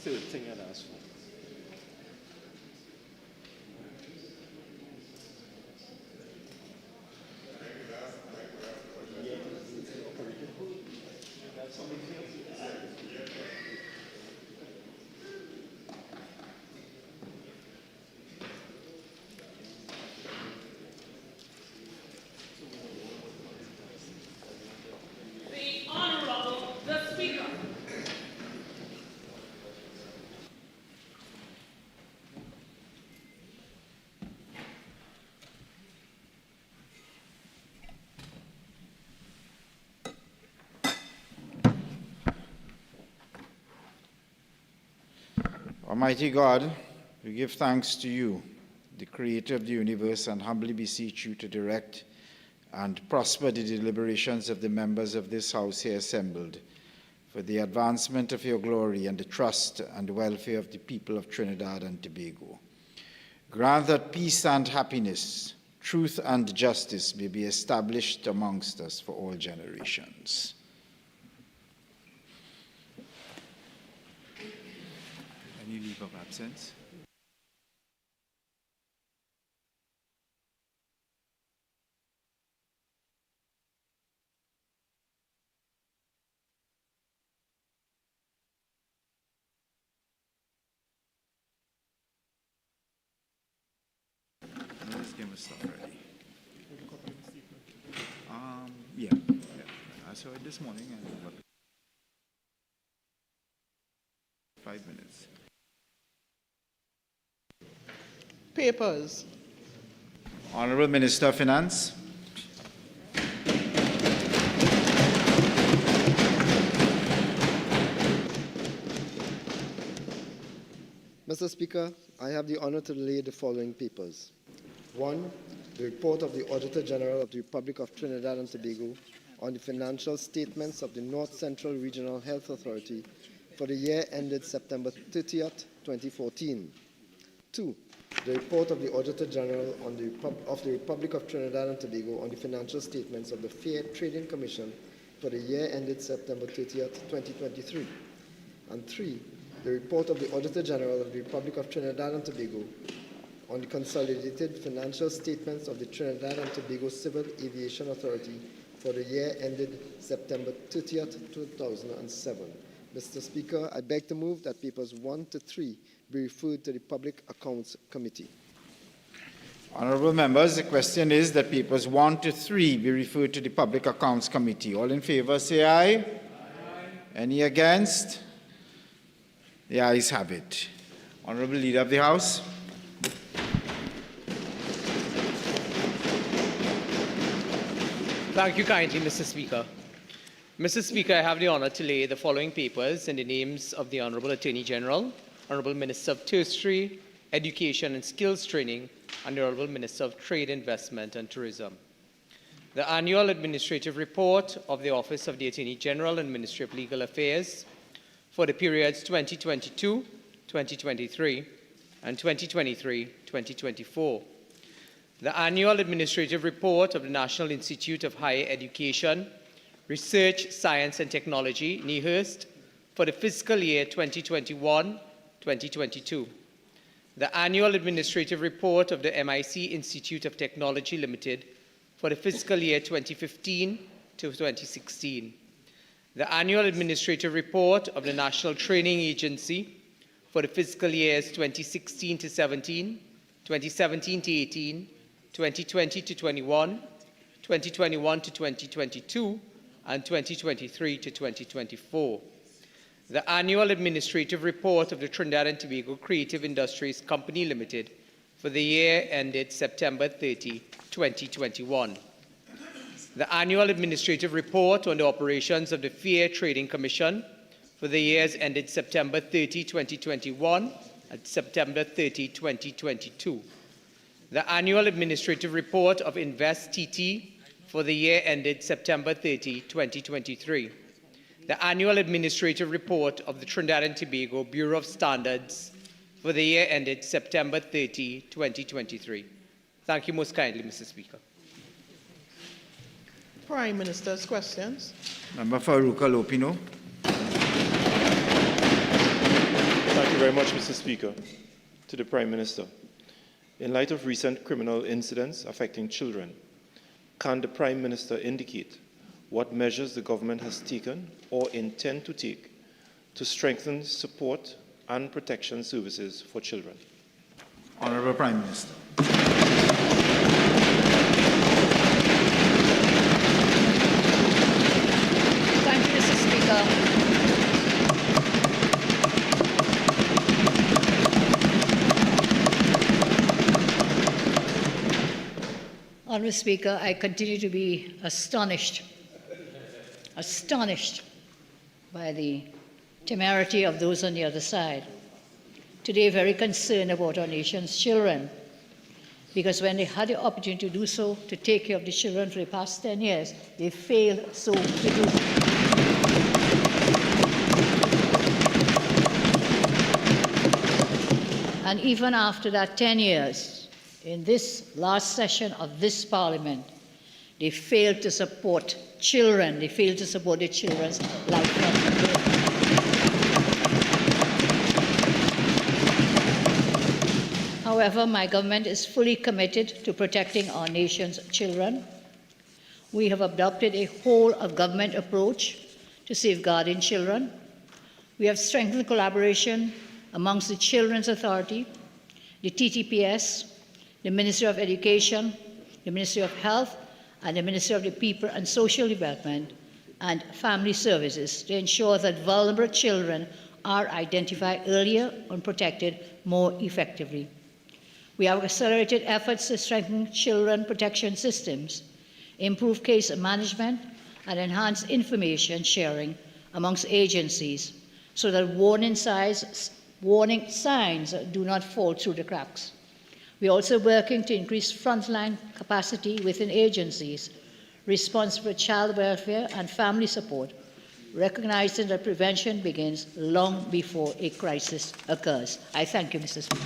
third thing I'd ask for. Almighty God, we give thanks to you, the creator of the universe, and humbly beseech you to direct and prosper the deliberations of the members of this house here assembled for the advancement of your glory and the trust and welfare of the people of Trinidad and Tobago. Grant that peace and happiness, truth and justice may be established amongst us for all generations. Any leave of absence? This game is start already. Yeah. I saw it this morning and 5 minutes. Papers. Honorable Minister of Finance. Mr. Speaker, I have the honor to lay the following papers. 1. The report of the Auditor General of the Republic of Trinidad and Tobago on the financial statements of the North Central Regional Health Authority for the year ended September 30th, 2014. 2. The report of the Auditor General of the Republic of Trinidad and Tobago on the financial statements of the Fair Trading Commission for the year ended September 30th, 2023. And 3. The report of the Auditor General of the Republic of Trinidad and Tobago on the consolidated financial statements of the Trinidad and Tobago Civil Aviation Authority for the year ended September 30th, 2007. Mr. Speaker, I beg to move that papers 1 to 3 be referred to the Public Accounts Committee. Honourable members, the question is that papers 1 to 3 be referred to the Public Accounts Committee. All in favour say aye. Aye. Any against? The ayes have it. Honourable Leader of the House. Thank you kindly, Mr. Speaker. Mr. Speaker, I have the honour to lay the following papers in the names of the Honourable Attorney General, Honourable Minister of Tertiary, Education and Skills Training, and the Honourable Minister of Trade, Investment and Tourism. The Annual Administrative Report of the Office of the Attorney General and Ministry of Legal Affairs for the periods 2022, 2023, and 2023-2024. The Annual Administrative Report of the National Institute of Higher Education, Research, Science and Technology, NIHURST, for the fiscal year 2021-2022. The Annual Administrative Report of the MIC Institute of Technology Limited for the fiscal year 2015 to 2016. The Annual Administrative Report of the National Training Agency for the fiscal years 2016 to 17, 2017 to 18, 2020 to 21, 2021 to 2022, and 2023 to 2024. The Annual Administrative Report of the Trinidad and Tobago Creative Industries Company Limited for the year ended September 30, 2021. The Annual Administrative Report on the operations of the Fair Trading Commission for the years ended September 30, 2021 and September 30, 2022. The Annual Administrative Report of Invest TT for the year ended September 30, 2023. The Annual Administrative Report of the Trinidad and Tobago Bureau of Standards for the year ended September 30, 2023. Thank you most kindly, Mr. Speaker. Prime Minister's questions. Member for Roodal Opino. very much, Mr. Speaker. To the Prime Minister. In light of recent criminal incidents affecting children, can the Prime Minister indicate what measures the government has taken or intend to take to strengthen support and protection services for children? Honourable Prime Minister. Thank you, Mr. Speaker. Honourable Speaker, I continue to be astonished by the temerity of those on the other side. Today, very concerned about our nation's children, because when they had the opportunity to do so, to take care of the children for the past 10 years, they failed so to do. And even after that 10 years, in this last session of this Parliament, they failed to support children. They failed to support the children's lifelong. However, my government is fully committed to protecting our nation's children. We have adopted a whole-of-government approach to safeguarding children. We have strengthened collaboration amongst the Children's Authority, the TTPS, the Ministry of Education, the Ministry of Health, and the Ministry of the People and Social Development and Family Services to ensure that vulnerable children are identified earlier and protected more effectively. We have accelerated efforts to strengthen children protection systems, improve case management, and enhance information sharing amongst agencies so that warning signs do not fall through the cracks. We are also working to increase frontline capacity within agencies responsible for child welfare and family support, recognizing that prevention begins long before a crisis occurs. I thank you, Mr. Speaker.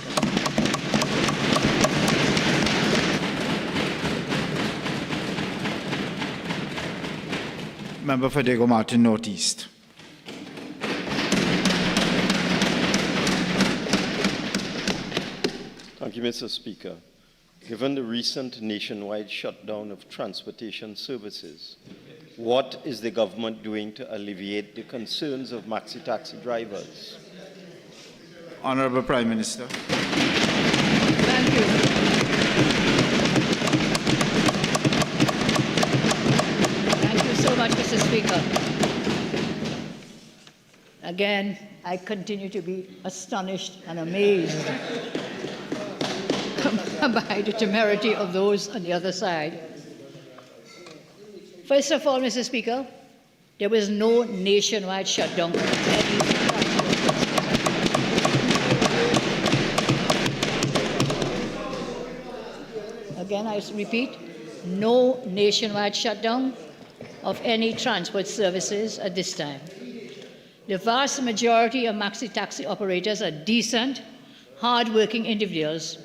Member for Diego Martin North East. Thank you, Mr. Speaker. Given the recent nationwide shutdown of transportation services, what is the government doing to alleviate the concerns of maxi-taxi drivers? Honourable Prime Minister. Thank you. Thank you so much, Mr. Speaker. Again, I continue to be astonished and amazed by the temerity of those on the other side. First of all, Mr. Speaker, there was no nationwide shutdown of any Again, I repeat, no nationwide shutdown of any transport services at this time. The vast majority of maxi-taxi operators are decent, hard-working individuals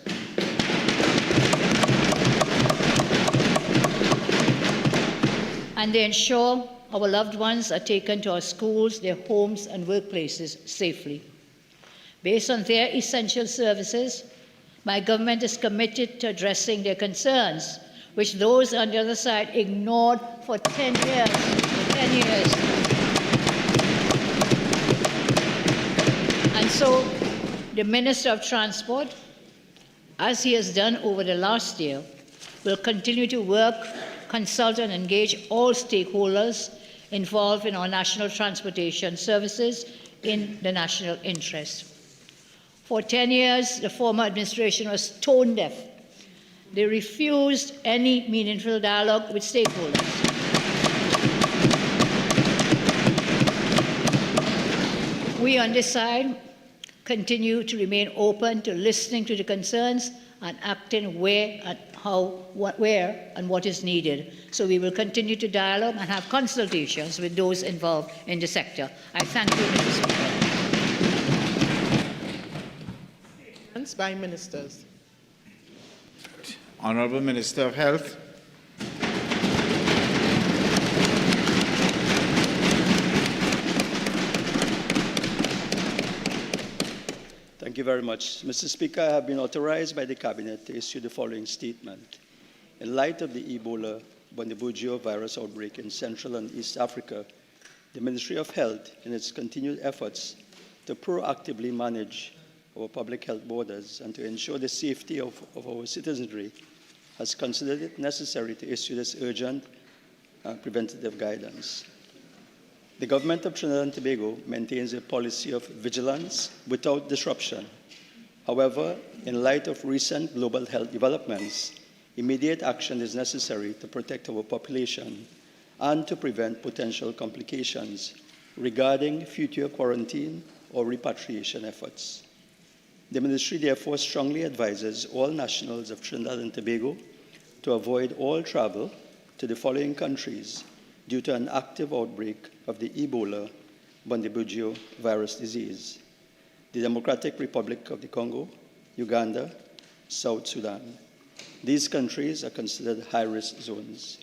and they ensure our loved ones are taken to our schools, their homes, and workplaces safely. Based on their essential services, my government is committed to addressing their concerns, which those on the other side ignored for 10 years. And so, the Minister of Transport, as he has done over the last year, will continue to work, consult and engage all stakeholders involved in our national transportation services in the national interest. For 10 years, the former administration was tone deaf. They refused any meaningful dialogue with stakeholders. We on this side continue to remain open to listening to the concerns and acting where and what is needed. So we will continue to dialogue and have consultations with those involved in the sector. I thank you, Mr. Speaker. Statements by ministers. Honourable Minister of Health. you very much. Mr. Speaker, I have been authorized by the Cabinet to issue the following statement. In light of the Ebola Bundibugyo virus outbreak in Central and East Africa, the Ministry of Health, in its continued efforts to proactively manage our public health borders and to ensure the safety of our citizenry, has considered it necessary to issue this urgent preventative guidance. The government of Trinidad and Tobago maintains a policy of vigilance without disruption. However, in light of recent global health developments, immediate action is necessary to protect our population and to prevent potential complications regarding future quarantine or repatriation efforts. The Ministry therefore strongly advises all nationals of Trinidad and Tobago to avoid all travel to the following countries due to an active outbreak of the Ebola Bundibugyo virus disease: the Democratic Republic of the Congo, Uganda, South Sudan. These countries are considered high-risk zones.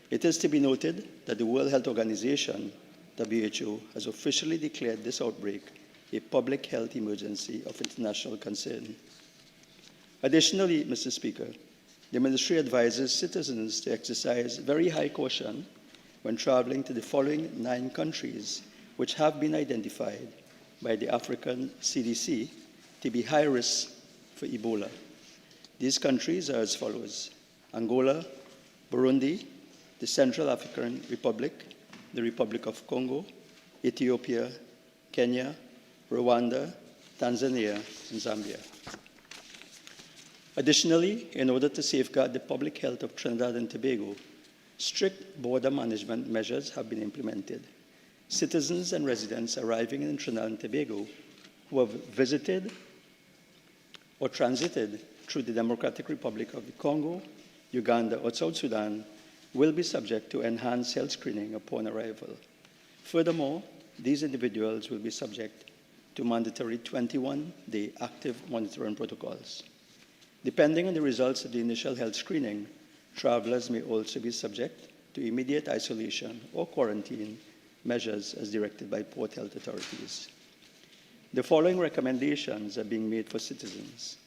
It is to be noted that the World Health Organization, WHO, has officially declared this outbreak a public health emergency of international concern. Additionally, Mr. Speaker, the Ministry advises citizens to exercise very high caution when traveling to the following 9 countries, which have been identified by the African CDC to be high risk for Ebola. These countries are as follows: Angola, Burundi, the Central African Republic, the Republic of Congo, Ethiopia, Kenya, Rwanda, Tanzania, and Zambia. Additionally, in order to safeguard the public health of Trinidad and Tobago, strict border management measures have been implemented. Citizens and residents arriving in Trinidad and Tobago who have visited or transited through the Democratic Republic of the Congo, Uganda, or South Sudan will be subject to enhanced health screening upon arrival. Furthermore, these individuals will be subject to mandatory 21-day active monitoring protocols. Depending on the results of the initial health screening, travelers may also be subject to immediate isolation or quarantine measures as directed by port health authorities. The following recommendations are being made for citizens.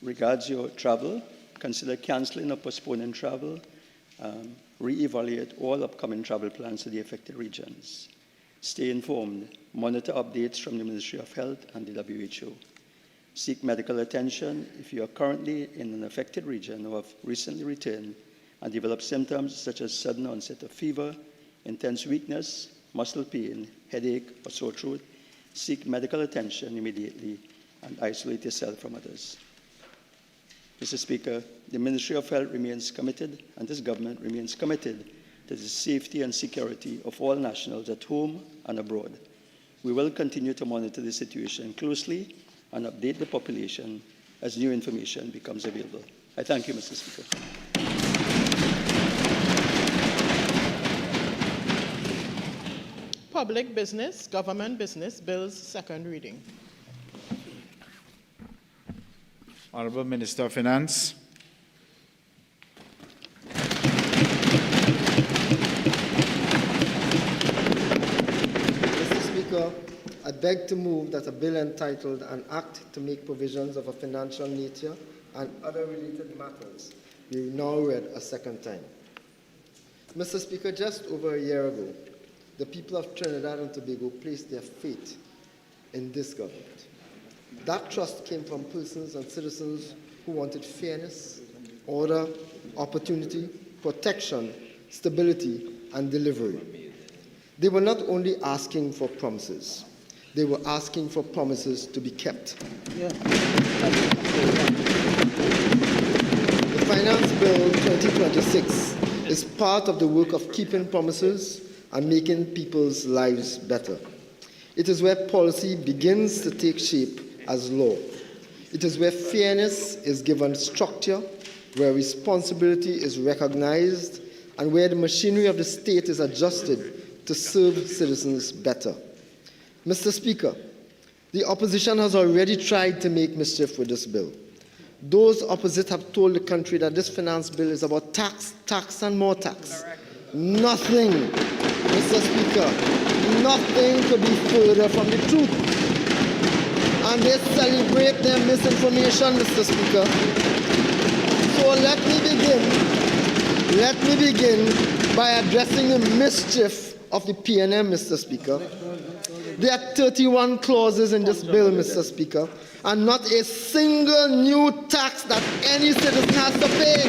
Regards your travel, consider canceling or postponing travel, re-evaluate all upcoming travel plans to the affected regions. Stay informed, monitor updates from the Ministry of Health and the WHO. Seek medical attention if you are currently in an affected region or have recently returned and develop symptoms such as sudden onset of fever, intense weakness, muscle pain, headache, or sore throat. Seek medical attention immediately and isolate yourself from others. Mr. Speaker, the Ministry of Health remains committed, and this government remains committed to the safety and security of all nationals at home and abroad. We will continue to monitor the situation closely and update the population as new information becomes available. I thank you, Mr. Speaker. Public business, government business, bills, second reading. Honorable Minister of Finance. Mr. Speaker, I beg to move that a bill entitled An Act to Make Provisions of a Financial Nature and Other Related Matters be now read a second time. Mr. Speaker, just over a year ago, the people of Trinidad and Tobago placed their faith in this government. That trust came from persons and citizens who wanted fairness, order, opportunity, protection, stability, and delivery. They were not only asking for promises, they were asking for promises to be kept. The Finance Bill 2026 is part of the work of keeping promises and making people's lives better. It is where policy begins to take shape as law. It is where fairness is given structure, where responsibility is recognized, and where the machinery of the state is adjusted to serve citizens better. Mr. Speaker, the opposition has already tried to make mischief with this bill. Those opposite have told the country that this finance bill is about tax, tax, and more tax. Nothing, Mr. Speaker, nothing could be further from the truth. and they celebrate their misinformation, Mr. Speaker. So let me begin by addressing the mischief of the PNM, Mr. Speaker. There are 31 clauses in this bill, Mr. Speaker, and not a single new tax that any citizen has to pay.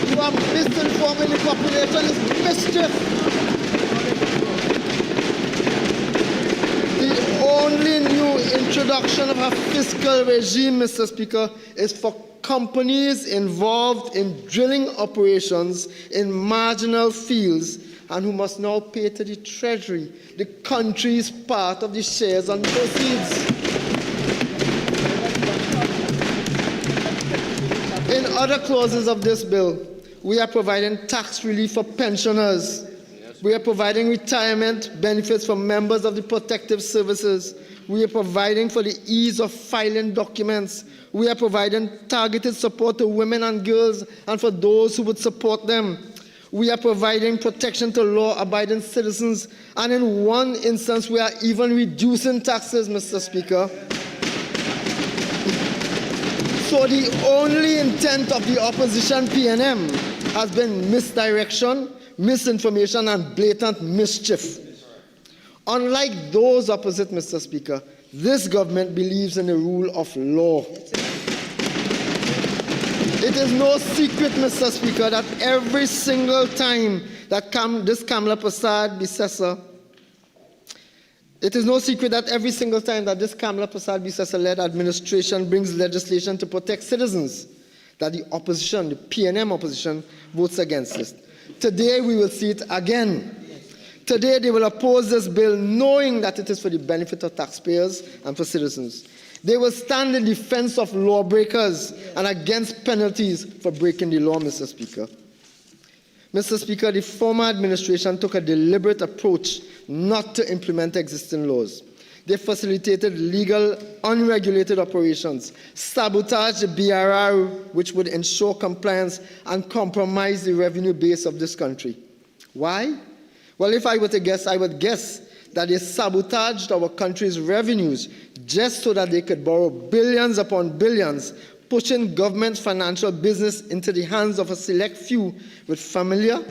You are misinforming the population. It's mischief. The only new introduction of a fiscal regime, Mr. Speaker, is for companies involved in drilling operations in marginal fields and who must now pay to the Treasury the country's part of the shares and proceeds. In other clauses of this bill, we are providing tax relief for pensioners. We are providing retirement benefits for members of the protective services. We are providing for the ease of filing documents. We are providing targeted support to women and girls and for those who would support them. We are providing protection to law-abiding citizens. And in one instance, we are even reducing taxes, Mr. Speaker. So the only intent of the opposition PNM has been misdirection, misinformation, and blatant mischief. Unlike those opposite, Mr. Speaker, this government believes in the rule of law. It is no secret, Mr. Speaker, that every single time that this Kamla Persad-Bissessar, Persad-Bissessar-led administration brings legislation to protect citizens, that the opposition, the PNM opposition, votes against it. Today we will see it again. Today they will oppose this bill knowing that it is for the benefit of taxpayers and for citizens. They will stand in defense of lawbreakers and against penalties for breaking the law, Mr. Speaker. Mr. Speaker, the former administration took a deliberate approach not to implement existing laws. They facilitated legal, unregulated operations, sabotaged the BRR, which would ensure compliance, and compromise the revenue base of this country. Why? Well, if I were to guess, I would guess that they sabotaged our country's revenues just so that they could borrow billions upon billions, pushing government's financial business into the hands of a select few with familiar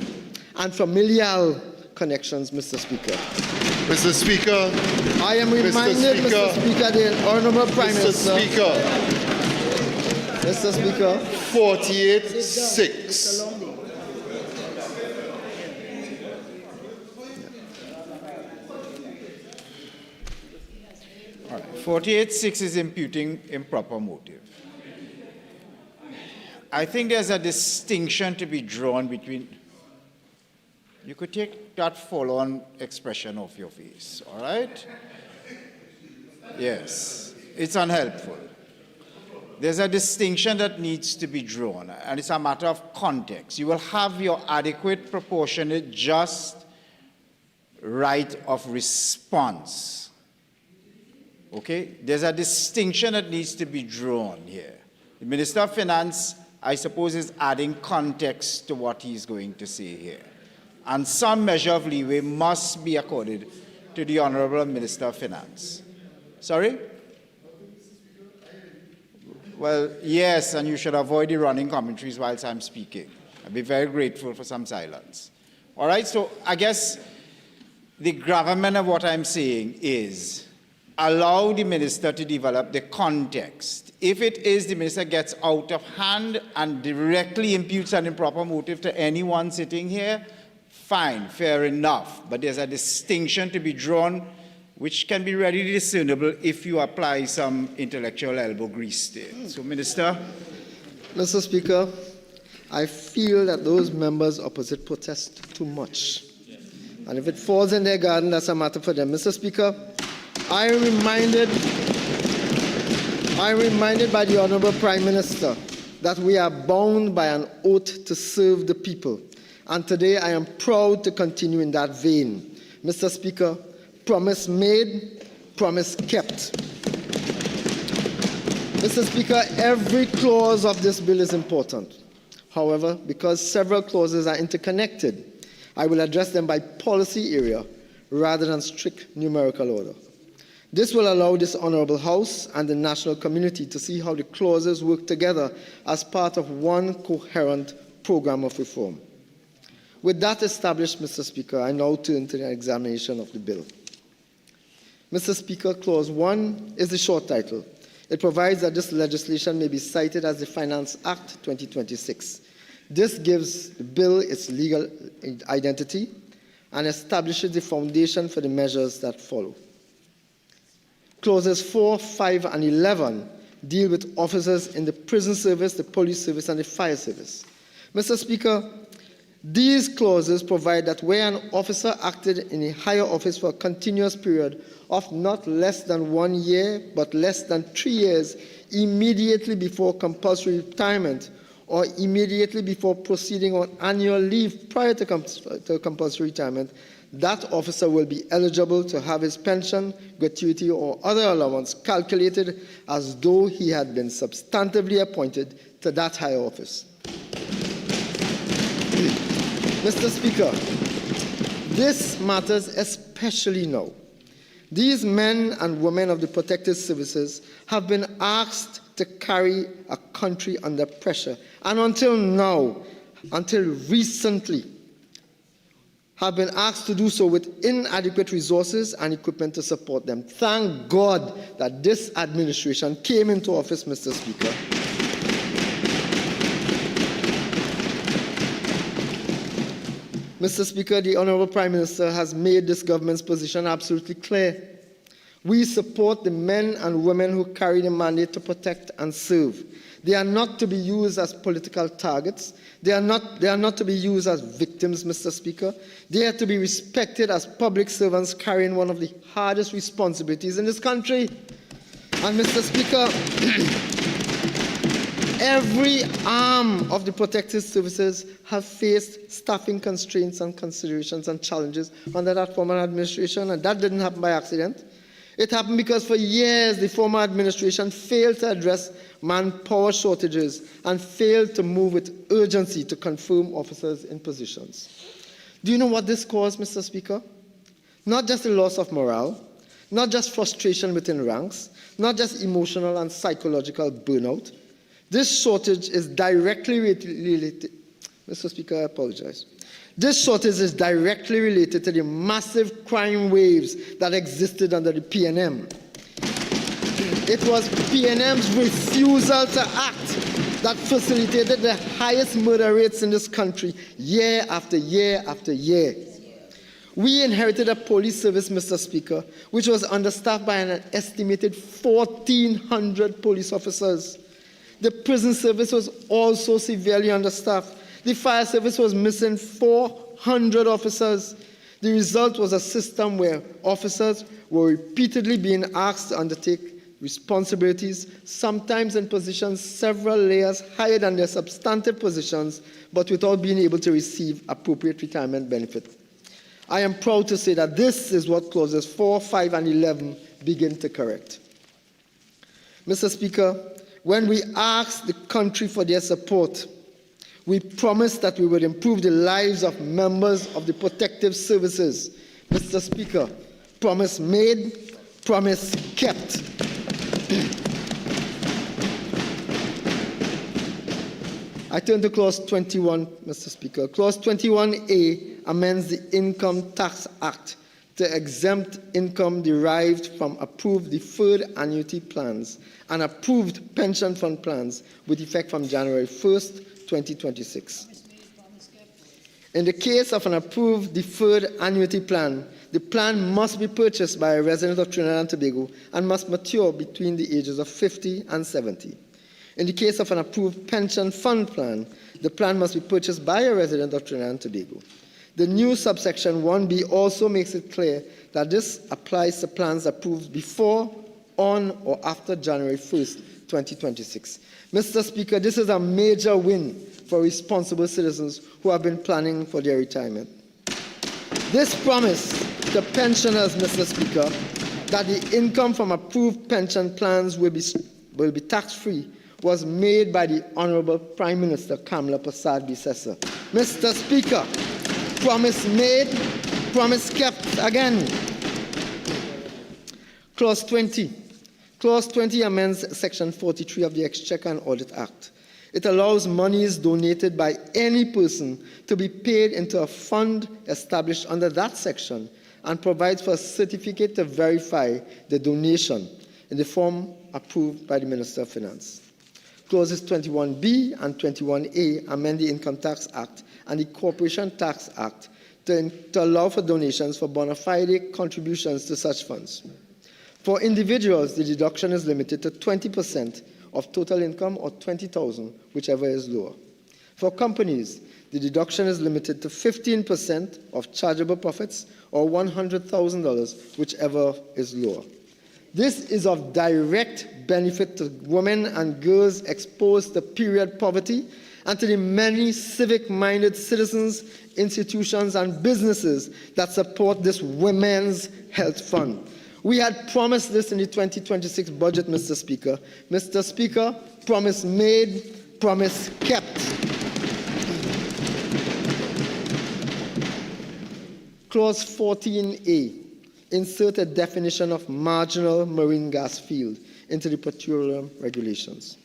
and familial connections, Mr. Speaker. Mr. Speaker. I am reminded, Mr. Speaker, the Honorable Prime Minister. Mr. Speaker. 48-6. 48-6 is imputing improper motive. I think there's a distinction to be drawn between. You could take that full-on expression off your face, all right? Yes, it's unhelpful. There's a distinction that needs to be drawn, and it's a matter of context. You will have your adequate, proportionate, just right of response. Okay? There's a distinction that needs to be drawn here. The Minister of Finance, I suppose, is adding context to what he's going to say here. And some measure of leeway must be accorded to the Honorable Minister of Finance. Sorry? Well, yes, and you should avoid the running commentaries whilst I'm speaking. I'd be very grateful for some silence. All right, so I guess the gravamen of what I'm saying is allow the minister to develop the context. If it is the minister gets out of hand and directly imputes an improper motive to anyone sitting here, fine, fair enough. But there's a distinction to be drawn which can be readily discernible if you apply some intellectual elbow grease to it. So, Minister. Mr. Speaker, I feel that those members opposite protest too much. And if it falls in their garden, that's a matter for them. Mr. Speaker, I am reminded by the Honorable Prime Minister that we are bound by an oath to serve the people. And today I am proud to continue in that vein. Mr. Speaker, promise made, promise kept. Mr. Speaker, every clause of this bill is important. However, because several clauses are interconnected, I will address them by policy area rather than strict numerical order. This will allow this Honourable House and the national community to see how the clauses work together as part of one coherent programme of reform. With that established, Mr. Speaker, I now turn to the examination of the bill. Mr. Speaker, Clause 1 is the short title. It provides that this legislation may be cited as the Finance Act 2026. This gives the bill its legal identity and establishes the foundation for the measures that follow. Clauses 4, 5, and 11 deal with officers in the prison service, the police service, and the fire service. Mr. Speaker, these clauses provide that where an officer acted in a higher office for a continuous period of not less than 1 year, but less than 3 years, immediately before compulsory retirement, or immediately before proceeding on annual leave prior to compulsory retirement, that officer will be eligible to have his pension, gratuity, or other allowance calculated as though he had been substantively appointed to that higher office. Mr. Speaker, this matters especially now. These men and women of the protected services have been asked to carry a country under pressure, and until now, until recently, have been asked to do so with inadequate resources and equipment to support them. Thank God that this administration came into office, Mr. Speaker. Mr. Speaker, the Honourable Prime Minister has made this government's position absolutely clear. We support the men and women who carry the mandate to protect and serve. They are not to be used as political targets. They are not to be used as victims, Mr. Speaker. They are to be respected as public servants carrying one of the hardest responsibilities in this country. And Mr. Speaker, every arm of the protected services have faced staffing constraints and considerations and challenges under that former administration, and that didn't happen by accident. It happened because for years the former administration failed to address manpower shortages and failed to move with urgency to confirm officers in positions. Do you know what this caused, Mr. Speaker? Not just the loss of morale, not just frustration within ranks, not just emotional and psychological burnout. This shortage is directly related. Mr. Speaker, I apologize. This shortage is directly related to the massive crime waves that existed under the PNM. It was PNM's refusal to act that facilitated the highest murder rates in this country year after year after year. We inherited a police service, Mr. Speaker, which was understaffed by an estimated 1,400 police officers. The prison service was also severely understaffed. The fire service was missing 400 officers. The result was a system where officers were repeatedly being asked to undertake responsibilities, sometimes in positions several layers higher than their substantive positions, but without being able to receive appropriate retirement benefit. I am proud to say that this is what clauses 4, 5, and 11 begin to correct. Mr. Speaker, when we asked the country for their support, we promised that we would improve the lives of members of the protective services. Mr. Speaker, promise made, promise kept. I turn to Clause 21, Mr. Speaker. Clause 21A amends the Income Tax Act to exempt income derived from approved deferred annuity plans and approved pension fund plans with effect from January 1st, 2026. In the case of an approved deferred annuity plan, the plan must be purchased by a resident of Trinidad and Tobago and must mature between the ages of 50 and 70. In the case of an approved pension fund plan, the plan must be purchased by a resident of Trinidad and Tobago. The new subsection 1B also makes it clear that this applies to plans approved before, on, or after January 1st, 2026. Mr. Speaker, this is a major win for responsible citizens who have been planning for their retirement. This promise to pensioners, Mr. Speaker, that the income from approved pension plans will be tax-free was made by the Honourable Prime Minister Kamla Persad-Bissessar. Mr. Speaker, promise made, Promise kept again. Clause 20. Clause 20 amends Section 43 of the Exchequer and Audit Act. It allows monies donated by any person to be paid into a fund established under that section and provides for a certificate to verify the donation in the form approved by the Minister of Finance. Clauses 21B and 21A amend the Income Tax Act and the Corporation Tax Act to allow for donations for bona fide contributions to such funds. For individuals, the deduction is limited to 20% of total income or $20,000, whichever is lower. For companies, the deduction is limited to 15% of chargeable profits or $100,000, whichever is lower. This is of direct benefit to women and girls exposed to period poverty and to the many civic-minded citizens, institutions, and businesses that support this Women's Health Fund. We had promised this in the 2026 budget, Mr. Speaker. Mr. Speaker, promise made, promise kept. Clause 14A. Insert a definition of marginal marine gas field into the petroleum regulations.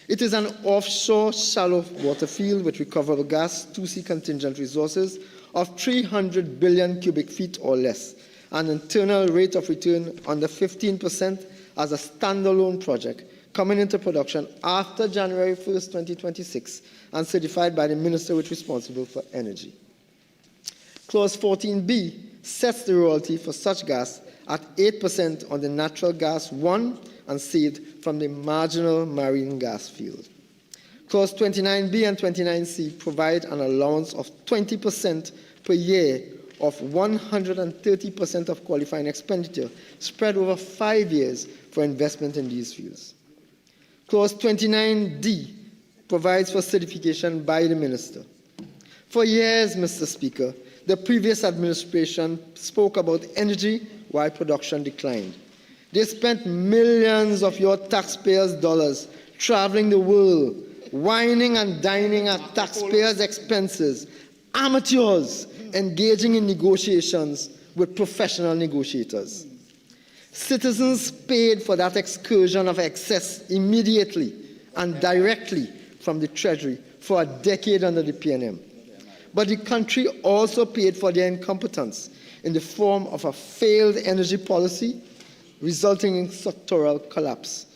It is an offshore shallow water field with recoverable gas 2C contingent resources of 300 billion cubic feet or less, an internal rate of return under 15% as a standalone project coming into production after January 1st, 2026 and certified by the Minister responsible for energy. Clause 14B sets the royalty for such gas at 8% on the natural gas won and saved from the marginal marine gas field. Clause 29B and 29C provide an allowance of 20% per year of 130% of qualifying expenditure spread over 5 years for investment in these fields. Clause 29D provides for certification by the Minister. For years, Mr. Speaker, the previous administration spoke about energy while production declined. They spent millions of your taxpayers' dollars traveling the world, whining and dining at taxpayers' expenses, amateurs engaging in negotiations with professional negotiators. Citizens paid for that excursion of excess immediately and directly from the Treasury for a decade under the PNM. But the country also paid for their incompetence in the form of a failed energy policy, resulting in sectoral collapse.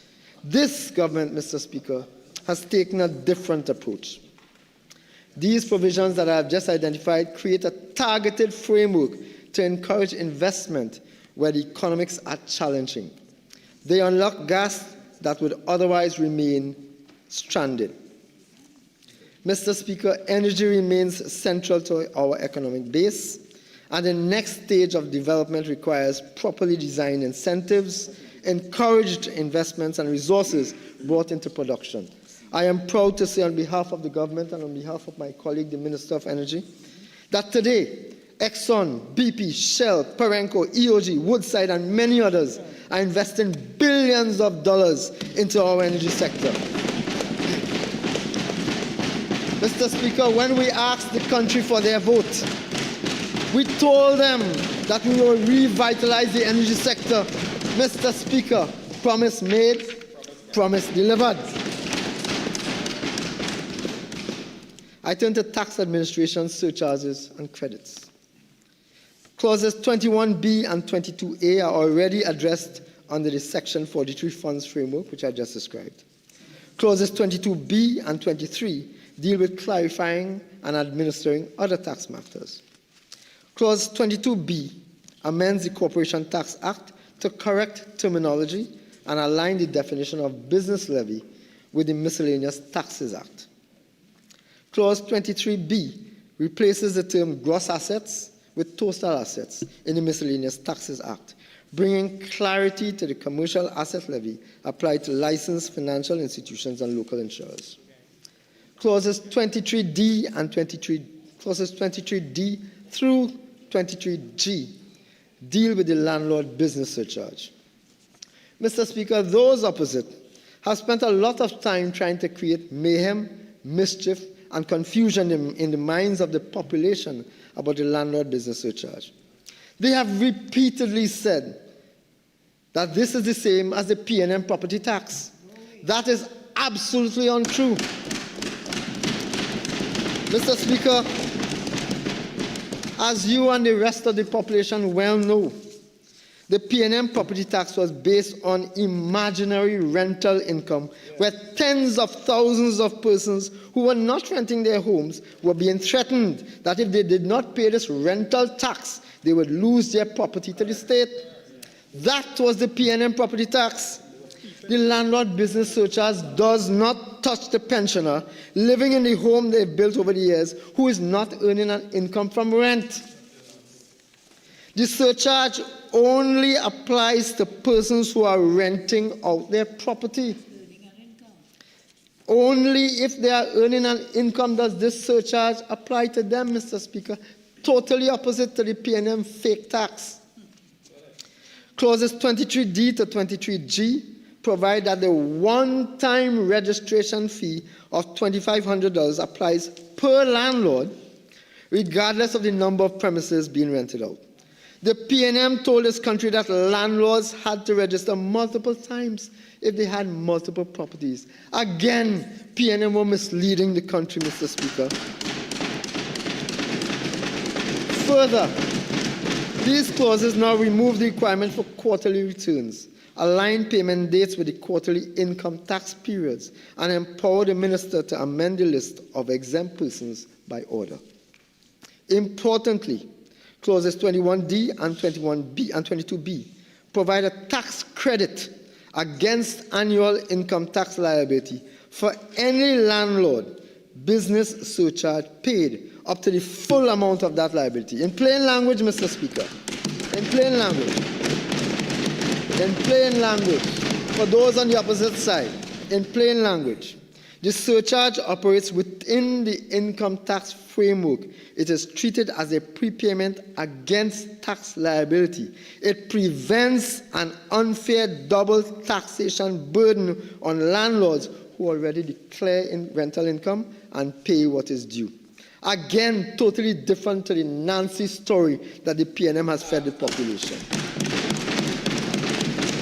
This government, Mr. Speaker, has taken a different approach. These provisions that I have just identified create a targeted framework to encourage investment where the economics are challenging. They unlock gas that would otherwise remain stranded. Mr. Speaker, energy remains central to our economic base, and the next stage of development requires properly designed incentives, encouraged investments, and resources brought into production. I am proud to say on behalf of the government and on behalf of my colleague, the Minister of Energy, that today, Exxon, BP, Shell, Perenco, EOG, Woodside, and many others are investing billions of dollars into our energy sector. Mr. Speaker, when we asked the country for their vote, we told them that we will revitalize the energy sector. Mr. Speaker, promise made, promise delivered. I turn to tax administration, surcharges, and credits. Clauses 21B and 22A are already addressed under the Section 43 funds framework, which I just described. Clauses 22B and 23 deal with clarifying and administering other tax matters. Clause 22B amends the Corporation Tax Act to correct terminology and align the definition of business levy with the Miscellaneous Taxes Act. Clause 23B replaces the term gross assets with total assets in the Miscellaneous Taxes Act, bringing clarity to the commercial asset levy applied to licensed financial institutions and local insurers. Clauses 23D and 23D through 23G deal with the landlord business surcharge. Mr. Speaker, those opposite have spent a lot of time trying to create mayhem, mischief, and confusion in the minds of the population about the landlord business surcharge. They have repeatedly said that this is the same as the P&M property tax. That is absolutely untrue. Mr. Speaker, as you and the rest of the population well know, the P&M property tax was based on imaginary rental income, where tens of thousands of persons who were not renting their homes were being threatened that if they did not pay this rental tax, they would lose their property to the state. That was the P&M property tax. The landlord business surcharge does not touch the pensioner living in the home they've built over the years who is not earning an income from rent. The surcharge only applies to persons who are renting out their property. Only if they are earning an income does this surcharge apply to them, Mr. Speaker. Totally opposite to the P&M fake tax. Clauses 23D to 23G provide that the one-time registration fee of $2,500 applies per landlord, regardless of the number of premises being rented out. The P&M told this country that landlords had to register multiple times if they had multiple properties. Again, P&M were misleading the country, Mr. Speaker. Further, these clauses now remove the requirement for quarterly returns, align payment dates with the quarterly income tax periods, and empower the minister to amend the list of exempt persons by order. Importantly, clauses 21D and 21B and 22B provide a tax credit against annual income tax liability for any landlord business surcharge paid up to the full amount of that liability. In plain language, Mr. Speaker, in plain language, for those on the opposite side, in plain language, the surcharge operates within the income tax framework. It is treated as a prepayment against tax liability. It prevents an unfair double taxation burden on landlords who already declare in rental income and pay what is due. Again, totally different to the Nancy story that the P&M has fed the population.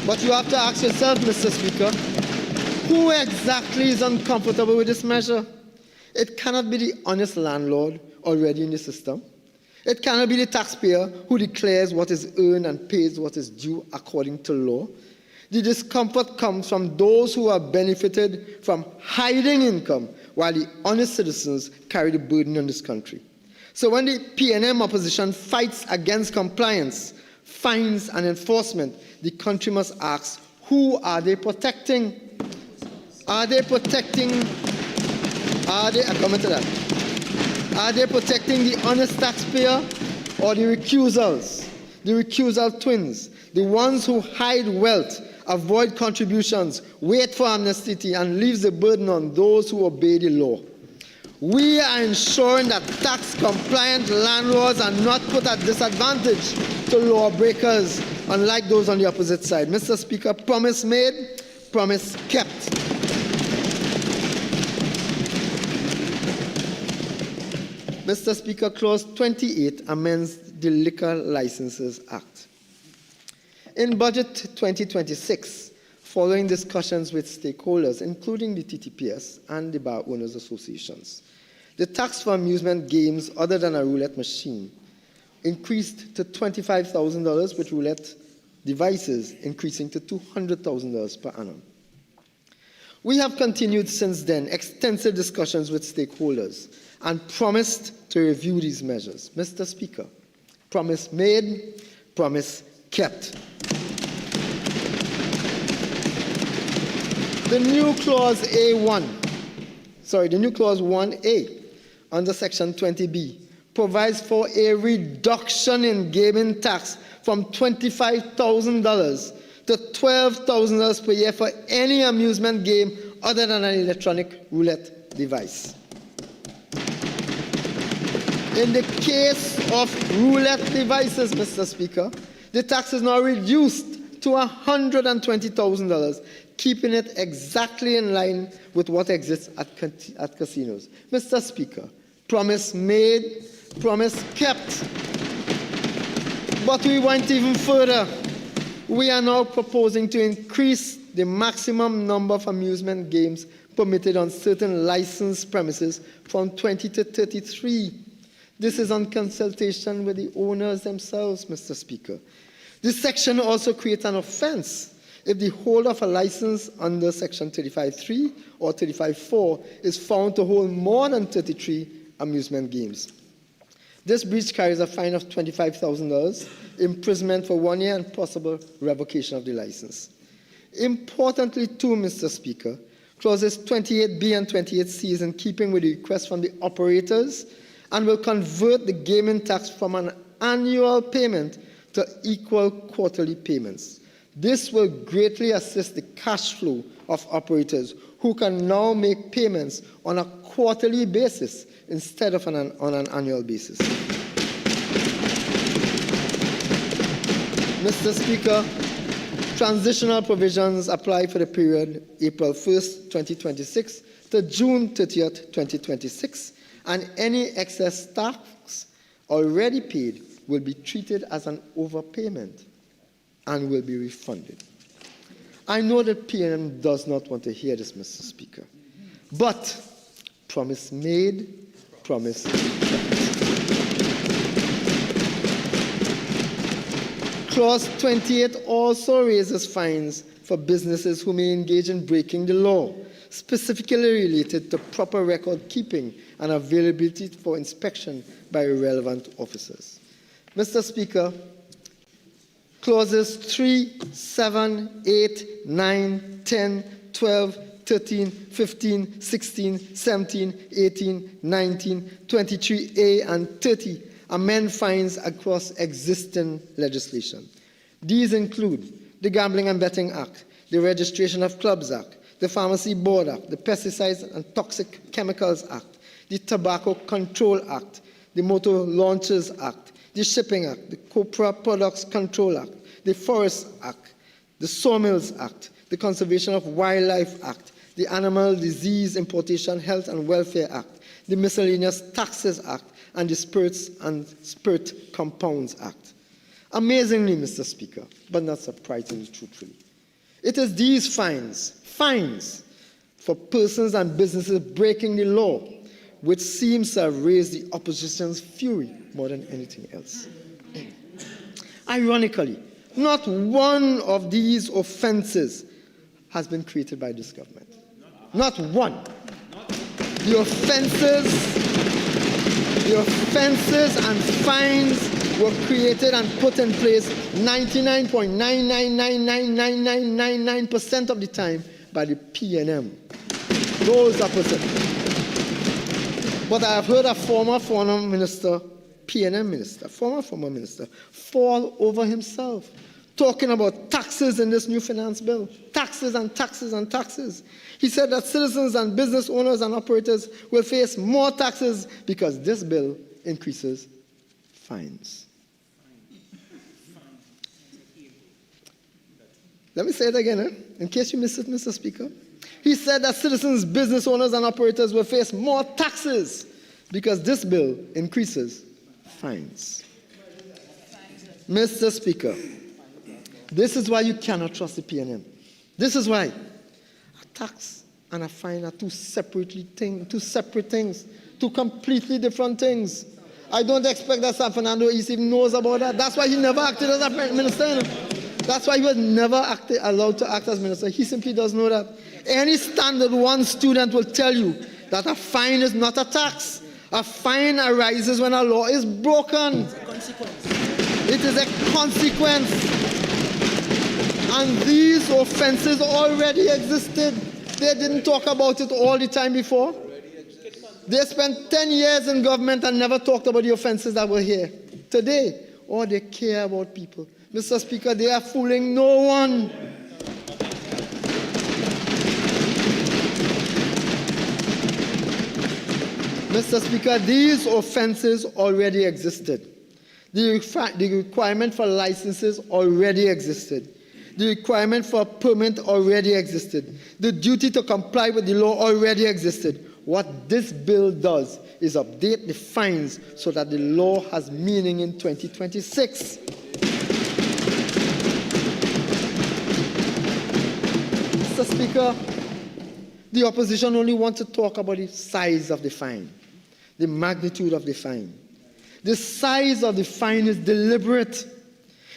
But you have to ask yourself, Mr. Speaker, who exactly is uncomfortable with this measure? It cannot be the honest landlord already in the system. It cannot be the taxpayer who declares what is earned and pays what is due according to law. The discomfort comes from those who have benefited from hiding income while the honest citizens carry the burden in this country. So when the P&M opposition fights against compliance, fines and enforcement, the country must ask, who are they protecting? Are they protecting the honest taxpayer or the recusal twins, the ones who hide wealth, avoid contributions, wait for amnesty, and leaves the burden on those who obey the law? We are ensuring that tax-compliant landlords are not put at disadvantage to lawbreakers, unlike those on the opposite side. Mr. Speaker, promise made, promise kept. Mr. Speaker, Clause 28 amends the Liquor Licenses Act. In Budget 2026, following discussions with stakeholders, including the TTPS and the bar owners associations, the tax for amusement games other than a roulette machine increased to $25,000, with roulette devices increasing to $200,000 per annum. We have continued since then extensive discussions with stakeholders and promised to review these measures. Mr. Speaker, promise made, promise kept. The new Clause 1A under Section 20B provides for a reduction in gaming tax from $25,000 to $12,000 per year for any amusement game other than an electronic roulette device. In the case of roulette devices, Mr. Speaker, the tax is now reduced to $120,000, keeping it exactly in line with what exists at casinos. Mr. Speaker, promise made, promise kept. But we went even further. We are now proposing to increase the maximum number of amusement games permitted on certain licensed premises from 20 to 33. This is on consultation with the owners themselves, Mr. Speaker. This section also creates an offense if the holder of a license under Section 35.3 or 35.4 is found to hold more than 33 amusement games. This breach carries a fine of $25,000, imprisonment for 1 year, and possible revocation of the license. Importantly, too, Mr. Speaker, clauses 28B and 28C is in keeping with the request from the operators and will convert the gaming tax from an annual payment to equal quarterly payments. This will greatly assist the cash flow of operators who can now make payments on a quarterly basis instead of on an annual basis. Mr. Speaker, transitional provisions apply for the period April 1st, 2026 to June 30th, 2026, and any excess tax already paid will be treated as an overpayment and will be refunded. I know that PNM does not want to hear this, Mr. Speaker, but promise made, promise kept. Clause 28 also raises fines for businesses who may engage in breaking the law, specifically related to proper record keeping and availability for inspection by relevant officers. Mr. Speaker, clauses 3, 7, 8, 9, 10, 12, 13, 15, 16, 17, 18, 19, 23A, and 30 amend fines across existing legislation. These include the Gambling and Betting Act, the Registration of Clubs Act, the Pharmacy Board Act, the Pesticides and Toxic Chemicals Act, the Tobacco Control Act, the Motor Launchers Act, the Shipping Act, the Copra Products Control Act, the Forest Act, the Sawmills Act, the Conservation of Wildlife Act, the Animal Disease Importation Health and Welfare Act, the Miscellaneous Taxes Act, and the Spirits and Spirit Compounds Act. Amazingly, Mr. Speaker, but not surprisingly truthfully, it is these fines for persons and businesses breaking the law, which seems to have raised the opposition's fury more than anything else. Ironically, not one of these offenses has been created by this government. Not one. The offenses and fines were created and put in place 99.9999999% of the time by the PNM. Those are put in. But I have heard a former minister, PNM minister, former minister, fall over himself, talking about taxes in this new finance bill. Taxes and taxes and taxes. He said that citizens and business owners and operators will face more taxes because this bill increases fines. Let me say it again, in case you missed it, Mr. Speaker. He said that citizens, business owners, and operators will face more taxes because this bill increases fines. Mr. Speaker, this is why you cannot trust the PNM. This is why a tax and a fine are two separate things, two completely different things. I don't expect that San Fernando East even knows about that. That's why he never acted as a minister. That's why he was never allowed to act as minister. He simply doesn't know that. Any standard one student will tell you that a fine is not a tax. A fine arises when a law is broken. It's a consequence. It is a consequence. And these offenses already existed. They didn't talk about it all the time before. They spent 10 years in government and never talked about the offenses that were here. Today, all they care about people. Mr. Speaker, they are fooling no one. Mr. Speaker, these offenses already existed. The requirement for licenses already existed. The requirement for a permit already existed. The duty to comply with the law already existed. What this bill does is update the fines so that the law has meaning in 2026. Mr. Speaker, the opposition only wants to talk about the size of the fine, the magnitude of the fine. The size of the fine is deliberate.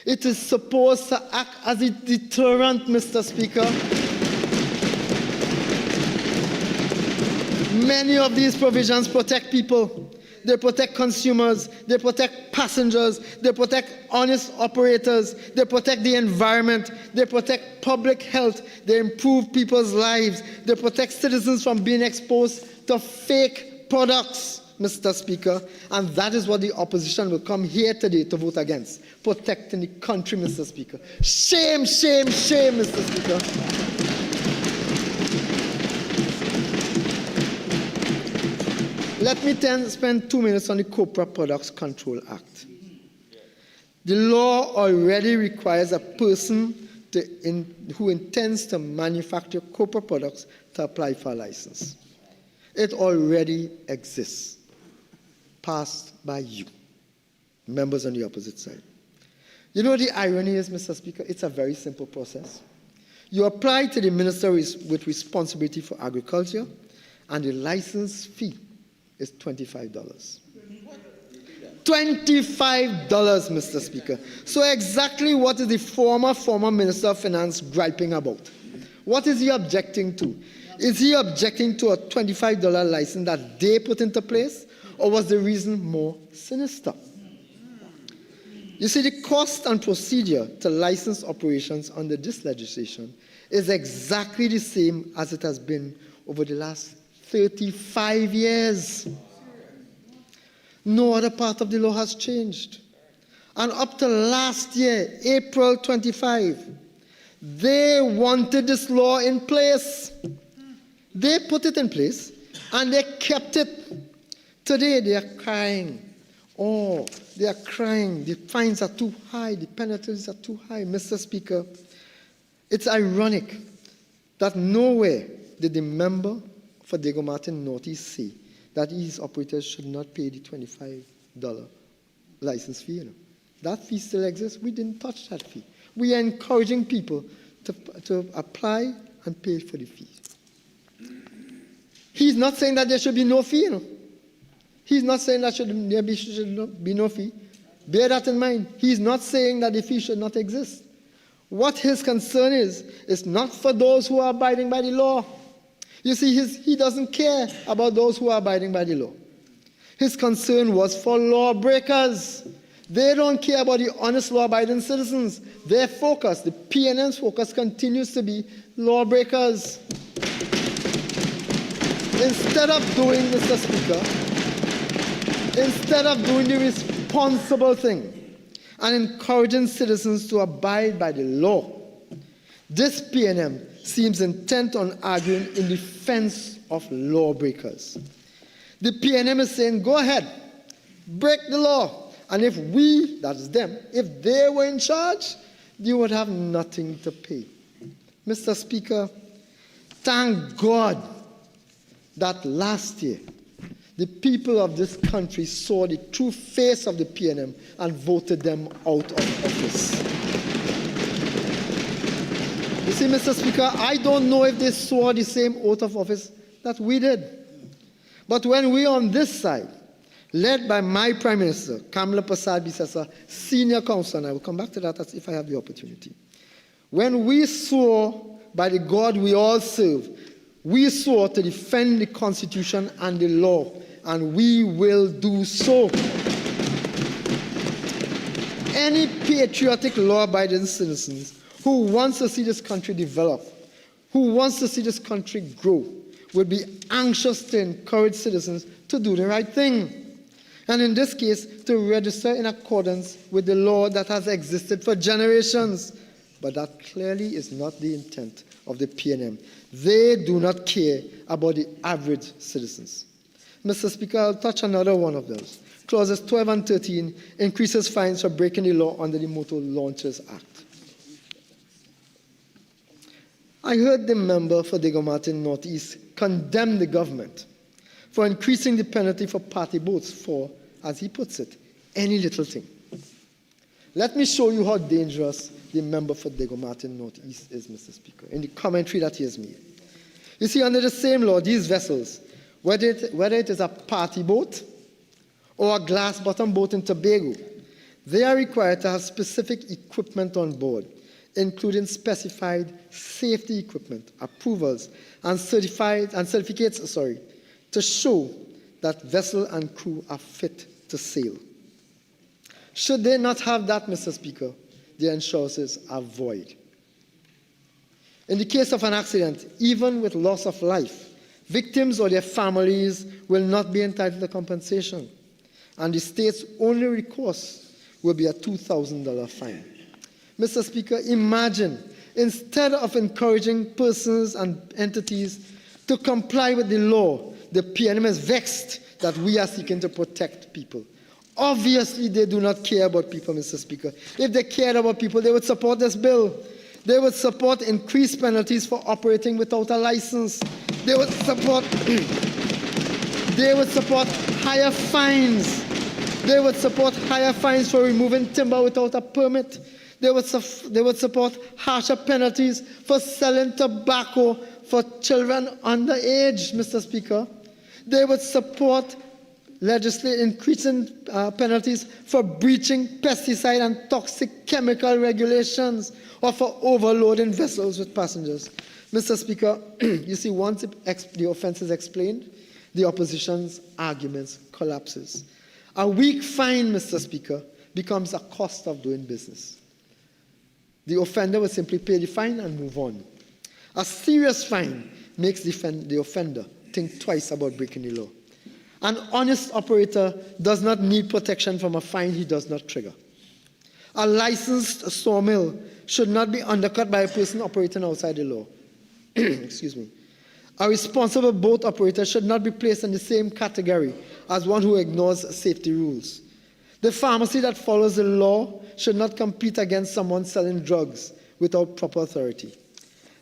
It is supposed to act as a deterrent, Mr. Speaker. Many of these provisions protect people. They protect consumers. They protect passengers. They protect honest operators. They protect the environment. They protect public health. They improve people's lives. They protect citizens from being exposed to fake products, Mr. Speaker. And that is what the opposition will come here today to vote against. Protecting the country, Mr. Speaker. Shame, shame, shame, Mr. Speaker. Let me then spend 2 minutes on the Copra Products Control Act. The law already requires a person who intends to manufacture copra products to apply for a license. It already exists, passed by you, members on the opposite side. You know what the irony is, Mr. Speaker? It's a very simple process. You apply to the minister with responsibility for agriculture, and the license fee is $25. $25, Mr. Speaker. So exactly what is the former Minister of Finance griping about? What is he objecting to? Is he objecting to a $25 license that they put into place, or was the reason more sinister? You see, the cost and procedure to license operations under this legislation is exactly the same as it has been over the last 35 years. No other part of the law has changed. And up to last year, April 25, they wanted this law in place. They put it in place, and they kept it. Today, they are crying. Oh, they are crying. The fines are too high. The penalties are too high. Mr. Speaker, it's ironic that nowhere did the member for Diego Martin Northeast say that these operators should not pay the $25 license fee. That fee still exists. We didn't touch that fee. We are encouraging people to apply and pay for the fee. He's not saying that there should be no fee. He's not saying that there should be no fee. Bear that in mind. He's not saying that the fee should not exist. What his concern is not for those who are abiding by the law. You see, he doesn't care about those who are abiding by the law. His concern was for lawbreakers. They don't care about the honest law-abiding citizens. Their focus, the PNM's focus, continues to be lawbreakers. Instead of doing, Mr. Speaker, instead of doing the responsible thing and encouraging citizens to abide by the law, this PNM seems intent on arguing in defense of lawbreakers. The PNM is saying, go ahead, break the law. And if we, that's them, if they were in charge, you would have nothing to pay. Mr. Speaker, thank God that last year, the people of this country saw the true face of the PNM and voted them out of office. You see, Mr. Speaker, I don't know if they saw the same oath of office that we did. But when we on this side, led by my Prime Minister, Kamla Persad-Bissessar, senior counsel, and I will come back to that if I have the opportunity. When we swore by the God we all serve, we swore to defend the Constitution and the law, and we will do so. Any patriotic law-abiding citizens who wants to see this country develop, who wants to see this country grow, would be anxious to encourage citizens to do the right thing. And in this case, to register in accordance with the law that has existed for generations. But that clearly is not the intent of the PNM. They do not care about the average citizens. Mr. Speaker, I'll touch another one of those. Clauses 12 and 13 increases fines for breaking the law under the Motor Launchers Act. I heard the member for Diego Martin Northeast condemn the government for increasing the penalty for party boats for, as he puts it, any little thing. Let me show you how dangerous the member for Diego Martin Northeast is, Mr. Speaker, in the commentary that he has made. You see, under the same law, these vessels, whether it is a party boat or a glass-bottom boat in Tobago, they are required to have specific equipment on board, including specified safety equipment, approvals, and certificates to show that vessel and crew are fit to sail. Should they not have that, Mr. Speaker, the insurances are void. In the case of an accident, even with loss of life, victims or their families will not be entitled to compensation, and the state's only recourse will be a $2,000 fine. Mr. Speaker, imagine, instead of encouraging persons and entities to comply with the law, the PNM is vexed that we are seeking to protect people. Obviously, they do not care about people, Mr. Speaker. If they cared about people, they would support this bill. They would support increased penalties for operating without a license. They would support higher fines. They would support higher fines for removing timber without a permit. They would support harsher penalties for selling tobacco for children underage, Mr. Speaker. They would support increasing penalties for breaching pesticide and toxic chemical regulations or for overloading vessels with passengers. Mr. Speaker, you see, once the offense is explained, the opposition's arguments collapses. A weak fine, Mr. Speaker, becomes a cost of doing business. The offender will simply pay the fine and move on. A serious fine makes the offender think twice about breaking the law. An honest operator does not need protection from a fine he does not trigger. A licensed sawmill should not be undercut by a person operating outside the law. Excuse me. A responsible boat operator should not be placed in the same category as one who ignores safety rules. The pharmacy that follows the law should not compete against someone selling drugs without proper authority.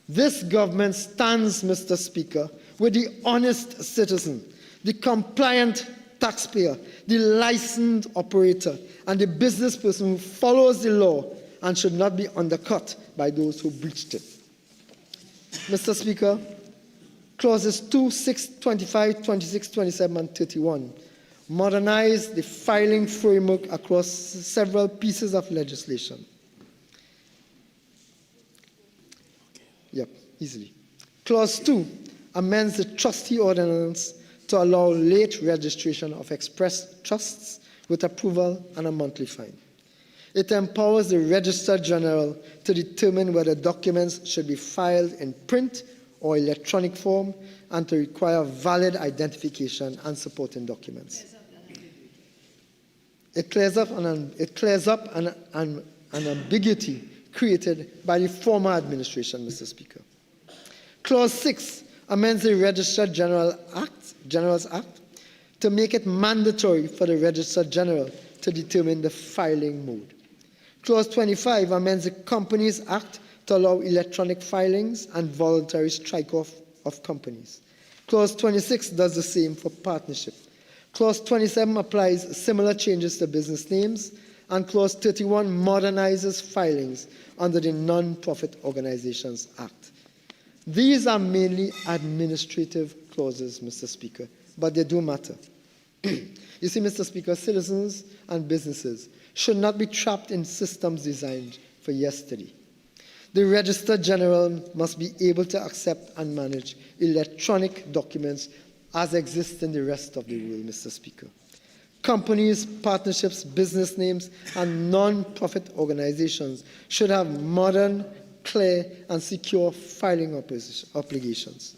This government stands, Mr. Speaker, with the honest citizen, the compliant taxpayer, the licensed operator, and the business person who follows the law and should not be undercut by those who breached it. Mr. Speaker, clauses 2, 6, 25, 26, 27, and 31 modernize the filing framework across several pieces of legislation. Yep, easily. Clause 2 amends the trustee ordinance to allow late registration of express trusts with approval and a monthly fine. It empowers the Registrar General to determine whether documents should be filed in print or electronic form and to require valid identification and supporting documents. It clears up an ambiguity created by the former administration, Mr. Speaker. Clause 6 amends the Registrar General's Act to make it mandatory for the Registrar General to determine the filing mode. Clause 25 amends the Companies Act to allow electronic filings and voluntary strike-off of companies. Clause 26 does the same for partnership. Clause 27 applies similar changes to business names, and Clause 31 modernizes filings under the Non-Profit Organizations Act. These are mainly administrative clauses, Mr. Speaker, but they do matter. You see, Mr. Speaker, citizens and businesses should not be trapped in systems designed for yesterday. The Registrar General must be able to accept and manage electronic documents as exists in the rest of the world, Mr. Speaker. Companies, partnerships, business names, and non-profit organizations should have modern, clear, and secure filing obligations.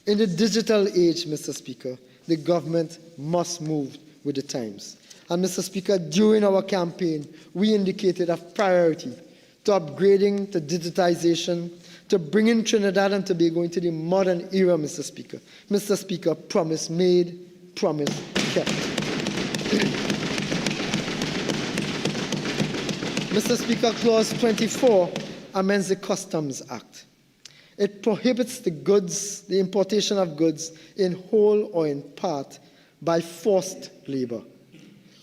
In the digital age, Mr. Speaker, the government must move with the times. And Mr. Speaker, during our campaign, we indicated a priority to upgrading, to digitization, to bringing Trinidad and Tobago into the modern era, Mr. Speaker. Mr. Speaker, promise made, promise kept. Mr. Speaker, Clause 24 amends the Customs Act. It prohibits the importation of goods in whole or in part by forced labor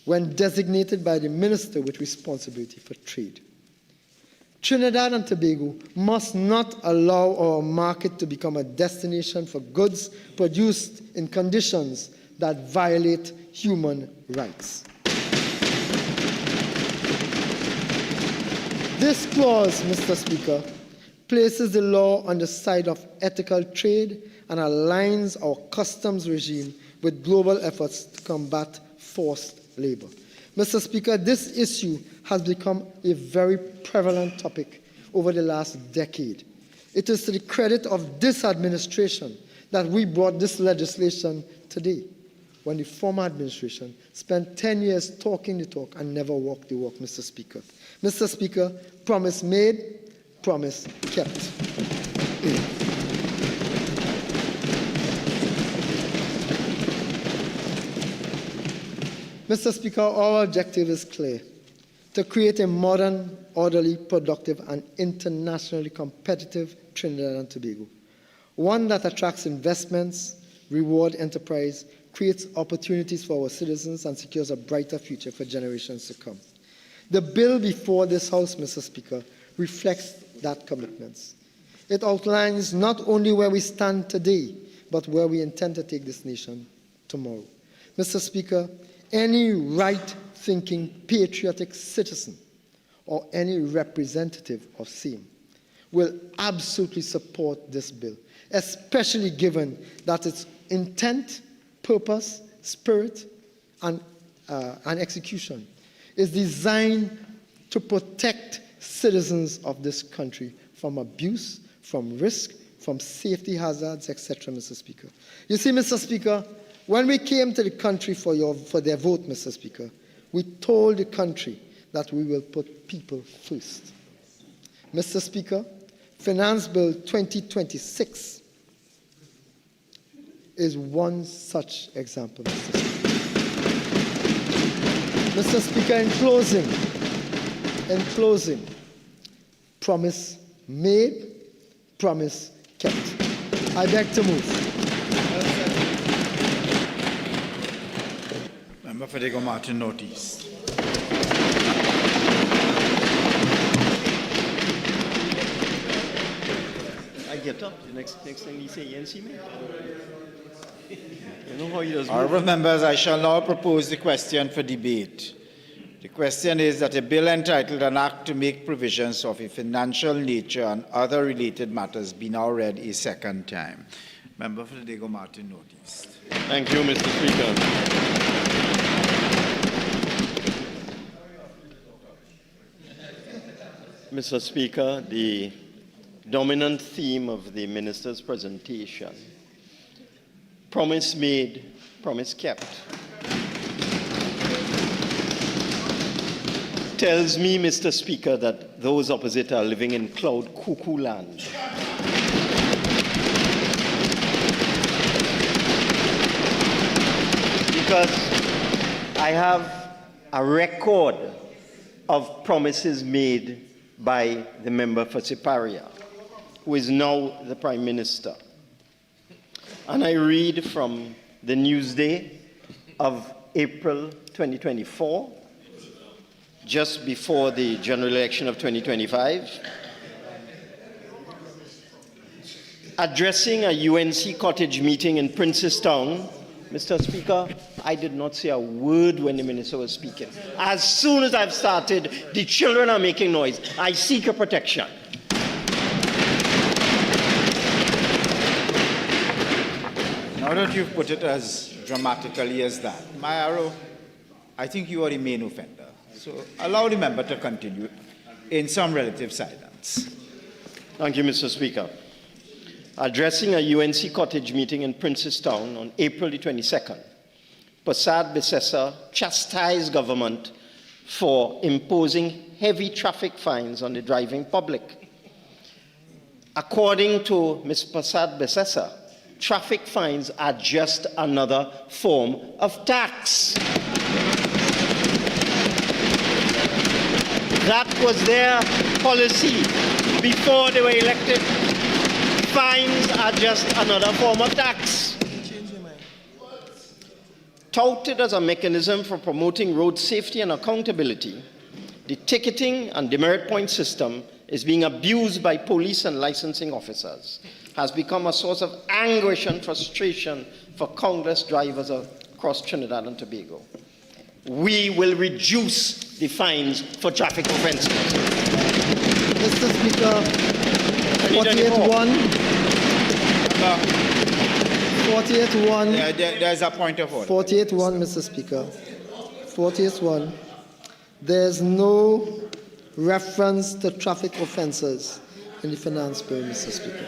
when designated by the minister with responsibility for trade. Trinidad and Tobago must not allow our market to become a destination for goods produced in conditions that violate human rights. This clause, Mr. Speaker, places the law on the side of ethical trade and aligns our customs regime with global efforts to combat forced labor. Mr. Speaker, this issue has become a very prevalent topic over the last decade. It is to the credit of this administration that we brought this legislation today, when the former administration spent 10 years talking the talk and never walked the walk, Mr. Speaker. Mr. Speaker, promise made, promise kept. Mr. Speaker, our objective is clear: to create a modern, orderly, productive, and internationally competitive Trinidad and Tobago, one that attracts investments, rewards enterprise, creates opportunities for our citizens, and secures a brighter future for generations to come. The bill before this House, Mr. Speaker, reflects that commitment. It outlines not only where we stand today, but where we intend to take this nation tomorrow. Mr. Speaker, any right-thinking, patriotic citizen or any representative of same will absolutely support this bill, especially given that its intent, purpose, spirit, and execution is designed to protect citizens of this country from abuse, from risk, from safety hazards, etc., Mr. Speaker. You see, Mr. Speaker, when we came to the country for their vote, Mr. Speaker, we told the country that we will put people first. Mr. Speaker, Finance Bill 2026 is one such example, Mr. Speaker. Mr. Speaker, in closing, promise made, promise kept. I beg to move. Member for Diego Martin Northeast. I get up. The next thing you say, you see me? You know how he does. Honourable members, I shall now propose the question for debate. The question is that a bill entitled An Act to Make Provisions of a Financial Nature and Other Related Matters be now read a second time. Member for Diego Martin Northeast. Thank you, Mr. Speaker. Mr. Speaker, the dominant theme of the minister's presentation, promise made, promise kept, tells me, Mr. Speaker, that those opposite are living in cloud cuckoo land. Because I have a record of promises made by the member for Siparia, who is now the Prime Minister. And I read from the Newsday of April 2024, just before the general election of 2025, addressing a UNC cottage meeting in Princestown. Mr. Speaker, I did not say a word when the minister was speaking. As soon as I've started, the children are making noise. I seek a protection. Now that you've put it as dramatically as that, Mayaro, I think you are the main offender. So allow the member to continue in some relative silence. Thank you, Mr. Speaker. Addressing a UNC cottage meeting in Princestown on April the 22nd, Persad-Bissessar chastised government for imposing heavy traffic fines on the driving public. According to Ms. Persad-Bissessar, traffic fines are just another form of tax. That was their policy before they were elected fines are just another form of tax. Touted as a mechanism for promoting road safety and accountability, the ticketing and demerit point system is being abused by police and licensing officers, has become a source of anguish and frustration for countless drivers across Trinidad and Tobago. We will reduce the fines for traffic offences. Mr. Speaker, 48-1. 48-1. There's a point of order. 48-1, Mr. Speaker. 48-1. There's no reference to traffic offences in the finance bill, Mr. Speaker.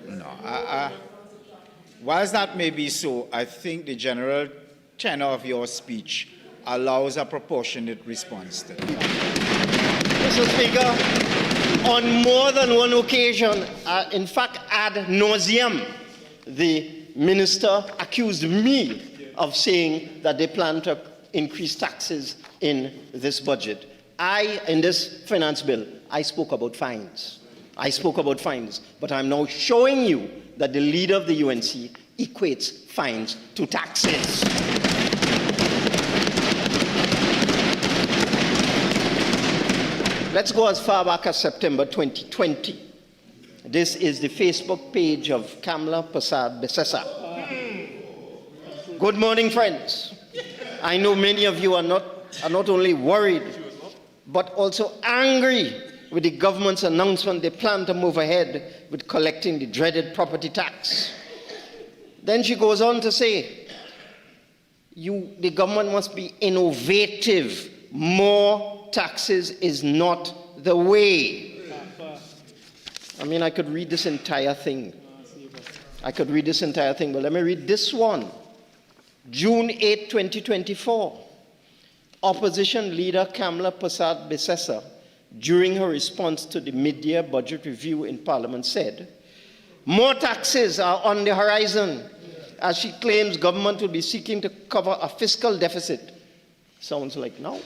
No, whilst that may be so, I think the general tenor of your speech allows a proportionate response to that. Mr. Speaker, on more than one occasion, in fact ad nauseum, the minister accused me of saying that they plan to increase taxes in this budget. In this finance bill, I spoke about fines. But I'm now showing you that the leader of the UNC equates fines to taxes. Let's go as far back as September 2020. This is the Facebook page of Kamla Persad-Bissessar. Good morning, friends. I know many of you are not only worried, but also angry with the government's announcement they plan to move ahead with collecting the dreaded property tax. Then she goes on to say, the government must be innovative. More taxes is not the way. I mean, I could read this entire thing. But let me read this one. June 8, 2024. Opposition leader Kamla Persad-Bissessar, during her response to the mid-year budget review in Parliament, said, more taxes are on the horizon, as she claims government will be seeking to cover a fiscal deficit. Sounds like now.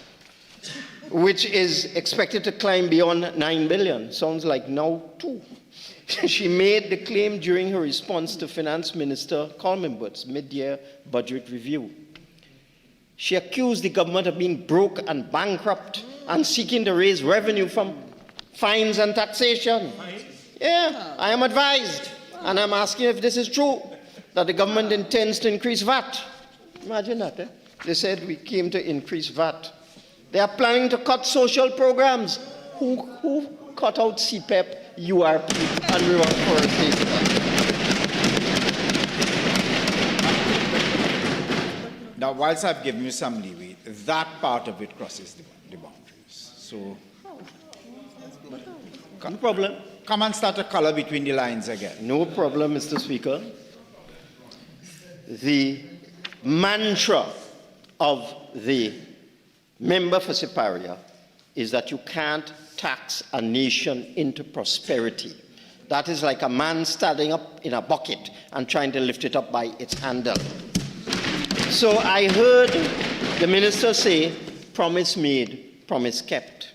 Which is expected to climb beyond 9 billion. Sounds like now too. She made the claim during her response to Finance Minister Colm Imbert's mid-year budget review. She accused the government of being broke and bankrupt and seeking to raise revenue from fines and taxation. Yeah, I am advised, and I'm asking if this is true, that the government intends to increase VAT. Imagine that, eh? They said we came to increase VAT. They are planning to cut social programs. Who cut out CPEP, URP, and rural forestation? Now, whilst I've given you some leeway, that part of it crosses the boundaries. So, no problem. Come and start to color between the lines again. No problem, Mr. Speaker. The mantra of the member for Siparia is that you can't tax a nation into prosperity. That is like a man standing up in a bucket and trying to lift it up by its handle. So I heard the minister say, promise made, promise kept.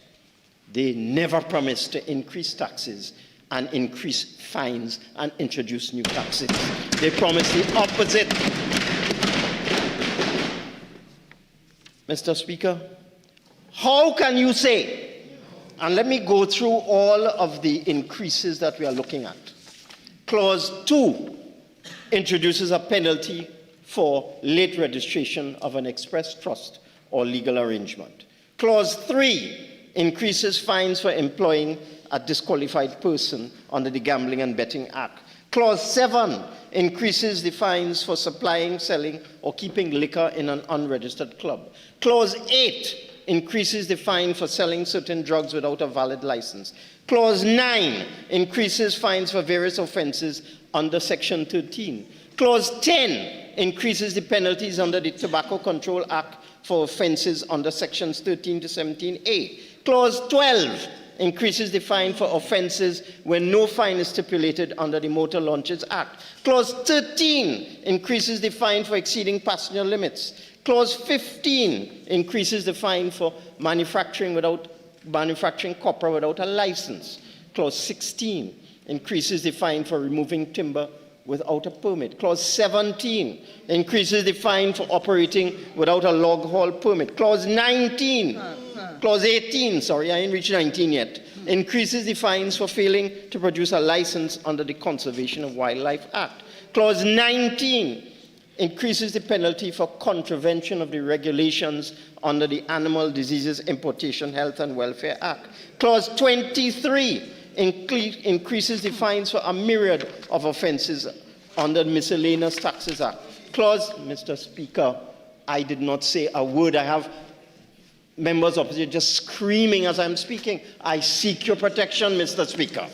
They never promised to increase taxes and increase fines and introduce new taxes. They promised the opposite. Mr. Speaker, how can you say, and let me go through all of the increases that we are looking at. Clause 2 introduces a penalty for late registration of an express trust or legal arrangement. Clause 3 increases fines for employing a disqualified person under the Gambling and Betting Act. Clause 7 increases the fines for supplying, selling, or keeping liquor in an unregistered club. Clause 8 increases the fine for selling certain drugs without a valid license. Clause 9 increases fines for various offenses under Section 13. Clause 10 increases the penalties under the Tobacco Control Act for offenses under Sections 13 to 17A. Clause 12 increases the fine for offenses when no fine is stipulated under the Motor Launches Act. Clause 13 increases the fine for exceeding passenger limits. Clause 15 increases the fine for manufacturing without manufacturing copper without a license. Clause 16 increases the fine for removing timber without a permit. Clause 17 increases the fine for operating without a log haul permit. Clause 18, sorry, I ain't reached 19 yet, increases the fines for failing to produce a license under the Conservation of Wildlife Act. Clause 19 increases the penalty for contravention of the regulations under the Animal Diseases Importation Health and Welfare Act. Clause 23 increases the fines for a myriad of offenses under the Miscellaneous Taxes Act. Clause, Mr. Speaker, I did not say a word. I have members of it just screaming as I'm speaking. I seek your protection, Mr. Speaker.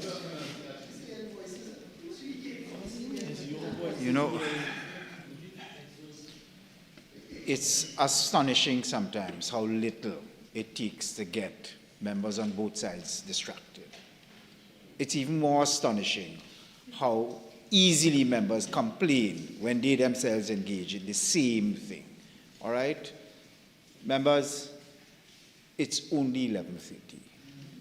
You know, it's astonishing sometimes how little it takes to get members on both sides distracted. It's even more astonishing how easily members complain when they themselves engage in the same thing. All right? Members, it's only 11:30.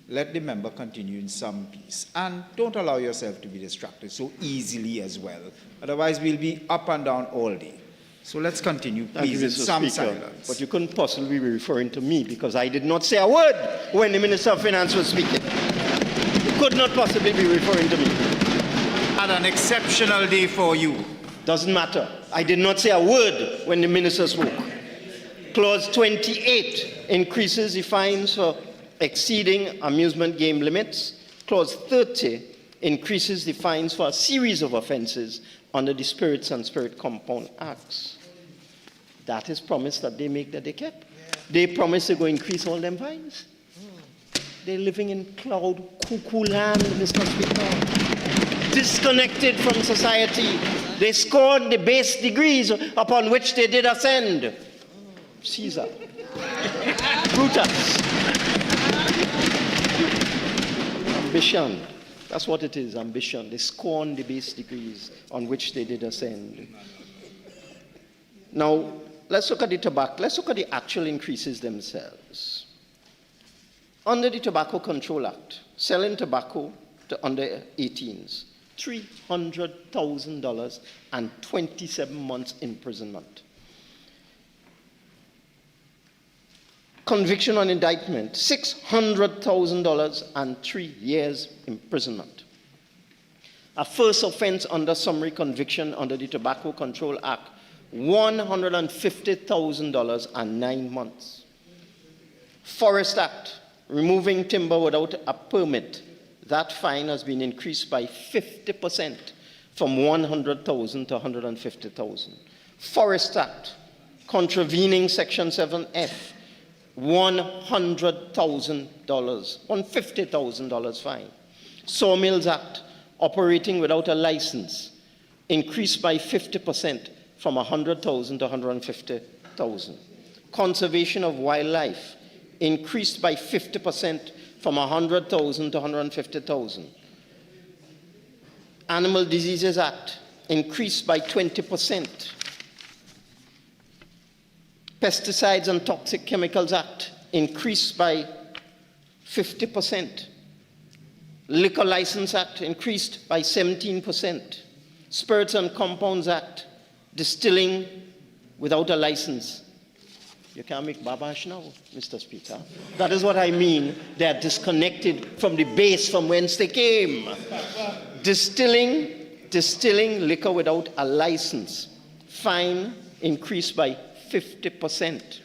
Let the member continue in some peace. And don't allow yourself to be distracted so easily as well. Otherwise, we'll be up and down all day. So let's continue, please, in some silence. But you couldn't possibly be referring to me because I did not say a word when the Minister of Finance was speaking. You could not possibly be referring to me. And an exceptional day for you. Doesn't matter. I did not say a word when the Minister spoke. Clause 28 increases the fines for exceeding amusement game limits. Clause 30 increases the fines for a series of offenses under the Spirits and Spirit Compound Acts. That is promise that they make that they kept. They promised to go increase all them fines. They're living in cloud cuckoo land, Mr. Speaker. Disconnected from society. They scored the base degrees upon which they did ascend. Caesar. Brutus. Ambition. That's what it is, ambition. They scorn the base degrees on which they did ascend. Now, let's look at the tobacco. Let's look at the actual increases themselves. Under the Tobacco Control Act, selling tobacco to under 18s, $300,000 and 27 months imprisonment. Conviction on indictment, $600,000 and 3 years imprisonment. A first offense under summary conviction under the Tobacco Control Act, $150,000 and 9 months. Forest Act, removing timber without a permit, that fine has been increased by 50% from $100,000 to $150,000. Forest Act, contravening Section 7F, $100,000, $150,000 fine. Sawmills Act, operating without a license, increased by 50% from $100,000 to $150,000. Conservation of wildlife, increased by 50% from $100,000 to $150,000. Animal Diseases Act, increased by 20%. Pesticides and Toxic Chemicals Act, increased by 50%. Liquor License Act, increased by 17%. Spirits and Compounds Act, distilling without a license. You can't make babash now, Mr. Speaker. That is what I mean. They are disconnected from the base from whence they came. Distilling liquor without a license. Fine increased by 50%.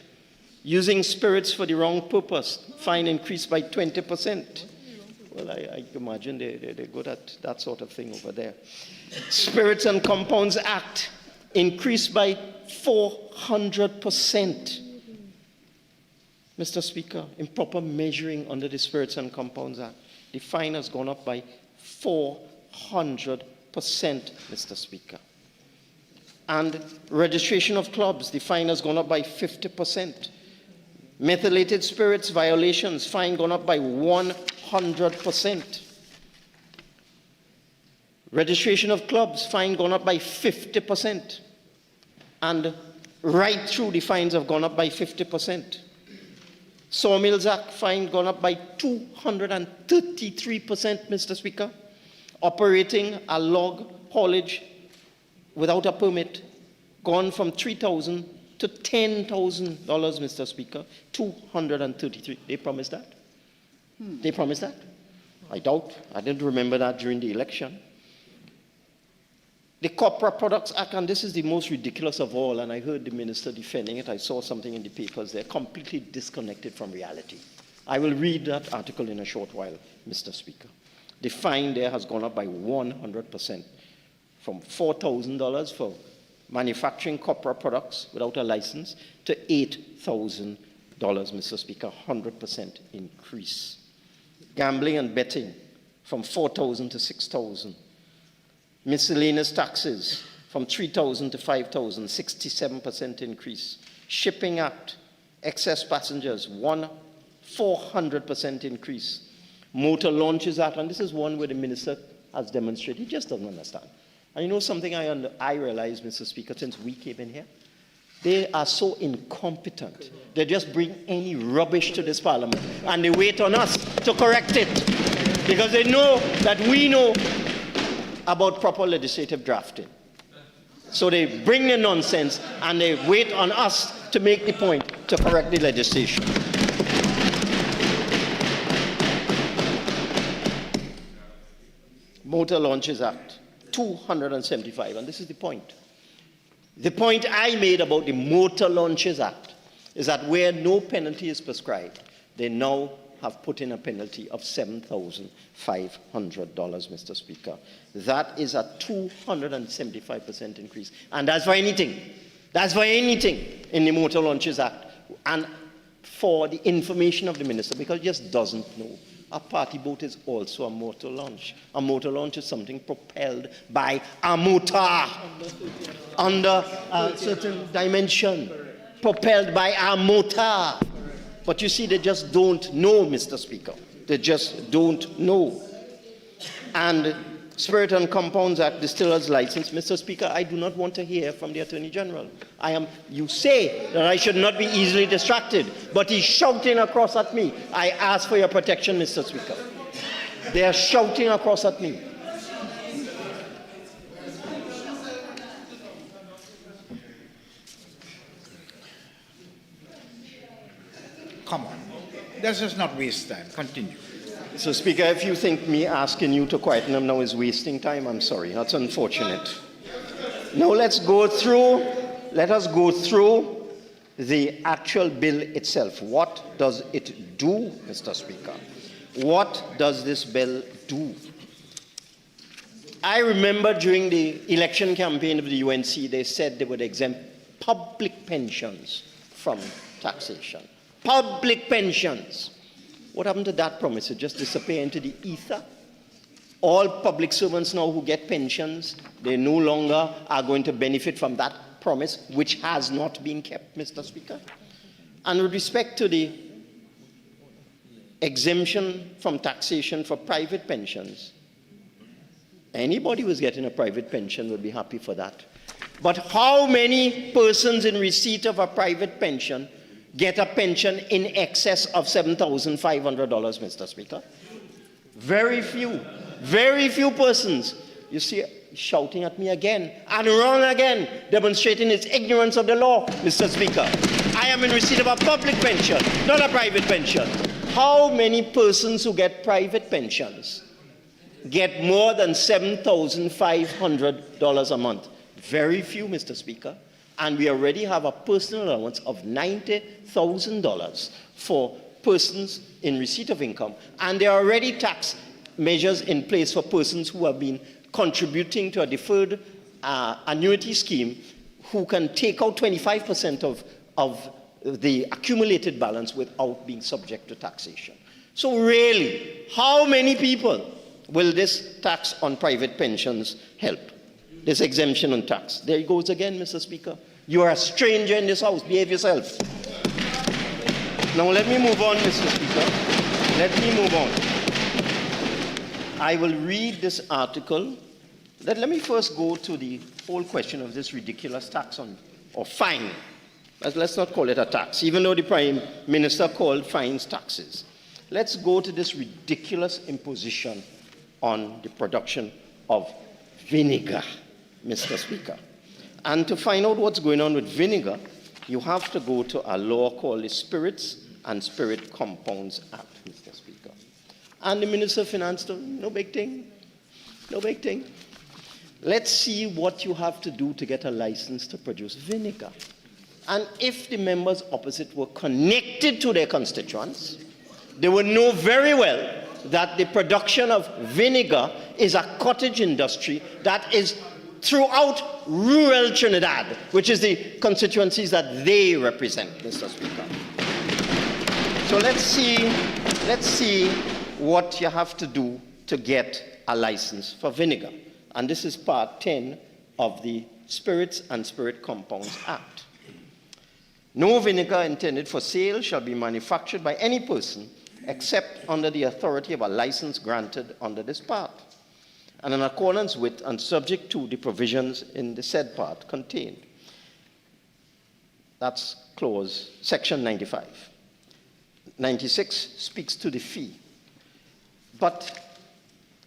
Using spirits for the wrong purpose, fine increased by 20%. Well, I imagine they're good at that sort of thing over there. Spirits and Compounds Act increased by 400%. Mr. Speaker, improper measuring under the Spirits and Compounds Act, the fine has gone up by 400%, Mr. Speaker. And registration of clubs, the fine has gone up by 50%. Methylated spirits violations, fine gone up by 100%. Registration of clubs, fine gone up by 50%. And right through the fines have gone up by 50%. Sawmills Act fine gone up by 233%, Mr. Speaker. Operating a log haulage without a permit, gone from $3,000 to $10,000, Mr. Speaker. 233. They promised that? They promised that? I doubt. I didn't remember that during the election. The Copra Products Act, and this is the most ridiculous of all, and I heard the minister defending it. I saw something in the papers. They're completely disconnected from reality. I will read that article in a short while, Mr. Speaker. The fine there has gone up by 100%, from $4,000 for manufacturing copra products without a license to $8,000, Mr. Speaker, 100% increase. Gambling and betting from $4,000 to $6,000. Miscellaneous taxes from $3,000 to $5,000, 67% increase. Shipping Act, excess passengers, 400% increase. Motor Launches Act, and this is one where the minister has demonstrated, he just doesn't understand. And you know something I realized, Mr. Speaker, since we came in here? They are so incompetent. They just bring any rubbish to this parliament and they wait on us to correct it because they know that we know about proper legislative drafting. So they bring the nonsense and they wait on us to make the point to correct the legislation. Motor Launches Act, 275, and this is the point. The point I made about the Motor Launches Act is that where no penalty is prescribed, they now have put in a penalty of $7,500, Mr. Speaker. That is a 275% increase. And that's for anything. That's for anything in the Motor Launches Act. And for the information of the minister, because he just doesn't know. A party boat is also a motor launch. A motor launch is something propelled by a motor under a certain dimension. Propelled by a motor. But you see, they just don't know, Mr. Speaker. They just don't know. And Spirit and Compounds Act, Distillers License, Mr. Speaker, I do not want to hear from the Attorney General. You say that I should not be easily distracted, but he's shouting across at me. I ask for your protection, Mr. Speaker. They are shouting across at me. Come on. Let's just not waste time. Continue. So, Speaker, if you think me asking you to quieten them now is wasting time, I'm sorry. That's unfortunate. Now let us go through the actual bill itself. What does it do, Mr. Speaker? What does this bill do? I remember during the election campaign of the UNC, they said they would exempt public pensions from taxation. Public pensions. What happened to that promise? It just disappeared into the ether. All public servants now who get pensions, they no longer are going to benefit from that promise, which has not been kept, Mr. Speaker. And with respect to the exemption from taxation for private pensions, anybody who's getting a private pension would be happy for that. But how many persons in receipt of a private pension get a pension in excess of $7,500, Mr. Speaker? Very few. Very few persons. You see, shouting at me again and wrong again, demonstrating his ignorance of the law, Mr. Speaker. I am in receipt of a public pension, not a private pension. How many persons who get private pensions get more than $7,500 a month? Very few, Mr. Speaker. And we already have a personal allowance of $90,000 for persons in receipt of income. And there are already tax measures in place for persons who have been contributing to a deferred annuity scheme who can take out 25% of the accumulated balance without being subject to taxation. So really, how many people will this tax on private pensions help? This exemption on tax. There he goes again, Mr. Speaker. You are a stranger in this house. Behave yourself. Now let me move on, Mr. Speaker. Let me move on. I will read this article. Let me first go to the whole question of this ridiculous tax on or fine. But let's not call it a tax, even though the Prime Minister called fines taxes. Let's go to this ridiculous imposition on the production of vinegar, Mr. Speaker. And to find out what's going on with vinegar, you have to go to a law called the Spirits and Spirit Compounds Act, Mr. Speaker. And the Minister of Finance told, no big thing, no big thing. Let's see what you have to do to get a license to produce vinegar. And if the members opposite were connected to their constituents, they would know very well that the production of vinegar is a cottage industry that is throughout rural Trinidad, which is the constituencies that they represent, Mr. Speaker. So let's see what you have to do to get a license for vinegar. And this is part 10 of the Spirits and Spirit Compounds Act. No vinegar intended for sale shall be manufactured by any person except under the authority of a license granted under this part, and in accordance with and subject to the provisions in the said part contained. That's clause, section 95. 96 speaks to the fee. But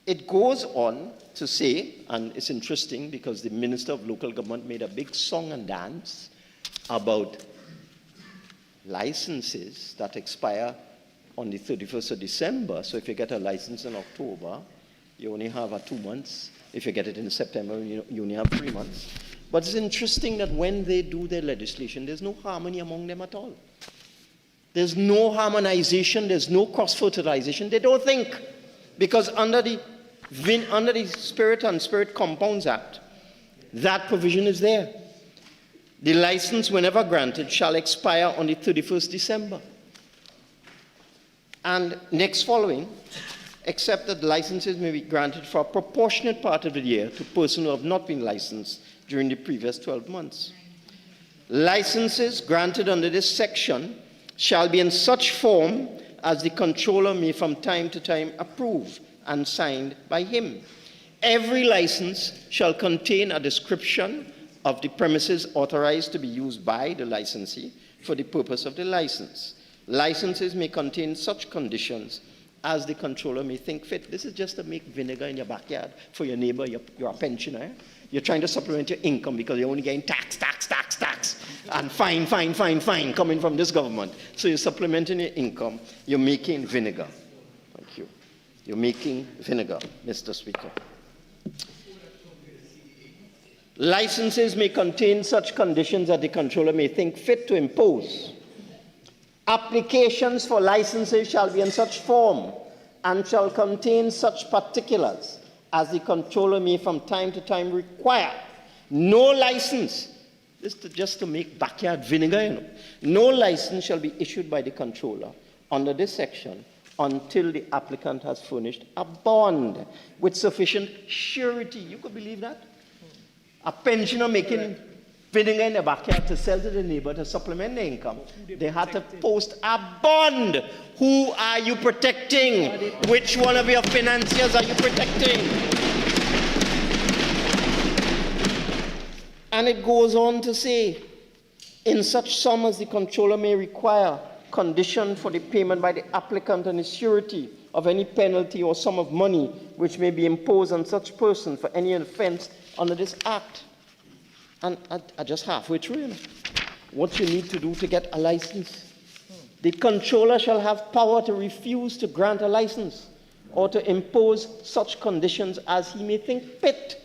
it goes on to say, and it's interesting because the Minister of Local Government made a big song and dance about licenses that expire on the 31st of December. So if you get a license in October, you only have 2 months. If you get it in September, you only have 3 months. But it's interesting that when they do their legislation, there's no harmony among them at all. There's no harmonization, there's no cross-fertilization. They don't think. Because under the Spirit and Spirit Compounds Act, that provision is there. The license, whenever granted, shall expire on the 31st December. And next following, except that licenses may be granted for a proportionate part of the year to persons who have not been licensed during the previous 12 months. Licenses granted under this section shall be in such form as the controller may from time to time approve and signed by him. Every license shall contain a description of the premises authorized to be used by the licensee for the purpose of the license. Licenses may contain such conditions as the controller may think fit. This is just to make vinegar in your backyard for your neighbor. You're a pensioner. You're trying to supplement your income because you're only getting tax, and fine coming from this government. So you're supplementing your income. You're making vinegar. Thank you. You're making vinegar, Mr. Speaker. Licenses may contain such conditions that the controller may think fit to impose. Applications for licenses shall be in such form and shall contain such particulars as the controller may from time to time require. No license, this is just to make backyard vinegar, you know. No license shall be issued by the controller under this section until the applicant has furnished a bond with sufficient surety. You could believe that? A pensioner making vinegar in the backyard to sell to the neighbor to supplement their income. They had to post a bond. Who are you protecting? Which one of your financiers are you protecting? And it goes on to say, in such sum as the controller may require, condition for the payment by the applicant and the surety of any penalty or sum of money which may be imposed on such person for any offense under this act. And I just halfway through, you know, what you need to do to get a license. The controller shall have power to refuse to grant a license or to impose such conditions as he may think fit.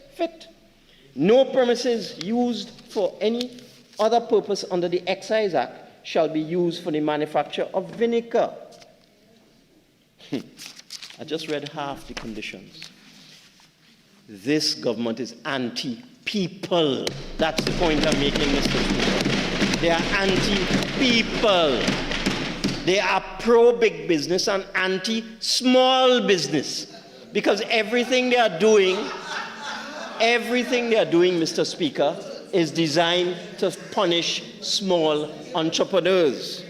No premises used for any other purpose under the Excise Act shall be used for the manufacture of vinegar. I just read half the conditions. This government is anti-people. That's the point I'm making, Mr. Speaker. They are anti-people. They are pro-big business and anti-small business. Because everything they are doing, Mr. Speaker, is designed to punish small entrepreneurs.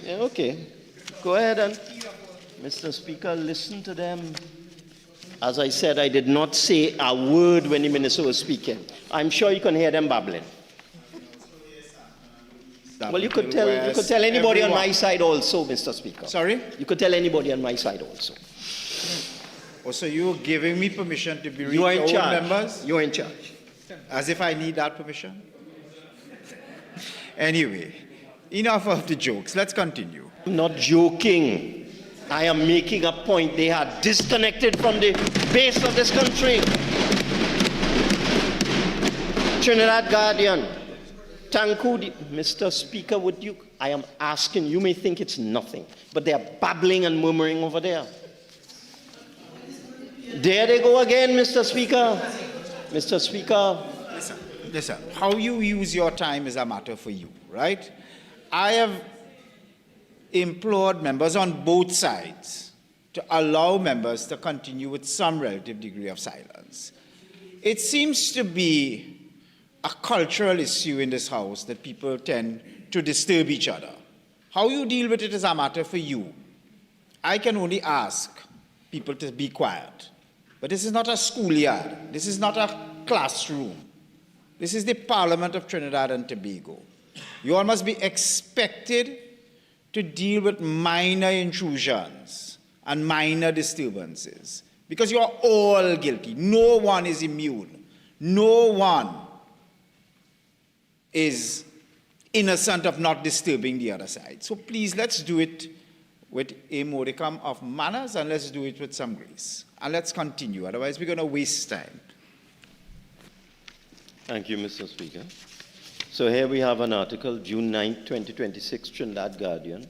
Yeah, okay. Go ahead and, Mr. Speaker, listen to them. As I said, I did not say a word when the minister was speaking. I'm sure you can hear them babbling. that. Well, you could Whereas tell anybody on everyone- my side also, Mr. Speaker. Sorry? You could tell anybody on my side also. Oh, so you're giving me permission to berate You are in your own charge. members? You are in charge. As if I need that permission? Anyway, enough of the jokes. Let's continue. I'm not joking. I am making a point. They are disconnected from the base of this country. Trinidad Guardian, Tancoo, Mr. Speaker, would you? I am asking. You may think it's nothing, but they are babbling and murmuring over there. There they go again, Mr. Speaker. Mr. Speaker. Listen, how you use your time is a matter for you, right? I have implored members on both sides to allow members to continue with some relative degree of silence. It seems to be a cultural issue in this House that people tend to disturb each other. How you deal with it is a matter for you. I can only ask people to be quiet. But this is not a schoolyard. This is not a classroom. This is the Parliament of Trinidad and Tobago. You all must be expected to deal with minor intrusions and minor disturbances because you are all guilty. No one is immune. No one is innocent of not disturbing the other side. So please, let's do it with a modicum of manners and let's do it with some grace. And let's continue, otherwise we're going to waste time. Thank you, Mr. Speaker. So here we have an article, June 9, 2026, Trinidad Guardian.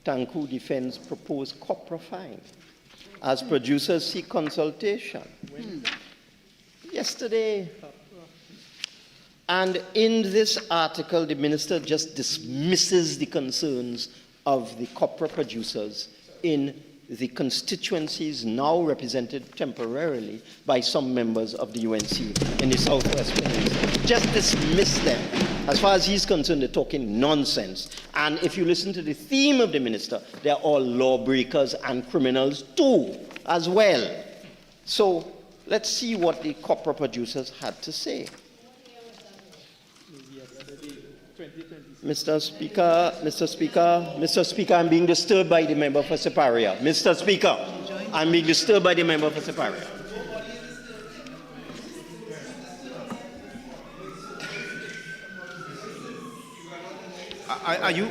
Tancoo defends proposed copra fine as producers seek consultation. Yesterday. And in this article, the minister just dismisses the concerns of the copra producers in the constituencies now represented temporarily by some members of the UNC in the Southwest Peninsula. Just dismiss them. As far as he's concerned, they're talking nonsense. And if you listen to the theme of the minister, they're all lawbreakers and criminals too, as well. So let's see what the copra producers had to say. Mr. Speaker, I'm being disturbed by the member for Siparia. Mr. Speaker, I'm being disturbed by the member for Siparia. Are you?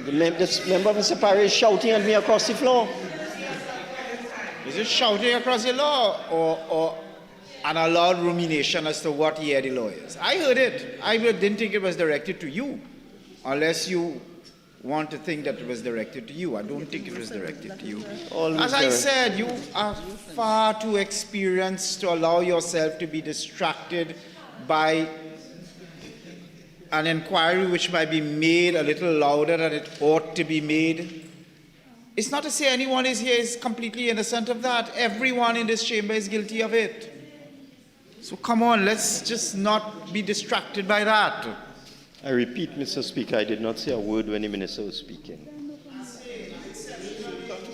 This member for Siparia is shouting at me across the floor. Is it shouting across the law or an allowed rumination as to what year the law is? I heard it. I didn't think it was directed to you. Unless you want to think that it was directed to you. I don't think it was directed to you. As I said, you are far too experienced to allow yourself to be distracted by an inquiry which might be made a little louder than it ought to be made. It's not to say anyone is here is completely innocent of that. Everyone in this chamber is guilty of it. So come on, let's just not be distracted by that. I repeat, Mr. Speaker, I did not say a word when the minister was speaking.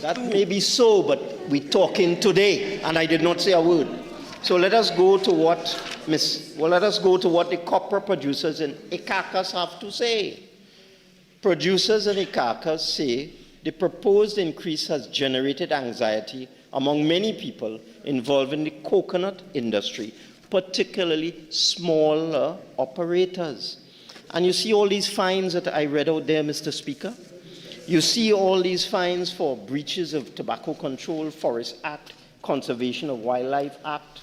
That may be so, but we're talking today, and I did not say a word. So let us go to what the copra producers in Icacos have to say. Producers in Icacos say the proposed increase has generated anxiety among many people involved in the coconut industry, particularly smaller operators. And you see all these fines that I read out there, Mr. Speaker? You see all these fines for breaches of Tobacco Control, Forest Act, Conservation of Wildlife Act,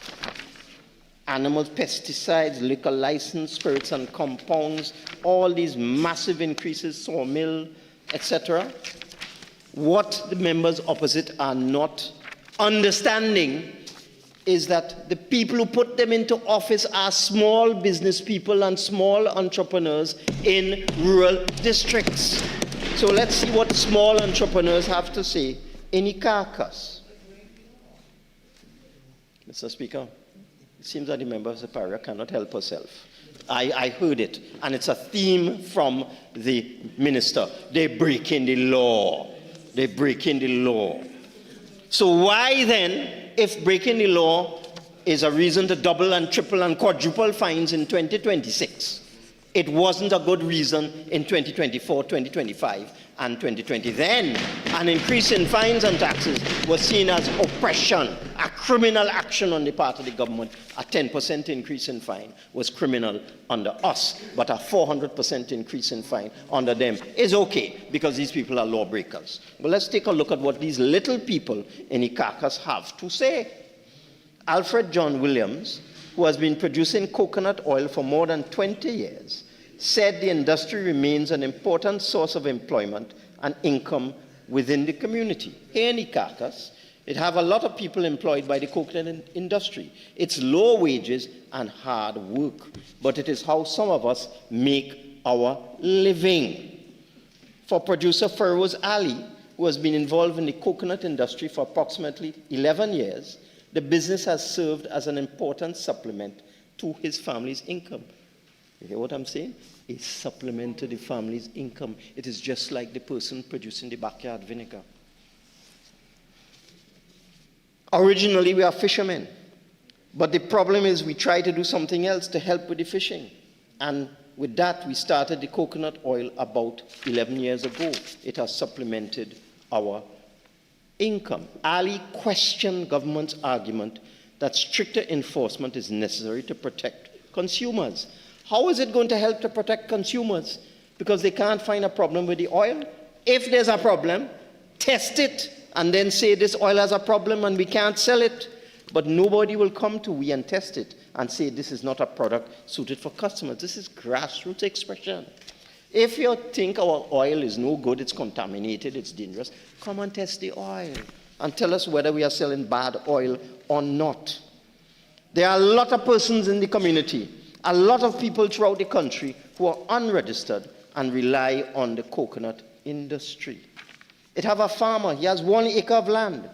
animal pesticides, liquor license, spirits and compounds, all these massive increases, sawmill, etc. What the members opposite are not understanding is that the people who put them into office are small business people and small entrepreneurs in rural districts. So let's see what small entrepreneurs have to say in Icacos. Mr. Speaker, it seems that the member of Siparia cannot help herself. I heard it, and it's a theme from the minister. They're breaking the law. They're breaking the law. So why then, if breaking the law is a reason to double and triple and quadruple fines in 2026, It wasn't a good reason in 2024, 2025, and 2020. Then, an increase in fines and taxes was seen as oppression, a criminal action on the part of the government. A 10% increase in fine was criminal under us, but a 400% increase in fine under them is okay, because these people are lawbreakers. But let's take a look at what these little people in the carcass have to say. Alfred John Williams, who has been producing coconut oil for more than 20 years, said the industry remains an important source of employment and income within the community. Here in the carcass, it have a lot of people employed by the coconut industry. It's low wages and hard work, but it is how some of us make our living. For producer Feroz Ali, who has been involved in the coconut industry for approximately 11 years, the business has served as an important supplement to his family's income. You hear what I'm saying? A supplement to the family's income. It is just like the person producing the backyard vinegar. Originally, we are fishermen. But the problem is we try to do something else to help with the fishing. And with that, we started the coconut oil about 11 years ago. It has supplemented our income. Ali questioned government's argument that stricter enforcement is necessary to protect consumers. How is it going to help to protect consumers? Because they can't find a problem with the oil. If there's a problem, test it and then say this oil has a problem and we can't sell it. But nobody will come to we and test it and say this is not a product suited for customers. This is grassroots expression. If you think our oil is no good, it's contaminated, it's dangerous, come and test the oil and tell us whether we are selling bad oil or not. There are a lot of persons in the community, a lot of people throughout the country who are unregistered and rely on the coconut industry. It have a farmer, he has 1 acre of land.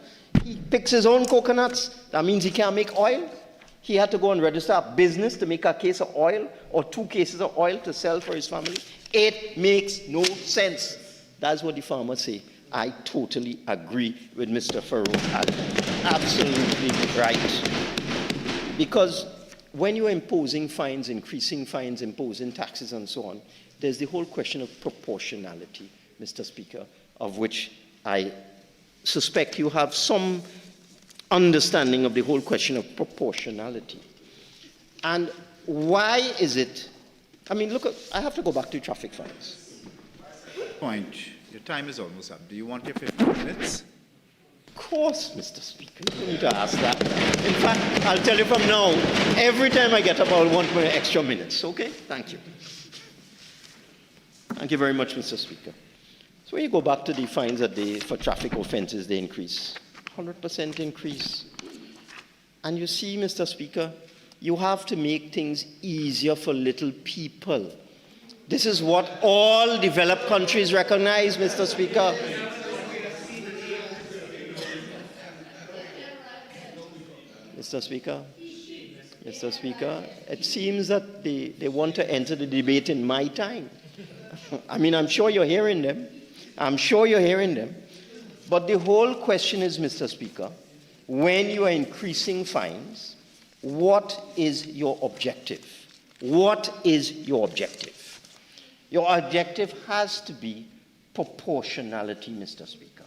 He picks his own coconuts, that means he can't make oil. He had to go and register a business to make a case of oil or 2 cases of oil to sell for his family. It makes no sense. That's what the farmers say. I totally agree with Mr. Feroz Ali. Absolutely right. Because when you're imposing fines, increasing fines, imposing taxes and so on, there's the whole question of proportionality, Mr. Speaker, of which I suspect you have some understanding of the whole question of proportionality. And why is it, I mean, look, I have to go back to traffic fines. Point. Your time is almost up. Do you want your 15 minutes? Of course, Mr. Speaker, you don't need to ask that. In fact, I'll tell you from now, every time I get up, I'll want my extra minutes, okay? Thank you. Thank you very much, Mr. Speaker. So when you go back to the fines for traffic offenses, they increase. 100% increase. And you see, Mr. Speaker, you have to make things easier for little people. This is what all developed countries recognize, Mr. Speaker. Mr. Speaker, it seems that they want to enter the debate in my time. I mean, I'm sure you're hearing them. But the whole question is, Mr. Speaker, when you are increasing fines, what is your objective? What is your objective? Your objective has to be proportionality, Mr. Speaker.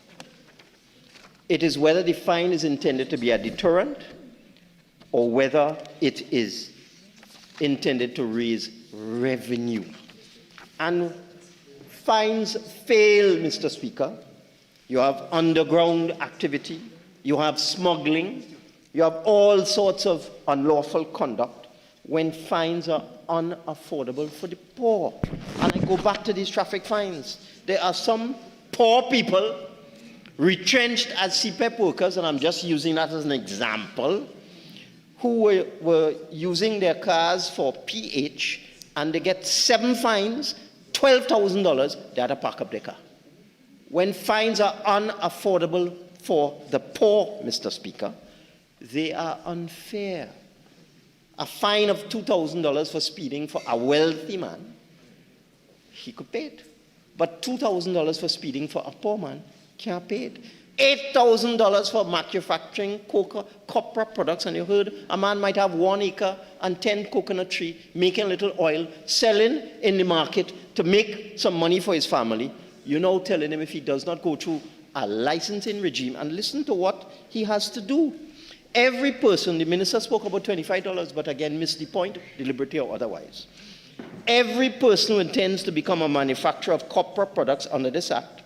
It is whether the fine is intended to be a deterrent or whether it is intended to raise revenue. And fines fail, Mr. Speaker. You have underground activity, you have smuggling, you have all sorts of unlawful conduct when fines are unaffordable for the poor. And I go back to these traffic fines. There are some poor people retrenched as CPEP workers, and I'm just using that as an example, who were using their cars for PH, and they get 7 fines, $12,000, they had to park up their car. When fines are unaffordable for the poor, Mr. Speaker, they are unfair. A fine of $2,000 for speeding for a wealthy man, he could pay it. But $2,000 for speeding for a poor man can't pay it. $8,000 for manufacturing copra products, and you heard a man might have 1 acre and 10 coconut trees, making a little oil, selling in the market to make some money for his family. You're now telling him if he does not go through a licensing regime, and listen to what he has to do. Every person, the minister spoke about $25, but again missed the point, deliberately or otherwise. Every person who intends to become a manufacturer of copra products under this act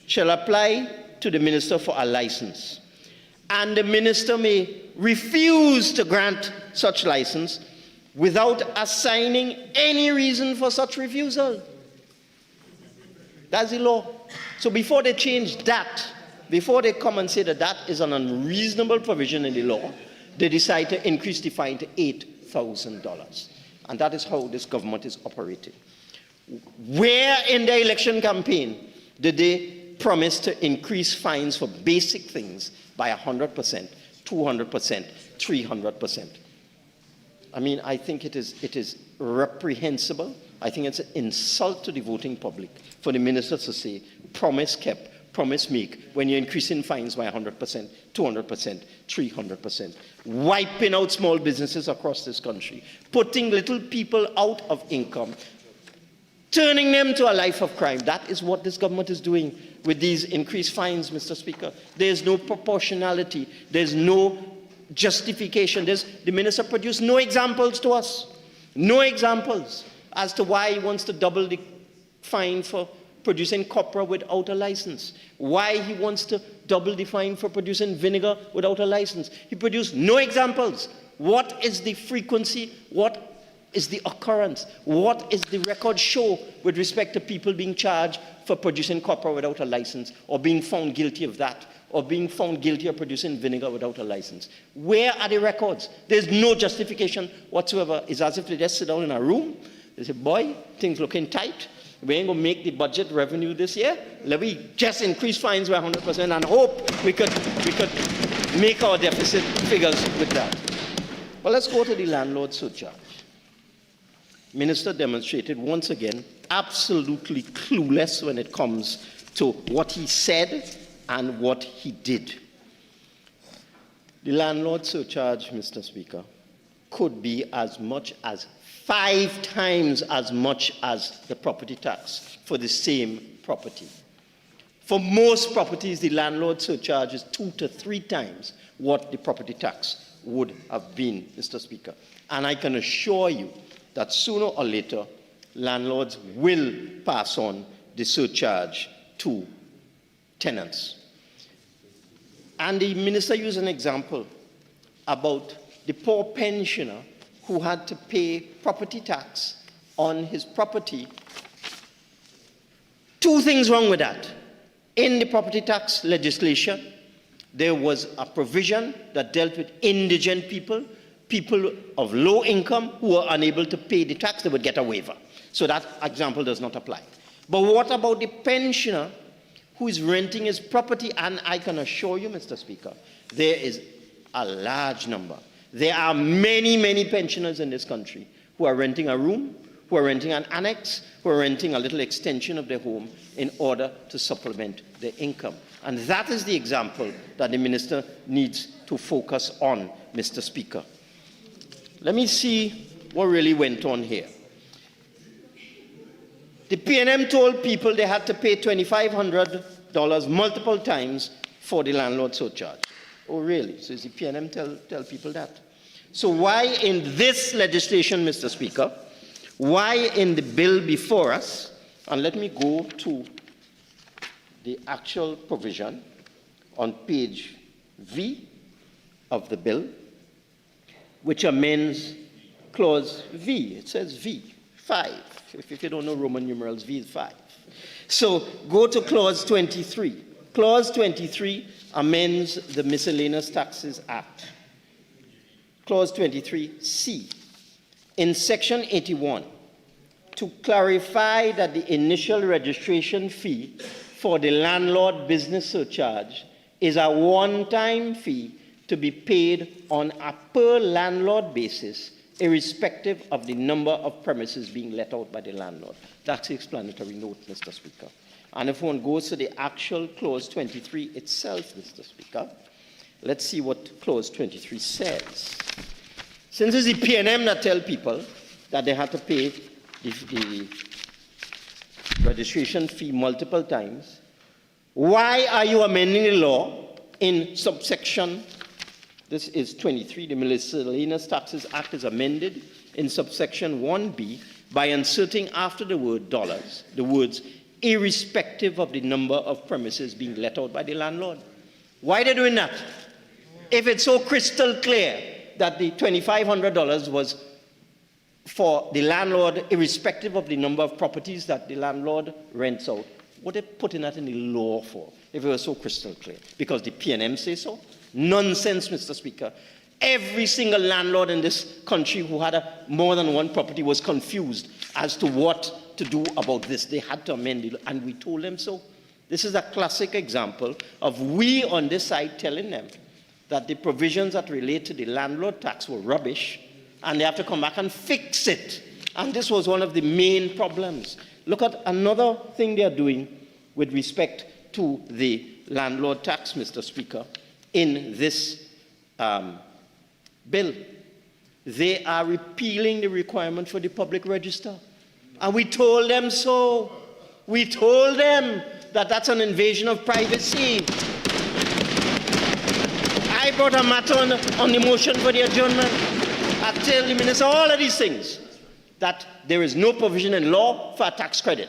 shall apply to the minister for a license. And the minister may refuse to grant such license without assigning any reason for such refusal. That's the law. So before they change that, before they come and say that that is an unreasonable provision in the law, they decide to increase the fine to $8,000. And that is how this government is operating. Where in the election campaign did they promise to increase fines for basic things by 100%, 200%, 300%? I mean, I think it is reprehensible. I think it's an insult to the voting public for the minister to say, promise kept, promise make, when you're increasing fines by 100%, 200%, 300%, wiping out small businesses across this country, putting little people out of income, turning them to a life of crime. That is what this government is doing with these increased fines, Mr. Speaker. There's no proportionality. There's no justification. The minister produced no examples to us. No examples as to why he wants to double the fine for producing copra without a license. Why he wants to double the fine for producing vinegar without a license. He produced no examples. What is the frequency? What is the occurrence? What is the record show with respect to people being charged for producing copra without a license, or being found guilty of that, or being found guilty of producing vinegar without a license? Where are the records? There's no justification whatsoever. It's as if they just sit down in a room, they say, boy, things looking tight. We ain't going to make the budget revenue this year. Let me just increase fines by 100% and hope we could make our deficit figures with that. Well, let's go to the landlord surcharge. Minister demonstrated once again absolutely clueless when it comes to what he said and what he did. The landlord surcharge, Mr. Speaker, could be as much as 5 times as much as the property tax for the same property. For most properties, the landlord surcharge is 2 to 3 times what the property tax would have been, Mr. Speaker. And I can assure you that sooner or later, landlords will pass on the surcharge to tenants. And the minister used an example about the poor pensioner who had to pay property tax on his property. 2 things wrong with that. In the property tax legislation, there was a provision that dealt with indigent people, people of low income who were unable to pay the tax. They would get a waiver. So that example does not apply. But what about the pensioner who is renting his property? And I can assure you, Mr. Speaker, there is a large number. There are many, many pensioners in this country who are renting a room, who are renting an annex, who are renting a little extension of their home in order to supplement their income. And that is the example that the minister needs to focus on, Mr. Speaker. Let me see what really went on here. The PNM told people they had to pay $2,500 multiple times for the landlord surcharge. Oh, really? So is the PNM tell people that? So why in this legislation, Mr. Speaker, why in the bill before us, and let me go to the actual provision on page V of the bill, which amends clause V. It says V, 5. If you don't know Roman numerals, V is 5. So go to clause 23. Clause 23 amends the Miscellaneous Taxes Act. Clause 23C. In section 81, to clarify that the initial registration fee for the landlord business surcharge is a one-time fee to be paid on a per landlord basis irrespective of the number of premises being let out by the landlord. That's the explanatory note, Mr. Speaker. And if one goes to the actual clause 23 itself, Mr. Speaker, let's see what clause 23 says. Since it's the PNM that tell people that they have to pay the registration fee multiple times, why are you amending the law in subsection, this is 23, the Miscellaneous Taxes Act is amended in subsection 1B by inserting after the word dollars, the words irrespective of the number of premises being let out by the landlord. Why are they doing that? If it's so crystal clear that the $2,500 was for the landlord, irrespective of the number of properties that the landlord rents out, what are they putting that in the law for, if it was so crystal clear? Because the PNM say so? Nonsense, Mr. Speaker. Every single landlord in this country who had more than one property was confused as to what to do about this. They had to amend it, and we told them so. This is a classic example of we on this side telling them that the provisions that relate to the landlord tax were rubbish, and they have to come back and fix it. And this was one of the main problems. Look at another thing they are doing with respect to the landlord tax, Mr. Speaker, in this bill. They are repealing the requirement for the public register. And we told them so. We told them that that's an invasion of privacy. I brought a matter on the motion for the adjournment. I tell the minister all of these things, that there is no provision in law for a tax credit.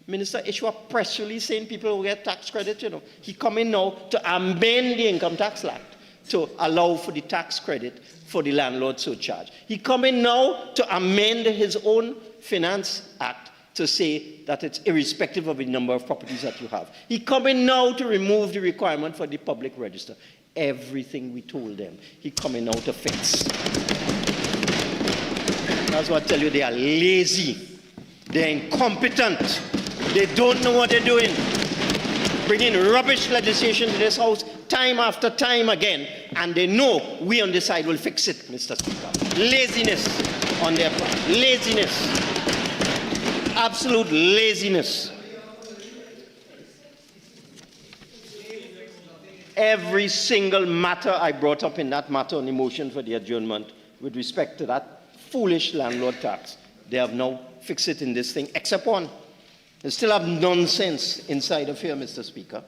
Minister issue a press release saying people will get tax credit, you know. He come in now to amend the Income Tax Act to allow for the tax credit for the landlord surcharge. He come in now to amend his own Finance Act to say that it's irrespective of the number of properties that you have. He come in now to remove the requirement for the public register. Everything we told them, he come in now to fix. That's what I tell you, they are lazy. They're incompetent. They don't know what they're doing. Bringing rubbish legislation to this house time after time again, and they know we on this side will fix it, Mr. Speaker. Laziness on their part. Laziness. Absolute laziness. Every single matter I brought up in that matter on the motion for the adjournment with respect to that foolish landlord tax, they have now fixed it in this thing, except one. They still have nonsense inside of here, Mr. Speaker.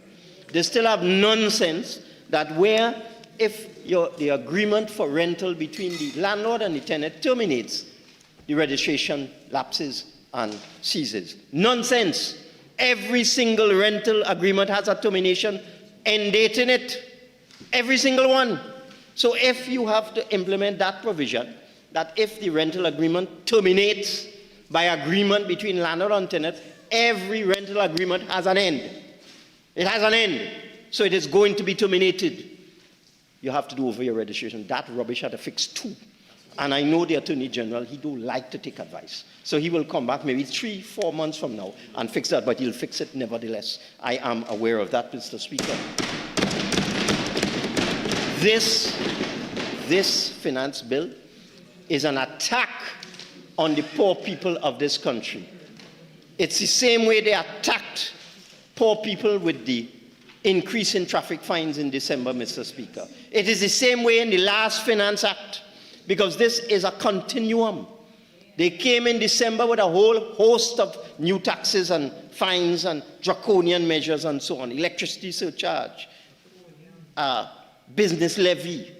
They still have nonsense that where if the agreement for rental between the landlord and the tenant terminates, the registration lapses and ceases. Nonsense. Every single rental agreement has a termination end date in it. Every single one. So if you have to implement that provision, that if the rental agreement terminates by agreement between landlord and tenant, every rental agreement has an end. It has an end. So it is going to be terminated. You have to do over your registration. That rubbish had to fix too. And I know the Attorney General, he don't like to take advice. So he will come back maybe 3-4 months from now and fix that, but he'll fix it nevertheless. I am aware of that, Mr. Speaker. This finance bill is an attack on the poor people of this country. It's the same way they attacked poor people with the increase in traffic fines in December, Mr. Speaker. It is the same way in the last Finance Act, because this is a continuum. They came in December with a whole host of new taxes and fines and draconian measures and so on. Electricity surcharge, business levy,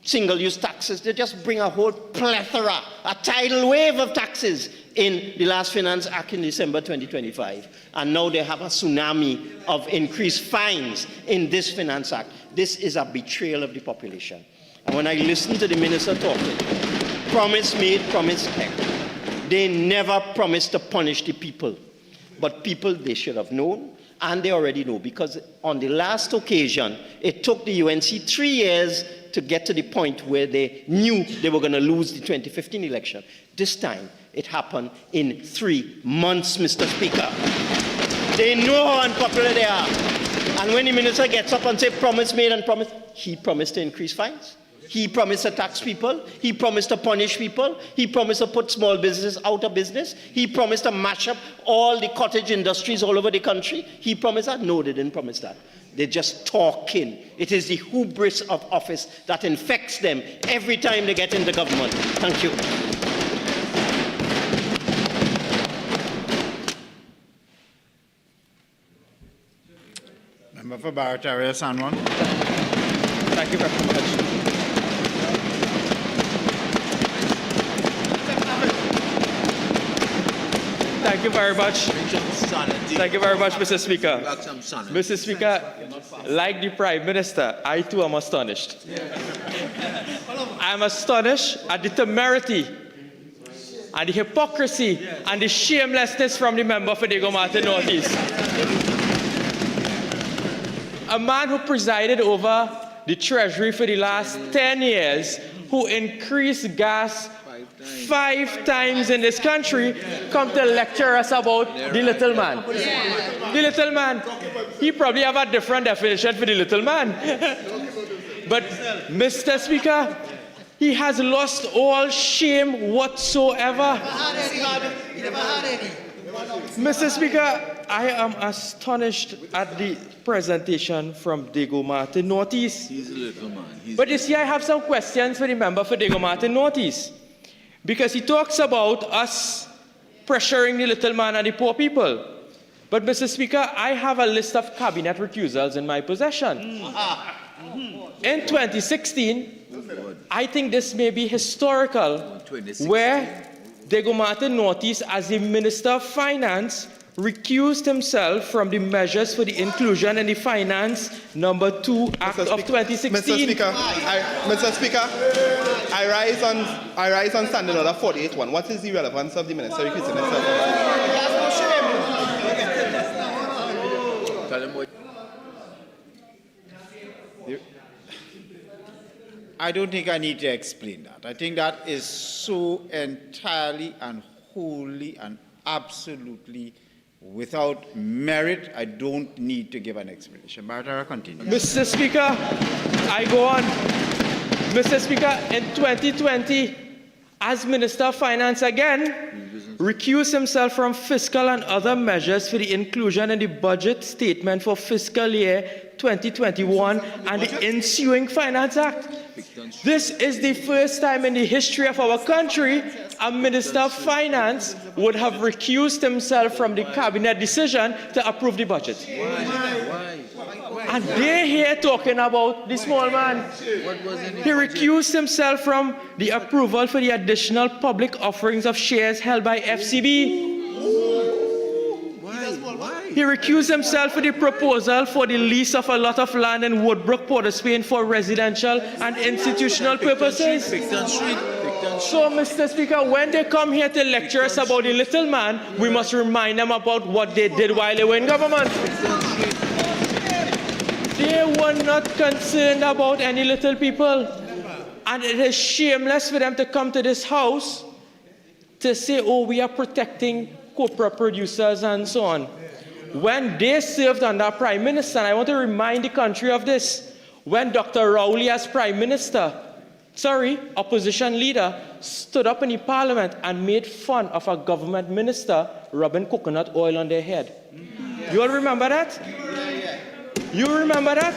single-use taxes. They just bring a whole plethora, a tidal wave of taxes in the last Finance Act in December 2025. And now they have a tsunami of increased fines in this Finance Act. This is a betrayal of the population. And when I listen to the minister talking, promise made, promise kept. They never promised to punish the people. But people, they should have known, and they already know, because on the last occasion, it took the UNC 3 years to get to the point where they knew they were going to lose the 2015 election. This time, it happened in 3 months, Mr. Speaker. They know how unpopular they are. And when the minister gets up and says promise made and promise, he promised to increase fines. He promised to tax people. He promised to punish people. He promised to put small businesses out of business. He promised to mash up all the cottage industries all over the country. He promised that? No, they didn't promise that. They're just talking. It is the hubris of office that infects them every time they get into government. Thank you. Member for Barataria, San Juan. Thank you very much. Thank you very much. Thank you very much, Mr. Speaker. Mr. Speaker, like the Prime Minister, I too am astonished. I'm astonished at the temerity and the hypocrisy and the shamelessness from the member for Diego Martin Northeast. A man who presided over the Treasury for the last 10 years, who increased gas 5 times in this country, come to lecture us about the little man. The little man. He probably have a different definition for the little man. But, Mr. Speaker, he has lost all shame whatsoever. Mr. Speaker, I am astonished at the presentation from Diego Martin Northeast. He's a little man. But you see, I have some questions for the member for Diego Martin Northeast. Because he talks about us pressuring the little man and the poor people. But, Mr. Speaker, I have a list of cabinet recusals in my possession. In 2016, I think this may be historical, where Diego Martin Northeast, as the Minister of Finance, recused himself from the measures for the inclusion in the Finance No. 2 Act of 2016. Mr. Speaker, I rise on Standing Order 48.1. What is the relevance of the Minister recusing himself? I don't think I need to explain that. I think that is so entirely and wholly and absolutely without merit. I don't need to give an explanation. Baratara, continue. Mr. Speaker, I go on. Mr. Speaker, in 2020, as Minister of Finance again, recused himself from fiscal and other measures for the inclusion in the budget statement for fiscal year 2021 and the ensuing Finance Act. This is the first time in the history of our country a Minister of Finance would have recused himself from the cabinet decision to approve the budget. Why? And they're here talking about the small man. He recused himself from the approval for the additional public offerings of shares held by FCB. Why? He recused himself for the proposal for the lease of a lot of land in Woodbrook, Port of Spain for residential and institutional purposes. So, Mr. Speaker, when they come here to lecture us about the little man, we must remind them about what they did while they were in government. They were not concerned about any little people. And it is shameless for them to come to this house to say, oh, we are protecting corporate producers and so on. When they served under Prime Minister, and I want to remind the country of this, when Dr. Rowley as Prime Minister, opposition leader, stood up in the Parliament and made fun of a government minister rubbing coconut oil on their head. You all remember that? You remember that?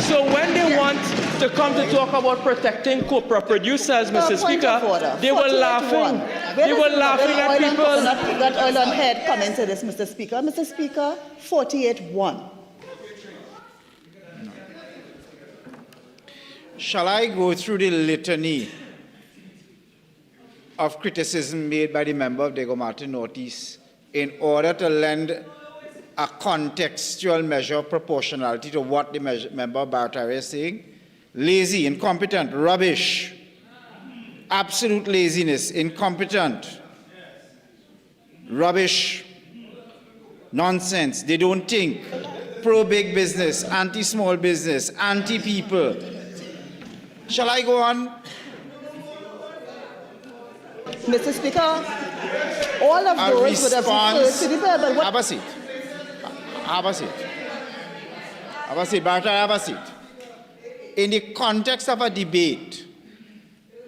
So when they want to come to talk about protecting corporate producers, Mr. Speaker, they were laughing. They were laughing at people. That oil on head come into this, Mr. Speaker. Mr. Speaker, 48.1. Shall I go through the litany of criticism made by the member of Diego Martin Northeast in order to lend a contextual measure of proportionality to what the member of Barataria is saying? Lazy, incompetent, rubbish, absolute laziness, incompetent, rubbish, nonsense. They don't think. Pro-big business, anti-small business, anti-people. Shall I go on? Mr. Speaker, all of those would have referred to the bill, but what... Have a seat. Have a seat. Have a seat. Barataria, have a seat. in the context of a debate,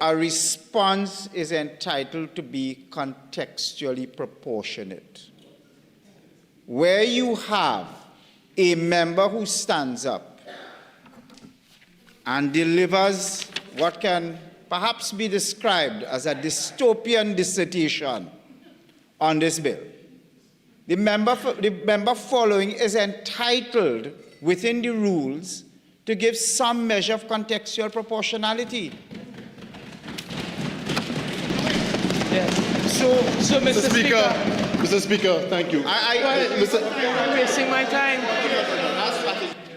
a response is entitled to be contextually proportionate. Where you have a member who stands up and delivers what can perhaps be described as a dystopian dissertation on this bill, the member following is entitled, within the rules, to give some measure of contextual proportionality. So Mr. Speaker. Mr. Speaker, thank you. I'm wasting my time.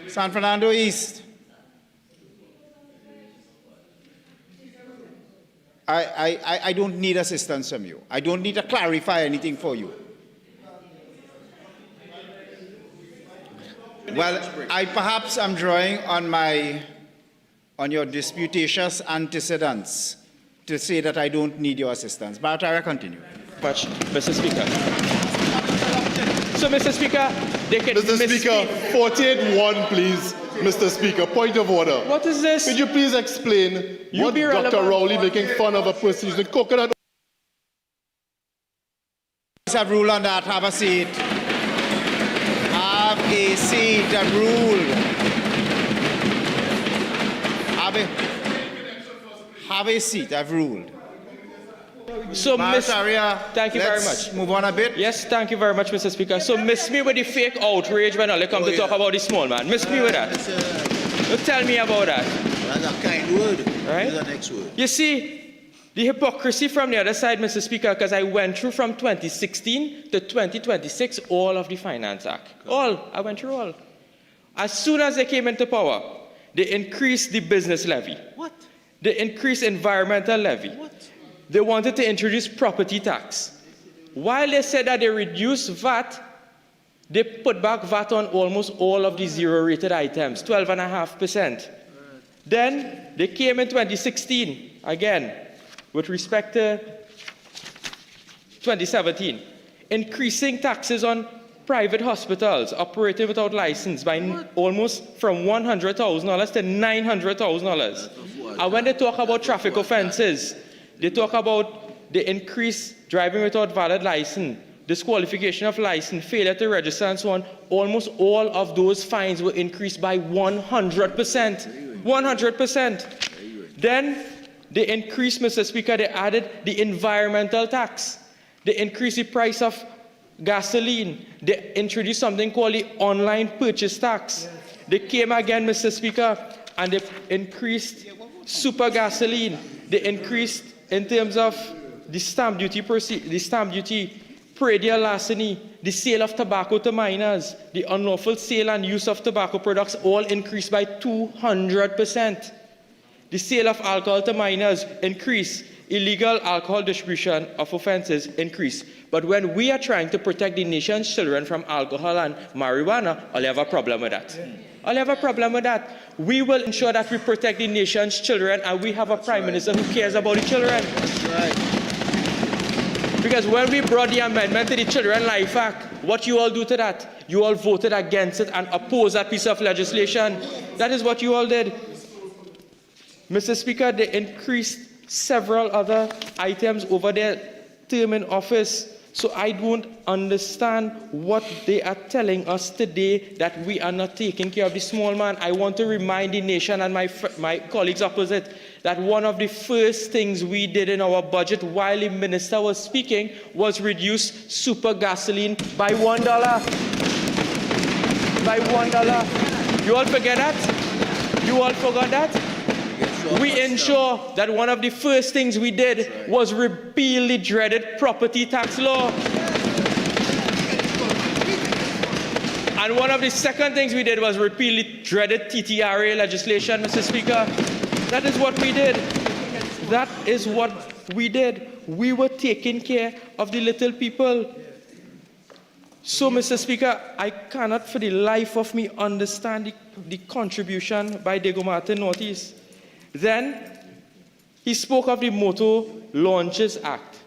San Fernando East. I don't need assistance from you. I don't need to clarify anything for you. Well, I perhaps am drawing on your disputatious antecedents to say that I don't need your assistance. But I will continue. Much, Mr. Speaker. So, Mr. Speaker, they can Mr. Speaker, 48-1, please. Mr. Speaker, point of order. What is this? Could you please explain what Dr. Rowley making fun of a person using coconut? Have rule on that. Have a seat. Have a seat. A rule. Have a seat. I've ruled. So, thank you very much. Let's move on a bit. Yes, thank you very much, Mr. Speaker. So, miss me with the fake outrage when I come to talk about the small man. Miss me with that. Don't tell me about that. That's a kind word. Right? That's the next word. You see, the hypocrisy from the other side, Mr. Speaker, because I went through from 2016 to 2026 all of the Finance Act. All. I went through all. As soon as they came into power, they increased the business levy. What? They increased environmental levy. What? They wanted to introduce property tax. While they said that they reduced VAT, they put back VAT on almost all of the zero-rated items, 12.5%. Then they came in 2016, again, with respect to 2017, increasing taxes on private hospitals operating without license by almost from $100,000 to $900,000. And when they talk about traffic offenses, they talk about the increased driving without valid license, disqualification of license, failure to register, and so on. Almost all of those fines were increased by 100%. 100%. Then they increased, Mr. Speaker, they added the environmental tax. They increased the price of gasoline. They introduced something called the online purchase tax. They came again, Mr. Speaker, and they increased super gasoline. They increased in terms of the stamp duty, predial larceny, the sale of tobacco to minors, the unlawful sale and use of tobacco products all increased by 200%. The sale of alcohol to minors increased. Illegal alcohol distribution of offenses increased. But when we are trying to protect the nation's children from alcohol and marijuana, I'll have a problem with that. I'll have a problem with that. We will ensure that we protect the nation's children, and we have a Prime Minister who cares about the children. That's right. Because when we brought the amendment to the Children Life Act, what you all do to that? You all voted against it and opposed that piece of legislation. That is what you all did. Mr. Speaker, they increased several other items over their term in office. So I don't understand what they are telling us today, that we are not taking care of the small man. I want to remind the nation and my colleagues opposite that one of the first things we did in our budget while the minister was speaking was reduce super gasoline by $1. By $1. You all forget that? You all forgot that? We ensure that one of the first things we did was repeal the dreaded property tax law. And one of the second things we did was repeal the dreaded TTRA legislation, Mr. Speaker. That is what we did. That is what we did. We were taking care of the little people. So, Mr. Speaker, I cannot for the life of me understand the contribution by Diego Martin Northeast. Then he spoke of the Motor Launches Act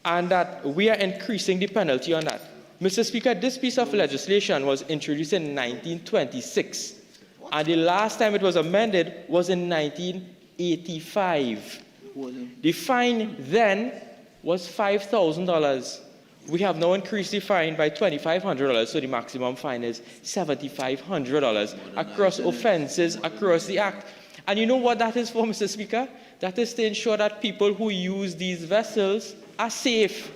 and that we are increasing the penalty on that. Mr. Speaker, this piece of legislation was introduced in 1926. And the last time it was amended was in 1985. The fine then was $5,000. We have now increased the fine by $2,500, so the maximum fine is $7,500 across offenses across the Act. And you know what that is for, Mr. Speaker? That is to ensure that people who use these vessels are safe.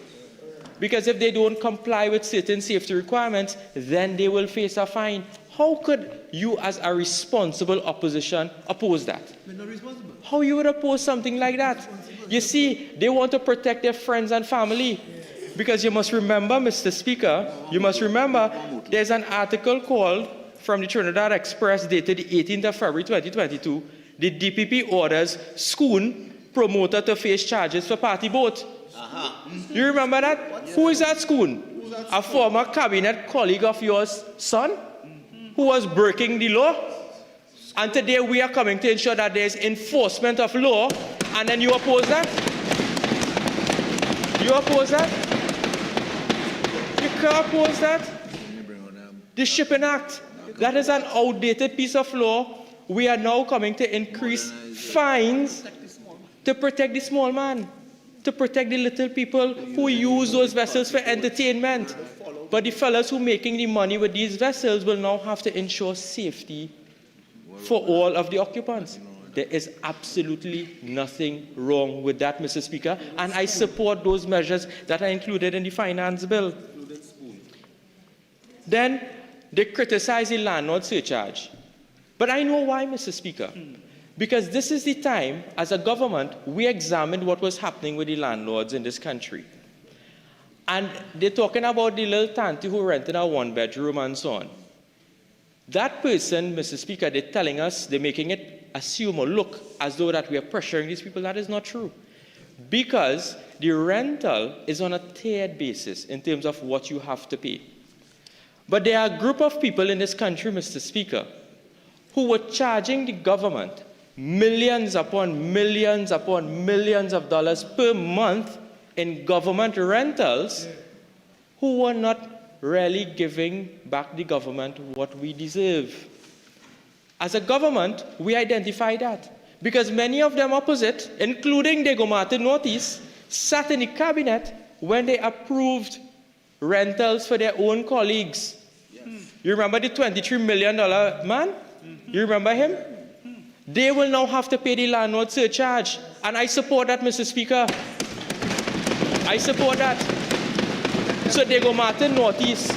Because if they don't comply with certain safety requirements, then they will face a fine. How could you, as a responsible opposition, oppose that? We're not responsible. How you would oppose something like that? You see, they want to protect their friends and family. Because you must remember, Mr. Speaker, you must remember, there's an article called from the Trinidad Express dated the 18th of February 2022, the DPP orders Schoon promoter to face charges for party boat. You remember that? Who is that Schoon? A former cabinet colleague of yours, son, who was breaking the law. And today we are coming to ensure that there is enforcement of law, and then you oppose that? You oppose that? You can't oppose that? The Shipping Act, that is an outdated piece of law. We are now coming to increase fines to protect the small man, to protect the little people who use those vessels for entertainment. But the fellows who are making the money with these vessels will now have to ensure safety for all of the occupants. There is absolutely nothing wrong with that, Mr. Speaker, and I support those measures that are included in the finance bill. Then they criticize the landlord surcharge. But I know why, Mr. Speaker. Because this is the time, as a government, we examined what was happening with the landlords in this country. And they're talking about the little tanty who rented a one-bedroom and so on. That person, Mr. Speaker, they're telling us, they're making it assume or look as though that we are pressuring these people. That is not true. Because the rental is on a tiered basis in terms of what you have to pay. But there are a group of people in this country, Mr. Speaker, who were charging the government millions upon millions upon millions of dollars per month in government rentals, who were not really giving back the government what we deserve. As a government, we identify that because many of them opposite, including the Martin Northeast, sat in the cabinet when they approved rentals for their own colleagues. Yes. You remember the $23 million man? You remember him? They will now have to pay the landlord surcharge. And I support that, Mr. Speaker. I support that. So Diego Martin Northeast,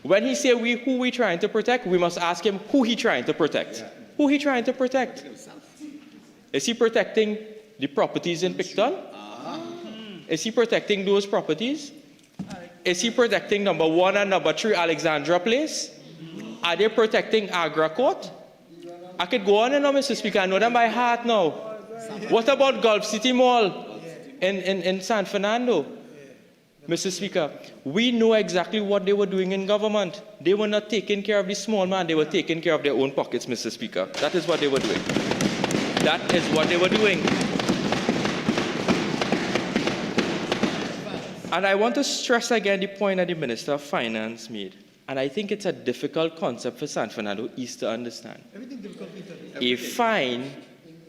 when he say who we trying to protect, we must ask him who he trying to protect. Who he trying to protect? Is he protecting the properties in Picton? Is he protecting those properties? Is he protecting number 1 and number 3 Alexandra Place? Are they protecting Agra Court? I could go on and on, Mr. Speaker. I know them by heart now. What about Gulf City Mall in San Fernando? Mr. Speaker, we know exactly what they were doing in government. They were not taking care of the small man. They were taking care of their own pockets, Mr. Speaker. That is what they were doing. That is what they were doing. And I want to stress again the point that the Minister of Finance made. And I think it's a difficult concept for San Fernando East to understand. A fine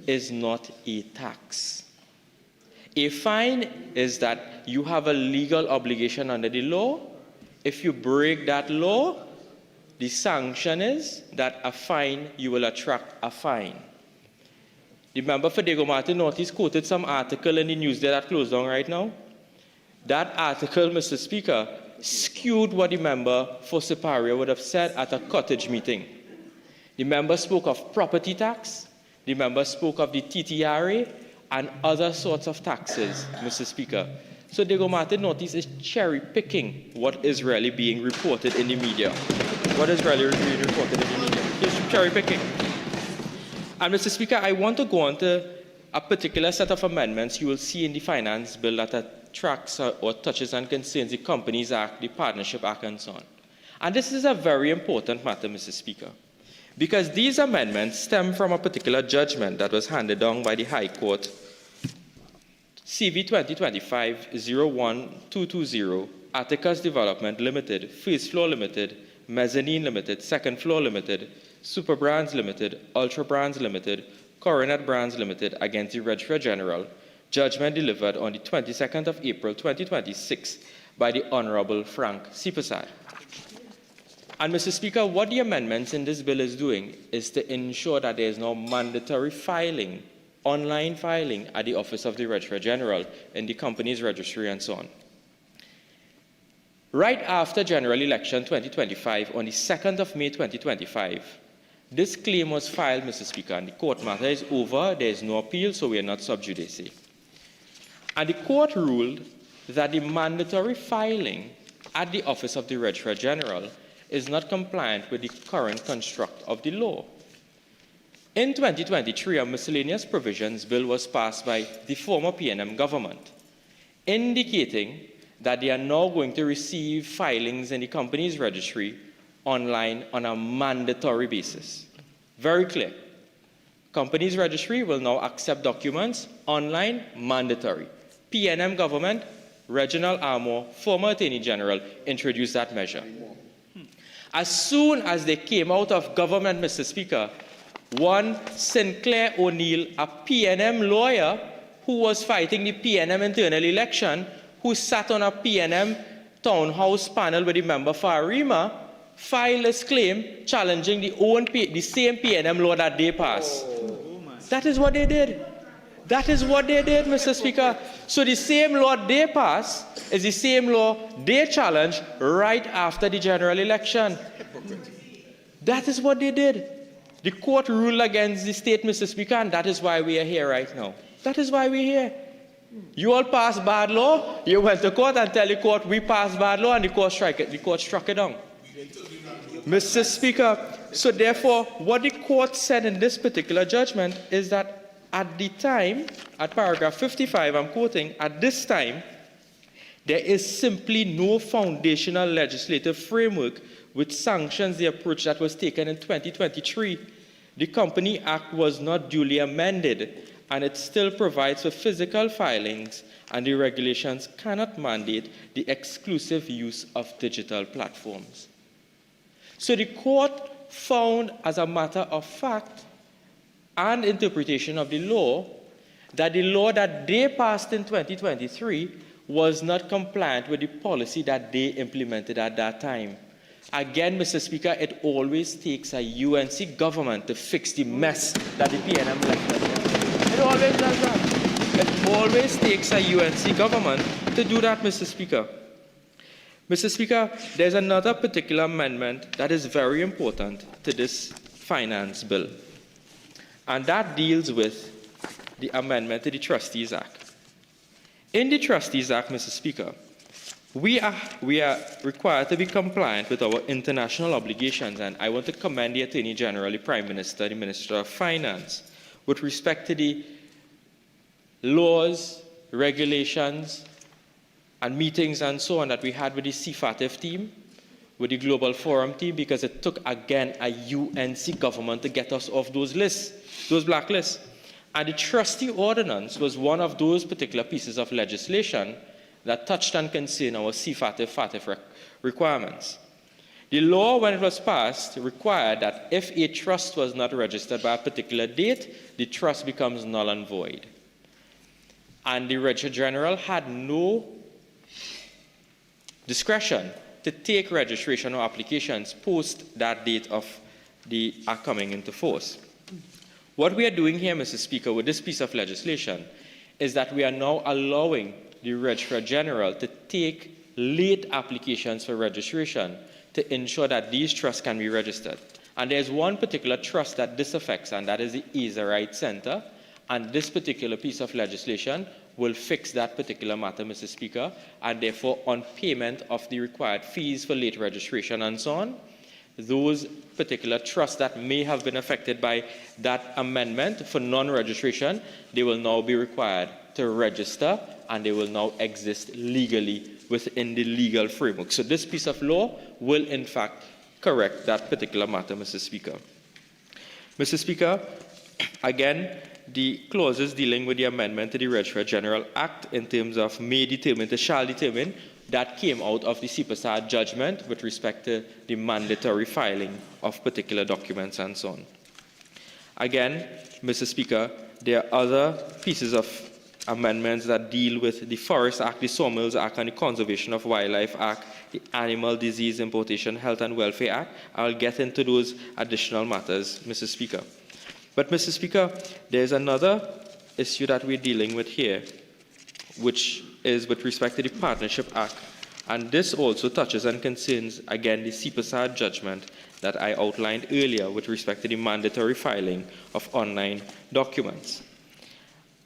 is not a tax. A fine is that you have a legal obligation under the law. If you break that law, the sanction is that a fine, you will attract a fine. The member for Diego Martin Northeast quoted some article in the news that closed down right now. That article, Mr. Speaker, skewed what the member for Siparia would have said at a cottage meeting. The member spoke of property tax, the member spoke of the TTRA, and other sorts of taxes, Mr. Speaker. So Diego Martin Northeast is cherry-picking what is really being reported in the media. What is really being reported in the media? He's cherry-picking. And Mr. Speaker, I want to go on to a particular set of amendments you will see in the Finance Bill that tracks or touches and concerns the Companies Act, the Partnership Act, and so on. And this is a very important matter, Mr. Speaker, because these amendments stem from a particular judgment that was handed down by the High Court, CV 2025-01220, Atticus Development Limited, First Floor Limited, Mezzanine Limited, Second Floor Limited, Super Brands Limited, Ultra Brands Limited, Coronet Brands Limited against the Registrar General, judgment delivered on the 22nd of April 2026 by the Honorable Frank C. Persad. And Mr. Speaker, what the amendments in this bill is doing is to ensure that there is no mandatory filing, online filing at the Office of the Registrar General in the company's registry and so on. Right after general election 2025, on the 2nd of May 2025, this claim was filed, Mr. Speaker, and the court matter is over. There is no appeal, so we are not sub judice. And the court ruled that the mandatory filing at the Office of the Registrar General is not compliant with the current construct of the law. In 2023, a miscellaneous provisions bill was passed by the former PNM government, indicating that they are now going to receive filings in the company's registry online on a mandatory basis. Very clear. Company's registry will now accept documents online, mandatory. PNM government, Reginald Armour, former Attorney General, introduced that measure. As soon as they came out of government, Mr. Speaker, one Sinclair O'Neill, a PNM lawyer who was fighting the PNM internal election, who sat on a PNM townhouse panel with the member for Arima, filed his claim challenging the same PNM law that they passed. That is what they did. That is what they did, Mr. Speaker. So the same law they passed is the same law they challenged right after the general election. That is what they did. The court ruled against the state, Mr. Speaker, and that is why we are here right now. That is why we're here. You all passed bad law, you went to court and tell the court we passed bad law, and the court struck it down. Mr. Speaker, so therefore, what the court said in this particular judgment is that at the time, at paragraph 55, I'm quoting, at this time, there is simply no foundational legislative framework which sanctions the approach that was taken in 2023. The Company Act was not duly amended, and it still provides for physical filings, and the regulations cannot mandate the exclusive use of digital platforms. So the court found, as a matter of fact and interpretation of the law, that the law that they passed in 2023 was not compliant with the policy that they implemented at that time. Again, Mr. Speaker, it always takes a UNC government to fix the mess that the PNM left. It always does that. It always takes a UNC government to do that, Mr. Speaker. Mr. Speaker, there's another particular amendment that is very important to this finance bill, and that deals with the amendment to the Trustees Act. In the Trustees Act, Mr. Speaker, we are required to be compliant with our international obligations, and I want to commend the Attorney General, the Prime Minister, the Minister of Finance, with respect to the laws, regulations, and meetings and so on that we had with the CFATF team, with the Global Forum team, because it took, again, a UNC government to get us off those lists, those blacklists. And the trustee ordinance was one of those particular pieces of legislation that touched and concerned our CFATF requirements. The law, when it was passed, required that if a trust was not registered by a particular date, the trust becomes null and void. And the Registrar General had no discretion to take registration or applications post that date of the act coming into force. What we are doing here, Mr. Speaker, with this piece of legislation is that we are now allowing the Registrar General to take late applications for registration to ensure that these trusts can be registered. And there's one particular trust that this affects, and that is the Asa Right Center. And this particular piece of legislation will fix that particular matter, Mr. Speaker, and therefore on payment of the required fees for late registration and so on, those particular trusts that may have been affected by that amendment for non-registration, they will now be required to register, and they will now exist legally within the legal framework. So this piece of law will in fact correct that particular matter, Mr. Speaker. Mr. Speaker, again, the clauses dealing with the amendment to the Registrar General Act in terms of may determine to shall determine that came out of the CPSAR judgment with respect to the mandatory filing of particular documents and so on. Again, Mr. Speaker, there are other pieces of amendments that deal with the Forest Act, the Sawmills Act, and the Conservation of Wildlife Act, the Animal Disease Importation Health and Welfare Act. I'll get into those additional matters, Mr. Speaker. But, Mr. Speaker, there's another issue that we're dealing with here, which is with respect to the Partnership Act. And this also touches and concerns, again, the CPSAR judgment that I outlined earlier with respect to the mandatory filing of online documents.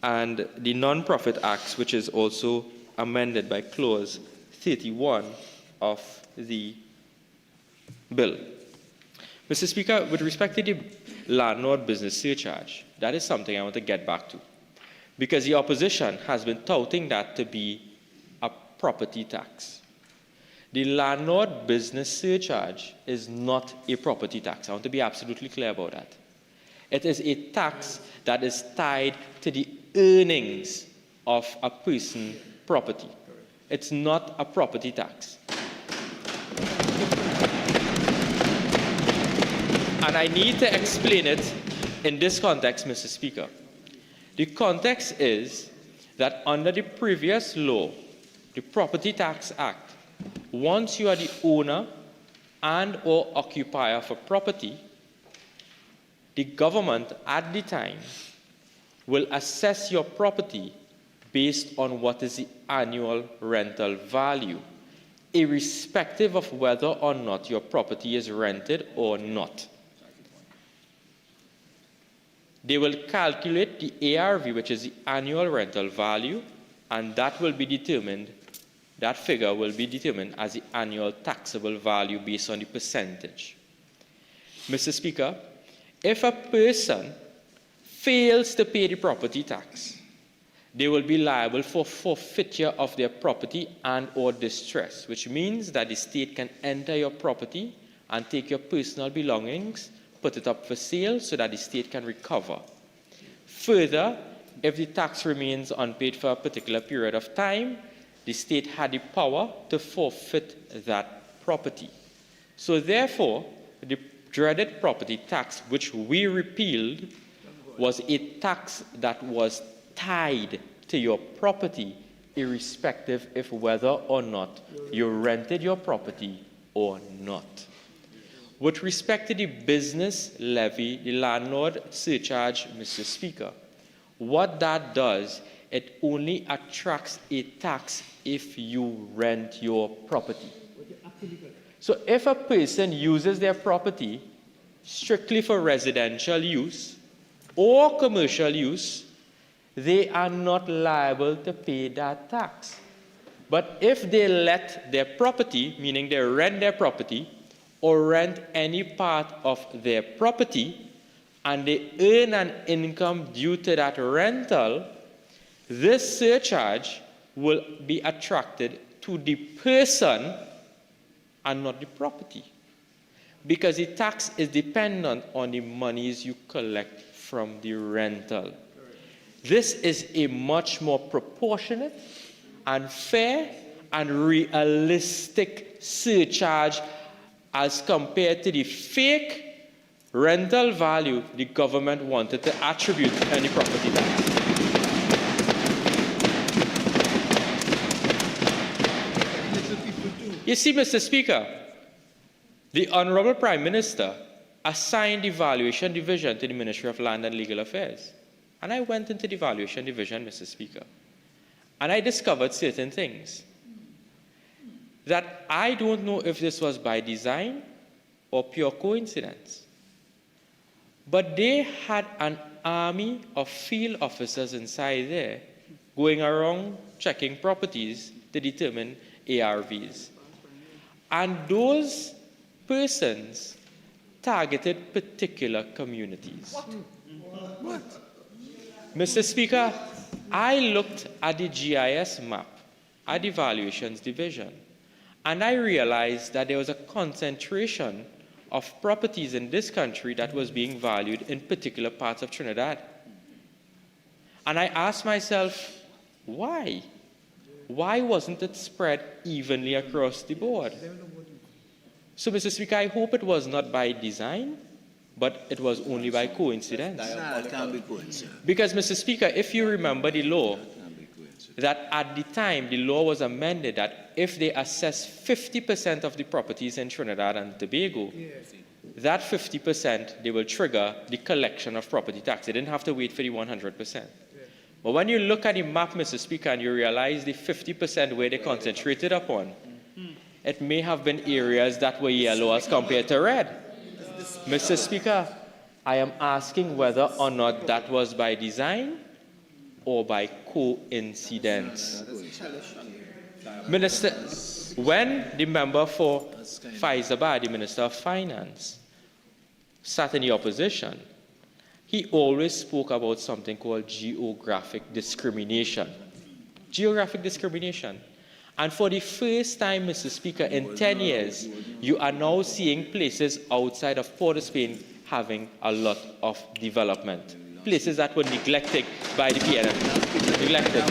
And the Non-Profit Acts, which is also amended by Clause 31 of the bill. Mr. Speaker, with respect to the landlord business surcharge, that is something I want to get back to, because the opposition has been touting that to be a property tax. The landlord business surcharge is not a property tax. I want to be absolutely clear about that. It is a tax that is tied to the earnings of a person's property. It's not a property tax. And I need to explain it in this context, Mr. Speaker. The context is that under the previous law, the Property Tax Act, once you are the owner and or occupier of a property, the government at the time will assess your property based on what is the annual rental value, irrespective of whether or not your property is rented or not. They will calculate the ARV, which is the annual rental value, and that will be determined, that figure will be determined as the annual taxable value based on the percentage. Mr. Speaker, if a person fails to pay the property tax, they will be liable for forfeiture of their property and or distress, which means that the state can enter your property and take your personal belongings, put it up for sale so that the state can recover. Further, if the tax remains unpaid for a particular period of time, the state had the power to forfeit that property. So therefore, the dreaded property tax, which we repealed, was a tax that was tied to your property, irrespective of whether or not you rented your property or not. With respect to the business levy, the landlord surcharge, Mr. Speaker, what that does, it only attracts a tax if you rent your property. So if a person uses their property strictly for residential use or commercial use, they are not liable to pay that tax. But if they let their property, meaning they rent their property, or rent any part of their property, and they earn an income due to that rental, this surcharge will be attracted to the person and not the property, because the tax is dependent on the monies you collect from the rental. This is a much more proportionate and fair and realistic surcharge as compared to the fake rental value the government wanted to attribute to any property tax. You see, Mr. Speaker, the Honorable Prime Minister assigned the Valuation Division to the Ministry of Land and Legal Affairs. And I went into the Valuation Division, Mr. Speaker, and I discovered certain things that I don't know if this was by design or pure coincidence. But they had an army of field officers inside there going around checking properties to determine ARVs. And those persons targeted particular communities. What? Mr. Speaker, I looked at the GIS map at the Valuations Division, and I realized that there was a concentration of properties in this country that was being valued in particular parts of Trinidad. And I asked myself, why? why wasn't it spread evenly across the board? So, Mr. Speaker, I hope it was not by design, but it was only by coincidence. That can't be coincidence. Because, Mr. Speaker, if you remember the law, that at the time the law was amended that if they assess 50% of the properties in Trinidad and Tobago, that 50% they will trigger the collection of property tax. They didn't have to wait for the 100%. But when you look at the map, Mr. Speaker, and you realize the 50% where they concentrated upon, it may have been areas that were yellow as compared to red. Mr. Speaker, I am asking whether or not that was by design or by coincidence. Minister, when the member for Faizabad, the Minister of Finance, sat in the opposition, he always spoke about something called geographic discrimination. Geographic discrimination. And for the first time, Mr. Speaker, in 10 years, you are now seeing places outside of Port of Spain having a lot of development. Places that were neglected by the PNM. Neglected.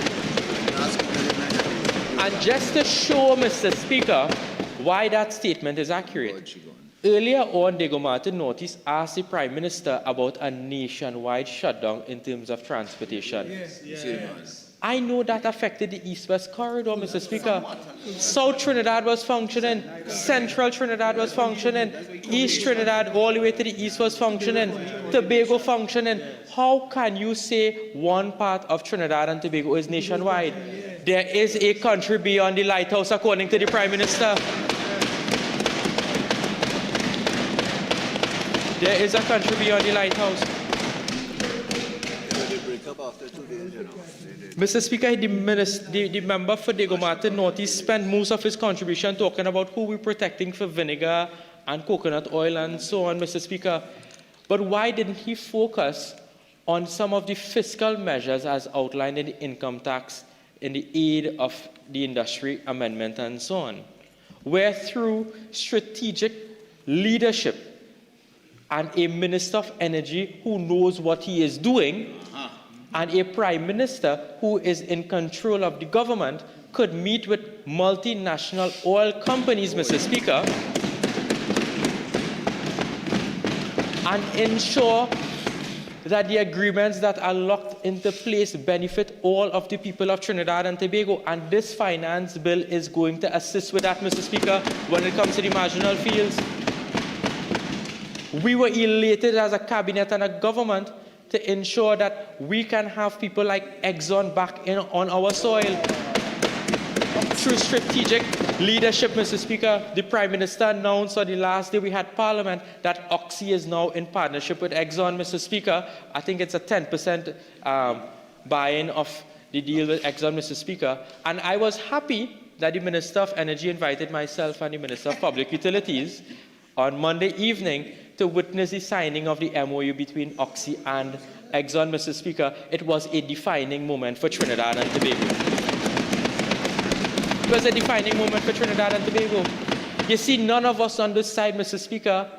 And just to show, Mr. Speaker, why that statement is accurate, earlier on, Diego Martin Nortis asked the Prime Minister about a nationwide shutdown in terms of transportation. Yes. I know that affected the East-West corridor, Mr. Speaker. South Trinidad was functioning, Central Trinidad was functioning, East Trinidad all the way to the east was functioning, Tobago functioning. How can you say one part of Trinidad and Tobago is nationwide? There is a country beyond the lighthouse, according to the Prime Minister. There is a country beyond the lighthouse. Mr. Speaker, the member for Diego Martin Nortis spent most of his contribution talking about who we're protecting for vinegar and coconut oil and so on, Mr. Speaker. But why didn't he focus on some of the fiscal measures as outlined in the income tax, in the aid of the industry amendment and so on, where through strategic leadership and a Minister of Energy who knows what he is doing, and a Prime Minister who is in control of the government could meet with multinational oil companies, Mr. Speaker, and ensure that the agreements that are locked into place benefit all of the people of Trinidad and Tobago. And this finance bill is going to assist with that, Mr. Speaker, when it comes to the marginal fields. We were elated as a cabinet and a government to ensure that we can have people like Exxon back on our soil. Through strategic leadership, Mr. Speaker, the Prime Minister announced on the last day we had Parliament that Oxy is now in partnership with Exxon, Mr. Speaker. I think it's a 10% buy-in of the deal with Exxon, Mr. Speaker. And I was happy that the Minister of Energy invited myself and the Minister of Public Utilities on Monday evening to witness the signing of the MOU between Oxy and Exxon, Mr. Speaker. It was a defining moment for Trinidad and Tobago. It was a defining moment for Trinidad and Tobago. You see, none of us on this side, Mr. Speaker,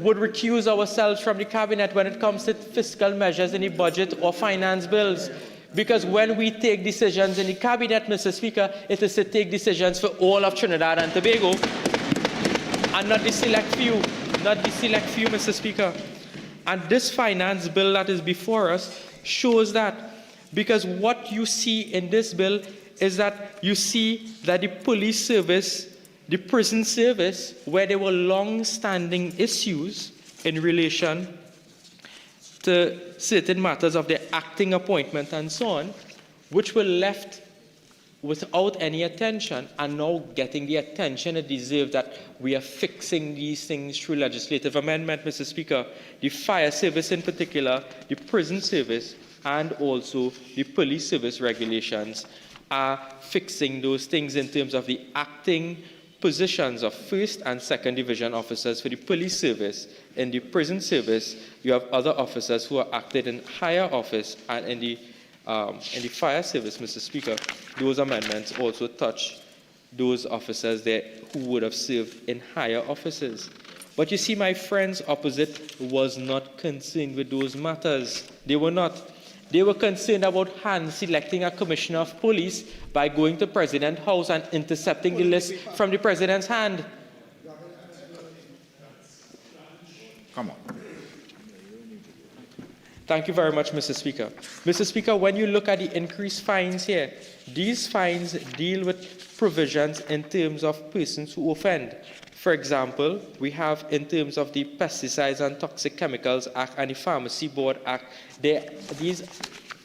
would recuse ourselves from the cabinet when it comes to fiscal measures in the budget or finance bills. Because when we take decisions in the cabinet, Mr. Speaker, it is to take decisions for all of Trinidad and Tobago, and not the select few. Not the select few, Mr. Speaker. And this finance bill that is before us shows that, because what you see in this bill is that you see that the police service, the prison service, where there were long-standing issues in relation to certain matters of their acting appointment and so on, which were left without any attention, and now getting the attention it deserves, that we are fixing these things through legislative amendment, Mr. Speaker. The fire service in particular, the prison service, and also the police service regulations are fixing those things in terms of the acting positions of first and second division officers for the police service. In the prison service, you have other officers who are acted in higher office, and in the fire service, Mr. Speaker, those amendments also touch those officers there who would have served in higher offices. But you see, my friends opposite was not concerned with those matters. They were not. They were concerned about hand selecting a commissioner of police by going to President's house and intercepting the list from the President's hand. Come on. Thank you very much, Mr. Speaker. Mr. Speaker, when you look at the increased fines here, these fines deal with provisions in terms of persons who offend. For example, we have in terms of the Pesticides and Toxic Chemicals Act and the Pharmacy Board Act, these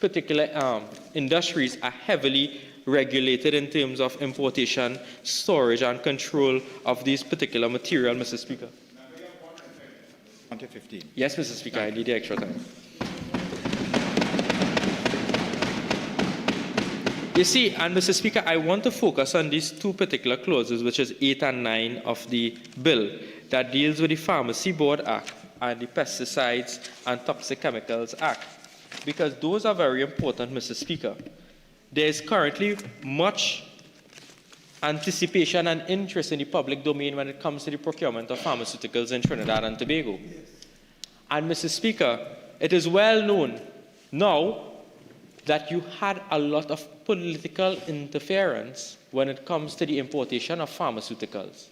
particular industries are heavily regulated in terms of importation, storage, and control of these particular material, Mr. Speaker. 2015. Yes, Mr. Speaker, I need the extra time. You see, and Mr. Speaker, I want to focus on these two particular clauses, which is 8 and 9 of the bill, that deals with the Pharmacy Board Act and the Pesticides and Toxic Chemicals Act, because those are very important, Mr. Speaker. There is currently much anticipation and interest in the public domain when it comes to the procurement of pharmaceuticals in Trinidad and Tobago. And, Mr. Speaker, it is well known now that you had a lot of political interference when it comes to the importation of pharmaceuticals.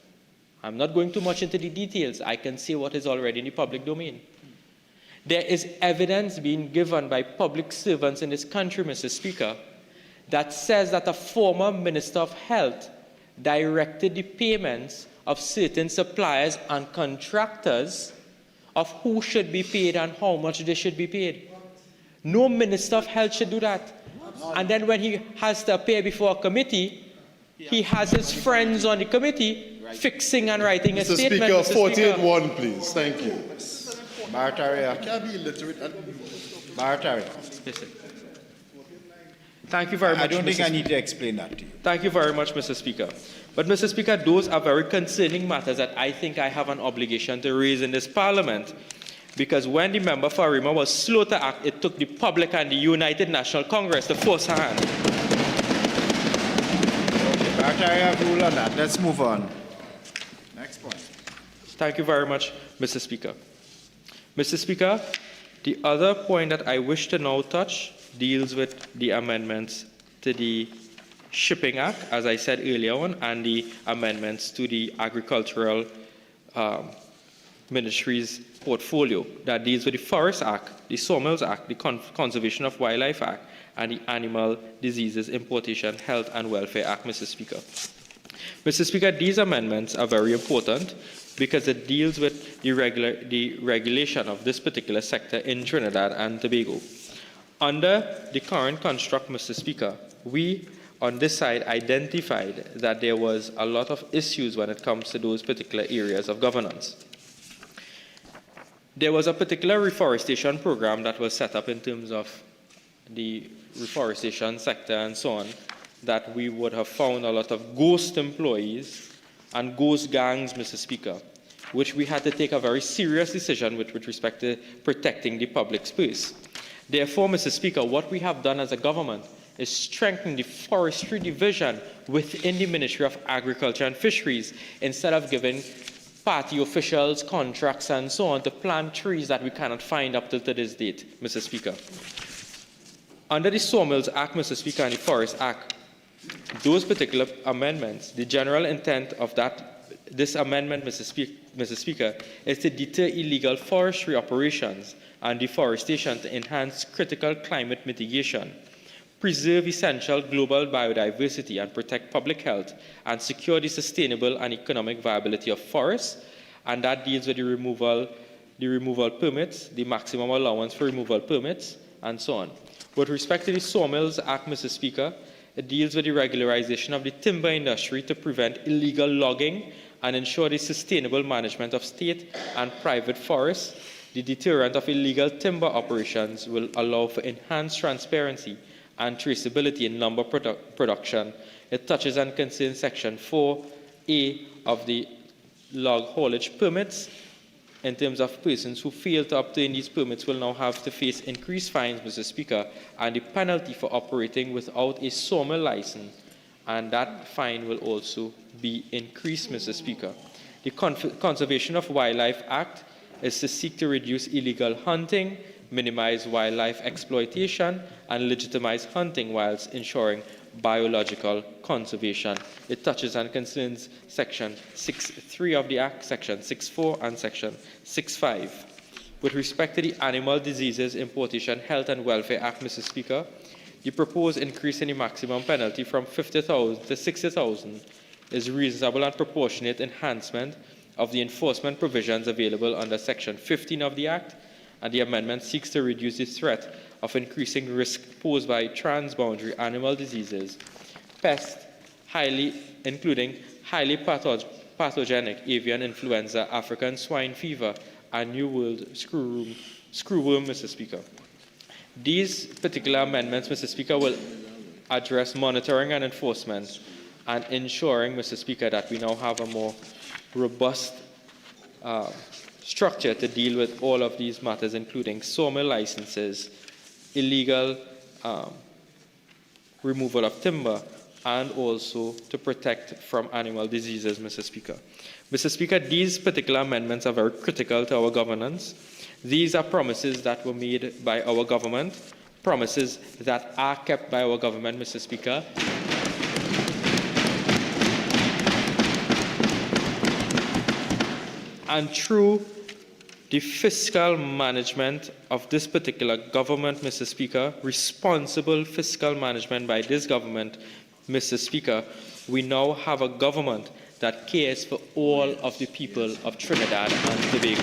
I'm not going too much into the details. I can say what is already in the public domain. There is evidence being given by public servants in this country, Mr. Speaker, that says that a former Minister of Health directed the payments of certain suppliers and contractors of who should be paid and how much they should be paid. No Minister of Health should do that. And then when he has to appear before a committee, he has his friends on the committee fixing and writing a statement. Mr. Speaker, 48-1, please. Thank you. Barataria. Can't be illiterate. Barataria. Thank you very much. I don't think I need to explain that to you. Thank you very much, Mr. Speaker. But, Mr. Speaker, those are very concerning matters that I think I have an obligation to raise in this Parliament. Because when the member for Arima was slow to act, it took the public and the United National Congress to force her hand. Okay, I have rule on that. Let's move on. Next point. Thank you very much, Mr. Speaker. Mr. Speaker, the other point that I wish to now touch deals with the amendments to the Shipping Act, as I said earlier on, and the amendments to the Agricultural Ministry's portfolio that deals with the Forest Act, the Sawmills Act, the Conservation of Wildlife Act, and the Animal Diseases Importation, Health and Welfare Act, Mr. Speaker. Mr. Speaker, these amendments are very important because it deals with the regulation of this particular sector in Trinidad and Tobago. Under the current construct, Mr. Speaker, we on this side identified that there was a lot of issues when it comes to those particular areas of governance. There was a particular reforestation program that was set up in terms of the reforestation sector and so on, that we would have found a lot of ghost employees and ghost gangs, Mr. Speaker, which we had to take a very serious decision with respect to protecting the public's purse. Therefore, Mr. Speaker, what we have done as a government is strengthen the forestry division within the Ministry of Agriculture and Fisheries, instead of giving party officials contracts and so on to plant trees that we cannot find up till to this date, Mr. Speaker. Under the Sawmills Act, Mr. Speaker, and the Forest Act, those particular amendments, the general intent of this amendment, Mr. Speaker, is to deter illegal forestry operations and deforestation to enhance critical climate mitigation, preserve essential global biodiversity and protect public health, and secure the sustainable and economic viability of forests, and that deals with the removal permits, the maximum allowance for removal permits, and so on. With respect to the Sawmills Act, Mr. Speaker, it deals with the regularization of the timber industry to prevent illegal logging and ensure the sustainable management of state and private forests. The deterrent of illegal timber operations will allow for enhanced transparency and traceability in lumber production. It touches and concerns Section 4A of the log haulage permits. In terms of persons who fail to obtain these permits will now have to face increased fines, Mr. Speaker, and the penalty for operating without a sawmill license, and that fine will also be increased, Mr. Speaker. The Conservation of Wildlife Act is to seek to reduce illegal hunting, minimize wildlife exploitation, and legitimize hunting whilst ensuring biological conservation. It touches and concerns Section 6.3 of the Act, Section 6.4, and Section 6.5. With respect to the Animal Diseases Importation Health and Welfare Act, Mr. Speaker, the proposed increase in the maximum penalty from 50,000 to 60,000 is reasonable and proportionate enhancement of the enforcement provisions available under Section 15 of the Act, and the amendment seeks to reduce the threat of increasing risk posed by transboundary animal diseases, pests, including highly pathogenic avian influenza, African swine fever, and New World screwworm, Mr. Speaker. These particular amendments, Mr. Speaker, will address monitoring and enforcement and ensuring, Mr. Speaker, that we now have a more robust structure to deal with all of these matters, including sawmill licenses, illegal removal of timber, and also to protect from animal diseases, Mr. Speaker. Mr. Speaker, these particular amendments are very critical to our governance. These are promises that were made by our government, promises that are kept by our government, Mr. Speaker. And through the fiscal management of this particular government, Mr. Speaker, responsible fiscal management by this government, Mr. Speaker, we now have a government that cares for all of the people of Trinidad and Tobago.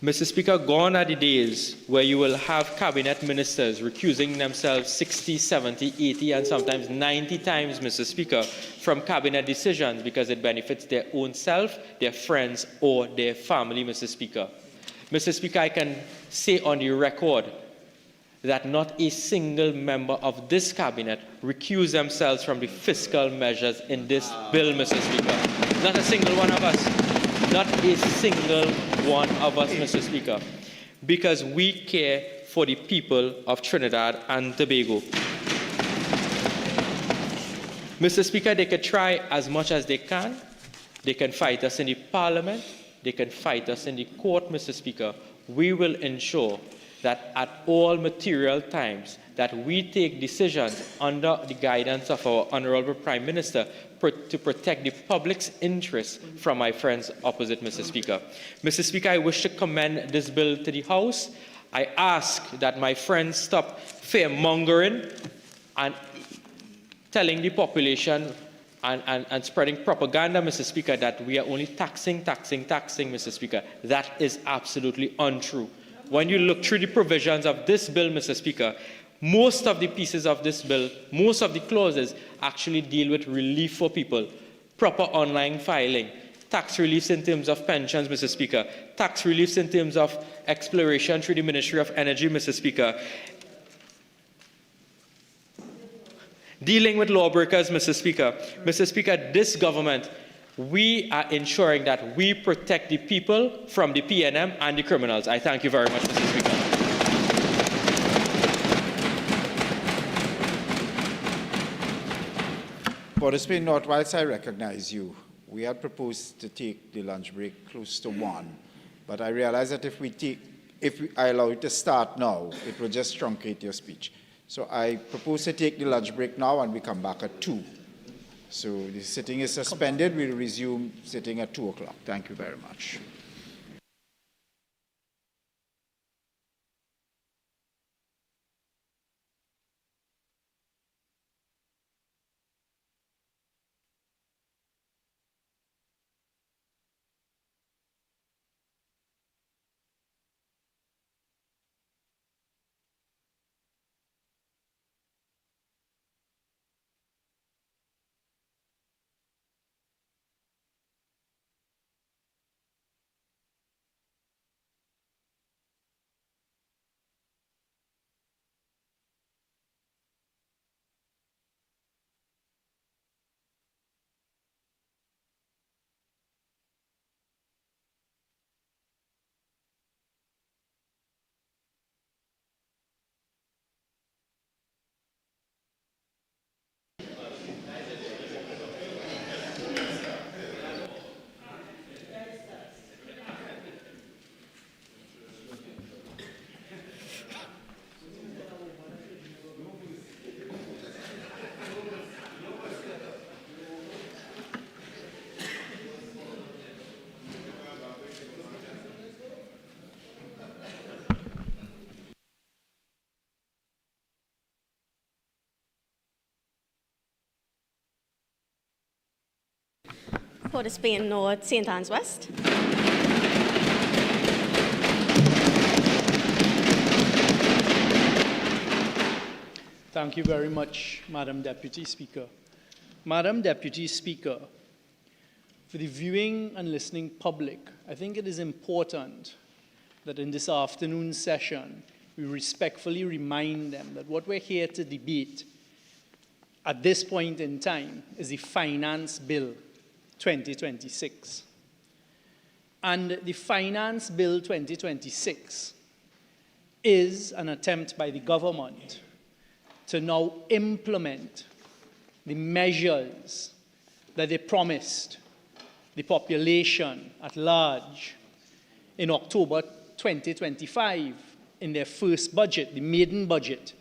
Mr. Speaker, gone are the days where you will have cabinet ministers recusing themselves 60, 70, 80, and sometimes 90 times, Mr. Speaker, from cabinet decisions because it benefits their own self, their friends, or their family, Mr. Speaker. Mr. Speaker, I can say on the record that not a single member of this cabinet recused themselves from the fiscal measures in this bill, Mr. Speaker. Not a single one of us. Not a single one of us, Mr. Speaker, because we care for the people of Trinidad and Tobago. Mr. Speaker, they can try as much as they can. They can fight us in the Parliament. They can fight us in the court, Mr. Speaker. We will ensure that at all material times that we take decisions under the guidance of our Honourable Prime Minister to protect the public's interests from my friends opposite, Mr. Speaker. Mr. Speaker, I wish to commend this bill to the House. I ask that my friends stop fear-mongering and telling the population and spreading propaganda, Mr. Speaker, that we are only taxing, Mr. Speaker. That is absolutely untrue. When you look through the provisions of this bill, Mr. Speaker, most of the pieces of this bill, most of the clauses actually deal with relief for people, proper online filing, tax reliefs in terms of pensions, Mr. Speaker, tax reliefs in terms of exploration through the Ministry of Energy, Mr. Speaker, dealing with lawbreakers, Mr. Speaker. Mr. Speaker, this government, we are ensuring that we protect the people from the PNM and the criminals. I thank you very much, Mr. Speaker. For the Spain North, whilst I recognize you, we had proposed to take the lunch break close to 1, but I realize that if I allow you to start now, it will just truncate your speech. So I propose to take the lunch break now and we come back at 2. So the sitting is suspended. We'll resume sitting at 2 o'clock. Thank you very much. Port of Spain North, St. Anne's West. Thank you very much, Madam Deputy Speaker. Madam Deputy Speaker, for the viewing and listening public, I think it is important that in this afternoon's session, we respectfully remind them that what we're here to debate at this point in time is the Finance Bill 2026. And the Finance Bill 2026 is an attempt by the government to now implement the measures that they promised the population at large in October 2025 in their first budget, the maiden budget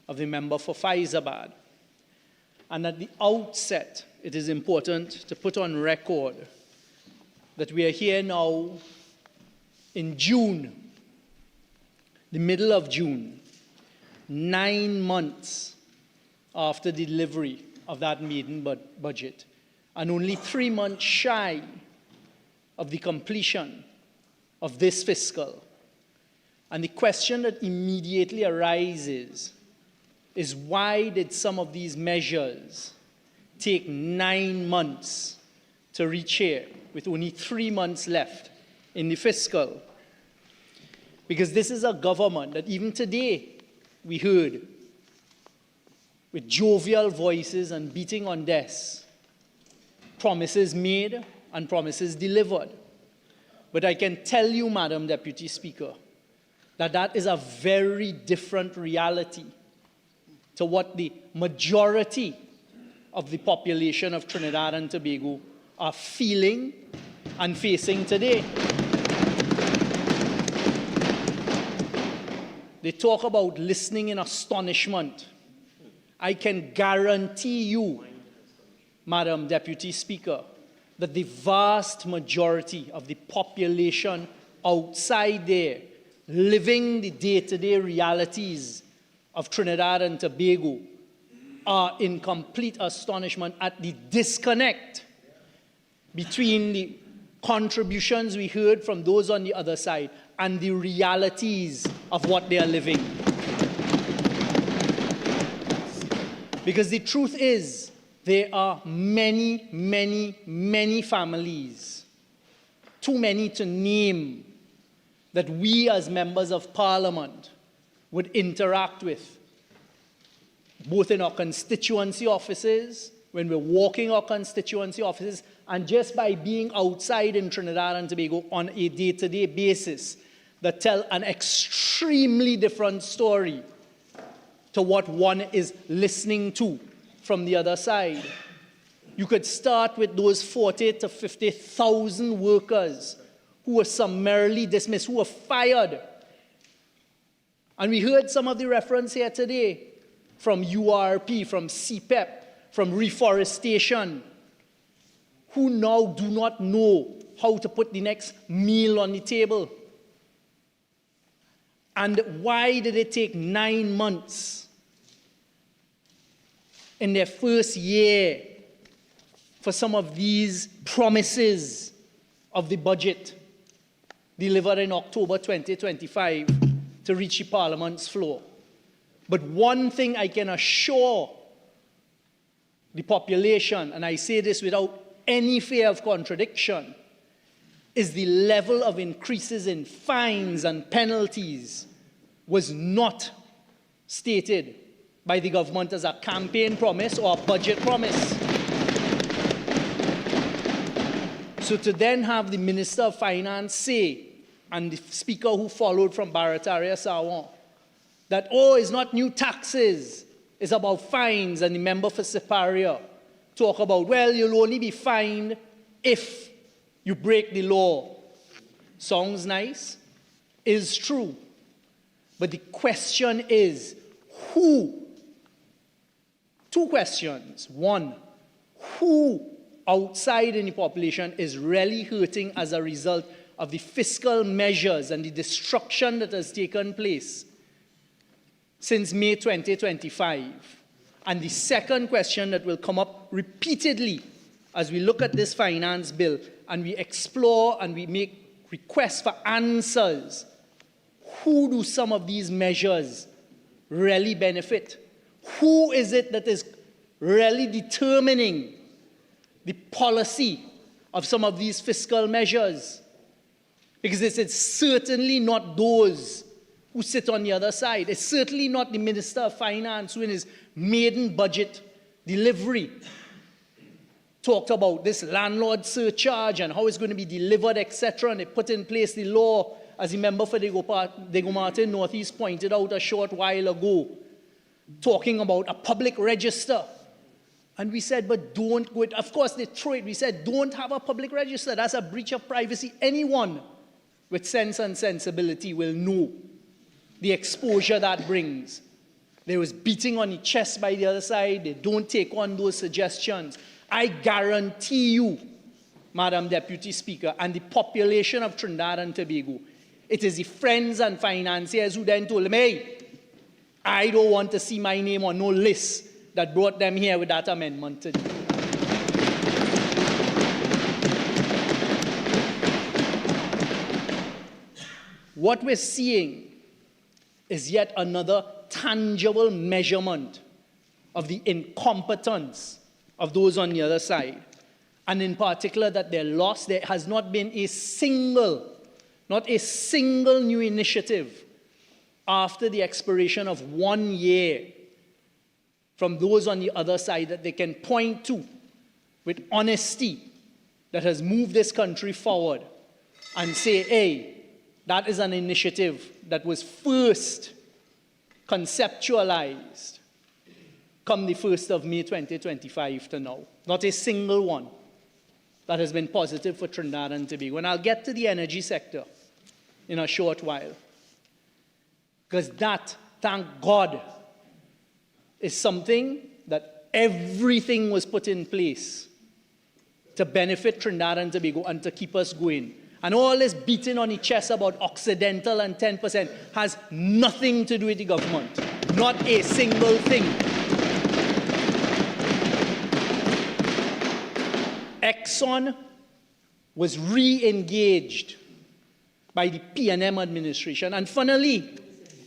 of the member for Faizabad. And at the outset, it is important to put on record that we are here now in June, the middle of June, 9 months after the delivery of that maiden budget, and only 3 months shy of the completion of this fiscal. And the question that immediately arises is why did some of these measures take 9 months to reach here with only 3 months left in the fiscal? Because this is a government that even today we heard with jovial voices and beating on desks, promises made and promises delivered. But I can tell you, Madam Deputy Speaker, that that is a very different reality to what the majority of the population of Trinidad and Tobago are feeling and facing today. They talk about listening in astonishment. I can guarantee you, Madam Deputy Speaker, that the vast majority of the population outside there, living the day-to-day realities of Trinidad and Tobago, are in complete astonishment at the disconnect between the contributions we heard from those on the other side and the realities of what they are living. Because the truth is, there are many, many, many families, too many to name, that we as members of Parliament would interact with, both in our constituency offices, when we're walking our constituency offices, and just by being outside in Trinidad and Tobago on a day-to-day basis, that tell an extremely different story to what one is listening to from the other side. You could start with those 40,000 to 50,000 workers who were summarily dismissed, who were fired. And we heard some of the reference here today from URP, from CPEP, from reforestation, who now do not know how to put the next meal on the table. And why did it take 9 months in their first year for some of these promises of the budget delivered in October 2025 to reach the Parliament's floor? But one thing I can assure the population, and I say this without any fear of contradiction, is the level of increases in fines and penalties was not stated by the government as a campaign promise or a budget promise. So to then have the Minister of Finance say, and the Speaker who followed from Barataria Sawan, that, oh, it's not new taxes, it's about fines, and the member for Siparia talk about, well, you'll only be fined if you break the law. Sounds nice, is true. But the question is, who? Two questions. One, who outside in the population is really hurting as a result of the fiscal measures and the destruction that has taken place since May 2025? And the second question that will come up repeatedly as we look at this finance bill and we explore and we make requests for answers, who do some of these measures really benefit? Who is it that is really determining the policy of some of these fiscal measures? Because it's certainly not those who sit on the other side. It's certainly not the Minister of Finance who in his maiden budget delivery talked about this landlord surcharge and how it's going to be delivered, etc. And they put in place the law, as the member for Diego Martin Northeast pointed out a short while ago, talking about a public register. And we said, but don't go it. Of course, they throw it. We said, don't have a public register. That's a breach of privacy. Anyone with sense and sensibility will know the exposure that brings. There was beating on the chest by the other side. They don't take on those suggestions. I guarantee you, Madam Deputy Speaker, and the population of Trinidad and Tobago, it is the friends and financiers who then told them, hey, I don't want to see my name on no list that brought them here with that amendment today. What we're seeing is yet another tangible measurement of the incompetence of those on the other side. And in particular, that they're lost. There has not been a single new initiative after the expiration of 1 year from those on the other side that they can point to with honesty that has moved this country forward and say, hey, that is an initiative that was first conceptualized come the 1st of May 2025 to now. Not a single one that has been positive for Trinidad and Tobago. And I'll get to the energy sector in a short while. Because that, thank God, is something that everything was put in place to benefit Trinidad and Tobago and to keep us going. And all this beating on the chest about Occidental and 10% has nothing to do with the government. Not a single thing. Exxon was re-engaged by the P&M administration. And funnily,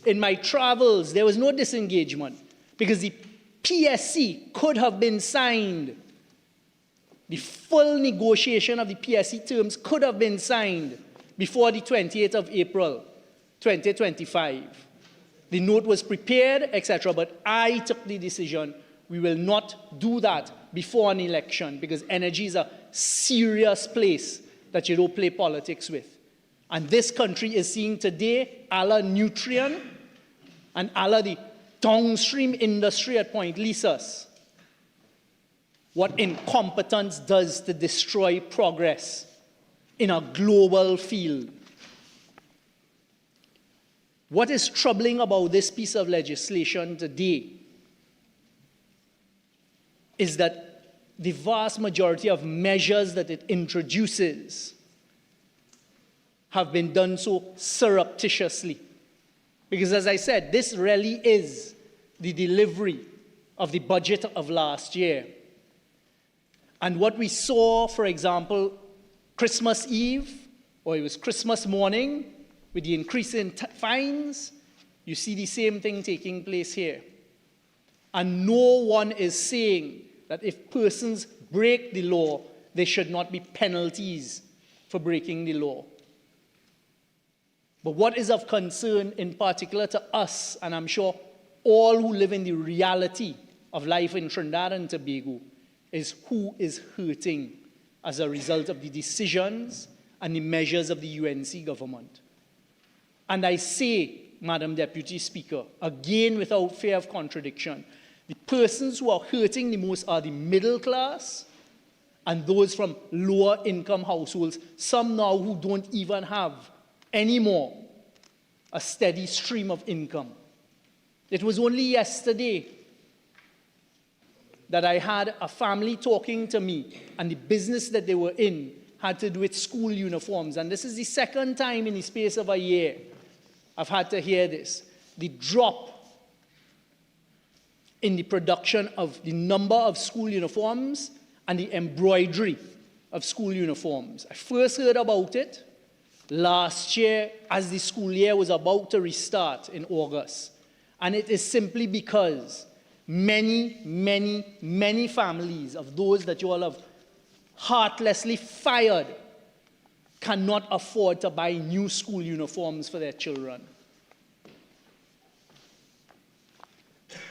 in my travels, there was no disengagement because the PSC could have been signed. The full negotiation of the PSC terms could have been signed before the 28th of April, 2025. The note was prepared, etc., but I took the decision we will not do that before an election because energy is a serious place that you don't play politics with. And this country is seeing today, a la Nutrien and a la the downstream industry at Point Lisas, what incompetence does to destroy progress in a global field. What is troubling about this piece of legislation today is that the vast majority of measures that it introduces have been done so surreptitiously. Because as I said, this really is the delivery of the budget of last year. And what we saw, for example, Christmas Eve, or it was Christmas morning, with the increase in fines, you see the same thing taking place here. And no one is saying that if persons break the law, there should not be penalties for breaking the law. But what is of concern in particular to us, and I'm sure all who live in the reality of life in Trinidad and Tobago, is who is hurting as a result of the decisions and the measures of the UNC government. And I say, Madam Deputy Speaker, again without fear of contradiction, the persons who are hurting the most are the middle class and those from lower income households, some now who don't even have anymore a steady stream of income. It was only yesterday that I had a family talking to me, and the business that they were in had to do with school uniforms. And this is the second time in the space of a year I've had to hear this. The drop in the production of the number of school uniforms and the embroidery of school uniforms. I first heard about it last year as the school year was about to restart in August. And it is simply because many, many, many families of those that you all have heartlessly fired cannot afford to buy new school uniforms for their children.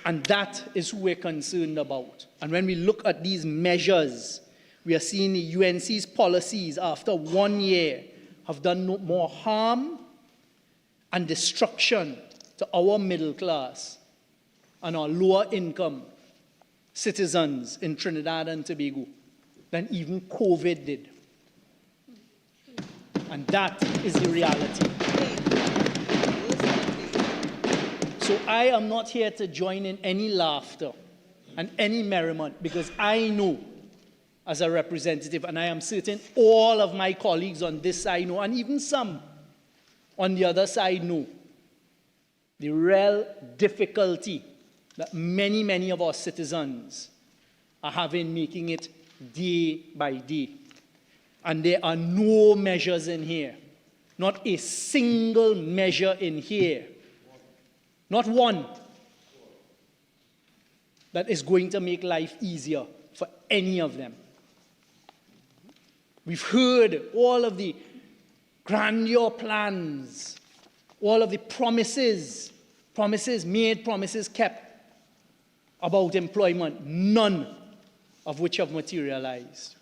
And that is who we're concerned about. And when we look at these measures, we are seeing the UNC's policies after 1 year have done no more harm and destruction to our middle class and our lower income citizens in Trinidad and Tobago than even COVID did. And that is the reality. So I am not here to join in any laughter and any merriment, because I know as a representative, and I am certain all of my colleagues on this side know, and even some on the other side know, the real difficulty that many, many of our citizens are having making it day by day. And there are no measures in here, not a single measure in here, not one, that is going to make life easier for any of them. We've heard all of the grandeur plans, all of the promises made, promises kept about employment, none of which have materialized.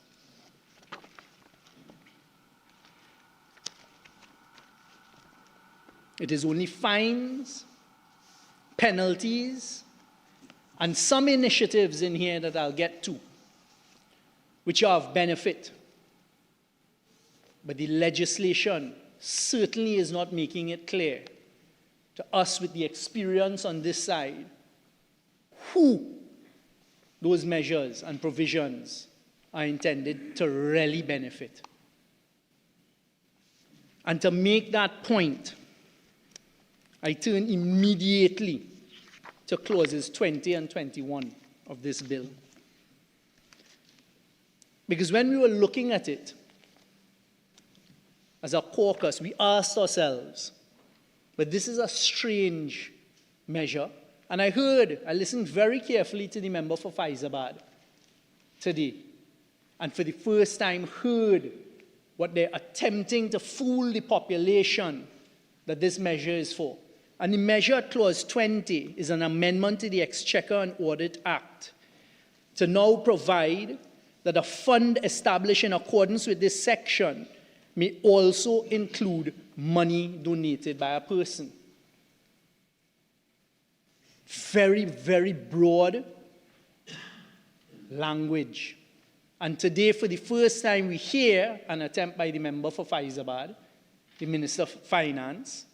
It is only fines, penalties, and some initiatives in here that I'll get to, which are of benefit. But the legislation certainly is not making it clear to us with the experience on this side who those measures and provisions are intended to really benefit. And to make that point, I turn immediately to clauses 20 and 21 of this bill. Because when we were looking at it, as a caucus, we asked ourselves, but this is a strange measure. And I listened very carefully to the member for Faizabad today, and for the first time heard what they're attempting to fool the population that this measure is for. And the measure, Clause 20, is an amendment to the Exchequer and Audit Act to now provide that a fund established in accordance with this section may also include money donated by a person. Very, very broad language. And today, for the first time, we hear an attempt by the member for Faizabad, the Minister of Finance,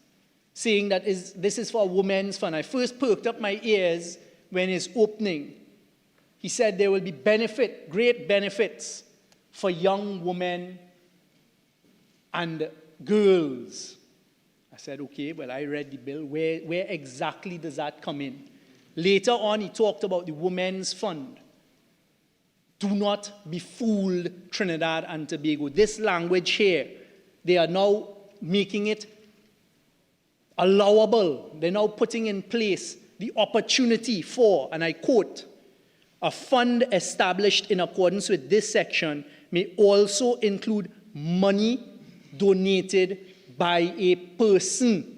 saying that this is for a women's fund. I first perked up my ears when his opening. He said there will be great benefits for young women and girls. I said, okay, well, I read the bill. Where exactly does that come in? Later on, he talked about the Women's Fund. Do not be fooled, Trinidad and Tobago. This language here, they are now making it allowable. They're now putting in place the opportunity for, and I quote, a fund established in accordance with this section may also include money donated by a person.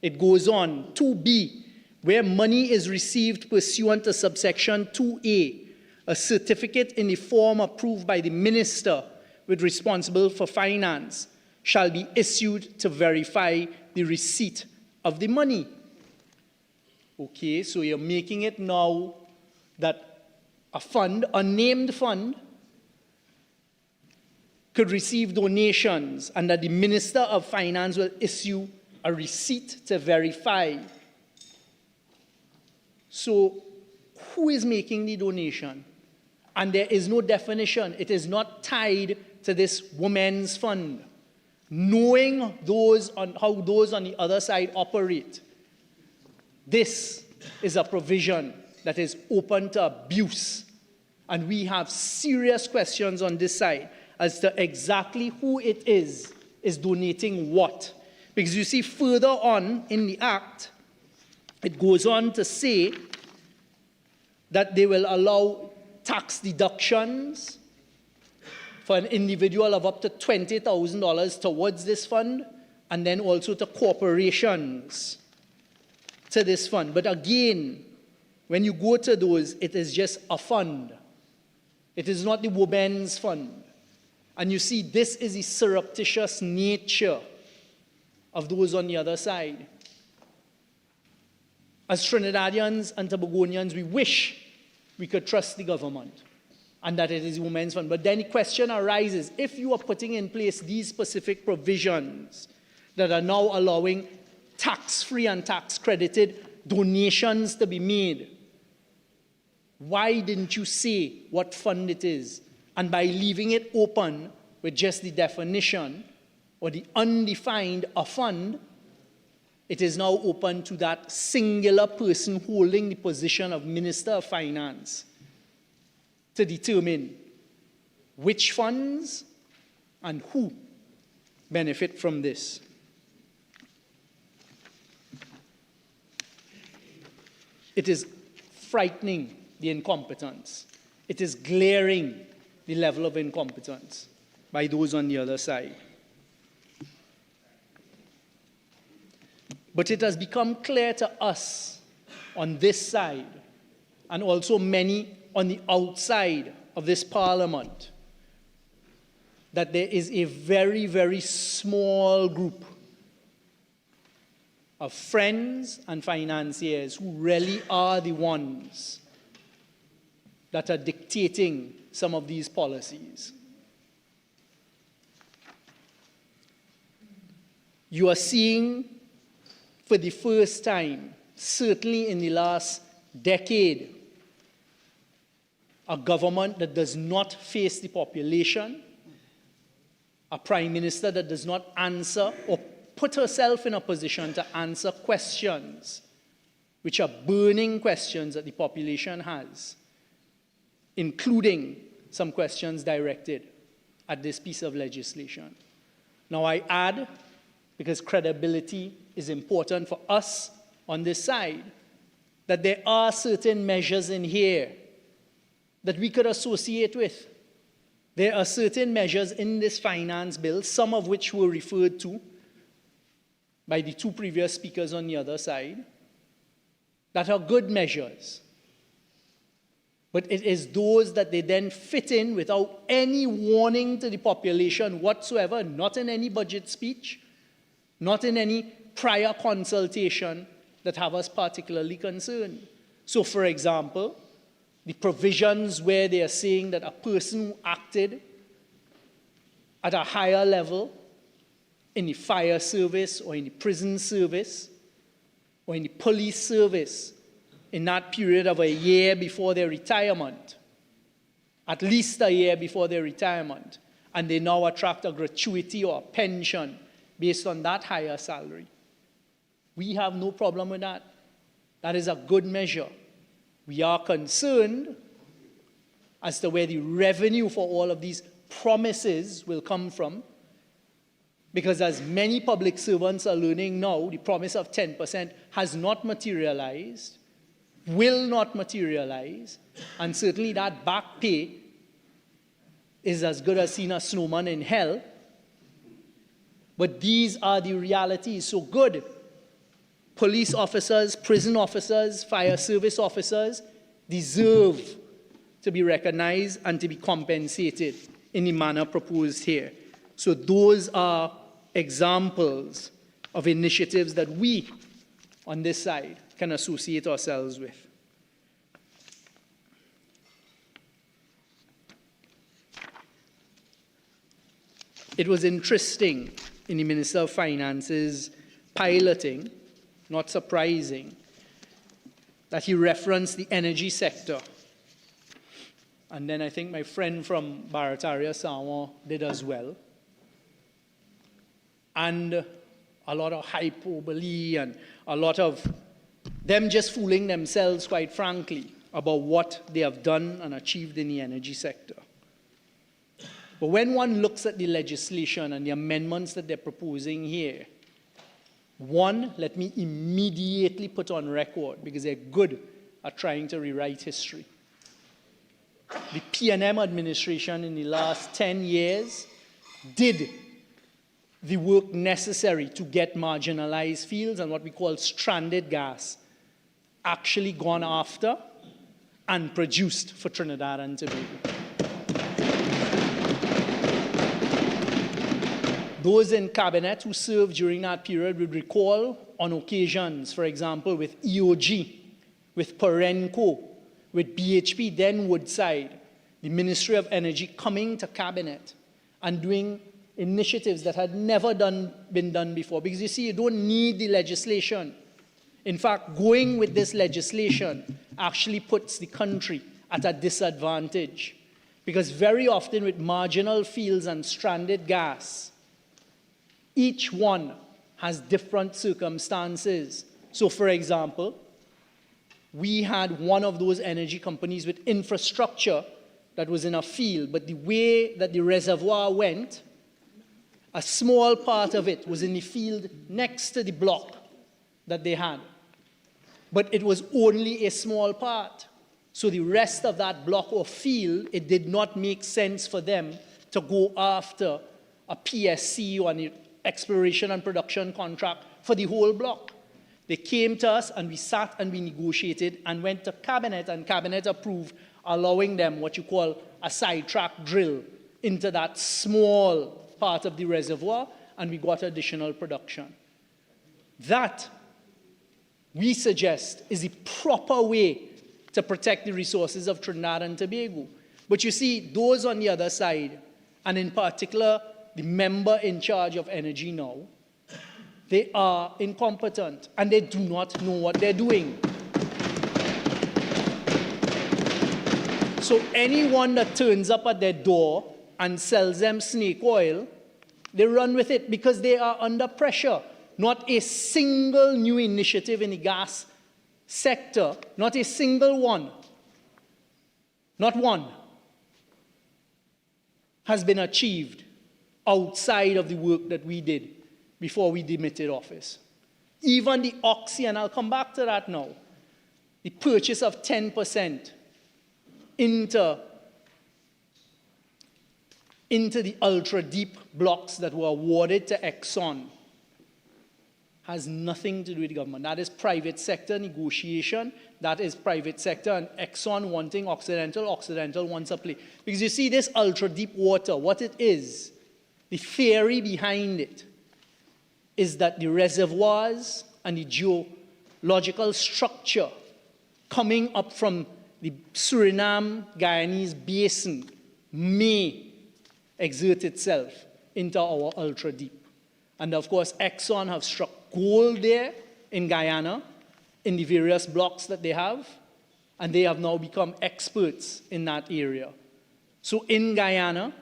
It goes on, 2B, where money is received pursuant to subsection 2A, a certificate in the form approved by the minister with responsible for finance shall be issued to verify the receipt of the money. Okay, so you're making it now that a fund, a named fund, could receive donations and that the Minister of Finance will issue a receipt to verify. So who is making the donation? And there is no definition. It is not tied to this women's fund. Knowing how those on the other side operate, this is a provision that is open to abuse And we have serious questions on this side as to exactly who it is donating what. Because you see, further on in the Act, it goes on to say that they will allow tax deductions for an individual of up to $20,000 towards this fund, and then also to corporations to this fund. But again, when you go to those, it is just a fund. It is not the women's fund. And you see, this is the surreptitious nature of those on the other side. As Trinidadians and Tobagonians, we wish we could trust the government and that it is the women's fund. But then the question arises, if you are putting in place these specific provisions that are now allowing tax-free and tax-credited donations to be made, why didn't you say what fund it is? And by leaving it open with just the definition or the undefined a fund, it is now open to that singular person holding the position of Minister of Finance to determine which funds and who benefit from this. It is frightening, the incompetence. It is glaring, the level of incompetence by those on the other side. But it has become clear to us on this side, and also many on the outside of this parliament, that there is a very, very small group of friends and financiers who really are the ones that are dictating some of these policies. You are seeing for the first time, certainly in the last decade, a government that does not face the population, a prime minister that does not answer or put herself in a position to answer questions which are burning questions that the population has, including some questions directed at this piece of legislation. Now I add, because credibility is important for us on this side, that there are certain measures in here that we could associate with. There are certain measures in this finance bill, some of which were referred to by the two previous speakers on the other side, that are good measures. But it is those that they then fit in without any warning to the population whatsoever, not in any budget speech, not in any prior consultation, that have us particularly concerned. So, for example, the provisions where they are saying that a person who acted at a higher level in the fire service or in the prison service or in the police service in that period of a year before their retirement, at least a year before their retirement, and they now attract a gratuity or a pension based on that higher salary. We have no problem with that. That is a good measure. We are concerned as to where the revenue for all of these promises will come from, because as many public servants are learning now, the promise of 10% has not materialized, will not materialize, and certainly that back pay is as good as seeing a snowman in hell. But these are the realities. So good. Police officers, prison officers, fire service officers deserve to be recognized and to be compensated in the manner proposed here. So those are examples of initiatives that we, on this side, can associate ourselves with. It was interesting in the Minister of Finance's piloting, not surprising, that he referenced the energy sector. And then I think my friend from Barataria Sawa did as well. And a lot of hyperbole and a lot of them just fooling themselves, quite frankly. about what they have done and achieved in the energy sector. But when one looks at the legislation and the amendments that they're proposing here, one, let me immediately put on record, because they're good at trying to rewrite history. The P&M administration in the last 10 years did the work necessary to get marginalized fields and what we call stranded gas actually gone after and produced for Trinidad and Tobago. Those in cabinet who served during that period would recall on occasions, for example, with EOG, with Perenco, with BHP, then Woodside, the Ministry of Energy coming to cabinet and doing initiatives that had never been done before. Because you see, you don't need the legislation. In fact, going with this legislation actually puts the country at a disadvantage. Because very often with marginal fields and stranded gas, each one has different circumstances. So for example, we had one of those energy companies with infrastructure that was in a field, but the way that the reservoir went, a small part of it was in the field next to the block that they had. But it was only a small part. So the rest of that block or field, it did not make sense for them to go after a PSC or an exploration and production contract for the whole block. They came to us and we sat and we negotiated and went to cabinet, and cabinet approved allowing them what you call a sidetrack drill into that small part of the reservoir, and we got additional production. That, we suggest, is the proper way to protect the resources of Trinidad and Tobago. But you see, those on the other side, and in particular, the member in charge of energy now, they are incompetent and they do not know what they're doing. So anyone that turns up at their door and sells them snake oil, they run with it because they are under pressure. Not a single new initiative in the gas sector, not a single one, not one, has been achieved outside of the work that we did before we demitted office. Even the Oxy, and I'll come back to that now, the purchase of 10% into the ultra-deep blocks that were awarded to Exxon has nothing to do with the government. That is private sector negotiation. That is private sector and Exxon wanting Occidental. Occidental wants a play. Because you see this ultra-deep water, what it is, the theory behind it is that the reservoirs and the geological structure coming up from the Suriname-Guyanese basin may exert itself into our ultra-deep. And of course, Exxon have struck gold there in Guyana, in the various blocks that they have, and they have now become experts in that area. So in Guyana,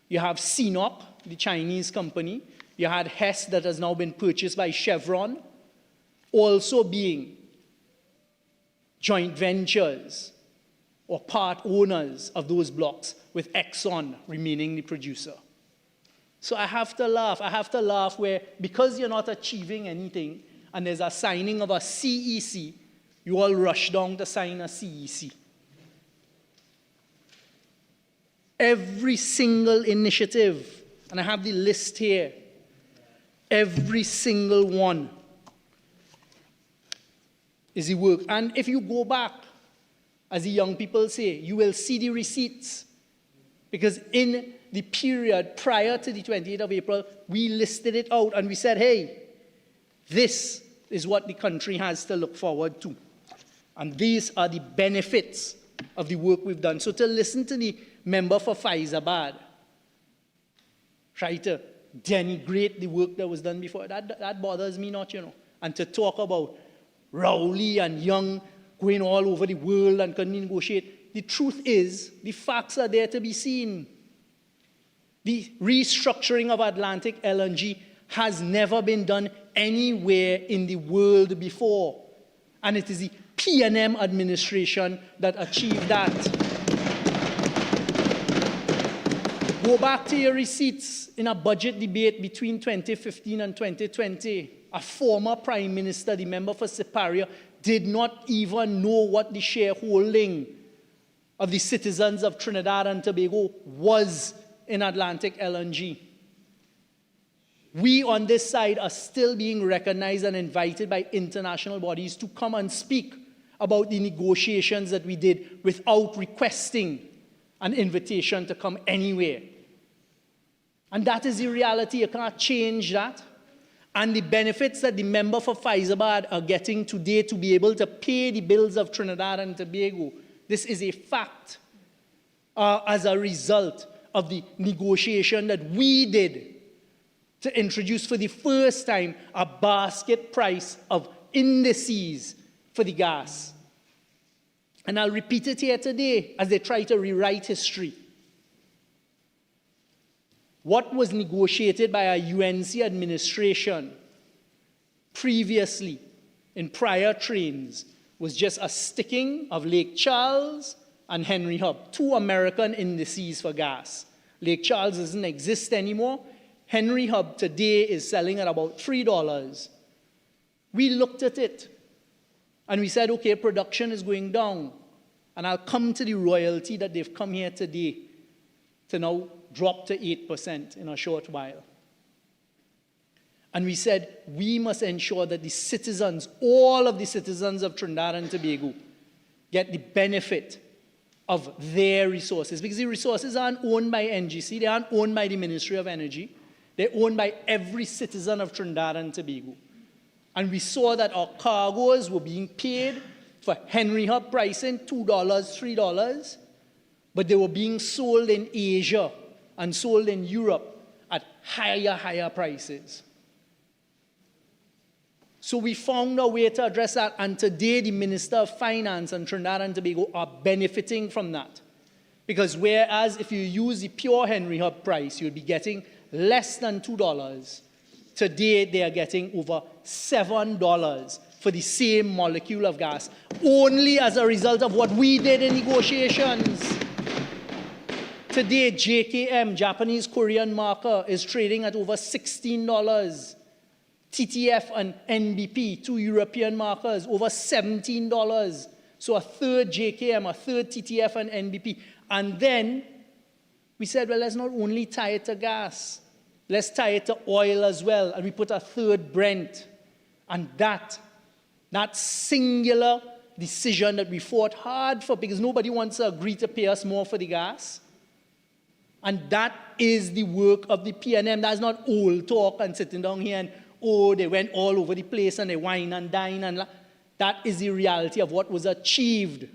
you have CNOOC, the Chinese company. You had Hess that has now been purchased by Chevron, also being joint ventures or part owners of those blocks, with Exxon remaining the producer. So I have to laugh. I have to laugh where, because you're not achieving anything and there's a signing of a CEC, you all rush down to sign a CEC. Every single initiative, and I have the list here, every single one is the work. And if you go back, as the young people say, you will see the receipts. Because in the period prior to the 28th of April, we listed it out and we said, hey, this is what the country has to look forward to. And these are the benefits of the work we've done. So to listen to the member for Faizabad try to denigrate the work that was done before, that bothers me not, you know. And to talk about Rowley and Young going all over the world and can negotiate. The truth is, the facts are there to be seen. The restructuring of Atlantic LNG has never been done anywhere in the world before. And it is the P&M administration that achieved that. Go back to your receipts in a budget debate between 2015 and 2020. A former Prime Minister, the member for Siparia, did not even know what the shareholding of the citizens of Trinidad and Tobago was in Atlantic LNG. We on this side are still being recognized and invited by international bodies to come and speak about the negotiations that we did without requesting an invitation to come anywhere. And that is the reality. You can't change that. And the benefits that the member for Faizabad are getting today to be able to pay the bills of Trinidad and Tobago, this is a fact as a result of the negotiation that we did to introduce for the first time a basket price of indices for the gas. And I'll repeat it here today as they try to rewrite history. What was negotiated by a UNC administration previously in prior trains was just a sticking of Lake Charles and Henry Hub, two American indices for gas. Lake Charles doesn't exist anymore. Henry Hub today is selling at about $3. We looked at it and we said, okay, production is going down. And I'll come to the royalty that they've come here today to now drop to 8% in a short while. And we said, we must ensure that the citizens, all of the citizens of Trinidad and Tobago, get the benefit of their resources. Because the resources aren't owned by NGC, they aren't owned by the Ministry of Energy, they're owned by every citizen of Trinidad and Tobago. And we saw that our cargoes were being paid for Henry Hub pricing, $2, $3, but they were being sold in Asia and sold in Europe at higher prices. So we found a way to address that, and today the Minister of Finance and Trinidad and Tobago are benefiting from that. Because whereas if you use the pure Henry Hub price, you'll be getting less than $2. Today they are getting over $7 for the same molecule of gas, only as a result of what we did in negotiations. Today, JKM, Japanese Korean marker, is trading at over $16. TTF and NBP, two European markers, over $17. So a third JKM, a third TTF and NBP. And then we said, well, let's not only tie it to gas, let's tie it to oil as well. And we put a third Brent. And that singular decision that we fought hard for, because nobody wants to agree to pay us more for the gas. And that is the work of the P&M. That's not old talk and sitting down here and, oh, they went all over the place and they wine and dine. And that is the reality of what was achieved.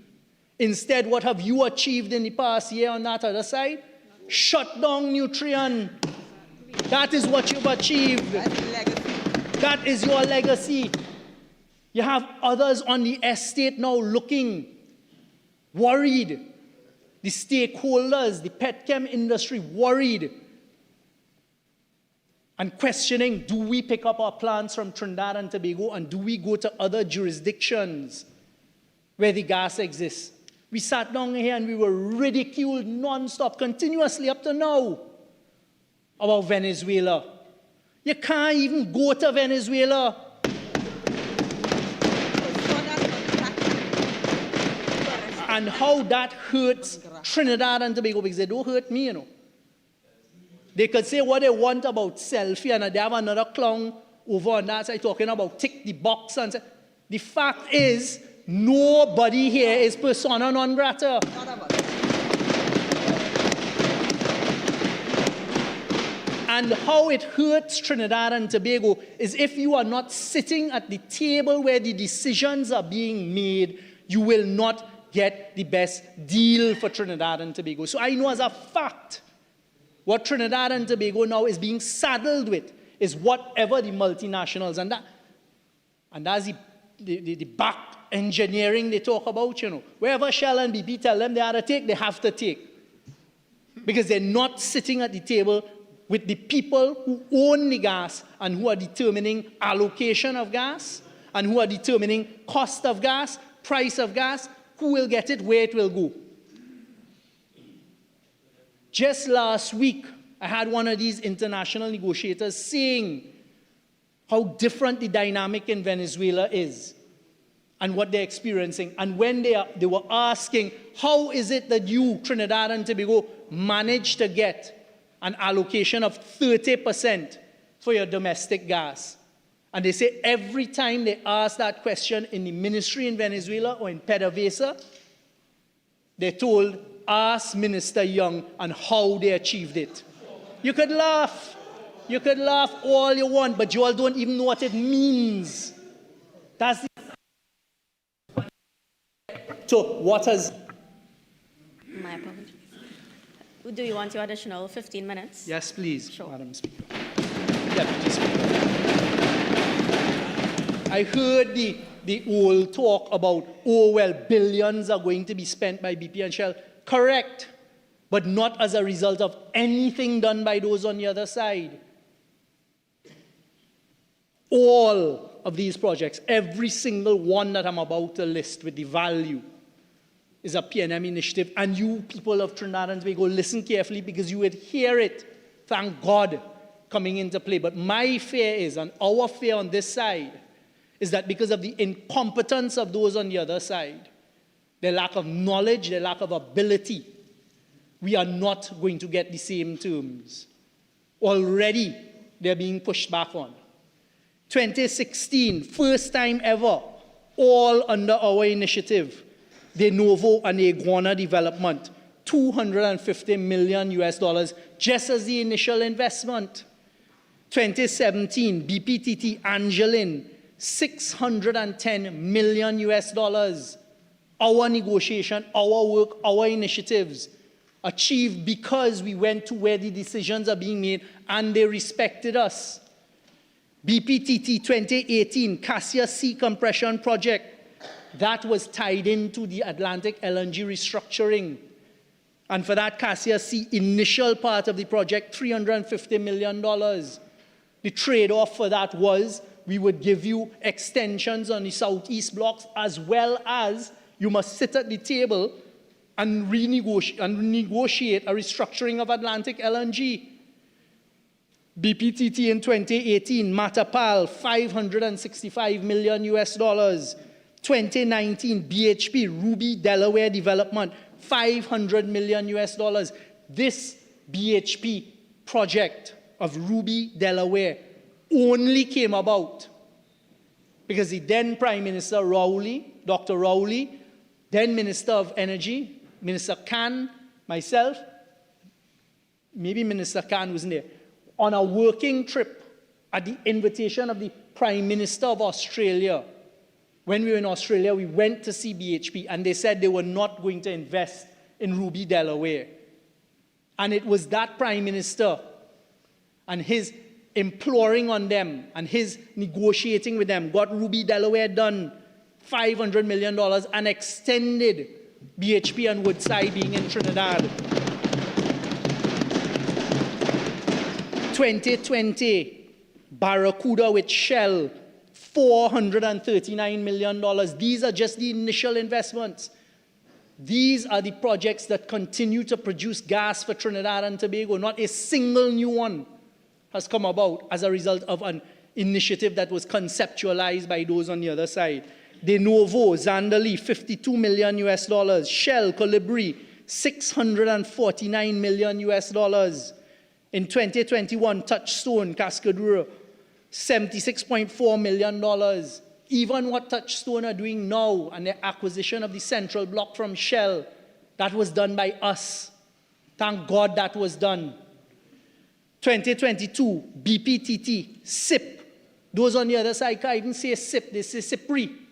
Instead, what have you achieved in the past year on that other side? Shut down Nutrien. That is what you've achieved. That is your legacy. You have others on the estate now looking, worried. The stakeholders, the petchem industry, worried and questioning, do we pick up our plants from Trinidad and Tobago and do we go to other jurisdictions where the gas exists? We sat down here and we were ridiculed non-stop, continuously up to now, about Venezuela. You can't even go to Venezuela. And how that hurts Trinidad and Tobago, because they don't hurt me, you know. They could say what they want about selfie, and they have another clown over on that side talking about tick the box. And say, the fact is, nobody here is persona non grata. And how it hurts Trinidad and Tobago is if you are not sitting at the table where the decisions are being made, you will not get the best deal for Trinidad and Tobago. So I know as a fact, what Trinidad and Tobago now is being saddled with is whatever the multinationals, and that's the back engineering they talk about, you know. Wherever Shell and BP tell them they have to take, they have to take. Because they're not sitting at the table with the people who own the gas and who are determining allocation of gas and who are determining cost of gas, price of gas, who will get it, where it will go. Just last week, I had one of these international negotiators saying how different the dynamic in Venezuela is and what they're experiencing. And when they were asking, how is it that you, Trinidad and Tobago, managed to get an allocation of 30% for your domestic gas? And they say every time they ask that question in the ministry in Venezuela or in PDVSA, they're told, ask Minister Young and how they achieved it. You could laugh. You could laugh all you want, but you all don't even know what it means. That's the... So what has... My apologies. Do you want your additional 15 minutes? Yes, please, sure. Madam Speaker. Deputy Speaker. I heard the old talk about, oh, well, billions are going to be spent by BP and Shell. Correct, but not as a result of anything done by those on the other side. All of these projects, every single one that I'm about to list with the value, is a PNM initiative. And you people of Trinidad and Tobago, listen carefully because you would hear it, thank God, coming into play. But my fear is, and our fear on this side, is that because of the incompetence of those on the other side, their lack of knowledge, their lack of ability, we are not going to get the same terms. Already, they're being pushed back on. 2016, first time ever, all under our initiative, De Novo and Iguana Development, $250 million US, just as the initial investment. 2017, BPTT Angeline, $610 million US. Our negotiation, our work, our initiatives achieved because we went to where the decisions are being made and they respected us. BPTT 2018, Cassia Sea Compression Project, that was tied into the Atlantic LNG restructuring. And for that Cassia Sea initial part of the project, $350 million. The trade-off for that was we would give you extensions on the southeast blocks as well as you must sit at the table and renegotiate a restructuring of Atlantic LNG. BPTT in 2018, Matapal, $565 million US. 2019, BHP, Ruby, Delaware Development, $500 million US. This BHP project of Ruby, Delaware, only came about because the then Prime Minister Rowley, Dr. Rowley, then Minister of Energy, Minister Khan, myself, maybe Minister Khan wasn't there, on a working trip at the invitation of the Prime Minister of Australia. When we were in Australia, we went to see BHP, and they said they were not going to invest in Ruby, Delaware. And it was that Prime Minister and his imploring on them and his negotiating with them got Ruby, Delaware done, $500 million, and extended BHP and Woodside being in Trinidad. 2020, Barracuda with Shell, $439 million. These are just the initial investments. These are the projects that continue to produce gas for Trinidad and Tobago. Not a single new one has come about as a result of an initiative that was conceptualized by those on the other side. De Novo, Zandali, $52 million US. Shell, Colibri, $649 million US. In 2021, Touchstone, Cascadura, $76.4 million. Even what Touchstone are doing now and the acquisition of the central block from Shell, that was done by us. Thank God that was done. 2022, BPTT, SIP. Those on the other side can't even say SIP, they say SIPRI.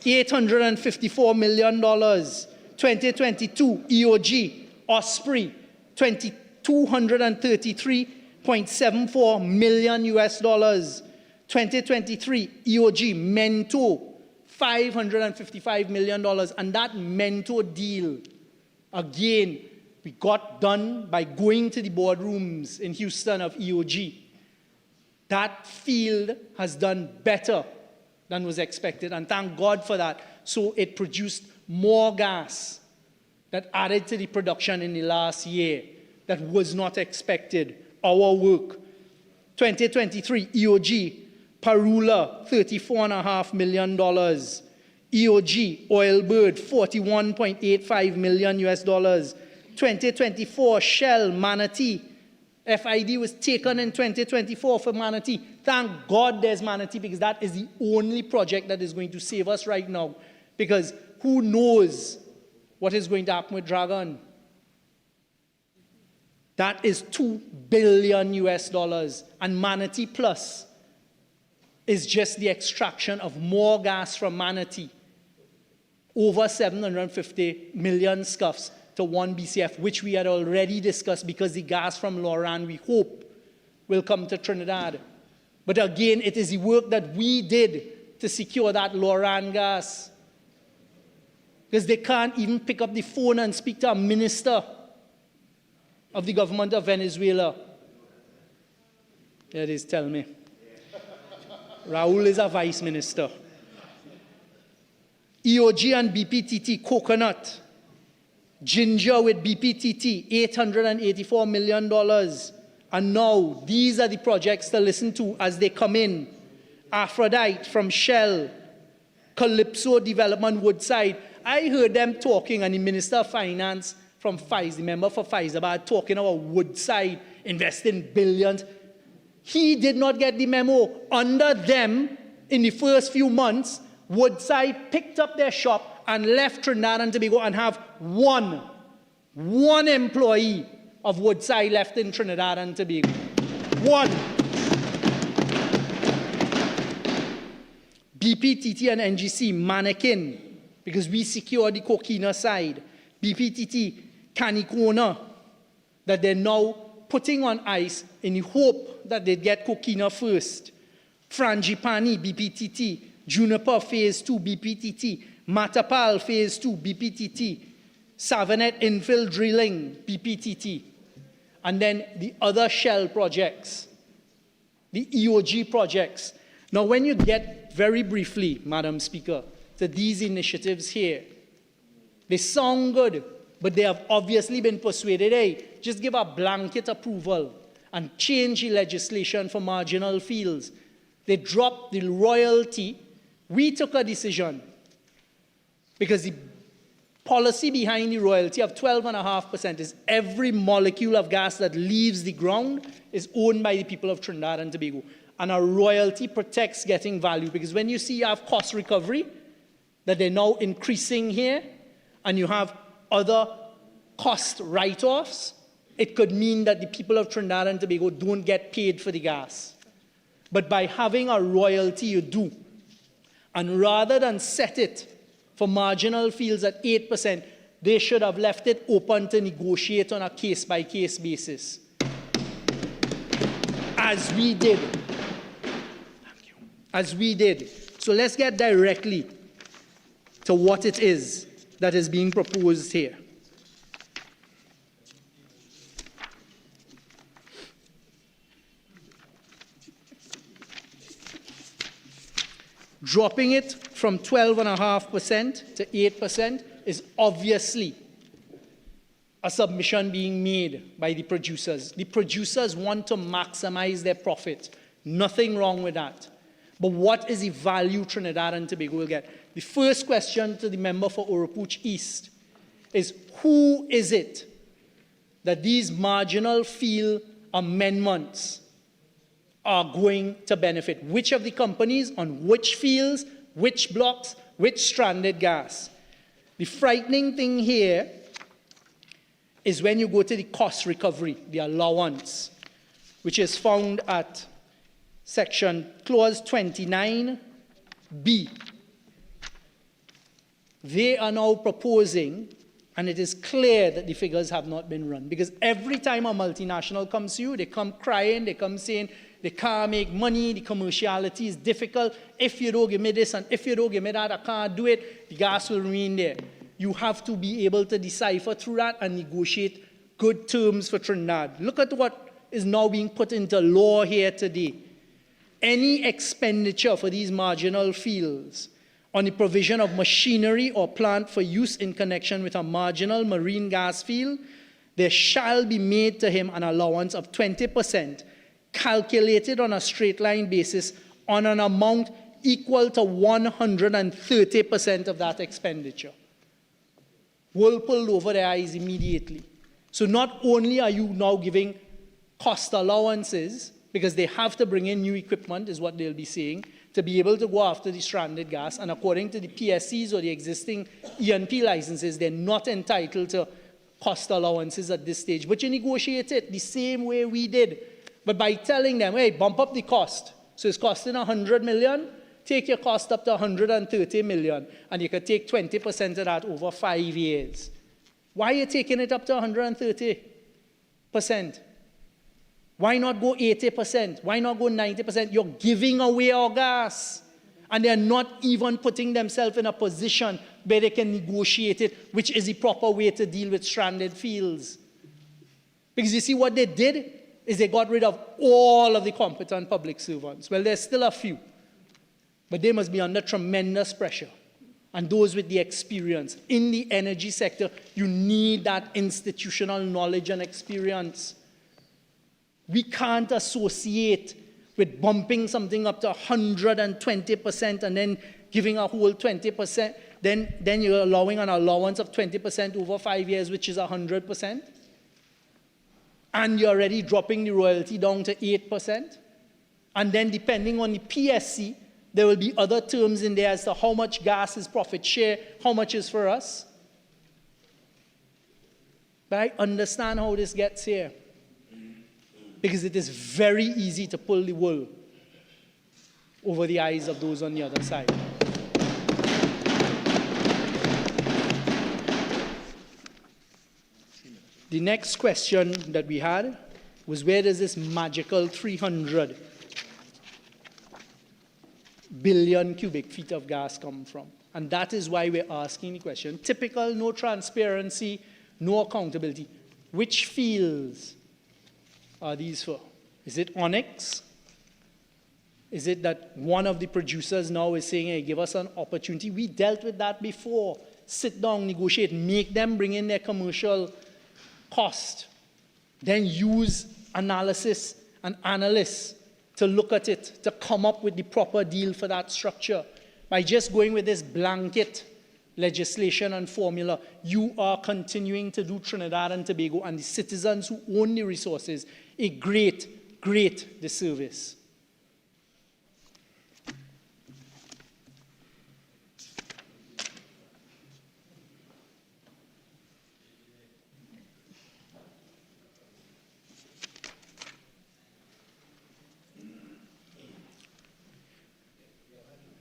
$854 million. 2022, EOG, Osprey, $233.74 million US. 2023, EOG, Mento, $555 million. And that Mento deal, again, we got done by going to the boardrooms in Houston of EOG. That field has done better than was expected, and thank God for that. So it produced more gas that added to the production in the last year that was not expected. Our work. 2023, EOG, Parula, $34.5 million. EOG, Oilbird, $41.85 million US dollars. 2024, Shell, Manatee. FID was taken in 2024 for Manatee. Thank God there's Manatee, because that is the only project that is going to save us right now. Because who knows what is going to happen with Dragon? That is $2 billion US dollars. And Manatee Plus is just the extraction of more gas from Manatee. Over 750 million scuffs to 1 BCF, which we had already discussed, because the gas from Loran, we hope, will come to Trinidad. But again, it is the work that we did to secure that Loran gas. Because they can't even pick up the phone and speak to a minister of the government of Venezuela. There it is, tell me. Raul is a vice minister. EOG and BPTT, coconut. Ginger with BPTT, $884 million. And now, these are the projects to listen to as they come in. Aphrodite from Shell. Calypso Development Woodside. I heard them talking, and the Minister of Finance from Pfizer, the member for Pfizer, about talking about Woodside investing billions. He did not get the memo. Under them, in the first few months, Woodside picked up their shop and left Trinidad and Tobago and have one employee of Woodside left in Trinidad and Tobago. One. BPTT and NGC, mannequin, because we secured the Coquina side. BPTT, Canicona, that they're now putting on ice in the hope that they'd get Coquina first. Frangipani, BPTT. Juniper Phase 2, BPTT. Matapal Phase 2, BPTT. Savinet Infill Drilling, BPTT. And then the other Shell projects, the EOG projects. Now, when you get very briefly, Madam Speaker, to these initiatives here, they sound good, but they have obviously been persuaded, hey, just give a blanket approval and change the legislation for marginal fields. They dropped the royalty. We took a decision because the policy behind the royalty of 12.5% is every molecule of gas that leaves the ground is owned by the people of Trinidad and Tobago. And a royalty protects getting value, because when you see you have cost recovery, that they're now increasing here, and you have other cost write-offs, it could mean that the people of Trinidad and Tobago don't get paid for the gas. But by having a royalty, you do. And rather than set it for marginal fields at 8%, they should have left it open to negotiate on a case-by-case basis. As we did. Thank you. As we did. So let's get directly to what it is that is being proposed here. Dropping it from 12.5% to 8% is obviously a submission being made by the producers. The producers want to maximize their profit. Nothing wrong with that. But what is the value Trinidad and Tobago will get? The first question to the member for Oropouche East is, who is it that these marginal field amendments are going to benefit? Which of the companies, on which fields, which blocks, which stranded gas? The frightening thing here is when you go to the cost recovery, the allowance, which is found at section clause 29B. They are now proposing, and it is clear that the figures have not been run, because every time a multinational comes to you, they come crying, they come saying, they can't make money, the commerciality is difficult. If you don't give me this and if you don't give me that, I can't do it. The gas will remain there. You have to be able to decipher through that and negotiate good terms for Trinidad. Look at what is now being put into law here today. any expenditure for these marginal fields on the provision of machinery or plant for use in connection with a marginal marine gas field, there shall be made to him an allowance of 20%, calculated on a straight line basis on an amount equal to 130% of that expenditure. World pulled over their eyes immediately. So not only are you now giving cost allowances, because they have to bring in new equipment, is what they'll be saying, to be able to go after the stranded gas, and according to the PSCs or the existing E&P licenses, they're not entitled to cost allowances at this stage. But you negotiate it the same way we did. But by telling them, hey, bump up the cost, so it's costing 100 million, take your cost up to 130 million, and you could take 20% of that over 5 years. Why are you taking it up to 130%? Why not go 80%? Why not go 90%? You're giving away our gas. And they're not even putting themselves in a position where they can negotiate it, which is the proper way to deal with stranded fields. Because you see what they did is they got rid of all of the competent public servants. Well, there's still a few, but they must be under tremendous pressure. And those with the experience. In the energy sector, you need that institutional knowledge and experience. We can't associate with bumping something up to 120% and then giving a whole 20%. Then you're allowing an allowance of 20% over 5 years, which is 100%. And you're already dropping the royalty down to 8%. And then depending on the PSC, there will be other terms in there as to how much gas is profit share, how much is for us. But I understand how this gets here. Because it is very easy to pull the wool over the eyes of those on the other side. The next question that we had was, where does this magical 300 billion cubic feet of gas come from? And that is why we're asking the question. Typical, no transparency, no accountability. Which fields are these for? Is it Onyx? Is it that one of the producers now is saying, hey, give us an opportunity? We dealt with that before. Sit down, negotiate, make them bring in their commercial cost. Then use analysis and analysts to look at it, to come up with the proper deal for that structure. By just going with this blanket legislation and formula, you are continuing to do Trinidad and Tobago and the citizens who own the resources a great, great disservice.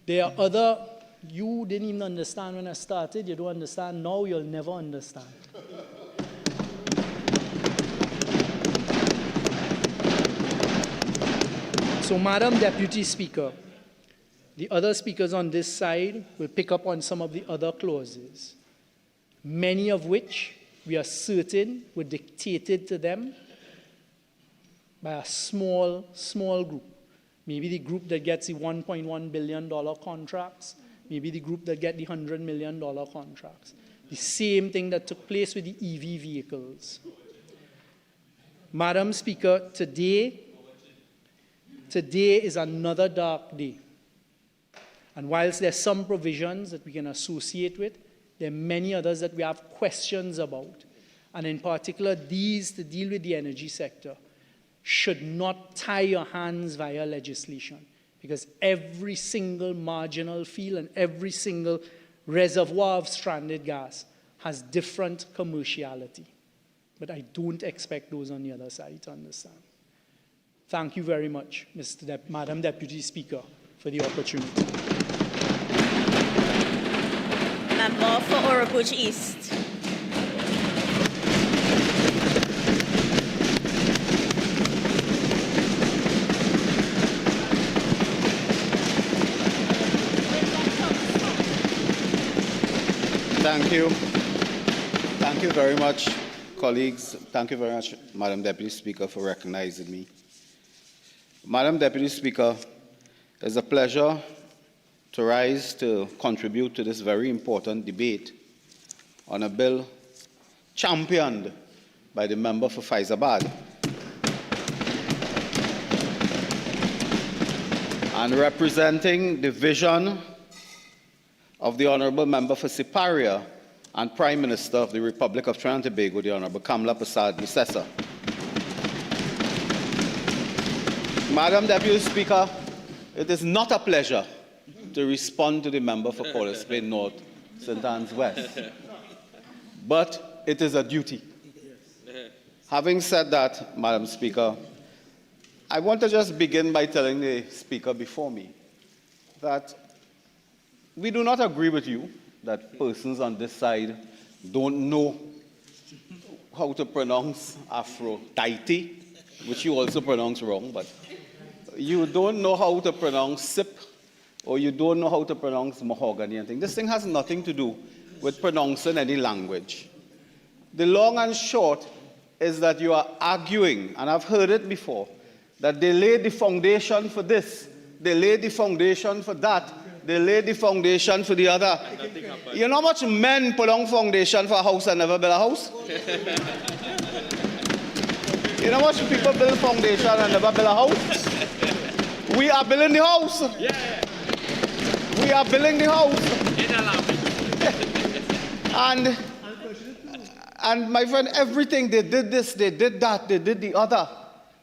There are other, you didn't even understand when I started, you don't understand now, you'll never understand. So, Madam Deputy Speaker, the other speakers on this side will pick up on some of the other clauses, many of which we are certain were dictated to them by a small group. Maybe the group that gets the $1.1 billion contracts, maybe the group that get the $100 million contracts. The same thing that took place with the EV vehicles. Madam Speaker, today is another dark day. And whilst there's some provisions that we can associate with, there are many others that we have questions about. And in particular, these to deal with the energy sector should not tie your hands via legislation, because every single marginal field and every single reservoir of stranded gas has different commerciality. But I don't expect those on the other side to understand. Thank you very much, Madam Deputy Speaker, for the opportunity. Member for Oropouche East. Thank you. Thank you very much, colleagues. Thank you very much, Madam Deputy Speaker, for recognizing me. Madam Deputy Speaker, It's a pleasure to rise to contribute to this very important debate on a bill championed by the member for Faizabad and representing the vision of the Honourable Member for Siparia and Prime Minister of the Republic of Trinidad and Tobago, the Honourable Kamla Persad-Bissessar. Madam Deputy Speaker, it is not a pleasure to respond to the member for Paulus Bay North, St. Anne's West, but it is a duty. Having said that, Madam Speaker, I want to just begin by telling the speaker before me that we do not agree with you that persons on this side don't know how to pronounce Aphrodite, which you also pronounce wrong, but you don't know how to pronounce sip, or you don't know how to pronounce mahogany and things. This thing has nothing to do with pronouncing any language. The long and short is that you are arguing, and I've heard it before, that they laid the foundation for this, they laid the foundation for that, they laid the foundation for the other. You know how much men put on foundation for a house and never build a house? You know how much people build foundation and never build a house? We are building the house. We are building the house. And my friend, everything, they did this, they did that, they did the other.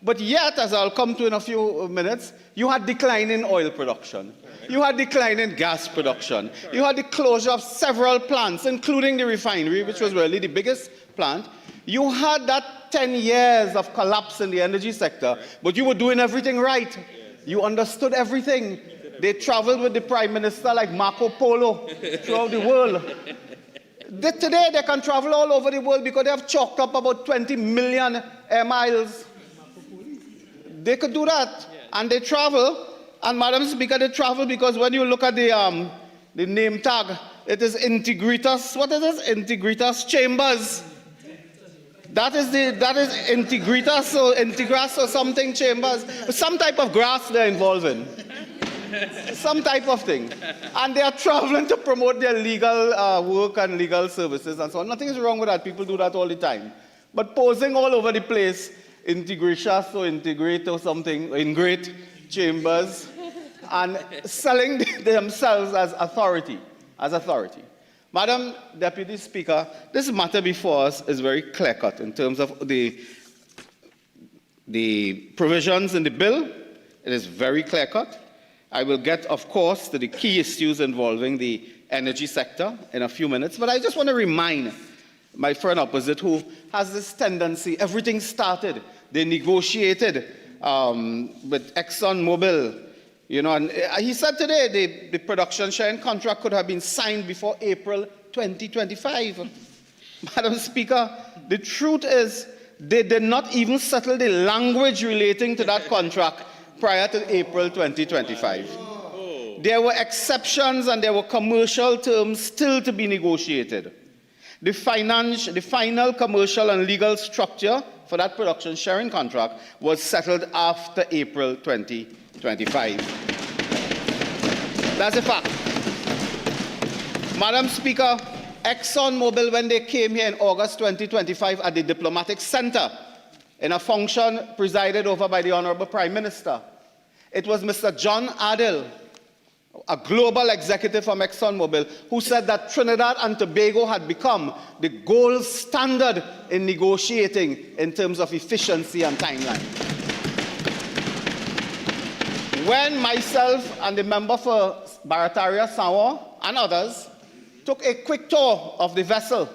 But yet, as I'll come to in a few minutes, you had declining oil production. You had declining gas production. You had the closure of several plants, including the refinery, which was really the biggest plant. You had that 10 years of collapse in the energy sector, but you were doing everything right. You understood everything. They traveled with the Prime Minister like Marco Polo throughout the world. Today, they can travel all over the world because they have chalked up about 20 million air miles. They could do that, and they travel. And Madam Speaker, they travel because when you look at the name tag, it is Integritas. What is this? Integritas Chambers. That is Integritas or Integras or something Chambers. Some type of grass they're involved in. Some type of thing. And they are traveling to promote their legal work and legal services and so on. Nothing is wrong with that. People do that all the time. But posing all over the place, Integratias or Integrate or something, in great chambers, and selling themselves as authority. Madam Deputy Speaker, this matter before us is very clear-cut in terms of the provisions in the bill. It is very clear-cut. I will get, of course, to the key issues involving the energy sector in a few minutes, but I just want to remind my friend opposite who has this tendency, everything started, they negotiated with ExxonMobil, and he said today the production sharing contract could have been signed before April 2025. Madam Speaker, the truth is they did not even settle the language relating to that contract prior to April 2025. There were exceptions and there were commercial terms still to be negotiated. The final commercial and legal structure for that production sharing contract was settled after April 2025. That's a fact. Madam Speaker, ExxonMobil, when they came here in August 2025 at the Diplomatic Center, in a function presided over by the Honourable Prime Minister, it was Mr. John Adil, a global executive from ExxonMobil, who said that Trinidad and Tobago had become the gold standard in negotiating in terms of efficiency and timeline. When myself and the member for Barataria Sawa and others took a quick tour of the vessel,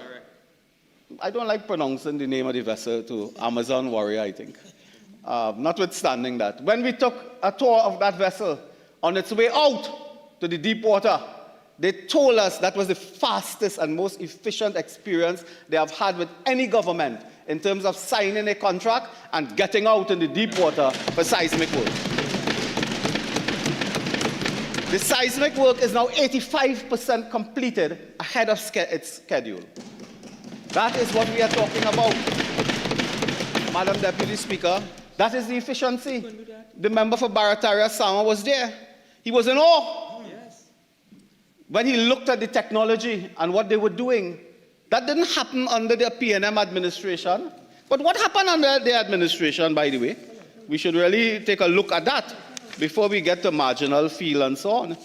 I don't like pronouncing the name of the vessel to Amazon Warrior, I think. Notwithstanding that, when we took a tour of that vessel on its way out to the deep water, they told us that was the fastest and most efficient experience they have had with any government in terms of signing a contract and getting out in the deep water for seismic work. The seismic work is now 85% completed ahead of its schedule. That is what we are talking about. Madam Deputy Speaker, that is the efficiency. The member for Barataria Sama was there. He was in awe. Yes. When he looked at the technology and what they were doing. That didn't happen under the PNM administration. But what happened under the administration, by the way? We should really take a look at that before we get to marginal feel and so on.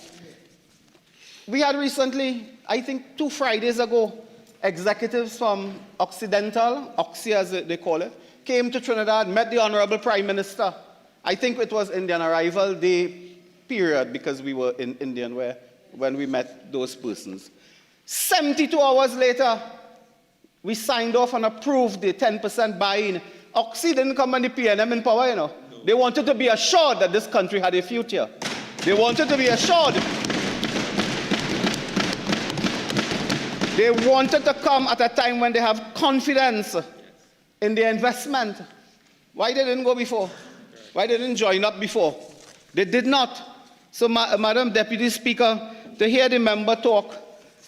We had recently, I think 2 Fridays ago, executives from Occidental, Oxy as they call it, came to Trinidad, met the Honorable Prime Minister. I think it was Indian arrival day period because we were in Indian when we met those persons. 72 hours later, we signed off and approved the 10% buy-in. Oxy didn't come on the PNM in power, you know. They wanted to be assured that this country had a future. They wanted to be assured. They wanted to come at a time when they have confidence in their investment. Why they didn't go before? Why they didn't join up before? They did not. So, Madam Deputy Speaker, to hear the member talk,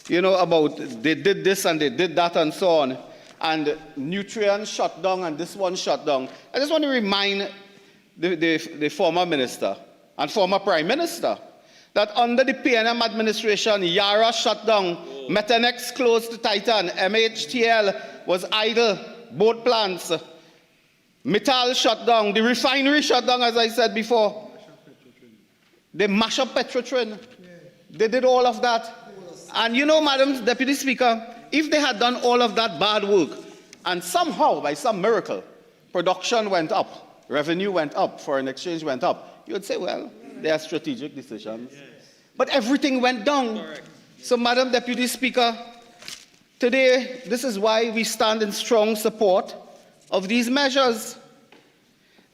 you know, about they did this and they did that and so on, and nutrient shut down and this one shut down. I just want to remind the former minister and former prime minister that under the PNM administration, Yara shut down, Methanex closed to Titan, MHTL was idle, both plants, Mittal shut down, the refinery shut down, as I said before. They mash up Petrotrin. They did all of that. And you know, Madam Deputy Speaker, if they had done all of that bad work, and somehow, by some miracle, production went up, revenue went up, foreign exchange went up, you would say, well, they are strategic decisions. Yes. But everything went down. Correct. So, Madam Deputy Speaker, today, this is why we stand in strong support of these measures.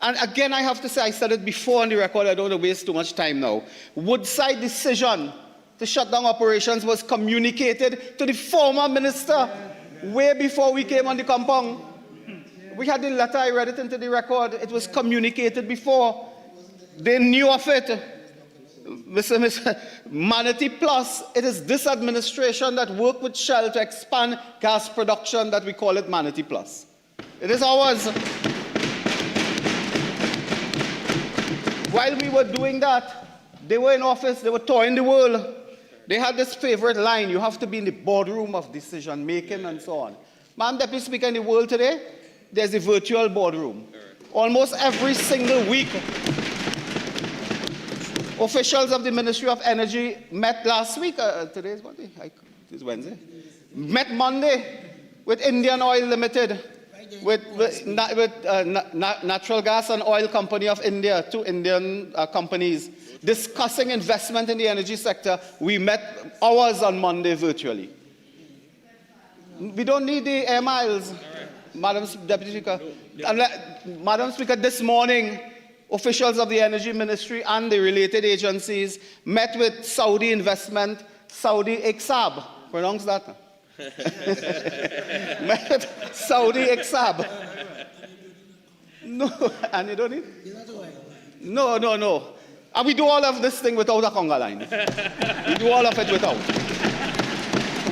And again, I have to say, I said it before on the record, I don't want to waste too much time now. Woodside decision to shut down operations was communicated to the former minister way before we came on the compound. We had the letter, I read it into the record. It was communicated before. They knew of it. Mr. Manatee Plus, it is this administration that worked with Shell to expand gas production that we call it Manatee Plus. It is ours. While we were doing that, they were in office, they were touring the world. They had this favorite line, you have to be in the boardroom of decision making and so on. Madam Deputy Speaker, in the world today, there's a virtual boardroom. Almost every single week, officials of the Ministry of Energy met last week, today is Monday, it's Wednesday, met Monday with Indian Oil Limited, with Natural Gas and Oil Company of India, 2 Indian companies, discussing investment in the energy sector. We met hours on Monday virtually. We don't need the air miles, Madam Deputy Speaker. Madam Speaker, this morning, officials of the Energy Ministry and the related agencies met with Saudi investment, Saudi Iksab. Pronounce that. Met with Saudi Iksab. No, and you don't need? No. And we do all of this thing without a conga line. We do all of it without.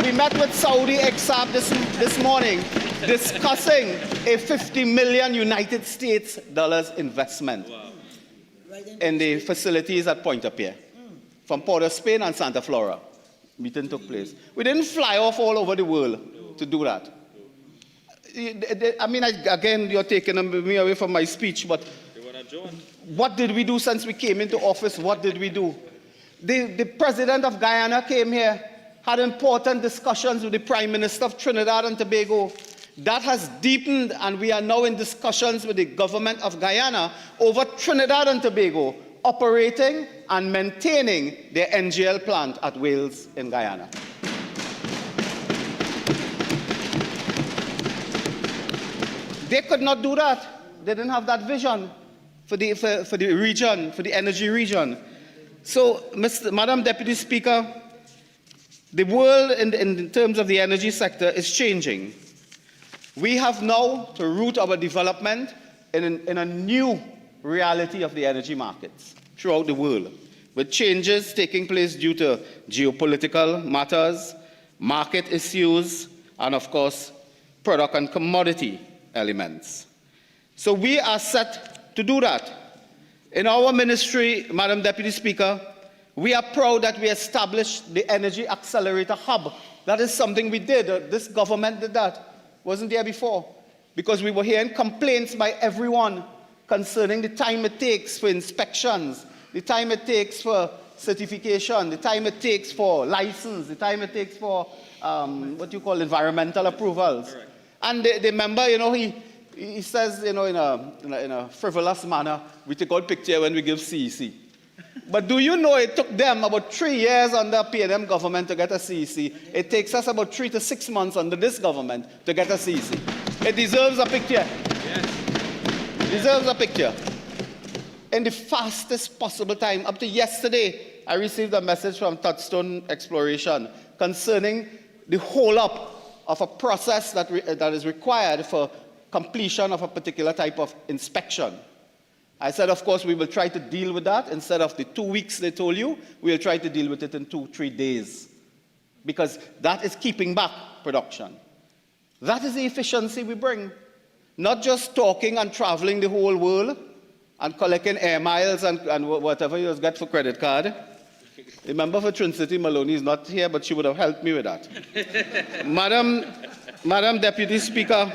We met with Saudi Iksab this morning discussing a $50 million United States dollars investment in the facilities at Pointe-à-Pierre from Port of Spain and Santa Flora. Meeting took place. We didn't fly off all over the world to do that. I mean, again, you're taking me away from my speech, but what did we do since we came into office? What did we do? The president of Guyana came here, had important discussions with the Prime Minister of Trinidad and Tobago. That has deepened, and we are now in discussions with the government of Guyana over Trinidad and Tobago operating and maintaining their NGL plant at Wales in Guyana. They could not do that. They didn't have that vision for the region, for the energy region. So, Madam Deputy Speaker, the world in terms of the energy sector is changing. We have now to root our development in a new reality of the energy markets throughout the world, with changes taking place due to geopolitical matters, market issues, and of course, product and commodity elements. So we are set to do that. In our ministry, Madam Deputy Speaker, We are proud that we established the Energy Accelerator Hub. That is something we did. This government did that. Wasn't there before. Because we were hearing complaints by everyone concerning the time it takes for inspections, the time it takes for certification, the time it takes for license, the time it takes for what you call environmental approvals. Right. And the member, you know, he says, you know, in a frivolous manner, we take out picture when we give CEC. But do you know it took them about 3 years under PNM government to get a CEC? It takes us about 3 to 6 months under this government to get a CEC. It deserves a picture. Yes. It deserves a picture. In the fastest possible time. Up to yesterday, I received a message from Touchstone Exploration concerning the hold-up of a process that is required for completion of a particular type of inspection. I said, of course, we will try to deal with that. Instead of the 2 weeks they told you, we'll try to deal with it in 2-3 days. Because that is keeping back production. That is the efficiency we bring. Not just talking and traveling the whole world and collecting air miles and whatever you get for credit card. Remember, for Trinity Maloney is not here, but she would have helped me with that. Madam Deputy Speaker,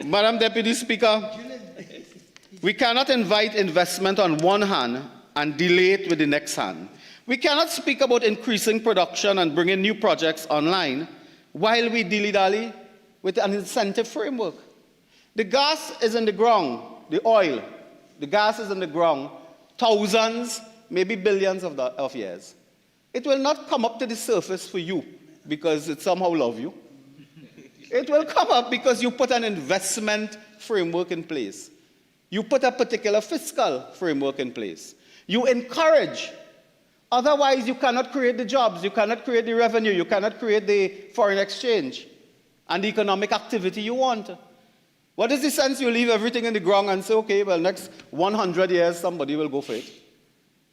Madam Deputy Speaker, we cannot invite investment on one hand and delay it with the next hand. We cannot speak about increasing production and bringing new projects online while we dilly-dally with an incentive framework. The gas is in the ground, the oil, the gas is in the ground, thousands, maybe billions of years. It will not come up to the surface for you because it somehow loves you. It will come up because you put an investment framework in place. You put a particular fiscal framework in place. You encourage. Otherwise, you cannot create the jobs, you cannot create the revenue, you cannot create the foreign exchange and the economic activity you want. What is the sense you leave everything in the ground and say, okay, well, next 100 years, somebody will go for it?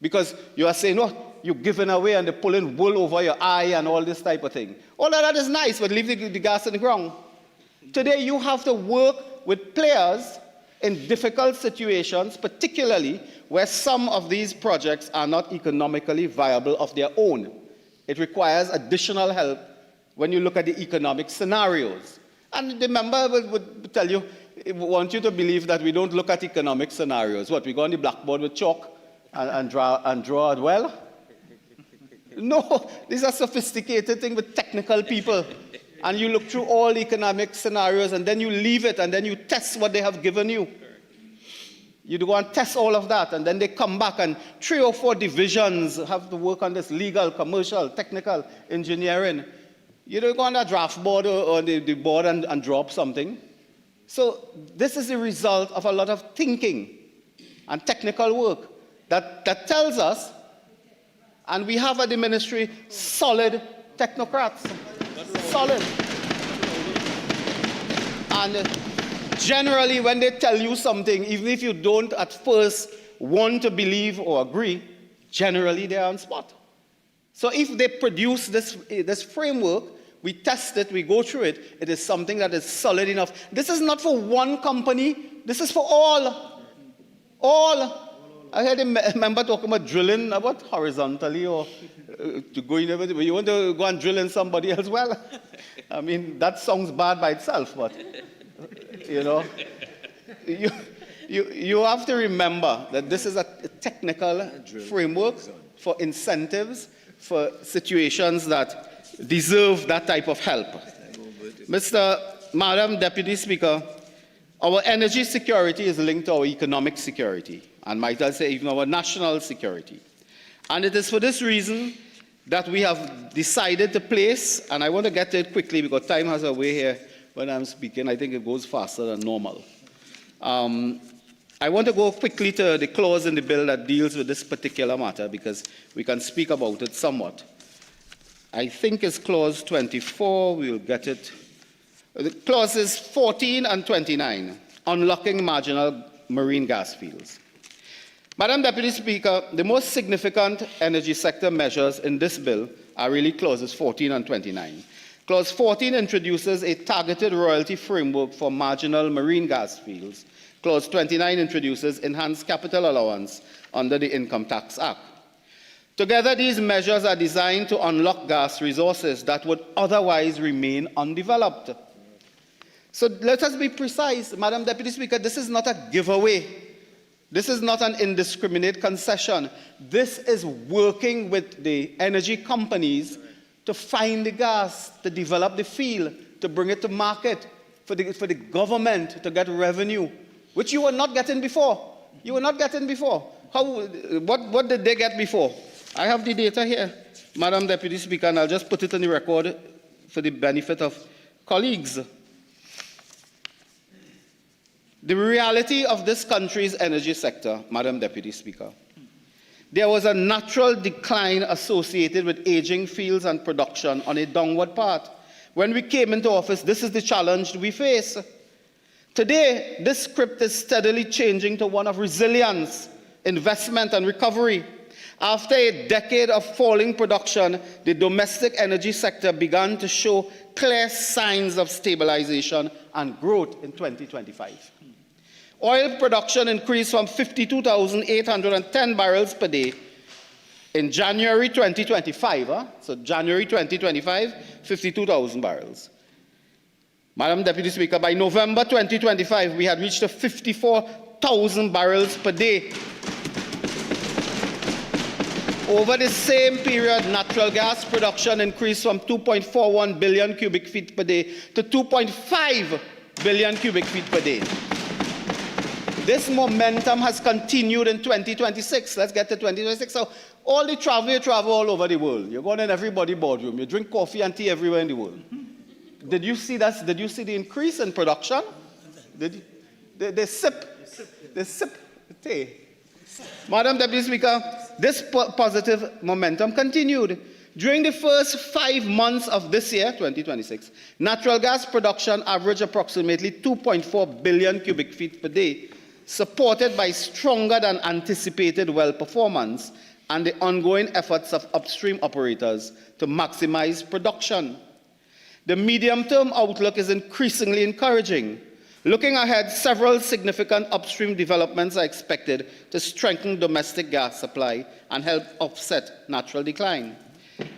Because you are saying, oh, you're giving away and they're pulling wool over your eye and all this type of thing. All of that is nice, but leave the gas in the ground. Today, you have to work with players in difficult situations, particularly where some of these projects are not economically viable of their own. It requires additional help when you look at the economic scenarios. And the member would tell you, want you to believe that we don't look at economic scenarios. What, we go on the blackboard with chalk and draw it well? No, these are sophisticated things with technical people. And you look through all economic scenarios and then you leave it and then you test what they have given you. You go and test all of that and then they come back and 3 or 4 divisions have to work on this: legal, commercial, technical, engineering. You don't go on a draft board or the board and drop something. So this is the result of a lot of thinking and technical work that tells us, and we have at the ministry solid technocrats. Solid. And generally, when they tell you something, even if you don't at first want to believe or agree, generally they are on spot. So if they produce this framework, we test it, we go through it, it is something that is solid enough. This is not for one company, this is for all. All. I heard a member talking about drilling, about horizontally or to go in everything. You want to go and drill in somebody else? Well, I mean, that sounds bad by itself, but, you know, you have to remember that this is a technical framework for incentives, for situations that deserve that type of help. Madam Deputy Speaker, our energy security is linked to our economic security, and might I say even our national security. And it is for this reason that we have decided to place, and I want to get to it quickly because time has a way here when I'm speaking. I think it goes faster than normal. I want to go quickly to the clause in the bill that deals with this particular matter because we can speak about it somewhat. I think it's clause 24, we'll get it. The clauses 14 and 29, unlocking marginal marine gas fields. Madam Deputy Speaker, the most significant energy sector measures in this bill are really clauses 14 and 29. Clause 14 introduces a targeted royalty framework for marginal marine gas fields Clause 29 introduces enhanced capital allowance under the Income Tax Act. Together, these measures are designed to unlock gas resources that would otherwise remain undeveloped. So let us be precise, Madam Deputy Speaker, this is not a giveaway. This is not an indiscriminate concession. This is working with the energy companies to find the gas, to develop the field, to bring it to market, for the government to get revenue, which you were not getting before. You were not getting before. What did they get before? I have the data here, Madam Deputy Speaker, and I'll just put it on the record for the benefit of colleagues. The reality of this country's energy sector, Madam Deputy Speaker, there was a natural decline associated with aging fields and production on a downward path. When we came into office, this is the challenge we face. Today, this script is steadily changing to one of resilience, investment, and recovery. After a decade of falling production, the domestic energy sector began to show clear signs of stabilization and growth in 2025. Oil production increased from 52,810 barrels per day in January 2025. So January 2025, 52,000 barrels. Madam Deputy Speaker, by November 2025, we had reached 54,000 barrels per day. Over the same period, natural gas production increased from 2.41 billion cubic feet per day to 2.5 billion cubic feet per day. This momentum has continued in 2026. Let's get to 2026. So all the travel, you travel all over the world. You're going in everybody's boardroom. You drink coffee and tea everywhere in the world. Did you see that? Did you see the increase in production? They sip tea. Madam Deputy Speaker, this positive momentum continued. During the first 5 months of this year, 2026, natural gas production averaged approximately 2.4 billion cubic feet per day, supported by stronger than anticipated well performance and the ongoing efforts of upstream operators to maximize production. The medium-term outlook is increasingly encouraging. Looking ahead, several significant upstream developments are expected to strengthen domestic gas supply and help offset natural decline.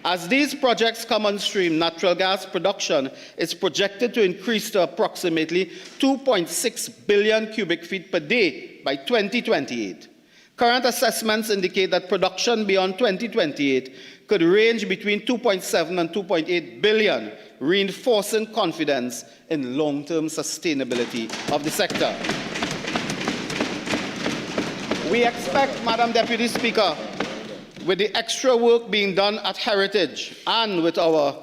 As these projects come on stream, natural gas production is projected to increase to approximately 2.6 billion cubic feet per day by 2028. Current assessments indicate that production beyond 2028 could range between 2.7 and 2.8 billion, reinforcing confidence in long-term sustainability of the sector. We expect, Madam Deputy Speaker, with the extra work being done at Heritage and with our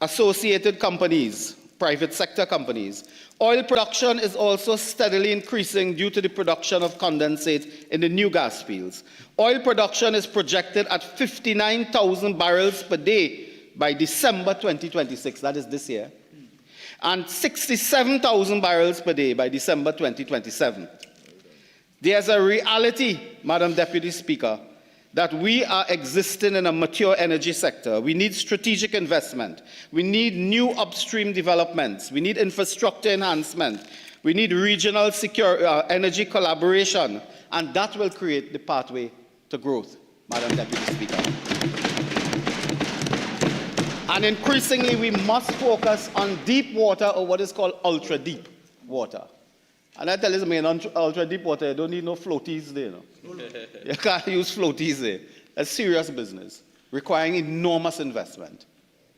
associated companies, private sector companies, oil production is also steadily increasing due to the production of condensate in the new gas fields. Oil production is projected at 59,000 barrels per day by December 2026, that is this year, and 67,000 barrels per day by December 2027. There's a reality, Madam Deputy Speaker, that we are existing in a mature energy sector. We need strategic investment. We need new upstream developments. We need infrastructure enhancement. We need regional energy collaboration, and that will create the pathway to growth, Madam Deputy Speaker. And increasingly, we must focus on deep water, or what is called ultra-deep water. And I tell you, in ultra-deep water, you don't need no floaties there. You know? You can't use floaties there. That's serious business, requiring enormous investment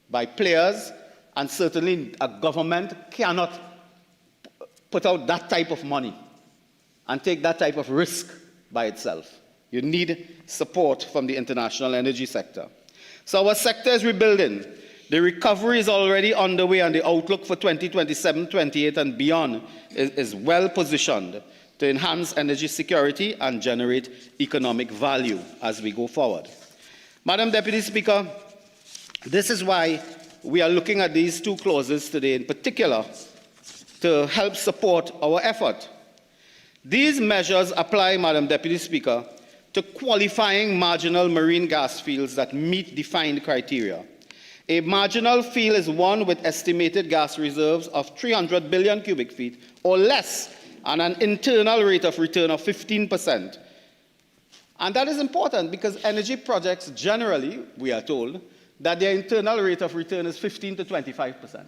by players, and certainly a government cannot put out that type of money and take that type of risk by itself. You need support from the international energy sector. So our sector is rebuilding. The recovery is already underway, and the outlook for 2027, 28, and beyond is well positioned to enhance energy security and generate economic value as we go forward. Madam Deputy Speaker, this is why we are looking at these two clauses today in particular to help support our effort. These measures apply, Madam Deputy Speaker, to qualifying marginal marine gas fields that meet defined criteria. A marginal field is one with estimated gas reserves of 300 billion cubic feet or less and an internal rate of return of 15%. And that is important because energy projects generally, we are told, that their internal rate of return is 15 to 25%.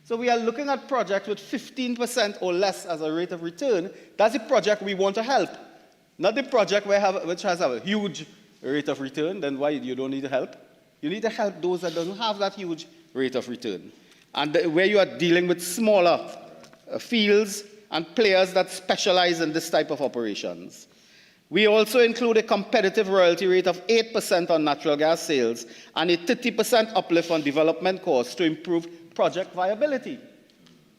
So we are looking at projects with 15% or less as a rate of return. That's the project we want to help. Not the project which has a huge rate of return, then why you don't need to help? You need to help those that don't have that huge rate of return. And where you are dealing with smaller fields and players that specialize in this type of operations. We also include a competitive royalty rate of 8% on natural gas sales and a 30% uplift on development costs to improve project viability.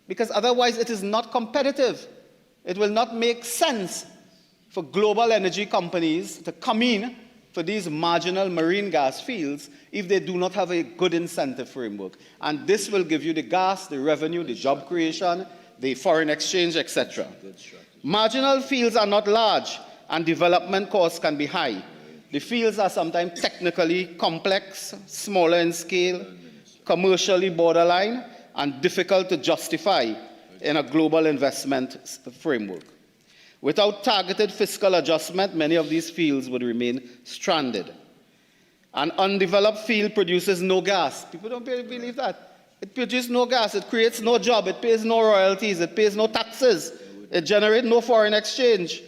Because otherwise it is not competitive. It will not make sense for global energy companies to come in for these marginal marine gas fields if they do not have a good incentive framework. And this will give you the gas, the revenue, the job creation, the foreign exchange, etc. Marginal fields are not large, and development costs can be high. The fields are sometimes technically complex, smaller in scale, commercially borderline, and difficult to justify in a global investment framework. Without targeted fiscal adjustment, many of these fields would remain stranded. An undeveloped field produces no gas. People don't believe that. It produces no gas, it creates no job, it pays no royalties, it pays no taxes, it generates no foreign exchange.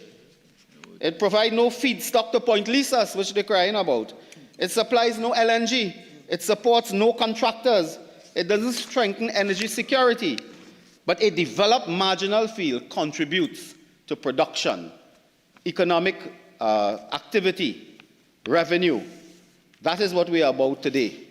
It provides no feedstock to Point Lisas, which they're crying about. It supplies no LNG. It supports no contractors. It doesn't strengthen energy security. But a developed marginal field contributes to production, economic activity, revenue. That is what we are about today.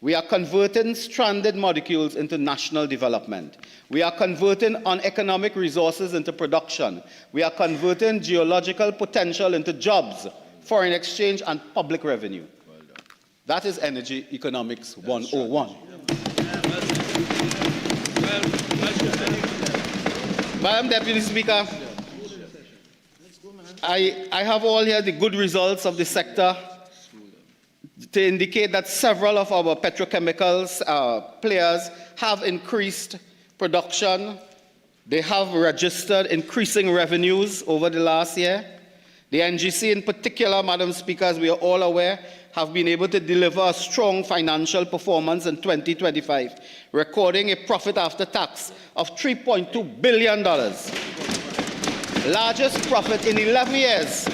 We are converting stranded molecules into national development. We are converting uneconomic resources into production. We are converting geological potential into jobs, foreign exchange, and public revenue. That is energy economics 101. Madam Deputy Speaker, I have all here the good results of the sector to indicate that several of our petrochemicals players have increased production. They have registered increasing revenues over the last year. The NGC in particular, Madam Speaker, as we are all aware, have been able to deliver a strong financial performance in 2025, recording a profit after tax of $3.2 billion. Largest profit in 11 years.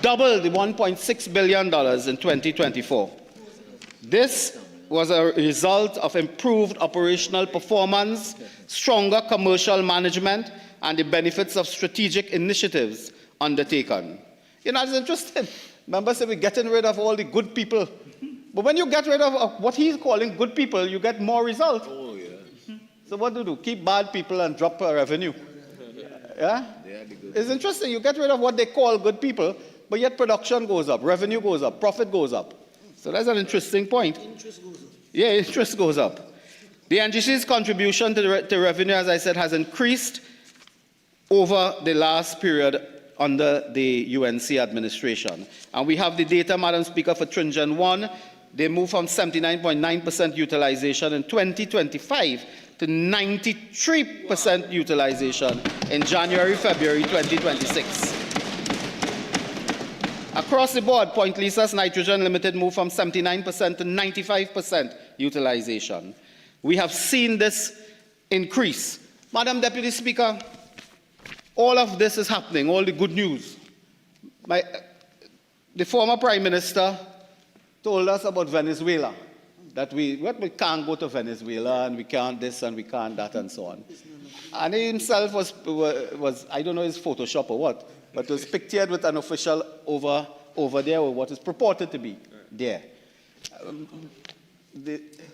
Double the $1.6 billion in 2024. This was a result of improved operational performance, stronger commercial management, and the benefits of strategic initiatives undertaken. You know, it's interesting. Remember, we're getting rid of all the good people. But when you get rid of what he's calling good people, you get more results. Oh, yeah. So what do? Keep bad people and drop revenue. Yeah? It's interesting. You get rid of what they call good people, but yet production goes up, revenue goes up, profit goes up. So that's an interesting point. Interest goes up. Yeah, interest goes up. The NGC's contribution to revenue, as I said, has increased over the last period under the UNC administration. And we have the data, Madam Speaker, for Trinjan 1. They moved from 79.9% utilization in 2025 to 93% utilization in January, February 2026. Across the board, Point Lisas Nitrogen Limited moved from 79% to 95% utilization. We have seen this increase. Madam Deputy Speaker, all of this is happening, all the good news. The former Prime Minister told us about Venezuela, that we can't go to Venezuela and we can't this and we can't that and so on. And he himself was I don't know, his Photoshop or what, but was pictured with an official over there, or what is purported to be there.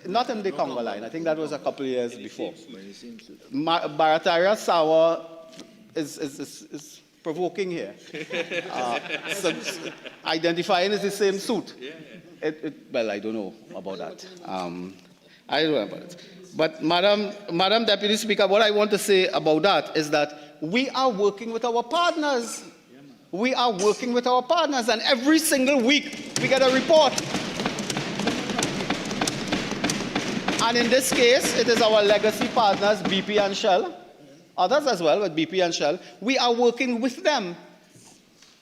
Not in the Congo line, I think that was a couple of years before. Barataria Sawa is provoking here. Identifying as the same suit. Well, I don't know about that. I don't know about it. But Madam Deputy Speaker, what I want to say about that is that we are working with our partners. We are working with our partners, and every single week we get a report. And in this case, it is our legacy partners, BP and Shell, others as well, with BP and Shell, we are working with them.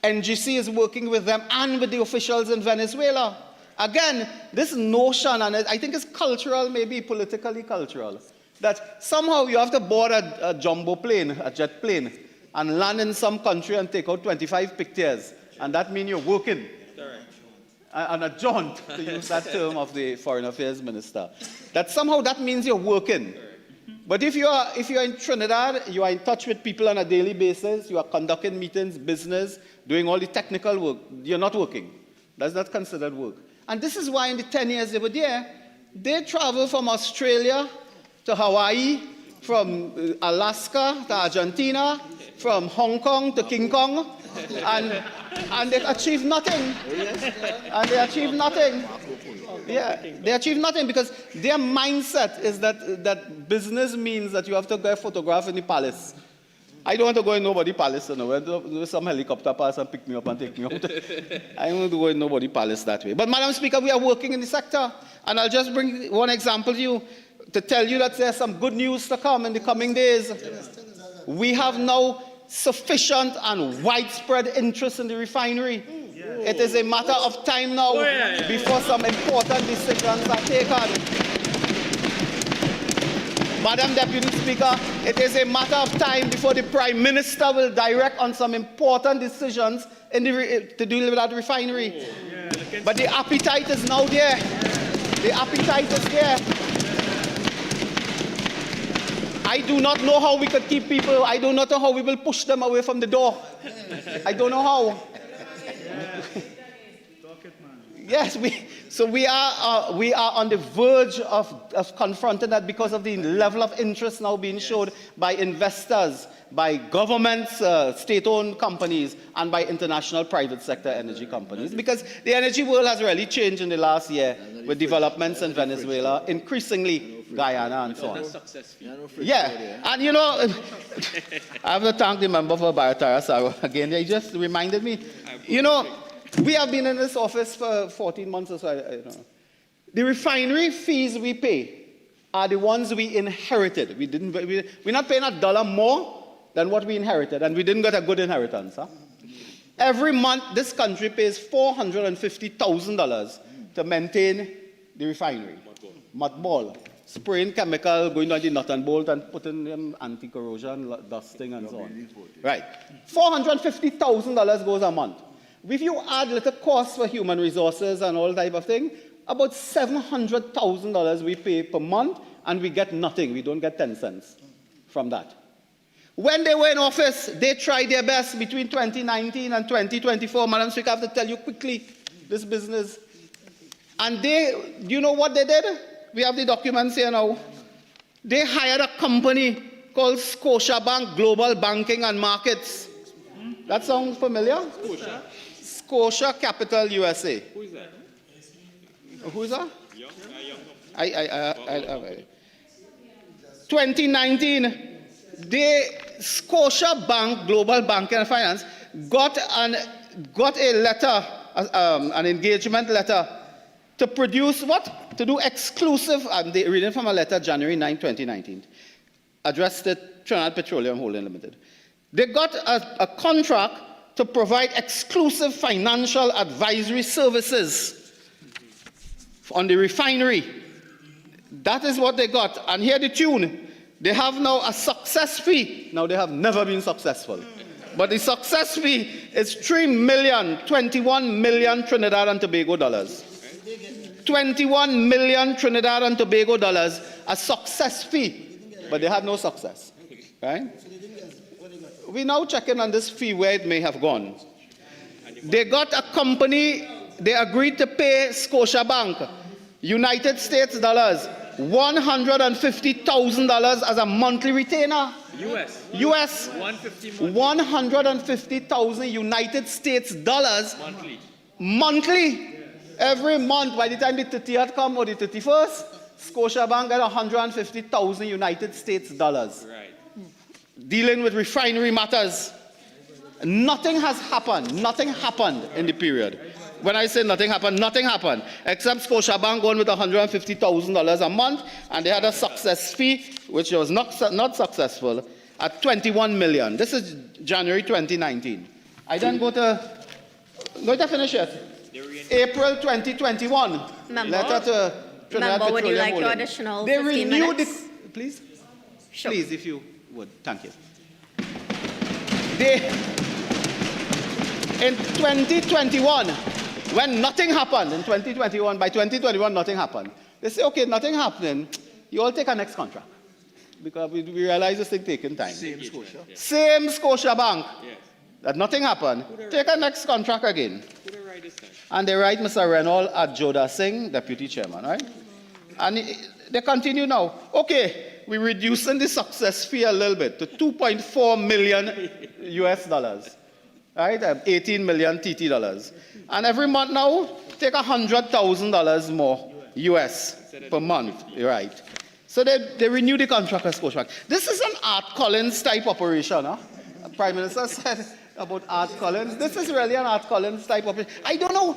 NGC is working with them and with the officials in Venezuela. Again, this notion, and I think it's cultural, maybe politically cultural, that somehow you have to board a jumbo plane, a jet plane, and land in some country and take out 25 pictures, and that means you're working. And a jaunt, to use that term of the Foreign Affairs Minister. That somehow that means you're working. But if you are in Trinidad, you are in touch with people on a daily basis, you are conducting meetings, business, doing all the technical work, you're not working. That's not considered work. And this is why in the 10 years they were there, they traveled from Australia to Hawaii, from Alaska to Argentina, from Hong Kong to King Kong, and they achieved nothing. And they achieved nothing. Yeah, they achieved nothing because their mindset is that business means that you have to go photograph in the palace. I don't want to go in nobody's palace, you know. There's some helicopter pass and pick me up and take me out. I don't want to go in nobody's palace that way. But, Madam Speaker, we are working in the sector. And I'll just bring one example to you to tell you that there's some good news to come in the coming days. We have now sufficient and widespread interest in the refinery. It is a matter of time now before some important decisions are taken. Madam Deputy Speaker, it is a matter of time before the Prime Minister will direct on some important decisions to deal with that refinery. But the appetite is now there. The appetite is there. I do not know how we could keep people. I do not know how we will push them away from the door. I don't know how. Yes, we are on the verge of confronting that because of the level of interest now being showed by investors, by governments, state-owned companies, and by international private sector energy companies. Because the energy world has really changed in the last year with developments in Venezuela, increasingly Guyana and so on. Yeah, and you know, I have to thank the member for Birchwood again. He just reminded me, you know, we have been in this office for 14 months or so. I don't know. The refinery fees we pay are the ones we inherited. We're not paying $1 more than what we inherited, and we didn't get a good inheritance. Huh? Every month, this country pays $450,000 to maintain the refinery. Mothball. Spraying chemical, going down the nut and bolt and putting them anti-corrosion, dusting and so on. Right. $450,000 goes a month. If you add little costs for human resources and all type of thing, about $700,000 we pay per month, and we get nothing. We don't get 10 cents from that. When they were in office, they tried their best between 2019 and 2024. Madam Speaker, I have to tell you quickly, this business. And you know what they did? We have the documents here now. They hired a company called Scotiabank Global Banking and Markets. That sounds familiar? Scotia Capital USA. Who is that? Who is that? 2019, Scotiabank Global Banking and Finance got a letter, an engagement letter, to produce what? To do exclusive, I'm reading from a letter, January 9, 2019, addressed to Trinidad Petroleum Holding Limited. They got a contract to provide exclusive financial advisory services on the refinery. That is what they got. And hear the tune. They have now a success fee. Now, they have never been successful. But the success fee is 21 million Trinidad and Tobago dollars. 21 million Trinidad and Tobago dollars, a success fee. But they have no success. Right? We're now checking on this fee where it may have gone. They got a company, they agreed to pay Scotiabank, United States dollars, $150,000 as a monthly retainer. US. 150,000 United States dollars. Monthly. Every month, by the time the 30th come or the 31st, Scotiabank got 150,000 United States dollars. Right. Dealing with refinery matters. Nothing has happened. Nothing happened in the period. When I say nothing happened, except Scotiabank going with $150,000 a month, and they had a success fee, which was not successful. at 21 million. This is January 2019. I then go to finish it. April 2021. Member, letter to Trinidad Member, would you Petroleum like your Holding. additional They 15 renewed minutes? Please? Sure. Please, if you would. Thank you. In 2021, when nothing happened, in 2021, by 2021, nothing happened. They say, okay, nothing happening, you all take a next contract. Because we realize this thing taking time. Same Scotia. Same Scotia Bank. Yes. That nothing happened. Take a next contract again. And they write Mr. Reynolds Adjoda Singh, Deputy Chairman, right? And they continue now. Okay, we're reducing the success fee a little bit to 2.4 million US dollars. Right? 18 million TT dollars. And every month now, take $100,000 more US per month. Right. So they renew the contract with Scotiabank. This is an Art Collins type operation. Huh? The Prime Minister said about Art Collins. This is really an Art Collins type operation. I don't know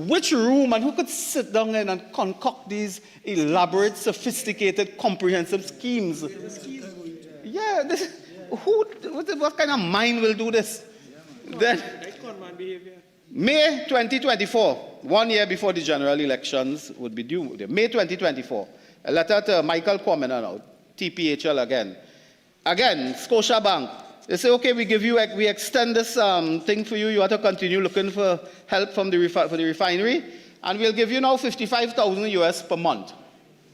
which room and who could sit down in and concoct these elaborate, sophisticated, comprehensive schemes. Yeah, what kind of mind will do this? Then, May 2024, 1 year before the general elections would be due. May 2024, a letter to Michael Kwamena now, TPHL again. Again, Scotiabank. They say, okay, we extend this thing for you. You have to continue looking for help from the refinery, and we'll give you now 55,000 US per month.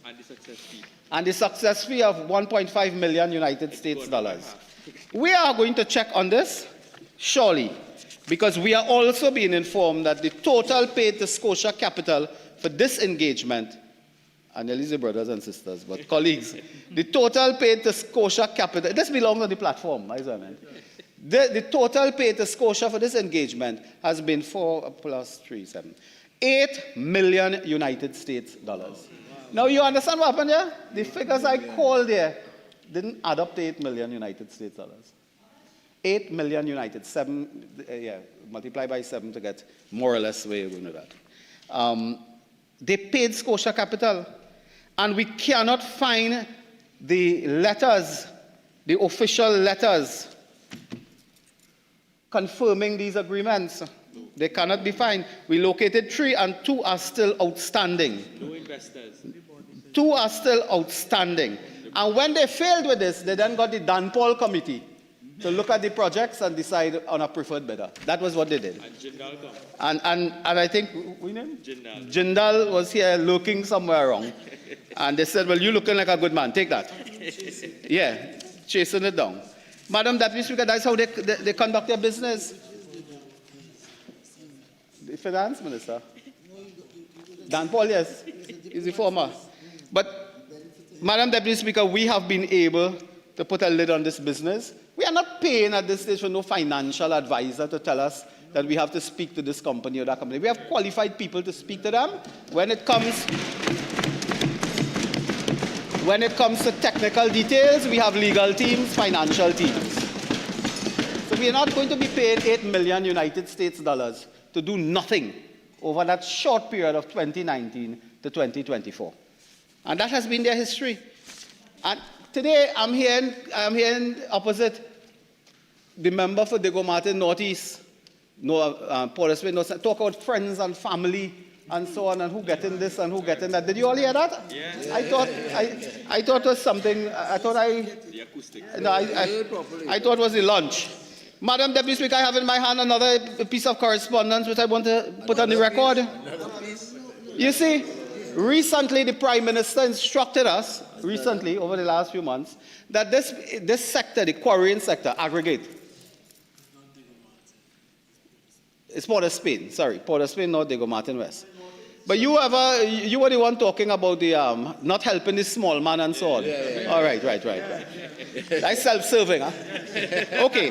And the success fee. And the success fee of 1.5 million United States dollars. We are going to check on this, surely, because we are also being informed that the total paid to Scotia Capital for this engagement, and Elise brothers and sisters, but colleagues, the total paid to Scotia Capital, this belongs on the platform, the total paid to Scotia for this engagement has been 4 plus 3, 7, 8 million United States dollars. Now you understand what happened here? The figures I called there didn't add up to 8 million United States dollars. 8 million United, multiply by 7 to get more or less where you're going to that. They paid Scotia Capital, and we cannot find the letters, the official letters confirming these agreements. They cannot be found. We located 3 and 2 are still outstanding. No investors. 2 are still outstanding. And when they failed with this, they then got the Dan Paul committee to look at the projects and decide on a preferred bidder. That was what they did. And Jindal come. And I think, we name? Jindal. Jindal was here lurking somewhere around. And they said, well, you're looking like a good man. Take that. Yeah, chasing it down. Madam Deputy Speaker, that's how they conduct their business. The Finance Minister. Dan Paul, yes. He's the former. But, Madam Deputy Speaker, we have been able to put a lid on this business. We are not paying at this stage for no financial advisor to tell us that we have to speak to this company or that company. We have qualified people to speak to them. When it comes to technical details, we have legal teams, financial teams. So we are not going to be paying 8 million United States dollars to do nothing over that short period of 2019 to 2024. And that has been their history. And today, I'm hearing opposite the member for Diego Martin Northeast, talk about friends and family and so on, and who getting this and who getting that. Did you all hear that? Yes. I thought it was something. The acoustic. No, I thought it was the lunch. Madam Deputy Speaker, I have in my hand another piece of correspondence which I want to put on the record. You see, recently the Prime Minister instructed us, over the last few months, that this sector, the quarrying sector, aggregate. It's Port of Spain, Port of Spain, not Diego Martin West. But you were the one talking about the not helping the small man and so on. Yeah. All right. That's self-serving, huh? Okay.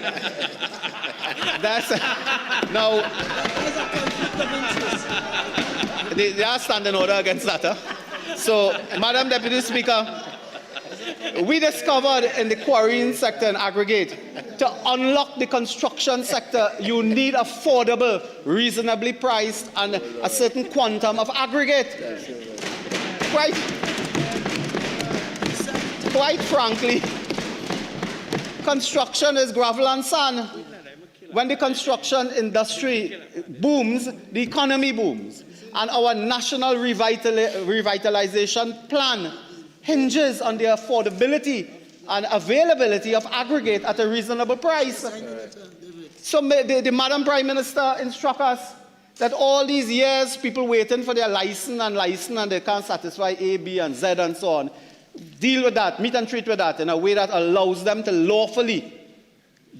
That's now. They are standing order against that. Huh? So, Madam Deputy Speaker, we discovered in the quarrying sector and aggregate, to unlock the construction sector, you need affordable, reasonably priced, and a certain quantum of aggregate. Quite frankly, construction is gravel and sand. When the construction industry booms, the economy booms. And our national revitalization plan hinges on the affordability and availability of aggregate at a reasonable price. So the Madam Prime Minister instruct us that all these years, people waiting for their license and they can't satisfy A, B, and Z and so on. Deal with that, meet and treat with that in a way that allows them to lawfully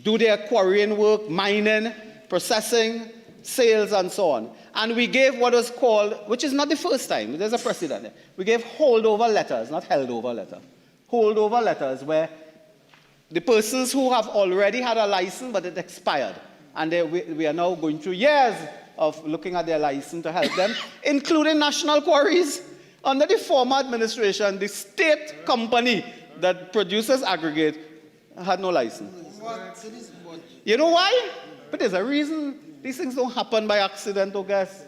do their quarrying work, mining, processing, sales, and so on. And we gave what was called, which is not the first time, there's a precedent there. We gave holdover letters, not held over letter. Holdover letters where the persons who have already had a license but it expired. And we are now going through years of looking at their license to help them, including national quarries. Under the former administration, the state company that produces aggregate had no license. You know why? But there's a reason. These things don't happen by accident, I guess.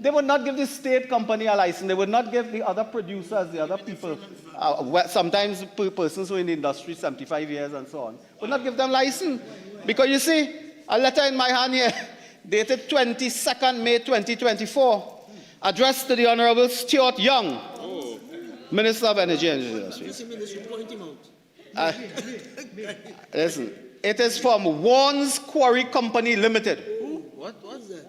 They would not give the state company a license. They would not give the other producers, the other people, sometimes persons who are in the industry 75 years and so on, would not give them license. Because you see, a letter in my hand here, dated 22nd May 2024, addressed to the Honorable Stuart Young, Minister of Energy and Industries. Listen, it is from Warren's Quarry Company Limited. What's that?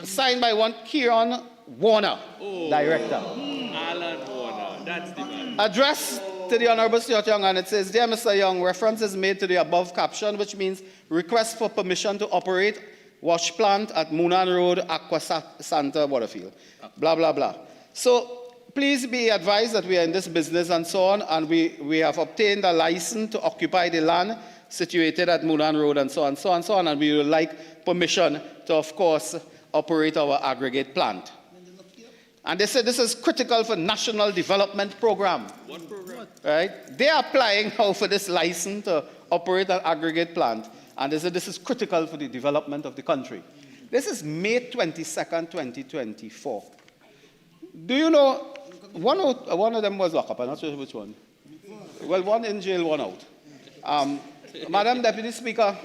Signed by one Kieran Warner, Director. Alan Warner, that's the man. Addressed to the Honorable Stuart Young, and it says, Dear Mr. Young, reference is made to the above caption, which means request for permission to operate wash plant at Moonilal Road, Aqua Santa, Waterfield. Blah, blah, blah. So please be advised that we are in this business and so on, and we have obtained a license to occupy the land situated at Moonilal Road and so on, so on, so on, and we would like permission to, of course, operate our aggregate plant. And they said this is critical for national development program. What program? Right? They are applying now for this license to operate an aggregate plant. And they said this is critical for the development of the country. This is May 22nd, 2024. Do you know, one of them was locked up, I'm not sure which one. Well, one in jail, one out. Madam Deputy Speaker,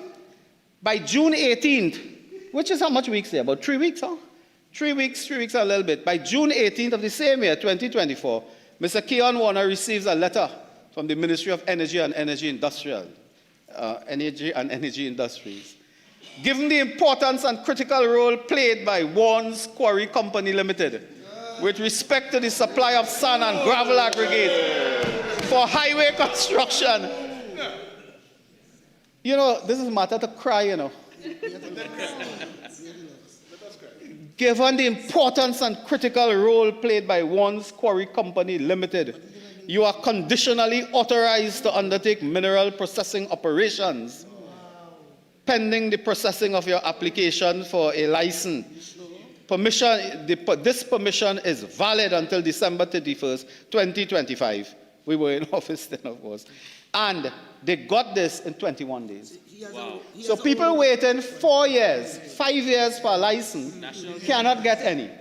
by June 18th, which is how much weeks there? About 3 weeks, huh? 3 weeks a little bit. By June 18th of the same year, 2024, Mr. Kieran Warner receives a letter from the Ministry of Energy and Energy Industries. Given the importance and critical role played by Warren's Quarry Company Limited with respect to the supply of sand and gravel aggregate for highway construction. You know, this is a matter to cry, you know. Given the importance and critical role played by Warren's Quarry Company Limited, you are conditionally authorized to undertake mineral processing operations pending the processing of your application for a license. This permission is valid until December 31st, 2025. We were in office then, of course. And they got this in 21 days. Wow. So people waiting 4 years, 5 years for a license cannot get any.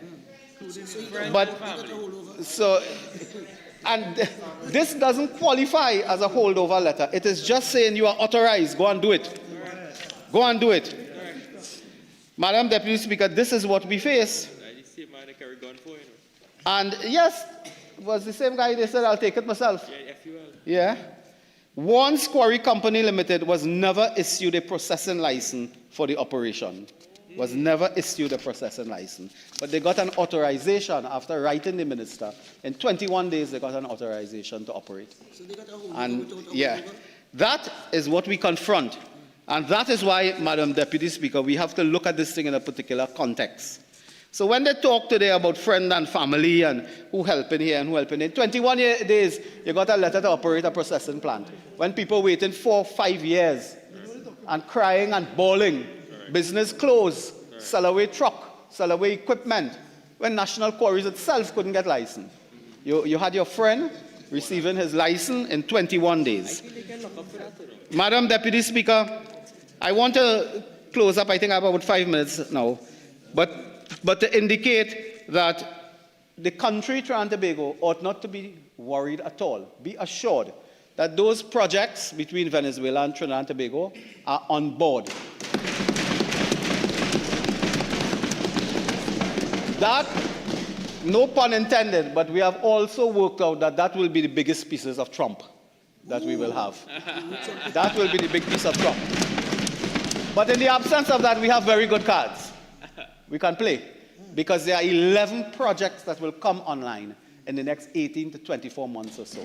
But so, and this doesn't qualify as a holdover letter. It is just saying you are authorized. Go and do it. Go and do it. Madam Deputy Speaker, this is what we face. And yes, it was the same guy, they said, I'll take it myself. Yeah. Warren's Quarry Company Limited was never issued a processing license for the operation. Was never issued a processing license. But they got an authorization after writing the minister. In 21 days, they got an authorization to operate. So they got a hold and yeah, that is what we confront. And that is why, Madam Deputy Speaker, we have to look at this thing in a particular context. So when they talk today about friend and family and who helping here and who helping in 21 days, you got a letter to operate a processing plant. When people waiting 4 or 5 years and crying and bawling, business closed, sell away truck, sell away equipment, when National Quarries itself couldn't get license. You had your friend receiving his license in 21 days. Madam Deputy Speaker, I want to close up. I think I have about 5 minutes now. But to indicate that the country, Trinidad and Tobago, ought not to be worried at all. Be assured that those projects between Venezuela and Trinidad and Tobago are on board. That, no pun intended, but we have also worked out that that will be the biggest pieces of Trump that we will have. That will be the big piece of Trump. But in the absence of that, we have very good cards. We can play, because there are 11 projects that will come online in the next 18 to 24 months or so.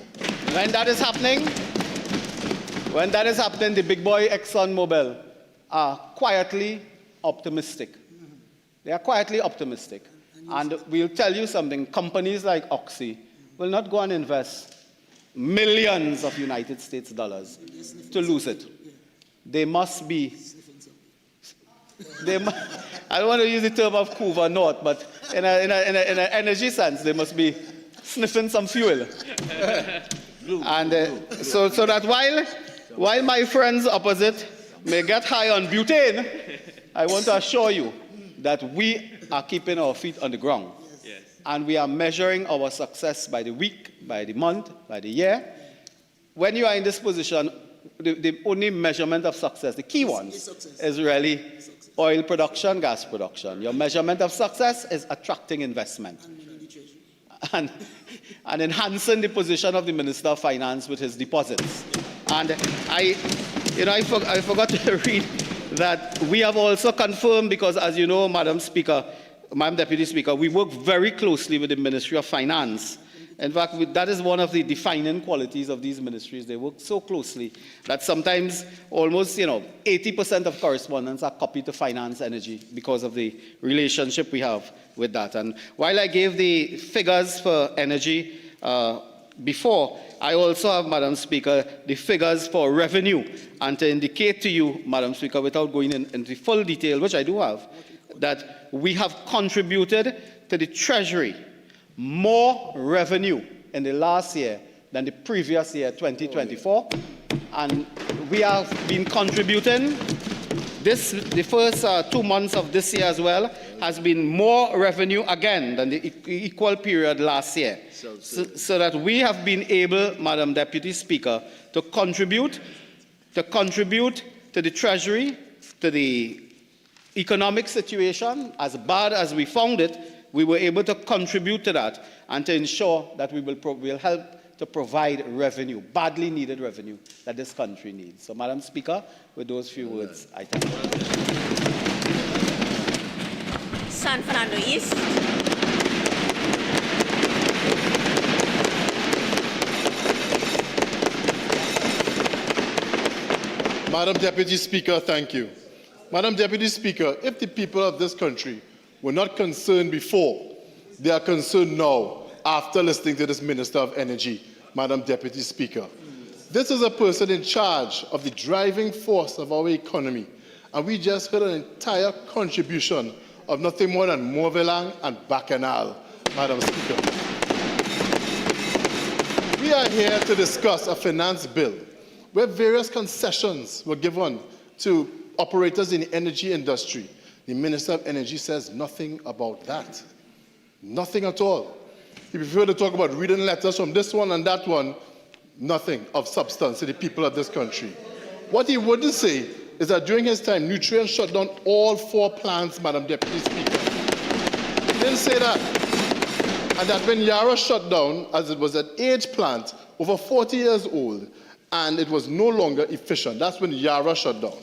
When that is happening, the big boy ExxonMobil are quietly optimistic. They are quietly optimistic. And we'll tell you something, companies like Oxy will not go and invest millions of United States dollars to lose it. They must be, I don't want to use the term of Cuba North, but in an energy sense, they must be sniffing some fuel. And so that while my friends opposite may get high on butane, I want to assure you that we are keeping our feet on the ground. Yes. And we are measuring our success by the week, by the month, by the year. When you are in this position, the only measurement of success, the key ones, is really oil production, gas production. Your measurement of success is attracting investment and enhancing the position of the Minister of Finance with his deposits. And I forgot to read that we have also confirmed, because as you know, Madam Deputy Speaker, we work very closely with the Ministry of Finance. In fact, that is one of the defining qualities of these ministries. They work so closely that sometimes almost 80% of correspondence are copied to Finance Energy because of the relationship we have with that. And while I gave the figures for energy before, I also have, Madam Speaker, the figures for revenue. And to indicate to you, Madam Speaker, without going into full detail, which I do have, that we have contributed to the Treasury more revenue in the last year than the previous year, 2024. And we have been contributing, the first 2 months of this year as well, has been more revenue again than the equal period last year. So that we have been able, Madam Deputy Speaker, to contribute to the Treasury, to the economic situation. As bad as we found it, we were able to contribute to that and to ensure that we will help to provide revenue, badly needed revenue that this country needs. So, Madam Speaker, with those few words, I thank you. San Fernando East. Madam Deputy Speaker, thank you. Madam Deputy Speaker, if the people of this country were not concerned before, they are concerned now after listening to this Minister of Energy, Madam Deputy Speaker. This is a person in charge of the driving force of our economy, and we just heard an entire contribution of nothing more than Morvillang and Bacchanal, Madam Speaker. We are here to discuss a finance bill where various concessions were given to operators in the energy industry. The Minister of Energy says nothing about that. Nothing at all. He preferred to talk about reading letters from this one and that one. Nothing of substance to the people of this country. What he wouldn't say is that during his time, Nutrien shut down all 4 plants, Madam Deputy Speaker. He didn't say that. And that when Yara shut down, as it was an aged plant, over 40 years old, and it was no longer efficient. That's when Yara shut down.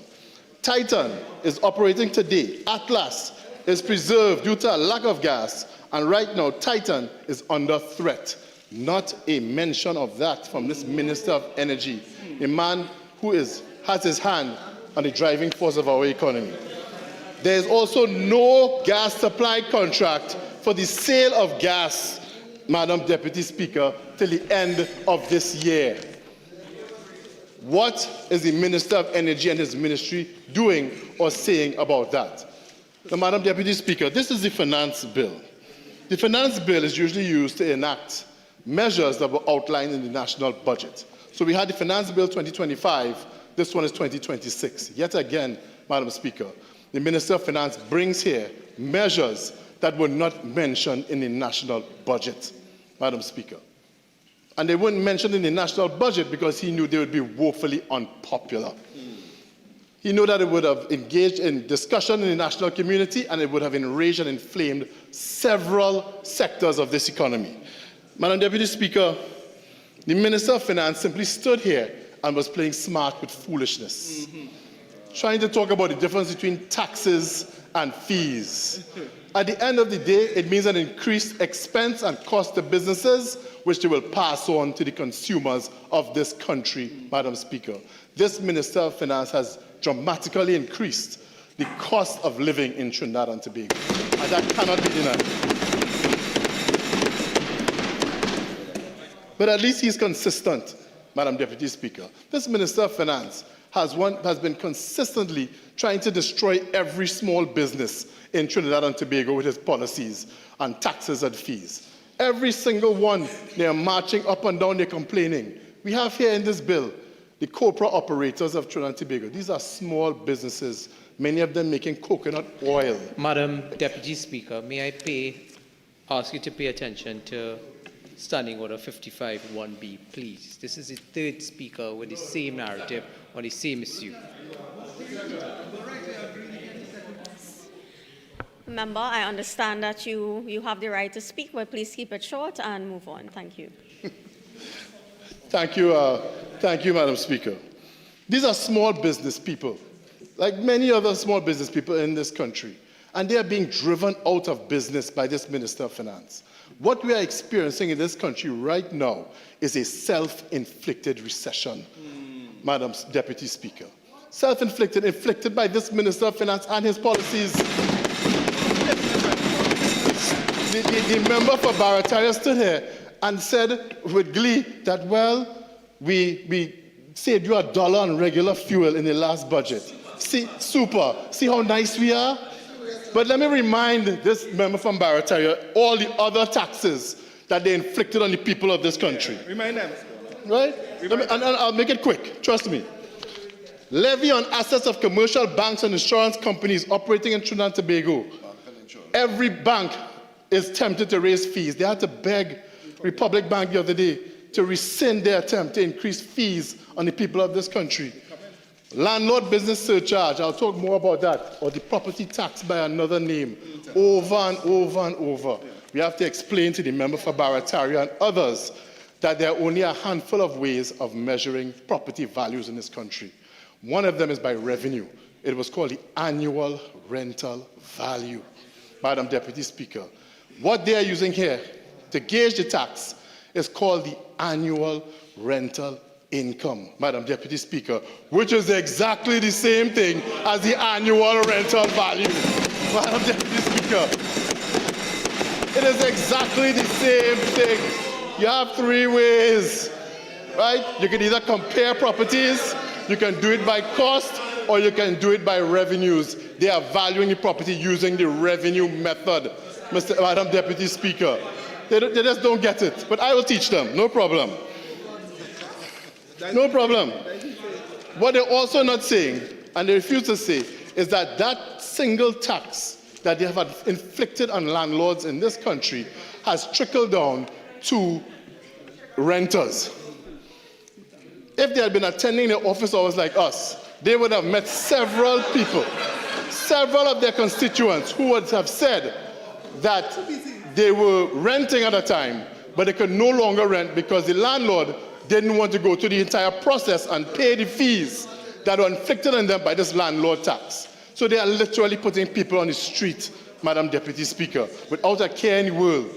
Titan is operating today. Atlas is preserved due to a lack of gas, and right now Titan is under threat. Not a mention of that from this Minister of Energy, a man who has his hand on the driving force of our economy. There is also no gas supply contract for the sale of gas, Madam Deputy Speaker, till the end of this year. What is the Minister of Energy and his ministry doing or saying about that? Now, Madam Deputy Speaker, this is the finance bill. The finance bill is usually used to enact measures that were outlined in the national budget. So we had the finance bill 2025, this one is 2026. Yet again, Madam Speaker, the Minister of Finance brings here measures that were not mentioned in the national budget, Madam Speaker. and they weren't mentioned in the national budget because he knew they would be woefully unpopular. He knew that it would have engaged in discussion in the national community and it would have enraged and inflamed several sectors of this economy. Madam Deputy Speaker, the Minister of Finance simply stood here and was playing smart with foolishness, trying to talk about the difference between taxes and fees. At the end of the day, it means an increased expense and cost to businesses, which they will pass on to the consumers of this country, Madam Speaker. This Minister of Finance has dramatically increased the cost of living in Trinidad and Tobago, and that cannot be denied. But at least he's consistent, Madam Deputy Speaker. This Minister of Finance has been consistently trying to destroy every small business in Trinidad and Tobago with his policies and taxes and fees. Every single one, they are marching up and down, they're complaining. We have here in this bill the corporate operators of Trinidad and Tobago. These are small businesses, many of them making coconut oil. Madam Deputy Speaker, may I ask you to pay attention to Standing Order 55-1B, please. This is the third speaker with the same narrative on the same issue. Member, I understand that you have the right to speak, but please keep it short and move on. Thank you. Thank you, Madam Speaker. These are small business people, like many other small business people in this country, and they are being driven out of business by this Minister of Finance. What we are experiencing in this country right now is a self-inflicted recession, Madam Deputy Speaker. Self-inflicted, inflicted by this Minister of Finance and his policies. The member for Barataria stood here and said with glee that, well, we saved you $1 on regular fuel in the last budget. See, super. See how nice we are? But let me remind this member from Barataria all the other taxes that they inflicted on the people of this country. Remind them. Right? And I'll make it quick. Trust me. Levy on assets of commercial banks and insurance companies operating in Trinidad and Tobago. Every bank is tempted to raise fees. They had to beg Republic Bank the other day to rescind their attempt to increase fees on the people of this country. Landlord business surcharge, I'll talk more about that, or the property tax by another name, over and over and over. We have to explain to the member for Barataria and others that there are only a handful of ways of measuring property values in this country. One of them is by revenue. It was called the annual rental value. Madam Deputy Speaker, what they are using here to gauge the tax is called the annual rental income, Madam Deputy Speaker, which is exactly the same thing as the annual rental value. Madam Deputy Speaker, it is exactly the same thing. You have three ways, right? You can either compare properties, you can do it by cost, or you can do it by revenues. They are valuing the property using the revenue method, Madam Deputy Speaker. They just don't get it, but I will teach them, no problem. No problem. What they're also not saying, and they refuse to say, is that that single tax that they have inflicted on landlords in this country has trickled down to renters. If they had been attending their office hours like us, they would have met several people, several of their constituents who would have said that they were renting at a time, but they could no longer rent because the landlord didn't want to go through the entire process and pay the fees that were inflicted on them by this landlord tax. So they are literally putting people on the street, Madam Deputy Speaker, without a care in the world.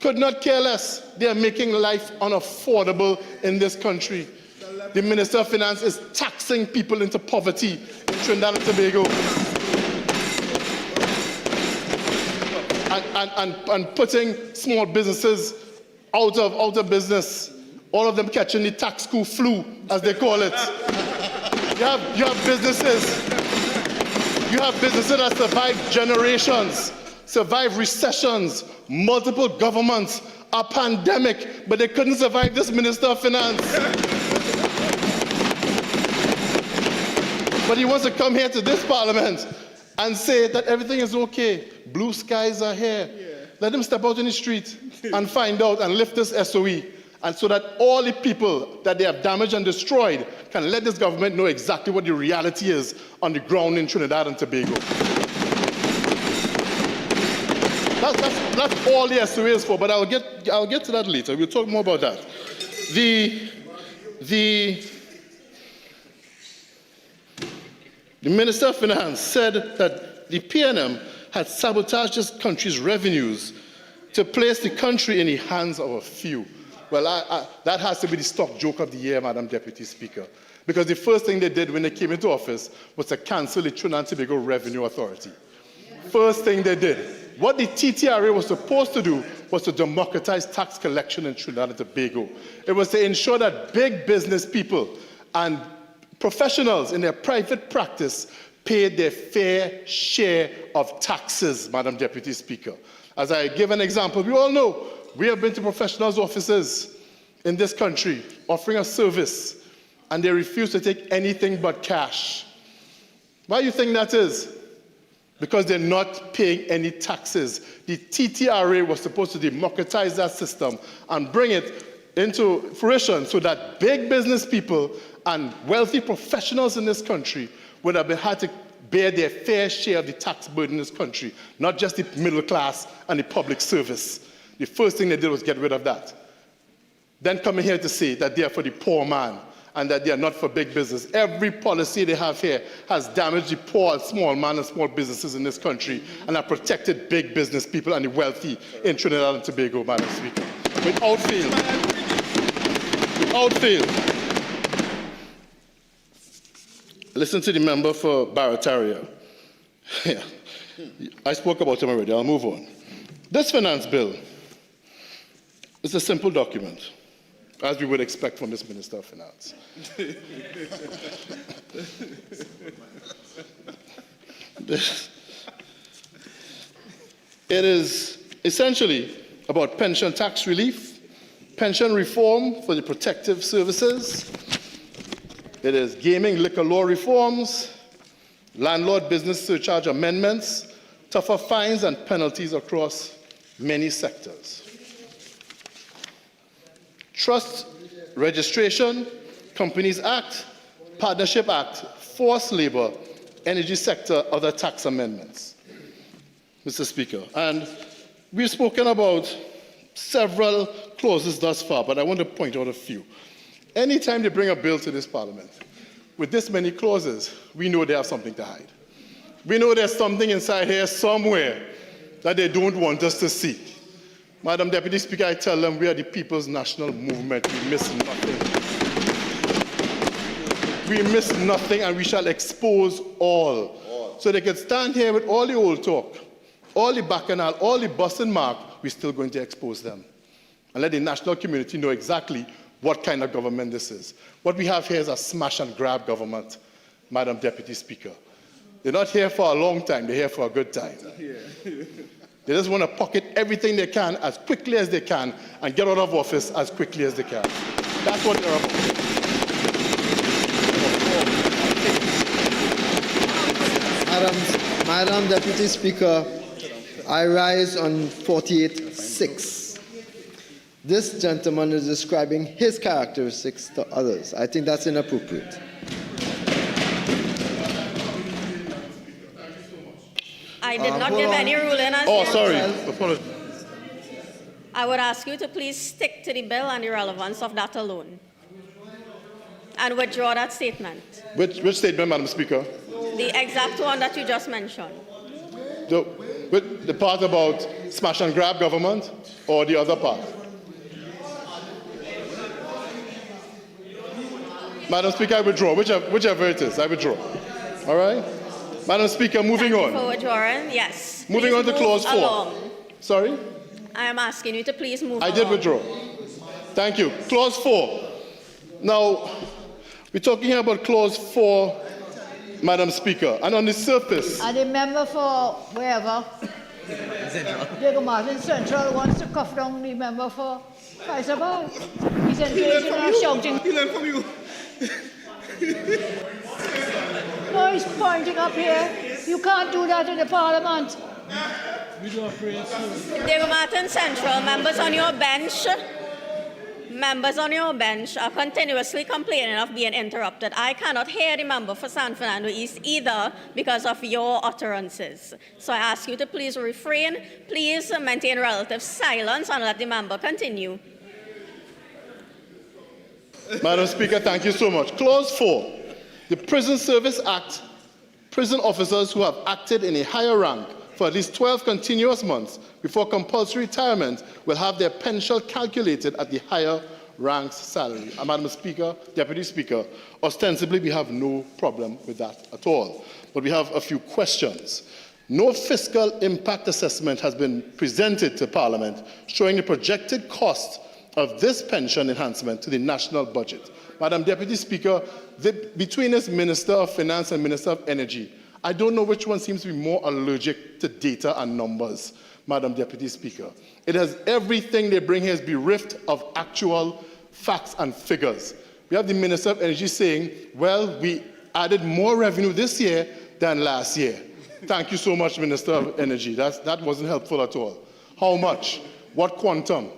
Could not care less. They are making life unaffordable in this country. The Minister of Finance is taxing people into poverty in Trinidad and Tobago. And putting small businesses out of business. All of them catching the Tancoo flu, as they call it. You have businesses that survive generations, survive recessions, multiple governments, a pandemic, but they couldn't survive this Minister of Finance. But he wants to come here to this Parliament and say that everything is okay. Blue skies are here. Let him step out in the street and find out and lift this SOE and so that all the people that they have damaged and destroyed can let this government know exactly what the reality is on the ground in Trinidad and Tobago. That's all the SOA is for, but I'll get to that later. We'll talk more about that. The Minister of Finance said that the PNM had sabotaged this country's revenues to place the country in the hands of a few. Well, that has to be the stock joke of the year, Madam Deputy Speaker, because the first thing they did when they came into office was to cancel the Trinidad and Tobago Revenue Authority. First thing they did. What the TTRA was supposed to do was to democratize tax collection in Trinidad and Tobago. It was to ensure that big business people and professionals in their private practice paid their fair share of taxes, Madam Deputy Speaker. As I give an example, we all know we have been to professionals' offices in this country offering a service, and they refuse to take anything but cash. Why do you think that is? Because they're not paying any taxes. The TTRA was supposed to democratize that system and bring it into fruition so that big business people and wealthy professionals in this country would have had to bear their fair share of the tax burden in this country, not just the middle class and the public service. The first thing they did was get rid of that. Then coming here to say that they are for the poor man and that they are not for big business. Every policy they have here has damaged the poor, small man and small businesses in this country and have protected big business people and the wealthy in Trinidad and Tobago, Madam Speaker. Without fail. Without fail. Listen to the member for Barataria. Yeah. I spoke about him already. I'll move on. This finance bill is a simple document, as we would expect from this Minister of Finance. It is essentially about pension tax relief, pension reform for the protective services. It is gaming liquor law reforms, landlord business surcharge amendments, tougher fines and penalties across many sectors. Trust Registration, Companies Act, Partnership Act, Forced Labor, Energy Sector, other tax amendments, Mr. Speaker. And we've spoken about several clauses thus far, but I want to point out a few. Anytime they bring a bill to this Parliament with this many clauses, we know they have something to hide. We know there's something inside here somewhere that they don't want us to see. Madam Deputy Speaker, I tell them we are the People's National Movement. We miss nothing. We miss nothing, and we shall expose all. So they can stand here with all the old talk, all the bacchanal, all the bus and mark, we're still going to expose them. And let the national community know exactly what kind of government this is. What we have here is a smash and grab government, Madam Deputy Speaker. They're not here for a long time, they're here for a good time. They just want to pocket everything they can as quickly as they can and get out of office as quickly as they can. That's what they're about. Madam Deputy Speaker, I rise on 48.6. This gentleman is describing his characteristics to others. I think that's inappropriate. I did not give any ruling as Oh, yet. sorry. Apologies. I would ask you to please stick to the bill and the relevance of that alone. And withdraw that statement. Which statement, Madam Speaker? The exact one that you just mentioned. The part about smash and grab government or the other part? Madam Speaker, I withdraw. Whichever it is, I withdraw. All right? Madam Speaker, moving on. For withdrawing, yes. Moving on to clause 4. Along. Sorry? I am asking you to please move I along. did withdraw. Thank you. Clause 4. Now, we're talking here about clause 4, Madam Speaker, and on the surface. And the member for wherever, Diego Martin Central wants to cuff down the member for Fisheries. He's engaging in shouting. He learned from you. No, he's pointing up here. You can't do that in the Parliament. Diego Martin Central, members on your bench, members on your bench are continuously complaining of being interrupted. I cannot hear the member for San Fernando East either because of your utterances. So I ask you to please refrain, please maintain relative silence and let the member continue. Madam Speaker, thank you so much. Clause 4. The Prison Service Act, prison officers who have acted in a higher rank for at least 12 continuous months before compulsory retirement will have their pension calculated at the higher rank's salary. Madam Speaker, Deputy Speaker, ostensibly we have no problem with that at all. But we have a few questions. No fiscal impact assessment has been presented to Parliament showing the projected cost of this pension enhancement to the national budget. Madam Deputy Speaker, between this Minister of Finance and Minister of Energy, I don't know which one seems to be more allergic to data and numbers, Madam Deputy Speaker. It has everything they bring here is bereft of actual facts and figures. We have the Minister of Energy saying, well, we added more revenue this year than last year. Thank you so much, Minister of Energy. That wasn't helpful at all. How much? What quantum?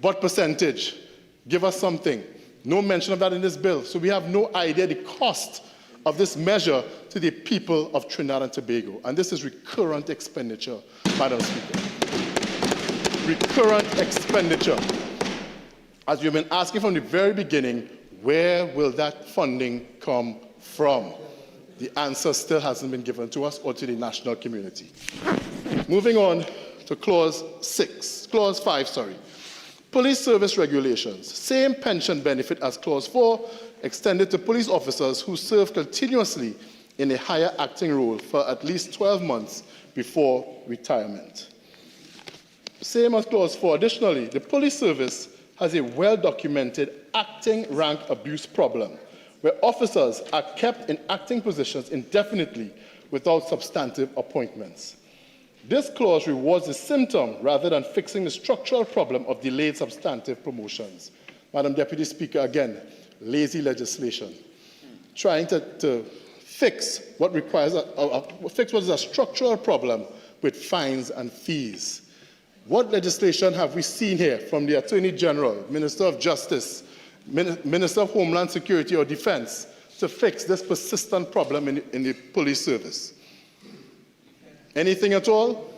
What percentage? Give us something. No mention of that in this bill. So we have no idea the cost of this measure to the people of Trinidad and Tobago. And this is recurrent expenditure, Madam Speaker. Recurrent expenditure. As we've been asking from the very beginning, where will that funding come from? The answer still hasn't been given to us or to the national community. Moving on to Clause 5. Police service regulations. Same pension benefit as Clause 4, extended to police officers who serve continuously in a higher acting role for at least 12 months before retirement. Same as Clause 4. Additionally, the police service has a well-documented acting rank abuse problem, where officers are kept in acting positions indefinitely without substantive appointments. This clause rewards the symptom rather than fixing the structural problem of delayed substantive promotions. Madam Deputy Speaker, again, lazy legislation, trying to fix what is a structural problem with fines and fees. What legislation have we seen here from the Attorney General, Minister of Justice, Minister of Homeland Security or Defense to fix this persistent problem in the police service? Anything at all?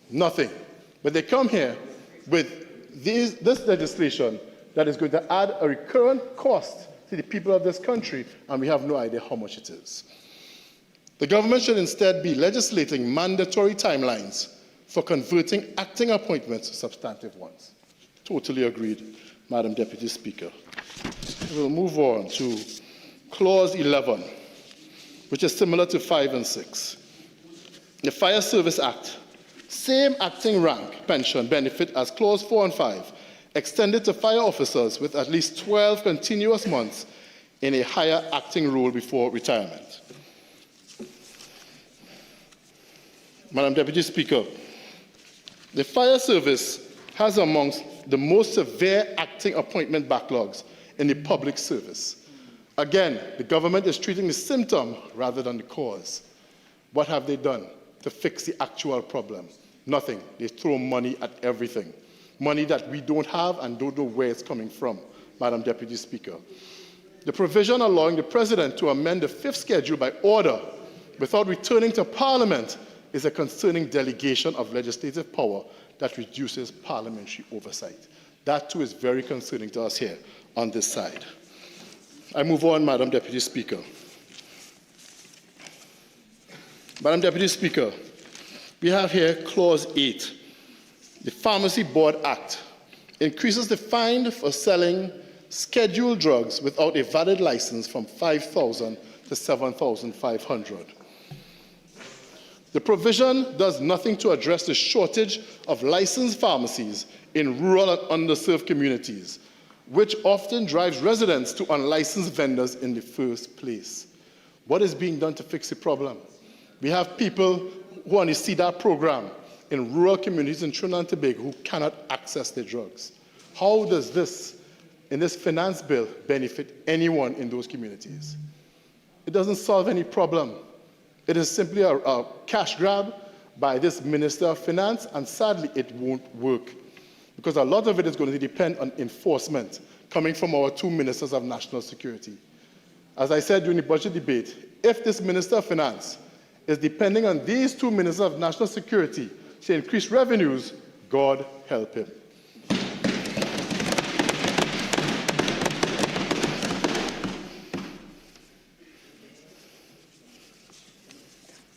Nothing. But they come here with this legislation that is going to add a recurrent cost to the people of this country, and we have no idea how much it is. The government should instead be legislating mandatory timelines for converting acting appointments to substantive ones. Totally agreed, Madam Deputy Speaker. We'll move on to Clause 11, which is similar to 5 and 6. The Fire Service Act, same acting rank pension benefit as Clause 4 and 5, extended to fire officers with at least 12 continuous months in a higher acting role before retirement. Madam Deputy Speaker, the Fire Service has amongst the most severe acting appointment backlogs in the public service. Again, the government is treating the symptom rather than the cause. What have they done to fix the actual problem? Nothing. They throw money at everything. Money that we don't have and don't know where it's coming from, Madam Deputy Speaker. The provision allowing the President to amend the 5th schedule by order without returning to Parliament is a concerning delegation of legislative power that reduces parliamentary oversight. That too is very concerning to us here on this side. I move on, Madam Deputy Speaker. Madam Deputy Speaker, we have here Clause 8. The Pharmacy Board Act increases the fine for selling scheduled drugs without a valid license from $5,000 to $7,500. The provision does nothing to address the shortage of licensed pharmacies in rural and underserved communities, which often drives residents to unlicensed vendors in the first place. What is being done to fix the problem? We have people who are on the CDAP program in rural communities in Trinidad and Tobago who cannot access their drugs. How does this, in this finance bill, benefit anyone in those communities? It doesn't solve any problem. It is simply a cash grab by this Minister of Finance, and sadly, it won't work. because a lot of it is going to depend on enforcement coming from our two ministers of national security. As I said during the budget debate, if this Minister of Finance is depending on these two ministers of national security to increase revenues, God help him.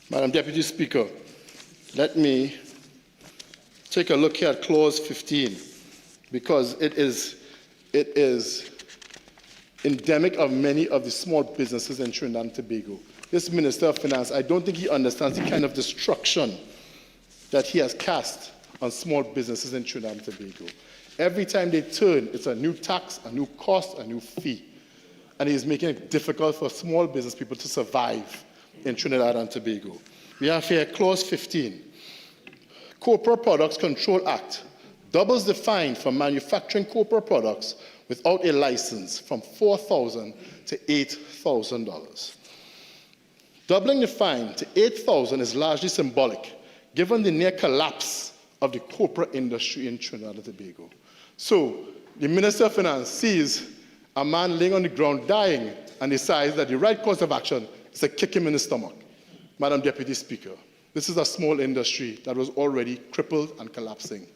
Madam Deputy Speaker, let me take a look here at clause 15, because it is endemic of many of the small businesses in Trinidad and Tobago. This Minister of Finance, I don't think he understands the kind of destruction that he has cast on small businesses in Trinidad and Tobago. Every time they turn, it's a new tax, a new cost, a new fee. And he's making it difficult for small business people to survive in Trinidad and Tobago. We have here clause 15. Corporate Products Control Act doubles the fine for manufacturing corporate products without a license from $4,000 to $8,000. Doubling the fine to $8,000 is largely symbolic, given the near collapse of the corporate industry in Trinidad and Tobago. So the Minister of Finance sees a man laying on the ground dying and decides that the right course of action is to kick him in the stomach. Madam Deputy Speaker, this is a small industry that was already crippled and collapsing.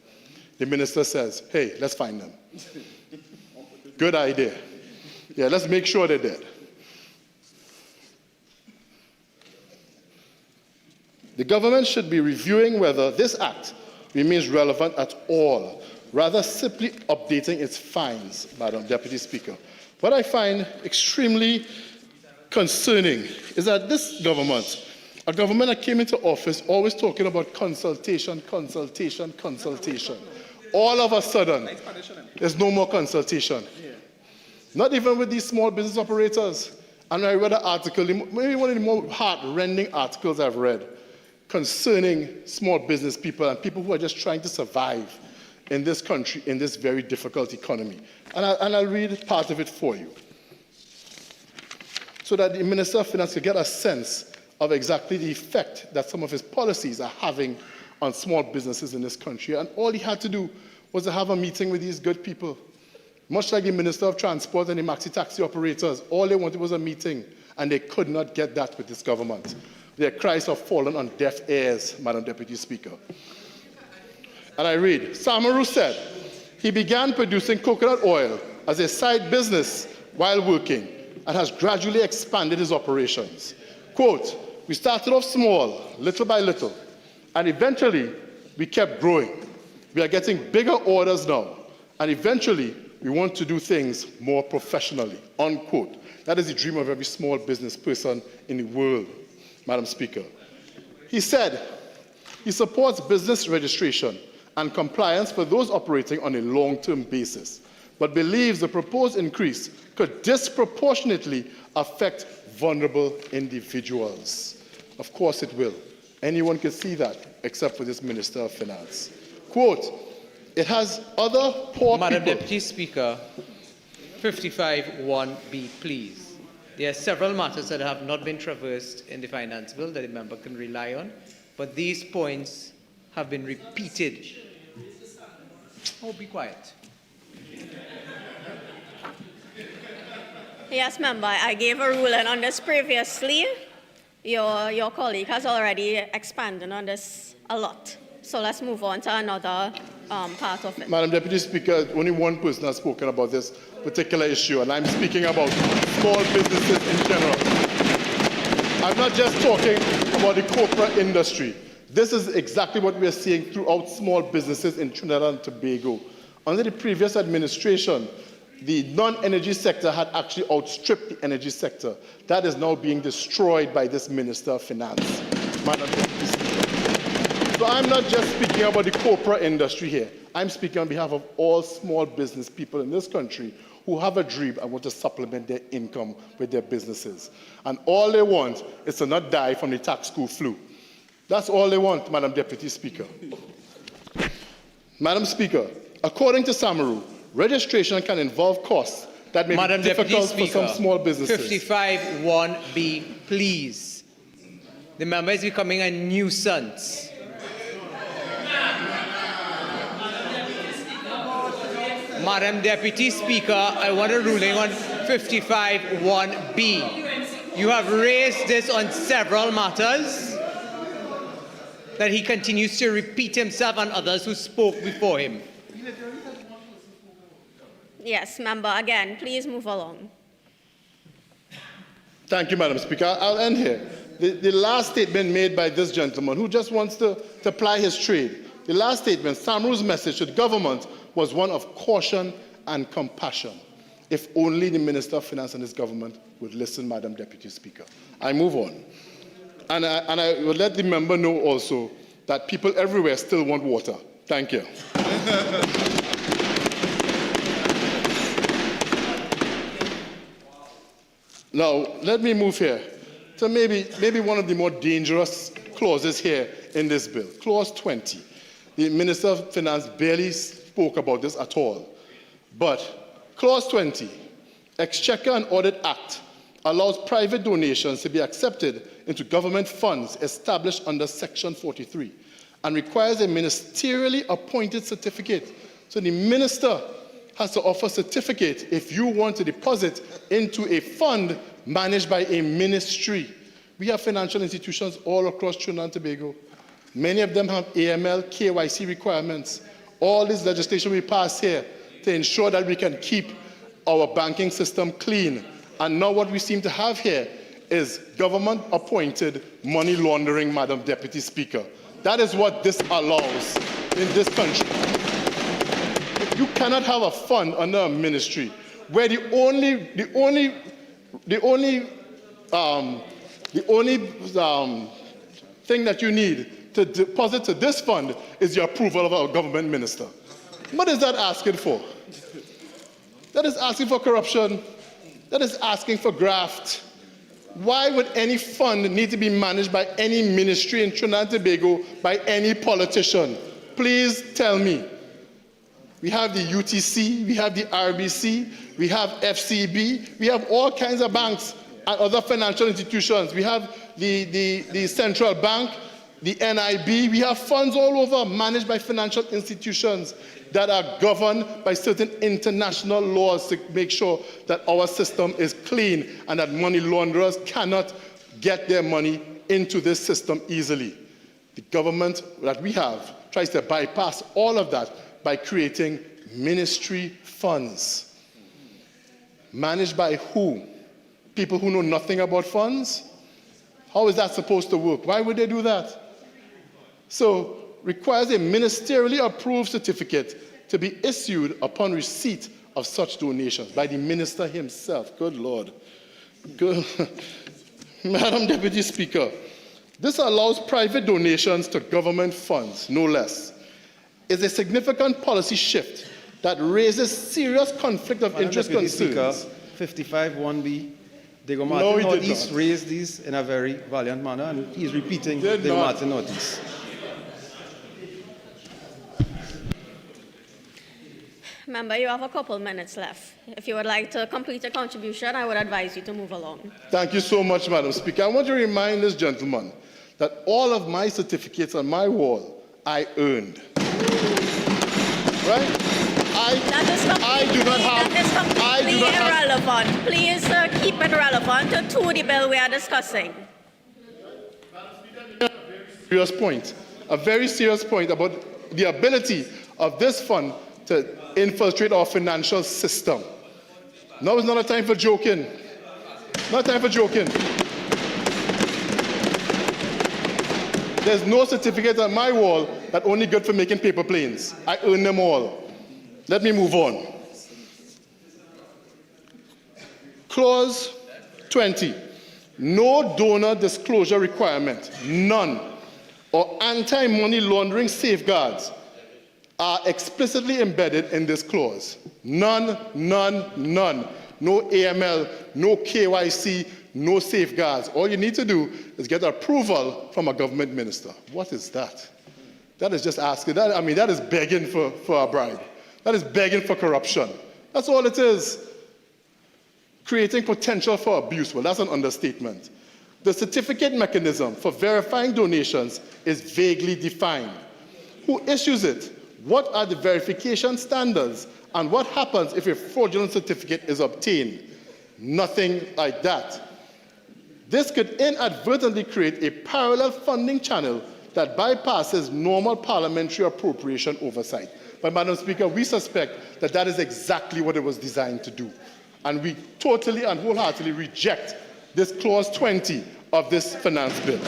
The minister says, hey, let's find them. Good idea. Yeah, let's make sure they're dead. The government should be reviewing whether this act remains relevant at all, rather simply updating its fines, Madam Deputy Speaker. What I find extremely concerning is that this government, a government that came into office always talking about consultation, consultation, consultation. All of a sudden, there's no more consultation. Not even with these small business operators. And I read an article, maybe one of the more heart-rending articles I've read, concerning small business people and people who are just trying to survive in this country, in this very difficult economy. And I'll read part of it for you, so that the Minister of Finance can get a sense of exactly the effect that some of his policies are having on small businesses in this country. And all he had to do was to have a meeting with these good people. Much like the Minister of Transport and the maxi-taxi operators, all they wanted was a meeting, and they could not get that with this government. Their cries have fallen on deaf ears, Madam Deputy Speaker. And I read, Samaru said he began producing coconut oil as a side business while working and has gradually expanded his operations. Quote, we started off small, little by little, and eventually we kept growing. We are getting bigger orders now, and eventually we want to do things more professionally, unquote. That is the dream of every small business person in the world, Madam Speaker. He said he supports business registration and compliance for those operating on a long-term basis, but believes the proposed increase could disproportionately affect vulnerable individuals. Of course it will. Anyone can see that, except for this Minister of Finance. Quote, it has other poor Madam people. Deputy Speaker, 55(1)B, please. There are several matters that have not been traversed in the finance bill that the member can rely on, but these points have been repeated. Oh, be quiet. Yes, member, I gave a ruling on this previously. Your colleague has already expanded on this a lot. So let's move on to another part of it. Madam Deputy Speaker, only one person has spoken about this particular issue, and I'm speaking about small businesses in general. I'm not just talking about the corporate industry. This is exactly what we are seeing throughout small businesses in Trinidad and Tobago. Under the previous administration, the non-energy sector had actually outstripped the energy sector. That is now being destroyed by this Minister of Finance, Madam Deputy Speaker. So I'm not just speaking about the corporate industry here. I'm speaking on behalf of all small business people in this country who have a dream and want to supplement their income with their businesses. And all they want is to not die from the Tancoo flu. That's all they want, Madam Deputy Speaker. Madam Speaker, according to Samaru, registration can involve costs that may Madam be difficult Deputy Speaker, for some small businesses. 55(1)B, please. The member is becoming a nuisance. Madam Deputy Speaker, I want a ruling on 55(1)B. You have raised this on several matters, that he continues to repeat himself and others who spoke before him. Yes, member, again, please move along. Thank you, Madam Speaker. I'll end here. The last statement made by this gentleman, who just wants to ply his trade, the last statement, Samru's message to the government, was one of caution and compassion. If only the Minister of Finance and his government would listen, Madam Deputy Speaker. I move on. And I will let the member know also that people everywhere still want water. Thank you. Now, let me move here to maybe one of the more dangerous clauses here in this bill, Clause 20. The Minister of Finance barely spoke about this at all. But Clause 20, Exchequer and Audit Act, allows private donations to be accepted into government funds established under Section 43 and requires a ministerially appointed certificate. So the minister has to offer a certificate if you want to deposit into a fund managed by a ministry. We have financial institutions all across Trinidad and Tobago. Many of them have AML, KYC requirements. All this legislation we pass here to ensure that we can keep our banking system clean. And now what we seem to have here is government-appointed money laundering, Madam Deputy Speaker. That is what this allows in this country. You cannot have a fund under a ministry where the only thing that you need to deposit to this fund is the approval of our government minister. What is that asking for? That is asking for corruption. That is asking for graft. Why would any fund need to be managed by any ministry in Trinidad and Tobago by any politician? Please tell me. We have the UTC, we have the RBC, we have FCB, we have all kinds of banks and other financial institutions. We have the central bank, the NIB. We have funds all over managed by financial institutions that are governed by certain international laws to make sure that our system is clean and that money launderers cannot get their money into this system easily. The government that we have tries to bypass all of that by creating ministry funds. Managed by who? People who know nothing about funds? How is that supposed to work? Why would they do that? So, requires a ministerially approved certificate to be issued upon receipt of such donations by the minister himself. Good Lord. Good. Madam Deputy Speaker, this allows private donations to government funds, no less. Is a significant policy shift that raises serious conflict of interest concerns. 55(1)B, Diego Martin Northeast raised these in a very valiant manner, and he's repeating Diego Martin Northeast. Member, you have a couple minutes left. If you would like to complete a contribution, I would advise you to move along. Thank you so much, Madam Speaker. I want to remind this gentleman that all of my certificates on my wall, I earned. Right? I do not have. That is completely irrelevant. Please keep it relevant to the bill we are discussing. A very serious point about the ability of this fund to infiltrate our financial system. Now is not a time for joking. Not time for joking. There's no certificate on my wall that only good for making paper planes. I earn them all. Let me move on. Clause 20. No donor disclosure requirement, none, or anti-money laundering safeguards are explicitly embedded in this clause. None, none, none. No AML, no KYC, no safeguards. All you need to do is get approval from a government minister. What is that? That is just asking. That is begging for a bribe. That is begging for corruption. That's all it is. Creating potential for abuse. Well, that's an understatement. The certificate mechanism for verifying donations is vaguely defined. Who issues it? What are the verification standards? And what happens if a fraudulent certificate is obtained? Nothing like that. This could inadvertently create a parallel funding channel that bypasses normal parliamentary appropriation oversight. But, Madam Speaker, we suspect that that is exactly what it was designed to do. And we totally and wholeheartedly reject this Clause 20 of this finance bill.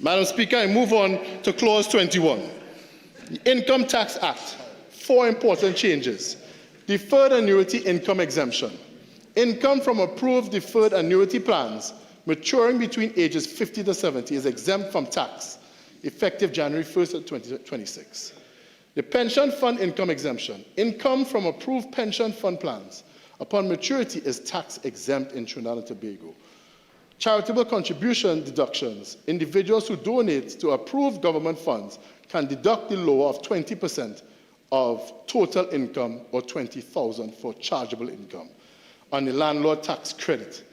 Madam Speaker, I move on to Clause 21. The Income Tax Act. 4 important changes. Deferred annuity income exemption. Income from approved deferred annuity plans maturing between ages 50 to 70 is exempt from tax, effective January 1st, 2026. The pension fund income exemption. Income from approved pension fund plans upon maturity is tax exempt in Trinidad and Tobago. Charitable contribution deductions. Individuals who donate to approved government funds can deduct the lower of 20% of total income or $20,000 for chargeable income. On the landlord tax credit.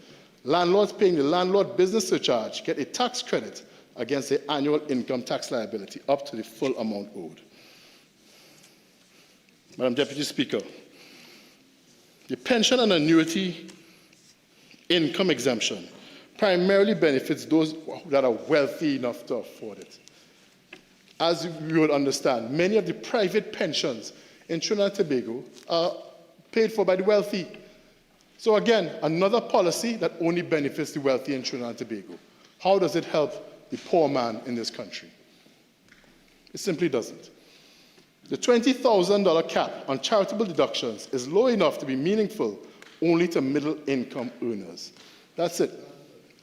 Landlords paying the landlord business surcharge get a tax credit against their annual income tax liability up to the full amount owed. Madam Deputy Speaker, the pension and annuity income exemption primarily benefits those that are wealthy enough to afford it. As you would understand, many of the private pensions in Trinidad and Tobago are paid for by the wealthy. So again, another policy that only benefits the wealthy in Trinidad and Tobago. How does it help the poor man in this country? It simply doesn't. The $20,000 cap on charitable deductions is low enough to be meaningful only to middle-income earners. That's it.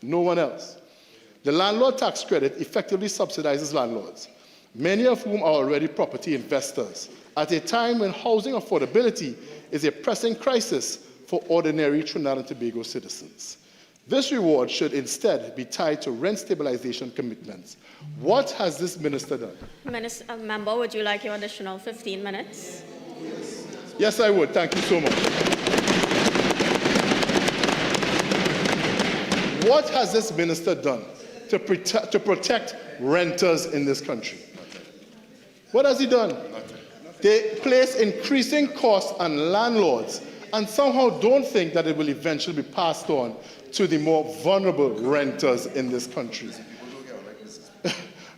No one else. The landlord tax credit effectively subsidizes landlords, many of whom are already property investors, at a time when housing affordability is a pressing crisis for ordinary Trinidad and Tobago citizens. This reward should instead be tied to rent stabilization commitments. What has this minister done? Member, would you like your additional 15 minutes? Yes, I would. Thank you so much. What has this minister done to protect renters in this country? What has he done? They place increasing costs on landlords and somehow don't think that it will eventually be passed on to the more vulnerable renters in this country.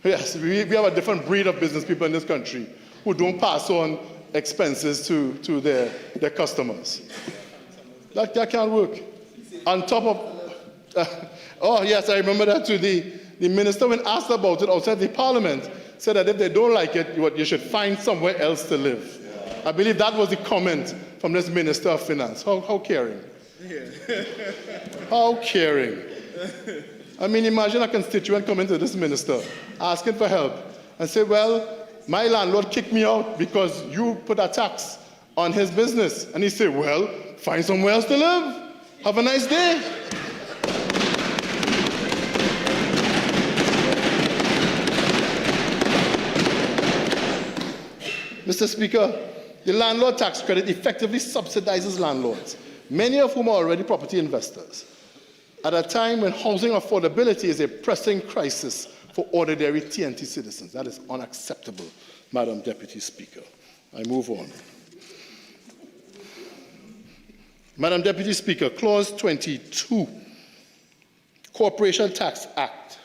Yes, we have a different breed of business people in this country who don't pass on expenses to their customers. That can't work. On top of, oh yes, I remember that too. The minister, when asked about it outside the parliament, said that if they don't like it, you should find somewhere else to live. I believe that was the comment from this Minister of Finance. How caring. How caring. I mean, imagine a constituent coming to this minister asking for help and say, well, my landlord kicked me out because you put a tax on his business. And he said, well, find somewhere else to live. Have a nice day. Mr. Speaker, the landlord tax credit effectively subsidizes landlords, many of whom are already property investors, at a time when housing affordability is a pressing crisis for ordinary TNT citizens. That is unacceptable, Madam Deputy Speaker. I move on. Madam Deputy Speaker, Clause 22, Corporation Tax Act,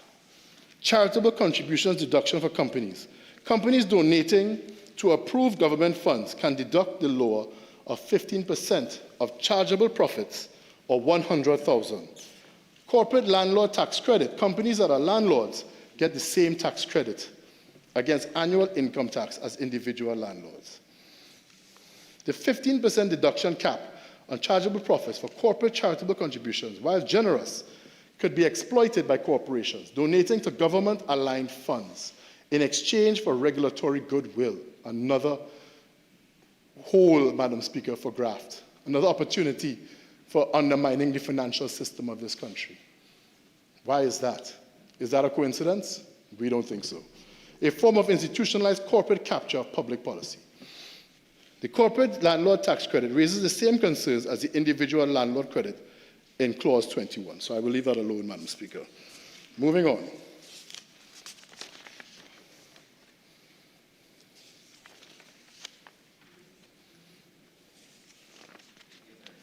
charitable contributions deduction for companies. Companies donating to approved government funds can deduct the lower of 15% of chargeable profits or $100,000. Corporate landlord tax credit. Companies that are landlords get the same tax credit against annual income tax as individual landlords. The 15% deduction cap on chargeable profits for corporate charitable contributions, while generous, could be exploited by corporations donating to government-aligned funds in exchange for regulatory goodwill. Another hole, Madam Speaker, for graft. Another opportunity for undermining the financial system of this country. Why is that? Is that a coincidence? We don't think so. A form of institutionalized corporate capture of public policy. The corporate landlord tax credit raises the same concerns as the individual landlord credit in Clause 21. So I will leave that alone, Madam Speaker. Moving on.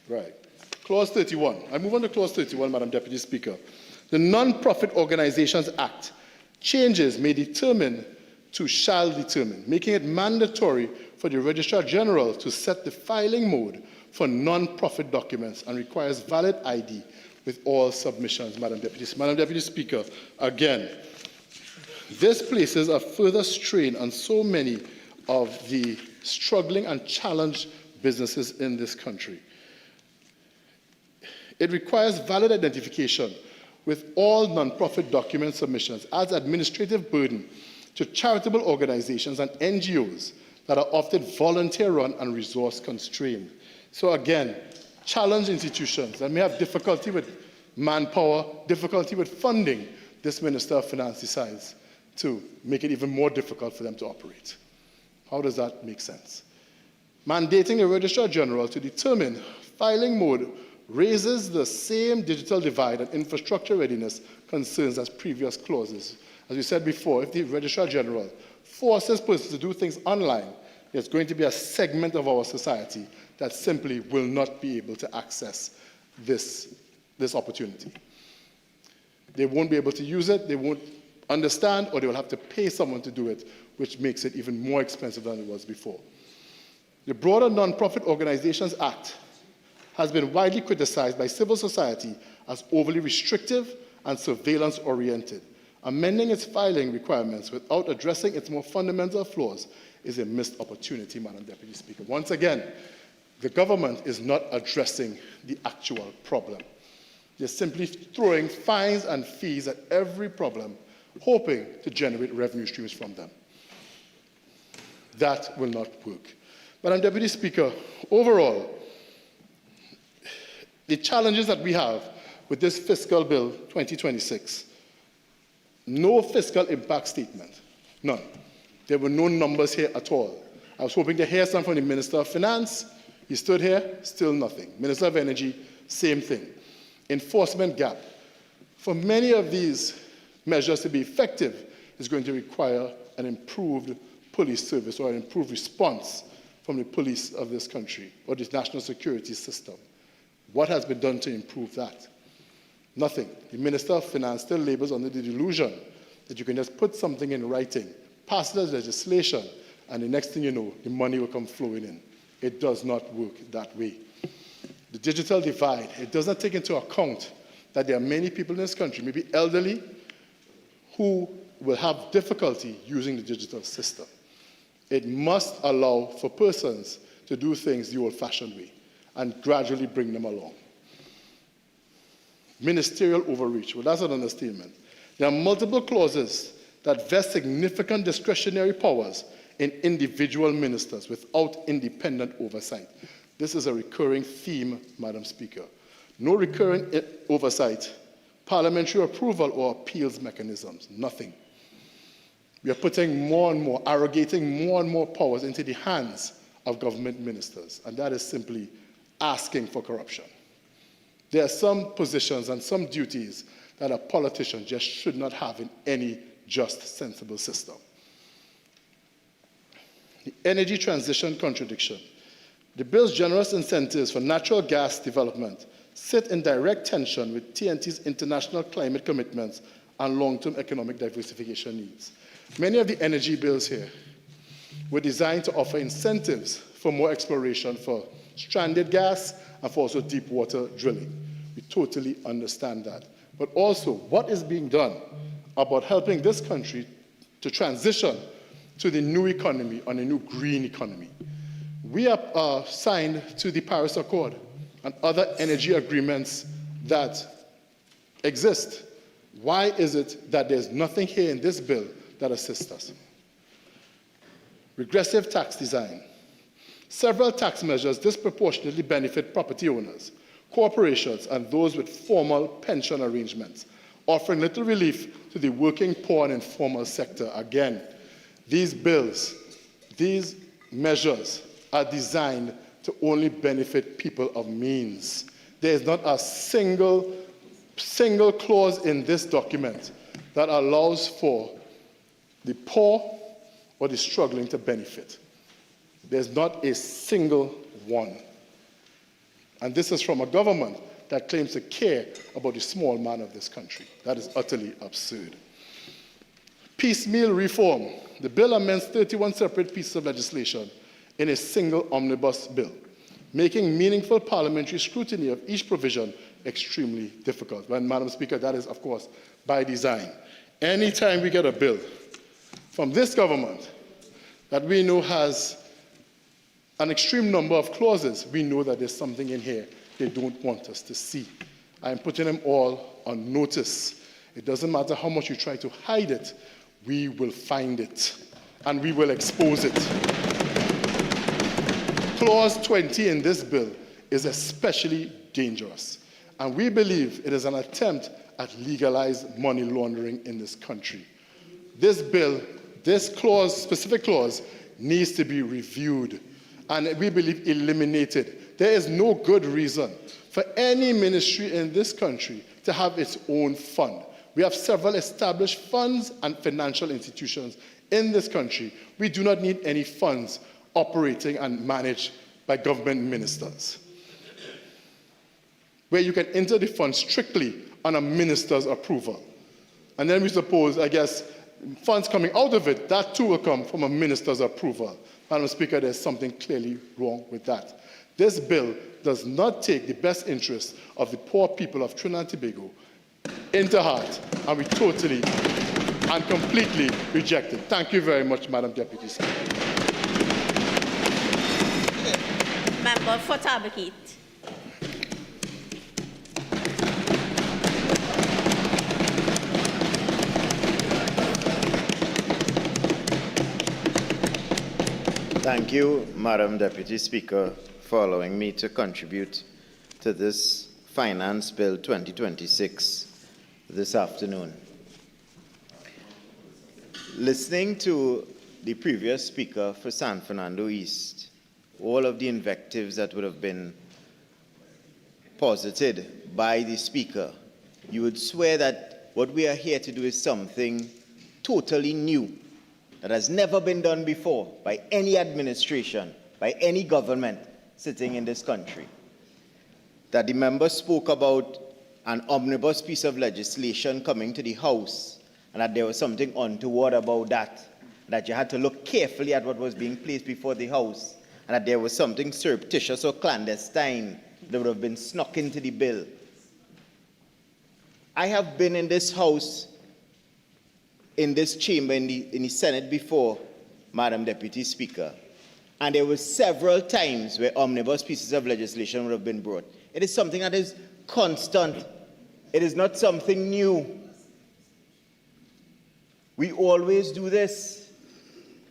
Right. Clause 31. I move on to Clause 31, Madam Deputy Speaker. The Non-Profit Organizations Act changes may determine to shall determine, making it mandatory for the Registrar General to set the filing mode for non-profit documents and requires valid ID with all submissions, Madam Deputy Speaker. Again, this places a further strain on so many of the struggling and challenged businesses in this country. It requires valid identification with all non-profit document submissions, adds administrative burden to charitable organizations and NGOs that are often volunteer-run and resource-constrained. So again, challenge institutions that may have difficulty with manpower, difficulty with funding. This Minister of Finance decides to make it even more difficult for them to operate. How does that make sense? Mandating a Registrar General to determine filing mode raises the same digital divide and infrastructure readiness concerns as previous clauses. As we said before, if the Registrar General forces persons to do things online, there's going to be a segment of our society that simply will not be able to access this opportunity. They won't be able to use it, they won't understand, or they will have to pay someone to do it, which makes it even more expensive than it was before. The broader Non-Profit Organizations Act has been widely criticized by civil society as overly restrictive and surveillance-oriented. Amending its filing requirements without addressing its more fundamental flaws is a missed opportunity, Madam Deputy Speaker. Once again, the government is not addressing the actual problem. They're simply throwing fines and fees at every problem, hoping to generate revenue streams from them. That will not work. Madam Deputy Speaker, overall, the challenges that we have with this fiscal bill 2026, no fiscal impact statement, none. There were no numbers here at all. I was hoping to hear some from the Minister of Finance. He stood here, still nothing. Minister of Energy, same thing. Enforcement gap. For many of these measures to be effective, is going to require an improved police service or an improved response from the police of this country or this national security system. What has been done to improve that? Nothing. The Minister of Finance still labors under the delusion that you can just put something in writing, pass it as legislation, and the next thing you know, the money will come flowing in. It does not work that way. The digital divide, it does not take into account that there are many people in this country, maybe elderly, who will have difficulty using the digital system. It must allow for persons to do things the old-fashioned way and gradually bring them along. Ministerial overreach, well, that's an understatement. There are multiple clauses that vest significant discretionary powers in individual ministers without independent oversight. This is a recurring theme, Madam Speaker. No recurring oversight, parliamentary approval, or appeals mechanisms, nothing. We are putting more and more, arrogating more and more powers into the hands of government ministers, and that is simply asking for corruption. There are some positions and some duties that a politician just should not have in any just, sensible system. The energy transition contradiction. The bill's generous incentives for natural gas development sit in direct tension with TNT's international climate commitments and long-term economic diversification needs. Many of the energy bills here were designed to offer incentives for more exploration for stranded gas and for also deep water drilling. We totally understand that. But also, what is being done about helping this country to transition to the new economy, on a new green economy? We are signed to the Paris Accord and other energy agreements that exist. Why is it that there's nothing here in this bill that assists us? Regressive tax design. Several tax measures disproportionately benefit property owners, corporations, and those with formal pension arrangements, offering little relief to the working poor and informal sector. Again, these bills, these measures are designed to only benefit people of means. There is not a single clause in this document that allows for the poor or the struggling to benefit. There's not a single one. And this is from a government that claims to care about the small man of this country. That is utterly absurd. Piecemeal reform. The bill amends 31 separate pieces of legislation in a single omnibus bill, making meaningful parliamentary scrutiny of each provision extremely difficult. Well, Madam Speaker, that is, of course, by design. Anytime we get a bill from this government that we know has an extreme number of clauses, we know that there's something in here they don't want us to see. I'm putting them all on notice. It doesn't matter how much you try to hide it, we will find it, and we will expose it. Clause 20 in this bill is especially dangerous, and we believe it is an attempt at legalized money laundering in this country. This bill, this clause, specific clause, needs to be reviewed, and we believe eliminated. There is no good reason for any ministry in this country to have its own fund. We have several established funds and financial institutions in this country. We do not need any funds operating and managed by government ministers, where you can enter the fund strictly on a minister's approval. And then we suppose, I guess, funds coming out of it, that too will come from a minister's approval. Madam Speaker, there's something clearly wrong with that. This bill does not take the best interests of the poor people of Trinidad and Tobago into heart, and we totally and completely reject it. Thank you very much, Madam Deputy Speaker. Member for Tabaquit. Thank you, Madam Deputy Speaker, for allowing me to contribute to this Finance Bill 2026 this afternoon. Listening to the previous speaker for San Fernando East, all of the invectives that would have been posited by the speaker, you would swear that what we are here to do is something totally new that has never been done before by any administration, by any government sitting in this country. That the member spoke about an omnibus piece of legislation coming to the House, and that there was something untoward about that you had to look carefully at what was being placed before the House, and that there was something surreptitious or clandestine that would have been snuck into the bill. I have been in this House, in this chamber, in the Senate before, Madam Deputy Speaker, and there were several times where omnibus pieces of legislation would have been brought. It is something that is constant. It is not something new. We always do this.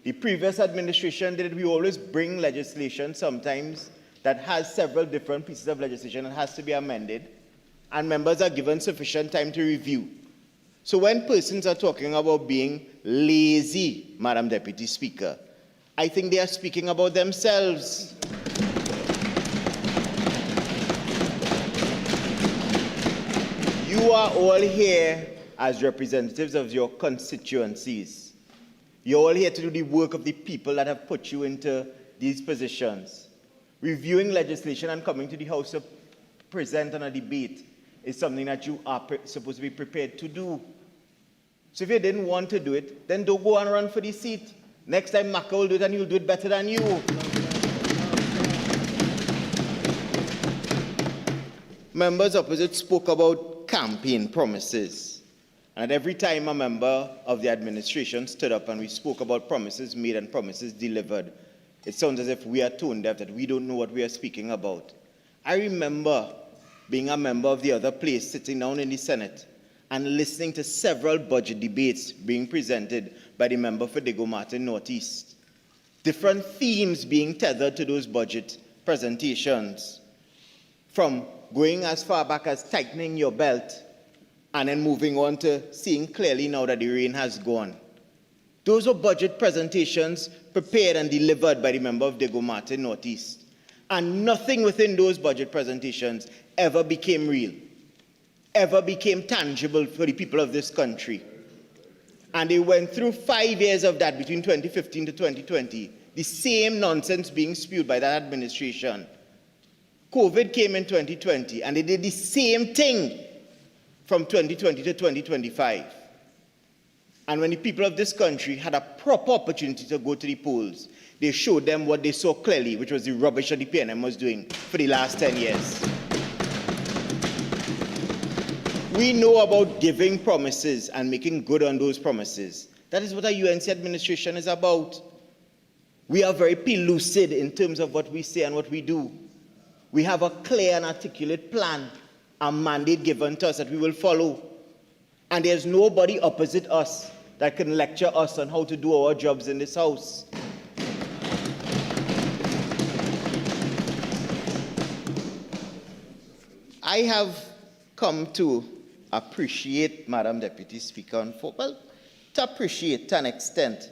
The previous administration did it. We always bring legislation sometimes that has several different pieces of legislation that has to be amended, and members are given sufficient time to review. So when persons are talking about being lazy, Madam Deputy Speaker, I think they are speaking about themselves. You are all here as representatives of your constituencies. You're all here to do the work of the people that have put you into these positions. Reviewing legislation and coming to the House to present on a debate is something that you are supposed to be prepared to do. So if you didn't want to do it, then don't go and run for the seat. Next time Maka will do it and he'll do it better than you. Members opposite spoke about campaign promises. And every time a member of the administration stood up and we spoke about promises made and promises delivered, it sounds as if we are tone deaf, that we don't know what we are speaking about. I remember being a member of the other place, sitting down in the Senate, and listening to several budget debates being presented by the member for Diego Martin Northeast. Different themes being tethered to those budget presentations, from going as far back as tightening your belt and then moving on to seeing clearly now that the rain has gone. Those were budget presentations prepared and delivered by the member of Diego Martin Northeast. And nothing within those budget presentations ever became real, ever became tangible for the people of this country. And they went through 5 years of that, between 2015 to 2020, the same nonsense being spewed by that administration. COVID came in 2020, and they did the same thing from 2020 to 2025. And when the people of this country had a proper opportunity to go to the polls, they showed them what they saw clearly, which was the rubbish that the PNM was doing for the last 10 years. We know about giving promises and making good on those promises. That is what a UNC administration is about. We are very pellucid in terms of what we say and what we do. We have a clear and articulate plan, a mandate given to us that we will follow. And there's nobody opposite us that can lecture us on how to do our jobs in this house. I have come to appreciate, Madam Deputy Speaker, to appreciate to an extent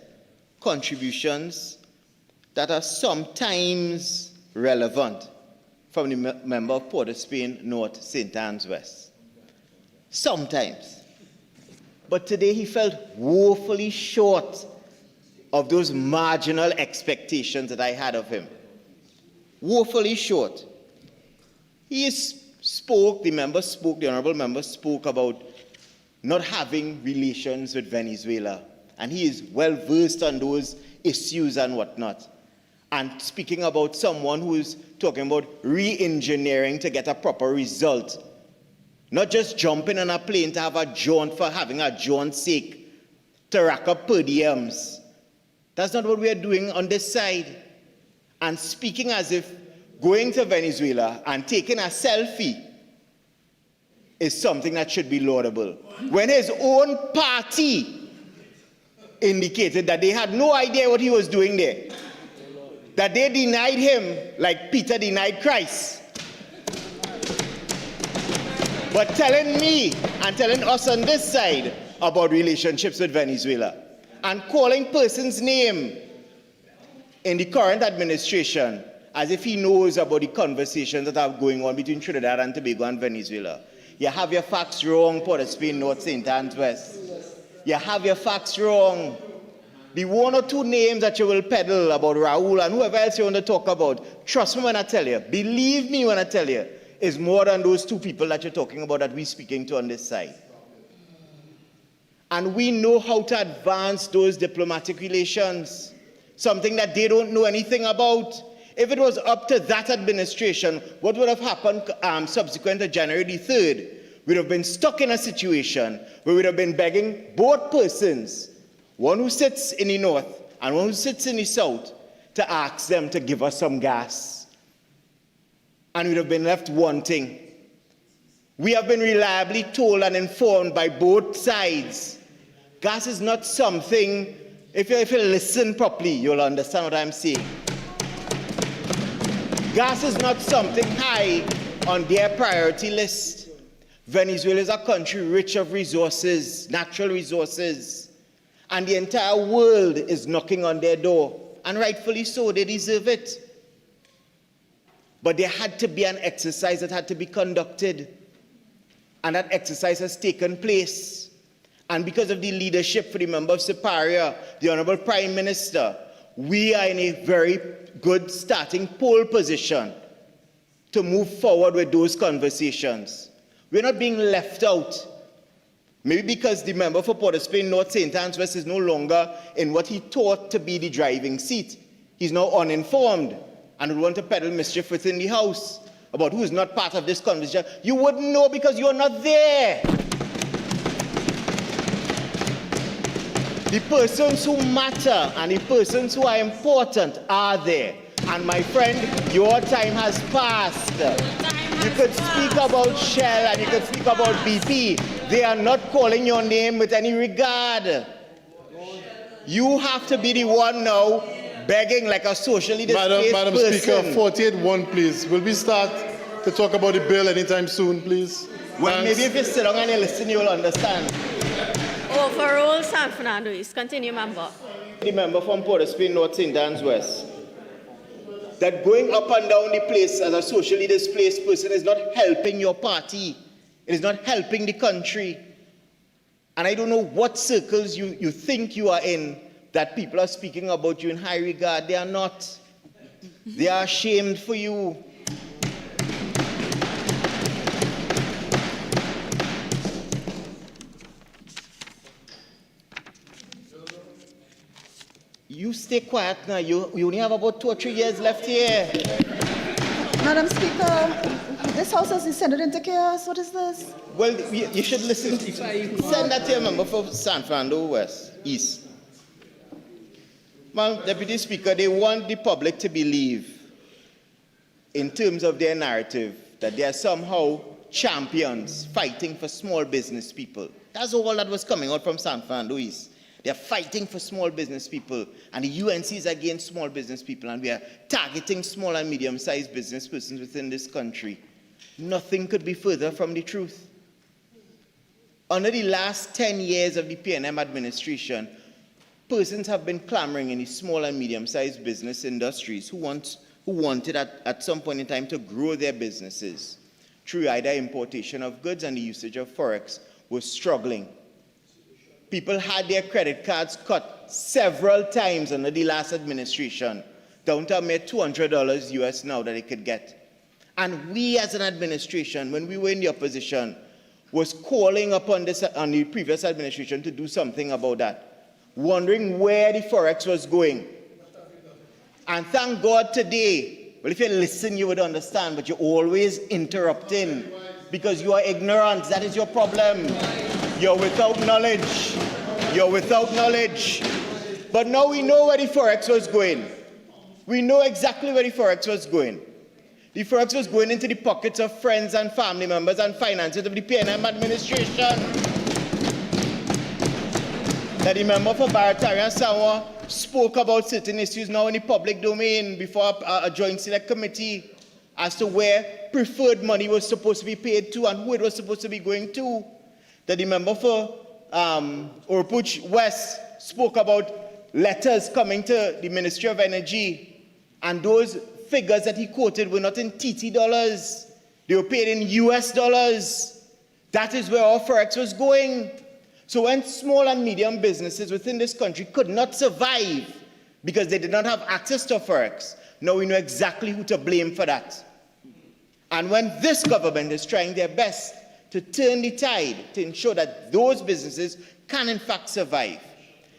contributions that are sometimes relevant from the member of Port of Spain North, St. Anne's West. Sometimes. But today he felt woefully short of those marginal expectations that I had of him. Woefully short. He spoke, the honorable member spoke about not having relations with Venezuela. And he is well versed on those issues and whatnot. And speaking about someone who is talking about re-engineering to get a proper result. Not just jumping on a plane to have a jaunt for having a jaunt's sake, to rack up per diems. That's not what we are doing on this side. And speaking as if going to Venezuela and taking a selfie is something that should be laudable. When his own party indicated that they had no idea what he was doing there. That they denied him like Peter denied Christ. But telling me and telling us on this side about relationships with Venezuela and calling persons' name in the current administration as if he knows about the conversations that are going on between Trinidad and Tobago and Venezuela. You have your facts wrong, Port of Spain North, St. Anne's West. You have your facts wrong. The one or two names that you will peddle about Raul and whoever else you want to talk about, trust me when I tell you, believe me when I tell you, is more than those two people that you're talking about that we're speaking to on this side. And we know how to advance those diplomatic relations, something that they don't know anything about. If it was up to that administration, what would have happened subsequent to January the 3rd? We'd have been stuck in a situation where we'd have been begging both persons, one who sits in the north and one who sits in the south, to ask them to give us some gas. And we'd have been left wanting. We have been reliably told and informed by both sides. Gas is not something, if you listen properly, you'll understand what I'm saying. Gas is not something high on their priority list. Venezuela is a country rich of resources, natural resources. And the entire world is knocking on their door. And rightfully so, they deserve it. But there had to be an exercise that had to be conducted. And that exercise has taken place. And because of the leadership for the member of Superior, the Honorable Prime Minister, we are in a very good starting pole position to move forward with those conversations. We're not being left out. Maybe because the member for Port of Spain North, St. Anne's West is no longer in what he thought to be the driving seat. He's now uninformed and would want to peddle mischief within the House about who's not part of this conversation. You wouldn't know because you're not there. The persons who matter and the persons who are important are there. And my friend, your time has passed. You could speak about Shell and you could speak about BP. They are not calling your name with any regard. You have to be the one now begging like a socially displaced Madam person. Speaker, 48-1, please. Will we start to talk about the bill anytime soon, please? Well, maybe if you sit down and you listen, you'll understand. Overrule San Fernando East. Continue, member. The member from Port of Spain North, St. Anne's West. That going up and down the place as a socially displaced person is not helping your party. It is not helping the country. And I don't know what circles you think you are in that people are speaking about you in high regard. They are not. They are ashamed for you. stay quiet now. You only have about 2 or 3 years left here. Madam Speaker, this house has descended into chaos. What is this? Well, you should listen. Send that to your member for San Fernando East. Madam Deputy Speaker, they want the public to believe, in terms of their narrative, that they are somehow champions fighting for small business people. That's all that was coming out from San Fernando East. They're fighting for small business people, and the UNC is against small business people, and we are targeting small and medium-sized business persons within this country. Nothing could be further from the truth. Under the last 10 years of the PNM administration, persons have been clamoring in the small and medium-sized business industries who wanted at some point in time to grow their businesses through either importation of goods and the usage of forex was struggling. People had their credit cards cut several times under the last administration, down to a mere $200 US now that they could get. And we as an administration, when we were in the opposition, was calling upon the previous administration to do something about that, wondering where the forex was going. And thank God today, well, if you listen, you would understand, but you're always interrupting because you are ignorant. That is your problem. You're without knowledge. You're without knowledge. But now we know where the forex was going. We know exactly where the forex was going. The forex was going into the pockets of friends and family members and finances of the PNM administration. That the member for Barataria Sawa spoke about certain issues now in the public domain before a joint select committee as to where preferred money was supposed to be paid to and who it was supposed to be going to. That the member for Orpuch West spoke about letters coming to the Ministry of Energy, and those figures that he quoted were not in TT dollars. They were paid in US dollars. That is where our forex was going. So when small and medium businesses within this country could not survive because they did not have access to forex, now we know exactly who to blame for that. And when this government is trying their best to turn the tide to ensure that those businesses can in fact survive,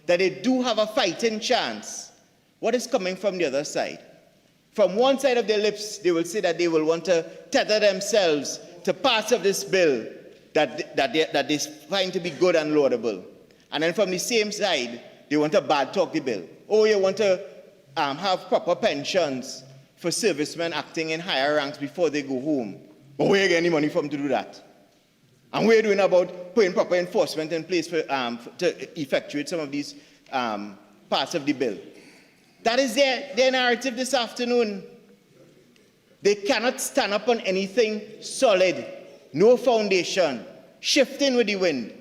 that they do have a fighting chance, what is coming from the other side? From one side of their lips, they will say that they will want to tether themselves to parts of this bill that they find to be good and laudable. And then from the same side, they want to bad talk the bill. Oh, you want to have proper pensions for servicemen acting in higher ranks before they go home. But where are you getting money from to do that? And we're doing about putting proper enforcement in place to effectuate some of these parts of the bill. That is their narrative this afternoon. They cannot stand up on anything solid, no foundation, shifting with the wind.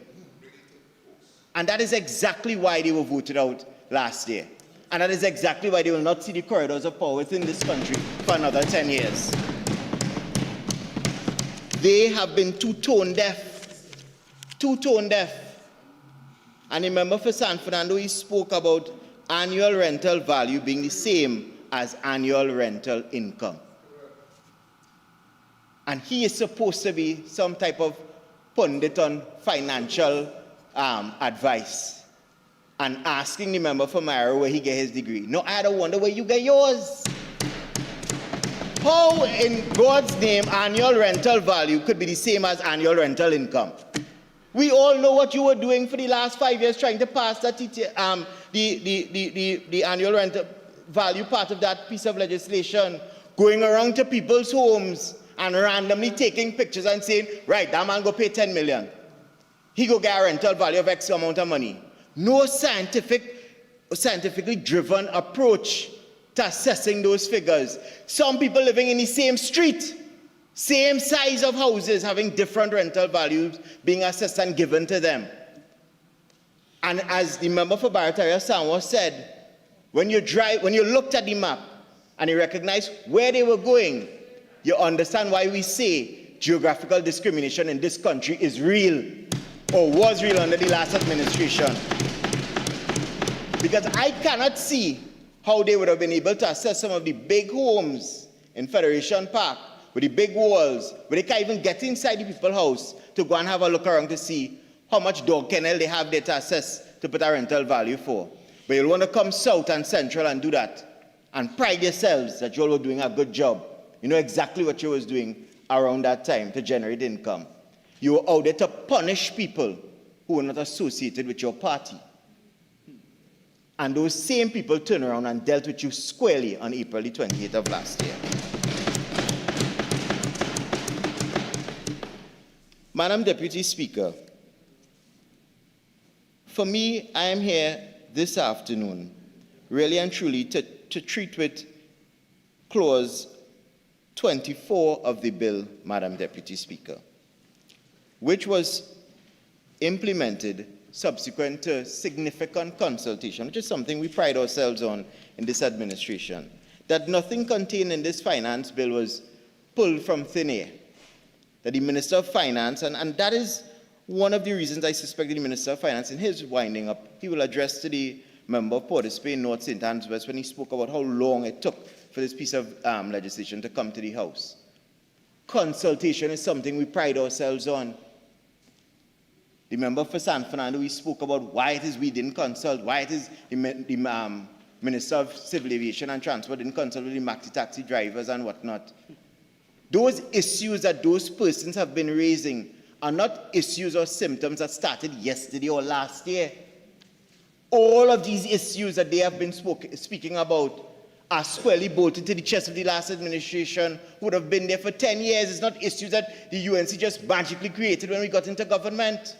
And that is exactly why they were voted out last year. And that is exactly why they will not see the corridors of power within this country for another 10 years. They have been too tone deaf. Too tone deaf. And the member for San Fernando, he spoke about annual rental value being the same as annual rental income. And he is supposed to be some type of pundit on financial advice and asking the member for Mara where he get his degree. No, I don't wonder where you get yours. How in God's name annual rental value could be the same as annual rental income? We all know what you were doing for the last 5 years trying to pass that the annual rental value part of that piece of legislation, going around to people's homes and randomly taking pictures and saying, right, that man go pay 10 million. He go get a rental value of X amount of money. No scientifically driven approach to assessing those figures. Some people living in the same street, same size of houses, having different rental values being assessed and given to them. And as the member for Barataria Sanwa said, when you looked at the map and you recognized where they were going, you understand why we say geographical discrimination in this country is real, or was real under the last administration. Because I cannot see how they would have been able to assess some of the big homes in Federation Park with the big walls, where they can't even get inside the people's house to go and have a look around to see how much dog kennel they have there to assess to put a rental value for. But you'll want to come south and central and do that and pride yourselves that you all were doing a good job. You know exactly what you was doing around that time to generate income. You were out there to punish people who were not associated with your party. And those same people turned around and dealt with you squarely on April the 28th of last year. Madam Deputy Speaker, for me, I am here this afternoon really and truly to treat with clause 24 of the bill, Madam Deputy Speaker, which was implemented subsequent to significant consultation, which is something we pride ourselves on in this administration, that nothing contained in this finance bill was pulled from thin air, that the Minister of Finance, and that is one of the reasons I suspect the Minister of Finance, in his winding up, he will address to the member of Port of Spain, North St. Anne's West, when he spoke about how long it took for this piece of legislation to come to the House. Consultation is something we pride ourselves on. The member for San Fernando, we spoke about why it is we didn't consult, why it is the Minister of Civil Aviation and Transport didn't consult with the maxi-taxi drivers and whatnot. Those issues that those persons have been raising are not issues or symptoms that started yesterday or last year. All of these issues that they have been speaking about are squarely bolted to the chest of the last administration, would have been there for 10 years. It's not issues that the UNC just magically created when we got into government.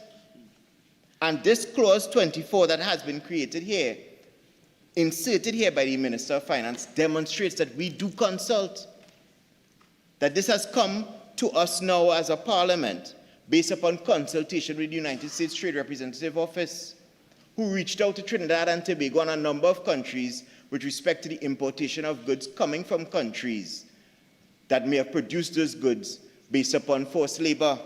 And this clause 24 that has been created here, inserted here by the Minister of Finance, demonstrates that we do consult, that this has come to us now as a parliament based upon consultation with the United States Trade Representative Office, who reached out to Trinidad and Tobago and a number of countries with respect to the importation of goods coming from countries that may have produced those goods based upon forced labor.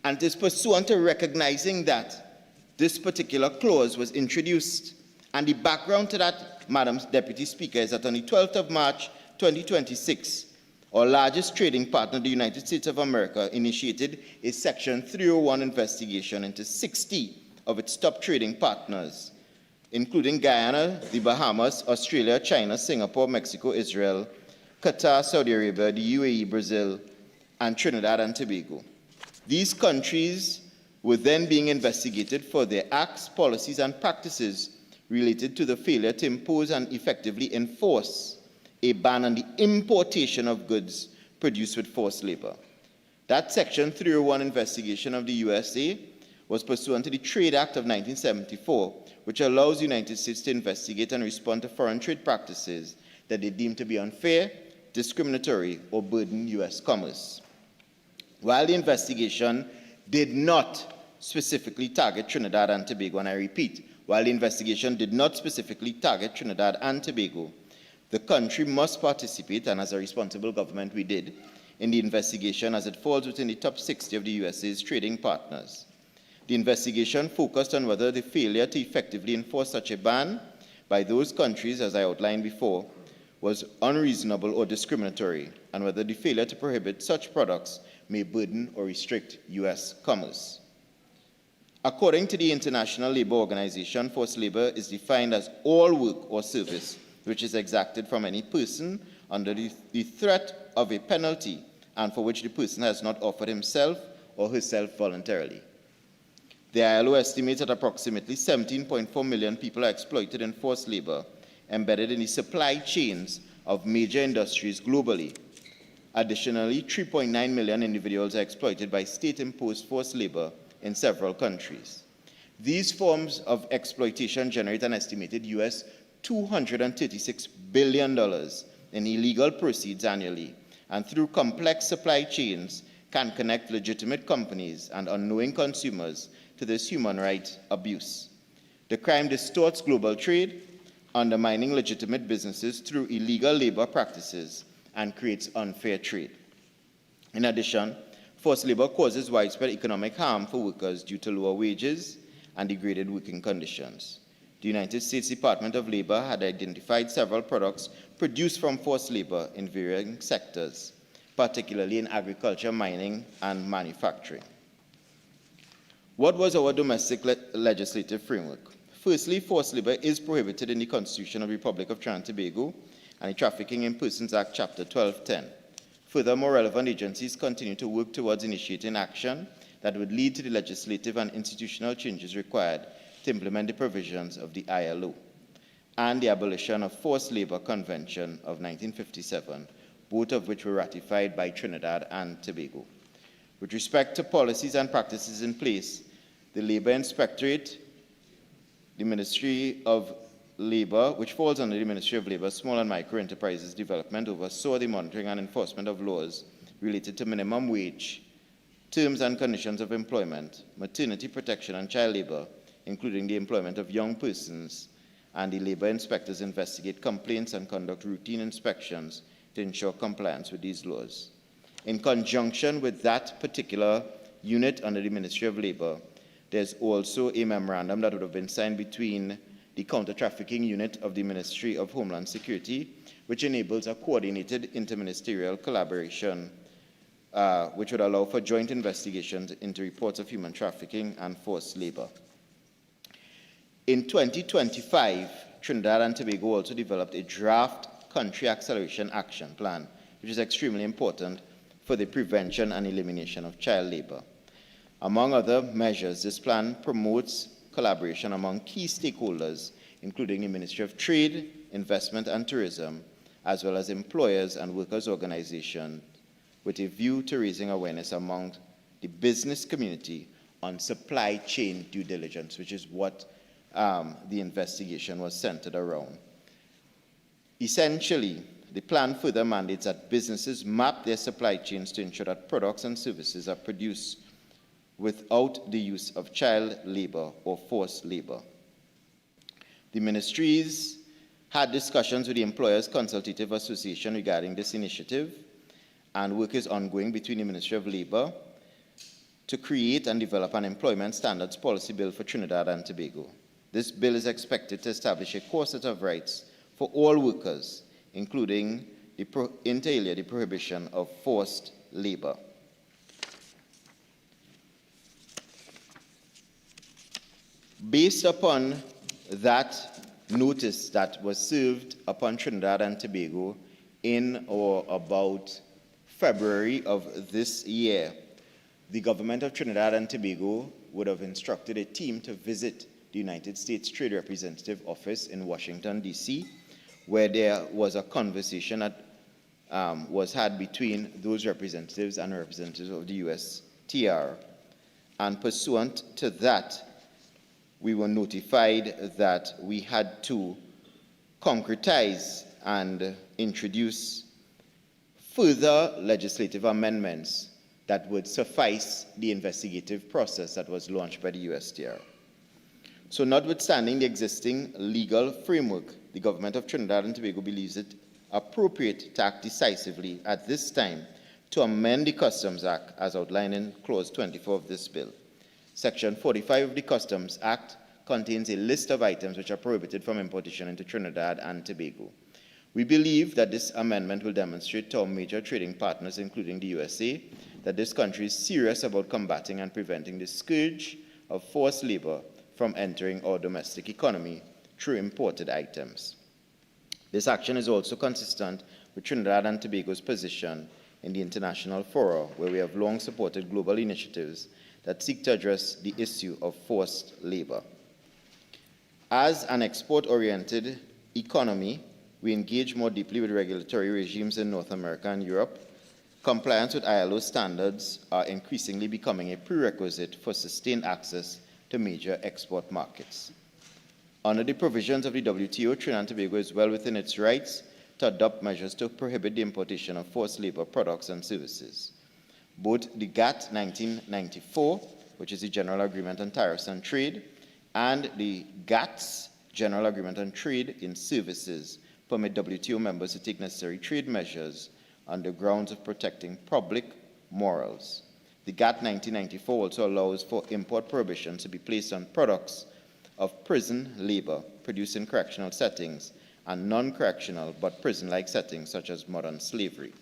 And it is pursuant to recognizing that this particular clause was introduced. And the background to that, Madam Deputy Speaker, is that on the 12th of March 2026, our largest trading partner, the United States of America, initiated a Section 301 investigation into 60 of its top trading partners, including Guyana, the Bahamas, Australia, China, Singapore, Mexico, Israel, Qatar, Saudi Arabia, the UAE, Brazil, and Trinidad and Tobago. These countries were then being investigated for their acts, policies, and practices related to the failure to impose and effectively enforce a ban on the importation of goods produced with forced labor. That Section 301 investigation of the USA was pursuant to the Trade Act of 1974, which allows the United States to investigate and respond to foreign trade practices that they deem to be unfair, discriminatory, or burden U.S. commerce. While the investigation did not specifically target Trinidad and Tobago, and I repeat, while the investigation did not specifically target Trinidad and Tobago, the country must participate, and as a responsible government we did, in the investigation as it falls within the top 60 of the USA's trading partners. The investigation focused on whether the failure to effectively enforce such a ban by those countries, as I outlined before, was unreasonable or discriminatory, and whether the failure to prohibit such products may burden or restrict U.S. commerce. According to the International Labour Organization, forced labor is defined as all work or service which is exacted from any person under the threat of a penalty and for which the person has not offered himself or herself voluntarily. The ILO estimates that approximately 17.4 million people are exploited in forced labor embedded in the supply chains of major industries globally. Additionally, 3.9 million individuals are exploited by state-imposed forced labor in several countries. These forms of exploitation generate an estimated US $236 billion in illegal proceeds annually, and through complex supply chains can connect legitimate companies and unknowing consumers to this human rights abuse. The crime distorts global trade, undermining legitimate businesses through illegal labor practices, and creates unfair trade. In addition, forced labor causes widespread economic harm for workers due to lower wages and degraded working conditions. The United States Department of Labor had identified several products produced from forced labor in varying sectors, particularly in agriculture, mining, and manufacturing. What was our domestic legislative framework? Firstly, forced labor is prohibited in the Constitution of the Republic of Trinidad and Tobago and the Trafficking in Persons Act, Chapter 1210. Furthermore, relevant agencies continue to work towards initiating action that would lead to the legislative and institutional changes required to implement the provisions of the ILO and the Abolition of Forced Labor Convention of 1957, both of which were ratified by Trinidad and Tobago. With respect to policies and practices in place, the Labour Inspectorate, the Ministry of Labour, which falls under the Ministry of Labour, Small and Micro Enterprises Development, oversaw the monitoring and enforcement of laws related to minimum wage, terms and conditions of employment, maternity protection and child labour, including the employment of young persons, and the labour inspectors investigate complaints and conduct routine inspections to ensure compliance with these laws. In conjunction with that particular unit under the Ministry of Labour, there's also a memorandum that would have been signed between the counter-trafficking unit of the Ministry of Homeland Security, which enables a coordinated interministerial collaboration, which would allow for joint investigations into reports of human trafficking and forced labor. In 2025, Trinidad and Tobago also developed a draft Country Acceleration Action Plan, which is extremely important for the prevention and elimination of child labor. Among other measures, this plan promotes collaboration among key stakeholders, including the Ministry of Trade, Investment and Tourism, as well as employers and workers' organizations, with a view to raising awareness among the business community on supply chain due diligence, which is what the investigation was centered around. Essentially, the plan further mandates that businesses map their supply chains to ensure that products and services are produced without the use of child labor or forced labor. The ministries had discussions with the Employers Consultative Association regarding this initiative, and work is ongoing between the Ministry of Labour to create and develop an employment standards policy bill for Trinidad and Tobago. This bill is expected to establish a core set of rights for all workers, including inter alia the prohibition of forced labor. Based upon that notice that was served upon Trinidad and Tobago in or about February of this year, the government of Trinidad and Tobago would have instructed a team to visit the United States Trade Representative Office in Washington, D.C., where there was a conversation that was had between those representatives and representatives of the USTR. And pursuant to that, we were notified that we had to concretize and introduce further legislative amendments that would suffice the investigative process that was launched by the USTR. So notwithstanding the existing legal framework, the government of Trinidad and Tobago believes it appropriate to act decisively at this time to amend the Customs Act as outlined in Clause 24 of this bill. Section 45 of the Customs Act contains a list of items which are prohibited from importation into Trinidad and Tobago. We believe that this amendment will demonstrate to our major trading partners, including the USA, that this country is serious about combating and preventing the scourge of forced labor from entering our domestic economy through imported items. This action is also consistent with Trinidad and Tobago's position in the international fora, where we have long supported global initiatives that seek to address the issue of forced labor. As an export-oriented economy, we engage more deeply with regulatory regimes in North America and Europe. Compliance with ILO standards are increasingly becoming a prerequisite for sustained access to major export markets. Under the provisions of the WTO, Trinidad and Tobago is well within its rights to adopt measures to prohibit the importation of forced labor products and services. Both the GATT 1994, which is the General Agreement on Tariffs and Trade, and the GATT's General Agreement on Trade in Services permit WTO members to take necessary trade measures on the grounds of protecting public morals. The GATT 1994 also allows for import prohibitions to be placed on products of prison labor produced in correctional settings and non-correctional but prison-like settings such as modern slavery.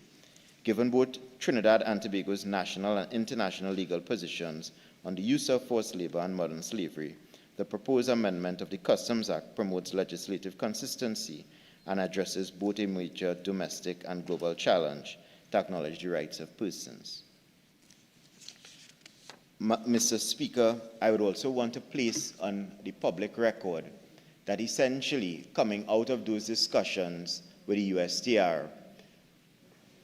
Given both Trinidad and Tobago's national and international legal positions on the use of forced labor and modern slavery, The proposed amendment of the Customs Act promotes legislative consistency and addresses both a major domestic and global challenge to acknowledge the rights of persons. Mr. Speaker, I would also want to place on the public record that essentially coming out of those discussions with the USTR,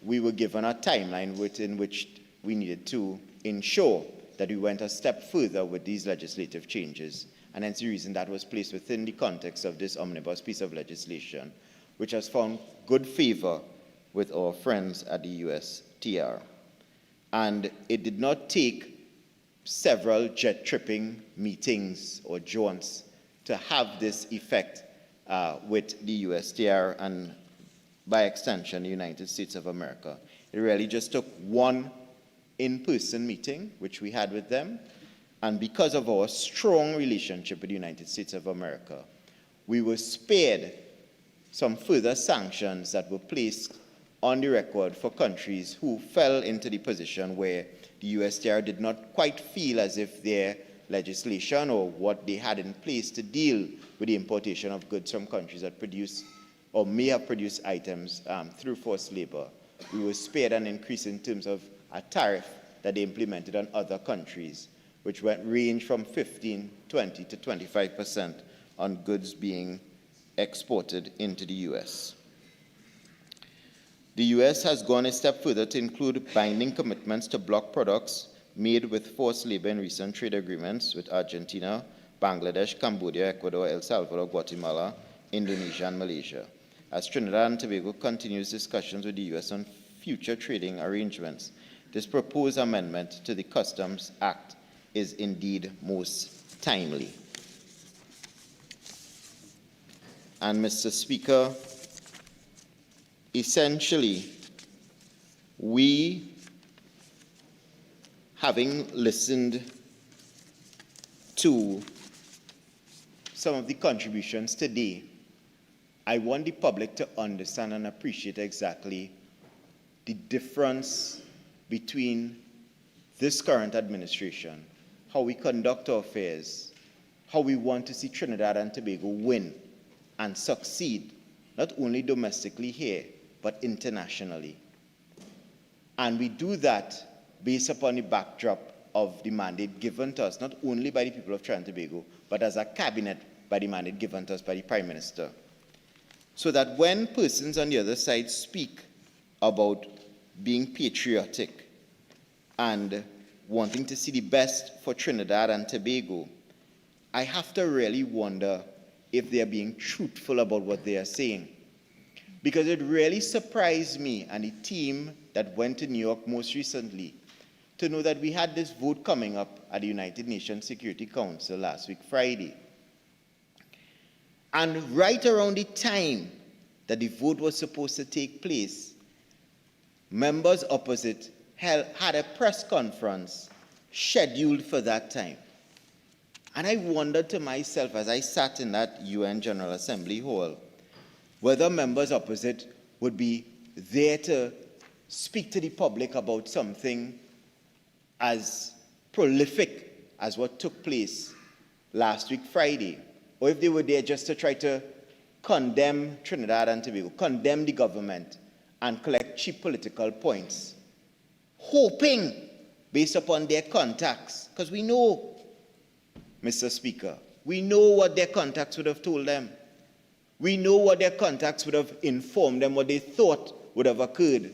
we were given a timeline within which we needed to ensure that we went a step further with these legislative changes, and hence the reason that was placed within the context of this omnibus piece of legislation, which has found good favor with our friends at the USTR. And it did not take several jet-tripping meetings or jaunts to have this effect with the USTR and, by extension, the United States of America. It really just took one in-person meeting, which we had with them, and because of our strong relationship with the United States of America, we were spared some further sanctions that were placed on the record for countries who fell into the position where the USTR did not quite feel as if their legislation or what they had in place to deal with the importation of goods from countries that produce or may have produced items through forced labor. We were spared an increase in terms of a tariff that they implemented on other countries, which range from 15, 20 to 25% on goods being exported into the US. The US has gone a step further to include binding commitments to block products made with forced labor in recent trade agreements with Argentina, Bangladesh, Cambodia, Ecuador, El Salvador, Guatemala, Indonesia, and Malaysia. As Trinidad and Tobago continues discussions with the US on future trading arrangements, this proposed amendment to the Customs Act is indeed most timely. And Mr. Speaker, essentially, we, having listened to some of the contributions today, I want the public to understand and appreciate exactly the difference between this current administration, how we conduct our affairs, how we want to see Trinidad and Tobago win and succeed, not only domestically here, but internationally. And we do that based upon the backdrop of the mandate given to us, not only by the people of Trinidad and Tobago, but as a cabinet by the mandate given to us by the Prime Minister. So that when persons on the other side speak about being patriotic and wanting to see the best for Trinidad and Tobago, I have to really wonder if they are being truthful about what they are saying. Because it really surprised me and the team that went to New York most recently to know that we had this vote coming up at the United Nations Security Council last week, Friday. And right around the time that the vote was supposed to take place, members opposite had a press conference scheduled for that time. And I wondered to myself as I sat in that UN General Assembly hall, whether members opposite would be there to speak to the public about something as prolific as what took place last week, Friday, or if they were there just to try to condemn Trinidad and Tobago, condemn the government, and collect cheap political points, hoping, based upon their contacts, because we know, Mr. Speaker, we know what their contacts would have told them. We know what their contacts would have informed them, what they thought would have occurred,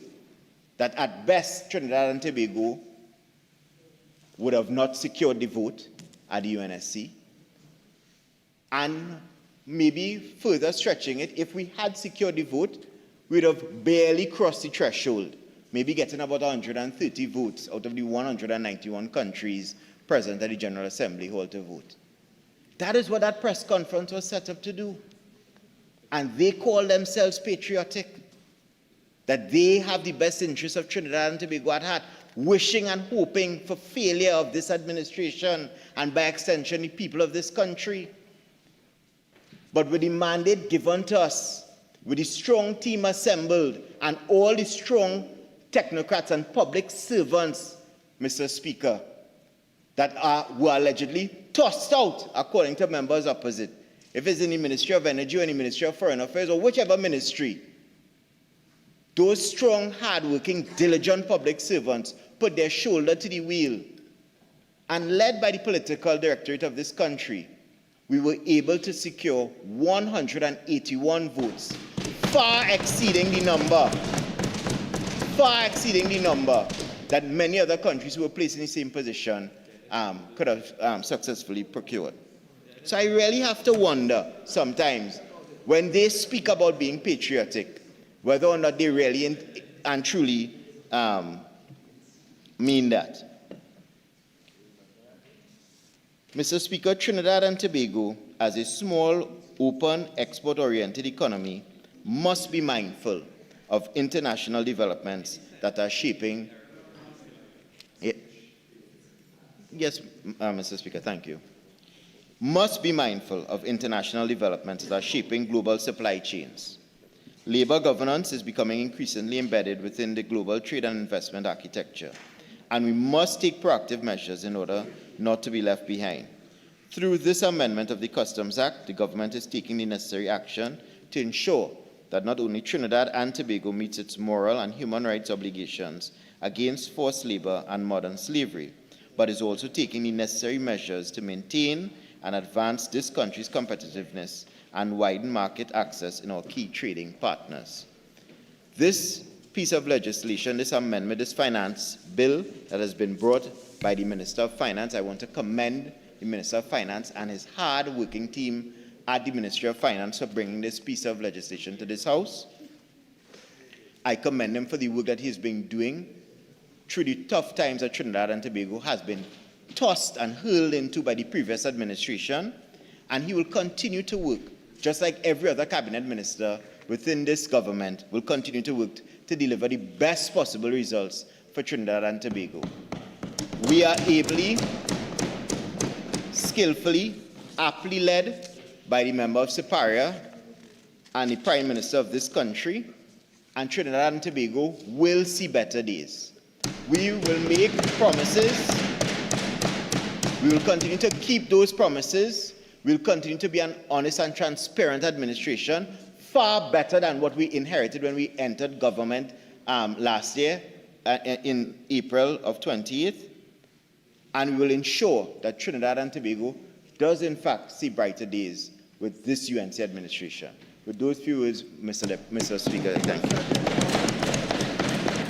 that at best Trinidad and Tobago would have not secured the vote at the UNSC, and maybe further stretching it, if we had secured the vote, we would have barely crossed the threshold, maybe getting about 130 votes out of the 191 countries present at the General Assembly hall to vote. That is what that press conference was set up to do. And they call themselves patriotic, that they have the best interests of Trinidad and Tobago at heart, wishing and hoping for failure of this administration and by extension the people of this country. But with the mandate given to us, with the strong team assembled and all the strong technocrats and public servants, Mr. Speaker, that were allegedly tossed out, according to members opposite. If it's in the Ministry of Energy or in the Ministry of Foreign Affairs or whichever ministry, those strong, hard-working, diligent public servants put their shoulder to the wheel. And led by the political directorate of this country, we were able to secure 181 votes, far exceeding the number that many other countries who were placed in the same position could have successfully procured. So I really have to wonder sometimes, when they speak about being patriotic, whether or not they really and truly mean that. Mr. Speaker, Trinidad and Tobago, as a small, open, export-oriented economy, must be mindful of international developments that are shaping it. Yes, Mr. Speaker, thank you. Must be mindful of international developments that are shaping global supply chains. Labor governance is becoming increasingly embedded within the global trade and investment architecture, and we must take proactive measures in order not to be left behind. Through this amendment of the Customs Act, the government is taking the necessary action to ensure that not only Trinidad and Tobago meets its moral and human rights obligations against forced labor and modern slavery, but is also taking the necessary measures to maintain and advance this country's competitiveness and widen market access in our key trading partners. This piece of legislation, this amendment, this finance bill that has been brought by the Minister of Finance, I want to commend the Minister of Finance and his hard-working team at the Ministry of Finance for bringing this piece of legislation to this House. I commend him for the work that he's been doing through the tough times that Trinidad and Tobago has been tossed and hurled into by the previous administration, and he will continue to work, just like every other cabinet minister within this government, will continue to work to deliver the best possible results for Trinidad and Tobago. We are ably, skillfully, aptly led by the member of Superior and the Prime Minister of this country, and Trinidad and Tobago will see better days. We will make promises. We will continue to keep those promises. We will continue to be an honest and transparent administration, far better than what we inherited when we entered government last year in April of 20th. And we will ensure that Trinidad and Tobago does in fact see brighter days with this UNC administration. With those few words, Mr. Speaker, thank you.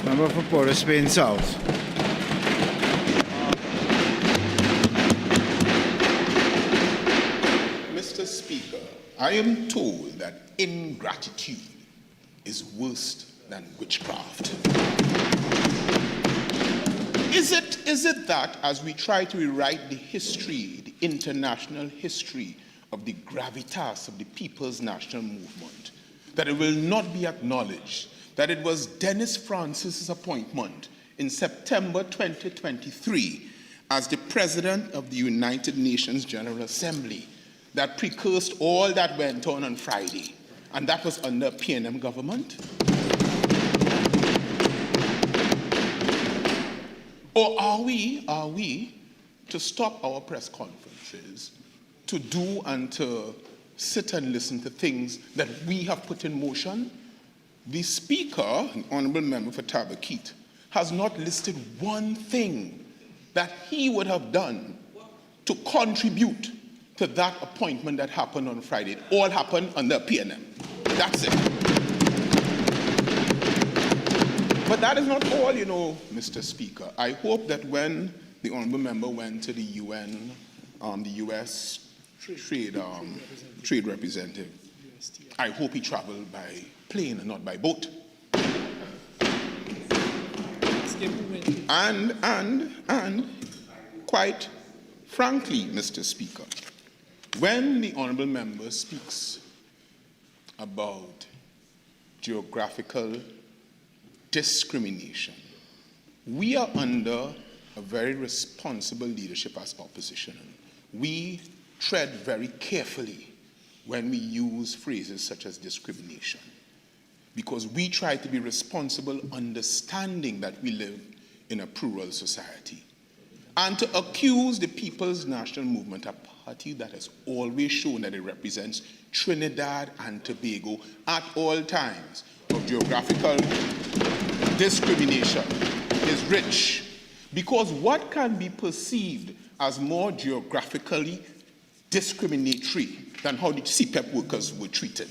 Member for Port of Spain South. Mr. Speaker, I am told that ingratitude is worse than witchcraft. Is it that as we try to rewrite the history, the international history of the gravitas of the People's National Movement, that it will not be acknowledged that it was Dennis Francis's appointment in September 2023 as the President of the United Nations General Assembly that precursed all that went on Friday, and that was under PNM government? Or are we to stop our press conferences, to do and to sit and listen to things that we have put in motion? The Speaker, an honorable member for Tabaquite, has not listed one thing that he would have done to contribute to that appointment that happened on Friday. It all happened under PNM. That's it. But that is not all, you know, Mr. Speaker. I hope that when the honorable member went to the UN, the U.S. trade representative, I hope he traveled by plane and not by boat. And quite frankly, Mr. Speaker, when the honorable member speaks about geographical discrimination, we are under a very responsible leadership as opposition. We tread very carefully when we use phrases such as discrimination, because we try to be responsible, understanding that we live in a plural society. and to accuse the People's National Movement, a party that has always shown that it represents Trinidad and Tobago at all times, of geographical discrimination, is rich. Because what can be perceived as more geographically discriminatory than how the CPEP workers were treated?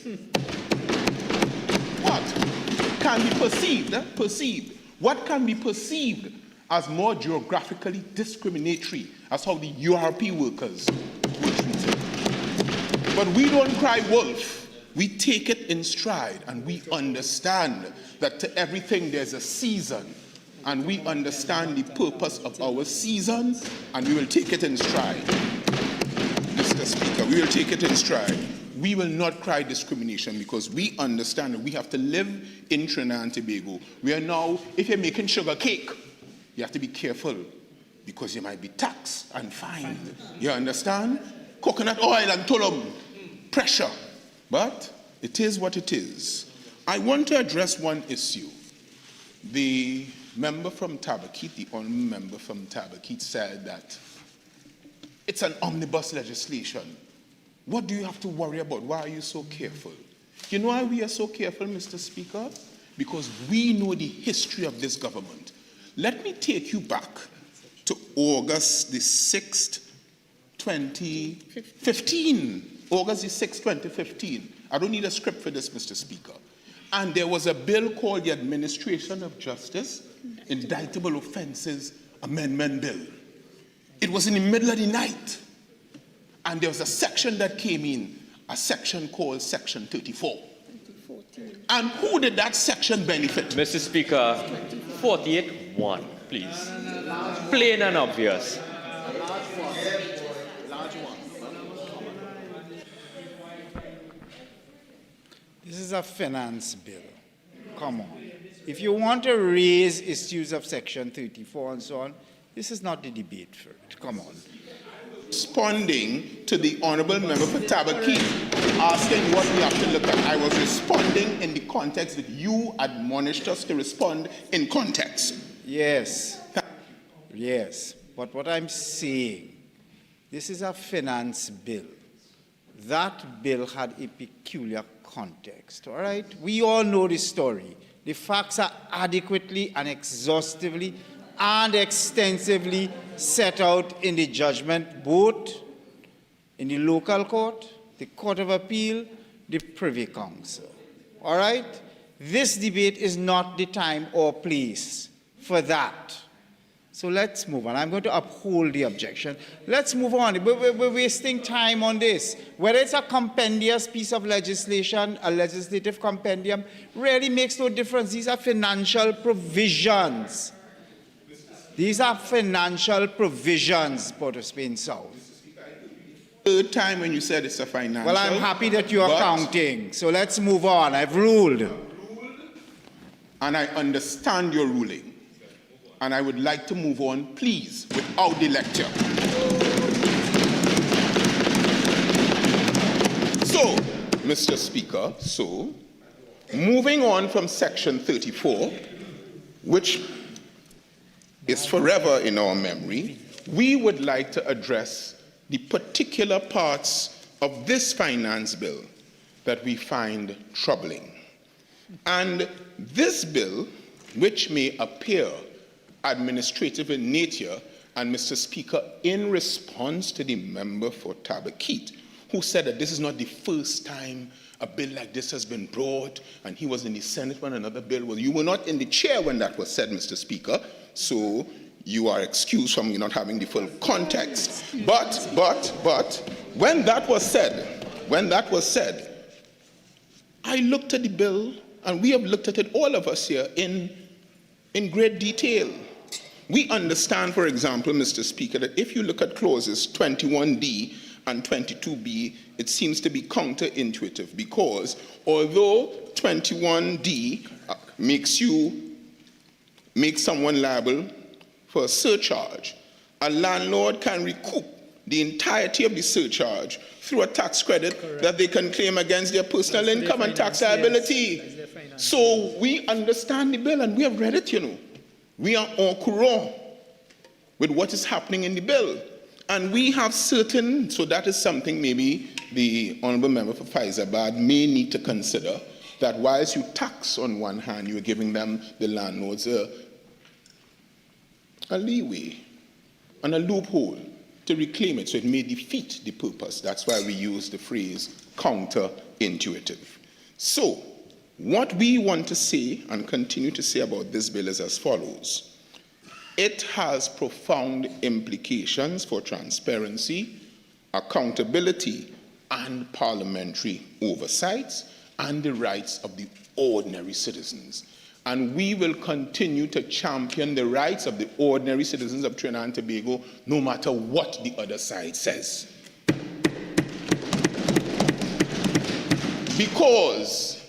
What can be perceived? What can be perceived as more geographically discriminatory as how the URP workers were treated? But we don't cry wolf. We take it in stride, and we understand that to everything there's a season, and we understand the purpose of our season, and we will take it in stride. Mr. Speaker, we will take it in stride. We will not cry discrimination because we understand that we have to live in Trinidad and Tobago. We are now, if you're making sugar cake, you have to be careful because you might be taxed and fined. You understand? Coconut oil and tulum, pressure. But it is what it is. I want to address one issue. The member from Tabaquit, the honorable member from Tabaquit, said that it's an omnibus legislation. What do you have to worry about? Why are you so careful? You know why we are so careful, Mr. Speaker? Because we know the history of this government. Let me take you back to August the 6th, 2015. August the 6th, 2015. I don't need a script for this, Mr. Speaker. And there was a bill called the Administration of Justice Indictable Offences Amendment Bill. It was in the middle of the night. And there was a section that came in, a section called Section 34. And who did that section benefit? Mr. Speaker, 48-1, please. Plain and obvious. This is a finance bill. Come on. If you want to raise issues of Section 34 and so on, this is not the debate for it. Come on. Responding to the honorable member for Tabaquit, asking what we have to look at. I was responding in the context that you admonished us to respond in context. Yes. Yes. But what I'm saying, this is a finance bill. That bill had a peculiar context, all right? We all know the story. The facts are adequately and exhaustively and extensively set out in the judgment, both in the local court, the Court of Appeal, the Privy Council. All right? This debate is not the time or place for that. So let's move on. I'm going to uphold the objection. Let's move on. We're wasting time on this. Whether it's a compendious piece of legislation, a legislative compendium, really makes no difference. These are financial provisions. These are financial provisions, Port of Spain South. Third time when you said it's a financial. Well, I'm happy that you are counting. So let's move on. I've ruled. And I understand your ruling. And I would like to move on, please, without the lecture. So, Mr. Speaker, moving on from Section 34, which is forever in our memory, we would like to address the particular parts of this finance bill that we find troubling. And this bill, which may appear administrative in nature, and Mr. Speaker, in response to the member for Tabaquit, who said that this is not the first time a bill like this has been brought, and he was in the Senate when another bill was. You were not in the chair when that was said, Mr. Speaker, so you are excused from not having the full context. But when that was said, I looked at the bill, and we have looked at it, all of us here, in great detail. We understand, for example, Mr. Speaker, that if you look at clauses 21D and 22B, it seems to be counterintuitive because although 21D makes someone liable for a surcharge, a landlord can recoup the entirety of the surcharge through a tax credit that they can claim against their personal income and tax liability. So we understand the bill and we have read it, you know. We are au courant with what is happening in the bill. And we have certain, so that is something maybe the Honourable Member for Faizabad may need to consider, that whilst you tax on one hand, you're giving them, the landlords, a leeway and a loophole to reclaim it, so it may defeat the purpose. That's why we use the phrase counterintuitive. So, what we want to say and continue to say about this bill is as follows. It has profound implications for transparency, accountability, and parliamentary oversight, and the rights of the ordinary citizens. And we will continue to champion the rights of the ordinary citizens of Trinidad and Tobago, no matter what the other side says. Because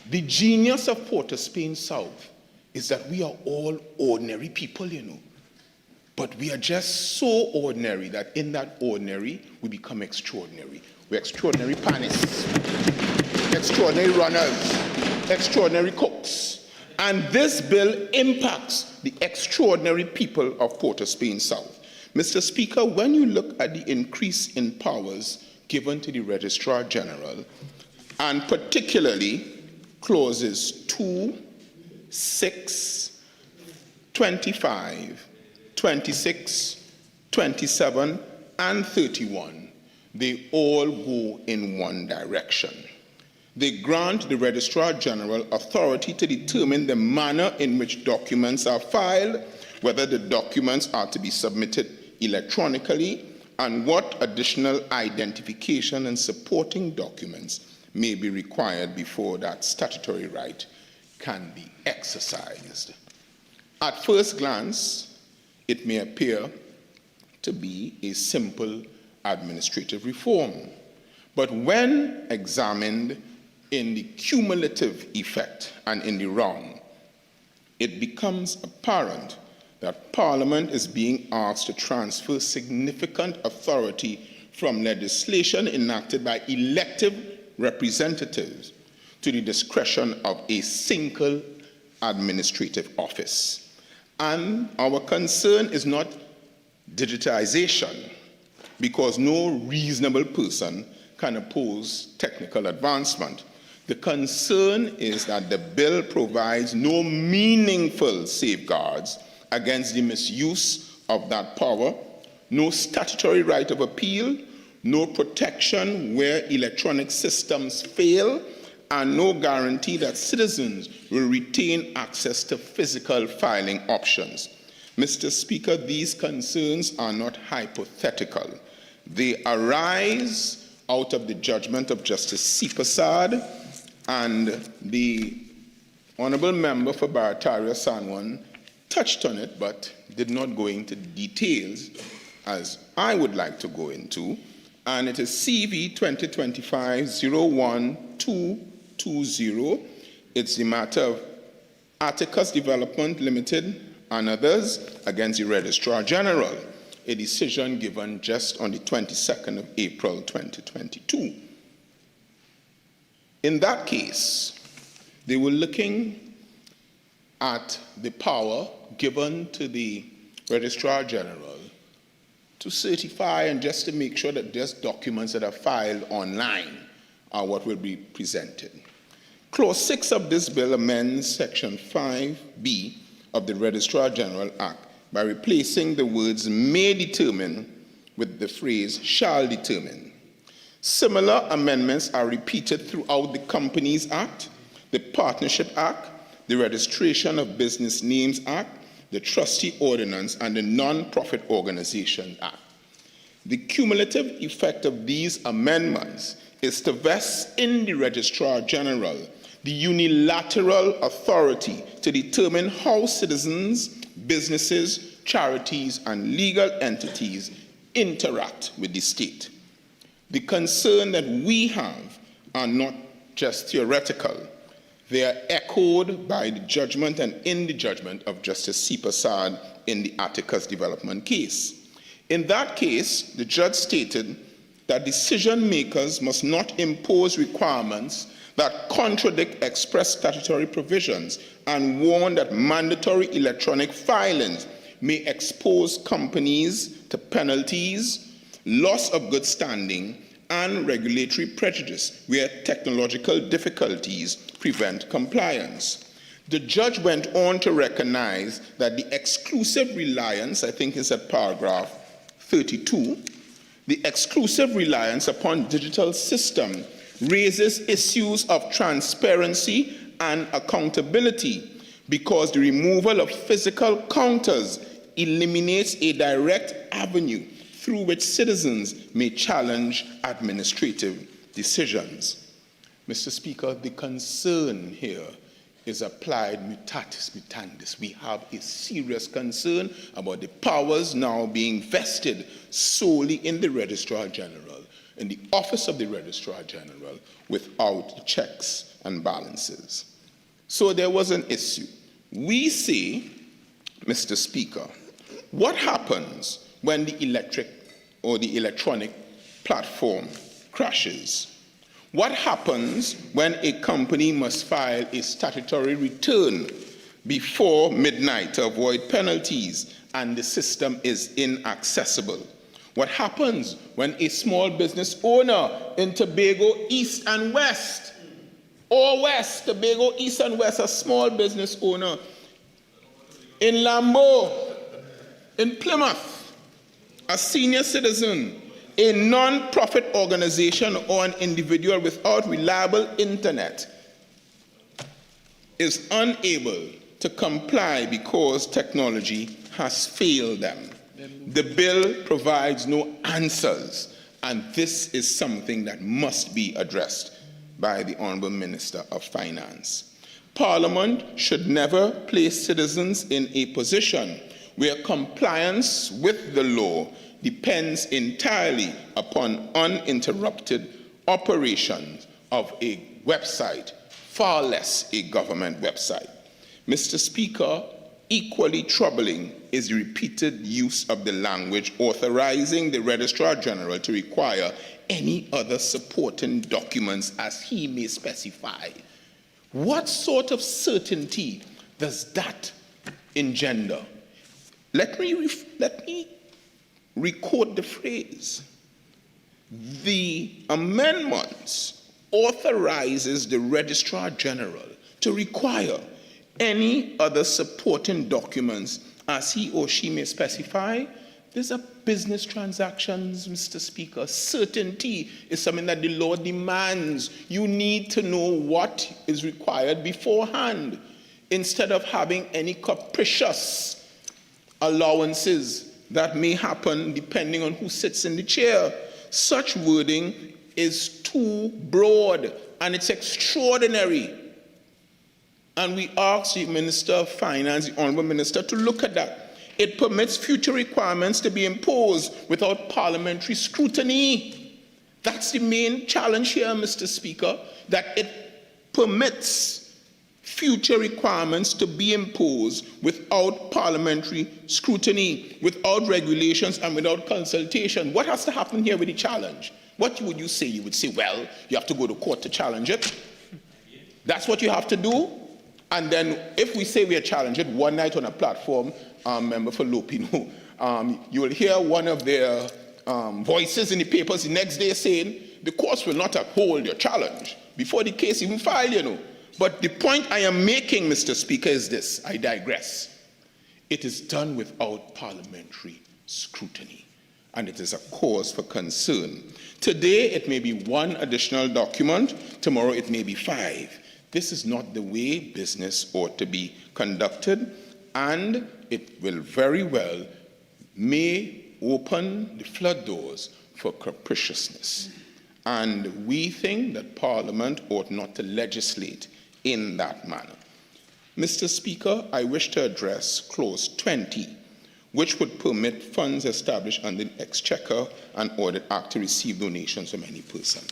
the genius of Port of Spain South is that we are all ordinary people, you know. But we are just so ordinary that in that ordinary, we become extraordinary. We're extraordinary panists, extraordinary runners, extraordinary cooks. And this bill impacts the extraordinary people of Port of Spain South. Mr. Speaker, when you look at the increase in powers given to the Registrar General, and particularly clauses 2, 6, 25, 26, 27, and 31, they all go in one direction. They grant the Registrar General authority to determine the manner in which documents are filed, whether the documents are to be submitted electronically, and what additional identification and supporting documents may be required before that statutory right can be exercised. At first glance, it may appear to be a simple administrative reform, but when examined in the cumulative effect and in the round, it becomes apparent that Parliament is being asked to transfer significant authority from legislation enacted by elected representatives to the discretion of a single administrative office. And our concern is not digitization, because no reasonable person can oppose technical advancement. The concern is that the bill provides no meaningful safeguards against the misuse of that power, no statutory right of appeal, no protection where electronic systems fail, and no guarantee that citizens will retain access to physical filing options. Mr. Speaker, these concerns are not hypothetical. They arise out of the judgment of Justice Persad, and the Honourable Member for Barataria Sanwan touched on it, but did not go into details as I would like to go into. And it is CV 2025-01220. It's the matter of Atticus Development Limited and others against the Registrar General, a decision given just on the 22nd of April 2022. In that case, they were looking at the power given to the Registrar General to certify and just to make sure that these documents that are filed online are what will be presented. Clause 6 of this bill amends Section 5B of the Registrar General Act by replacing the words may determine with the phrase shall determine. Similar amendments are repeated throughout the Companies Act, the Partnership Act, the Registration of Business Names Act, the Trustee Ordinance, and the Non-Profit Organization Act. The cumulative effect of these amendments is to vest in the Registrar General the unilateral authority to determine how citizens, businesses, charities, and legal entities interact with the state. The concern that we have are not just theoretical. They are echoed by the judgment and in the judgment of Justice Persad in the Atticus Development case. In that case, the judge stated that decision makers must not impose requirements that contradict express statutory provisions and warned that mandatory electronic filings may expose companies to penalties, loss of good standing, and regulatory prejudice where technological difficulties prevent compliance. The judge went on to recognize that the exclusive reliance, I think it's at paragraph 32, the exclusive reliance upon digital system raises issues of transparency and accountability because the removal of physical counters eliminates a direct avenue through which citizens may challenge administrative decisions. Mr. Speaker, the concern here is applied mutatis mutandis. We have a serious concern about the powers now being vested solely in the Registrar General, in the Office of the Registrar General, without checks and balances. So there was an issue. We say, Mr. Speaker, what happens when the electric or the electronic platform crashes? What happens when a company must file a statutory return before midnight to avoid penalties and the system is inaccessible? What happens when a small business owner in Tobago East and West, or West, Tobago East and West, a small business owner in Lambo, in Plymouth, a senior citizen, a non-profit organization or an individual without reliable internet is unable to comply because technology has failed them. The bill provides no answers, and this is something that must be addressed by the Honourable Minister of Finance. Parliament should never place citizens in a position where compliance with the law depends entirely upon uninterrupted operations of a website, far less a government website. Mr. Speaker, equally troubling is the repeated use of the language authorizing the Registrar General to require any other supporting documents as he may specify. What sort of certainty does that engender? Let me record the phrase. The amendments authorizes the Registrar General to require any other supporting documents as he or she may specify. These are business transactions, Mr. Speaker. Certainty is something that the law demands. You need to know what is required beforehand instead of having any capricious allowances that may happen depending on who sits in the chair. Such wording is too broad and it's extraordinary. And we ask the Minister of Finance, the Honourable Minister, to look at that. It permits future requirements to be imposed without parliamentary scrutiny. That's the main challenge here, Mr. Speaker, that it permits future requirements to be imposed without parliamentary scrutiny, without regulations, and without consultation. What has to happen here with the challenge? What would you say? You would say, well, you have to go to court to challenge it. That's what you have to do. And then if we say we are challenging it one night on a platform, Member for Lopino, you will hear one of their voices in the papers the next day saying, the courts will not uphold your challenge before the case even filed, you know. But the point I am making, Mr. Speaker, is this. I digress. It is done without parliamentary scrutiny, and it is a cause for concern. Today, it may be one additional document. Tomorrow, it may be 5. This is not the way business ought to be conducted, and it will very well may open the flood doors for capriciousness. And we think that Parliament ought not to legislate in that manner. Mr. Speaker, I wish to address Clause 20, which would permit funds established under the Exchequer and Audit Act to receive donations from any person.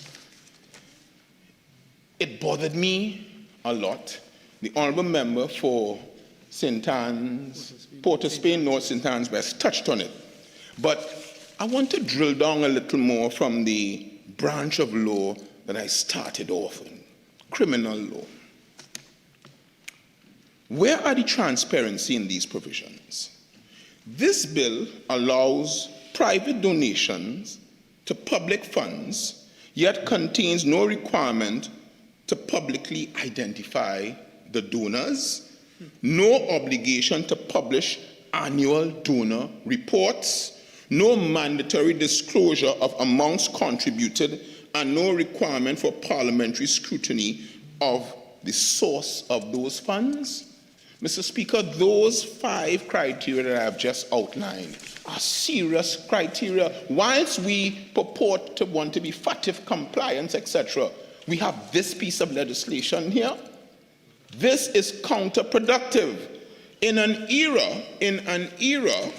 It bothered me a lot. The Honourable Member for St. Anne's, Port of Spain, North St. Anne's West touched on it. But I want to drill down a little more from the branch of law that I started off in, criminal law. Where are the transparency in these provisions? This bill allows private donations to public funds, yet contains no requirement to publicly identify the donors, no obligation to publish annual donor reports, no mandatory disclosure of amounts contributed, and no requirement for parliamentary scrutiny of the source of those funds. Mr. Speaker, those 5 criteria that I have just outlined are serious criteria. Whilst we purport to want to be FATF compliant, etc., we have this piece of legislation here. This is counterproductive in an era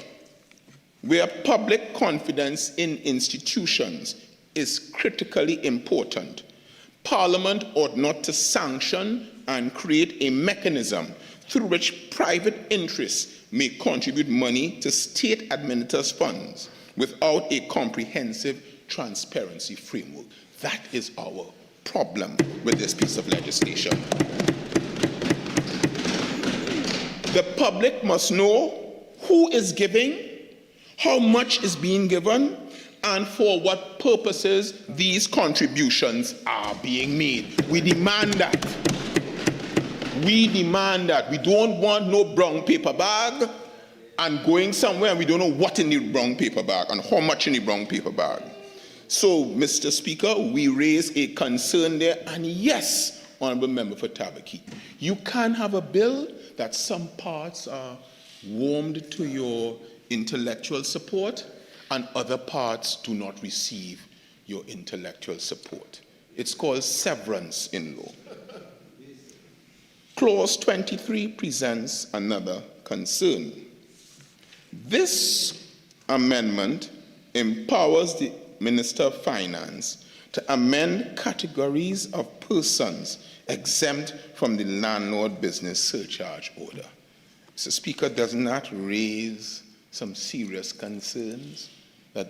where public confidence in institutions is critically important. Parliament ought not to sanction and create a mechanism through which private interests may contribute money to state-administered funds without a comprehensive transparency framework. That is our problem with this piece of legislation. The public must know who is giving, how much is being given, and for what purposes these contributions are being made. We demand that. We demand that. We don't want no brown paper bag and going somewhere and we don't know what in the brown paper bag and how much in the brown paper bag. So, Mr. Speaker, we raise a concern there, and yes, Honourable Member for Tabaki, you can have a bill that some parts are warmed to your intellectual support and other parts do not receive your intellectual support. It's called severance in law. Clause 23 presents another concern. This amendment empowers the Minister of Finance to amend categories of persons exempt from the landlord business surcharge order. Mr. Speaker, doesn't that raise some serious concerns that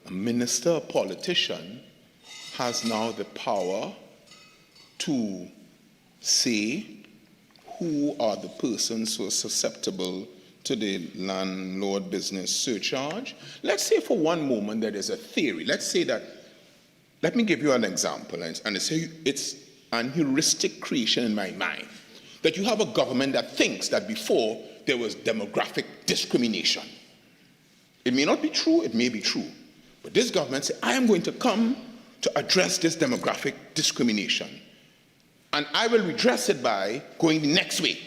a minister, a politician, has now the power to say who are the persons who are susceptible to the landlord business surcharge? Let's say for one moment that there's a theory. Let's say that, let me give you an example, and say it's an heuristic creation in my mind, that you have a government that thinks that before there was demographic discrimination. It may not be true, it may be true, but this government says, I am going to come to address this demographic discrimination, and I will redress it by going the next way.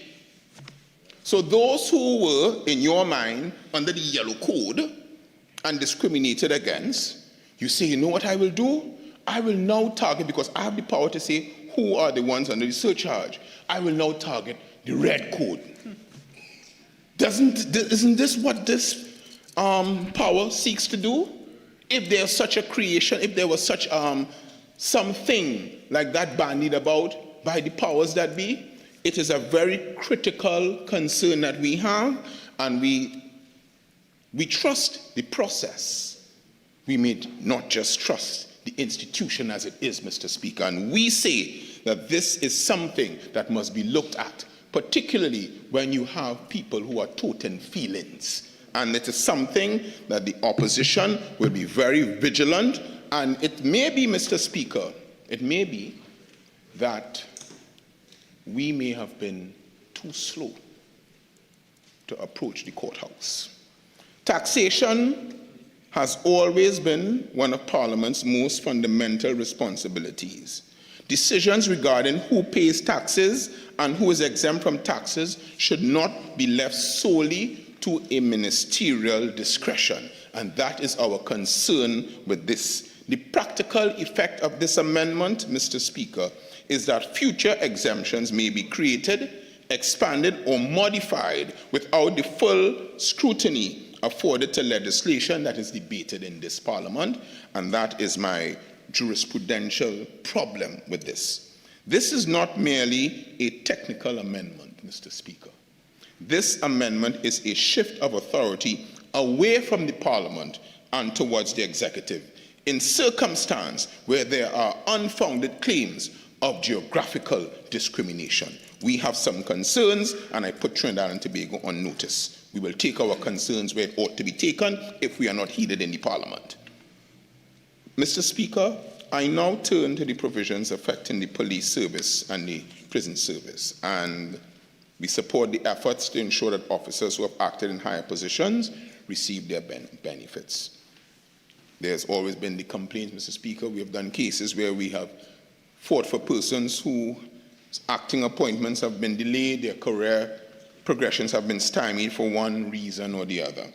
So those who were, in your mind, under the yellow code and discriminated against, you say, you know what I will do? I will now target, because I have the power to say who are the ones under the surcharge. I will now target the red code. Isn't this what this power seeks to do? If there's such a creation, if there was such something like that bandied about by the powers that be, it is a very critical concern that we have, and we trust the process. We may not just trust the institution as it is, Mr. Speaker, and we say that this is something that must be looked at, particularly when you have people who are toting feelings. And it is something that the opposition will be very vigilant, and it may be, Mr. Speaker, it may be that we may have been too slow to approach the courthouse. Taxation has always been one of Parliament's most fundamental responsibilities. Decisions regarding who pays taxes and who is exempt from taxes should not be left solely to a ministerial discretion, and that is our concern with this. The practical effect of this amendment, Mr. Speaker, is that future exemptions may be created, expanded, or modified without the full scrutiny afforded to legislation that is debated in this Parliament, and that is my jurisprudential problem with this. This is not merely a technical amendment, Mr. Speaker. This amendment is a shift of authority away from the Parliament and towards the executive, in circumstance where there are unfounded claims of geographical discrimination. We have some concerns, and I put Trinidad and Tobago on notice We will take our concerns where it ought to be taken if we are not heeded in the Parliament. Mr. Speaker, I now turn to the provisions affecting the police service and the prison service, and we support the efforts to ensure that officers who have acted in higher positions receive their benefits. There's always been the complaint, Mr. Speaker. We have done cases where we have fought for persons whose acting appointments have been delayed, their career progressions have been stymied for one reason or the other.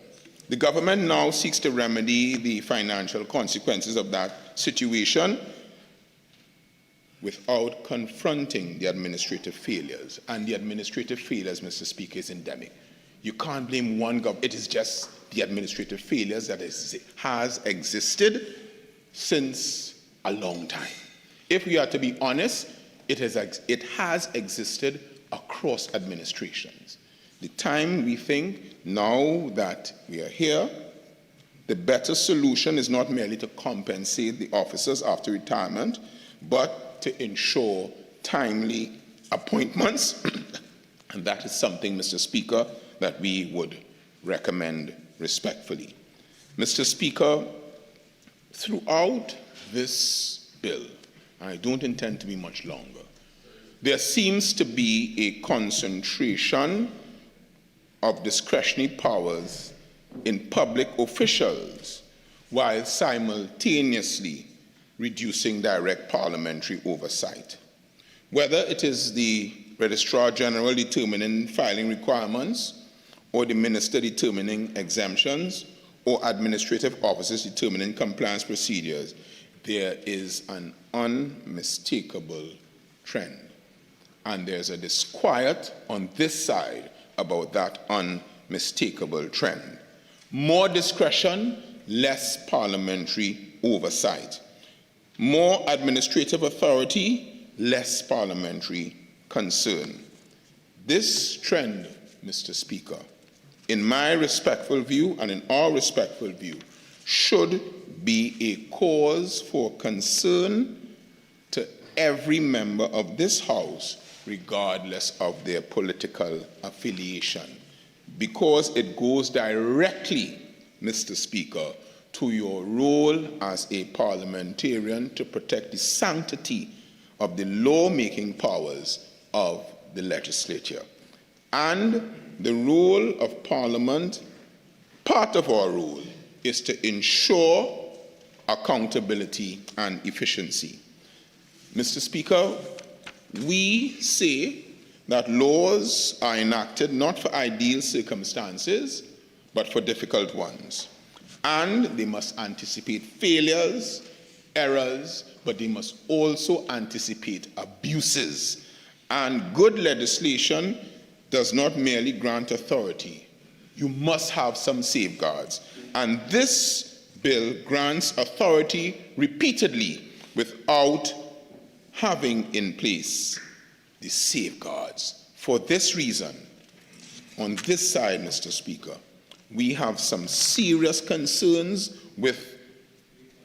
The government now seeks to remedy the financial consequences of that situation without confronting the administrative failures. And the administrative failures, Mr. Speaker, is endemic. You can't blame one government. It is just the administrative failures that has existed since a long time. If we are to be honest, it has existed across administrations. The time we think now that we are here, the better solution is not merely to compensate the officers after retirement, but to ensure timely appointments. And that is something, Mr. Speaker, that we would recommend respectfully. Mr. Speaker, throughout this bill, I don't intend to be much longer, there seems to be a concentration of discretionary powers in public officials while simultaneously reducing direct parliamentary oversight. Whether it is the Registrar General determining filing requirements, or the Minister determining exemptions, or administrative officers determining compliance procedures, there is an unmistakable trend. And there's a disquiet on this side about that unmistakable trend. More discretion, less parliamentary oversight. More administrative authority, less parliamentary concern. This trend, Mr. Speaker, in my respectful view and in our respectful view, should be a cause for concern to every member of this House, regardless of their political affiliation, because it goes directly, Mr. Speaker, to your role as a parliamentarian to protect the sanctity of the lawmaking powers of the legislature. And the role of Parliament, part of our role, is to ensure accountability and efficiency. Mr. Speaker, we say that laws are enacted not for ideal circumstances, but for difficult ones. And they must anticipate failures, errors, but they must also anticipate abuses. And good legislation does not merely grant authority. You must have some safeguards. And this bill grants authority repeatedly without having in place the safeguards. For this reason, on this side, Mr. Speaker, we have some serious concerns with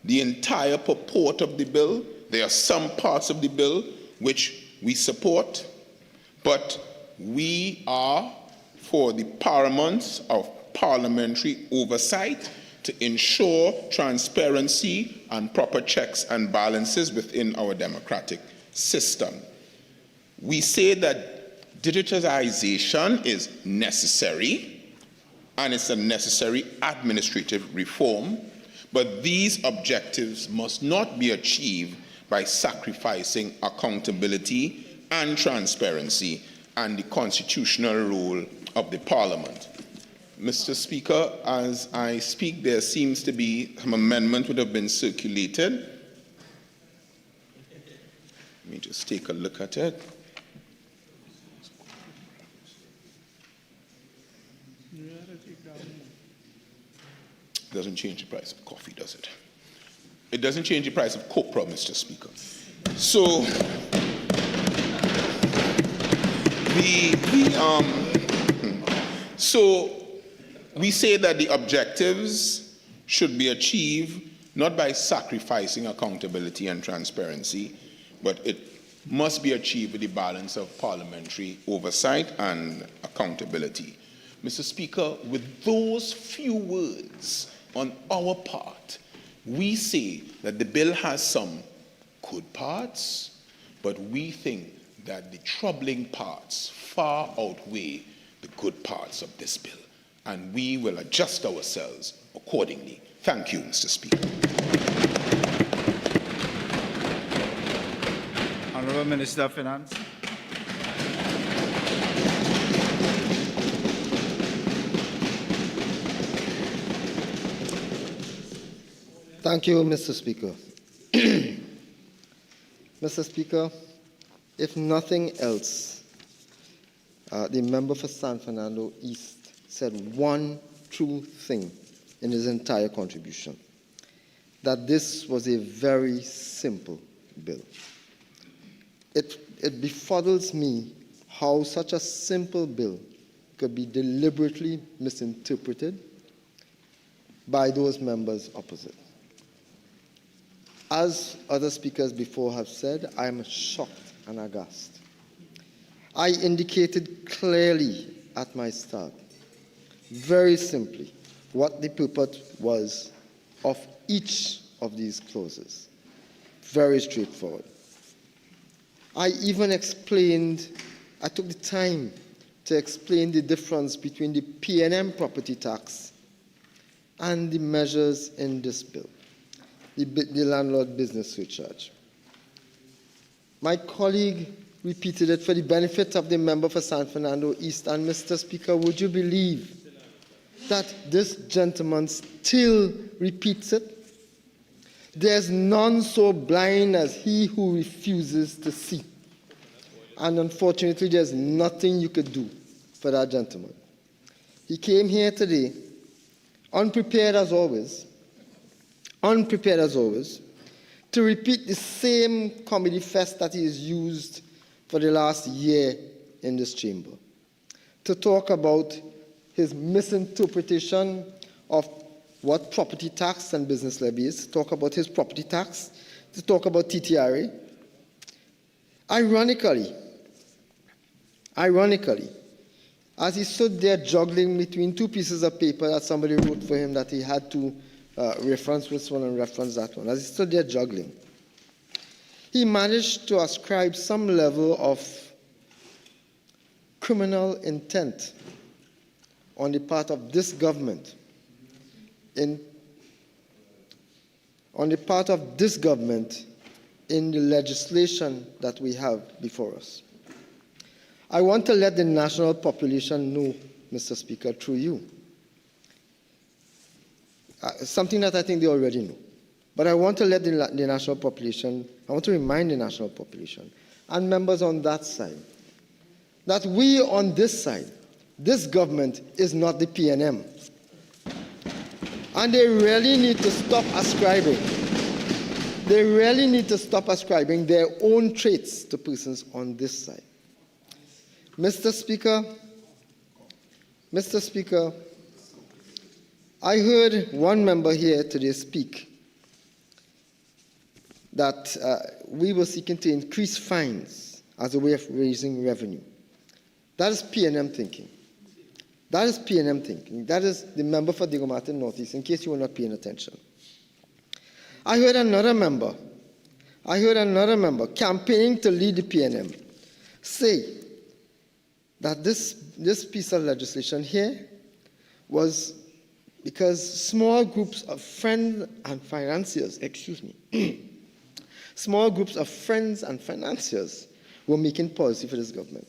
the entire purport of the bill. There are some parts of the bill which we support, but we are for the paramount of parliamentary oversight to ensure transparency and proper checks and balances within our democratic system. We say that digitization is necessary, and it's a necessary administrative reform, but these objectives must not be achieved by sacrificing accountability and transparency and the constitutional role of the Parliament. Mr. Speaker, as I speak, there seems to be some amendment would have been circulated. Let me just take a look at it. It doesn't change the price of coffee, does it? It doesn't change the price of copra, Mr. Speaker. So, we say that the objectives should be achieved not by sacrificing accountability and transparency, but it must be achieved with the balance of parliamentary oversight and accountability. Mr. Speaker, with those few words on our part, we say that the bill has some good parts, but we think that the troubling parts far outweigh the good parts of this bill, and we will adjust ourselves accordingly. Thank you, Mr. Speaker. Honourable Minister of Finance. Thank you, Mr. Speaker. Mr. Speaker, if nothing else, the member for San Fernando East said one true thing in his entire contribution, that this was a very simple bill. It befuddles me how such a simple bill could be deliberately misinterpreted by those members opposite. As other speakers before have said, I am shocked and aghast. I indicated clearly at my start, very simply, what the purpose was of each of these clauses. Very straightforward. I even explained, I took the time to explain the difference between the P&M property tax and the measures in this bill. The landlord business surcharge. My colleague repeated it for the benefit of the member for San Fernando East, and Mr. Speaker, would you believe that this gentleman still repeats it? There's none so blind as he who refuses to see. And unfortunately, there's nothing you could do for that gentleman. He came here today, unprepared as always, to repeat the same comedy fest that he has used for the last year in this chamber, to talk about his misinterpretation of what property tax and business levy is, to talk about his property tax, to talk about TTRA. Ironically, as he stood there juggling between two pieces of paper that somebody wrote for him that he had to reference this one and reference that one, as he stood there juggling, he managed to ascribe some level of criminal intent on the part of this government in the legislation that we have before us. I want to let the national population know, Mr. Speaker, through you, something that I think they already know. But I want to let the national population, I want to remind the national population and members on that side, that we on this side, this government is not the P&M. And they really need to stop ascribing. They really need to stop ascribing their own traits to persons on this side. Mr. Speaker, I heard one member here today speak that we were seeking to increase fines as a way of raising revenue. That is P&M thinking. That is the member for Diego Martin Northeast, in case you were not paying attention. I heard another member campaigning to lead the P&M say that this piece of legislation here was because small groups of friends and financiers, small groups of friends and financiers were making policy for this government.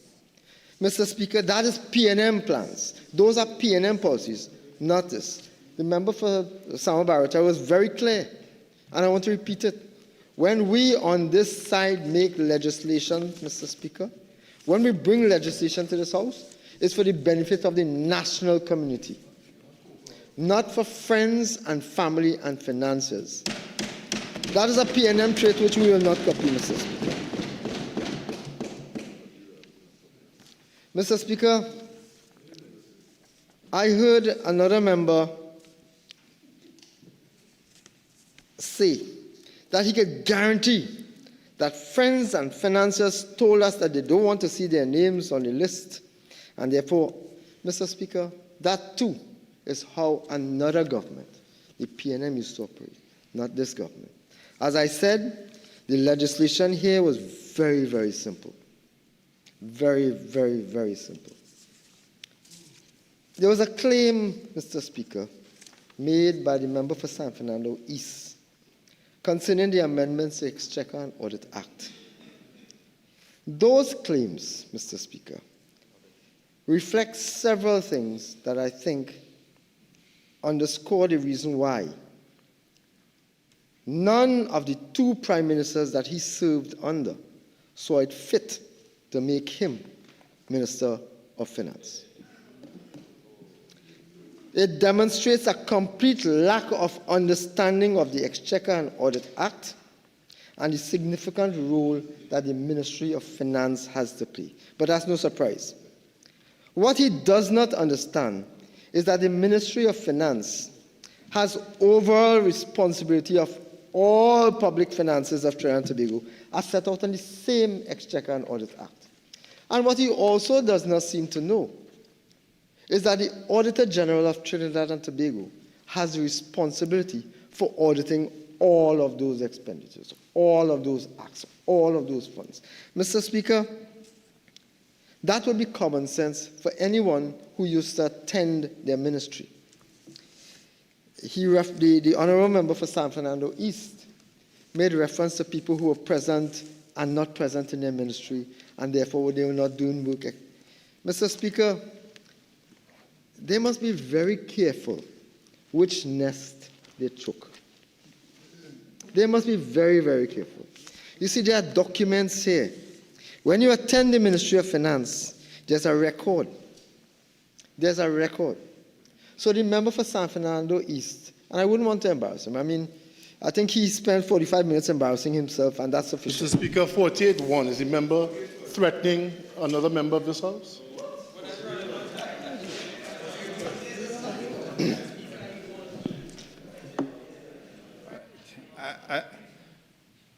Mr. Speaker, that is P&M plans. Those are P&M policies, not this. The member for Sama Barrett was very clear, and I want to repeat it. When we on this side make legislation, Mr. Speaker, when we bring legislation to this House, it's for the benefit of the national community, not for friends and family and financiers. That is a P&M trait which we will not copy, Mr. Speaker. Mr. Speaker, I heard another member say that he could guarantee that friends and financiers told us that they don't want to see their names on the list, and therefore, Mr. Speaker, that too is how another government, the PNM, used to operate, not this government. As I said, the legislation here was very, very simple. Very, very, very simple. There was a claim, Mr. Speaker, made by the member for San Fernando East concerning the amendments to the Exchequer and Audit Act. Those claims, Mr. Speaker, reflect several things that I think underscore the reason why none of the two prime ministers that he served under saw it fit to make him Minister of Finance. It demonstrates a complete lack of understanding of the Exchequer and Audit Act and the significant role that the Ministry of Finance has to play. But that's no surprise. What he does not understand is that the Ministry of Finance has overall responsibility of all public finances of Trinidad and Tobago as set out in the same Exchequer and Audit Act. And what he also does not seem to know is that the Auditor General of Trinidad and Tobago has the responsibility for auditing all of those expenditures, all of those acts, all of those funds. Mr. Speaker, that would be common sense for anyone who used to attend their ministry. The Honourable Member for San Fernando East made reference to people who were present and not present in their ministry, and therefore they were not doing work. Mr. Speaker, they must be very careful which nest they choke. They must be very, very careful. You see, there are documents here. When you attend the Ministry of Finance, there's a record. There's a record. So the member for San Fernando East, and I wouldn't want to embarrass him. I mean, I think he spent 45 minutes embarrassing himself, and that's sufficient. Mr. Speaker, 48-1, is the member threatening another member of this House?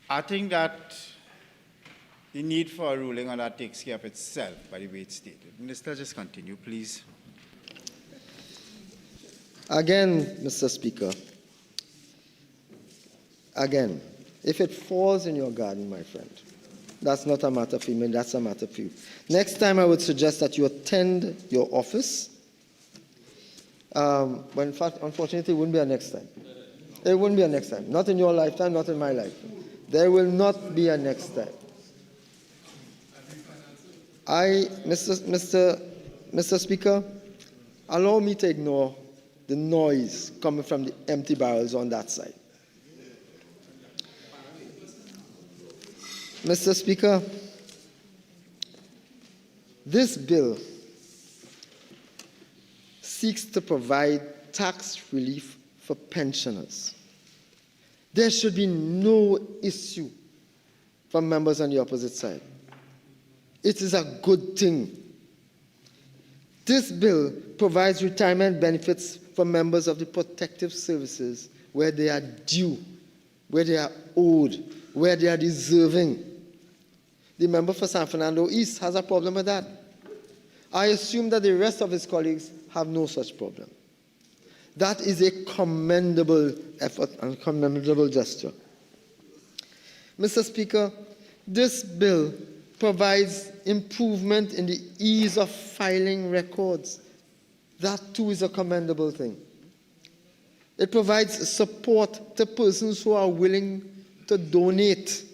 I think that the need for a ruling on that takes care of itself by the way it's stated. Minister, just continue, please. Again, Mr. Speaker, again, if it falls in your garden, my friend, that's not a matter for me, that's a matter for you. Next time I would suggest that you attend your office. Well, in fact, unfortunately, it wouldn't be a next time. It wouldn't be a next time. Not in your lifetime, not in my lifetime. There will not be a next time. Mr. Speaker, allow me to ignore the noise coming from the empty barrels on that side. Mr. Speaker, this bill seeks to provide tax relief for pensioners. There should be no issue for members on the opposite side. It is a good thing. This bill provides retirement benefits for members of the protective services where they are due, where they are owed, where they are deserving. The member for San Fernando East has a problem with that. I assume that the rest of his colleagues have no such problem. That is a commendable effort and commendable gesture. Mr. Speaker, this bill provides improvement in the ease of filing records. That too is a commendable thing. It provides support to persons who are willing to donate,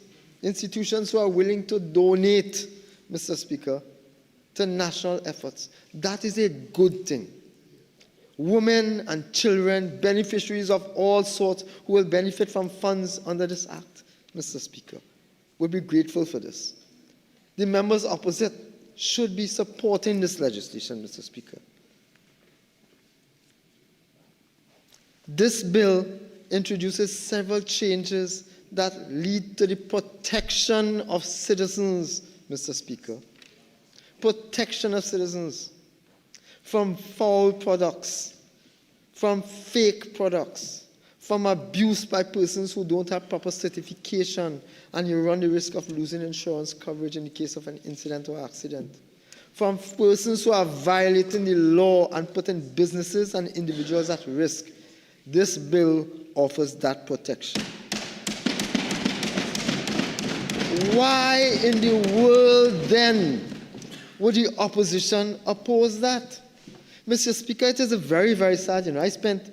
institutions who are willing to donate, Mr. Speaker, to national efforts. That is a good thing. Women and children, beneficiaries of all sorts who will benefit from funds under this act, Mr. Speaker, will be grateful for this. The members opposite should be supporting this legislation, Mr. Speaker. This bill introduces several changes that lead to the protection of citizens, Mr. Speaker. Protection of citizens from foul products, from fake products, from abuse by persons who don't have proper certification, and you run the risk of losing insurance coverage in the case of an incident or accident, from persons who are violating the law and putting businesses and individuals at risk. This bill offers that protection. Why in the world then would the opposition oppose that? Mr. Speaker, it is very, very sad. I spent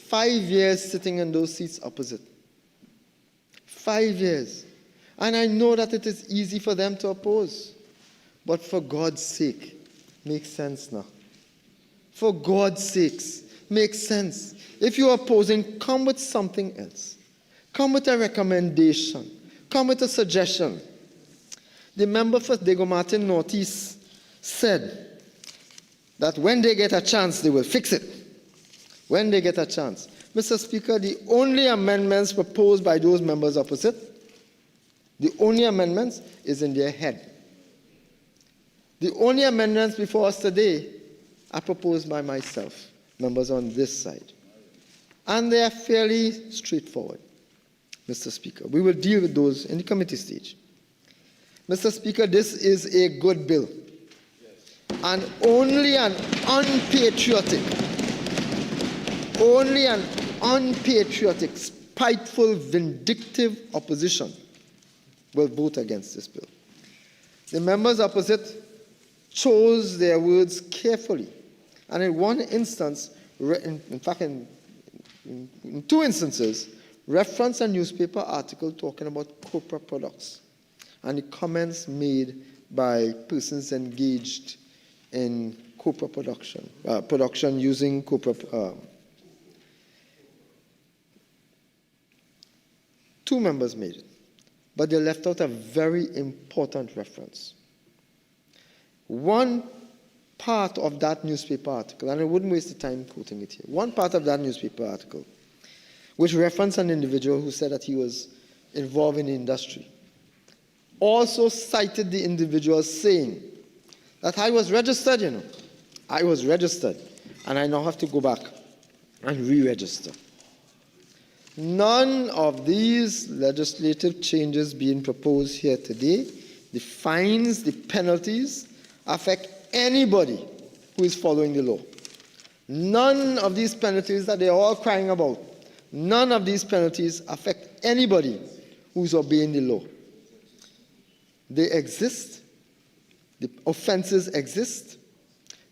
5 years sitting in those seats opposite. 5 years. And I know that it is easy for them to oppose. But for God's sake, make sense now. For God's sakes, make sense. If you're opposing, come with something else. Come with a recommendation. Come with a suggestion. The member for Diego Martin Northeast said that when they get a chance, they will fix it. When they get a chance. Mr. Speaker, the only amendments proposed by those members opposite, the only amendments is in their head. The only amendments before us today are proposed by myself, members on this side. And they are fairly straightforward, Mr. Speaker. We will deal with those in the committee stage. Mr. Speaker, this is a good bill. And only an unpatriotic, spiteful, vindictive opposition will vote against this bill. The members opposite chose their words carefully. And in one instance, in fact, in two instances, reference a newspaper article talking about copra products and the comments made by persons engaged in copra production, production using copra. Two members made it, but they left out a very important reference. One part of that newspaper article, and I wouldn't waste the time quoting it here, one part of that newspaper article, which referenced an individual who said that he was involved in the industry, also cited the individual saying that I was registered, I was registered, and I now have to go back and re-register. None of these legislative changes being proposed here today, the fines, the penalties, affect anybody who is following the law. None of these penalties that they're all crying about, none of these penalties affect anybody who's obeying the law. They exist. The offenses exist.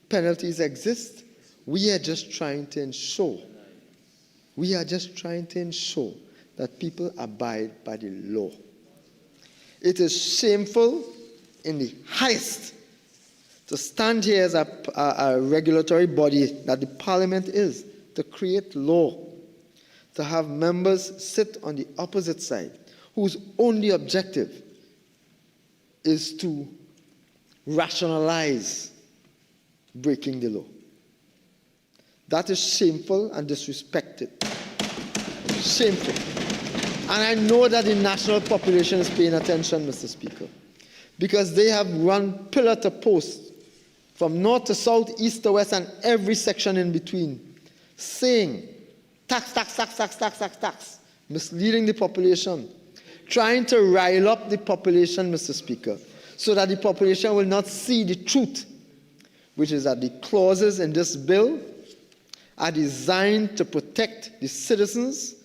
Penalties exist. We are just trying to ensure that people abide by the law. It is shameful in the highest to stand here as a regulatory body that the Parliament is, to create law, to have members sit on the opposite side, whose only objective is to rationalize breaking the law. That is shameful and disrespected. Shameful. And I know that the national population is paying attention, Mr. Speaker, because they have run pillar to post from north to south, east to west, and every section in between, saying tax, tax, tax, tax, tax, tax, tax, misleading the population, trying to rile up the population, Mr. Speaker, so that the population will not see the truth, which is that the clauses in this bill are designed to protect the citizens,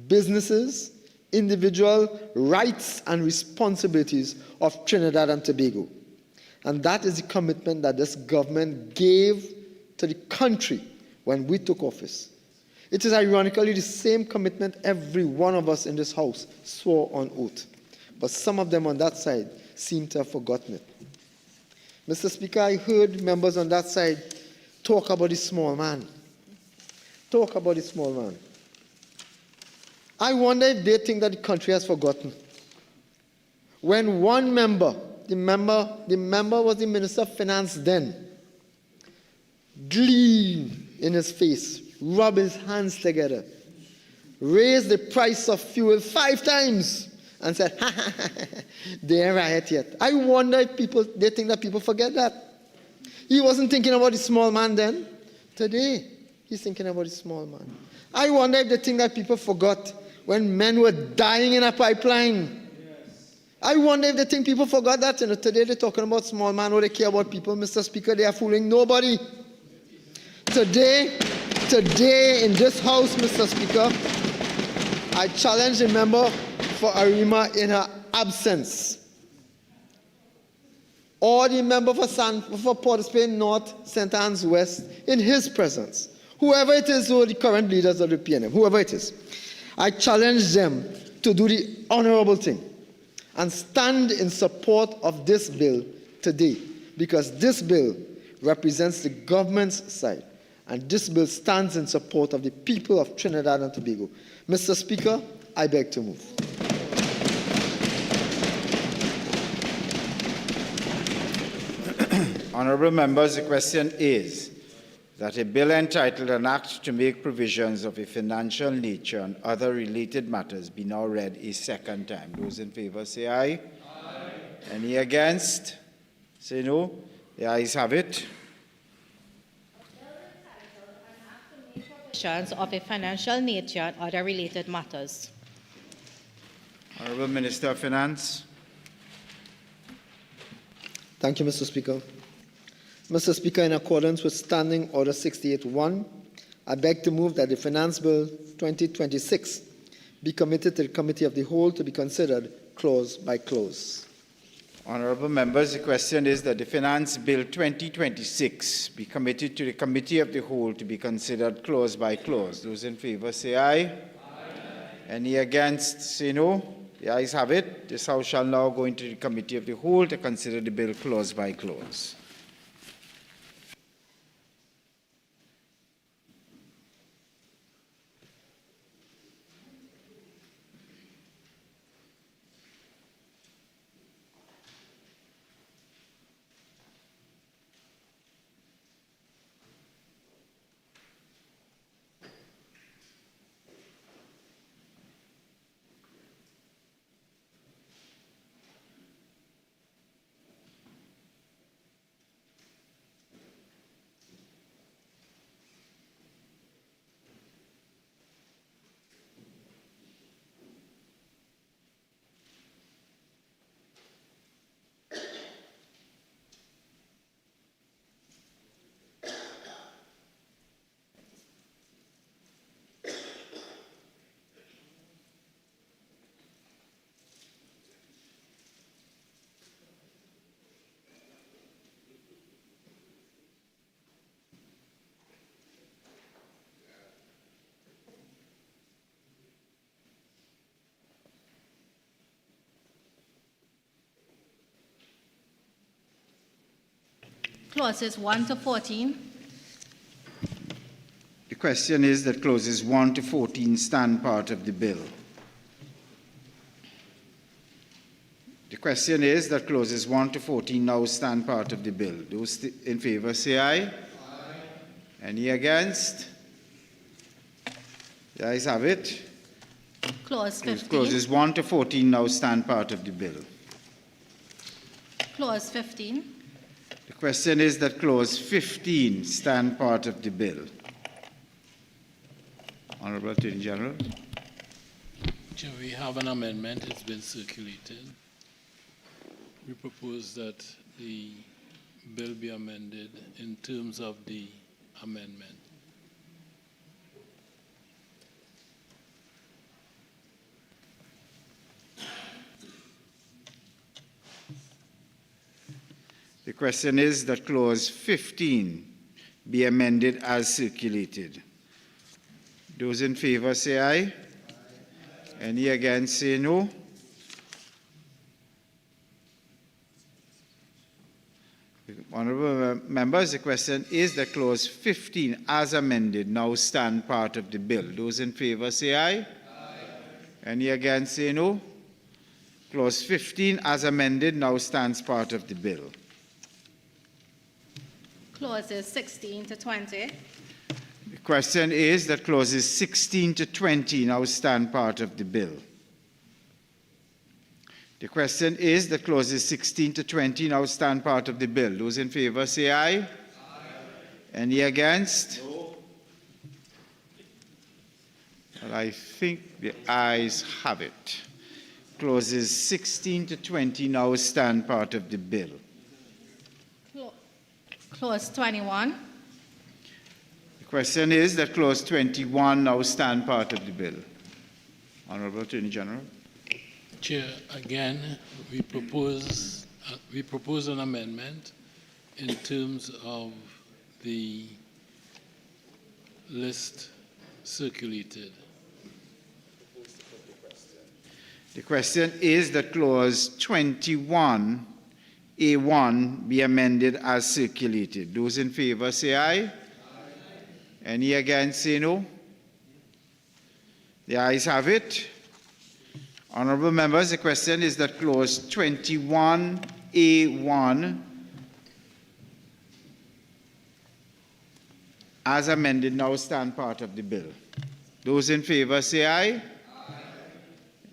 businesses, individual rights and responsibilities of Trinidad and Tobago. And that is the commitment that this government gave to the country when we took office. It is ironically the same commitment every one of us in this house swore on oath. But some of them on that side seem to have forgotten it. Mr. Speaker, I heard members on that side talk about the small man. Talk about the small man. I wonder if they think that the country has forgotten. When one member, the member was the Minister of Finance then, glee in his face, rub his hands together, raised the price of fuel 5 times, and said, ha, ha, ha, ha, they ain't riot yet. I wonder if they think that people forget that. He wasn't thinking about the small man then. Today, he's thinking about the small man. I wonder if they think that people forgot when men were dying in a pipeline. I wonder if they think people forgot that. Today they're talking about small man, or they care about people. Mr. Speaker, they are fooling nobody. Today in this House, Mr. Speaker, I challenge the member for Arima in her absence, or the member for Port of Spain North, St. Anne's West, in his presence. Whoever it is, or the current leaders of the PNM, whoever it is, I challenge them to do the honorable thing and stand in support of this bill today, because this bill represents the government's side, and this bill stands in support of the people of Trinidad and Tobago. Mr. Speaker, I beg to move. Honourable members, the question is that a bill entitled An Act to Make Provisions of a Financial Nature and Other Related Matters be now read a second time. Those in favour say aye. Aye. Any against? Say no. The ayes have it. Of a financial nature and other related matters. Honourable Minister of Finance. Thank you, Mr. Speaker. Mr. Speaker, in accordance with Standing Order 68-1, I beg to move that the Finance Bill 2026 be committed to the Committee of the Whole to be considered clause by clause. Honourable members, the question is that the Finance Bill 2026 be committed to the Committee of the Whole to be considered clause by clause. Those in favour say aye. Aye. Any against say no. The ayes have it. This House shall now go into the Committee of the Whole to consider the bill clause by clause. Clauses 1 to 14. The question is that clauses 1 to 14 stand part of the bill. The question is that clauses 1 to 14 now stand part of the bill. Those in favour say aye. Aye. Any against? The ayes have it. Clause 15. Clauses 1 to 14 now stand part of the bill. Clause 15. The question is that clause 15 stand part of the bill. Honourable Attorney General. Chair, we have an amendment. It's been circulated. We propose that the bill be amended in terms of the amendment. The question is that clause 15 be amended as circulated. Those in favour say aye. Aye. Any against say no. Honourable members, the question is that clause 15 as amended now stand part of the bill. Those in favour say aye. Aye. Any against say no. Clause 15 as amended now stands part of the bill. Clauses 16 to 20. The question is that clauses 16 to 20 now stand part of the bill. The question is that clauses 16 to 20 now stand part of the bill. Those in favour say aye. Aye. Any against? No. Well, I think the ayes have it. Clauses 16 to 20 now stand part of the bill. Clause 21. The question is that Clause 21 now stand part of the bill. Honorable Attorney General. Chair, again, we propose an amendment in terms of the list circulated. The question is that Clause 21A1 be amended as circulated. Those in favor say aye. Aye. Any against say no. The ayes have it. Honorable members, the question is that Clause 21A1 as amended now stand part of the bill. Those in favor say aye.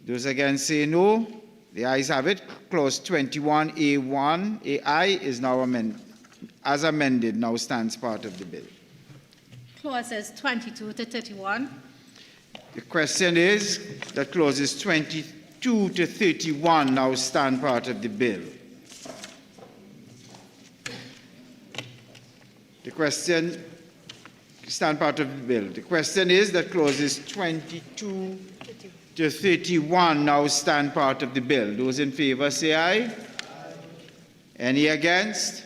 Those against say no. The ayes have it. Clause 21A1, AI is now amended. As amended, now stands part of the bill. Clauses 22 to 31. The question is that clauses 22 to 31 now stand part of the bill. The question stand part of the bill. The question is that clauses 22 to 31 now stand part of the bill. Those in favor say aye. Aye. Any against?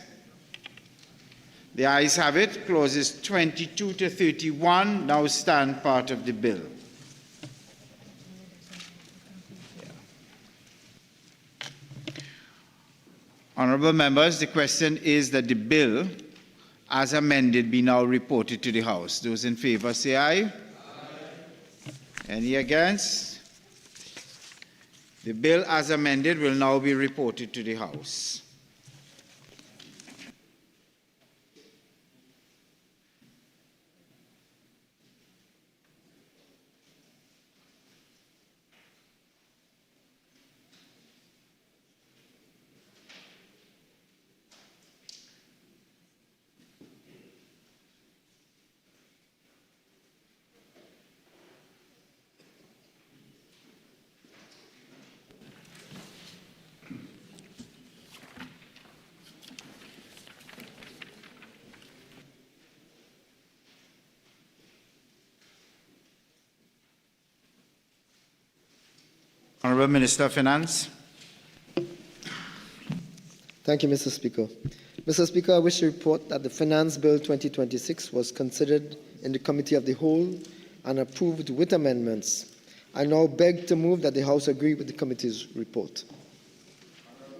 The ayes have it. Clauses 22 to 31 now stand part of the bill. Honorable members, the question is that the bill as amended be now reported to the House. Those in favor say aye. Aye. Any against? The bill as amended will now be reported to the House. Honourable Minister of Finance. Thank you, Mr. Speaker. Mr. Speaker, I wish to report that the Finance Bill 2026 was considered in the Committee of the Whole and approved with amendments. I now beg to move that the House agree with the committee's report.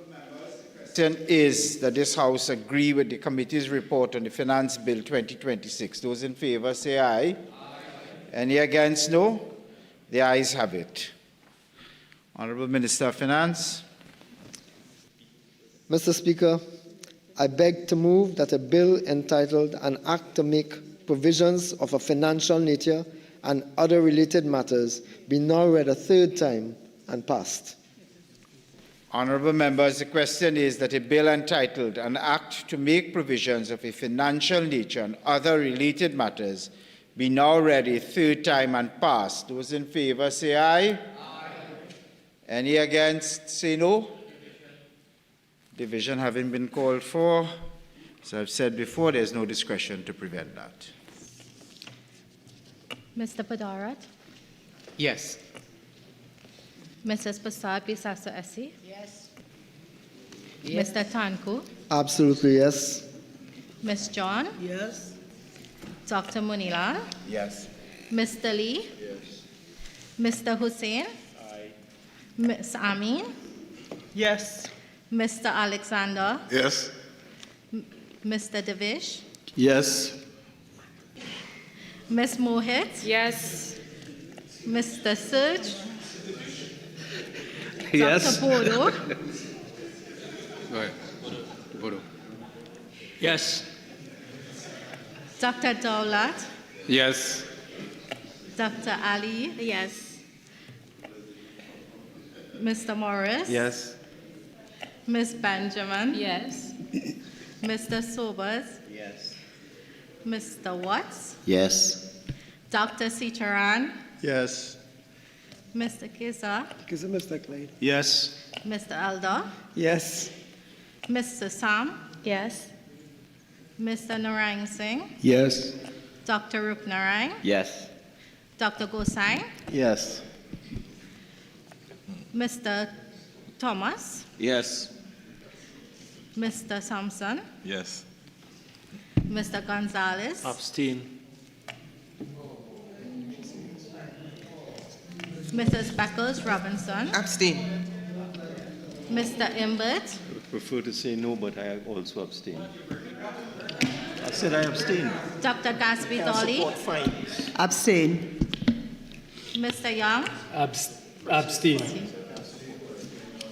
The question is that this House agree with the committee's report on the Finance Bill 2026. Those in favour say aye. Aye. Any against, no. The ayes have it. Honourable Minister of Finance. Mr. Speaker, I beg to move that a bill entitled An Act to Make Provisions of a Financial Nature and Other Related Matters be now read a third time and passed. Honourable members, the question is that a bill entitled An Act to Make Provisions of a Financial Nature and Other Related Matters be now read a third time and passed. Those in favour say aye. Aye. Any against say no. Division having been called for, as I've said before, there is no discretion to prevent that. Mr. Padarat? Yes. Mrs. Persad-Bissessar? Yes. Mr. Tancoo? Absolutely yes. Ms. John? Yes. Dr. Moonilal? Yes. Mr. Lee? Yes. Mr. Hosein? Aye. Ms. Amin? Yes. Mr. Alexander? Yes. Mr. Devish? Yes. Ms. Mohit? Yes. Mr. Surge? Yes. Dr. Bodo? Bodo. Yes. Dr. Dowlat? Yes. Dr. Ali? Yes. Mr. Morris? Yes. Ms. Benjamin? Yes. Mr. Sobers? Yes. Mr. Watts? Yes. Dr. Sitaran? Yes. Mr. Kisa, Mr. Clyde. Yes. Mr. Alda, Yes. Mr. Sam, yes, Mr. Narang Singh, Yes. Dr. Rup Narang, Yes. Dr. Hosein, Yes. Mr. Thomas, Yes. Mr. Sampson, Yes. Mr. Gonzales, Abstain. Mrs. Beckles-Robinson, Abstain. Mr. Imbert, I would prefer to say no, but I also abstain. I said I abstain. Dr. Gatsby Dolly, Abstain. Mr. Young, Abstain.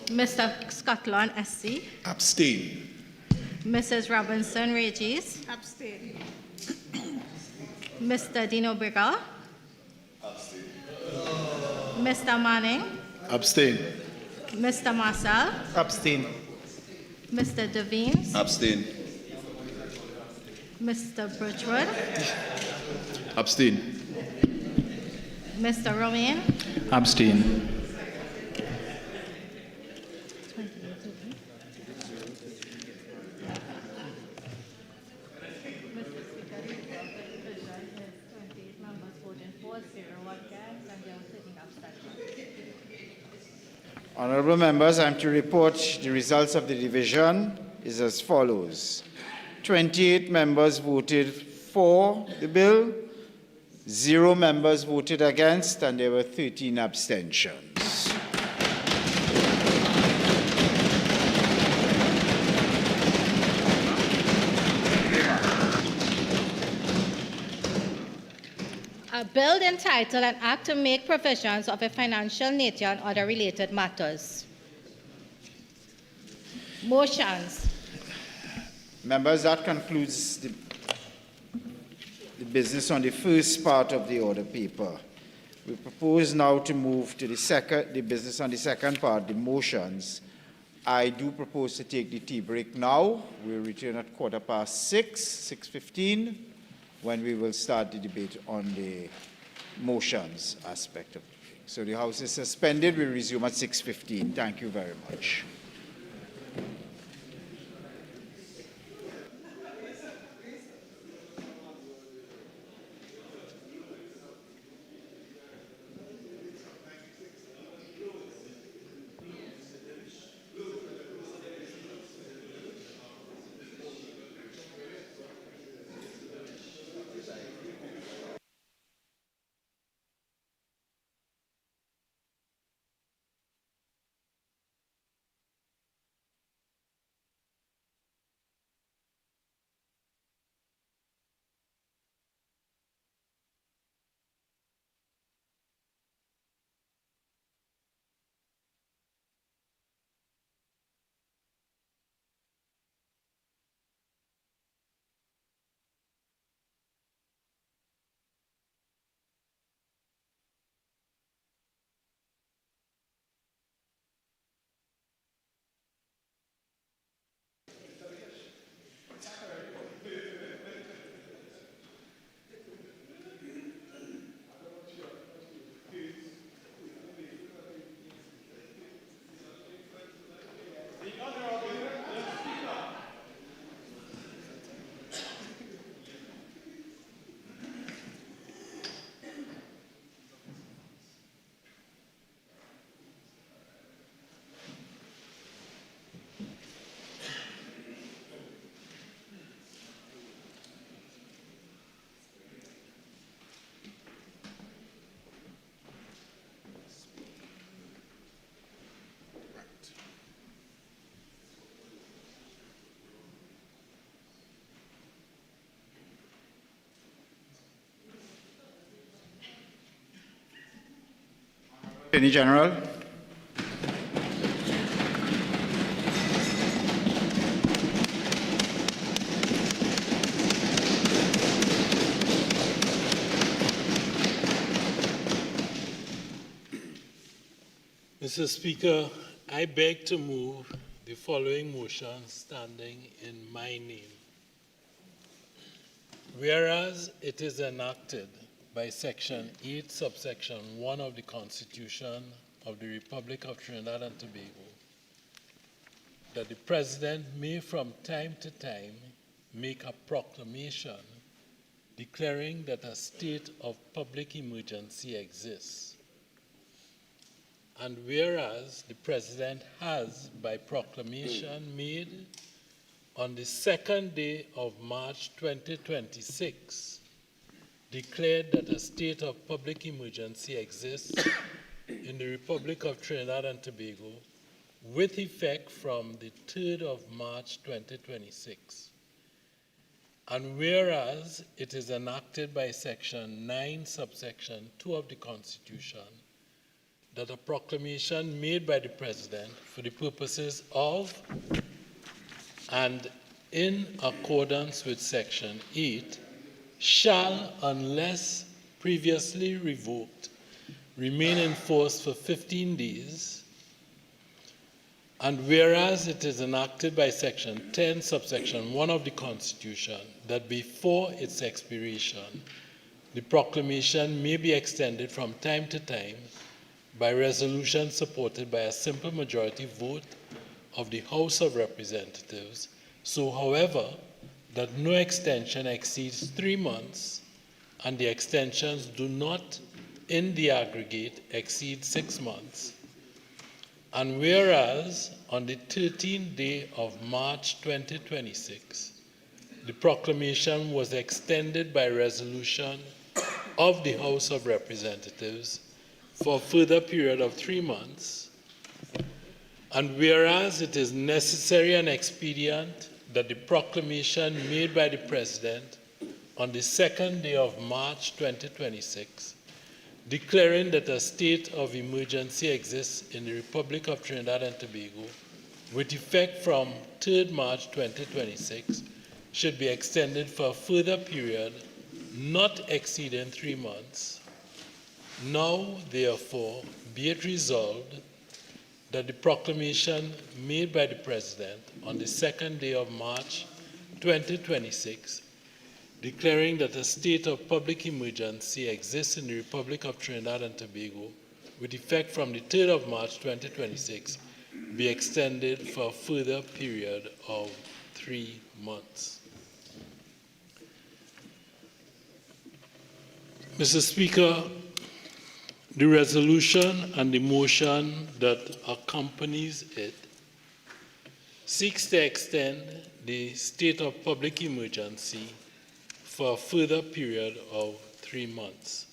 Mr. Scotland SC, Abstain. Mrs. Robinson Regis, Abstain. Mr. Dino Brigger, Mr. Manning, Abstain. Mr. Marcel, Abstain. Mr. Devines, Abstain. Mr. Birchwood, Abstain. Mr. Romain, Abstain. Honorable members, I am to report the results of the division is as follows. 28 members voted for the bill, 0 members voted against, and there were 13 abstentions. a bill entitled An Act to Make Provisions of a Financial Nature and Other Related Matters. Motions. Members, that concludes the business on the first part of the order paper. We propose now to move to the business on the second part, the motions. I do propose to take the tea break now. We'll return at 6:15, when we will start the debate on the motions aspect of it. So the House is suspended. We'll resume at 6:15. Thank you very much. Attorney General. Mr. Speaker, I beg to move the following motion standing in my name. Whereas it is enacted by Section 8, subsection 1 of the Constitution of the Republic of Trinidad and Tobago, that the President may from time to time make a proclamation declaring that a state of public emergency exists. And whereas the President has, by proclamation made on the 2nd day of March 2026, declared that a state of public emergency exists in the Republic of Trinidad and Tobago with effect from the 3rd of March 2026. And whereas it is enacted by Section 9, subsection 2 of the Constitution, that a proclamation made by the President for the purposes of and in accordance with Section 8 shall, unless previously revoked, remain in force for 15 days, and whereas it is enacted by Section 10, subsection 1 of the Constitution, that before its expiration, the proclamation may be extended from time to time by resolution supported by a simple majority vote of the House of Representatives, so, however, that no extension exceeds 3 months, and the extensions do not, in the aggregate, exceed 6 months. And whereas on the 13th day of March 2026, the proclamation was extended by resolution of the House of Representatives for a further period of 3 months, and whereas it is necessary and expedient that the proclamation made by the President on the 2nd day of March 2026, declaring that a state of emergency exists in the Republic of Trinidad and Tobago, with effect from 3rd March 2026, should be extended for a further period not exceeding 3 months. Now, therefore, be it resolved that the proclamation made by the President on the 2nd day of March 2026, declaring that a state of public emergency exists in the Republic of Trinidad and Tobago, with effect from the 3rd of March 2026, be extended for a further period of 3 months. Mr. Speaker, the resolution and the motion that accompanies it seeks to extend the state of public emergency for a further period of 3 months.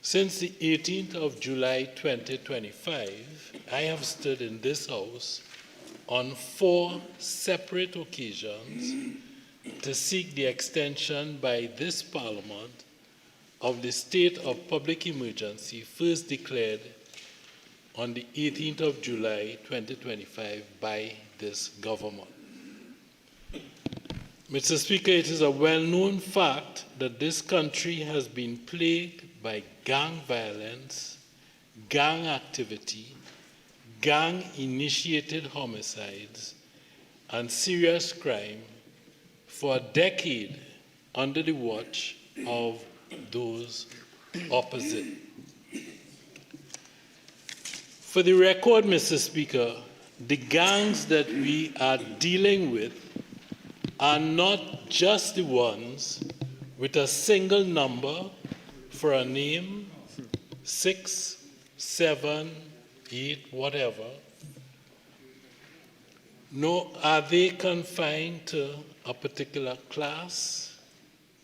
Since the 18th of July 2025, I have stood in this House on 4 separate occasions to seek the extension by this Parliament of the state of public emergency first declared on the 18th of July 2025 by this government. Mr. Speaker, it is a well-known fact that this country has been plagued by gang violence, gang activity, gang-initiated homicides, and serious crime for a decade under the watch of those opposite. For the record, Mr. Speaker, the gangs that we are dealing with are not just the ones with a single number for a name, 6, 7, 8, whatever. Nor are they confined to a particular class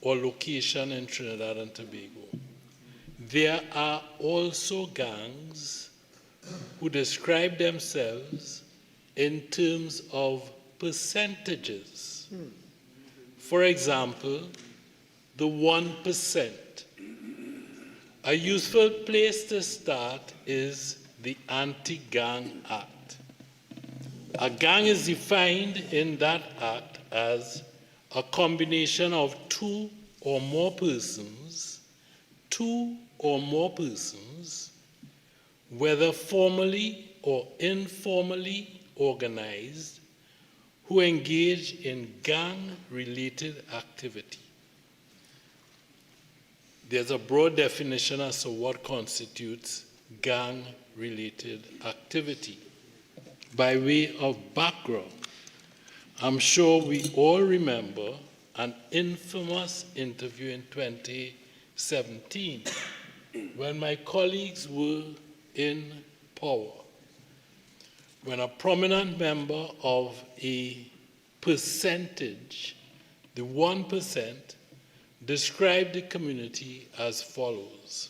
or location in Trinidad and Tobago. There are also gangs who describe themselves in terms of percentages. For example, the 1%. A useful place to start is the Anti-Gang Act. A gang is defined in that act as a combination of 2 or more persons, whether formally or informally organized, who engage in gang-related activity. there's a broad definition as to what constitutes gang-related activity. By way of background, I'm sure we all remember an infamous interview in 2017 when my colleagues were in power, when a prominent member of a percentage, the 1%, described the community as follows.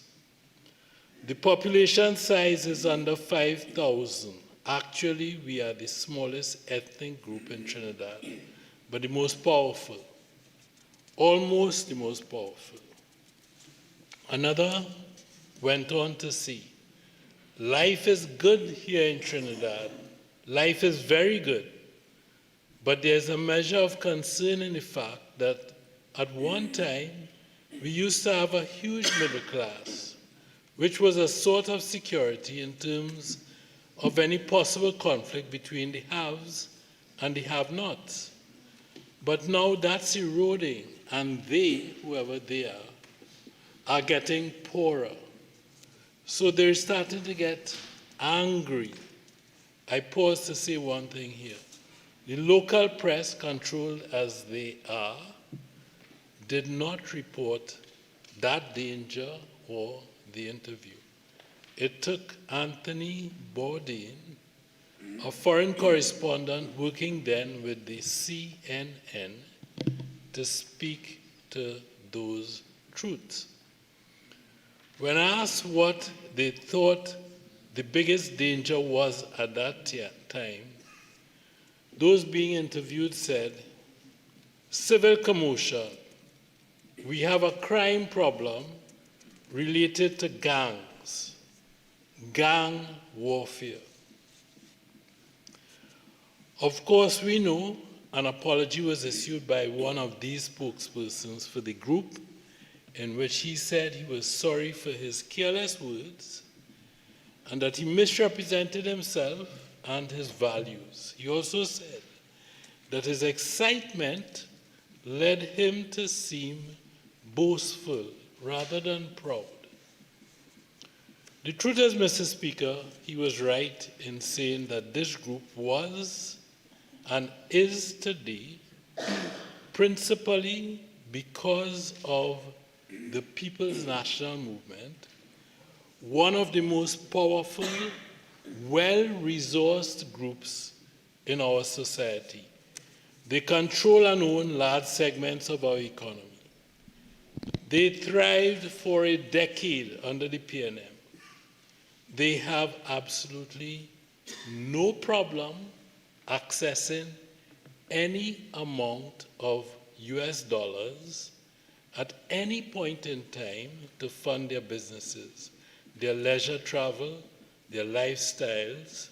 The population size is under 5,000. Actually, we are the smallest ethnic group in Trinidad, but the most powerful, almost the most powerful. Another went on to say, life is good here in Trinidad. Life is very good, but there's a measure of concern in the fact that at one time, we used to have a huge middle class, which was a sort of security in terms of any possible conflict between the haves and the have-nots. But now that's eroding, and they, whoever they are getting poorer. So they're starting to get angry. I pause to say one thing here. The local press, controlled as they are, did not report that danger or the interview. It took Anthony Bourdain, a foreign correspondent working then with the CNN, to speak to those truths. When asked what they thought the biggest danger was at that time, those being interviewed said, civil commotion. We have a crime problem related to gangs, gang warfare. Of course, we know an apology was issued by one of these spokespersons for the group, in which he said he was sorry for his careless words and that he misrepresented himself and his values. He also said that his excitement led him to seem boastful rather than proud. The truth is, Mr. Speaker, he was right in saying that this group was and is today principally because of the People's National Movement, one of the most powerful, well-resourced groups in our society. They control and own large segments of our economy. They thrived for a decade under the PNM. They have absolutely no problem accessing any amount of US dollars at any point in time to fund their businesses, their leisure travel, their lifestyles,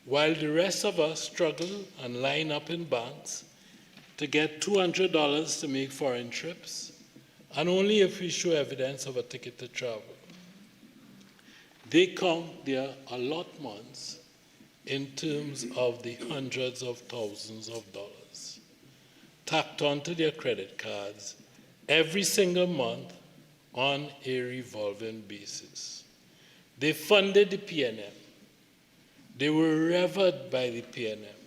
while the rest of us struggle and line up in banks to get $200 to make foreign trips, and only if we show evidence of a ticket to travel. They count their allotments in terms of the hundreds of thousands of dollars tacked onto their credit cards every single month on a revolving basis. They funded the PNM. They were revered by the PNM.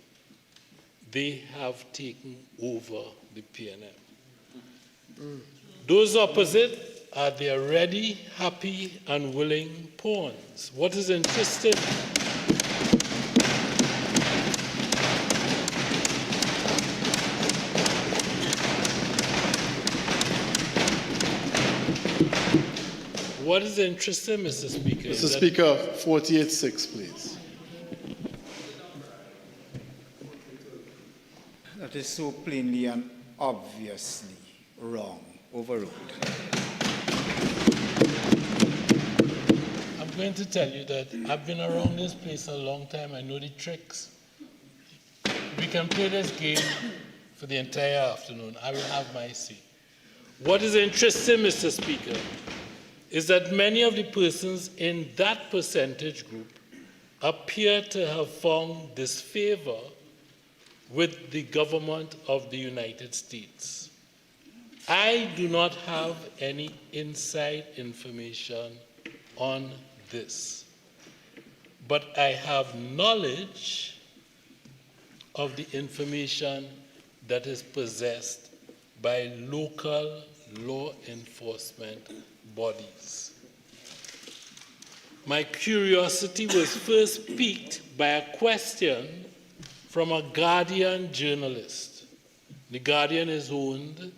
They have taken over the PNM. Those opposite are their ready, happy, and willing pawns. What is interesting Mr. Speaker? Mr. Speaker, 48-6, please. That is so plainly and obviously wrong. Overruled. I'm going to tell you that I've been around this place a long time. I know the tricks. We can play this game for the entire afternoon. I will have my say. What is interesting, Mr. Speaker, is that many of the persons in that percentage group appear to have found disfavor with the government of the United States. I do not have any inside information on this, but I have knowledge of the information that is possessed by local law enforcement bodies. My curiosity was first piqued by a question from a Guardian journalist. The Guardian is owned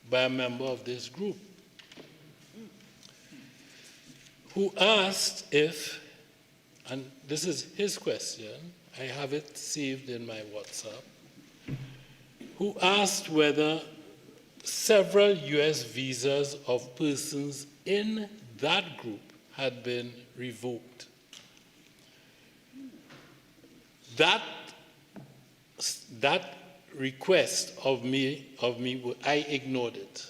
by a member of this group, who asked if, and this is his question, I have it saved in my WhatsApp, who asked whether several US visas of persons in that group had been revoked. That request of me, I ignored it.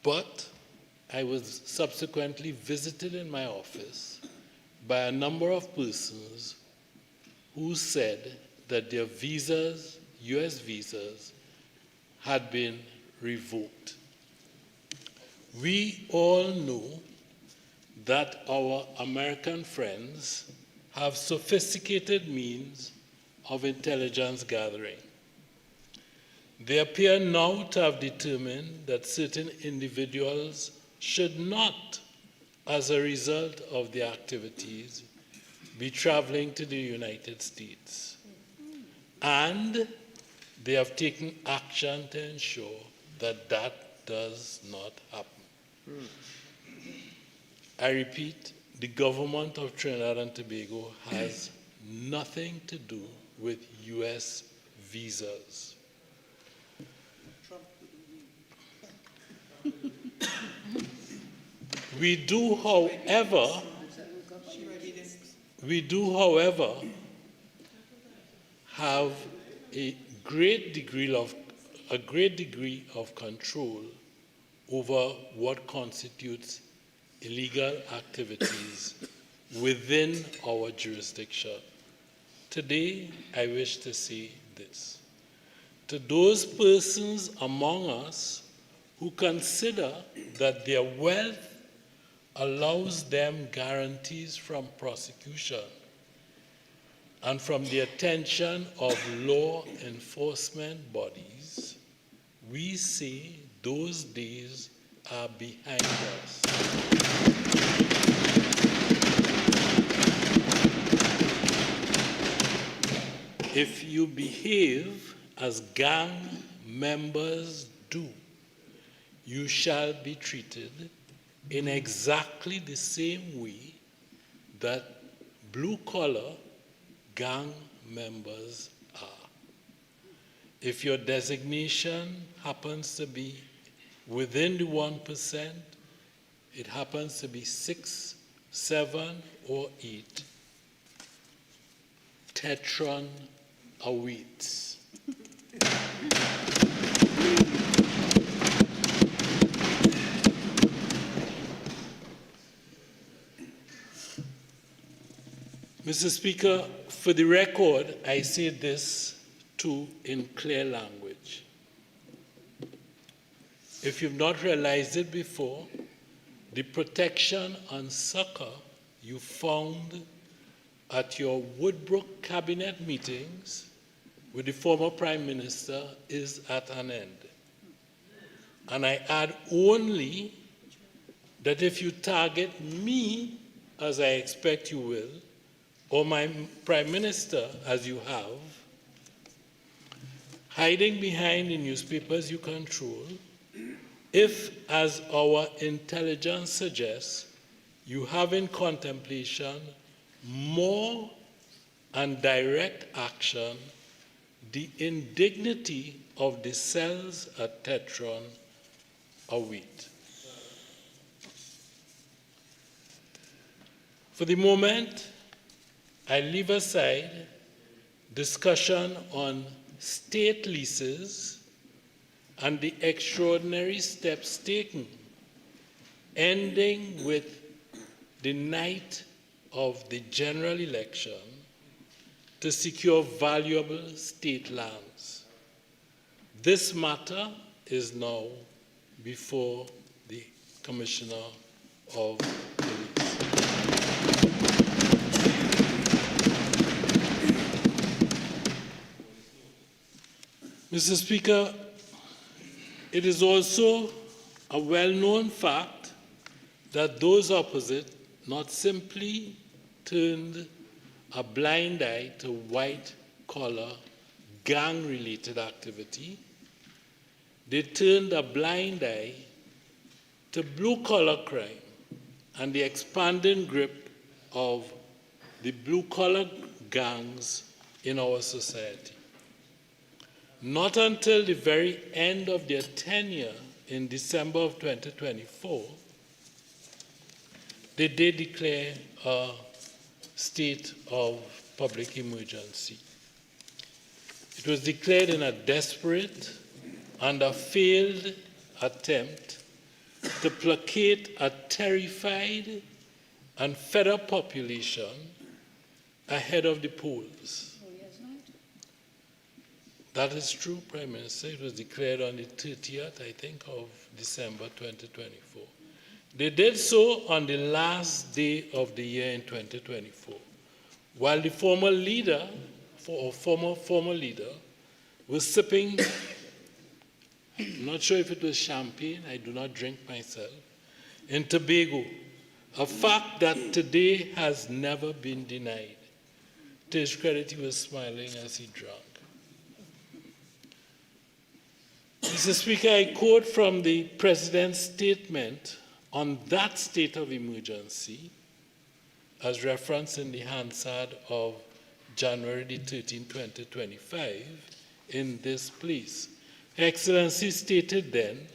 But I was subsequently visited in my office by a number of persons who said that their visas, US visas, had been revoked. We all know that our American friends have sophisticated means of intelligence gathering. They appear now to have determined that certain individuals should not, as a result of their activities, be traveling to the United States. And they have taken action to ensure that that does not happen. I repeat, the government of Trinidad and Tobago has nothing to do with US visas. We do, however, have a great degree of control over what constitutes illegal activities within our jurisdiction. Today, I wish to say this. To those persons among us who consider that their wealth allows them guarantees from prosecution and from the attention of law enforcement bodies, we say those days are behind us. If you behave as gang members do, you shall be treated in exactly the same way that blue-collar gang members are. If your designation happens to be within the 1%, it happens to be 6, 7, or 8, tetron awaits. Mr. Speaker, for the record, I say this too in clear language. If you've not realized it before, the protection and succor you found at your Woodbrook cabinet meetings with the former Prime Minister is at an end. And I add only that if you target me, as I expect you will, or my Prime Minister, as you have, hiding behind the newspapers you control, if, as our intelligence suggests, you have in contemplation more and direct action, the indignity of the cells at Tetron await. For the moment, I leave aside discussion on state leases and the extraordinary steps taken, ending with the night of the general election to secure valuable state lands. This matter is now before the Commissioner of Police. Mr. Speaker, it is also a well-known fact that those opposite not simply turned a blind eye to white-collar, gang-related activity, they turned a blind eye to blue-collar crime and the expanding grip of the blue-collar gangs in our society. Not until the very end of their tenure in December of 2024 did they declare a state of public emergency. It was declared in a desperate and a failed attempt to placate a terrified and fed up population ahead of the polls. That is true, Prime Minister. It was declared on the 30th, I think, of December 2024. They did so on the last day of the year in 2024, while the former leader, or former leader, was sipping, I'm not sure if it was champagne, I do not drink myself, in Tobago, a fact that today has never been denied. To his credit, he was smiling as he drank. Mr. Speaker, I quote from the President's statement on that state of emergency, as referenced in the Hansard of January 13, 2025, in this place. Her Excellency stated then,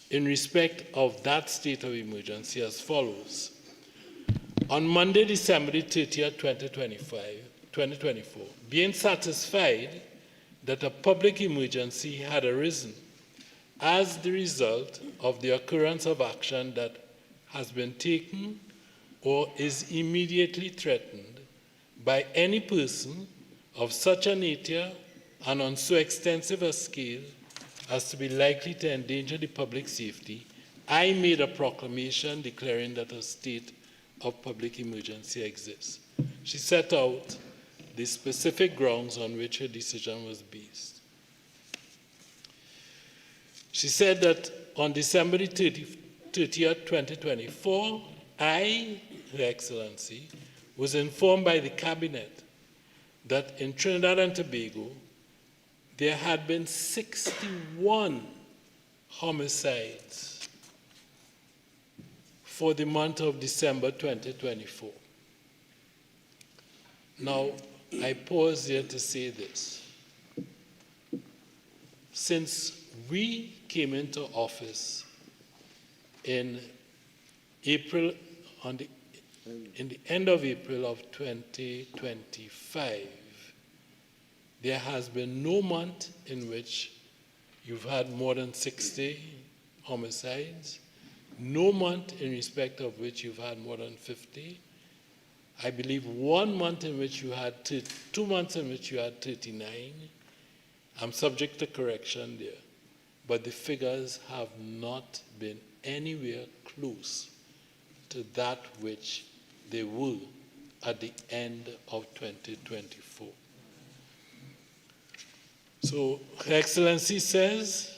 in respect of that state of emergency, as follows. On Monday, December 30, 2024, being satisfied that a public emergency had arisen as the result of the occurrence of action that has been taken or is immediately threatened by any person of such a nature and on so extensive a scale as to be likely to endanger the public safety, I made a proclamation declaring that a state of public emergency exists. She set out the specific grounds on which her decision was based. She said that on December 30th, 2024, I, Her Excellency, was informed by the Cabinet that in Trinidad and Tobago, there had been 61 homicides for the month of December 2024. Now, I pause here to say this. Since we came into office in April, in the end of April of 2025, there has been no month in which you've had more than 60 homicides, no month in respect of which you've had more than 50. I believe 1 month in which you had 2 months in which you had 39. I'm subject to correction there, but the figures have not been anywhere close to that which they were at the end of 2024. So Her Excellency says,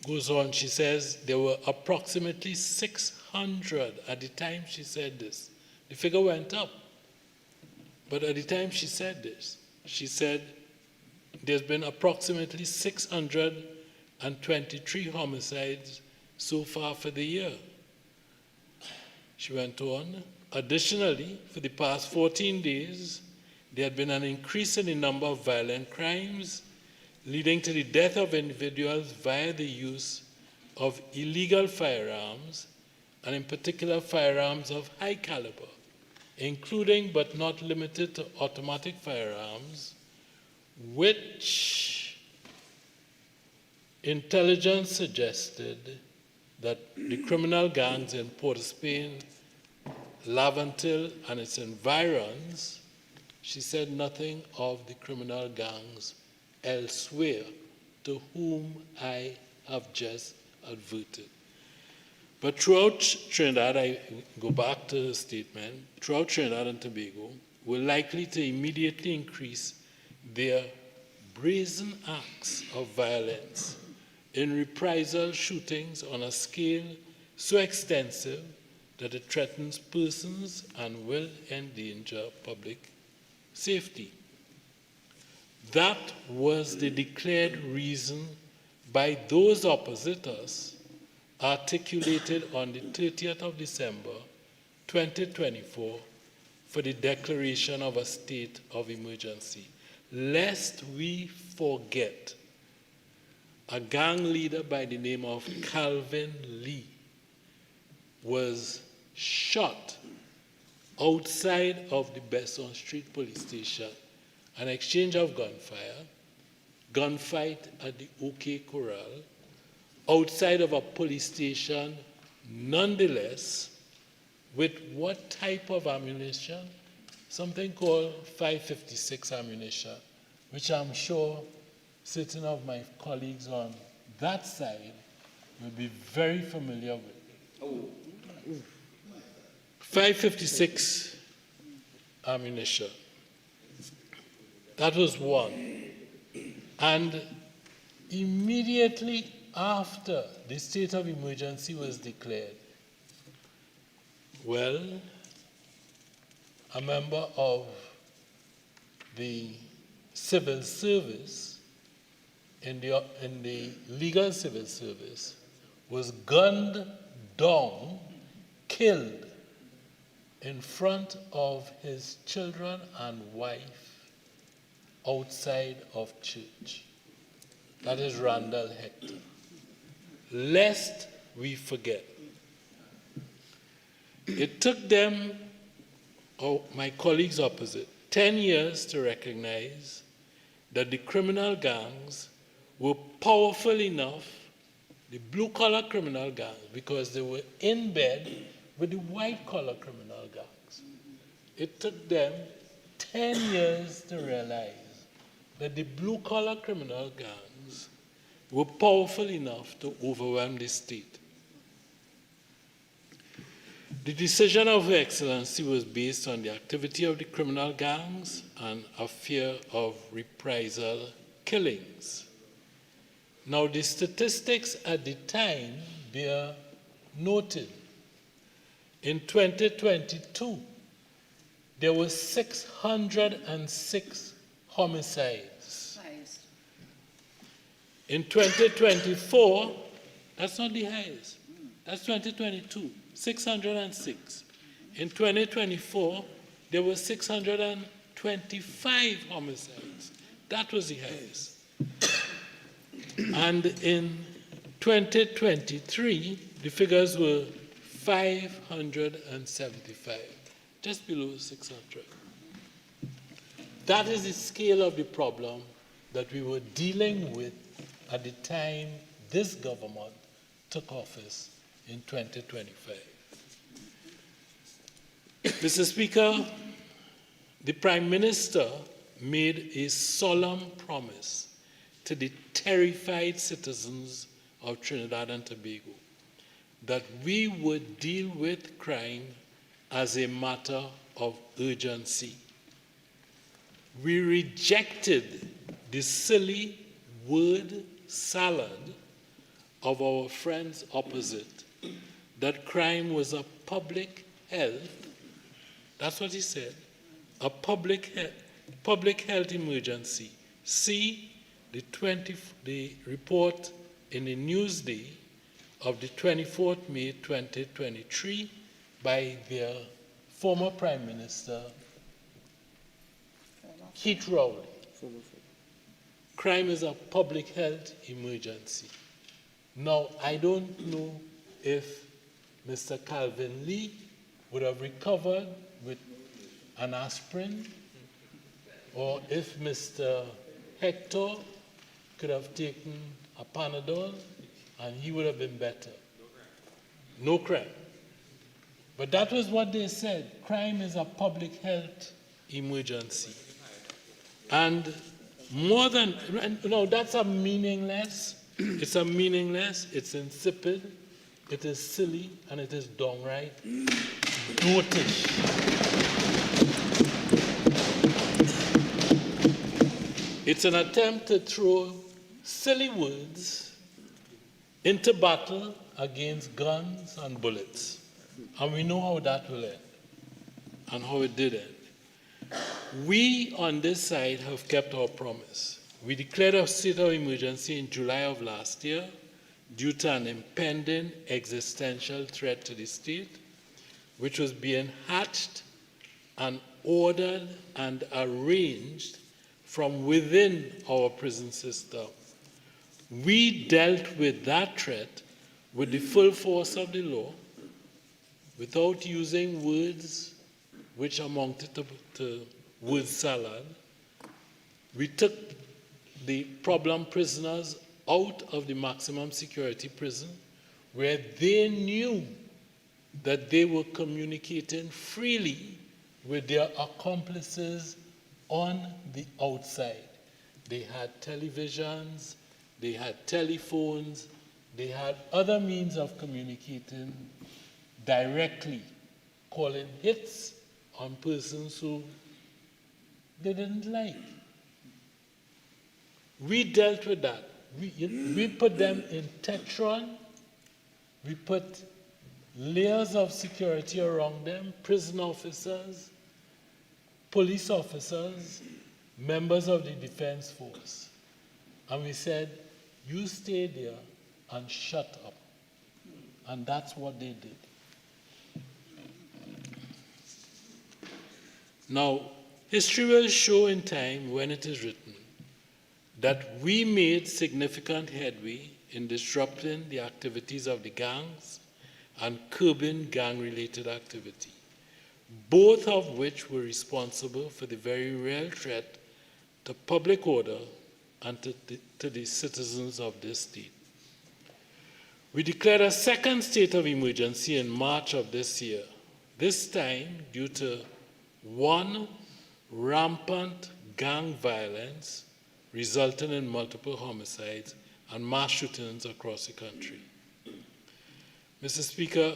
goes on, she says there were approximately 600 at the time she said this. The figure went up, but at the time she said this, she said there's been approximately 623 homicides so far for the year. She went on, additionally, for the past 14 days, there had been an increase in the number of violent crimes, leading to the death of individuals via the use of illegal firearms, and in particular firearms of high caliber, including but not limited to automatic firearms, which intelligence suggested that the criminal gangs in Port of Spain, Laventille, and its environs, she said nothing of the criminal gangs elsewhere to whom I have just averted. But throughout Trinidad, I go back to the statement, throughout Trinidad and Tobago, we're likely to immediately increase their brazen acts of violence in reprisal shootings on a scale so extensive that it threatens persons and will endanger public safety. That was the declared reason by those opposite us, articulated on the 30th of December, 2024, for the declaration of a state of emergency. Lest we forget, a gang leader by the name of Calvin Lee was shot outside of the Besson Street police station, an exchange of gunfire, gunfight at the OK Corral, outside of a police station, nonetheless, with what type of ammunition? Something called 5.56 ammunition, which I'm sure certain of my colleagues on that side will be very familiar with. 5.56 ammunition. That was one. And immediately after the state of emergency was declared, well, a member of the civil service, in the legal civil service, was gunned down, killed in front of his children and wife outside of church. That is Randall Hector. Lest we forget. It took them, or my colleagues opposite, 10 years to recognize that the criminal gangs were powerful enough, the blue-collar criminal gangs, because they were in bed with the white-collar criminal gangs. It took them 10 years to realize that the blue-collar criminal gangs were powerful enough to overwhelm the state. The decision of Her Excellency was based on the activity of the criminal gangs and a fear of reprisal killings. Now, the statistics at the time bear noting. In 2022, there were 606 homicides. In 2024, that's not the highest. That's 2022, 606. In 2024, there were 625 homicides. That was the highest. And in 2023, the figures were 575, just below 600. That is the scale of the problem that we were dealing with at the time this government took office in 2025. Mr. Speaker, the Prime Minister made a solemn promise to the terrified citizens of Trinidad and Tobago that we would deal with crime as a matter of urgency. We rejected the silly word salad of our friends opposite, that crime was a public health, that's what he said, a public health emergency. See the report in the Newsday of the 24th May 2023 by their former Prime Minister, Keith Rowley. Crime is a public health emergency. Now, I don't know if Mr. Calvin Lee would have recovered with an aspirin, or if Mr. Hector could have taken a Panadol and he would have been better. No crime. But that was what they said. Crime is a public health emergency. And more than, no, that's a meaningless It's a meaningless, it's insipid, it is silly, and it is downright dotish. It's an attempt to throw silly words into battle against guns and bullets. And we know how that will end, and how it did end. We on this side have kept our promise. We declared a state of emergency in July of last year due to an impending existential threat to the state, which was being hatched and ordered and arranged from within our prison system. We dealt with that threat with the full force of the law, without using words which amounted to word salad. We took the problem prisoners out of the maximum security prison, where they knew that they were communicating freely with their accomplices on the outside. They had televisions, they had telephones, they had other means of communicating directly, calling hits on persons who they didn't like. We dealt with that. We put them in Tetron. We put layers of security around them, prison officers, police officers, members of the defense force. And we said, you stay there and shut up. And that's what they did. Now, history will show in time, when it is written, that we made significant headway in disrupting the activities of the gangs and curbing gang-related activity, both of which were responsible for the very real threat to public order and to the citizens of this state. We declared a second state of emergency in March of this year, this time due to, one, rampant gang violence resulting in multiple homicides and mass shootings across the country. Mr. Speaker,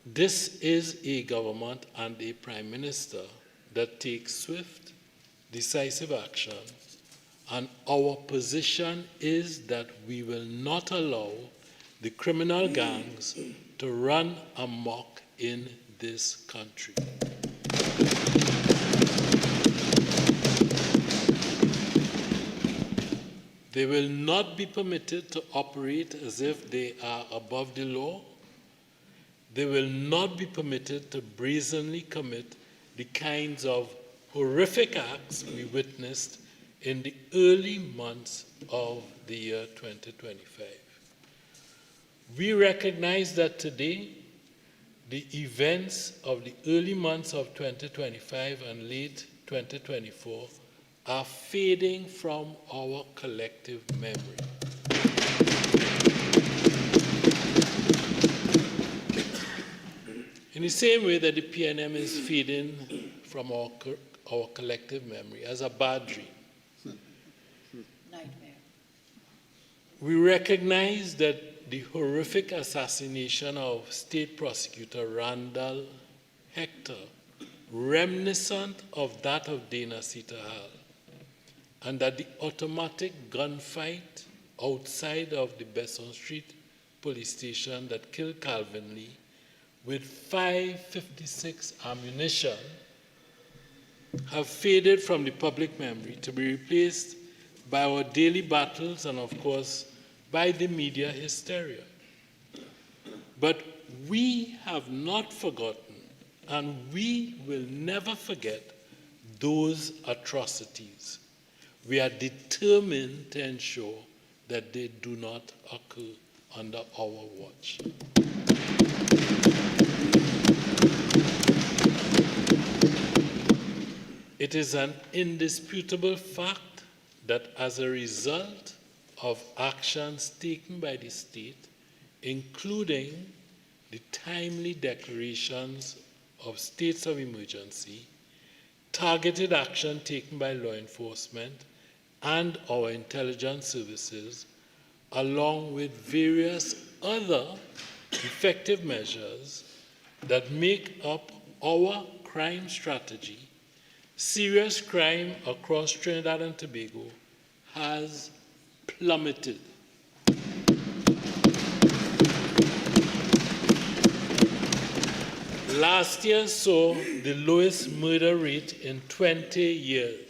this is a government and a prime minister that takes swift, decisive action, and our position is that we will not allow the criminal gangs to run amok in this country. They will not be permitted to operate as if they are above the law. They will not be permitted to brazenly commit the kinds of horrific acts we witnessed in the early months of the year 2025. We recognize that today, the events of the early months of 2025 and late 2024 are fading from our collective memory. In the same way that the PNM is fading from our collective memory as a bad dream. Nightmare. We recognize that the horrific assassination of State Prosecutor Randall Hector, reminiscent of that of Dana Sita-Hall, and that the automatic gunfight outside of the Besson Street police station that killed Calvin Lee with 5.56 ammunition have faded from the public memory to be replaced by our daily battles and, of course, by the media hysteria. But we have not forgotten, and we will never forget those atrocities. We are determined to ensure that they do not occur under our watch. It is an indisputable fact that as a result of actions taken by the state, including the timely declarations of states of emergency, targeted action taken by law enforcement and our intelligence services, along with various other effective measures that make up our crime strategy, serious crime across Trinidad and Tobago has plummeted. Last year saw the lowest murder rate in 20 years.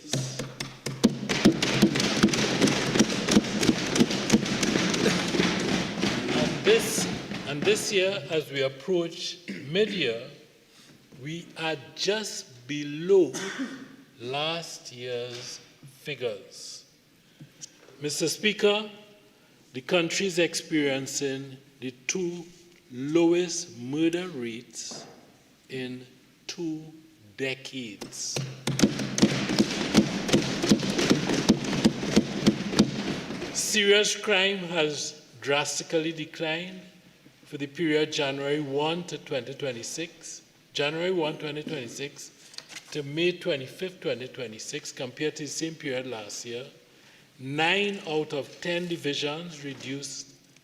And this year, as we approach mid-year, we are just below last year's figures. Mr. Speaker, the country is experiencing the two lowest murder rates in 2 decades. Serious crime has drastically declined for the period January 1 to 2026, January 1, 2026 to May 25, 2026, compared to the same period last year. 9 out of 10 divisions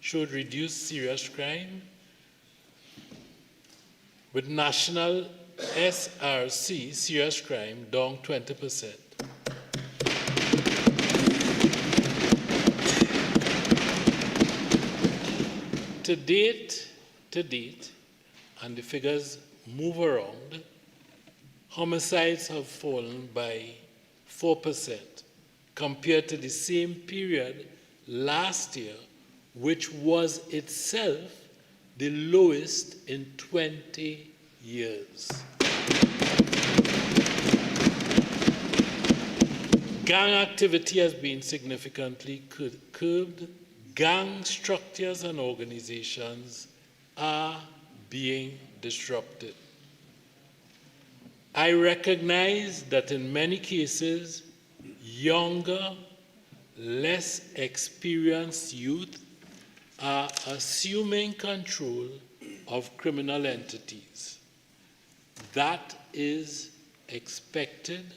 showed reduced serious crime, with national SRC, serious crime, down 20%. To date, and the figures move around, homicides have fallen by 4% compared to the same period last year, which was itself the lowest in 20 years. Gang activity has been significantly curbed. Gang structures and organizations are being disrupted. I recognize that in many cases, younger, less experienced youth are assuming control of criminal entities. That is expected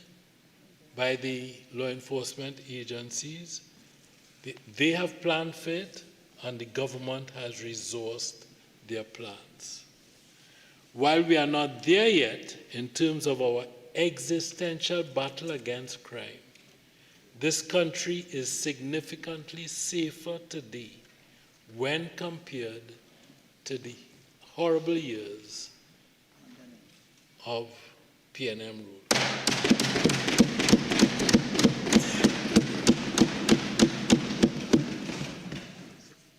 by the law enforcement agencies. They have planned for it, and the government has resourced their plans. While we are not there yet in terms of our existential battle against crime, this country is significantly safer today when compared to the horrible years of PNM rule.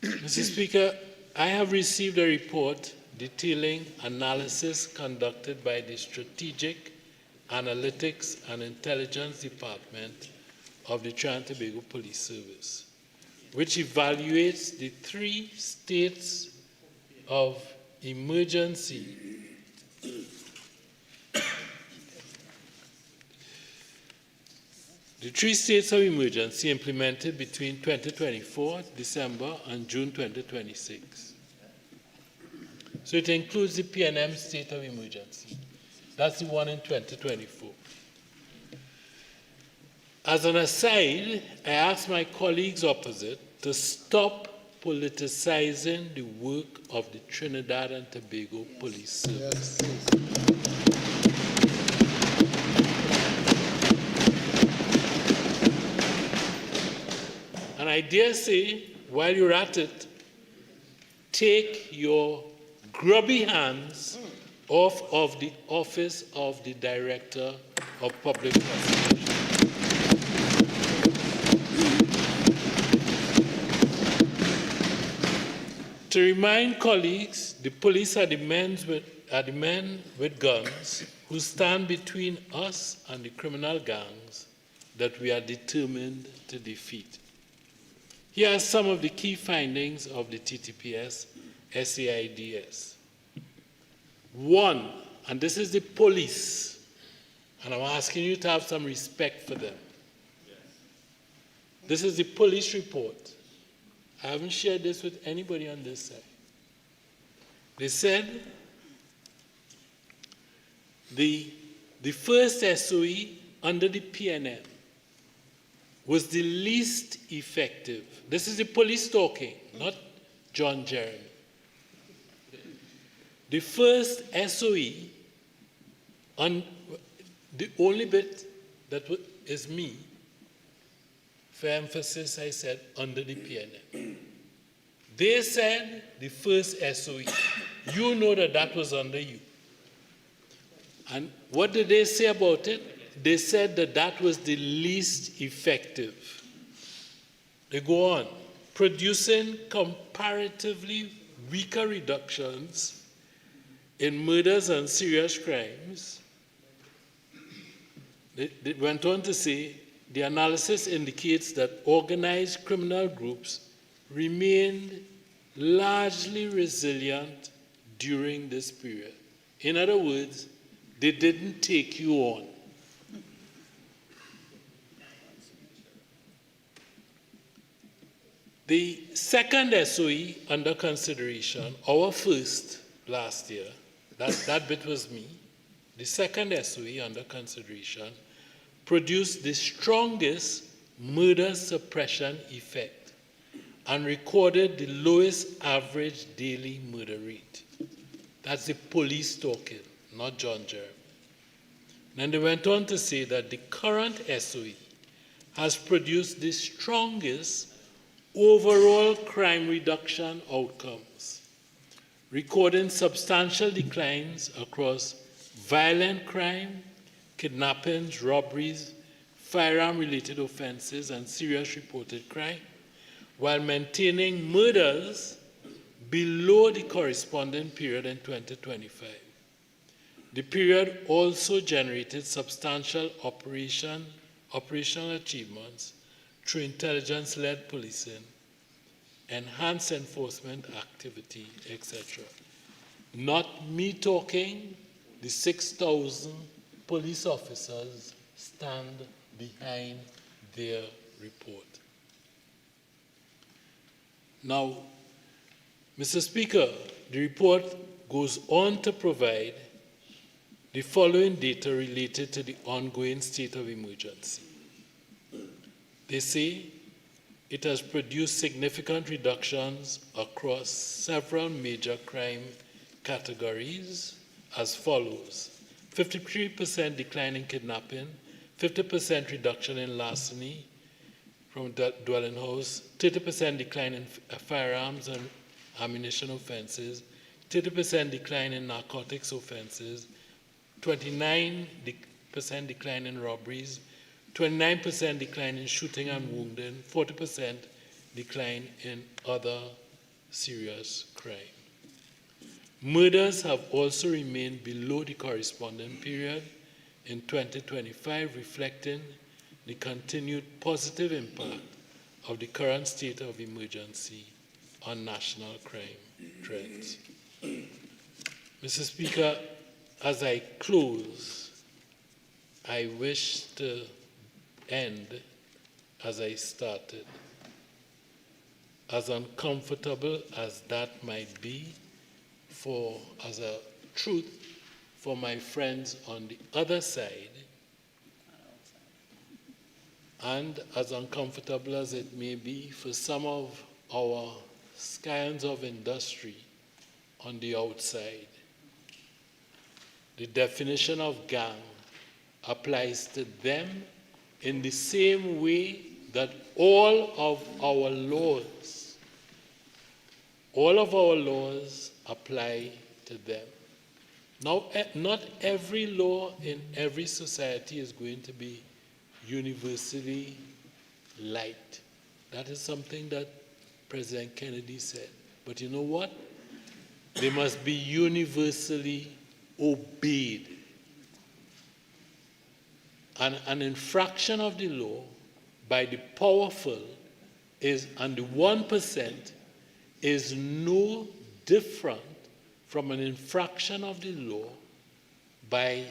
Mr. Speaker, I have received a report detailing analysis conducted by the Strategic Analytics and Intelligence Department of the Trinidad and Tobago Police Service, which evaluates the 3 states of emergency the 3 states of emergency implemented between 2024, December, and June 2026. So it includes the PNM state of emergency. That's the one in 2024. As an aside, I ask my colleagues opposite to stop politicizing the work of the Trinidad and Tobago Police Service. And I dare say, while you're at it, take your grubby hands off of the office of the Director of Public Prosecution. To remind colleagues, the police are the men with guns who stand between us and the criminal gangs that we are determined to defeat. Here are some of the key findings of the TTPS SAIDS. 1, and this is the police, and I'm asking you to have some respect for them. This is the police report. I haven't shared this with anybody on this side. They said the first SOE under the PNM was the least effective. This is the police talking, not John Jeremie. The first SOE, on the only bit that is me, for emphasis, I said under the PNM. They said the first SOE. You know that that was under you. And what did they say about it? They said that that was the least effective. They go on, producing comparatively weaker reductions in murders and serious crimes. They went on to say, the analysis indicates that organized criminal groups remained largely resilient during this period. In other words, they didn't take you on. The second SOE under consideration, our first last year, that bit was me. The second SOE under consideration produced the strongest murder suppression effect and recorded the lowest average daily murder rate. That's the police talking, not John Jeremie. And they went on to say that the current SOE has produced the strongest overall crime reduction outcomes, recording substantial declines across violent crime, kidnappings, robberies, firearm-related offenses, and serious reported crime, while maintaining murders below the corresponding period in 2025. The period also generated substantial operational achievements through intelligence-led policing, enhanced enforcement activity, etc. Not me talking, the 6,000 police officers stand behind their report. Now, Mr. Speaker, the report goes on to provide the following data related to the ongoing state of emergency. They say it has produced significant reductions across several major crime categories as follows: 53% decline in kidnapping, 50% reduction in larceny from dwelling house, 30% decline in firearms and ammunition offenses, 30% decline in narcotics offenses, 29% decline in robberies, 29% decline in shooting and wounding, 40% decline in other serious crime. Murders have also remained below the corresponding period in 2025, reflecting the continued positive impact of the current state of emergency on national crime threats. Mr. Speaker, as I close, I wish to end as I started. As uncomfortable as that might be, as a truth for my friends on the other side, and as uncomfortable as it may be for some of our scions of industry on the outside. The definition of gang applies to them in the same way that all of our laws apply to them. Now, not every law in every society is going to be universally liked. That is something that President Kennedy said. But you know what? They must be universally obeyed. An infraction of the law by the powerful and the 1% is no different from an infraction of the law by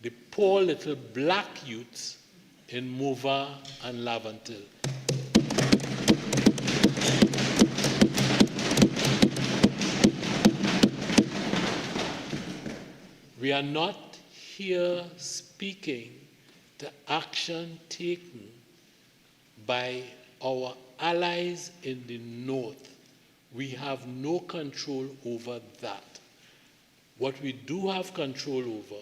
the poor little black youths in Mova and Lavantil. We are not here speaking to action taken by our allies in the north. We have no control over that. What we do have control over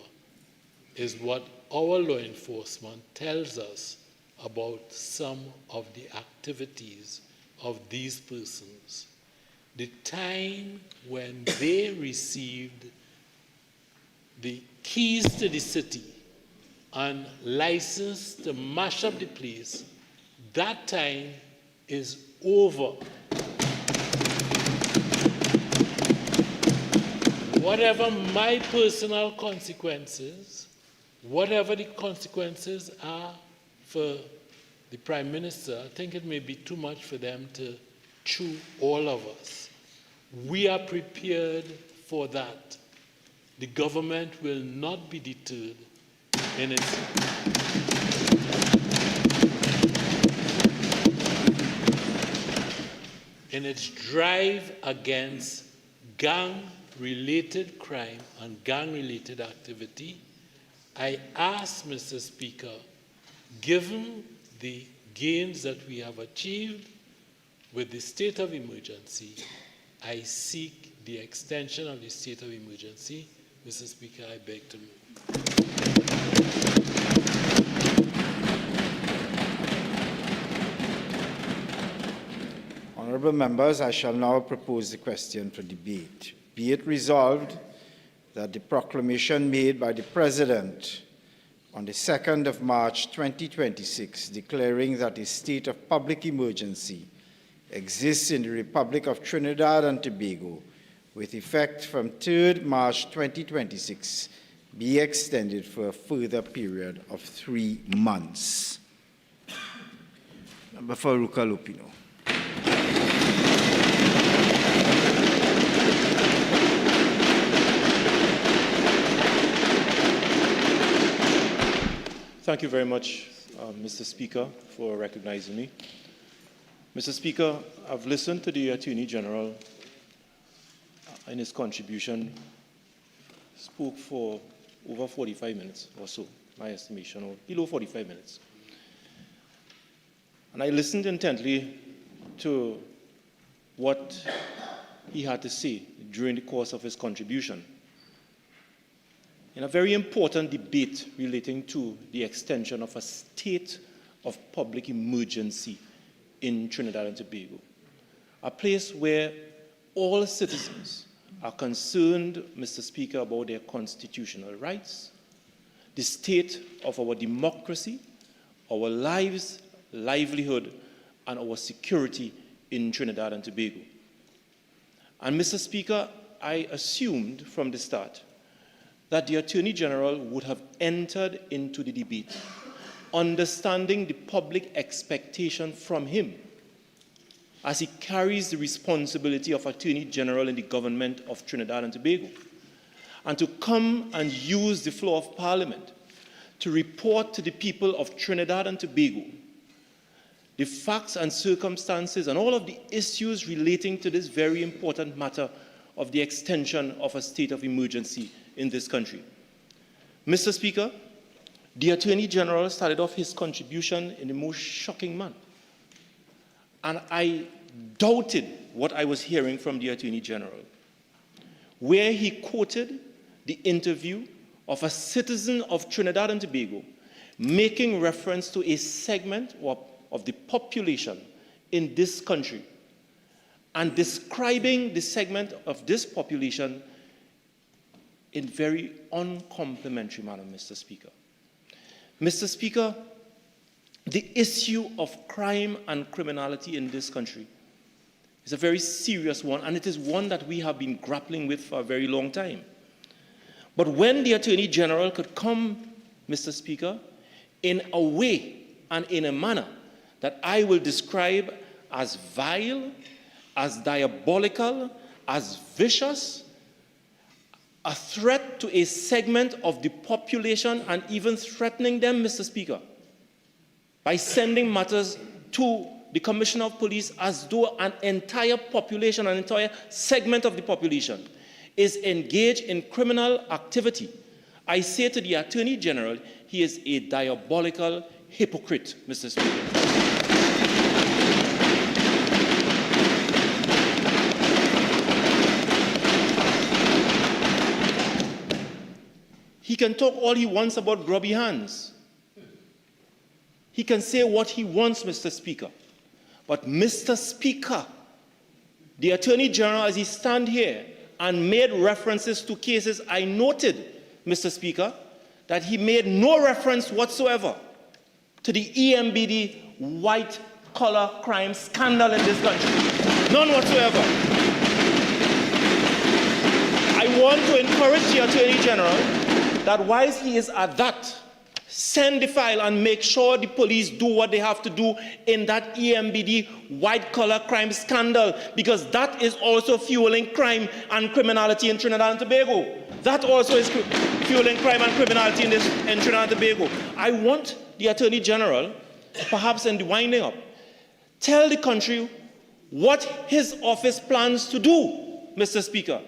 is what our law enforcement tells us about some of the activities of these persons. The time when they received the keys to the city and license to mash up the place, that time is over. Whatever my personal consequences, whatever the consequences are for the Prime Minister, I think it may be too much for them to chew, all of us. We are prepared for that. The government will not be deterred in its drive against gang-related crime and gang-related activity. I ask, Mr. Speaker, given the gains that we have achieved with the state of emergency, I seek the extension of the state of emergency. Mr. Speaker, I beg to move. Honourable members, I shall now propose the question for debate. Be it resolved that the proclamation made by the President on the 2nd of March 2026 declaring that a state of public emergency exists in the Republic of Trinidad and Tobago with effect from 3rd March 2026 be extended for a further period of 3 months. Member for Roodal. Thank you very much, Mr. Speaker, for recognizing me. Mr. Speaker, I've listened to the Attorney General in his contribution, spoke for over 45 minutes or so, my estimation, or below 45 minutes. And I listened intently to what he had to say during the course of his contribution in a very important debate relating to the extension of a state of public emergency in Trinidad and Tobago, a place where all citizens are concerned, Mr. Speaker, about their constitutional rights, the state of our democracy, our lives, livelihood, and our security in Trinidad and Tobago. And Mr. Speaker, I assumed from the start that the Attorney General would have entered into the debate, understanding the public expectation from him as he carries the responsibility of Attorney General in the government of Trinidad and Tobago, and to come and use the floor of Parliament to report to the people of Trinidad and Tobago the facts and circumstances and all of the issues relating to this very important matter of the extension of a state of emergency in this country. Mr. Speaker, the Attorney General started off his contribution in the most shocking manner. And I doubted what I was hearing from the Attorney General, where he quoted the interview of a citizen of Trinidad and Tobago making reference to a segment of the population in this country and describing the segment of this population in very uncomplimentary manner, Mr. Speaker. Mr. Speaker, the issue of crime and criminality in this country is a very serious one, and it is one that we have been grappling with for a very long time. But when the Attorney General could come, Mr. Speaker, in a way and in a manner that I will describe as vile, as diabolical, as vicious, a threat to a segment of the population and even threatening them, Mr. Speaker, by sending matters to the Commissioner of Police as though an entire population, an entire segment of the population is engaged in criminal activity. I say to the Attorney General, he is a diabolical hypocrite, Mr. Speaker. can talk all he wants about grubby hands. He can say what he wants, Mr. Speaker. But Mr. Speaker, the Attorney General, as he stands here and made references to cases, I noted, Mr. Speaker, that he made no reference whatsoever to the EMBD white-collar crime scandal in this country. None whatsoever. I want to encourage the Attorney General that whilst he is at that, send the file and make sure the police do what they have to do in that EMBD white-collar crime scandal, because that is also fueling crime and criminality in Trinidad and Tobago. That also is fueling crime and criminality in Trinidad and Tobago. I want the Attorney General, perhaps in the winding up, tell the country what his office plans to do, Mr. Speaker,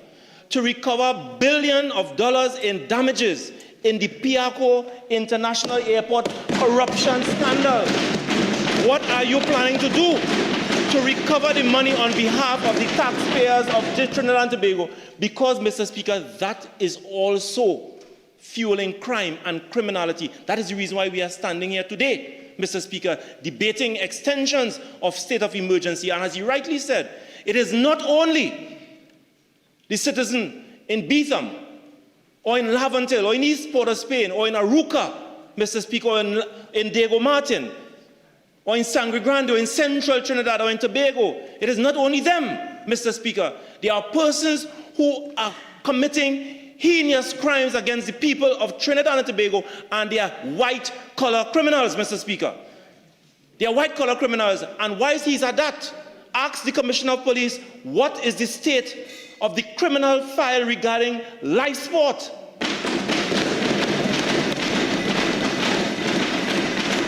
to recover billions of dollars in damages in the Piaco International Airport corruption scandal. What are you planning to do to recover the money on behalf of the taxpayers of Trinidad and Tobago? Because, Mr. Speaker, that is also fueling crime and criminality. That is the reason why we are standing here today, Mr. Speaker, debating extensions of state of emergency. And as you rightly said, it is not only the citizen in Beetham, or in Laventille, or in East Port of Spain, or in Aruca, Mr. Speaker, or in Diego Martin, or in Sangre Grande, or in Central Trinidad, or in Tobago. It is not only them, Mr. Speaker. There are persons who are committing heinous crimes against the people of Trinidad and Tobago, and they are white-collar criminals, Mr. Speaker. They are white-collar criminals, and whilst he's at that, ask the Commissioner of Police what is the state of the criminal file regarding life sport.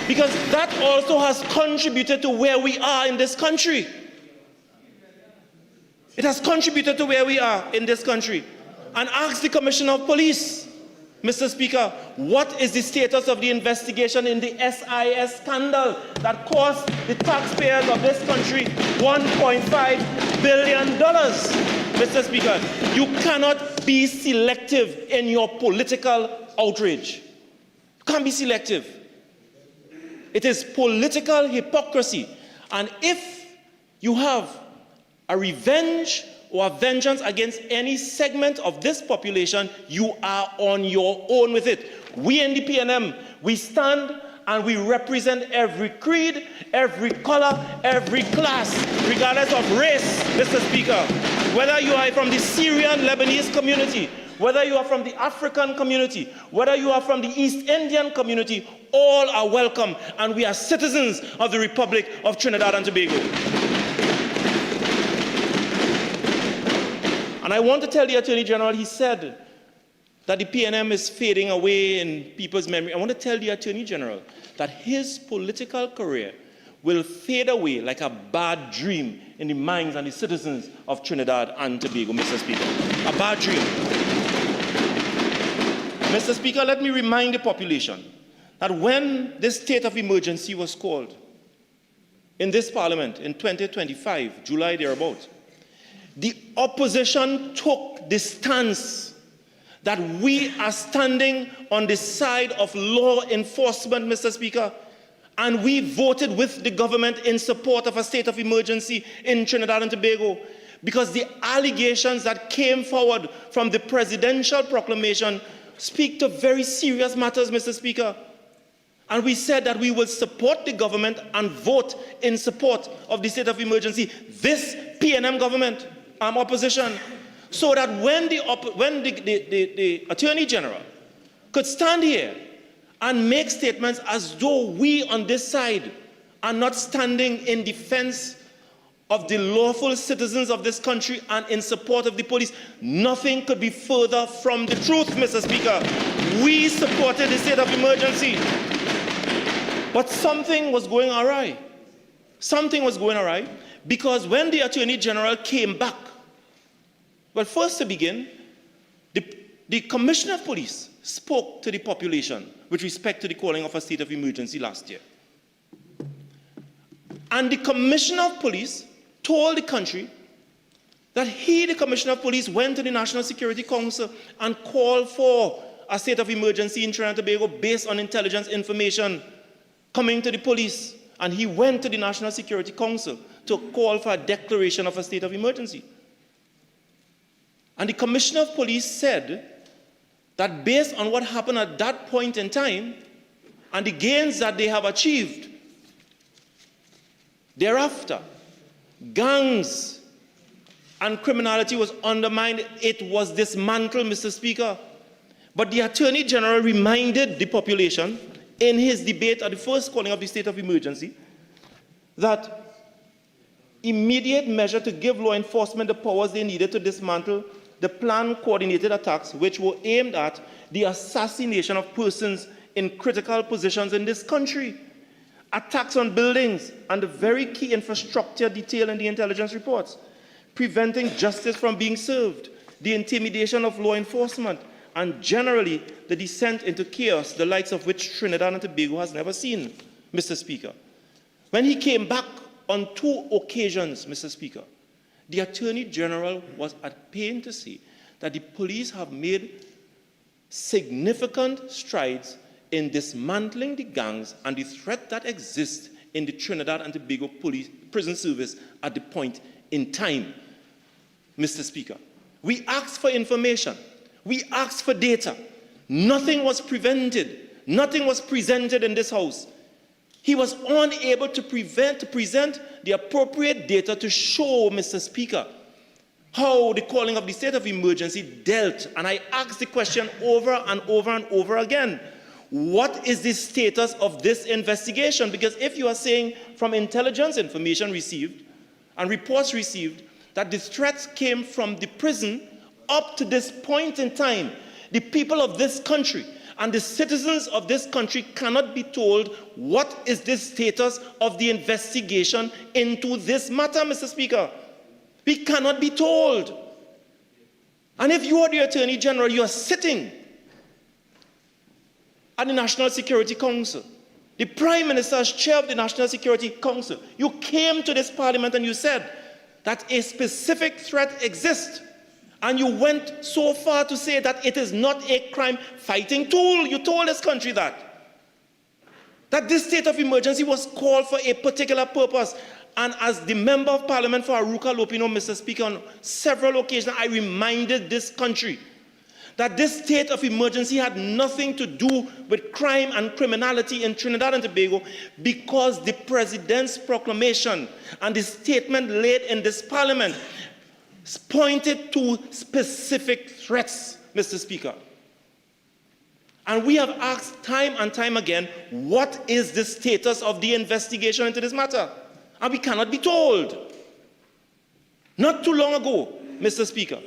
Because that also has contributed to where we are in this country. It has contributed to where we are in this country. And ask the Commissioner of Police, Mr. Speaker, what is the status of the investigation in the SIS scandal that cost the taxpayers of this country $1.5 billion? Mr. Speaker, you cannot be selective in your political outrage. You can't be selective. It is political hypocrisy. And if you have a revenge or a vengeance against any segment of this population, you are on your own with it. We in the PNM, we stand and we represent every creed, every color, every class, regardless of race, Mr. Speaker. Whether you are from the Syrian Lebanese community, whether you are from the African community, whether you are from the East Indian community, all are welcome, and we are citizens of the Republic of Trinidad and Tobago. And I want to tell the Attorney General, he said that the PNM is fading away in people's memory. I want to tell the Attorney General that his political career will fade away like a bad dream in the minds and the citizens of Trinidad and Tobago, Mr. Speaker. A bad dream. Mr. Speaker, let me remind the population that when this state of emergency was called in this Parliament in 2025, July thereabout, the opposition took the stance that we are standing on the side of law enforcement, Mr. Speaker, and we voted with the government in support of a state of emergency in Trinidad and Tobago, because the allegations that came forward from the presidential proclamation speak to very serious matters, Mr. Speaker. And we said that we will support the government and vote in support of the state of emergency, this PNM government, opposition, so that when the Attorney General could stand here and make statements as though we on this side are not standing in defense of the lawful citizens of this country and in support of the police, nothing could be further from the truth, Mr. Speaker. We supported the state of emergency. But something was going awry. Something was going awry, because when the Attorney General came back, well, first to begin, the Commissioner of Police spoke to the population with respect to the calling of a state of emergency last year. And the Commissioner of Police told the country that he, the Commissioner of Police, went to the National Security Council and called for a state of emergency in Trinidad and Tobago based on intelligence information coming to the police. And he went to the National Security Council to call for a declaration of a state of emergency. And the Commissioner of Police said that based on what happened at that point in time and the gains that they have achieved, thereafter, gangs and criminality was undermined. It was dismantled, Mr. Speaker. But the Attorney General reminded the population in his debate at the first calling of the state of emergency that immediate measure to give law enforcement the powers they needed to dismantle the planned coordinated attacks which were aimed at the assassination of persons in critical positions in this country, attacks on buildings and the very key infrastructure detailed in the intelligence reports, preventing justice from being served, the intimidation of law enforcement, and generally the descent into chaos, the likes of which Trinidad and Tobago has never seen, Mr. Speaker. When he came back on 2 occasions, Mr. Speaker, the Attorney General was at pain to say that the police have made significant strides in dismantling the gangs and the threat that exists in the Trinidad and Tobago police prison service at the point in time, Mr. Speaker. We asked for information. We asked for data. Nothing was prevented. Nothing was presented in this House. He was unable to present the appropriate data to show, Mr. Speaker, how the calling of the state of emergency dealt. And I asked the question over and over and over again. What is the status of this investigation? Because if you are saying from intelligence information received and reports received that the threats came from the prison up to this point in time, the people of this country and the citizens of this country cannot be told what is the status of the investigation into this matter, Mr. Speaker. We cannot be told. And if you are the Attorney General, you are sitting at the National Security Council. The Prime Minister as chair of the National Security Council. You came to this Parliament and you said that a specific threat exists. And you went so far to say that it is not a crime-fighting tool. You told this country that this state of emergency was called for a particular purpose. And as the Member of Parliament for Roodal, Mr. Speaker, on several occasions, I reminded this country that this state of emergency had nothing to do with crime and criminality in Trinidad and Tobago because the President's proclamation and the statement laid in this Parliament pointed to specific threats, Mr. Speaker. And we have asked time and time again, what is the status of the investigation into this matter? And we cannot be told. Not too long ago, Mr. Speaker,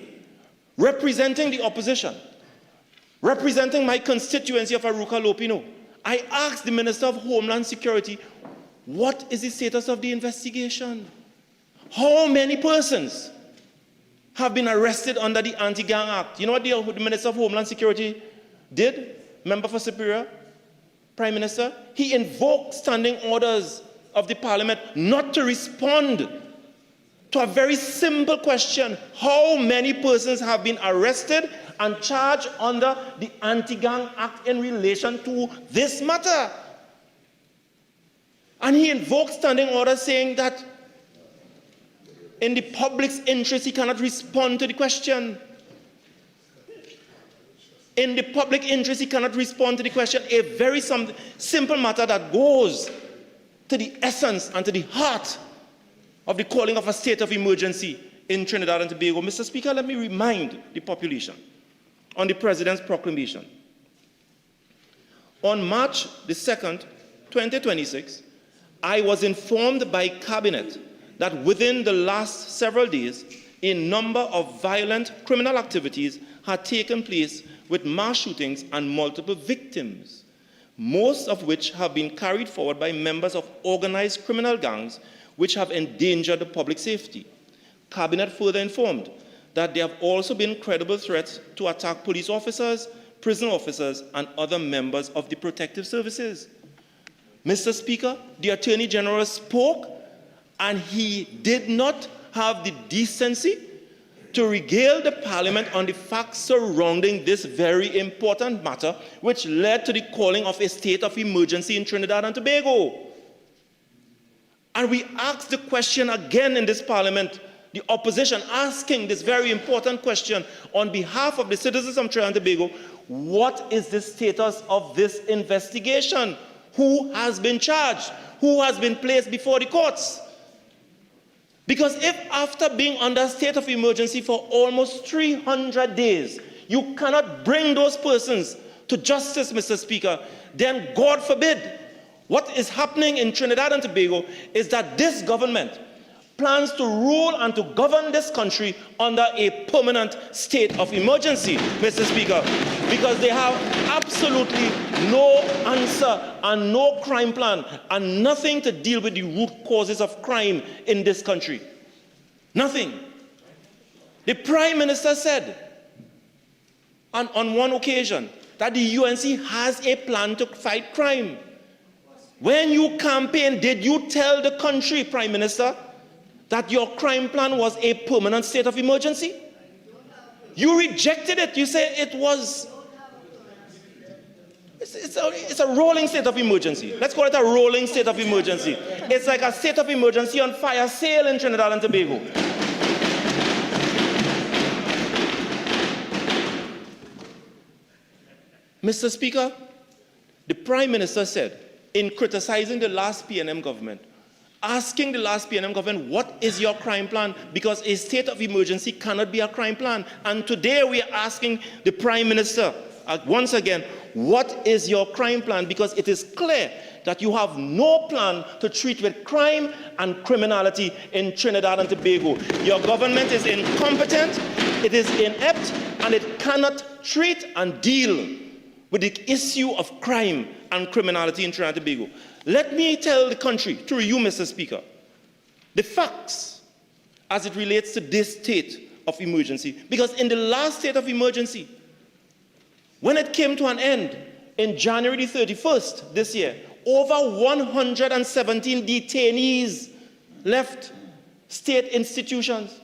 representing the opposition, representing my constituency of Roodal, I asked the Minister of Homeland Security, what is the status of the investigation? How many persons have been arrested under the Anti-Gang Act? You know what the Minister of Homeland Security did? Member for Superior, Prime Minister? He invoked standing orders of the Parliament not to respond to a very simple question. How many persons have been arrested and charged under the Anti-Gang Act in relation to this matter? And he invoked standing orders saying that in the public's interest, he cannot respond to the question. In the public interest, he cannot respond to the question. A very simple matter that goes to the essence and to the heart of the calling of a state of emergency in Trinidad and Tobago. Mr. Speaker, let me remind the population on the President's proclamation. On March the 2nd, 2026, I was informed by Cabinet that within the last several days, a number of violent criminal activities had taken place with mass shootings and multiple victims, most of which have been carried forward by members of organized criminal gangs which have endangered the public safety. Cabinet further informed that there have also been credible threats to attack police officers, prison officers, and other members of the protective services. Mr. Speaker, the Attorney General spoke and he did not have the decency to regale the Parliament on the facts surrounding this very important matter, which led to the calling of a state of emergency in Trinidad and Tobago. And we asked the question again in this Parliament, the opposition asking this very important question on behalf of the citizens of Trinidad and Tobago: what is the status of this investigation? Who has been charged? Who has been placed before the courts? Because if after being under a state of emergency for almost 300 days, you cannot bring those persons to justice, Mr. Speaker, then God forbid, what is happening in Trinidad and Tobago is that this government plans to rule and to govern this country under a permanent state of emergency, Mr. Speaker, because they have absolutely no answer and no crime plan and nothing to deal with the root causes of crime in this country. Nothing. The Prime Minister said on one occasion that the UNC has a plan to fight crime. When you campaigned, did you tell the country, Prime Minister, that your crime plan was a permanent state of emergency? You rejected it. You said it was. It's a rolling state of emergency. Let's call it a rolling state of emergency. It's like a state of emergency on fire sale in Trinidad and Tobago. Mr. Speaker, the Prime Minister said, in criticizing the last PNM government, asking the last PNM government, what is your crime plan? Because a state of emergency cannot be a crime plan. And today we are asking the Prime Minister, once again, what is your crime plan? Because it is clear that you have no plan to treat with crime and criminality in Trinidad and Tobago. Your government is incompetent, it is inept, and it cannot treat and deal with the issue of crime and criminality in Trinidad and Tobago. Let me tell the country, through you, Mr. Speaker, the facts as it relates to this state of emergency. Because in the last state of emergency, when it came to an end in January the 31st this year, over 117 detainees left state institutions.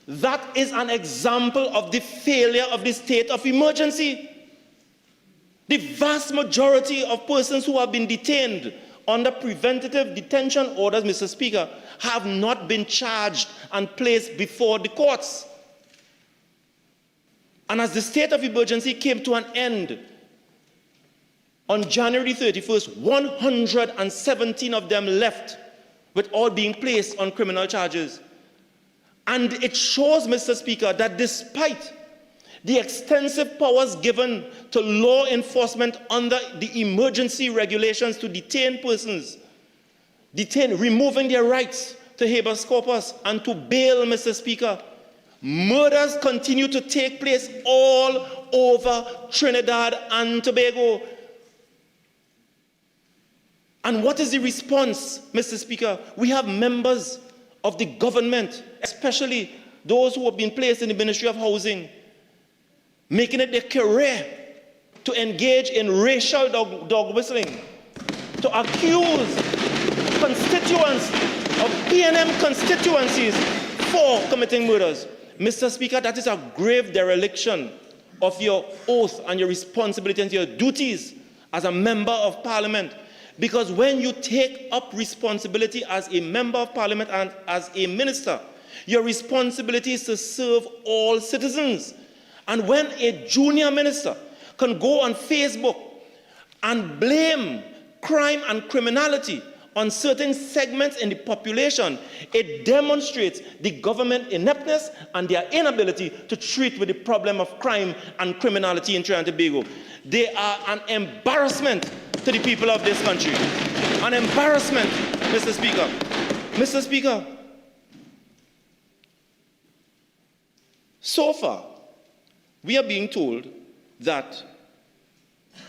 That is an example of the failure of the state of emergency. The vast majority of persons who have been detained under preventative detention orders, Mr. Speaker, have not been charged and placed before the courts. And as the state of emergency came to an end on January 31st, 117 of them left, with all being placed on criminal charges. And it shows, Mr. Speaker, that despite the extensive powers given to law enforcement under the emergency regulations to detain persons, removing their rights to habeas corpus and to bail, Mr. Speaker, murders continue to take place all over Trinidad and Tobago. And what is the response, Mr. Speaker? We have members of the government, especially those who have been placed in the Ministry of Housing, making it their career to engage in racial dog whistling, to accuse constituents of PNM constituencies for committing murders. Mr. Speaker, that is a grave dereliction of your oath and your responsibility and your duties as a member of Parliament. Because when you take up responsibility as a member of Parliament and as a minister, your responsibility is to serve all citizens. And when a junior minister can go on Facebook and blame crime and criminality on certain segments in the population, it demonstrates the government ineptness and their inability to treat with the problem of crime and criminality in Trinidad and Tobago. They are an embarrassment to the people of this country. An embarrassment, Mr. Speaker. Mr. Speaker, so far, we are being told that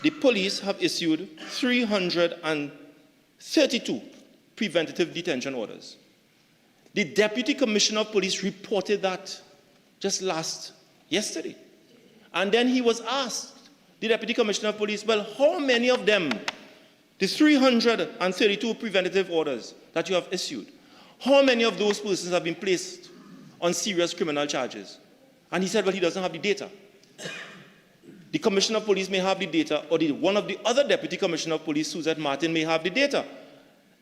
the police have issued 332 preventative detention orders. The Deputy Commissioner of Police reported that just yesterday. And then he was asked, the Deputy Commissioner of Police, well, how many of them, the 332 preventative orders that you have issued, how many of those persons have been placed on serious criminal charges. And he said, well, he doesn't have the data. The Commissioner of Police may have the data, or one of the other Deputy Commissioner of Police, Suzette Martin, may have the data.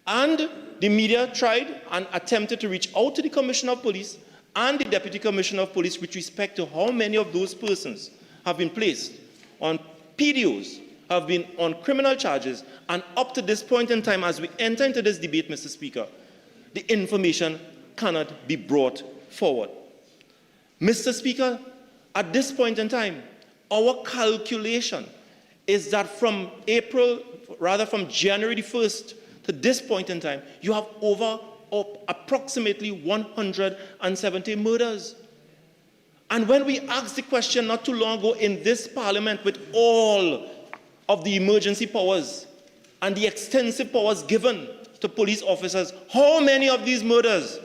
And the media tried and attempted to reach out to the Commissioner of Police and the Deputy Commissioner of Police with respect to how many of those persons have been placed on PDOs, have been on criminal charges, and up to this point in time, as we enter into this debate, Mr. Speaker, the information cannot be brought forward. Mr. Speaker, at this point in time, our calculation is that from January the 1st to this point in time, you have approximately 170 murders. And when we asked the question not too long ago in this parliament with all of the emergency powers and the extensive powers given to police officers, how many of these murders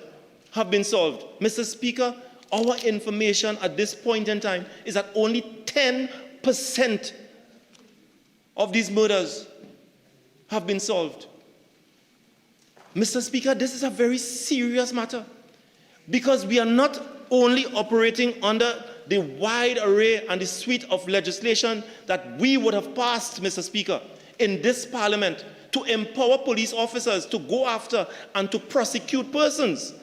have been solved? Mr. Speaker, our information at this point in time is that only 10% of these murders have been solved. Mr. Speaker, this is a very serious matter because we are not only operating under the wide array and the suite of legislation that we would have passed, Mr. Speaker, in this parliament to empower police officers to go after and to prosecute persons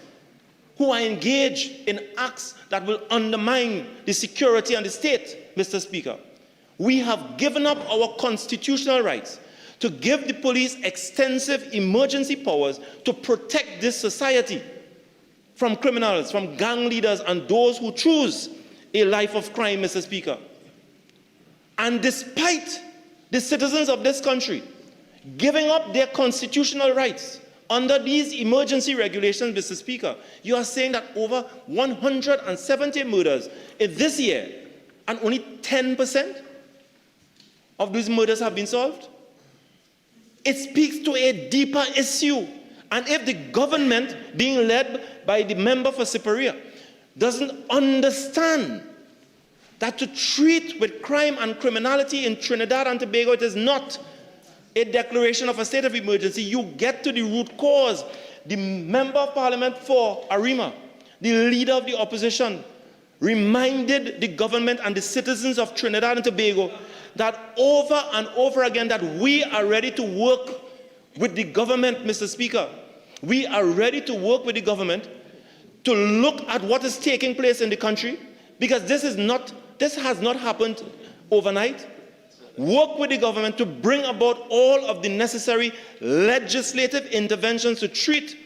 who are engaged in acts that will undermine the security and the state, Mr. Speaker. We have given up our constitutional rights to give the police extensive emergency powers to protect this society from criminals, from gang leaders, and those who choose a life of crime, Mr. Speaker. And despite the citizens of this country giving up their constitutional rights under these emergency regulations, Mr. Speaker, you are saying that over 170 murders in this year, and only 10% of these murders have been solved? It speaks to a deeper issue. And if the government, being led by the member for Siparia, doesn't understand that to treat with crime and criminality in Trinidad and Tobago, it is not a declaration of a state of emergency, you get to the root cause. The member of parliament for Arima, the leader of the opposition, reminded the government and the citizens of Trinidad and Tobago that over and over again that we are ready to work with the government, Mr. Speaker. We are ready to work with the government to look at what is taking place in the country, because this has not happened overnight. Work with the government to bring about all of the necessary legislative interventions to treat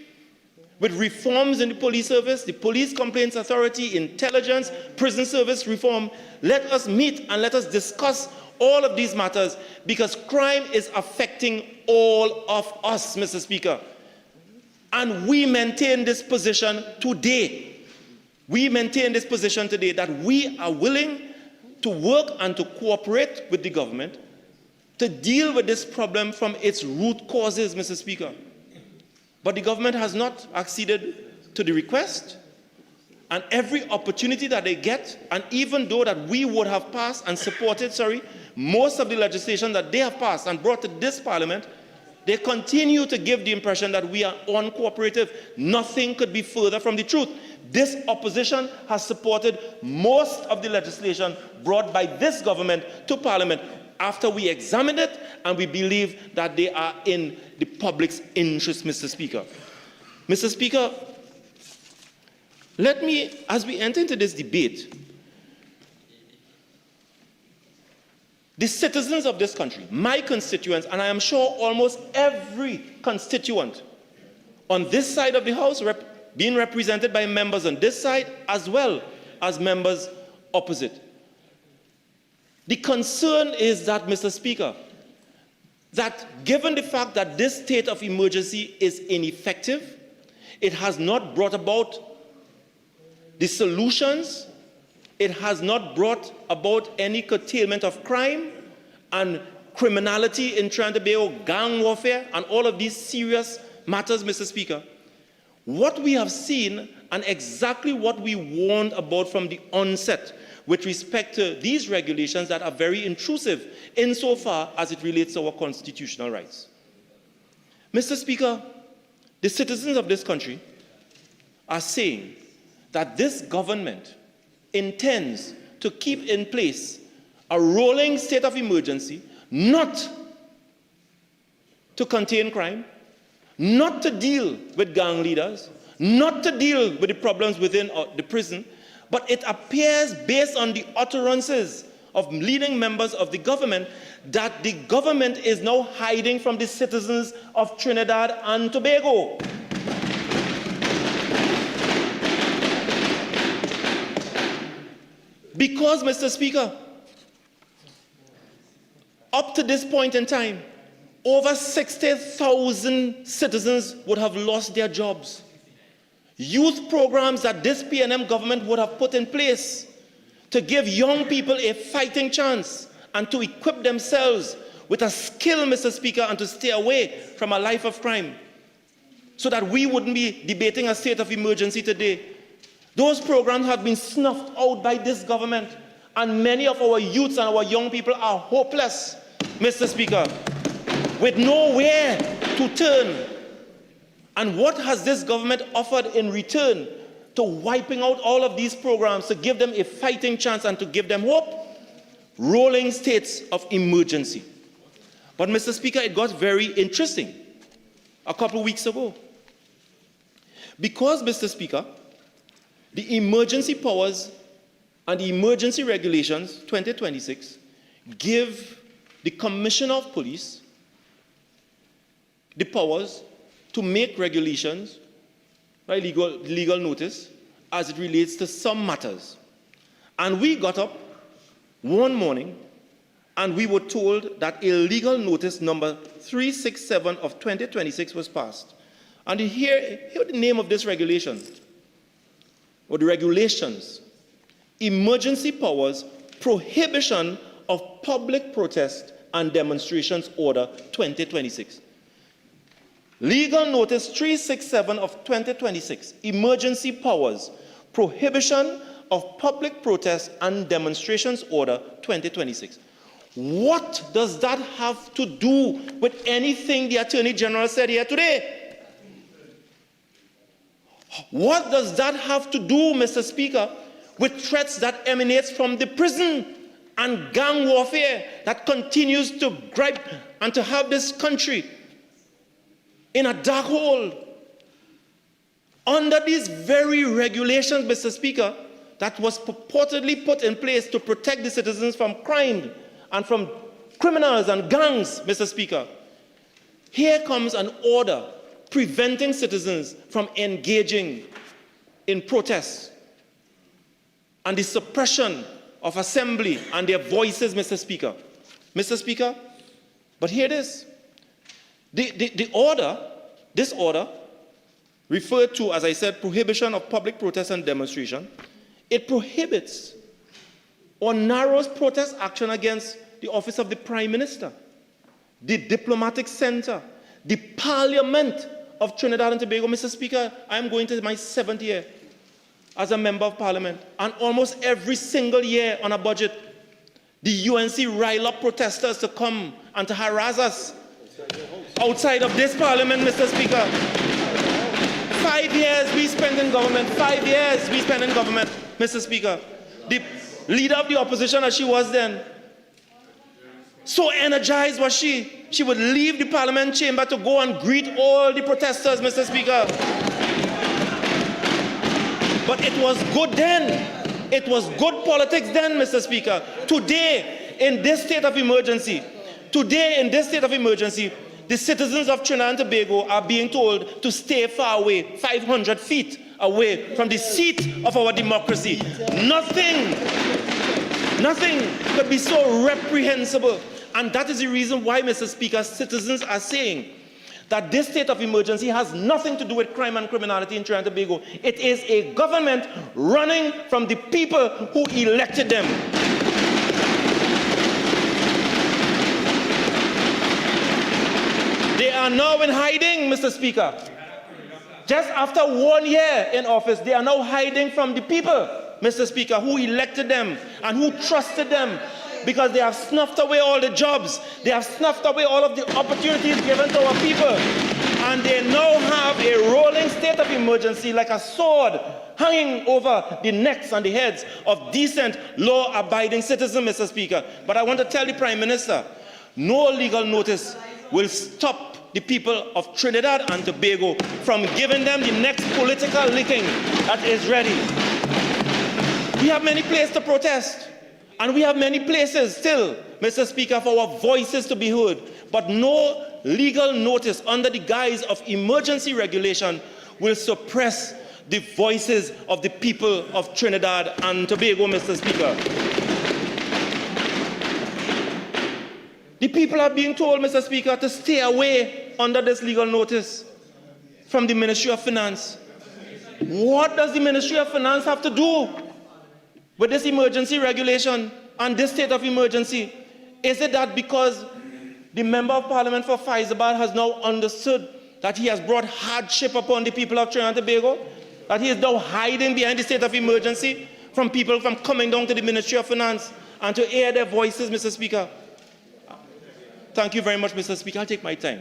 with reforms in the police service, the police complaints authority, intelligence, prison service reform. Let us meet and let us discuss all of these matters, because crime is affecting all of us, Mr. Speaker. And we maintain this position today. We maintain this position today that we are willing to work and to cooperate with the government to deal with this problem from its root causes, Mr. Speaker. But the government has not acceded to the request, and every opportunity that they get, and even though that we would have passed and supported, most of the legislation that they have passed and brought to this parliament, they continue to give the impression that we are uncooperative. Nothing could be further from the truth. This opposition has supported most of the legislation brought by this government to parliament after we examined it and we believe that they are in the public's interest, Mr. Speaker. Mr. Speaker, let me, as we enter into this debate, the citizens of this country, my constituents, and I am sure almost every constituent on this side of the House being represented by members on this side as well as members opposite. The concern is that, Mr. Speaker, that given the fact that this state of emergency is ineffective, it has not brought about the solutions, it has not brought about any curtailment of crime and criminality in Trinidad and Tobago, gang warfare, and all of these serious matters, Mr. Speaker. What we have seen, and exactly what we warned about from the onset with respect to these regulations that are very intrusive insofar as it relates to our constitutional rights. Mr. Speaker, the citizens of this country are saying that this government intends to keep in place a rolling state of emergency, not to contain crime, not to deal with gang leaders, not to deal with the problems within the prison, but it appears, based on the utterances of leading members of the government, that the government is now hiding from the citizens of Trinidad and Tobago. Because, Mr. Speaker, up to this point in time, over 60,000 citizens would have lost their jobs. Youth programs that this PNM government would have put in place to give young people a fighting chance and to equip themselves with a skill, Mr. Speaker, and to stay away from a life of crime, so that we wouldn't be debating a state of emergency today. Those programs have been snuffed out by this government, and many of our youths and our young people are hopeless, Mr. Speaker, with nowhere to turn. And what has this government offered in return to wiping out all of these programs, to give them a fighting chance and to give them hope? Rolling states of emergency. But, Mr. Speaker, it got very interesting a couple of weeks ago. Because, Mr. Speaker, the emergency powers and the emergency regulations 2026 give the Commissioner of Police the powers to make regulations by legal notice as it relates to some matters. And we got up one morning and we were told that a legal notice number 367 of 2026 was passed. And here the name of this regulation, or the regulations: Emergency Powers Prohibition of Public Protest and Demonstrations Order 2026. Legal Notice 367 of 2026, Emergency Powers Prohibition of Public Protest and Demonstrations Order 2026. What does that have to do with anything the Attorney General said here today? What does that have to do, Mr. Speaker, with threats that emanate from the prison and gang warfare that continues to gripe and to have this country in a dark hole? Under these very regulations, Mr. Speaker, that was purportedly put in place to protect the citizens from crime and from criminals and gangs, Mr. Speaker, here comes an order preventing citizens from engaging in protests and the suppression of assembly and their voices, Mr. Speaker. Mr. Speaker, but here it is. This order, referred to, as I said, prohibition of public protest and demonstration, it prohibits or narrows protest action against the office of the Prime Minister, the diplomatic center, the Parliament of Trinidad and Tobago. Mr. Speaker, I'm going to my 7th year as a member of Parliament, and almost every single year on a budget, the UNC rile up protesters to come and to harass us outside of this Parliament, Mr. Speaker. 5 years we spent in government, 5 years we spent in government, Mr. Speaker. The leader of the opposition, as she was then, so energized was she would leave the Parliament chamber to go and greet all the protesters, Mr. Speaker. But it was good then. It was good politics then, Mr. Speaker. Today, in this state of emergency, the citizens of Trinidad and Tobago are being told to stay far away, 500 feet away from the seat of our democracy. Nothing could be so reprehensible. And that is the reason why, Mr. Speaker, citizens are saying that this state of emergency has nothing to do with crime and criminality in Trinidad and Tobago. It is a government running from the people who elected them. They are now in hiding, Mr. Speaker. Just after 1 year in office, they are now hiding from the people, Mr. Speaker, who elected them and who trusted them, because they have snuffed away all the jobs. They have snuffed away all of the opportunities given to our people. And they now have a rolling state of emergency like a sword hanging over the necks and the heads of decent, law-abiding citizens, Mr. Speaker. But I want to tell the Prime Minister, no legal notice will stop the people of Trinidad and Tobago from giving them the next political licking that is ready. We have many places to protest, and we have many places still, Mr. Speaker, for our voices to be heard. But no legal notice under the guise of emergency regulation will suppress the voices of the people of Trinidad and Tobago, Mr. Speaker. The people are being told, Mr. Speaker, to stay away under this legal notice from the Ministry of Finance. What does the Ministry of Finance have to do with this emergency regulation and this state of emergency? Is it that because the Member of Parliament for Fyzabad has now understood that he has brought hardship upon the people of Trinidad and Tobago, that he is now hiding behind the state of emergency from people from coming down to the Ministry of Finance and to hear their voices, Mr. Speaker? Thank you very much, Mr. Speaker. I'll take my time.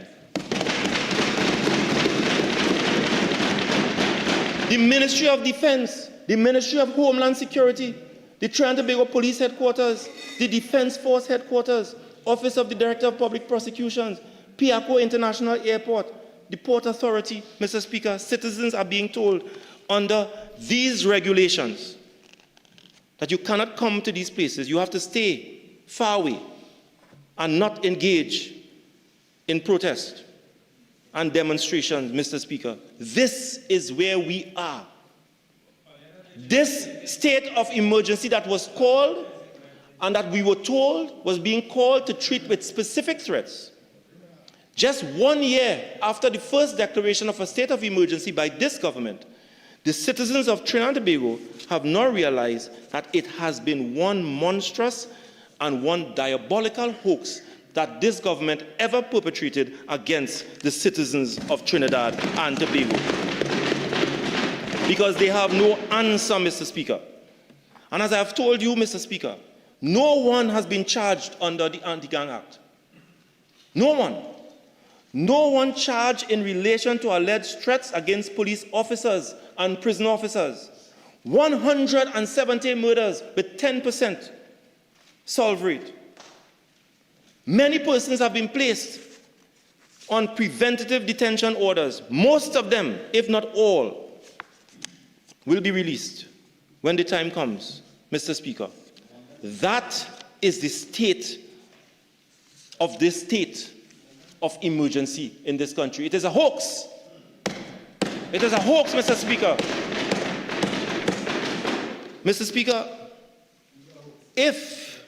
The Ministry of Defense, the Ministry of Homeland Security, the Trinidad and Tobago Police Headquarters, the Defense Force Headquarters, Office of the Director of Public Prosecutions, Piaco International Airport, the Port Authority, Mr. Speaker, citizens are being told under these regulations that you cannot come to these places. You have to stay far away and not engage in protest and demonstrations, Mr. Speaker. This is where we are. This state of emergency that was called and that we were told was being called to treat with specific threats. Just 1 year after the first declaration of a state of emergency by this government, the citizens of Trinidad and Tobago have now realized that it has been one monstrous and one diabolical hoax that this government ever perpetrated against the citizens of Trinidad and Tobago. Because they have no answer, Mr. Speaker. And as I have told you, Mr. Speaker, no one has been charged under the Anti-Gang Act. No one. No one charged in relation to alleged threats against police officers and prison officers. 170 murders with 10% solve rate. Many persons have been placed on preventative detention orders. Most of them, if not all, will be released when the time comes, Mr. Speaker. That is the state of this state of emergency in this country. It is a hoax. It is a hoax, Mr. Speaker. Mr. Speaker, if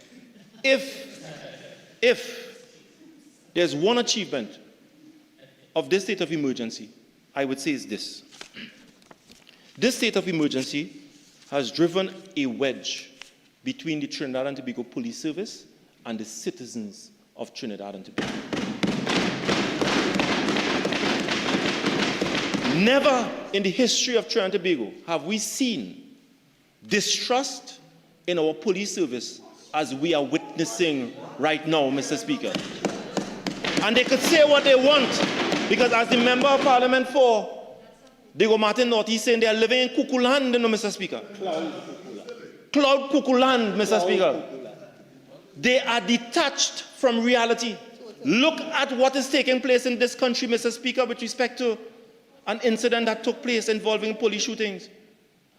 there's one achievement of this state of emergency, I would say is this. This state of emergency has driven a wedge between the Trinidad and Tobago Police Service and the citizens of Trinidad and Tobago. Never in the history of Trinidad and Tobago have we seen distrust in our police service as we are witnessing right now, Mr. Speaker. And they could say what they want, because as the Member of Parliament for Diego Martin North, he's saying they are living in cuckoo land, you know, Mr. Speaker. Cloud cuckoo land, Mr. Speaker. They are detached from reality. Look at what is taking place in this country, Mr. Speaker, with respect to an incident that took place involving police shootings.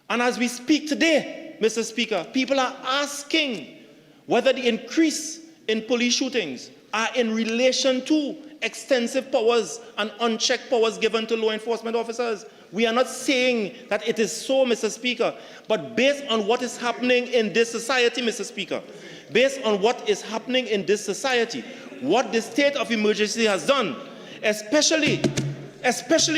And as we speak today, Mr. Speaker, people are asking whether the increase in police shootings are in relation to extensive powers and unchecked powers given to law enforcement officers. We are not saying that it is so, Mr. Speaker, but based on what is happening in this society, Mr. Speaker, based on what is happening in this society, what the state of emergency has done, especially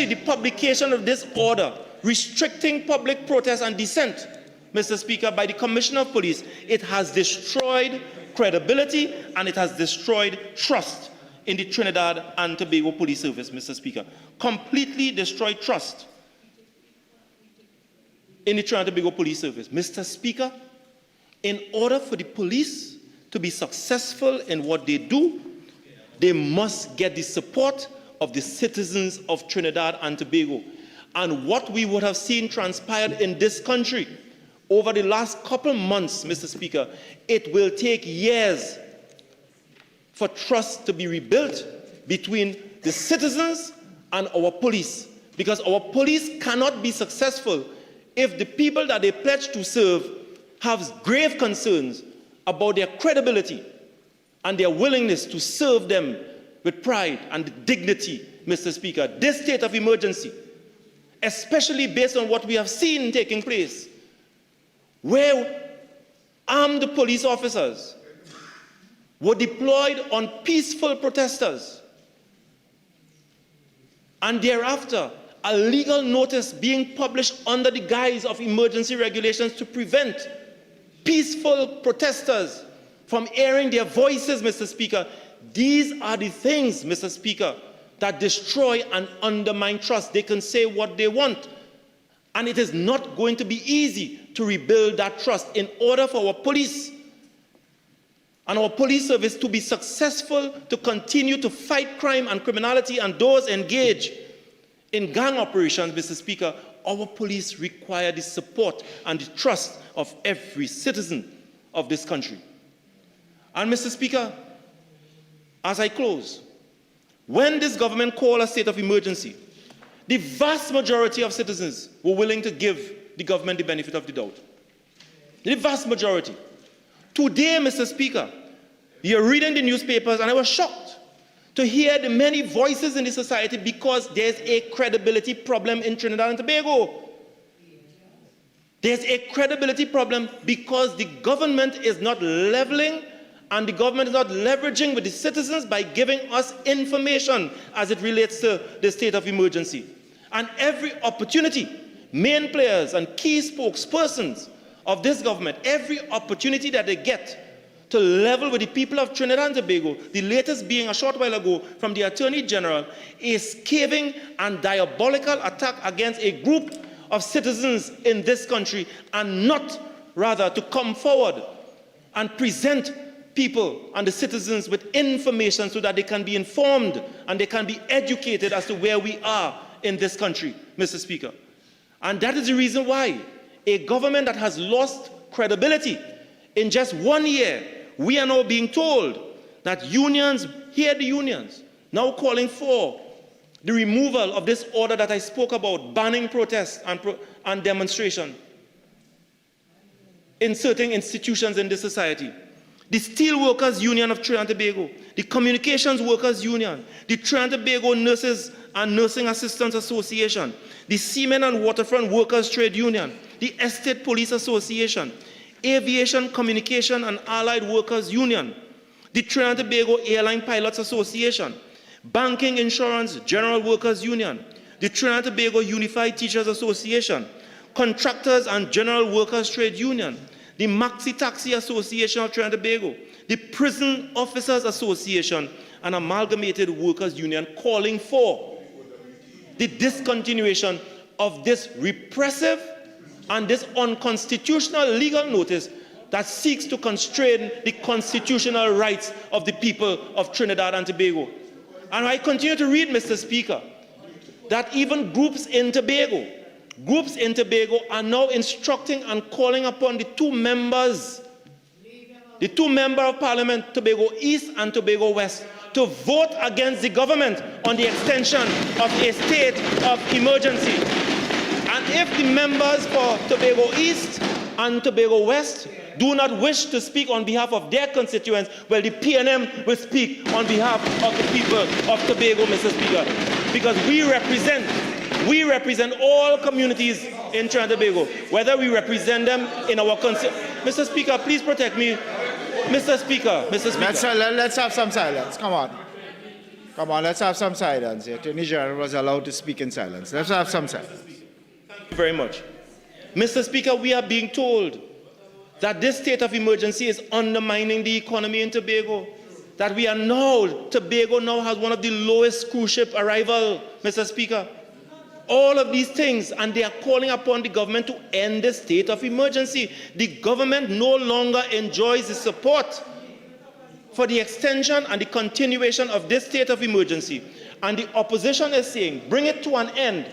the publication of this order restricting public protest and dissent, Mr. Speaker, by the Commissioner of Police, it has destroyed credibility and it has destroyed trust in the Trinidad and Tobago Police Service, Mr. Speaker. Completely destroyed trust in the Trinidad and Tobago Police Service. Mr. Speaker, in order for the police to be successful in what they do, they must get the support of the citizens of Trinidad and Tobago. And what we would have seen transpired in this country over the last couple months, Mr. Speaker, it will take years for trust to be rebuilt between the citizens and our police, because our police cannot be successful if the people that they pledge to serve have grave concerns about their credibility and their willingness to serve them with pride and dignity, Mr. Speaker. This state of emergency, especially based on what we have seen taking place, where armed police officers were deployed on peaceful protesters, and thereafter a legal notice being published under the guise of emergency regulations to prevent peaceful protesters from airing their voices, Mr. Speaker. These are the things, Mr. Speaker, that destroy and undermine trust. They can say what they want, and it is not going to be easy to rebuild that trust. In order for our police and our police service to be successful, to continue to fight crime and criminality and those engaged in gang operations, Mr. Speaker, our police require the support and the trust of every citizen of this country. And Mr. Speaker, as I close, when this government called a state of emergency, the vast majority of citizens were willing to give the government the benefit of the doubt. The vast majority. Today, Mr. Speaker, you're reading the newspapers, and I was shocked to hear the many voices in the society, because there's a credibility problem in Trinidad and Tobago. There's a credibility problem because the government is not leveling and the government is not leveraging with the citizens by giving us information as it relates to the state of emergency. And every opportunity, main players and key spokespersons of this government, every opportunity that they get to level with the people of Trinidad and Tobago, the latest being a short while ago from the Attorney General, a scathing and diabolical attack against a group of citizens in this country, and not rather to come forward and present people and the citizens with information so that they can be informed and they can be educated as to where we are in this country, Mr. Speaker. And that is the reason why a government that has lost credibility in just 1 year, we are now being told that unions, hear the unions, now calling for the removal of this order that I spoke about, banning protests and demonstration in certain institutions in this society. The Steel Workers Union of Trinidad and Tobago, the Communications Workers Union, the Trinidad and Tobago Nurses and Nursing Assistants Association, the Seamen and Waterfront Workers Trade Union, the Estate Police Association, Aviation, Communication and Allied Workers Union, the Trinidad and Tobago Airline Pilots Association, Banking, Insurance, General Workers Union, the Trinidad and Tobago Unified Teachers Association, Contractors and General Workers Trade Union, the Maxi Taxi Association of Trinidad and Tobago, the Prison Officers Association, and Amalgamated Workers Union, calling for the discontinuation of this repressive and this unconstitutional legal notice that seeks to constrain the constitutional rights of the people of Trinidad and Tobago. And I continue to read, Mr. Speaker, that even groups in Tobago are now instructing and calling upon the two members of Parliament, Tobago East and Tobago West, to vote against the government on the extension of a state of emergency. And if the members for Tobago East and Tobago West do not wish to speak on behalf of their constituents, well, the PNM will speak on behalf of the people of Tobago, Mr. Speaker, because we represent all communities in Trinidad and Tobago, whether we represent them in our Mr. Speaker, please protect me. Mr. Speaker. Let's have some silence. Come on, let's have some silence. The Attorney General was allowed to speak in silence. Let's have some silence. Thank you very much. Mr. Speaker, we are being told that this state of emergency is undermining the economy in Tobago, that Tobago now has one of the lowest cruise ship arrival, Mr. Speaker. All of these things, and they are calling upon the government to end the state of emergency. The government no longer enjoys the support for the extension and the continuation of this state of emergency. And the opposition is saying, bring it to an end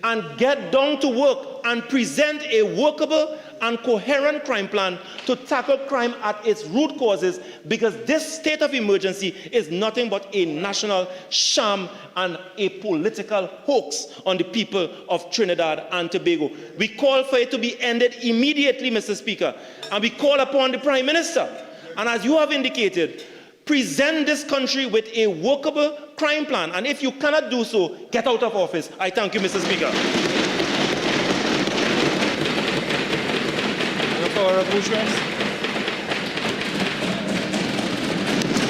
and get down to work and present a workable and coherent crime plan to tackle crime at its root causes, because this state of emergency is nothing but a national sham and a political hoax on the people of Trinidad and Tobago. We call for it to be ended immediately, Mr. Speaker, and we call upon the Prime Minister, and as you have indicated, present this country with a workable crime plan, and if you cannot do so, get out of office. I thank you, Mr. Speaker.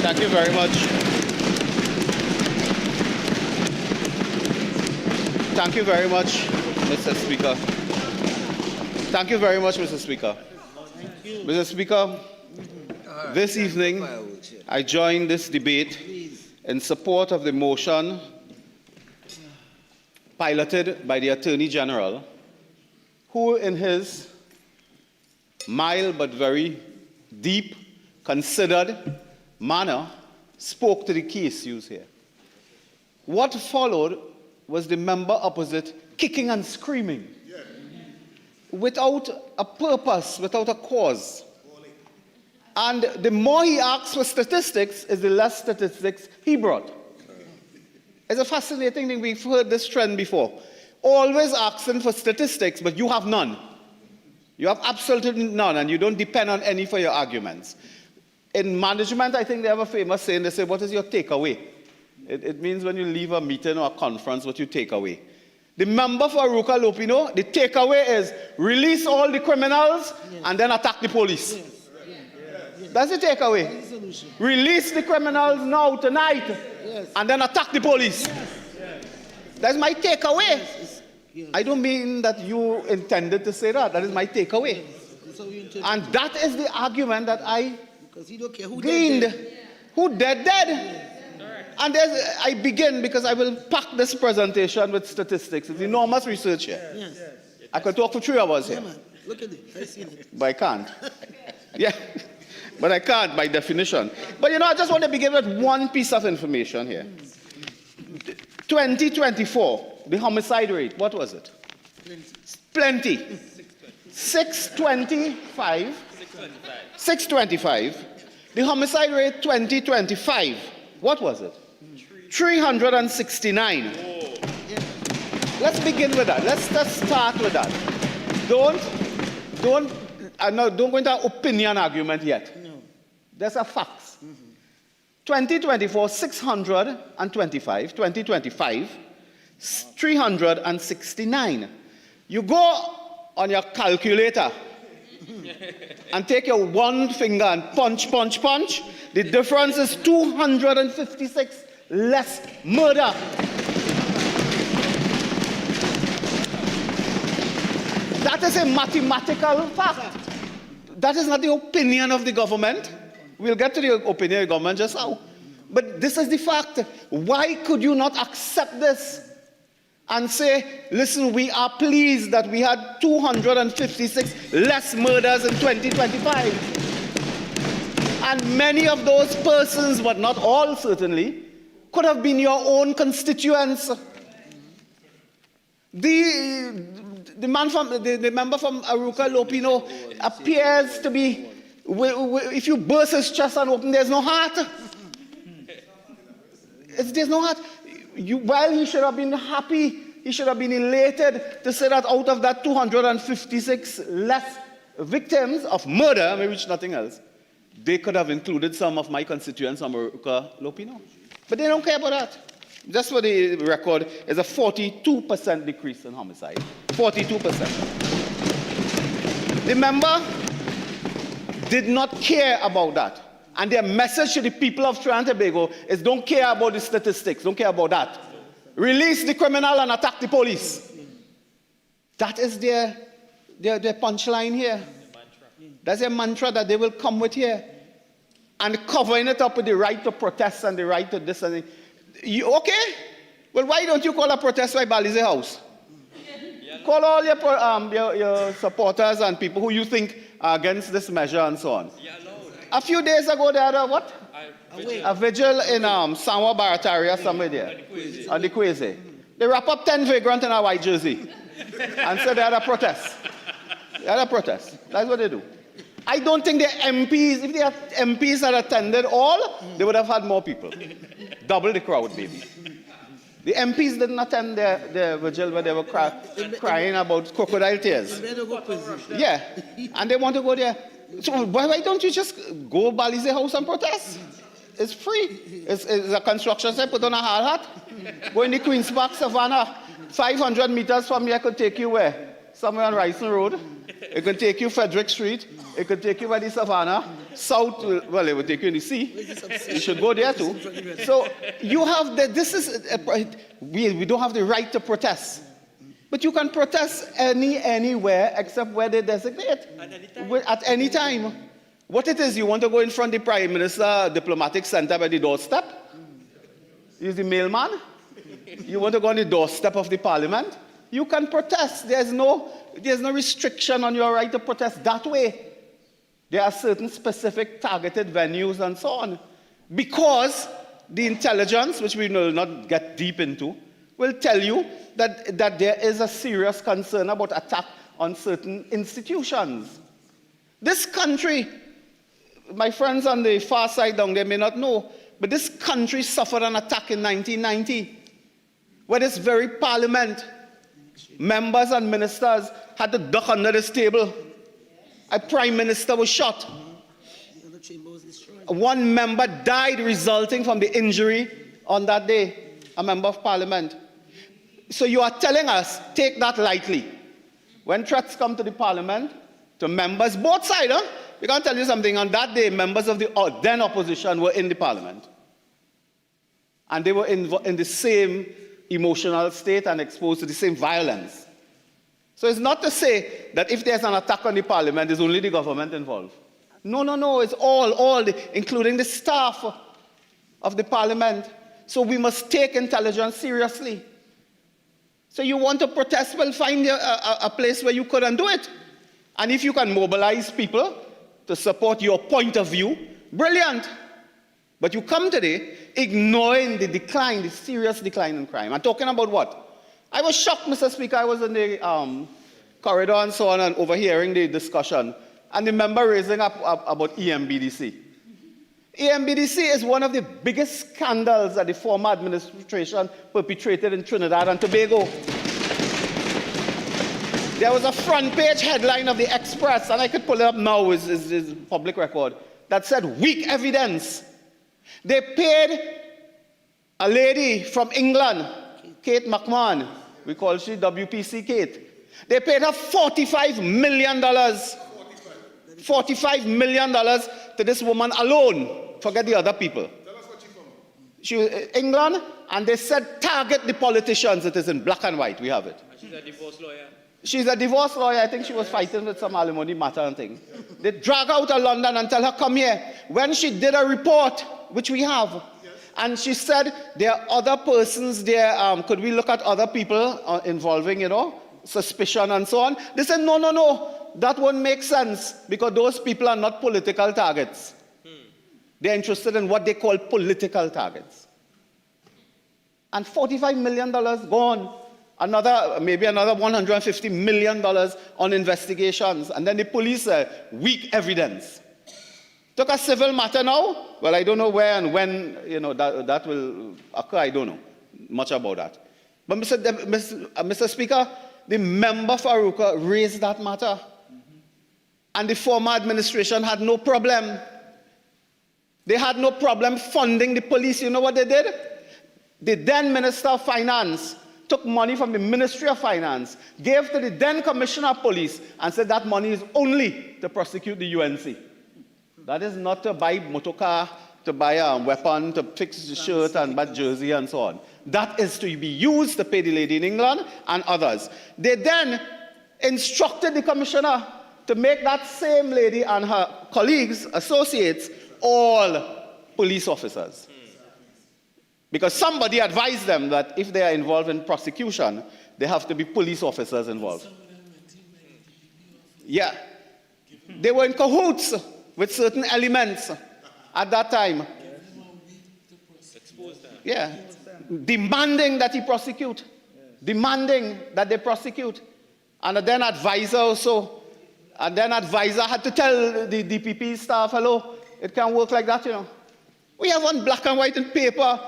Thank you very much. Thank you very much, Mr. Speaker. Thank you very much, Mr. Speaker. Mr. Speaker, this evening I joined this debate in support of the motion piloted by the Attorney General, who in his mild but very deep, considered manner spoke to the key issues here. What followed was the member opposite kicking and screaming without a purpose, without a cause. And the more he asks for statistics, is the less statistics he brought. It's a fascinating thing. We've heard this trend before. Always asking for statistics, but you have none. You have absolutely none, and you don't depend on any for your arguments. In management, I think they have a famous saying. They say, what is your takeaway? It means when you leave a meeting or a conference, what you take away. The member for Aruka Lopino, the takeaway is release all the criminals and then attack the police. That's the takeaway. Release the criminals now, tonight, and then attack the police. That's my takeaway. I don't mean that you intended to say that. That is my takeaway. And that is the argument that I gained. Who dead? And I begin because I will pack this presentation with statistics. It's enormous research here. I could talk for 3 hours here. Look at it. I see it. But I can't. Yeah. But I can't by definition. But I just want to begin with one piece of information here. 2024, the homicide rate, what was it? Plenty. 625. The homicide rate 2025, what was it? 369. Let's begin with that. Let's just start with that. Don't go into an opinion argument yet. No. There's a facts. 2024, 625. 2025, 369. You go on your calculator and take your one finger and punch. The difference is 256 less murder. That is a mathematical fact. That is not the opinion of the government. We'll get to the opinion of the government just now. But this is the fact. Why could you not accept this and say, listen, we are pleased that we had 256 less murders in 2025. And many of those persons, but not all certainly, could have been your own constituents. The member from Aruka Lopino appears to be, if you burst his chest and open, there's no heart. There's no heart. While he should have been happy, he should have been elated to say that out of that 256 less victims of murder, maybe nothing else, they could have included some of my constituents from Aruka Lopino. But they don't care about that. Just for the record, is a 42% decrease in homicide. 42%. The member did not care about that. And their message to the people of Trinidad and Tobago is don't care about the statistics, don't care about that. Release the criminal and attack the police. That is their punchline here. That's their mantra that they will come with here. And covering it up with the right to protest and the right to this and that. Okay? Well, why don't you call a protest by Balize House? Call all your supporters and people who you think are against this measure and so on. A few days ago, they had a what? A vigil in Sanwa Barataria, somewhere there, on the Kwezi. They wrap up 10 vagrants in a white jersey and say they had a protest. They had a protest. That's what they do. I don't think the MPs, if the MPs had attended all, they would have had more people. Double the crowd, maybe. The MPs didn't attend their vigil where they were crying about crocodile tears. Yeah, and they want to go there. So why don't you just go Balize House and protest? It's free. It's a construction site, put on a hard hat. Go in the Queen's Park, Savannah. 500 meters from here could take you where? Somewhere on Ryson Road. It could take you Frederick Street. It could take you by the Savannah. South, well, it would take you in the sea. You should go there too. So you have we don't have the right to protest. But you can protest anywhere except where they designate. At any time. What it is, you want to go in front of the Prime Minister Diplomatic Center by the doorstep? He's the mailman? You want to go on the doorstep of the Parliament? You can protest. There's no restriction on your right to protest that way. There are certain specific targeted venues and so on. Because the intelligence, which we will not get deep into, will tell you that there is a serious concern about attack on certain institutions. This country, my friends on the far side down there may not know, but this country suffered an attack in 1990, where this very parliament, members and ministers had to duck under this table. A prime minister was shot. One member died resulting from the injury on that day, a member of parliament. So you are telling us, take that lightly. When threats come to the parliament, to members, both sides, we can tell you something. On that day, members of the then opposition were in the parliament. And they were in the same emotional state and exposed to the same violence. So it's not to say that if there's an attack on the parliament, there's only the government involved. No, it's all, including the staff of the parliament. So we must take intelligence seriously. So you want to protest, well, find a place where you couldn't do it. And if you can mobilize people to support your point of view, brilliant. But you come today ignoring the serious decline in crime. I'm talking about what? I was shocked, Mr. Speaker. I was in the corridor and so on and overhearing the discussion. And the member raising up about EMBDC. EMBDC is one of the biggest scandals that the former administration perpetrated in Trinidad and Tobago. There was a front page headline of the Express, and I could pull it up now, is public record, that said, weak evidence. They paid a lady from England, Kate McMahon, we call she WPC Kate. They paid her $45 million. $45 million to this woman alone. Forget the other people. Tell us what she was in England, and they said, target the politicians. It is in black and white. We have it. She's a divorce lawyer. She's a divorce lawyer. I think she was fighting with some alimony matter and thing. They drag her out of London and tell her, come here. When she did a report, which we have, and she said, there are other persons there. Could we look at other people involving, suspicion and so on? They said, no. That won't make sense because those people are not political targets. They're interested in what they call political targets. And $45 million gone. Maybe another $150 million on investigations. And then the police weak evidence. Took a civil matter now. Well, I don't know where and when that will occur. I don't know much about that. But Mr. Speaker, the member Faruqa raised that matter. And the former administration had no problem. They had no problem funding the police. You know what they did? The then Minister of Finance took money from the Ministry of Finance, gave to the then Commissioner of Police, and said that money is only to prosecute the UNC. That is not to buy motor car, to buy a weapon, to fix the shirt and buy jersey and so on. That is to be used to pay the lady in England and others. They then instructed the Commissioner to make that same lady and her colleagues, associates, all police officers. Because somebody advised them that if they are involved in prosecution, they have to be police officers involved. Yeah. They were in cahoots with certain elements at that time. Yeah. Demanding that he prosecute. Demanding that they prosecute. And then advisor also. And then advisor had to tell the DPP staff, hello, it can't work like that, you know. We have on black and white in paper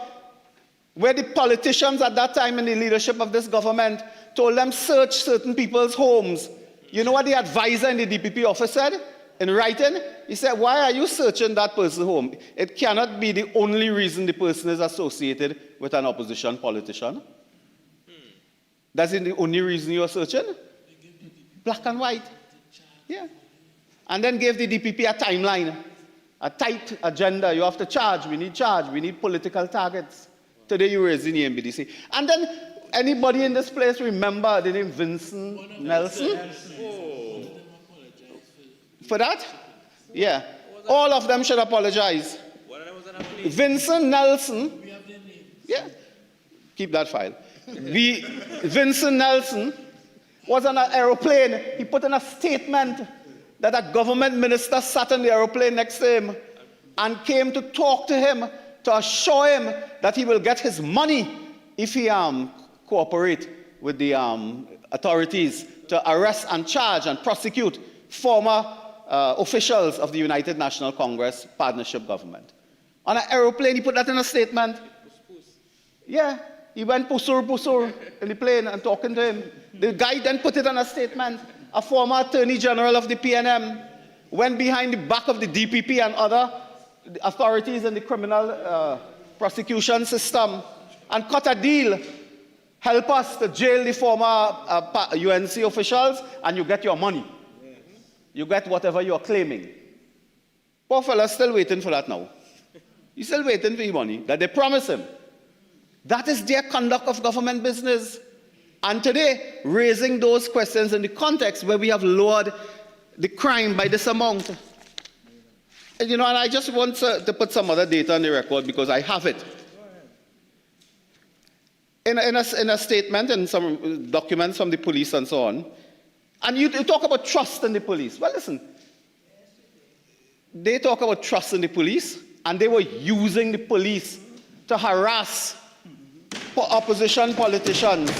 where the politicians at that time in the leadership of this government told them search certain people's homes. You know what the advisor in the DPP office said in writing? He said, why are you searching that person's home? It cannot be the only reason the person is associated with an opposition politician. That's the only reason you're searching? Black and white. Yeah. And then gave the DPP a timeline, a tight agenda. You have to charge. We need political targets. Today you're raising the MBDC. And then anybody in this place remember the name Vincent Nelson? For that? Yeah. All of them should apologize. Vincent Nelson. Yeah. Keep that file. Vincent Nelson was on an aeroplane. He put in a statement that a government minister sat in the aeroplane next to him and came to talk to him, to assure him that he will get his money if he cooperate with the authorities to arrest and charge and prosecute former officials of the United National Congress partnership government. On an aeroplane, he put that in a statement. Yeah, he went pusur in the plane and talking to him. The guy then put it in a statement. A former Attorney General of the PNM went behind the back of the DPP and other authorities in the criminal prosecution system and cut a deal. Help us to jail the former UNC officials and you get your money. You get whatever you're claiming. Poor fella's still waiting for that now. He's still waiting for the money that they promise him. That is their conduct of government business. And today, raising those questions in the context where we have lowered the crime by this amount. And, and I just want to put some other data on the record because I have it. In a statement and some documents from the police and so on, and you talk about trust in the police. Well, listen, they talk about trust in the police, and they were using the police to harass opposition politicians,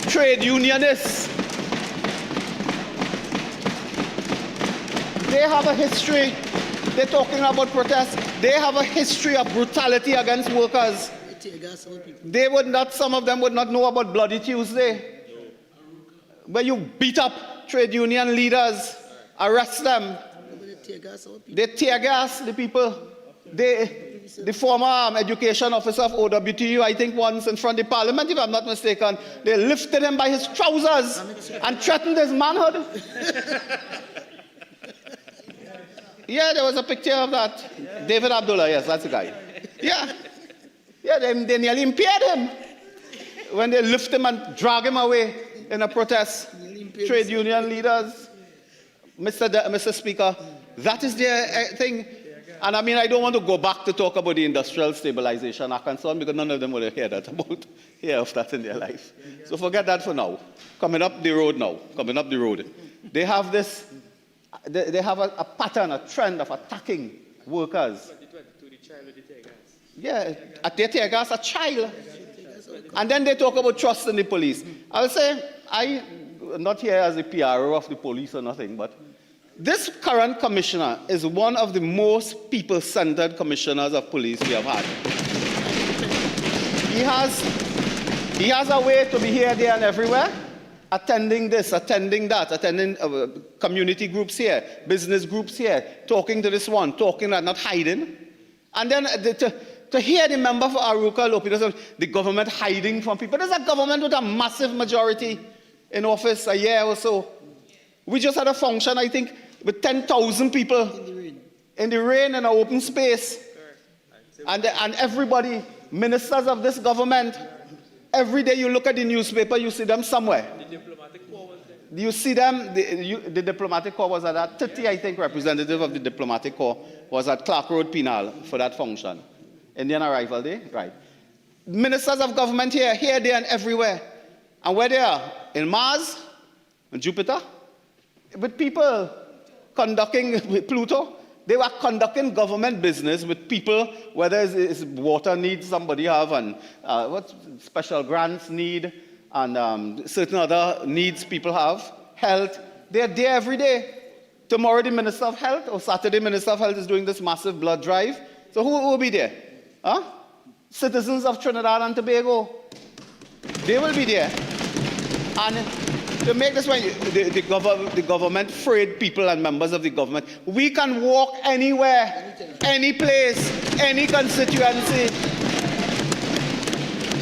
trade unionists. They have a history. They're talking about protests. They have a history of brutality against workers. They would not, some of them would not know about Bloody Tuesday, where you beat up trade union leaders, arrest them. They tear gas the people. The former education officer of OWTU, I think once in front of the parliament, if I'm not mistaken, they lifted him by his trousers and threatened his manhood. Yeah, there was a picture of that. David Abdullah, yes, that's the guy. Yeah. Yeah, they nearly impaired him when they lift him and drag him away in a protest. Trade union leaders. Mr. Speaker, that is their thing. And I mean, I don't want to go back to talk about the Industrial Stabilization Act and so on, because none of them will hear that of that in their life. So forget that for now. Coming up the road. They have this, they have a pattern, a trend of attacking workers. Yeah, at their tear gas, a child. And then they talk about trust in the police. I'll say, I'm not here as a PRO of the police or nothing, but this current commissioner is one of the most people-centered commissioners of police we have had. He has a way to be here, there, and everywhere, attending this, attending that, attending community groups here, business groups here, talking to this one, talking that, not hiding. And then to hear the member for Aruka Lopidas, the government hiding from people. There's a government with a massive majority in office a year or so. We just had a function, I think, with 10,000 people in the rain in an open space. And everybody, ministers of this government, every day you look at the newspaper, you see them somewhere. The diplomatic corps was there. You see them, the diplomatic corps was at that. 30, I think, representative of the diplomatic corps was at Clark Road Penal for that function. Indian Arrival Day, right. Ministers of government here, there, and everywhere. And where they are? In Mars, in Jupiter, with people conducting Pluto, They were conducting government business with people, whether it's water needs somebody have, and what special grants need, and certain other needs people have, health. They're there every day. Tomorrow the Minister of Health, or Saturday Minister of Health is doing this massive blood drive. So who will be there? Huh? Citizens of Trinidad and Tobago. They will be there. And to make this one, the government freed people and members of the government. We can walk anywhere, any place, any constituency.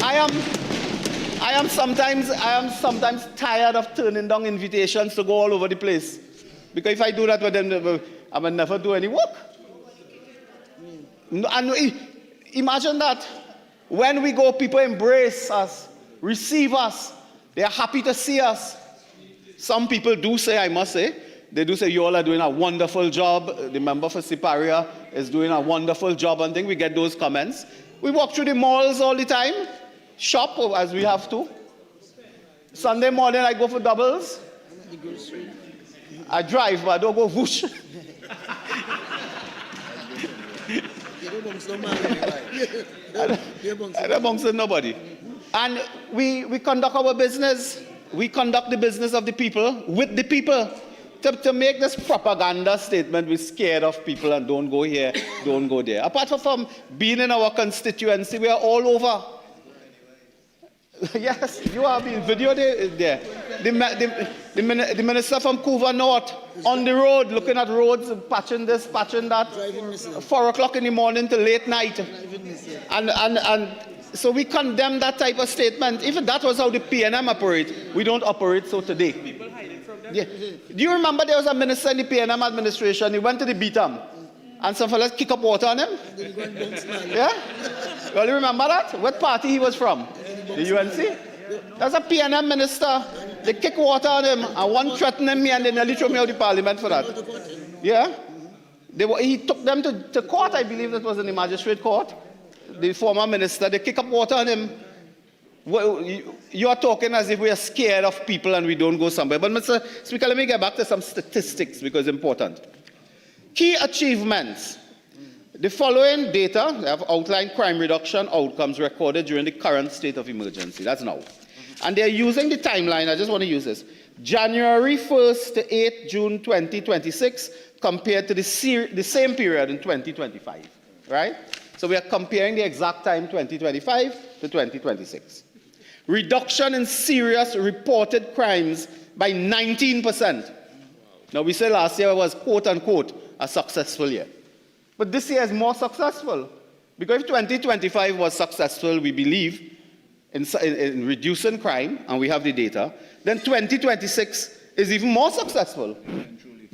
I am sometimes tired of turning down invitations to go all over the place. Because if I do that, then I will never do any work. And imagine that. When we go, people embrace us, receive us. They are happy to see us. Some people do say, I must say, they do say, you all are doing a wonderful job. The member for Siparia is doing a wonderful job. And I think we get those comments. We walk through the malls all the time, shop as we have to. Sunday morning, I go for doubles. I drive, but I don't go whoosh. I don't bounce nobody. And we conduct our business. We conduct the business of the people with the people. To make this propaganda statement, we're scared of people and don't go here, don't go there. Apart from being in our constituency, we are all over. Yes, you are being videoed there. The minister from Couva North on the road, looking at roads, patching this, patching that, 4 o'clock in the morning till late night. And so we condemn that type of statement. If that was how the PNM operate, we don't operate so today. People hiding from them? Yeah. Do you remember there was a minister in the PNM administration, he went to the Beatam, and some fellas kick up water on him? Yeah? Well, you remember that? What party he was from? The UNC? That's a PNM minister. They kick water on him, and one threatened me, and they nearly threw me out of the parliament for that. Yeah? He took them to court, I believe that was in the magistrate court. The former minister, they kick up water on him. Well, you are talking as if we are scared of people and we don't go somewhere. But Mr. Speaker, let me get back to some statistics because it's important. Key achievements. The following data have outlined crime reduction outcomes recorded during the current state of emergency. That's now. And they're using the timeline. I just want to use this. January 1st to 8th June 2026 compared to the same period in 2025. Right? So we are comparing the exact time 2025 to 2026. Reduction in serious reported crimes by 19%. Now we say last year was quote unquote a successful year. But this year is more successful. Because if 2025 was successful, we believe, in reducing crime, and we have the data, then 2026 is even more successful.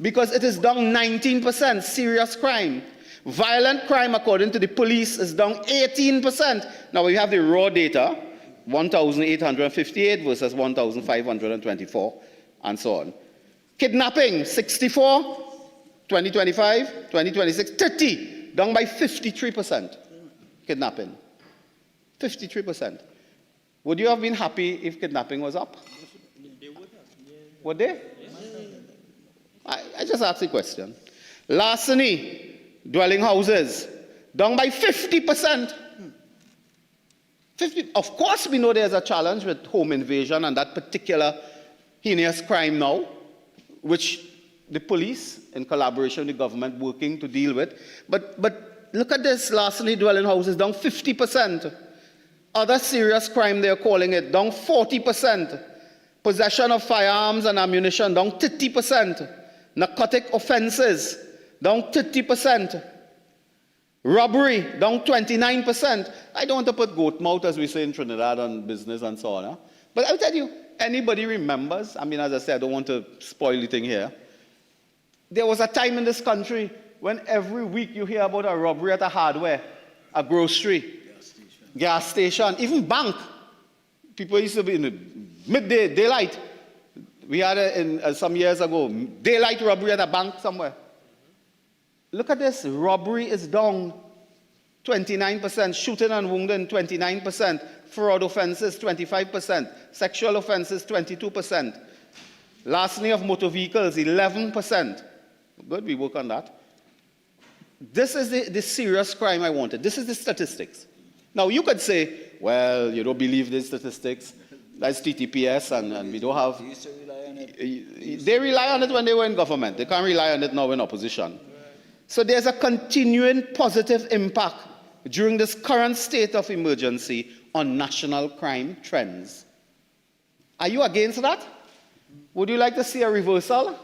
Because it is down 19% serious crime. Violent crime, according to the police, is down 18%. Now we have the raw data, 1,858 versus 1,524, and so on. Kidnapping, 64, 2025, 2026, 30, down by 53%. Kidnapping, 53%. Would you have been happy if kidnapping was up? They would have. Would they? I just asked the question. Larceny, dwelling houses, down by 50%. Of course, we know there's a challenge with home invasion and that particular heinous crime now, which the police, in collaboration with the government, working to deal with. But look at this, larceny, dwelling houses, down 50%. Other serious crime, they're calling it, down 40%. Possession of firearms and ammunition, down 30%. Narcotic offenses, down 30%. Robbery, down 29%. I don't want to put goat mouth, as we say in Trinidad, on business and so on. Huh? But I'll tell you, anybody remembers, I mean, as I said, I don't want to spoil the thing here. There was a time in this country when every week you hear about a robbery at a hardware, a grocery, gas station, even bank. People used to be in the midday, daylight. We had it some years ago, daylight robbery at a bank somewhere. Look at this, robbery is down 29%, shooting and wounding 29%, fraud offenses 25%, sexual offenses 22%, larceny of motor vehicles 11%. Good, we work on that. This is the serious crime I wanted. This is the statistics. Now, you could say, well, you don't believe these statistics. That's TTPS, and we don't have... They rely on it when they were in government. They can't rely on it now in opposition. So there's a continuing positive impact during this current state of emergency on national crime trends. Are you against that? Would you like to see a reversal?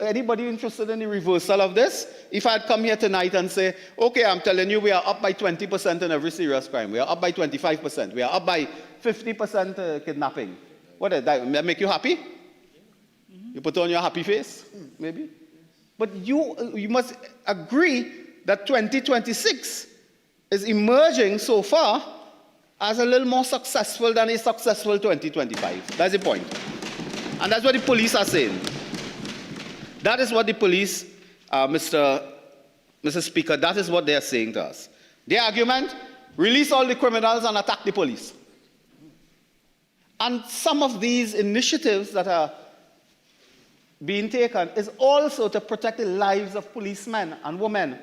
Anybody interested in the reversal of this? If I'd come here tonight and say, okay, I'm telling you, we are up by 20% in every serious crime. We are up by 25%. We are up by 50% kidnapping. What does that make you happy? You put on your happy face, maybe? But you must agree that 2026 is emerging so far as a little more successful than a successful 2025. That's the point. And that's what the police are saying. That is what the police, Mr. Speaker, that is what they are saying to us. Their argument, release all the criminals and attack the police. And some of these initiatives that are being taken is also to protect the lives of policemen and women.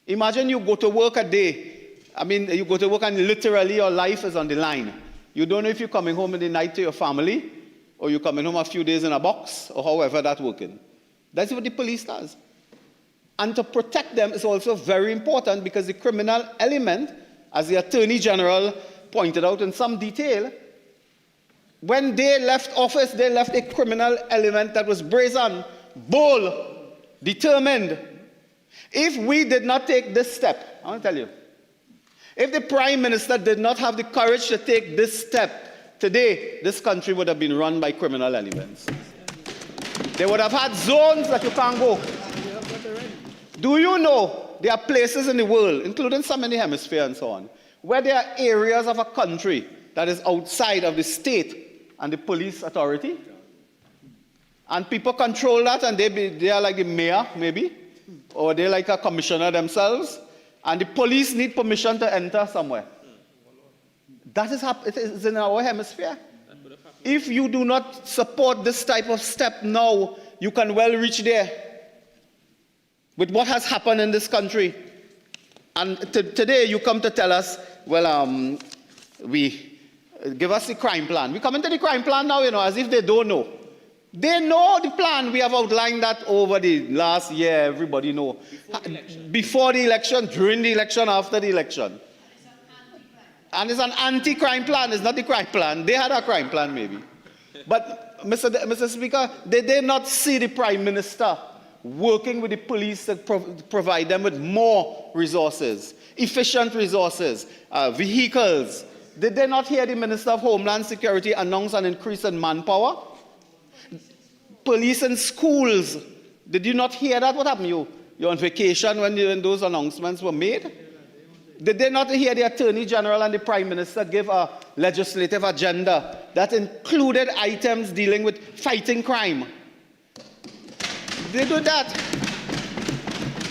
Imagine you go to work a day. I mean, you go to work and literally your life is on the line. You don't know if you're coming home in the night to your family, or you're coming home a few days in a box, or however that's working. That's what the police does. And to protect them is also very important because the criminal element, as the Attorney General pointed out in some detail, when they left office, they left a criminal element that was brazen, bold, determined. If we did not take this step, I want to tell you, if the Prime Minister did not have the courage to take this step, today, this country would have been run by criminal elements. They would have had zones that you can't go. Do you know there are places in the world, including some in the hemisphere and so on, where there are areas of a country that is outside of the state and the police authority? And people control that, and they are like the mayor, maybe, or they're like a commissioner themselves, and the police need permission to enter somewhere. That is in our hemisphere. If you do not support this type of step now, you can well reach there. With what has happened in this country. And today you come to tell us, well, we give us the crime plan. We come into the crime plan now, as if they don't know. They know the plan. We have outlined that over the last year. Everybody know. Before the election, during the election, after the election. And it's an anti-crime plan. It's not the crime plan. They had a crime plan, maybe. But, Mr. Speaker, they did not see the Prime Minister working with the police to provide them with more resources, efficient resources, vehicles. Did they not hear the Minister of Homeland Security announce an increase in manpower? Police in schools. Did you not hear that? What happened? You're on vacation when those announcements were made? Did they not hear the Attorney General and the Prime Minister give a legislative agenda that included items dealing with fighting crime? They do that.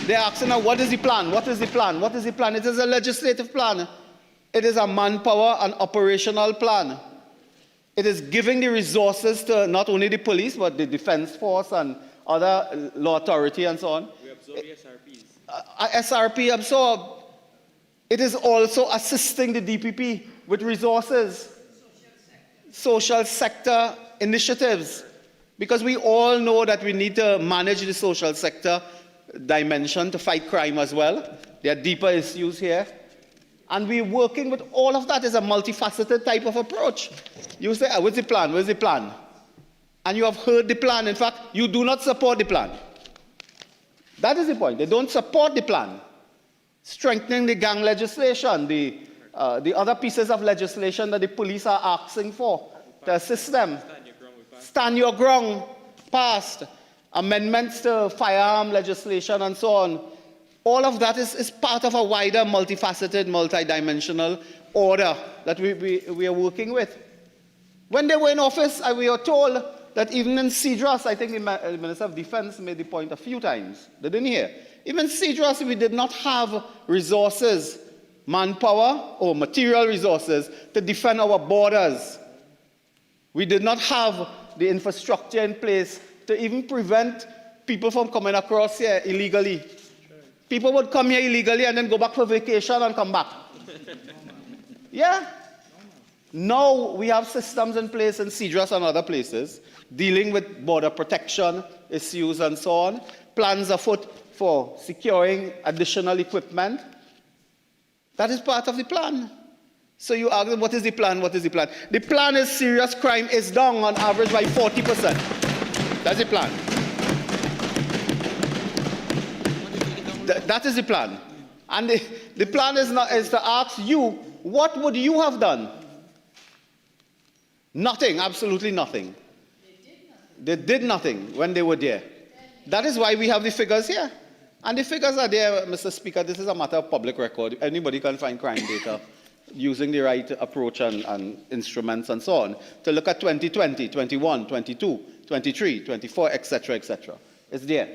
They're asking now, what is the plan? What is the plan? What is the plan? It is a legislative plan. It is a manpower and operational plan. It is giving the resources to not only the police, but the defense force and other law authority and so on. We absorb SRPs. SRP absorb. It is also assisting the DPP with resources, social sector initiatives, because we all know that we need to manage the social sector dimension to fight crime as well. There are deeper issues here. And we're working with all of that as a multifaceted type of approach. You say, what's the plan? Where's the plan? And you have heard the plan. In fact, you do not support the plan. That is the point. They don't support the plan. Strengthening the gang legislation, the other pieces of legislation that the police are asking for to assist them. Stand your ground, passed. Amendments to firearm legislation and so on. All of that is part of a wider, multifaceted, multidimensional order that we are working with. When they were in office, we were told that even in CEDRAS, I think the Minister of Defense made the point a few times. They didn't hear. Even CEDRAS, we did not have resources, manpower or material resources to defend our borders. We did not have the infrastructure in place to even prevent people from coming across here illegally. People would come here illegally and then go back for vacation and come back. Yeah. Now we have systems in place in Cedros and other places dealing with border protection issues and so on. Plans afoot for securing additional equipment. That is part of the plan. So you ask them, what is the plan? What is the plan? The plan is serious crime is down on average by 40%. That's the plan. That is the plan. And the plan is to ask you, what would you have done? Nothing, absolutely nothing. They did nothing when they were there. That is why we have the figures here. And the figures are there, Mr. Speaker. This is a matter of public record. Anybody can find crime data using the right approach and instruments and so on to look at 2020, 21, 22, 23, 24, etc., etc. It's there.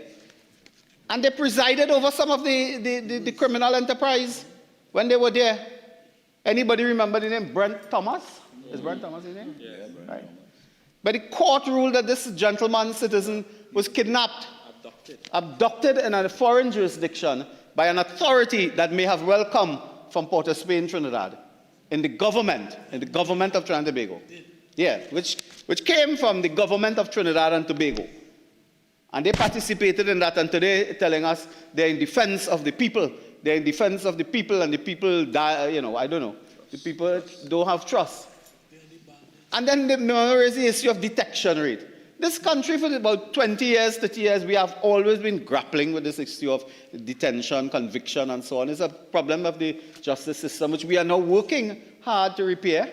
And they presided over some of the criminal enterprise when they were there. Anybody remember the name Brent Thomas? Is Brent Thomas his name? Yeah, Brent. Right. But the court ruled that this gentleman citizen was kidnapped, abducted in a foreign jurisdiction by an authority that may have well come from Port of Spain, Trinidad, in the government of Trinidad and Tobago. Yeah, which came from the government of Trinidad and Tobago. And they participated in that, and today telling us they're in defense of the people. They're in defense of the people, and the people die, I don't know. The people don't have trust. And then there is the issue of detection rate. This country, for about 20 years, 30 years, we have always been grappling with this issue of detention, conviction, and so on. It's a problem of the justice system, which we are now working hard to repair,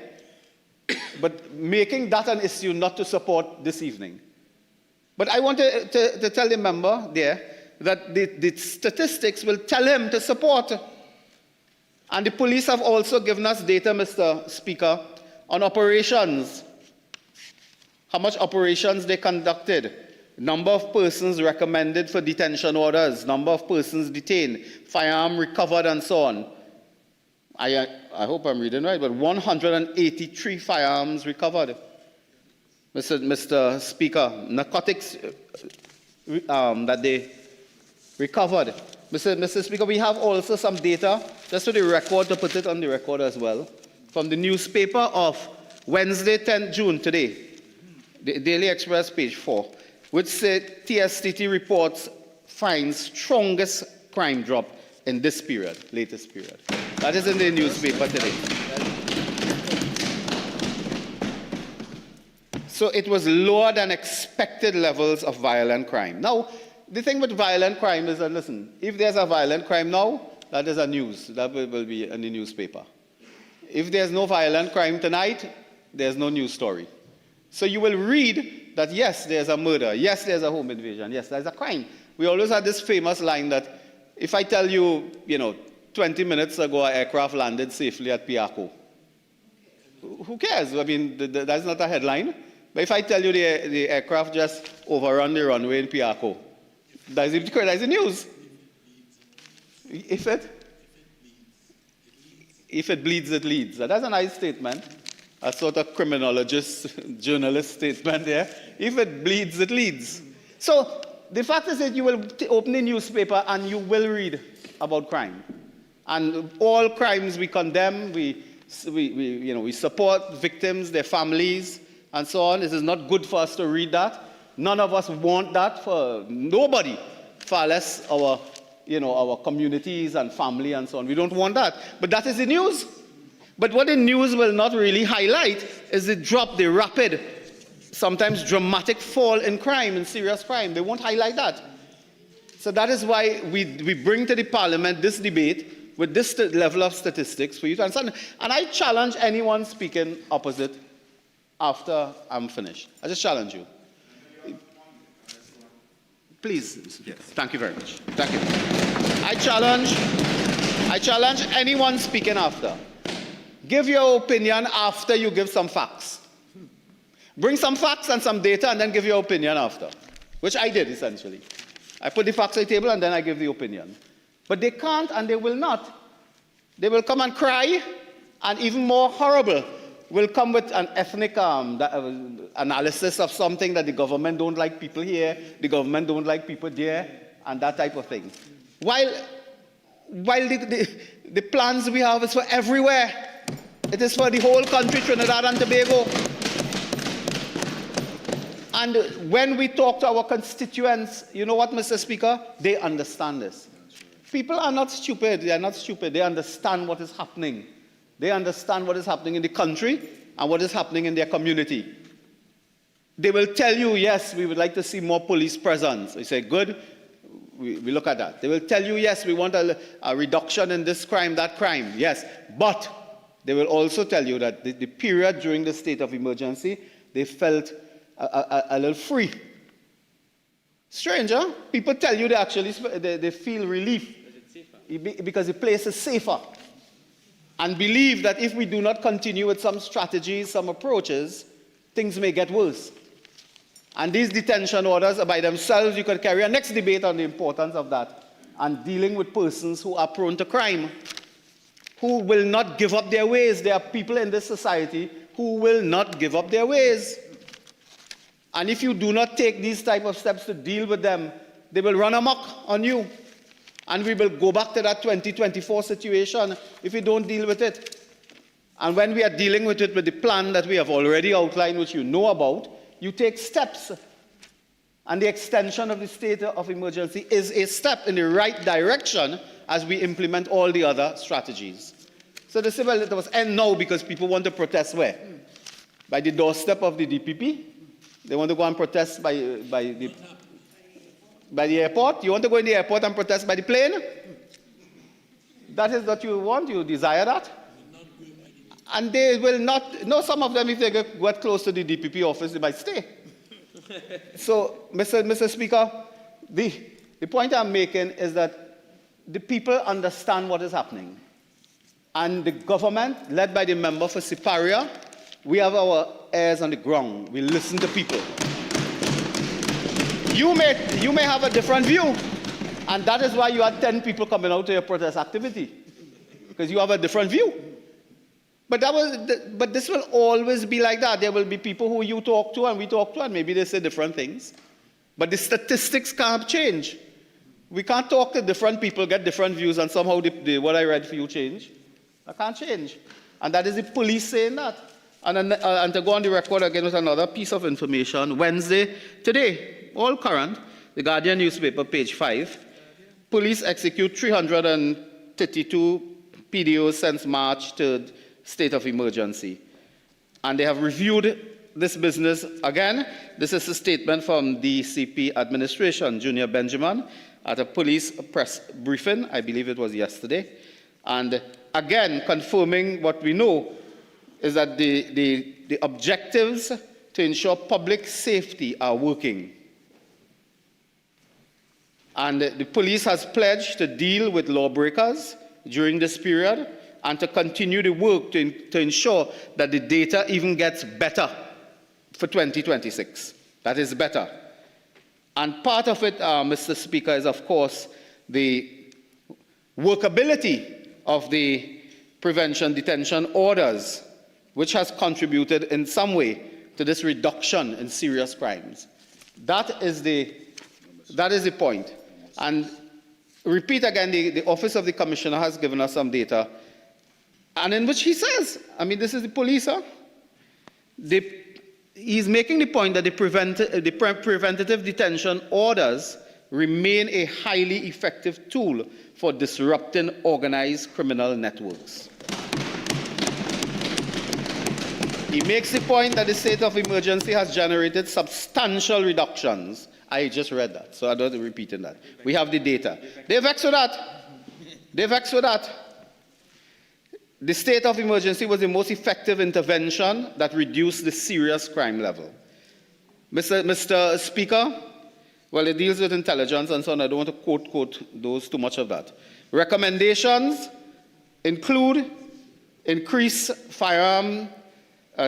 but making that an issue not to support this evening. But I want to tell the member there that the statistics will tell him to support. And the police have also given us data, Mr. Speaker, on operations. How much operations they conducted, number of persons recommended for detention orders, number of persons detained, firearm recovered, and so on. I hope I'm reading right, but 183 firearms recovered. Mr. Speaker, narcotics that they recovered. Mr. Speaker, we have also some data, just for the record, to put it on the record as well, from the newspaper of Wednesday, 10th June, today, the Daily Express, page 4, which said TSTT reports finds strongest crime drop in this period, latest period. That is in the newspaper today. So it was lower than expected levels of violent crime. Now, the thing with violent crime is that, listen, if there's a violent crime now, that is a news. That will be in the newspaper. If there's no violent crime tonight, there's no news story. So you will read that, yes, there's a murder. Yes, there's a home invasion. Yes, there's a crime. We always had this famous line that if I tell you, 20 minutes ago, an aircraft landed safely at Piaco, who cares? I mean, that's not a headline. But if I tell you the aircraft just overrun the runway in Piaco, that's the news. If it bleeds, it leads. That's a nice statement. A sort of criminologist, journalist statement there. If it bleeds, it leads. So the fact is that you will open the newspaper and you will read about crime. And all crimes we condemn, we support victims, their families, and so on. This is not good for us to read that. None of us want that for nobody, far less our communities and family and so on. We don't want that. But that is the news. But what the news will not really highlight is the rapid, sometimes dramatic fall in crime, in serious crime. They won't highlight that. So that is why we bring to the Parliament this debate with this level of statistics for you to understand. And I challenge anyone speaking opposite after I'm finished. I just challenge you. Please. Yes. Thank you very much. Thank you. I challenge anyone speaking after. Give your opinion after you give some facts. Bring some facts and some data and then give your opinion after, which I did essentially. I put the facts on the table and then I give the opinion. But they can't and they will not. They will come and cry, and even more horrible, will come with an ethnic analysis of something that the government don't like people here, the government don't like people there, and that type of thing. While the plans we have is for everywhere. It is for the whole country, Trinidad and Tobago. And when we talk to our constituents, you know what, Mr. Speaker? They understand this. People are not stupid. They are not stupid. They understand what is happening. They understand what is happening in the country and what is happening in their community. They will tell you, yes, we would like to see more police presence. You say, good, we look at that. They will tell you, yes, we want a reduction in this crime, that crime. Yes, but they will also tell you that the period during the state of emergency, they felt a little free. Strange, huh? People tell you they feel relief because the place is safer. And believe that if we do not continue with some strategies, some approaches, things may get worse. And these detention orders by themselves, you could carry a next debate on the importance of that and dealing with persons who are prone to crime, who will not give up their ways. There are people in this society who will not give up their ways. And if you do not take these type of steps to deal with them, they will run amok on you. And we will go back to that 2024 situation if we don't deal with it. And when we are dealing with it with the plan that we have already outlined, which you know about, you take steps. And the extension of the state of emergency is a step in the right direction as we implement all the other strategies. So they say, well, it was end now because people want to protest where? By the doorstep of the DPP? They want to go and protest by the airport? You want to go in the airport and protest by the plane? That is what you want? You desire that? And they will not, no, some of them, if they get close to the DPP office, they might stay. So, Mr. Speaker, the point I'm making is that the people understand what is happening. And the government, led by the member for Siparia, we have our ears on the ground. We listen to people. You may have a different view, and that is why you had 10 people coming out to your protest activity, because you have a different view. But this will always be like that. There will be people who you talk to and we talk to, and maybe they say different things. But the statistics can't change. We can't talk to different people, get different views, and somehow what I read for you change. That can't change. And that is the police saying that. And to go on the record again with another piece of information, Wednesday, today, all current, the Guardian newspaper, page 5, police execute 332 PDOs since March 3rd, state of emergency. And they have reviewed this business again. This is a statement from the CP administration, Junior Benjamin, at a police press briefing, I believe it was yesterday. And again, confirming what we know is that the objectives to ensure public safety are working. And the police has pledged to deal with lawbreakers during this period and to continue the work to ensure that the data even gets better for 2026. That is better. And part of it, Mr. Speaker, is of course the workability of the prevention detention orders, which has contributed in some way to this reduction in serious crimes. That is the point. And repeat again, the Office of the Commissioner has given us some data, and in which he says, I mean, this is the police, huh? He's making the point that the preventative detention orders remain a highly effective tool for disrupting organized criminal networks. He makes the point that the state of emergency has generated substantial reductions. I just read that, so I don't have to repeat that. We have the data. They're vexed with that. They're vexed with that. The state of emergency was the most effective intervention that reduced the serious crime level. Mr. Speaker, well, it deals with intelligence and so on. I don't want to quote those too much of that. Recommendations include increased firearm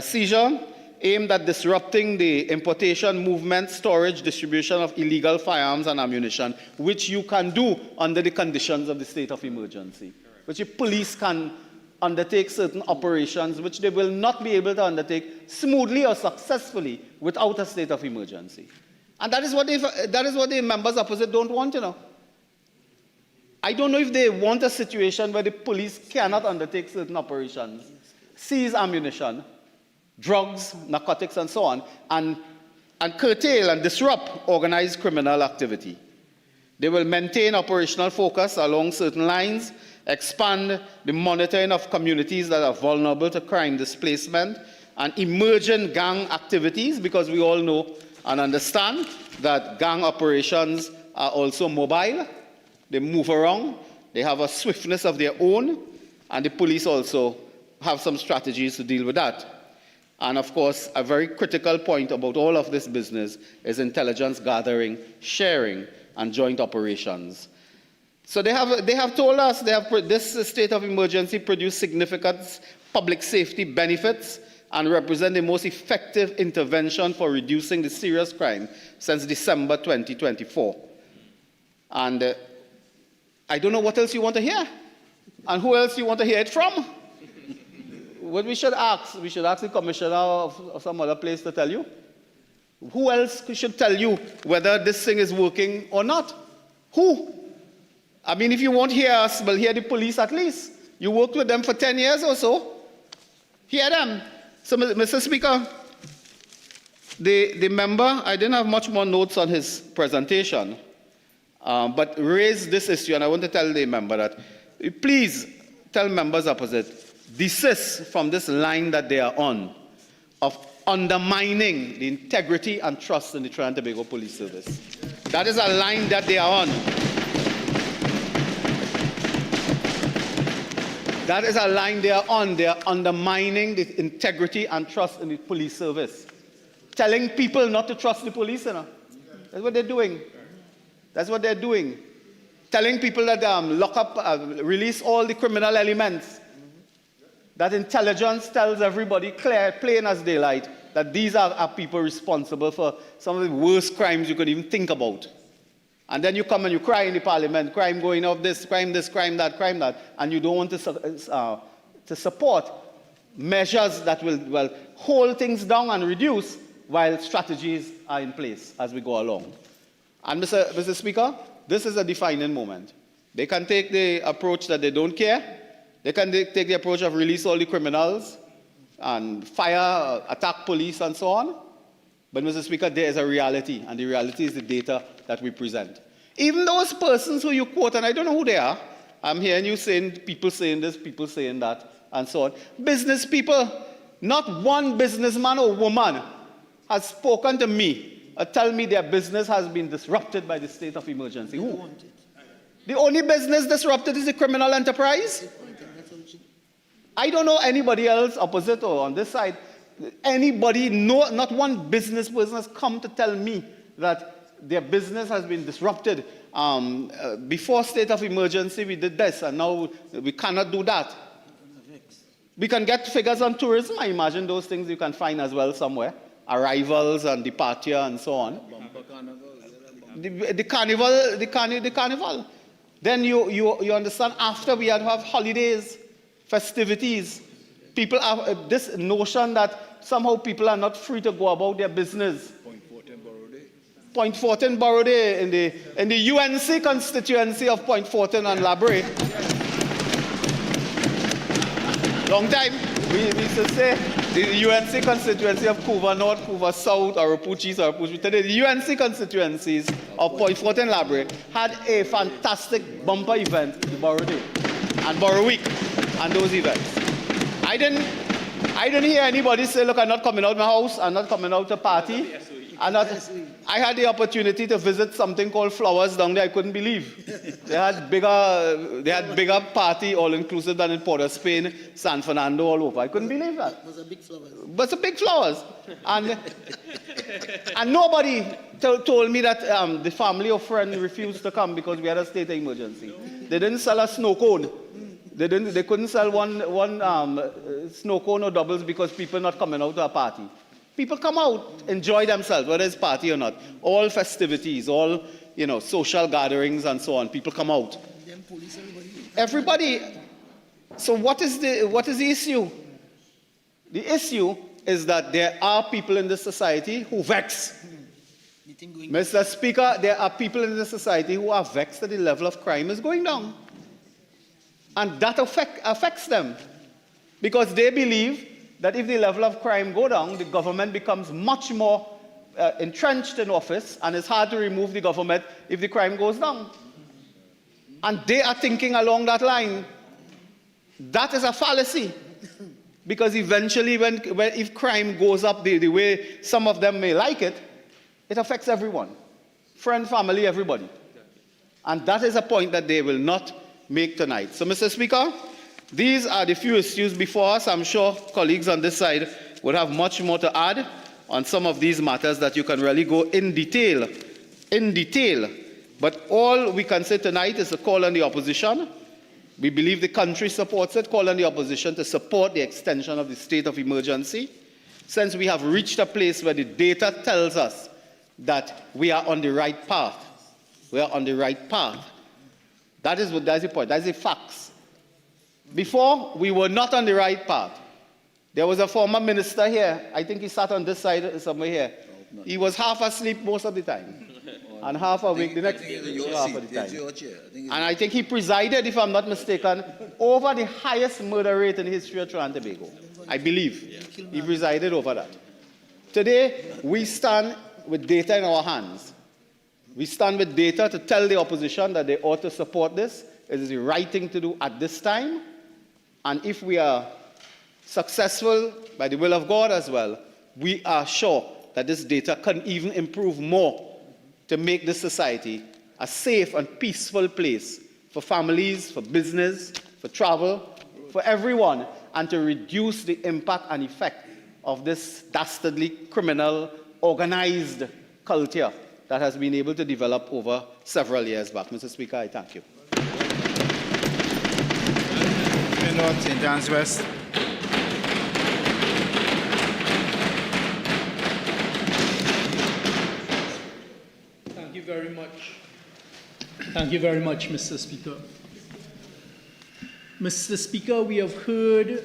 seizure aimed at disrupting the importation, movement, storage, distribution of illegal firearms and ammunition, which you can do under the conditions of the state of emergency, which the police can undertake certain operations which they will not be able to undertake smoothly or successfully without a state of emergency. And that is what the members opposite don't want, you know. I don't know if they want a situation where the police cannot undertake certain operations, seize ammunition, drugs, narcotics, and so on, and curtail and disrupt organized criminal activity. They will maintain operational focus along certain lines, expand the monitoring of communities that are vulnerable to crime displacement, and emergent gang activities, because we all know and understand that gang operations are also mobile. They move around, they have a swiftness of their own, and the police also have some strategies to deal with that. And of course, a very critical point about all of this business is intelligence gathering, sharing, and joint operations. So they have told us this state of emergency produced significant public safety benefits and represent the most effective intervention for reducing the serious crime since December 2024. And I don't know what else you want to hear, and who else you want to hear it from. What we should ask the commissioner of some other place to tell you. Who else should tell you whether this thing is working or not? Who? I mean, if you won't hear us, well, hear the police at least. You worked with them for 10 years or so. Hear them. So, Mr. Speaker, the member, I didn't have much more notes on his presentation, but raised this issue, and I want to tell the member that, please tell members opposite, desist from this line that they are on of undermining the integrity and trust in the Trinidad and Tobago Police Service. That is a line that they are on. That is a line they are on. They are undermining the integrity and trust in the police service. Telling people not to trust the police, you know. That's what they're doing. That's what they're doing. Telling people that lock up, release all the criminal elements. That intelligence tells everybody clear, plain as daylight, that these are people responsible for some of the worst crimes you could even think about. And then you come and you cry in the parliament, crime going off this, crime that, and you don't want to support measures that will hold things down and reduce while strategies are in place as we go along. And Mr. Speaker, this is a defining moment. They can take the approach that they don't care. They can take the approach of release all the criminals and fire, attack police, and so on. But, Mr. Speaker, there is a reality, and the reality is the data that we present. Even those persons who you quote, and I don't know who they are, I'm hearing you saying, people saying this, people saying that, and so on. Business people, not one businessman or woman has spoken to me or tell me their business has been disrupted by the state of emergency. Who? The only business disrupted is the criminal enterprise. I don't know anybody else opposite or on this side. Anybody, not one business person has come to tell me that their business has been disrupted. Before state of emergency, we did this, and now we cannot do that. We can get figures on tourism. I imagine those things you can find as well somewhere. Arrivals and departure and so on. The carnival. Then you understand, after we had to have holidays, festivities, people have this notion that somehow people are not free to go about their business. Point Fortin Borough Day in the UNC constituency of Point Fortin and Labre. Long time, we used to say the UNC constituency of Couva North, Couva South, or Today, the UNC constituencies of Point Fortin and Labre had a fantastic bumper event, the Borough Day and Borough Week, and those events. I didn't hear anybody say, look, I'm not coming out of my house, I'm not coming out to party. I had the opportunity to visit something called Flowers down there. I couldn't believe. They had bigger party, all-inclusive, than in Port of Spain, San Fernando, all over. I couldn't believe that. It was a big Flowers. But it's a big Flowers. And nobody told me that the family or friend refused to come because we had a state of emergency. They didn't sell a snow cone. They couldn't sell one snow cone or doubles because people not coming out to a party. People come out, enjoy themselves, whether it's party or not. All festivities, all social gatherings and so on. People come out. Everybody. so what is the issue? The issue is that there are people in this society who vex. Mr. Speaker, there are people in this society who are vexed that the level of crime is going down. And that affects them. Because they believe that if the level of crime go down, the government becomes much more entrenched in office, and it's hard to remove the government if the crime goes down. And they are thinking along that line. That is a fallacy. Because eventually, if crime goes up the way some of them may like it, it affects everyone. Friend, family, everybody. And that is a point that they will not make tonight. So, Mr. Speaker, these are the few issues before us. I'm sure colleagues on this side would have much more to add on some of these matters that you can really go in detail. But all we can say tonight is a call on the opposition. We believe the country supports it. Call on the opposition to support the extension of the state of emergency, since we have reached a place where the data tells us that we are on the right path. We are on the right path. That's the point. That's the facts. Before, we were not on the right path. There was a former minister here. I think he sat on this side somewhere here. He was half asleep most of the time. And half awake the next half of the time. And I think he presided, if I'm not mistaken, over the highest murder rate in the history of Trinidad and Tobago. I believe he presided over that. Today, we stand with data in our hands. We stand with data to tell the opposition that they ought to support this. It is the right thing to do at this time. And if we are successful by the will of God as well, we are sure that this data can even improve more to make this society a safe and peaceful place for families, for business, for travel, for everyone, and to reduce the impact and effect of this dastardly criminal organized culture that has been able to develop over several years back. Mr. Speaker, I thank you. North St. John's West. Thank you very much. Thank you very much, Mr. Speaker. Mr. Speaker, we have heard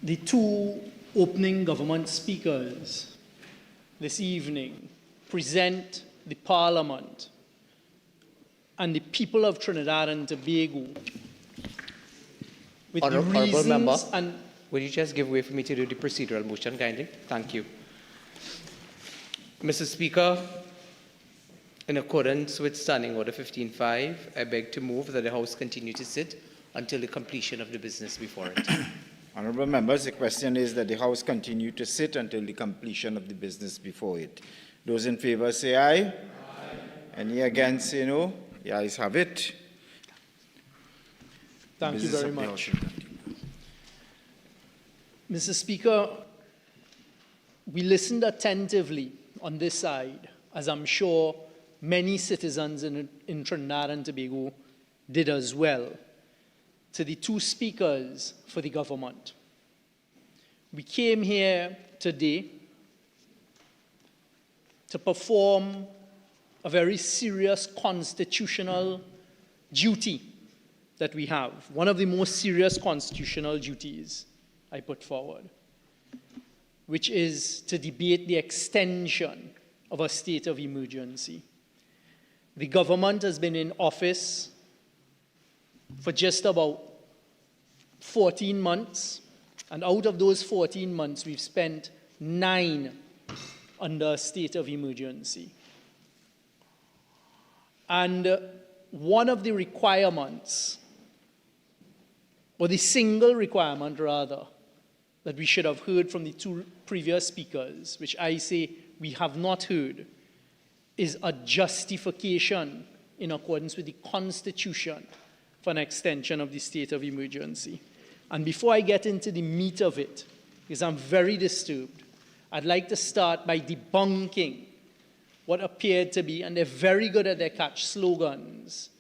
the two opening government speakers this evening present the Parliament and the people of Trinidad and Tobago with the Honourable reasons Member, and... will you just give way for me to do the procedural motion kindly? Thank you. Mr. Speaker, in accordance with Standing Order 15.5, I beg to move that the House continue to sit until the completion of the business before it. Honourable members, the question is that the House continue to sit until the completion of the business before it. Those in favour say aye. Aye. Any against say no. The ayes have it. Thank you very much. Mr. Speaker, we listened attentively on this side, as I'm sure many citizens in Trinidad and Tobago did as well, to the two speakers for the government. We came here today to perform a very serious constitutional duty that we have, one of the most serious constitutional duties I put forward, which is to debate the extension of a state of emergency. The government has been in office for just about 14 months, and out of those 14 months, we've spent 9 under a state of emergency. And one of the requirements, or the single requirement rather, that we should have heard from the two previous speakers, which I say we have not heard, is a justification in accordance with the Constitution for an extension of the state of emergency. And before I get into the meat of it, because I'm very disturbed, I'd like to start by debunking what appeared to be, and they're very good at their catch slogans,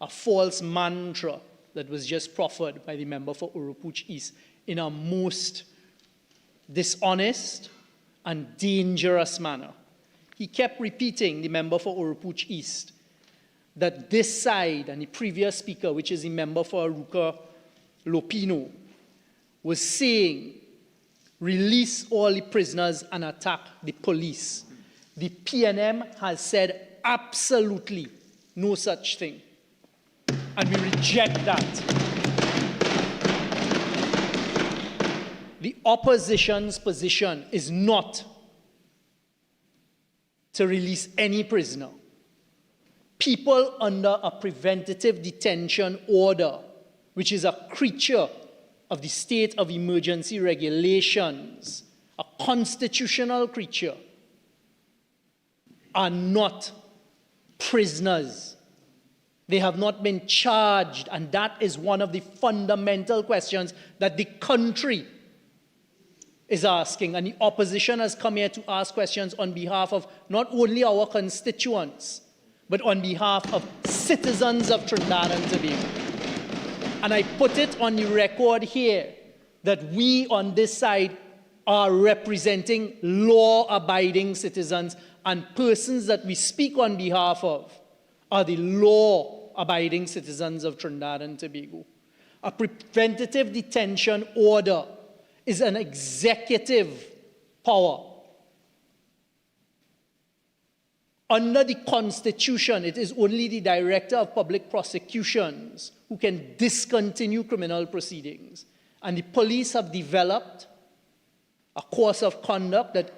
a false mantra that was just proffered by the member for Urupuch East in a most dishonest and dangerous manner. He kept repeating, the member for Urupuch East, that this side and the previous speaker, which is the member for Aruka Lopino, was saying, release all the prisoners and attack the police. The PNM has said absolutely no such thing. And we reject that. The opposition's position is not to release any prisoner. People under a preventative detention order, which is a creature of the state of emergency regulations, a constitutional creature, are not prisoners. They have not been charged, and that is one of the fundamental questions that the country is asking. And the opposition has come here to ask questions on behalf of not only our constituents, but on behalf of citizens of Trinidad and Tobago. And I put it on the record here that we on this side are representing law-abiding citizens, and persons that we speak on behalf of are the law-abiding citizens of Trinidad and Tobago. A preventative detention order is an executive power. Under the Constitution, it is only the Director of Public Prosecutions who can discontinue criminal proceedings. And the police have developed a course of conduct that,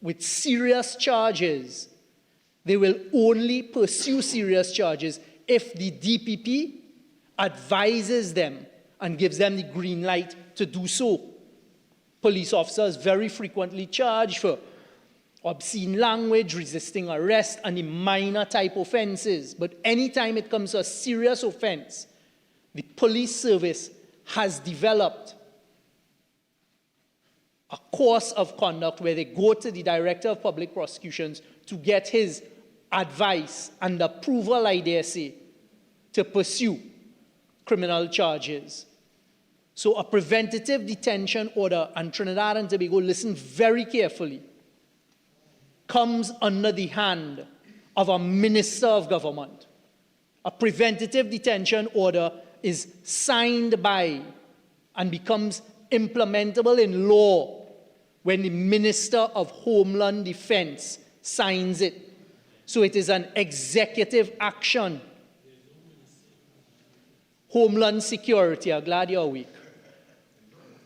with serious charges, they will only pursue serious charges if the DPP advises them and gives them the green light to do so. Police officers very frequently charged for obscene language, resisting arrest, and the minor type offenses. But anytime it comes to a serious offense, the police service has developed a course of conduct where they go to the Director of Public Prosecutions to get his advice and approval, I dare say, to pursue criminal charges. So a preventative detention order, and Trinidad and Tobago, listen very carefully, comes under the hand of a minister of government. A preventative detention order is signed by and becomes implementable in law when the Minister of Homeland Defense signs it. So it is an executive action. Homeland Security, I'm glad you're awake.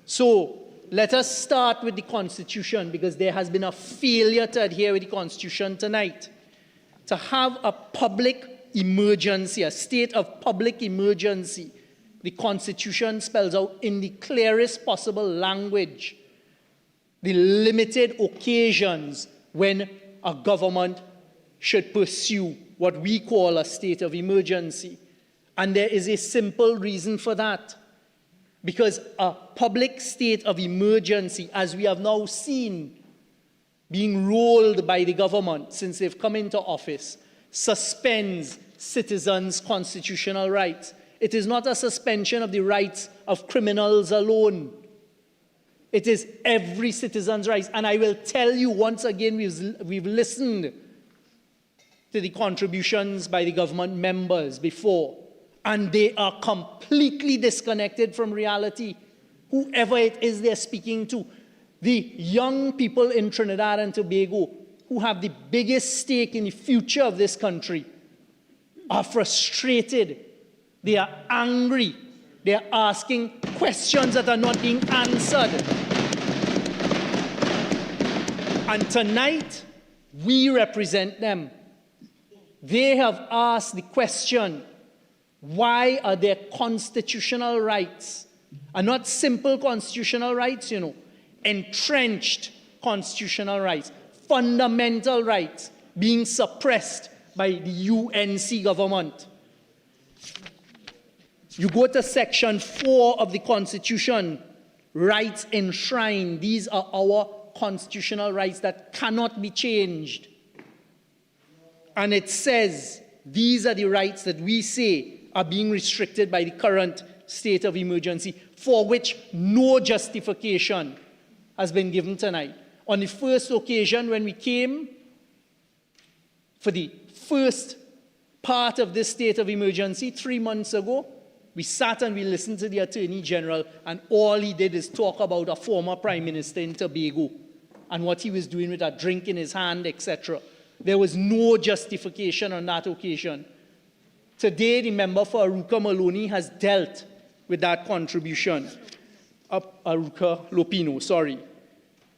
So let us start with the Constitution, because there has been a failure to adhere with the Constitution tonight. To have a public emergency, a state of public emergency, the Constitution spells out in the clearest possible language the limited occasions when a government should pursue what we call a state of emergency. And there is a simple reason for that. Because a public state of emergency, as we have now seen being rolled by the government since they've come into office, suspends citizens' constitutional rights. It is not a suspension of the rights of criminals alone. It is every citizen's rights. And I will tell you once again, we've listened to the contributions by the government members before, and they are completely disconnected from reality. Whoever it is they're speaking to, the young people in Trinidad and Tobago who have the biggest stake in the future of this country are frustrated. They are angry. They are asking questions that are not being answered. And tonight, we represent them. They have asked the question, why are their constitutional rights, and not simple constitutional rights, entrenched constitutional rights, fundamental rights, being suppressed by the UNC government? You go to Section 4 of the Constitution, rights enshrined. These are our constitutional rights that cannot be changed. And it says, these are the rights that we say are being restricted by the current state of emergency, for which no justification has been given tonight. On the first occasion when we came for the first part of this state of emergency 3 months ago, We sat and we listened to the Attorney General, and all he did is talk about a former Prime Minister in Tobago and what he was doing with a drink in his hand, etc. There was no justification on that occasion. Today, the member for Aruka Maloney has dealt with that contribution. Aruka Lopino, sorry.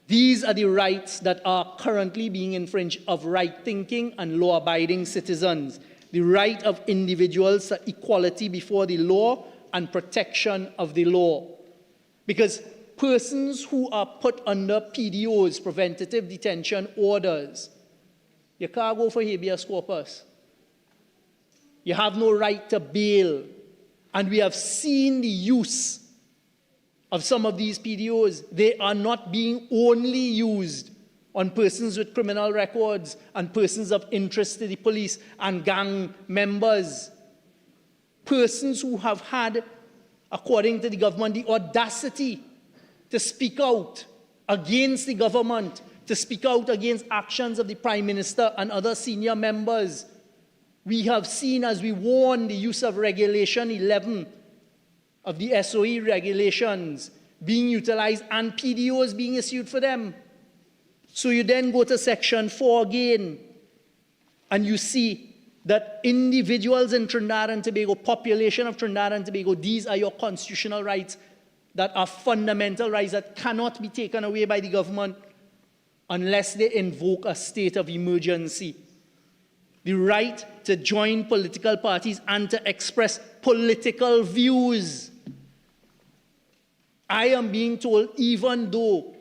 These are the rights that are currently being infringed of right-thinking and law-abiding citizens. The right of individuals to equality before the law and protection of the law. Because persons who are put under PDOs, preventative detention orders, you can't go for habeas corpus. You have no right to bail. And we have seen the use of some of these PDOs. They are not being only used on persons with criminal records and persons of interest to the police and gang members. Persons who have had, according to the government, the audacity to speak out against the government, to speak out against actions of the Prime Minister and other senior members. We have seen, as we warn, the use of Regulation 11 of the SOE regulations being utilized and PDOs being issued for them. So you then go to Section 4 again, and you see that individuals in Trinidad and Tobago, population of Trinidad and Tobago, these are your constitutional rights that are fundamental rights that cannot be taken away by the government unless they invoke a state of emergency. The right to join political parties and to express political views. I am being told, even though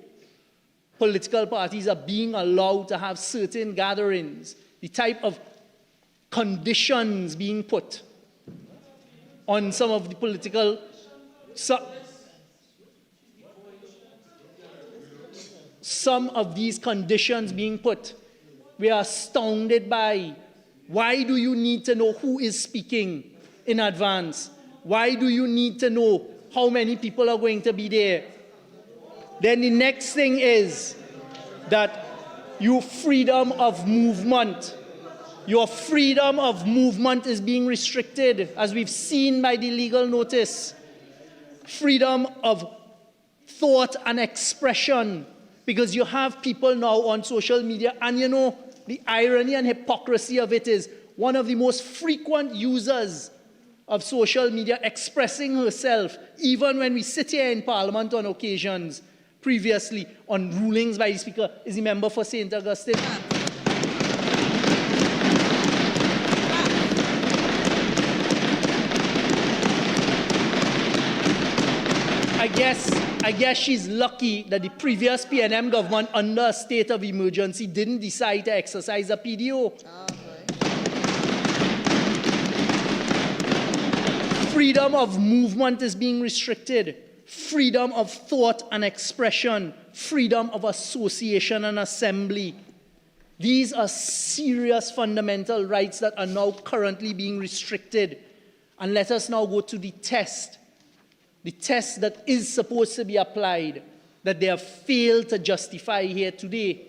political parties are being allowed to have certain gatherings, the type of conditions being put on some of the political... Some of these conditions being put, we are astounded by. Why do you need to know who is speaking in advance? Why do you need to know how many people are going to be there? Then the next thing is that your freedom of movement, your freedom of movement is being restricted, as we've seen by the legal notice. Freedom of thought and expression, because you have people now on social media, and you know, the irony and hypocrisy of it is one of the most frequent users of social media expressing herself, even when we sit here in Parliament on occasions, previously on rulings by the Speaker, is the member for St. Augustine. I guess she's lucky that the previous PNM government, under a state of emergency, didn't decide to exercise a PDO. Freedom of movement is being restricted. Freedom of thought and expression. Freedom of association and assembly. These are serious fundamental rights that are now currently being restricted. And let us now go to the test. The test that is supposed to be applied, that they have failed to justify here today.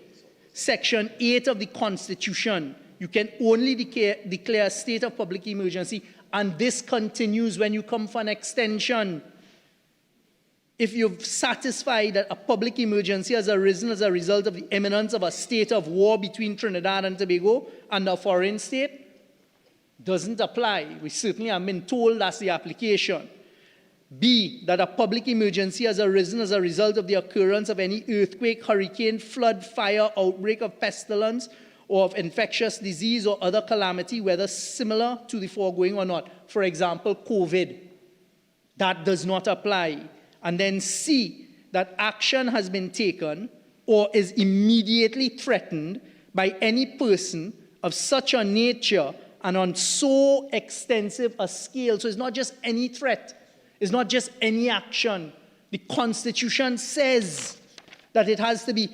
Section 8 of the Constitution, you can only declare a state of public emergency, and this continues when you come for an extension. If you've satisfied that a public emergency has arisen as a result of the imminence of a state of war between Trinidad and Tobago and a foreign state, doesn't apply. We certainly have been told that's the application. B, that a public emergency has arisen as a result of the occurrence of any earthquake, hurricane, flood, fire, outbreak of pestilence, or of infectious disease or other calamity, whether similar to the foregoing or not. For example, COVID. That does not apply. And then C, that action has been taken or is immediately threatened by any person of such a nature and on so extensive a scale. So it's not just any threat. It's not just any action. The Constitution says that it has to be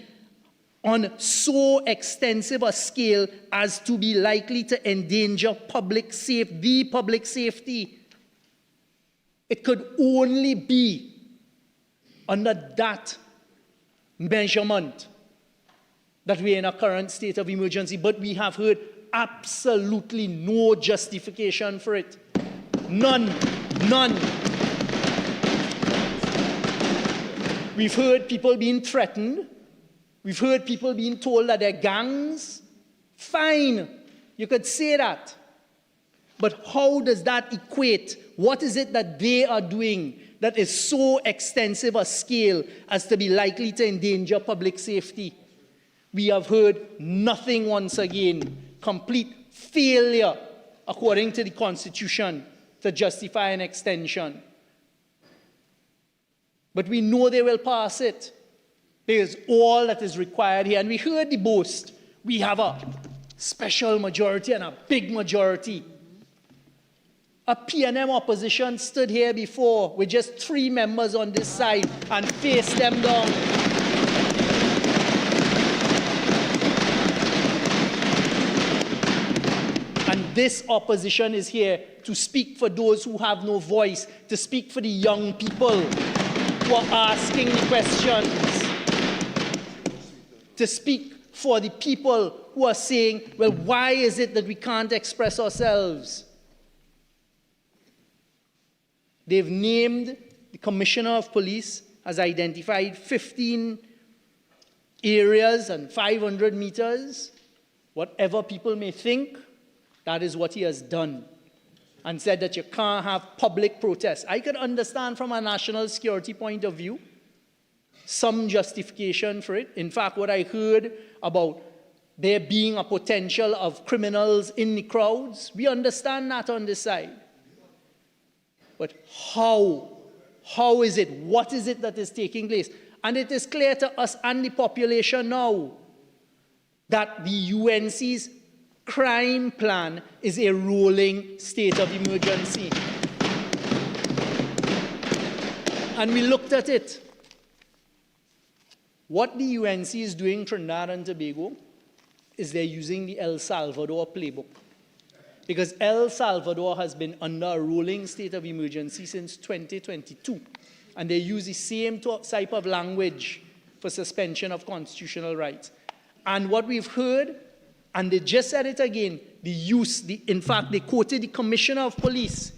on so extensive a scale as to be likely to endanger public safety. It could only be under that measurement that we're in a current state of emergency, but we have heard absolutely no justification for it. None. None. We've heard people being threatened. We've heard people being told that they're gangs. Fine, you could say that. But how does that equate? What is it that they are doing that is so extensive a scale as to be likely to endanger public safety? We have heard nothing once again. Complete failure, according to the Constitution, to justify an extension. But we know they will pass it. There's all that is required here. And we heard the boast. We have a special majority and a big majority. A PNM opposition stood here before with just 3 members on this side and faced them down. And this opposition is here to speak for those who have no voice, to speak for the young people who are asking the questions, to speak for the people who are saying, well, why is it that we can't express ourselves? They've named, the Commissioner of Police has identified 15 areas and 500 meters. Whatever people may think, that is what he has done. And said that you can't have public protests. I could understand from a national security point of view some justification for it. In fact, what I heard about there being a potential of criminals in the crowds, we understand that on this side. But how? How is it? What is it that is taking place? And it is clear to us and the population now that the UNC's crime plan is a rolling state of emergency. And we looked at it. What the UNC is doing in Trinidad and Tobago is they're using the El Salvador playbook. Because El Salvador has been under a rolling state of emergency since 2022. And they use the same type of language for suspension of constitutional rights. And what we've heard, and they just said it again, in fact, they quoted the Commissioner of Police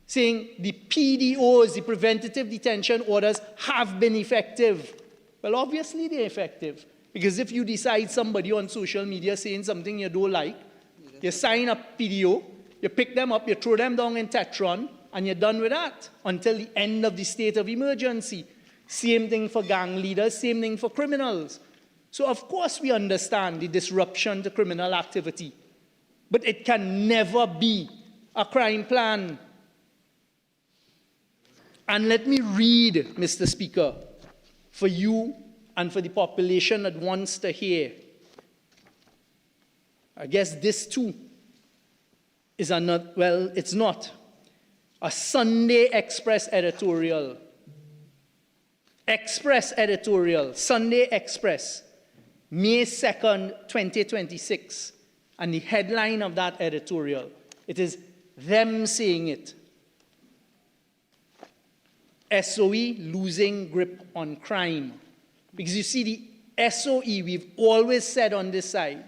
saying the PDOs, the preventative detention orders, have been effective. Well, obviously they're effective. Because if you decide somebody on social media saying something you don't like, you sign a PDO, you pick them up, you throw them down in Tetron, and you're done with that until the end of the state of emergency. Same thing for gang leaders, same thing for criminals. So of course we understand the disruption to criminal activity, but it can never be a crime plan. And let me read, Mr. Speaker, for you and for the population that wants to hear. I guess this too is another, well, it's not. A Sunday Express editorial. Express editorial, Sunday Express, May 2nd, 2026. And the headline of that editorial, it is them saying it. SOE losing grip on crime. Because you see, the SOE, we've always said on this side,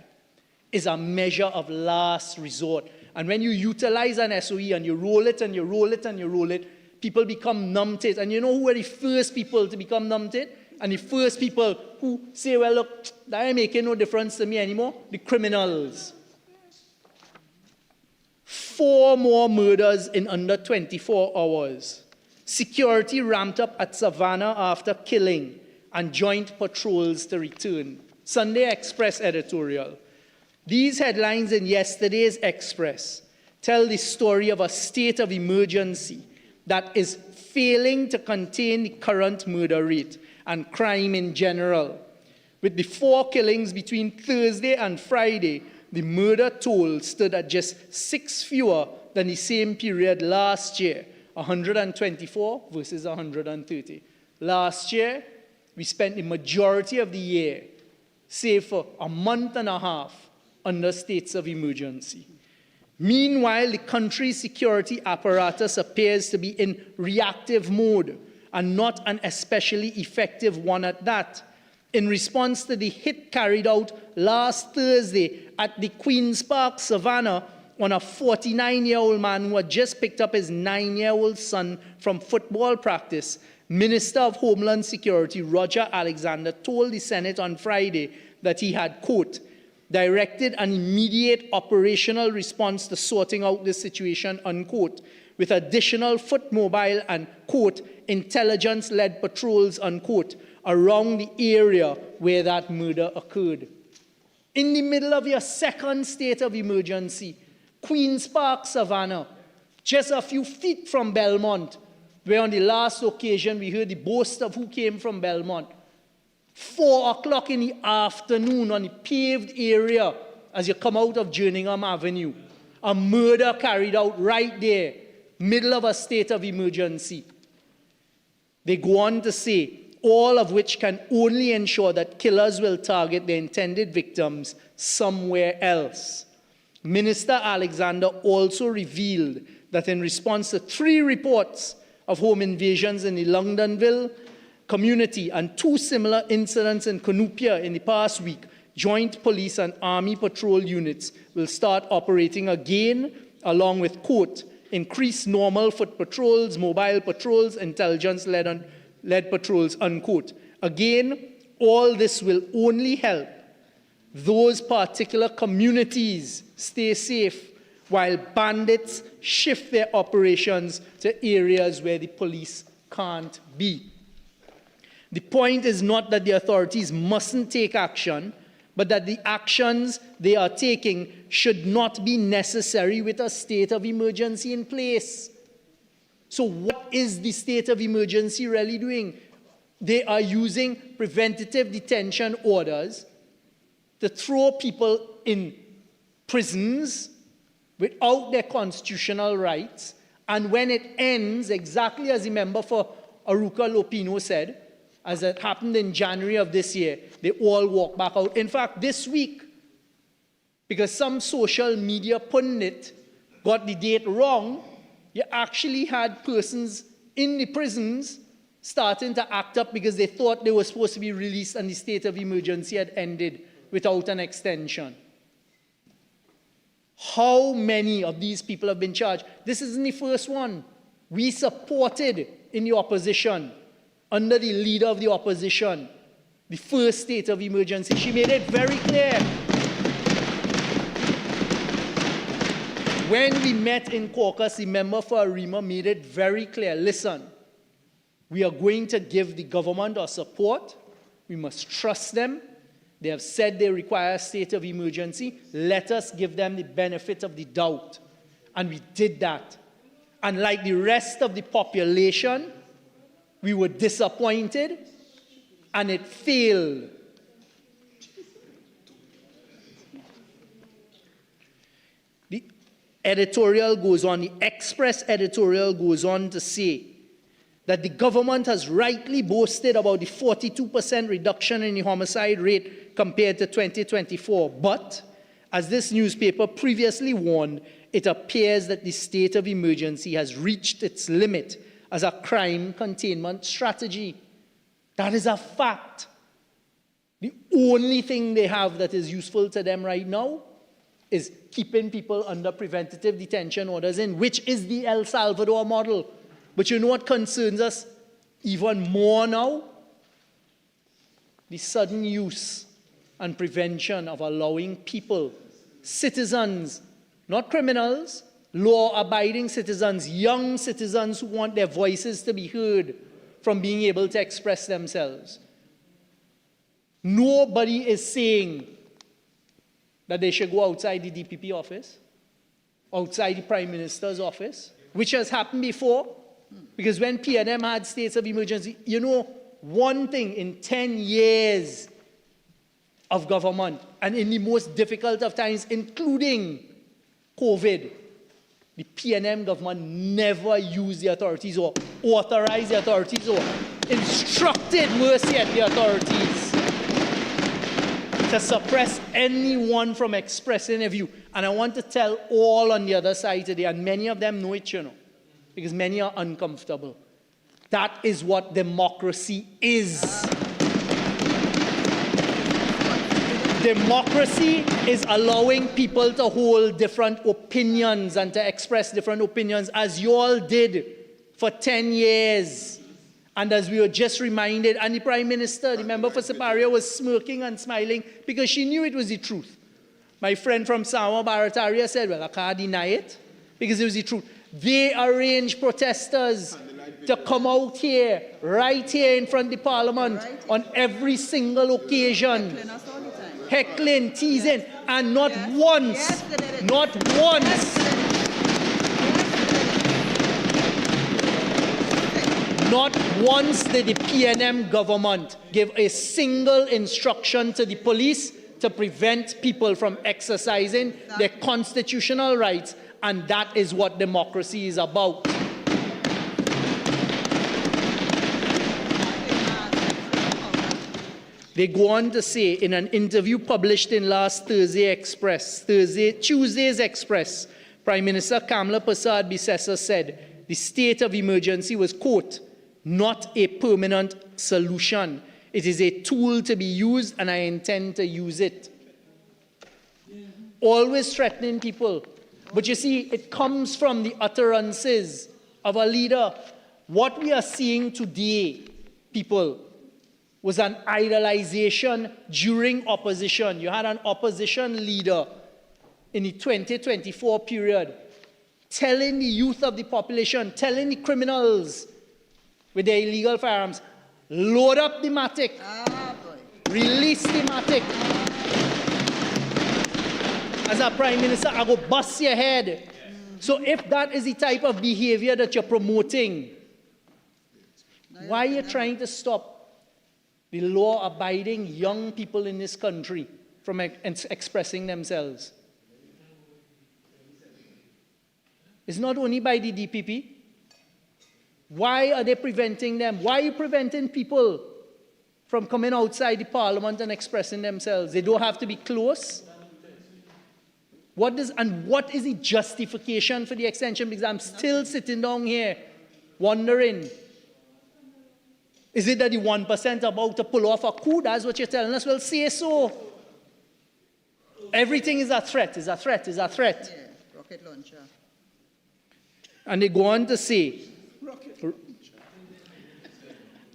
is a measure of last resort. And when you utilize an SOE and you roll it and you roll it and you roll it, people become numb to it. And you know who are the first people to become numb to it? And the first people who say, well, look, that ain't making no difference to me anymore? The criminals. 4 more murders in under 24 hours. Security ramped up at Savannah after killing and joint patrols to return. Sunday Express editorial. These headlines in yesterday's Express tell the story of a state of emergency that is failing to contain the current murder rate and crime in general. With the 4 killings between Thursday and Friday, the murder toll stood at just 6 fewer than the same period last year, 124 versus 130. Last year, we spent the majority of the year, save for a month and a half, under states of emergency. Meanwhile, the country's security apparatus appears to be in reactive mode, and not an especially effective one at that. In response to the hit carried out last Thursday at the Queen's Park, Savannah, on a 49-year-old man who had just picked up his 9-year-old son from football practice, Minister of Homeland Security Roger Alexander told the Senate on Friday that he had, quote, directed an immediate operational response to sorting out this situation, unquote, with additional foot mobile and, quote, intelligence-led patrols, unquote, around the area where that murder occurred. In the middle of your second state of emergency, Queen's Park, Savannah, just a few feet from Belmont, where on the last occasion we heard the boast of who came from Belmont. 4 o'clock in the afternoon on the paved area as you come out of Jerningham Avenue. A murder carried out right there, middle of a state of emergency. They go on to say, all of which can only ensure that killers will target their intended victims somewhere else. Minister Alexander also revealed that in response to 3 reports of home invasions in the Londonville community and 2 similar incidents in Cunupia in the past week, joint police and army patrol units will start operating again, along with, quote, increased normal foot patrols, mobile patrols, intelligence-led patrols, unquote. Again, all this will only help those particular communities stay safe while bandits shift their operations to areas where the police can't be. The point is not that the authorities mustn't take action, but that the actions they are taking should not be necessary with a state of emergency in place. So what is the state of emergency really doing? They are using preventative detention orders to throw people in prisons without their constitutional rights, and when it ends, exactly as the member for Aruca Lopino said, as it happened in January of this year, they all walk back out. In fact, this week, because some social media pundit got the date wrong, you actually had persons in the prisons starting to act up because they thought they were supposed to be released and the state of emergency had ended without an extension. How many of these people have been charged? This isn't the first one. We supported in the opposition, under the leader of the opposition, the first state of emergency. She made it very clear. When we met in caucus, the member for Arima made it very clear, listen, we are going to give the government our support. We must trust them. They have said they require a state of emergency. Let us give them the benefit of the doubt. And we did that. And like the rest of the population, we were disappointed, and it failed. The editorial goes on, the Express editorial goes on to say that the government has rightly boasted about the 42% reduction in the homicide rate compared to 2024. But, as this newspaper previously warned, it appears that the state of emergency has reached its limit as a crime containment strategy. That is a fact. The only thing they have that is useful to them right now is keeping people under preventative detention orders in, which is the El Salvador model. But you know what concerns us even more now? The sudden use and prevention of allowing people, citizens, not criminals, law-abiding citizens, young citizens who want their voices to be heard, from being able to express themselves. Nobody is saying that they should go outside the DPP office, outside the Prime Minister's office, which has happened before, because when PNM had states of emergency, you know, one thing in 10 years of government, and in the most difficult of times, including COVID, the PNM government never used the authorities or authorized the authorities or instructed mercy at the authorities to suppress anyone from expressing a view. And I want to tell all on the other side today, and many of them know it, you know, because many are uncomfortable. That is what democracy is. Democracy is allowing people to hold different opinions and to express different opinions, as you all did for 10 years. And as we were just reminded, and the Prime Minister, the member for Siparia, was smirking and smiling because she knew it was the truth. My friend from Sawa Barataria said, well, I can't deny it because it was the truth. They arranged protesters to come out here, right here in front of the Parliament, on every single occasion. Heckling, teasing, and not once, not once, not once did the PNM government give a single instruction to the police to prevent people from exercising their constitutional rights, and that is what democracy is about. They go on to say in an interview published in last Tuesday's Express, Prime Minister Kamla Persad-Bissessar said the state of emergency was, quote, not a permanent solution. It is a tool to be used, and I intend to use it. Always threatening people. But you see, it comes from the utterances of a leader. What we are seeing today, people, was an idolization during opposition. You had an opposition leader in the 2024 period telling the youth of the population, telling the criminals with their illegal firearms, load up the matic, release the matic. As a Prime Minister, I go bust your head. So if that is the type of behavior that you're promoting, why are you trying to stop the law-abiding young people in this country from expressing themselves? It's not only by the DPP. Why are they preventing them? Why are you preventing people from coming outside the Parliament and expressing themselves? They don't have to be close. What is the justification for the extension? Because I'm still sitting down here wondering, is it that the 1% are about to pull off a coup? That's what you're telling us? Well, say so. Everything is a threat, is a threat, is a threat. Yeah, rocket launcher. And they go on to say,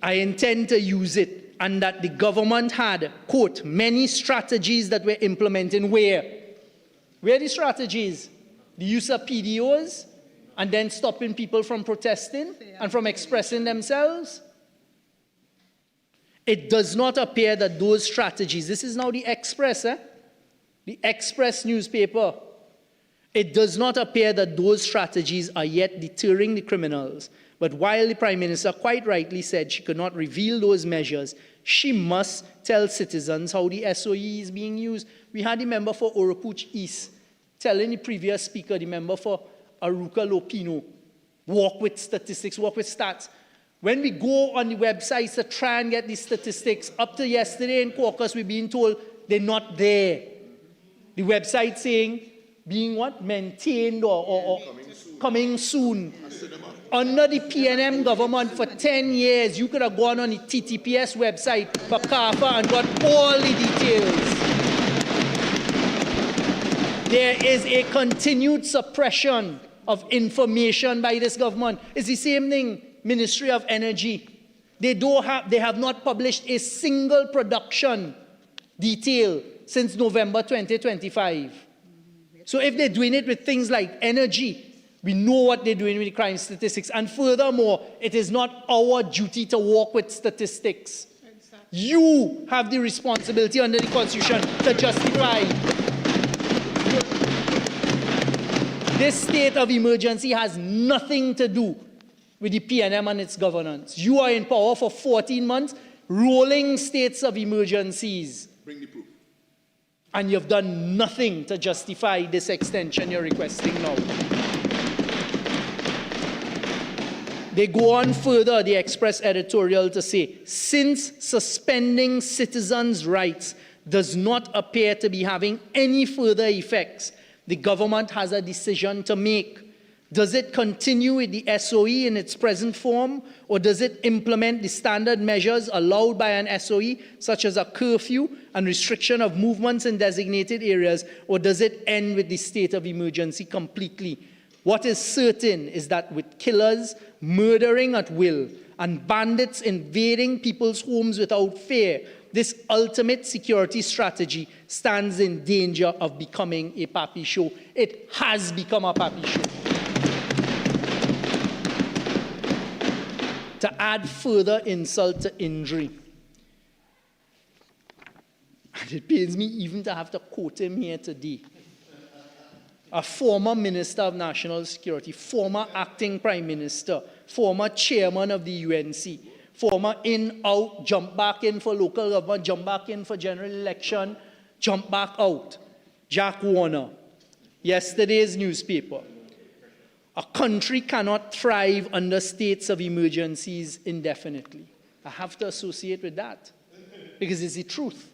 I intend to use it, and that the government had, quote, many strategies that were implementing. Where are the strategies? The use of PDOs, and then stopping people from protesting and from expressing themselves? It does not appear that those strategies, this is now the Express, the Express newspaper, it does not appear that those strategies are yet deterring the criminals. But while the Prime Minister quite rightly said she could not reveal those measures, she must tell citizens how the SOE is being used. We had the member for Oropuch East telling the previous speaker, the member for Aruka Lopino, walk with statistics, walk with stats. When we go on the websites to try and get these statistics, up to yesterday in caucus, we're being told they're not there. The website saying, being what? Maintained or coming soon. Under the PNM government for 10 years, you could have gone on the TTPS website for CARPA and got all the details. There is a continued suppression of information by this government. It's the same thing, Ministry of Energy. They have not published a single production detail since November 2025. So if they're doing it with things like energy, we know what they're doing with the crime statistics. And furthermore, it is not our duty to walk with statistics. Exactly. You have the responsibility under the Constitution to justify. This state of emergency has nothing to do with the PNM and its governance. You are in power for 14 months, rolling states of emergencies. Bring the proof. And you've done nothing to justify this extension you're requesting now. They go on further, the Express editorial, to say, since suspending citizens' rights does not appear to be having any further effects, the government has a decision to make. Does it continue with the SOE in its present form, or does it implement the standard measures allowed by an SOE, such as a curfew and restriction of movements in designated areas, or does it end with the state of emergency completely? What is certain is that with killers murdering at will and bandits invading people's homes without fear, this ultimate security strategy stands in danger of becoming a pappy show. It has become a pappy show. To add further insult to injury, and it pains me even to have to quote him here today, a former Minister of National Security, former acting Prime Minister, former chairman of the UNC, former in, out, jump back in for local government, jump back in for general election, jump back out, Jack Warner, yesterday's newspaper. A country cannot thrive under states of emergencies indefinitely. I have to associate with that because it's the truth.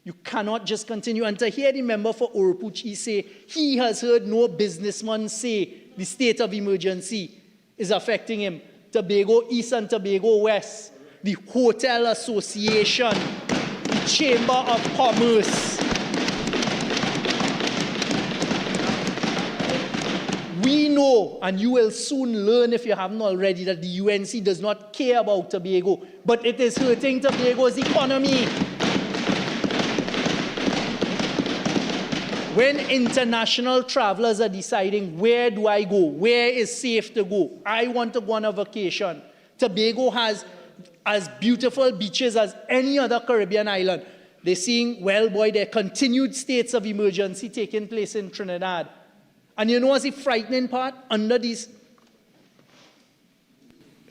You cannot just continue. And to hear the member for Oropuchi say he has heard no businessman say the state of emergency is affecting him. Tobago East and Tobago West, the Hotel Association, the Chamber of Commerce. We know, and you will soon learn if you haven't already, that the UNC does not care about Tobago, but it is hurting Tobago's economy. When international travelers are deciding, where do I go? Where is safe to go? I want to go on a vacation. Tobago has as beautiful beaches as any other Caribbean island. They're seeing, well, boy, there are continued states of emergency taking place in Trinidad. And you know what's the frightening part? Under these...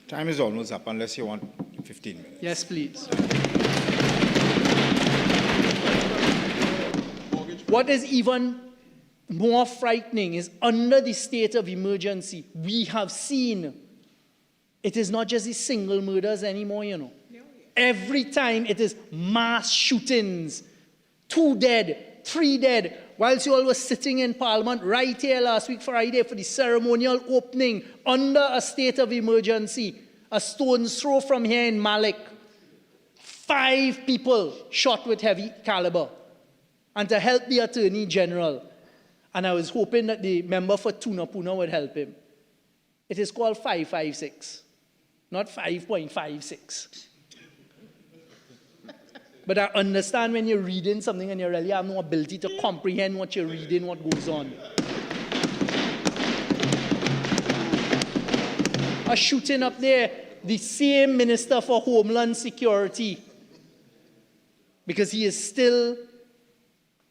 Time is almost up, unless you want 15 minutes. Yes, please. What is even more frightening is under the state of emergency, we have seen it is not just the single murders anymore, you know. Every time it is mass shootings, 2 dead, 3 dead. Whilst you all were sitting in Parliament right here last week Friday for the ceremonial opening under a state of emergency, a stone's throw from here in Malik, 5 people shot with heavy caliber. And to help the Attorney General, and I was hoping that the member for Tunapuna would help him, it is called 556, not 5.56. But I understand when you're reading something and you really have no ability to comprehend what you're reading, what goes on. A shooting up there, the same Minister for Homeland Security, because he is still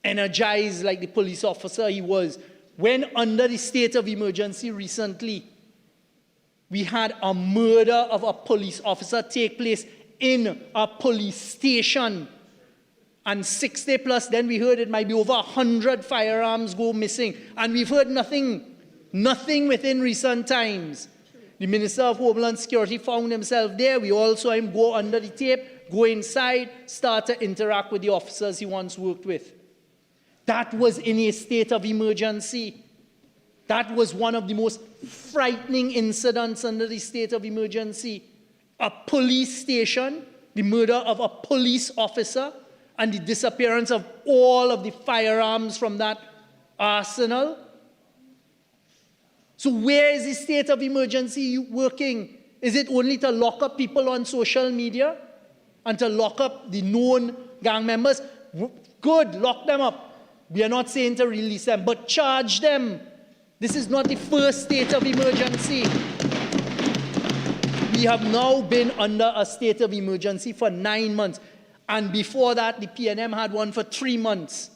energized like the police officer he was. When under the state of emergency recently, we had a murder of a police officer take place in a police station. And 60 plus, then we heard it might be over 100 firearms go missing. And we've heard nothing within recent times. The Minister of Homeland Security found himself there. We all saw him go under the tape, go inside, start to interact with the officers he once worked with. That was in a state of emergency. That was one of the most frightening incidents under the state of emergency. A police station, the murder of a police officer, and the disappearance of all of the firearms from that arsenal. So where is the state of emergency working? Is it only to lock up people on social media and to lock up the known gang members? Good, lock them up. We are not saying to release them, but charge them. This is not the first state of emergency. We have now been under a state of emergency for 9 months. And before that, the PNM had one for 3 months.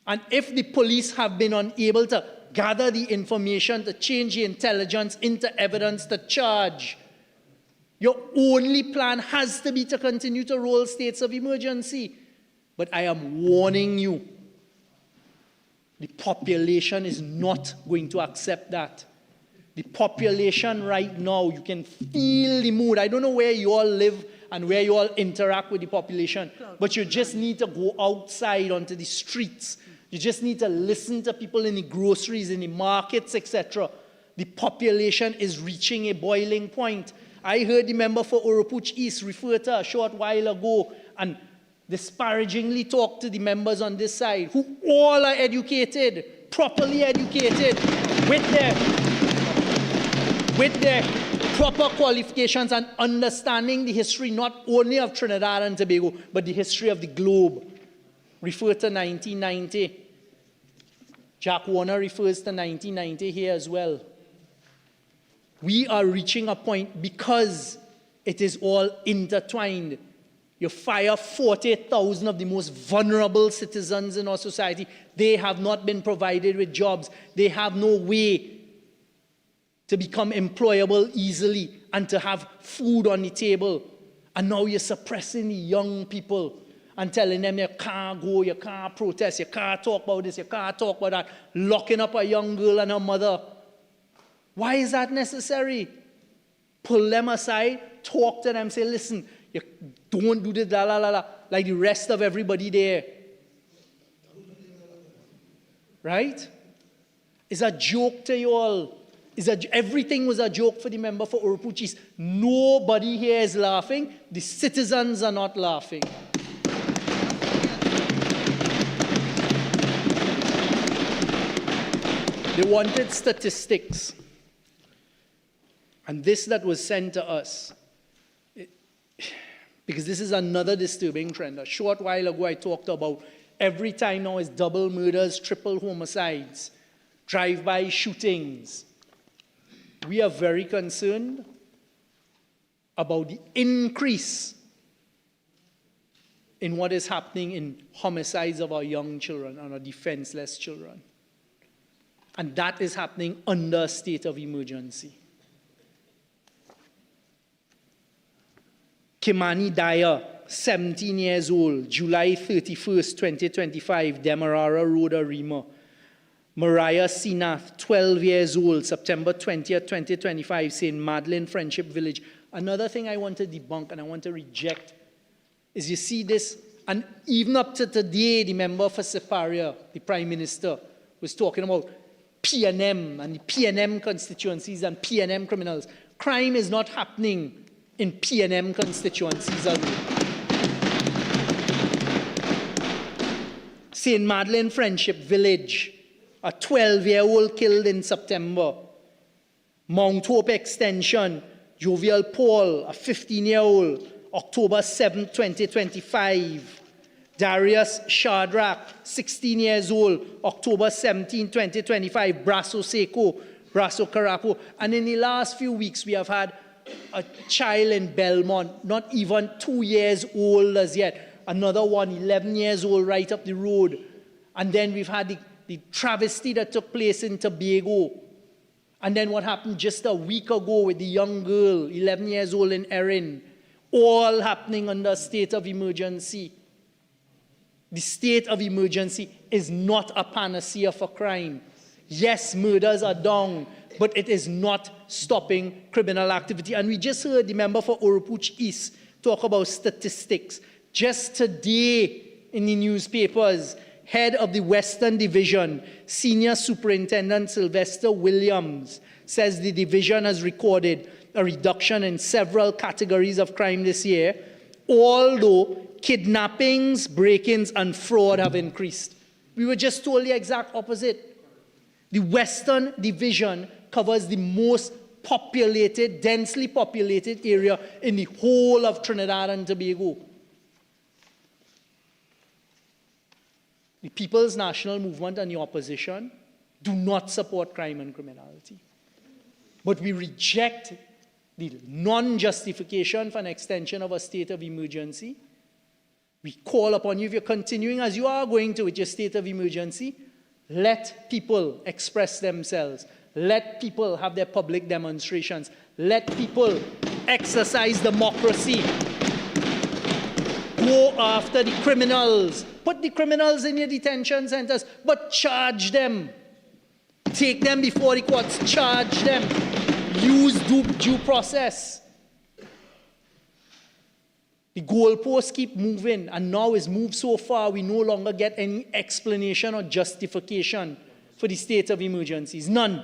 And if the police have been unable to gather the information, to change the intelligence into evidence to charge, your only plan has to be to continue to roll states of emergency. But I am warning you, the population is not going to accept that. The population right now, you can feel the mood. I don't know where you all live and where you all interact with the population, but you just need to go outside onto the streets. You just need to listen to people in the groceries, in the markets, etc. The population is reaching a boiling point. I heard the member for Oropuch East refer to a short while ago and disparagingly talk to the members on this side who all are educated, properly educated, with their proper qualifications and understanding the history not only of Trinidad and Tobago, but the history of the globe. Refer to 1990. Jack Warner refers to 1990 here as well. We are reaching a point because it is all intertwined. You fire 40,000 of the most vulnerable citizens in our society. They have not been provided with jobs. They have no way to become employable easily and to have food on the table. And now you're suppressing the young people and telling them you can't go, you can't protest, you can't talk about this, you can't talk about that, locking up a young girl and her mother. Why is that necessary? Pull them aside, talk to them, say, listen, you don't do this, la la la la, like the rest of everybody there. Right? It's a joke to you all. Everything was a joke for the member for Oropuch. Nobody here is laughing. The citizens are not laughing. They wanted statistics. And this that was sent to us, because this is another disturbing trend. A short while ago I talked about every time now is double murders, triple homicides, drive-by shootings. We are very concerned about the increase in what is happening in homicides of our young children and our defenseless children. And that is happening under a state of emergency. Kimani Dyer, 17 years old, July 31st, 2025, Demerara Road, Arima. Mariah Sinath, 12 years old, September 20th, 2025, St. Madeleine Friendship Village. Another thing I want to debunk and I want to reject is you see this, and even up to today, the member for Siparia, the Prime Minister, was talking about PNM and the PNM constituencies and PNM criminals. Crime is not happening in PNM constituencies alone. St. Madeleine Friendship Village, a 12-year-old killed in September. Mount Hope Extension, Jovial Paul, a 15-year-old, October 7, 2025. Darius Shadrach, 16 years old, October 17, 2025. Brasso Seco, Brasso Carapo. And in the last few weeks, we have had a child in Belmont, not even 2 years old as yet. Another one, 11 years old, right up the road. And then we've had the travesty that took place in Tobago. And then what happened just a week ago with the young girl, 11 years old in Erin. All happening under a state of emergency. The state of emergency is not a panacea for crime. Yes, murders are down, but it is not stopping criminal activity. And we just heard the member for Oropuch East talk about statistics. Just today in the newspapers, head of the Western Division, Senior Superintendent Sylvester Williams, says the division has recorded a reduction in several categories of crime this year, although kidnappings, break-ins, and fraud have increased. We were just told the exact opposite. The Western Division covers the most populated, densely populated area in the whole of Trinidad and Tobago. The People's National Movement and the opposition do not support crime and criminality. But we reject the non-justification for an extension of a state of emergency. We call upon you, if you're continuing as you are going to with your state of emergency, let people express themselves. Let people have their public demonstrations. Let people exercise democracy. Go after the criminals. Put the criminals in your detention centers, but charge them. Take them before the courts, charge them. Use due process. The goalposts keep moving, and now it's moved so far, we no longer get any explanation or justification for the state of emergencies. None.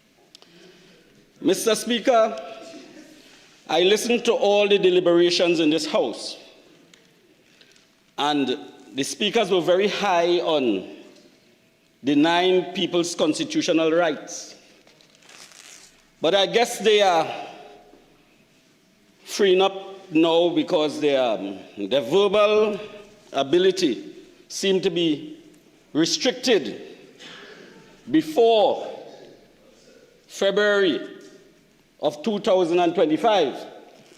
Mr. Speaker, I listened to all the deliberations in this House, and the speakers were very high on denying people's constitutional rights. But I guess they are freeing up now because their verbal ability seemed to be restricted before February of 2025,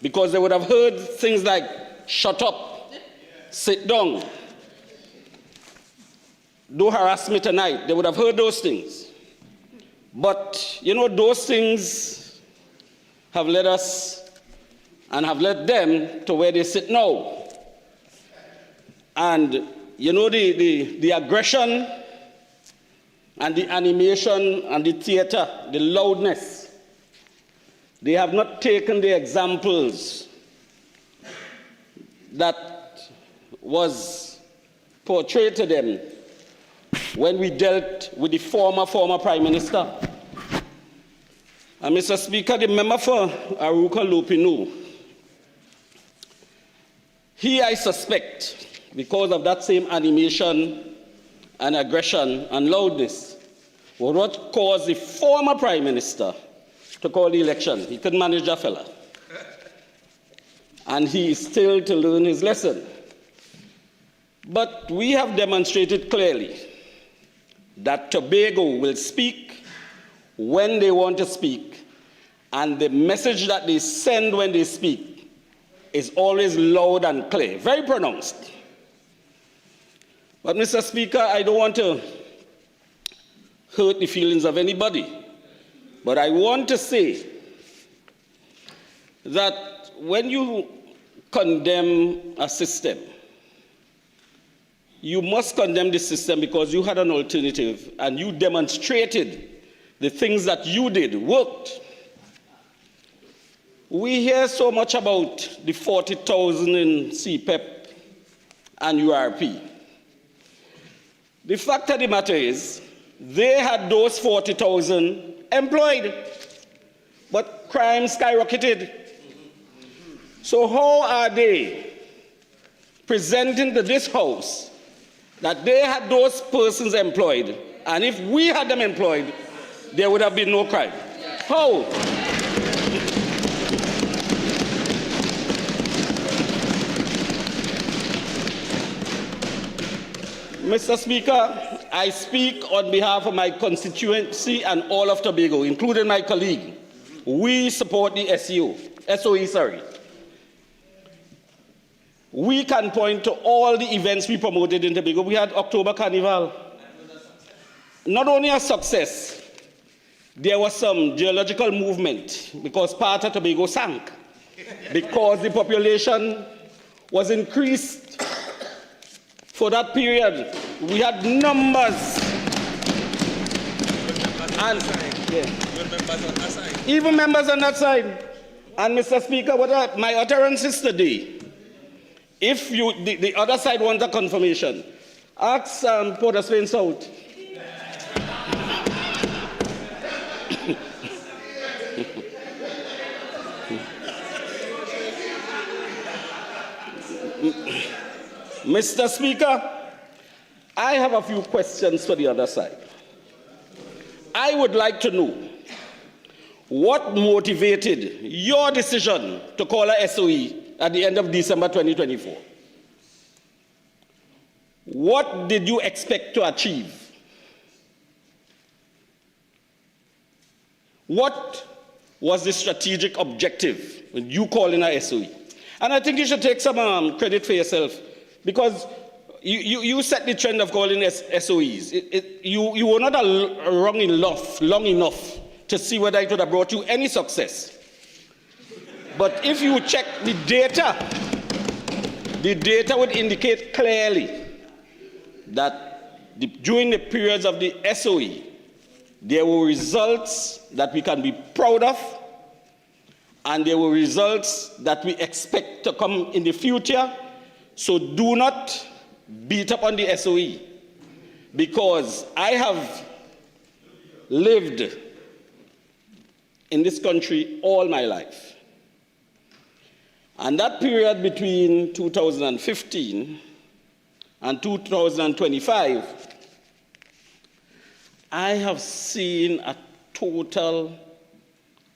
because they would have heard things like, shut up, sit down, don't harass me tonight. They would have heard those things. But, you know, those things have led us and have led them to where they sit now. And, you know, the aggression and the animation and the theater, the loudness, they have not taken the examples that was portrayed to them when we dealt with the former Prime Minister. And Mr. Speaker, the member for Aruka Lupinu, he, I suspect, because of that same animation and aggression and loudness, was what caused the former Prime Minister to call the election. He couldn't manage that fella. And he is still to learn his lesson. But we have demonstrated clearly that Tobago will speak when they want to speak, and the message that they send when they speak is always loud and clear, very pronounced. But Mr. Speaker, I don't want to hurt the feelings of anybody, but I want to say that when you condemn a system, you must condemn the system because you had an alternative and you demonstrated the things that you did worked. We hear so much about the 40,000 in CPEP and URP. The fact of the matter is, they had those 40,000 employed, but crime skyrocketed. So how are they presenting to this House that they had those persons employed, and if we had them employed, there would have been no crime? How? Mr. Speaker, I speak on behalf of my constituency and all of Tobago, including my colleague. We support the SOE. We can point to all the events we promoted in Tobago. We had October Carnival. Not only a success, there was some geological movement because part of Tobago sank because the population was increased. For that period, we had numbers. And even members on that side. And Mr. Speaker, my utterance is today. If the other side wants a confirmation, ask Port of Spain South. Mr. Speaker, I have a few questions for the other side. I would like to know what motivated your decision to call a SOE at the end of December 2024. What did you expect to achieve? What was the strategic objective when you call in a SOE? And I think you should take some credit for yourself, because you set the trend of calling SOEs. You were not long enough to see whether it would have brought you any success. But if you check the data would indicate clearly that during the periods of the SOE, there were results that we can be proud of, and there were results that we expect to come in the future. So do not beat up on the SOE, because I have lived in this country all my life. And that period between 2015 and 2025, I have seen a total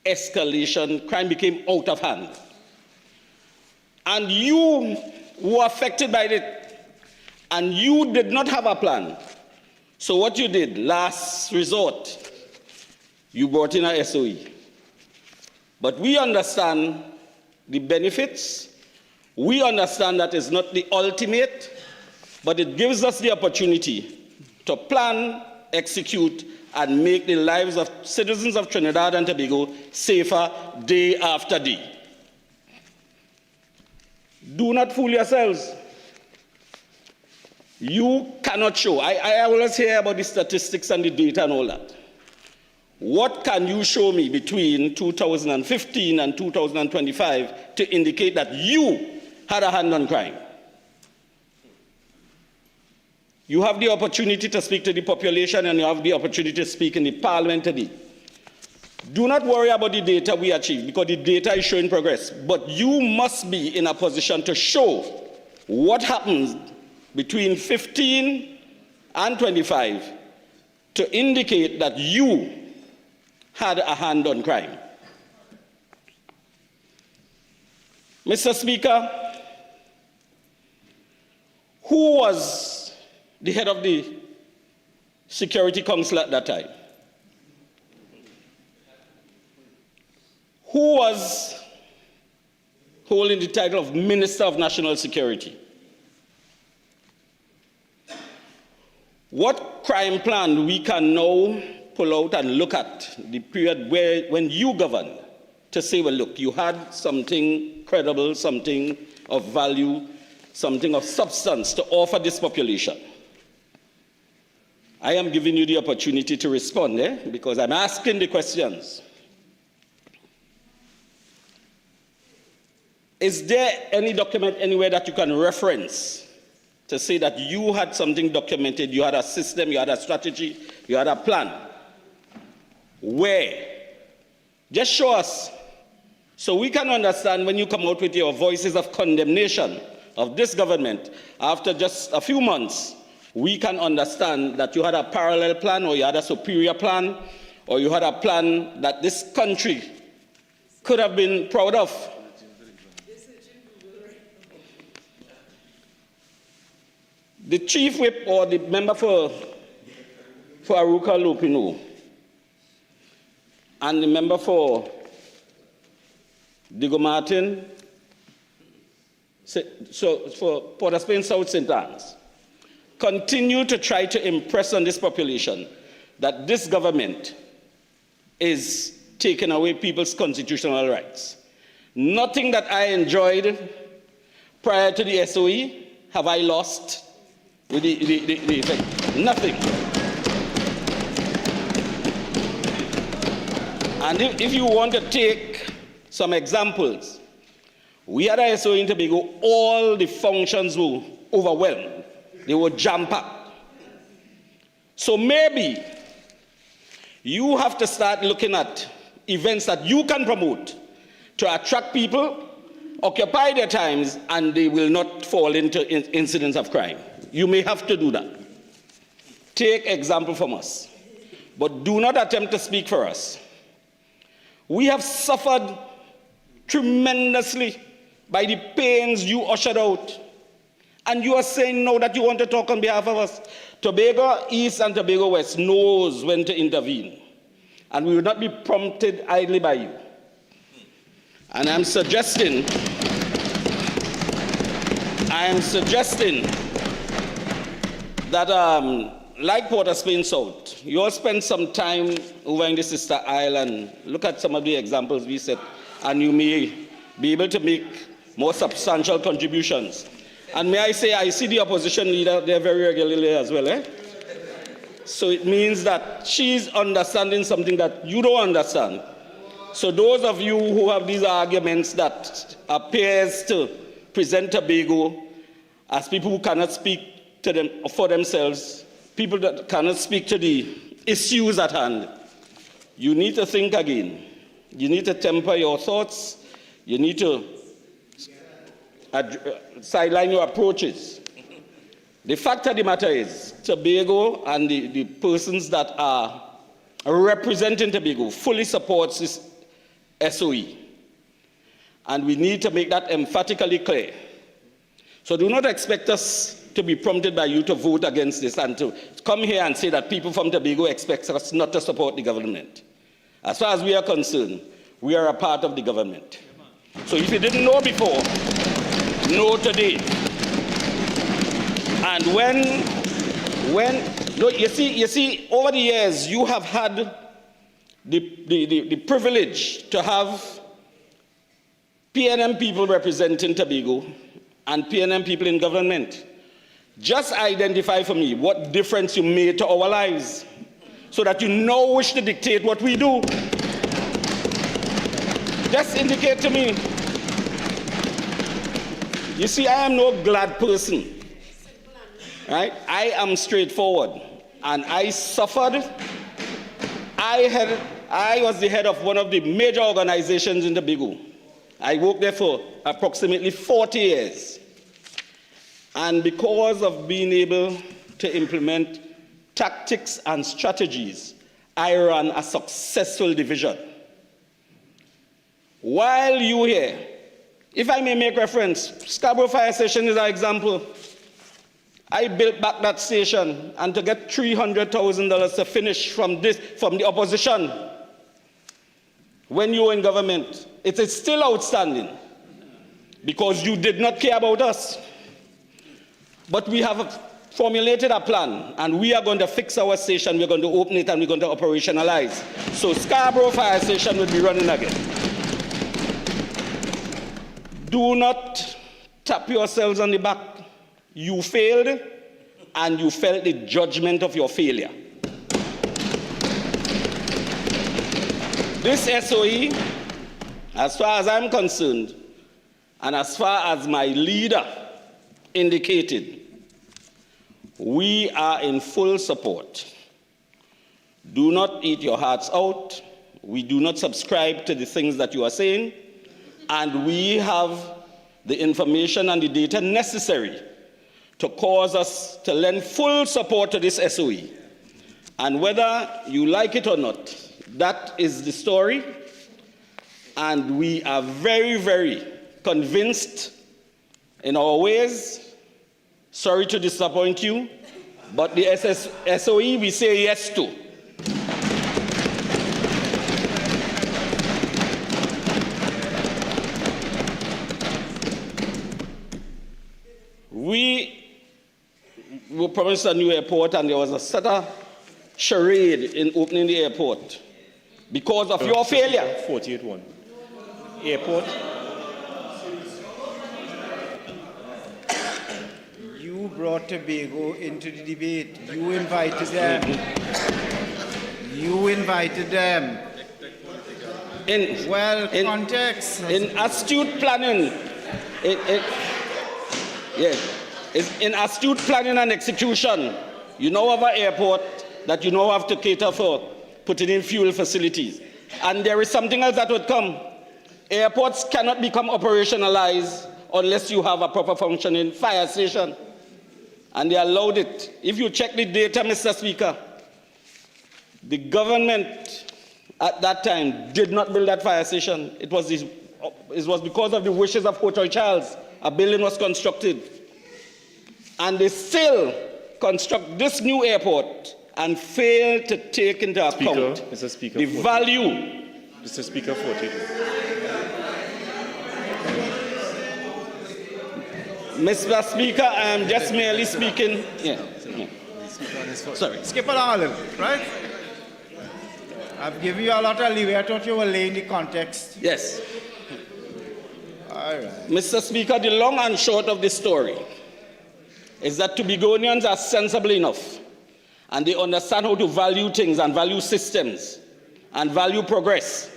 escalation. Crime became out of hand. And you were affected by it, and you did not have a plan. So what you did, last resort, you brought in a SOE. But we understand the benefits. We understand that it's not the ultimate, but it gives us the opportunity to plan, execute, and make the lives of citizens of Trinidad and Tobago safer day after day. Do not fool yourselves. You cannot show. I always hear about the statistics and the data and all that. What can you show me between 2015 and 2025 to indicate that you had a hand on crime? You have the opportunity to speak to the population, and you have the opportunity to speak in the parliament today. Do not worry about the data we achieve, because the data is showing progress. But you must be in a position to show what happens between 15 and 25 to indicate that you had a hand on crime. Mr. Speaker, who was the head of the Security Council at that time? Who was holding the title of Minister of National Security? What crime plan we can now pull out and look at the period when you governed to say, well, look, you had something credible, something of value, something of substance to offer this population? I am giving you the opportunity to respond, because I'm asking the questions. Is there any document anywhere that you can reference to say that you had something documented, you had a system, you had a strategy, you had a plan? Where? Just show us, so we can understand when you come out with your voices of condemnation of this government. After just a few months, we can understand that you had a parallel plan, or you had a superior plan, or you had a plan that this country could have been proud of. The chief whip, or the member for Aruka Lupino, and the member for Diego Martin, so for Port of Spain South St. Anne's, continue to try to impress on this population that this government is taking away people's constitutional rights. Nothing that I enjoyed prior to the SOE have I lost with the effect. Nothing. And if you want to take some examples, we had a SOE in Tobago, all the functions were overwhelmed. They were jam-packed. So maybe you have to start looking at events that you can promote to attract people, occupy their times, and they will not fall into incidents of crime. You may have to do that. Take example from us, but do not attempt to speak for us. We have suffered tremendously by the pains you ushered out. And you are saying now that you want to talk on behalf of us. Tobago East and Tobago West knows when to intervene. And we will not be prompted idly by you. And I'm suggesting that like Port of Spain South, you all spend some time over in the Sister Island, look at some of the examples we set, and you may be able to make more substantial contributions. And may I say, I see the opposition leader there very regularly as well. So it means that she's understanding something that you don't understand. So those of you who have these arguments that appears to present Tobago as people who cannot speak to them for themselves, people that cannot speak to the issues at hand, you need to think again. You need to temper your thoughts. You need to sideline your approaches. The fact of the matter is, Tobago and the persons that are representing Tobago fully supports this SOE. And we need to make that emphatically clear. So do not expect us to be prompted by you to vote against this and to come here and say that people from Tobago expect us not to support the government. As far as we are concerned, we are a part of the government. So if you didn't know before, know today. And you see, over the years, you have had the privilege to have PNM people representing Tobago and PNM people in government. Just identify for me what difference you made to our lives so that you now wish to dictate what we do. Just indicate to me. You see, I am no glad person. Right? I am straightforward. And I suffered. I was the head of one of the major organizations in Tobago. I worked there for approximately 40 years. And because of being able to implement tactics and strategies, I ran a successful division. While you here, if I may make reference, Scarborough Fire Station is an example. I built back that station, and to get $300,000 to finish from the opposition, when you were in government, it is still outstanding because you did not care about us. But we have formulated a plan, and we are going to fix our station, we're going to open it, and we're going to operationalize. So Scarborough Fire Station will be running again. Do not tap yourselves on the back. You failed, and you felt the judgment of your failure. This SOE, as far as I'm concerned, and as far as my leader indicated, we are in full support. Do not eat your hearts out. We do not subscribe to the things that you are saying, and we have the information and the data necessary to cause us to lend full support to this SOE. And whether you like it or not, that is the story. And we are very, very convinced in our ways. Sorry to disappoint you, but the SOE we say yes to. We were promised a new airport, and there was a sort of charade in opening the airport because of your failure. 48-1. Airport. You brought Tobago into the debate. You invited them. You invited them. Context. In astute planning, in astute planning and execution, you now have an airport that you now have to cater for, putting in fuel facilities. And there is something else that would come. Airports cannot become operationalized unless you have a proper functioning fire station. And they allowed it. If you check the data, Mr. Speaker, the government at that time did not build that fire station. It was because of the wishes of Hotel Charles. A building was constructed. And they still construct this new airport and fail to take into account Mr. Speaker, the value. Mr. Speaker, 48. Mr. Speaker, I am just merely speaking. Sorry. Skip along a little, right? I've given you a lot of leeway. I thought you were laying the context. Yes. All right. Mr. Speaker, the long and short of this story is that Tobagonians are sensible enough, and they understand how to value things and value systems and value progress.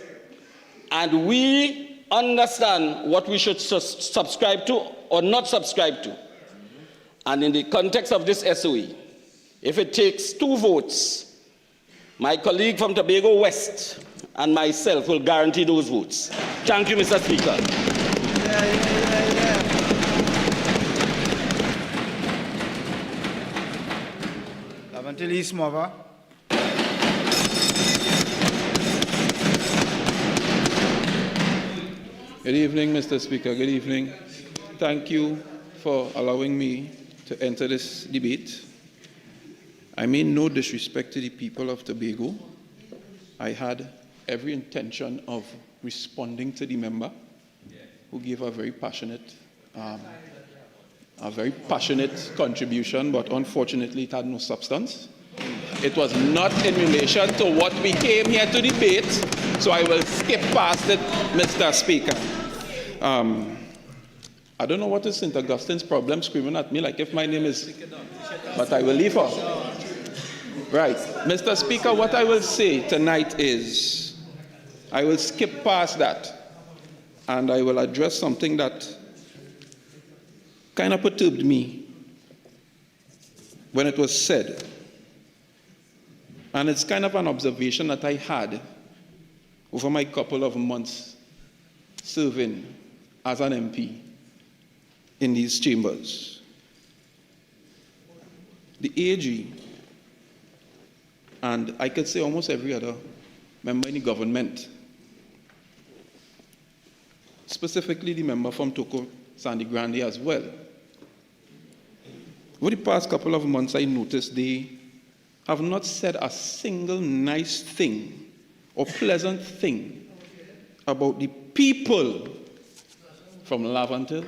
And we understand what we should subscribe to or not subscribe to. And in the context of this SOE, if it takes 2 votes My colleague from Tobago West and myself will guarantee those votes. Thank you, Mr. Speaker. Good evening, Mr. Speaker. Good evening. Thank you for allowing me to enter this debate. I mean no disrespect to the people of Tobago. I had every intention of responding to the member who gave a very passionate contribution, but unfortunately it had no substance. It was not in relation to what we came here to debate, so I will skip past it, Mr. Speaker. I don't know what is St. Augustine's problem screaming at me like if my name is, but I will leave her. Right. Mr. Speaker, what I will say tonight is, I will skip past that and I will address something that kind of perturbed me when it was said. And it's kind of an observation that I had over my couple of months serving as an MP in these chambers. The AG, and I could say almost every other member in the government, specifically the member from Toko Sandy Grande as well. Over the past couple of months, I noticed they have not said a single nice thing or pleasant thing about the people from Laventille,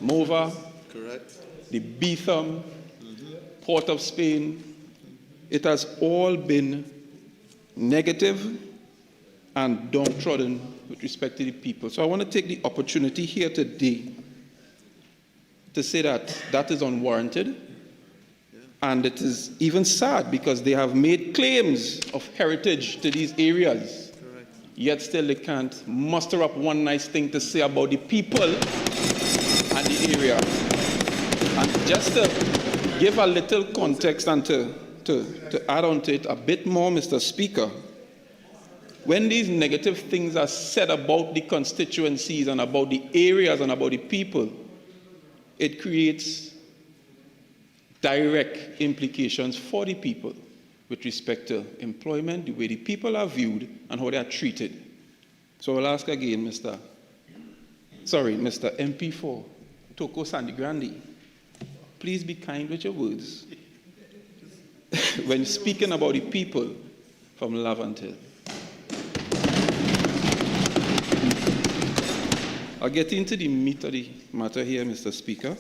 Mova, the Beetham, Port of Spain. It has all been negative and downtrodden with respect to the people. So I want to take the opportunity here today to say that that is unwarranted. And it is even sad because they have made claims of heritage to these areas. Yet still they can't muster up one nice thing to say about the people and the area. And just to give a little context and to add on to it a bit more, Mr. Speaker, when these negative things are said about the constituencies and about the areas and about the people, it creates direct implications for the people with respect to employment, the way the people are viewed, and how they are treated. So I'll ask again, Mr. MP for Toko Sandy Grande, please be kind with your words when speaking about the people from Laventille. I'll get into the meat of the matter here, Mr. Speaker.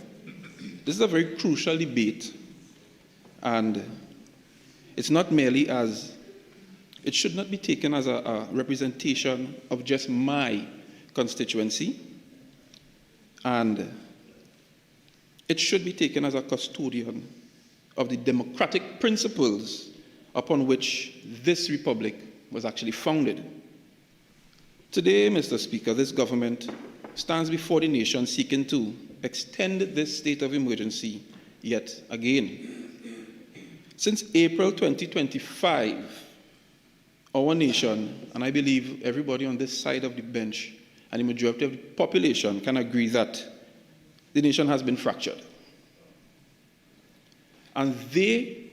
This is a very crucial debate, and it's not merely as, it should not be taken as a representation of just my constituency, and it should be taken as a custodian of the democratic principles upon which this republic was actually founded. Today, Mr. Speaker, this government stands before the nation seeking to extend this state of emergency yet again. Since April 2025, our nation, and I believe everybody on this side of the bench and the majority of the population can agree that the nation has been fractured. And they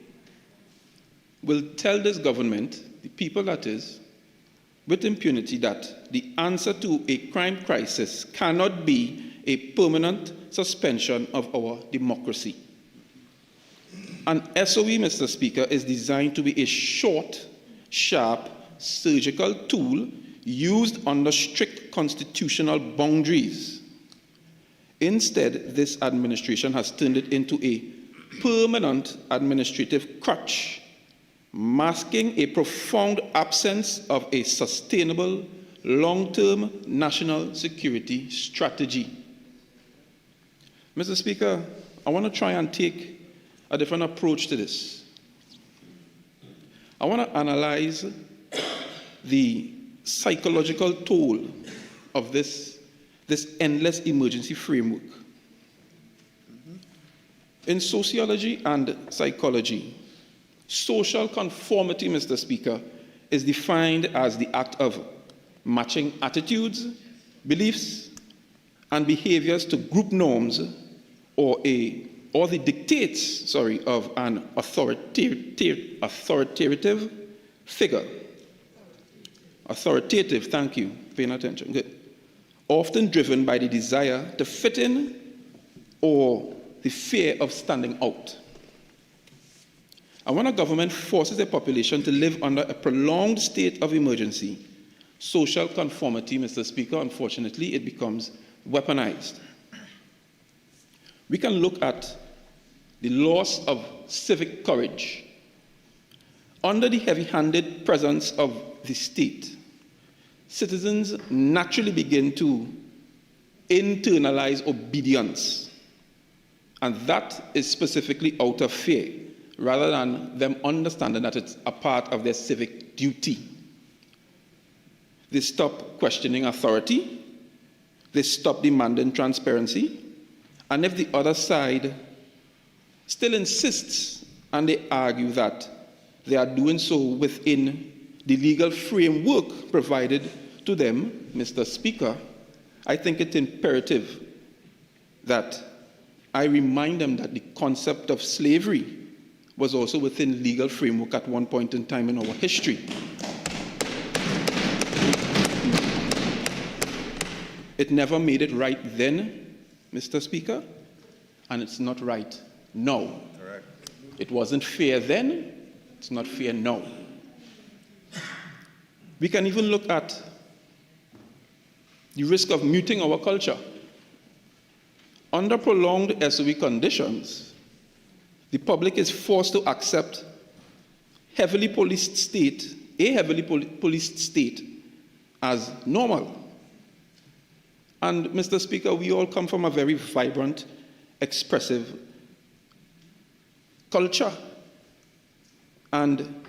will tell this government, the people that is, with impunity that the answer to a crime crisis cannot be a permanent suspension of our democracy. An SOE, Mr. Speaker, is designed to be a short, sharp, surgical tool used under strict constitutional boundaries. Instead, this administration has turned it into a permanent administrative crutch, masking a profound absence of a sustainable, long-term national security strategy. Mr. Speaker, I want to try and take a different approach to this. I want to analyze the psychological toll of this endless emergency framework. In sociology and psychology, Social conformity, Mr. Speaker, is defined as the act of matching attitudes, beliefs, and behaviors to group norms or the dictates, of an authoritative figure. Authoritative, thank you, paying attention, good. Often driven by the desire to fit in or the fear of standing out. And when a government forces a population to live under a prolonged state of emergency, social conformity, Mr. Speaker, unfortunately, it becomes weaponized. We can look at the loss of civic courage. Under the heavy-handed presence of the state, citizens naturally begin to internalize obedience, and that is specifically out of fear, rather than them understanding that it's a part of their civic duty. They stop questioning authority, they stop demanding transparency, and if the other side still insists and they argue that they are doing so within the legal framework provided to them, Mr. Speaker, I think it's imperative that I remind them that the concept of slavery was also within legal framework at one point in time in our history. It never made it right then, Mr. Speaker, and it's not right now. Correct. It wasn't fair then, it's not fair now. We can even look at the risk of muting our culture. Under prolonged SOE conditions, the public is forced to accept a heavily policed state as normal. And Mr. Speaker, we all come from a very vibrant, expressive culture. And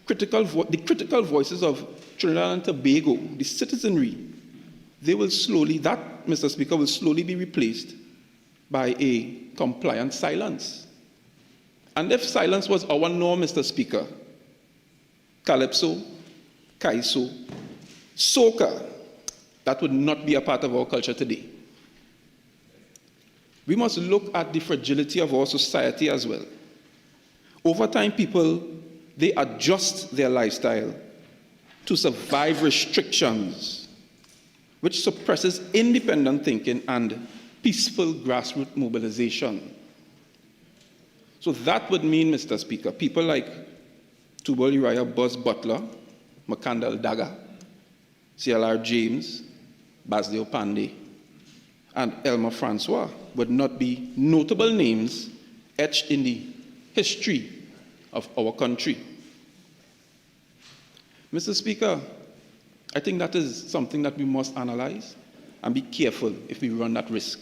the critical voices of Trinidad and Tobago, the citizenry, they will slowly, that, Mr. Speaker, will slowly be replaced by a compliant silence. And if silence was our norm, Mr. Speaker, calypso, kaiso, soca, that would not be a part of our culture today. We must look at the fragility of our society as well. Over time, people, they adjust their lifestyle to survive restrictions, which suppresses independent thinking and peaceful grassroots mobilization. So that would mean, Mr. Speaker, people like Tubal Uriah Buzz Butler, Makandal Daga, CLR James, Basdeo Pandey, and Elmer Francois would not be notable names etched in the history of our country. Mr. Speaker, I think that is something that we must analyze and be careful if we run that risk.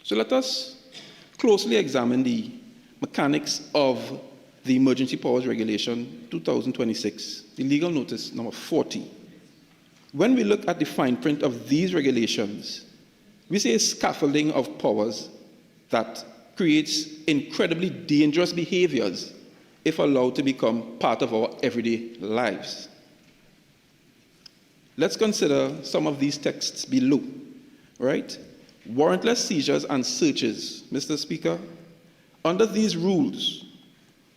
So let us closely examine the mechanics of the Emergency Powers Regulation 2026, the legal notice number 40. When we look at the fine print of these regulations, we see a scaffolding of powers that creates incredibly dangerous behaviors if allowed to become part of our everyday lives. Let's consider some of these texts below, right? Warrantless seizures and searches, Mr. Speaker. Under these rules,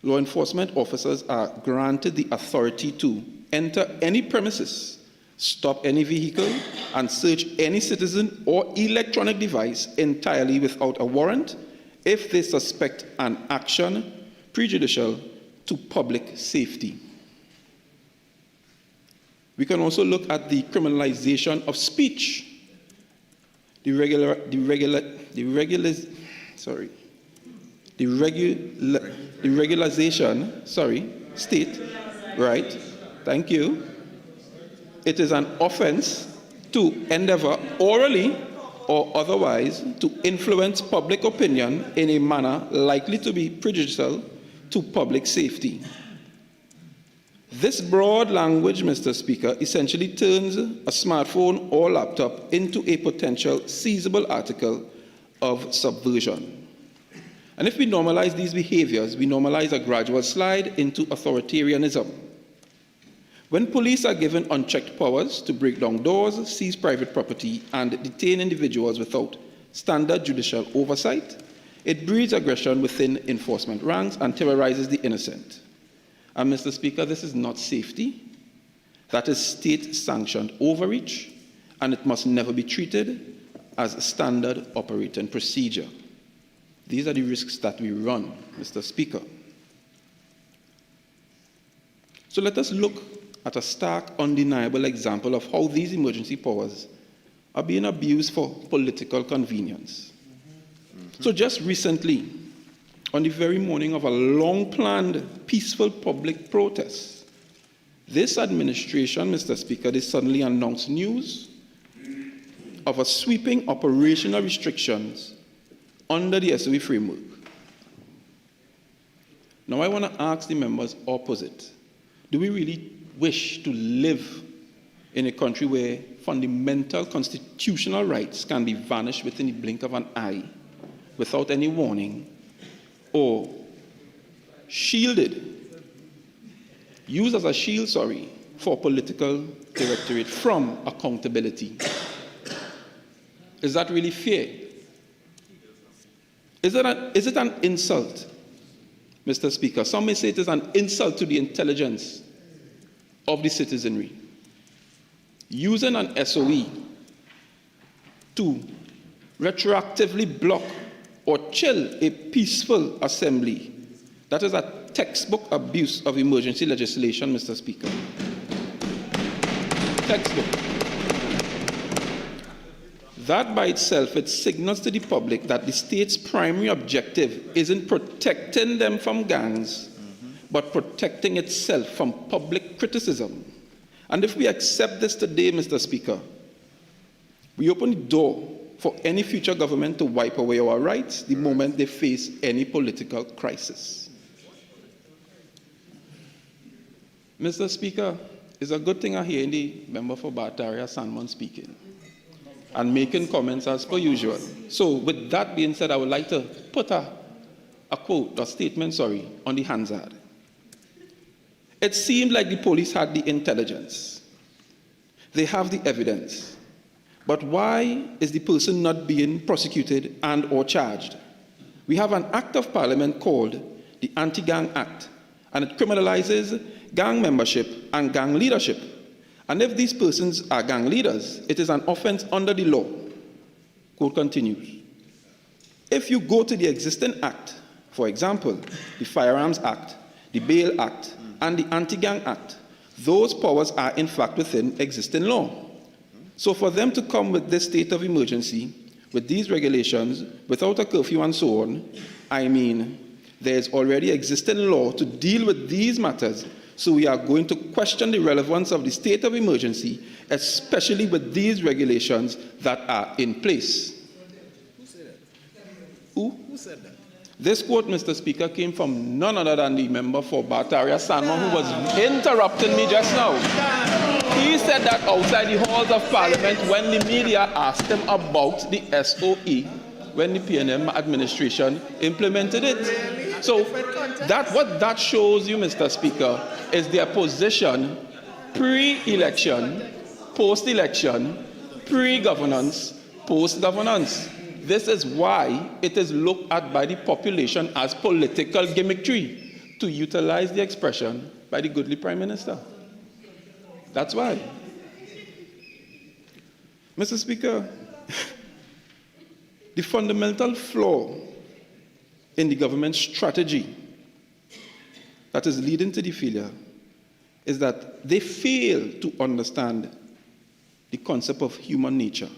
law enforcement officers are granted the authority to enter any premises, stop any vehicle, and search any citizen or electronic device entirely without a warrant if they suspect an action prejudicial to public safety. We can also look at the criminalization of speech, the regularization, state, right, thank you. It is an offense to endeavor orally or otherwise to influence public opinion in a manner likely to be prejudicial to public safety. This broad language, Mr. Speaker, essentially turns a smartphone or laptop into a potential seizable article of subversion. And if we normalize these behaviors, we normalize a gradual slide into authoritarianism. When police are given unchecked powers to break down doors, seize private property, and detain individuals without standard judicial oversight, it breeds aggression within enforcement ranks and terrorizes the innocent. And Mr. Speaker, this is not safety. That is state-sanctioned overreach, and it must never be treated as a standard operating procedure. These are the risks that we run, Mr. Speaker. So let us look at a stark, undeniable example of how these emergency powers are being abused for political convenience. So just recently, on the very morning of a long-planned, peaceful public protest, this administration, Mr. Speaker, they suddenly announced news of a sweeping operational restrictions under the SOE framework. Now I want to ask the members opposite, do we really wish to live in a country where fundamental constitutional rights can be vanished within the blink of an eye without any warning, or used as a shield, for political directorate from accountability? Is that really fair? Is it an insult, Mr. Speaker? Some may say it is an insult to the intelligence of the citizenry. Using an SOE to retroactively block or chill a peaceful assembly, that is a textbook abuse of emergency legislation, Mr. Speaker. Textbook. That by itself, it signals to the public that the state's primary objective isn't protecting them from gangs, but protecting itself from public criticism. And if we accept this today, Mr. Speaker, we open the door for any future government to wipe away our rights the moment they face any political crisis. Mr. Speaker, it's a good thing I hear the member for Bataria Sanmon speaking and making comments as per usual. So with that being said, I would like to put a statement on the Hansard. It seemed like the police had the intelligence. They have the evidence. But why is the person not being prosecuted and or charged? We have an act of parliament called the Anti-Gang Act, and it criminalizes gang membership and gang leadership. And if these persons are gang leaders, it is an offense under the law. Quote continues. If you go to the existing act, for example, the Firearms Act, the Bail Act, and the Anti-Gang Act, those powers are in fact within existing law. So for them to come with this state of emergency, with these regulations, without a curfew and so on, I mean, there's already existing law to deal with these matters, so we are going to question the relevance of the state of emergency, especially with these regulations that are in place. Who said that? Who? Who said that? This quote, Mr. Speaker, came from none other than the member for Bataria Sanmon, who was interrupting me just now. He said that outside the halls of Parliament when the media asked him about the SOE, when the PNM administration implemented it. So what that shows you, Mr. Speaker, is their position pre-election, post-election, pre-governance, post-governance. This is why it is looked at by the population as political gimmickry, to utilize the expression by the goodly Prime Minister. That's why. Mr. Speaker, the fundamental flaw in the government's strategy that is leading to the failure is that they fail to understand the concept of human nature.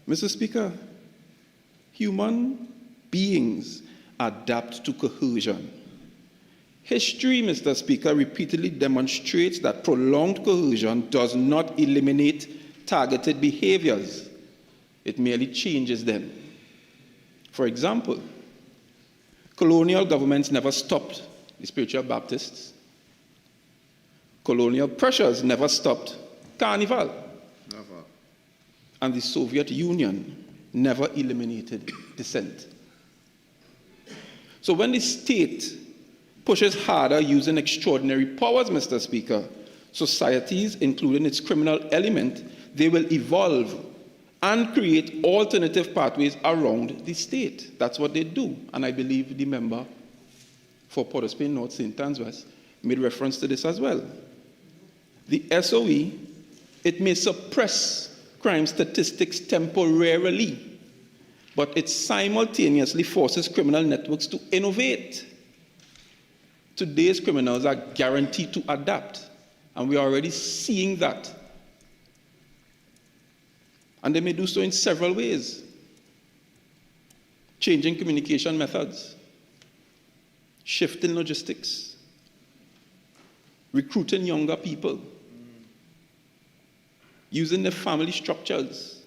Mr. Speaker, human beings adapt to coercion. History, Mr. Speaker, repeatedly demonstrates that prolonged coercion does not eliminate targeted behaviors. It merely changes them. For example, colonial governments never stopped the spiritual Baptists. Colonial pressures never stopped Carnival. And the Soviet Union never eliminated dissent. So when the state pushes harder using extraordinary powers, Mr. Speaker, societies, including its criminal element, they will evolve and create alternative pathways around the state. That's what they do. And I believe the member for Port of Spain North, St. Anne's West, made reference to this as well. The SOE, it may suppress crime statistics temporarily, but it simultaneously forces criminal networks to innovate. Today's criminals are guaranteed to adapt, and we are already seeing that. And they may do so in several ways. Changing communication methods, shifting logistics, recruiting younger people, using their family structures,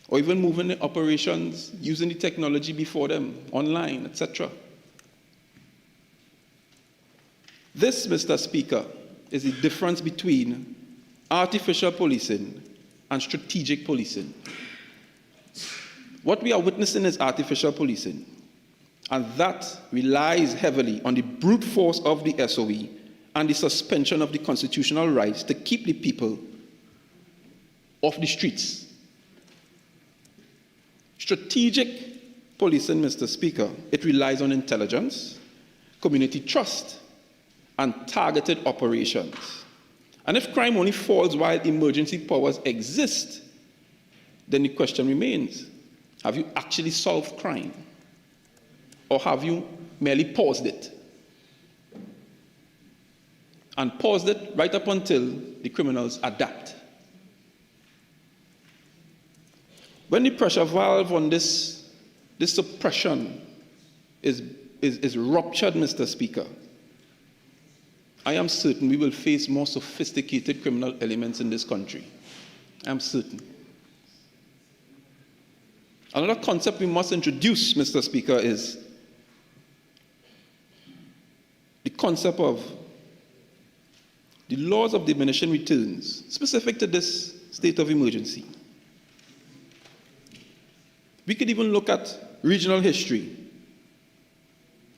or even moving the operations, using the technology before them, online, etc. This, Mr. Speaker, is the difference between artificial policing and strategic policing. What we are witnessing is artificial policing, and that relies heavily on the brute force of the SOE and the suspension of the constitutional rights to keep the people off the streets. Strategic policing, Mr. Speaker, it relies on intelligence, community trust, and targeted operations. And if crime only falls while emergency powers exist, then the question remains, have you actually solved crime? Or have you merely paused it? And paused it right up until the criminals adapt. When the pressure valve on this suppression is ruptured, Mr. Speaker, I am certain we will face more sophisticated criminal elements in this country. I am certain. Another concept we must introduce, Mr. Speaker, is the concept of the laws of diminishing returns, specific to this state of emergency. We could even look at regional history.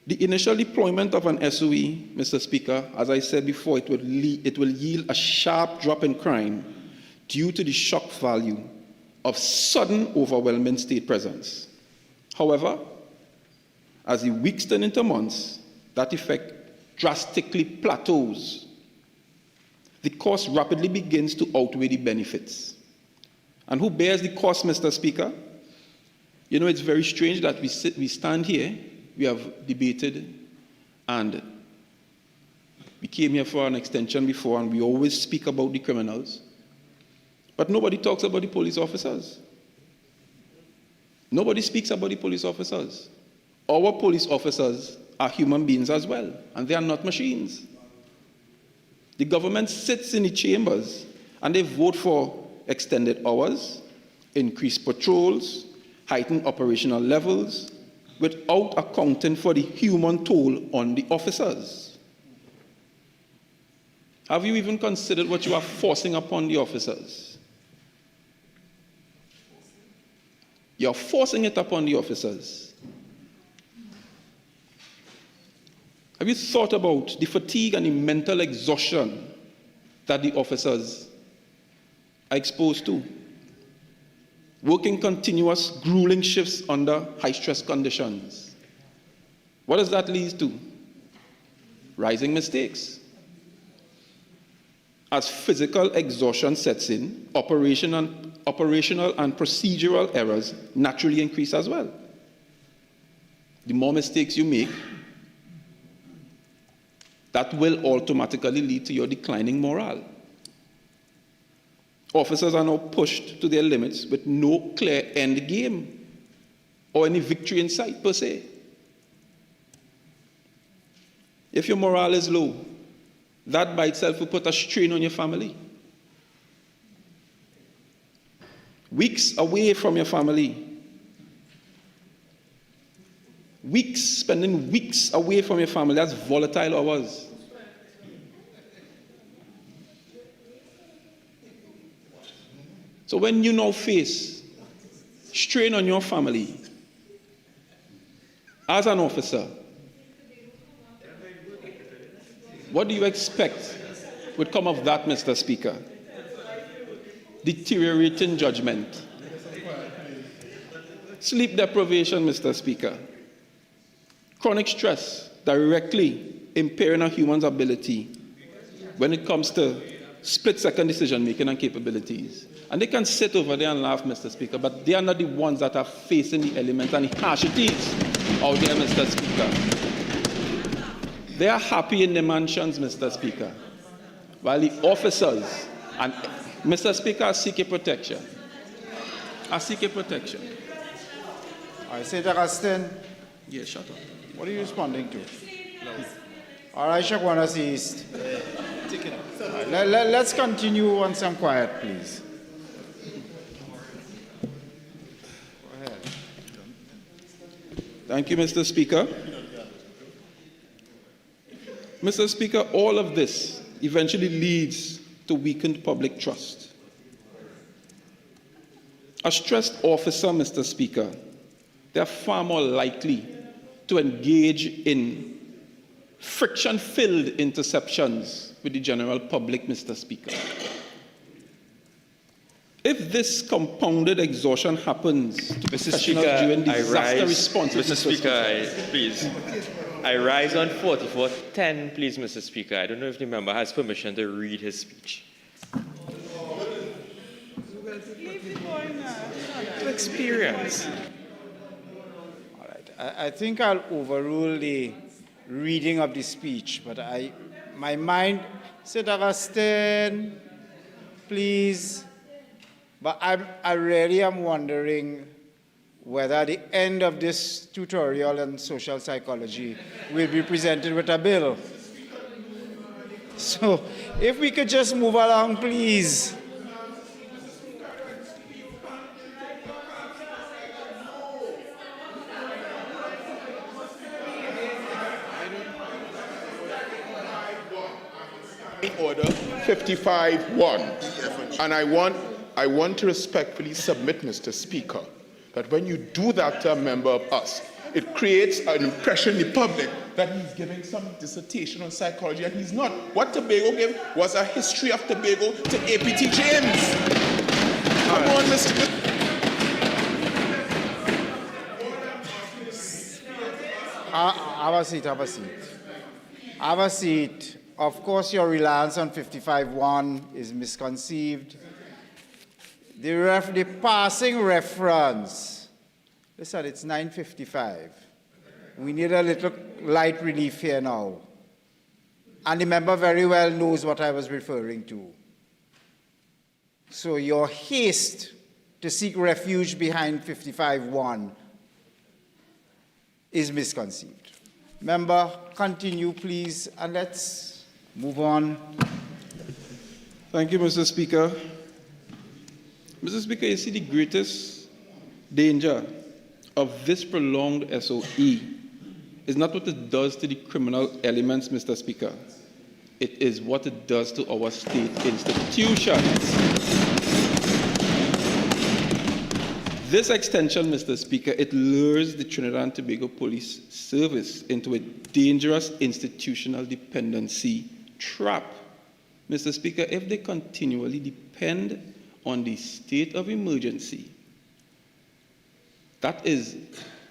The initial deployment of an SOE, Mr. Speaker, as I said before, it will yield a sharp drop in crime due to the shock value of sudden overwhelming state presence. However, as the weeks turn into months, that effect drastically plateaus. The cost rapidly begins to outweigh the benefits. And who bears the cost, Mr. Speaker? You know, it's very strange that we stand here, we have debated, and we came here for an extension before, and we always speak about the criminals, but nobody talks about the police officers. Nobody speaks about the police officers. Our police officers are human beings as well, and they are not machines. The government sits in the chambers, and they vote for extended hours, increased patrols, heightened operational levels, without accounting for the human toll on the officers. Have you even considered what you are forcing upon the officers? You're forcing it upon the officers. Have you thought about the fatigue and the mental exhaustion that the officers are exposed to? Working continuous, grueling shifts under high-stress conditions. What does that lead to? Rising mistakes. As physical exhaustion sets in, operational and procedural errors naturally increase as well. The more mistakes you make, that will automatically lead to your declining morale. Officers are now pushed to their limits with no clear end game or any victory in sight per se. If your morale is low, that by itself will put a strain on your family. Weeks away from your family. Spending weeks away from your family, that's volatile hours. So when you now face strain on your family. As an officer, what do you expect would come of that, Mr. Speaker? Deteriorating judgment. Sleep deprivation, Mr. Speaker. Chronic stress directly impairing a human's ability when it comes to split-second decision-making and capabilities. And they can sit over there and laugh, Mr. Speaker, but they are not the ones that are facing the elements and the harshities out there, Mr. Speaker. They are happy in the mansions, Mr. Speaker, while the officers and Mr. Speaker are seeking protection. Are seeking protection. I say to Gaston. Yes, shut up. What are you responding to? All right, Shakwana East. Let's continue on some quiet, please. Go ahead. Thank you, Mr. Speaker. Mr. Speaker, all of this eventually leads to weakened public trust. A stressed officer, Mr. Speaker, they are far more likely to engage in friction-filled interceptions with the general public, Mr. Speaker. If this compounded exhaustion happens to professionals during disaster response, Mr. Speaker, please. I rise on 4410, please, Mr. Speaker. I don't know if the member has permission to read his speech. Experience. All right. I think I'll overrule the reading of the speech, but my mind said, Augustine, please. But I really am wondering whether at the end of this tutorial on social psychology we'll be presented with a bill. So if we could just move along, please. Order 55-1. And I want to respectfully submit, Mr. Speaker, that when you do that to a member of us, it creates an impression in the public that he's giving some dissertation on psychology, and he's not. What Tobago gave was a history of Tobago to APT James. Come on, Mr. Have a seat, have a seat. Have a seat. Of course, your reliance on 55-1 is misconceived. The passing reference, listen, it's 9:55. We need a little light relief here now. And the member very well knows what I was referring to. So your haste to seek refuge behind 55-1 is misconceived. Member, continue, please, and let's move on. Thank you, Mr. Speaker. Mr. Speaker, you see the greatest danger of this prolonged SOE is not what it does to the criminal elements, Mr. Speaker. It is what it does to our state institutions. This extension, Mr. Speaker, it lures the Trinidad and Tobago Police Service into a dangerous institutional dependency trap. Mr. Speaker, if they continually depend on the state of emergency, that is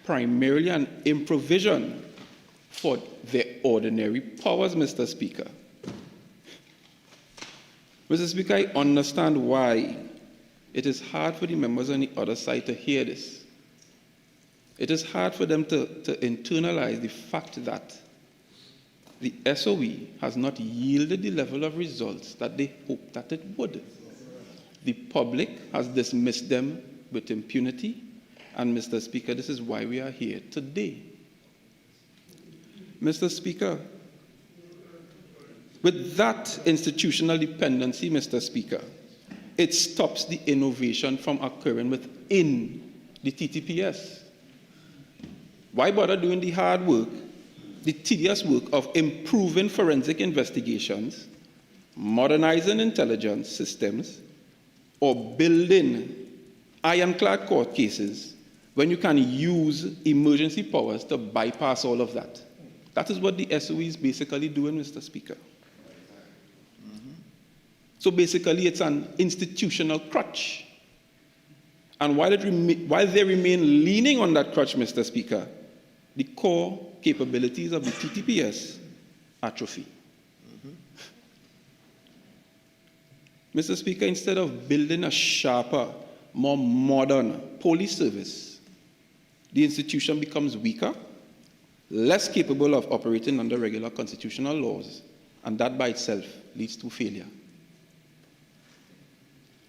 primarily an improvision for their ordinary powers, Mr. Speaker. Mr. Speaker, I understand why it is hard for the members on the other side to hear this. It is hard for them to internalize the fact that the SOE has not yielded the level of results that they hoped that it would. The public has dismissed them with impunity, and Mr. Speaker, this is why we are here today. Mr. Speaker, with that institutional dependency, Mr. Speaker, it stops the innovation from occurring within the TTPS. Why bother doing the hard work, the tedious work of improving forensic investigations, modernizing intelligence systems, or building ironclad court cases when you can use emergency powers to bypass all of that. That is what the SOE is basically doing, Mr. Speaker. So basically, it's an institutional crutch. And while they remain leaning on that crutch, Mr. Speaker, the core capabilities of the TTPS atrophy. Mr. Speaker, instead of building a sharper, more modern police service, the institution becomes weaker, less capable of operating under regular constitutional laws, and that by itself leads to failure.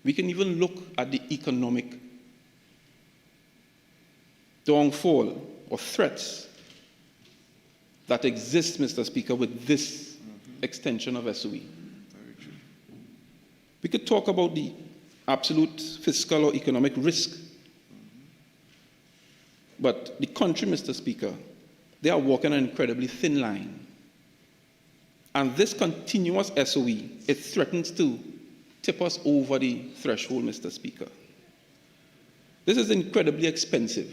We can even look at the economic downfall or threats that exist, Mr. Speaker, with this extension of SOE. We could talk about the absolute fiscal or economic risk. But the country, Mr. Speaker, they are walking an incredibly thin line. And this continuous SOE, it threatens to tip us over the threshold, Mr. Speaker. This is incredibly expensive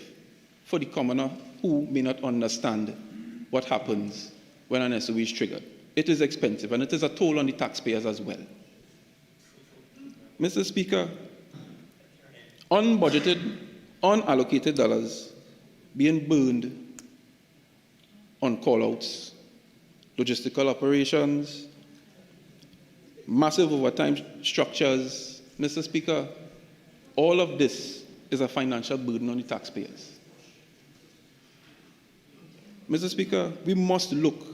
for the commoner who may not understand what happens when an SOE is triggered. It is expensive, and it is a toll on the taxpayers as well. Mr. Speaker, unbudgeted, unallocated dollars being burned on call-outs, logistical operations, massive overtime structures. Mr. Speaker, all of this is a financial burden on the taxpayers. Mr. Speaker, we must look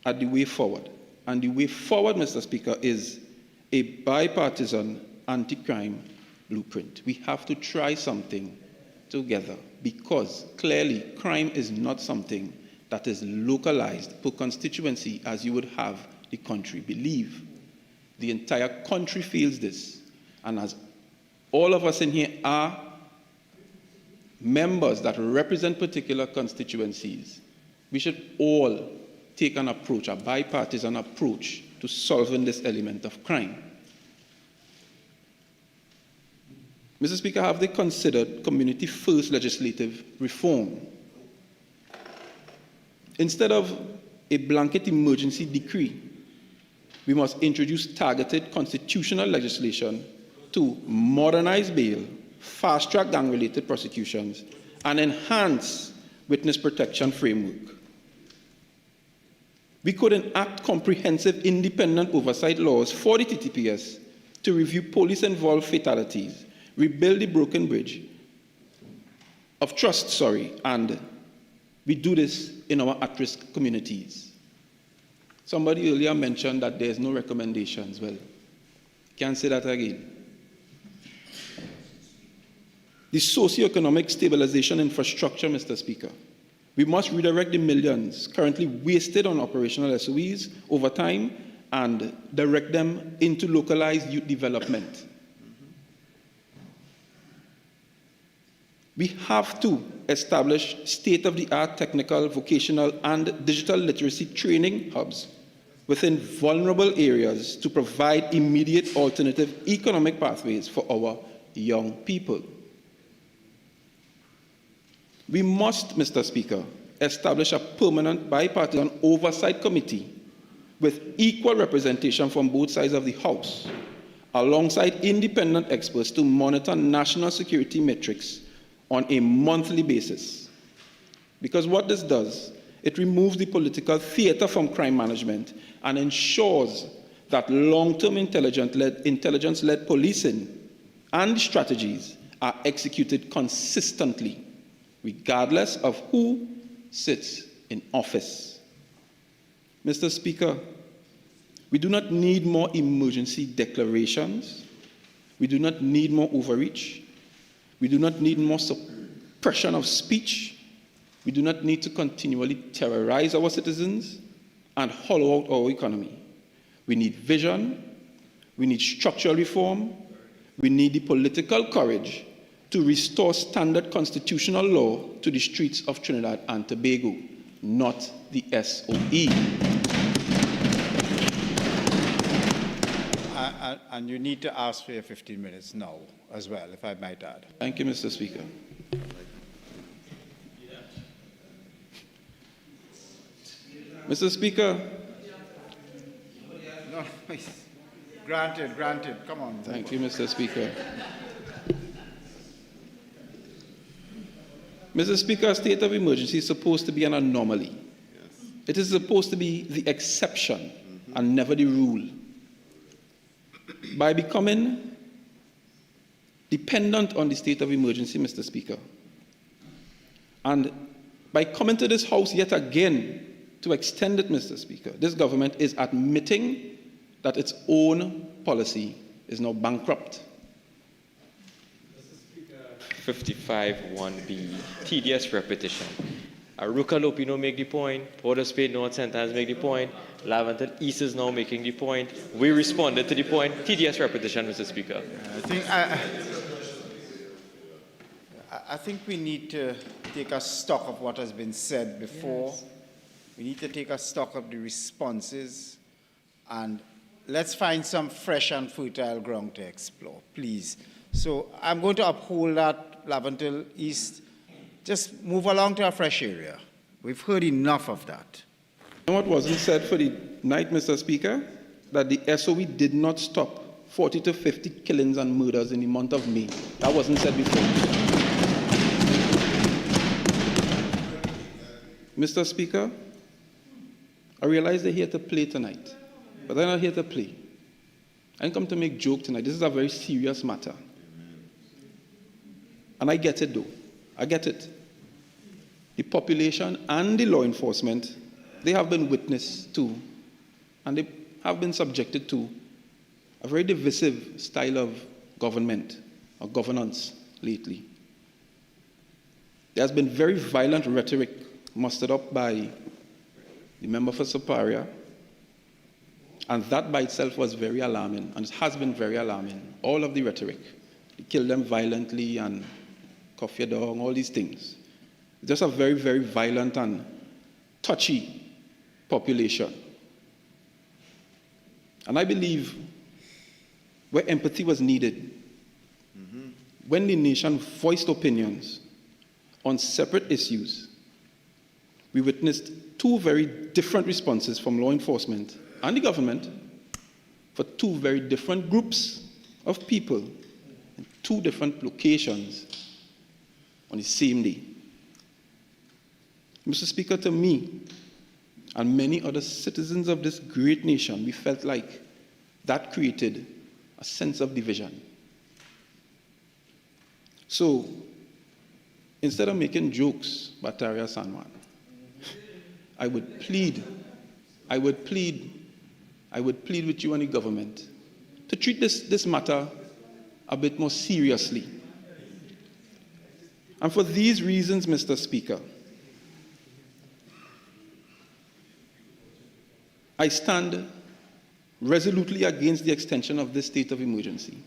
at the way forward. And the way forward, Mr. Speaker, is a bipartisan anti-crime blueprint. We have to try something together because clearly crime is not something that is localized per constituency as you would have the country believe. The entire country feels this. And as all of us in here are members that represent particular constituencies, we should all take an approach, a bipartisan approach, to solving this element of crime. Mr. Speaker, have they considered community-first legislative reform? Instead of a blanket emergency decree, we must introduce targeted constitutional legislation to modernize bail, fast-track gang-related prosecutions, and enhance witness protection framework. We could enact comprehensive independent oversight laws for the TTPS to review police-involved fatalities, rebuild the broken bridge of trust, and we do this in our at-risk communities. Somebody earlier mentioned that there's no recommendations. Well, can't say that again. The socioeconomic stabilization infrastructure, Mr. Speaker. We must redirect the millions currently wasted on operational SOEs over time and direct them into localized youth development. We have to establish state-of-the-art technical, vocational, and digital literacy training hubs within vulnerable areas to provide immediate alternative economic pathways for our young people. We must, Mr. Speaker, establish a permanent bipartisan oversight committee with equal representation from both sides of the House, alongside independent experts to monitor national security metrics on a monthly basis. Because what this does, it removes the political theater from crime management and ensures that long-term intelligence-led policing and strategies are executed consistently, regardless of who sits in office. Mr. Speaker, we do not need more emergency declarations. We do not need more overreach. We do not need more suppression of speech. We do not need to continually terrorize our citizens and hollow out our economy. We need vision. We need structural reform. We need the political courage to restore standard constitutional law to the streets of Trinidad and Tobago, not the SOE. And you need to ask for your 15 minutes now. as well, if I might add. Thank you, Mr. Speaker. Mr. Speaker. No, granted. Come on. Thank you, Mr. Speaker. Mr. Speaker, a state of emergency is supposed to be an anomaly. Yes. It is supposed to be the exception and never the rule. By becoming dependent on the state of emergency, Mr. Speaker, and by coming to this House yet again to extend it, Mr. Speaker, this government is admitting that its own policy is now bankrupt. 55(1)B, tedious repetition. Aruka Lopino make the point, Port of Spain North Sentence make the point, Laventille East is now making the point. We responded to the point. Tedious repetition, Mr. Speaker. I think we need to take a stock of what has been said before. Yes. We need to take a stock of the responses, and let's find some fresh and fertile ground to explore, please. So I'm going to uphold that Laventille East. Just move along to a fresh area. We've heard enough of that. And what wasn't said for the night, Mr. Speaker, that the SOE did not stop 40 to 50 killings and murders in the month of May. That wasn't said before. Mr. Speaker, I realize they're here to play tonight, but they're not here to play. I didn't come to make joke tonight. This is a very serious matter. And I get it, though. I get it. The population and the law enforcement, they have been witness to, and they have been subjected to, a very divisive style of government or governance lately. There has been very violent rhetoric mustered up by the member for Superior, and that by itself was very alarming, and it has been very alarming. All of the rhetoric, they kill them violently and cuff your dog, all these things. It's just a very, very violent and touchy population. And I believe where empathy was needed, when the nation voiced opinions on separate issues, we witnessed two very different responses from law enforcement and the government for two very different groups of people in two different locations on the same day. Mr. Speaker, to me and many other citizens of this great nation, we felt like that created a sense of division. So, instead of making jokes, Bataria Sanwan, I would plead with you and the government to treat this matter a bit more seriously. And for these reasons, Mr. Speaker, I stand resolutely against the extension of this state of emergency.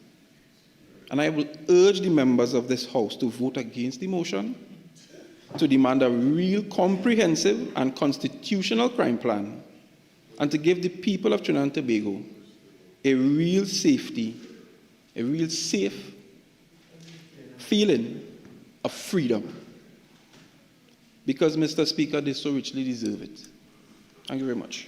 And I will urge the members of this House to vote against the motion, to demand a real comprehensive and constitutional crime plan, and to give the people of Trinidad and Tobago a real safe feeling of freedom. Because, Mr. Speaker, they so richly deserve it. Thank you very much.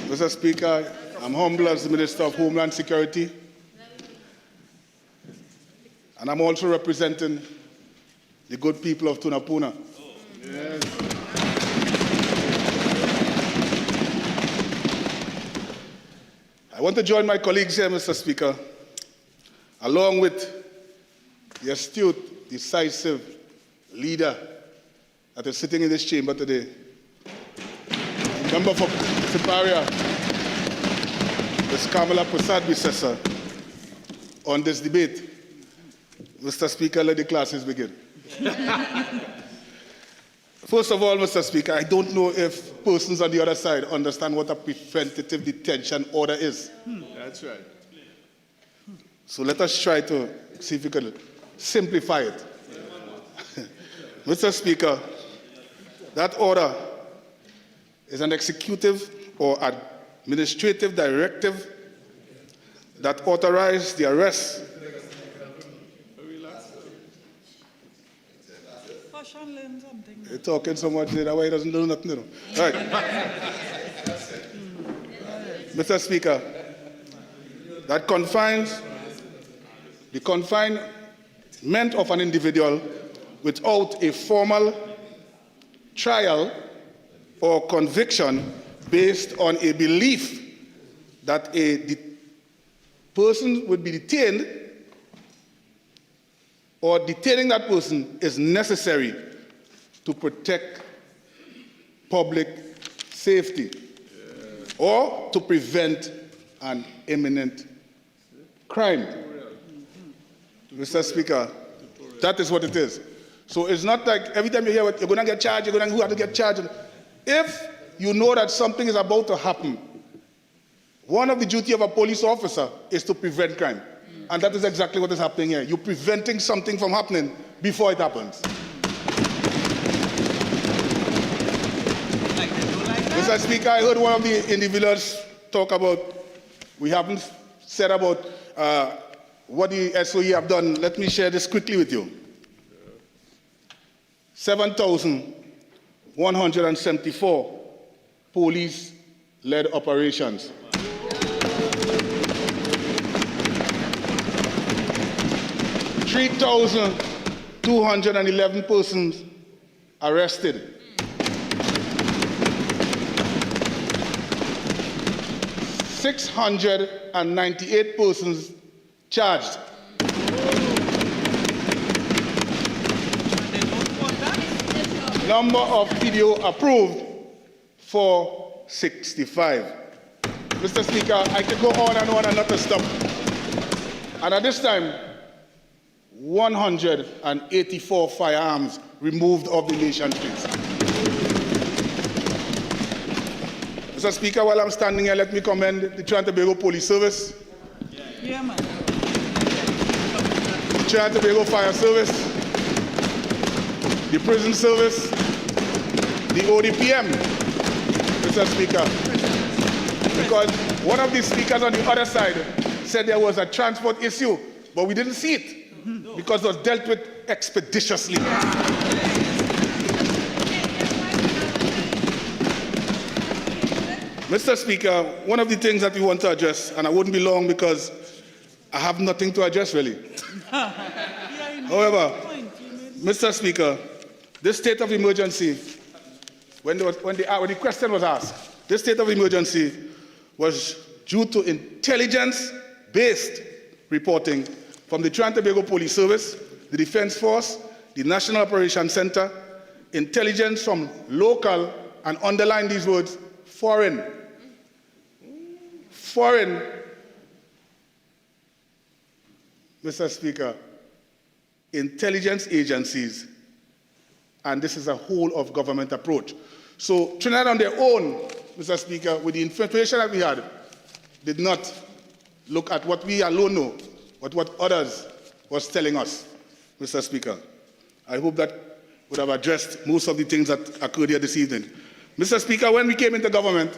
Mr. Speaker, I'm humbled as the Minister of Homeland Security, and I'm also representing the good people of Tunapuna. Yes. I want to join my colleagues here, Mr. Speaker, along with the astute, decisive leader that is sitting in this chamber today, member for Superior, Ms. Kamla Persad-Bissessar, on this debate. Mr. Speaker, let the classes begin. First of all, Mr. Speaker, I don't know if persons on the other side understand what a preventative detention order is. That's right. So let us try to see if we can simplify it. Mr. Speaker, that order is an executive or administrative directive that authorized the arrest. You're talking so much that way he doesn't do nothing. Right. Mr. Speaker, that confines the confinement of an individual without a formal trial or conviction based on a belief that a person would be detained or detaining that person is necessary to protect public safety or to prevent an imminent crime. Mr. Speaker, that is what it is. So it's not like every time you hear what you're going to get charged, you're going to who have to get charged. If you know that something is about to happen, one of the duty of a police officer is to prevent crime. And that is exactly what is happening here. You're preventing something from happening before it happens. Mr. Speaker, I heard one of the individuals talk about, we haven't said about what the SOE have done. Let me share this quickly with you. 7,174 police-led operations. 3,211 persons arrested. 698 persons charged. Number of video approved for 65. Mr. Speaker, I could go on and not to stop. And at this time, 184 firearms removed off the nation streets. Mr. Speaker, while I'm standing here, let me commend the Trinidad and Tobago Police Service, Yeah, man. the Trinidad and Tobago Fire Service, the Prison Service, the ODPM, Mr. Speaker. Because one of the speakers on the other side said there was a transport issue, but we didn't see it because it was dealt with expeditiously. Mr. Speaker, one of the things that we want to address, and I wouldn't be long because I have nothing to address really. However, Mr. Speaker, this state of emergency, when the question was asked, this state of emergency was due to intelligence-based reporting from the Trinidad and Tobago Police Service, the Defense Force, the National Operations Center, intelligence from local, and underline these words, foreign, Mr. Speaker, intelligence agencies, and this is a whole of government approach. So Trinidad on their own, Mr. Speaker, with the information that we had, did not look at what we alone know, but what others was telling us, Mr. Speaker. I hope that would have addressed most of the things that occurred here this evening. Mr. Speaker, when we came into government,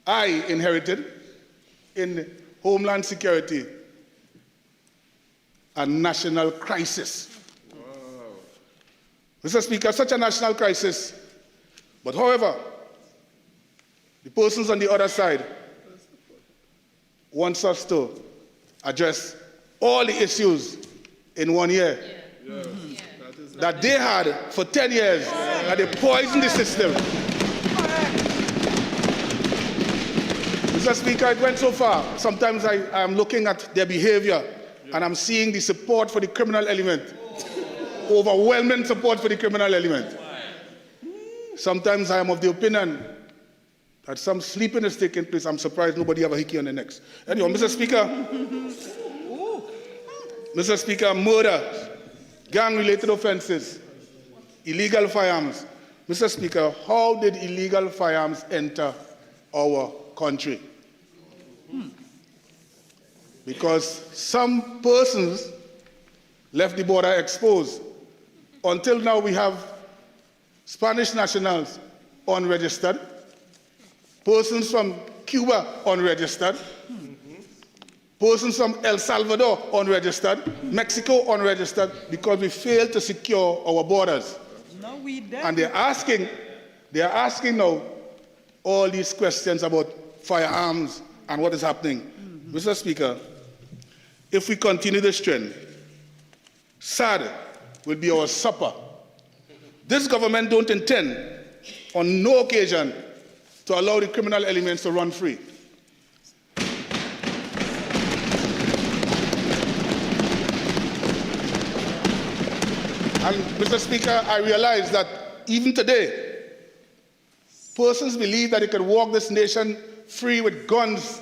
I inherited in Homeland Security a national crisis. Wow. Mr. Speaker, such a national crisis, but however, the persons on the other side wants us to address all the issues in 1 year that they had for 10 years, and they poisoned the system. Mr. Speaker, it went so far. Sometimes I am looking at their behavior and I'm seeing the support for the criminal element, overwhelming support for the criminal element. Sometimes I am of the opinion that some sleeping is taking place. I'm surprised nobody have a hickey on the necks. Anyway, Mr. Speaker, murder, gang-related offenses, illegal firearms. Mr. Speaker, how did illegal firearms enter our country? Because some persons left the border exposed. Until now, we have Spanish nationals unregistered, persons from Cuba unregistered, persons from El Salvador unregistered, Mexico unregistered, because we failed to secure our borders. No, we did. And they're asking now all these questions about firearms and what is happening. Mr. Speaker, if we continue this trend, sad will be our supper. This government don't intend on no occasion to allow the criminal elements to run free. And Mr. Speaker, I realize that even today, persons believe that they could walk this nation free with guns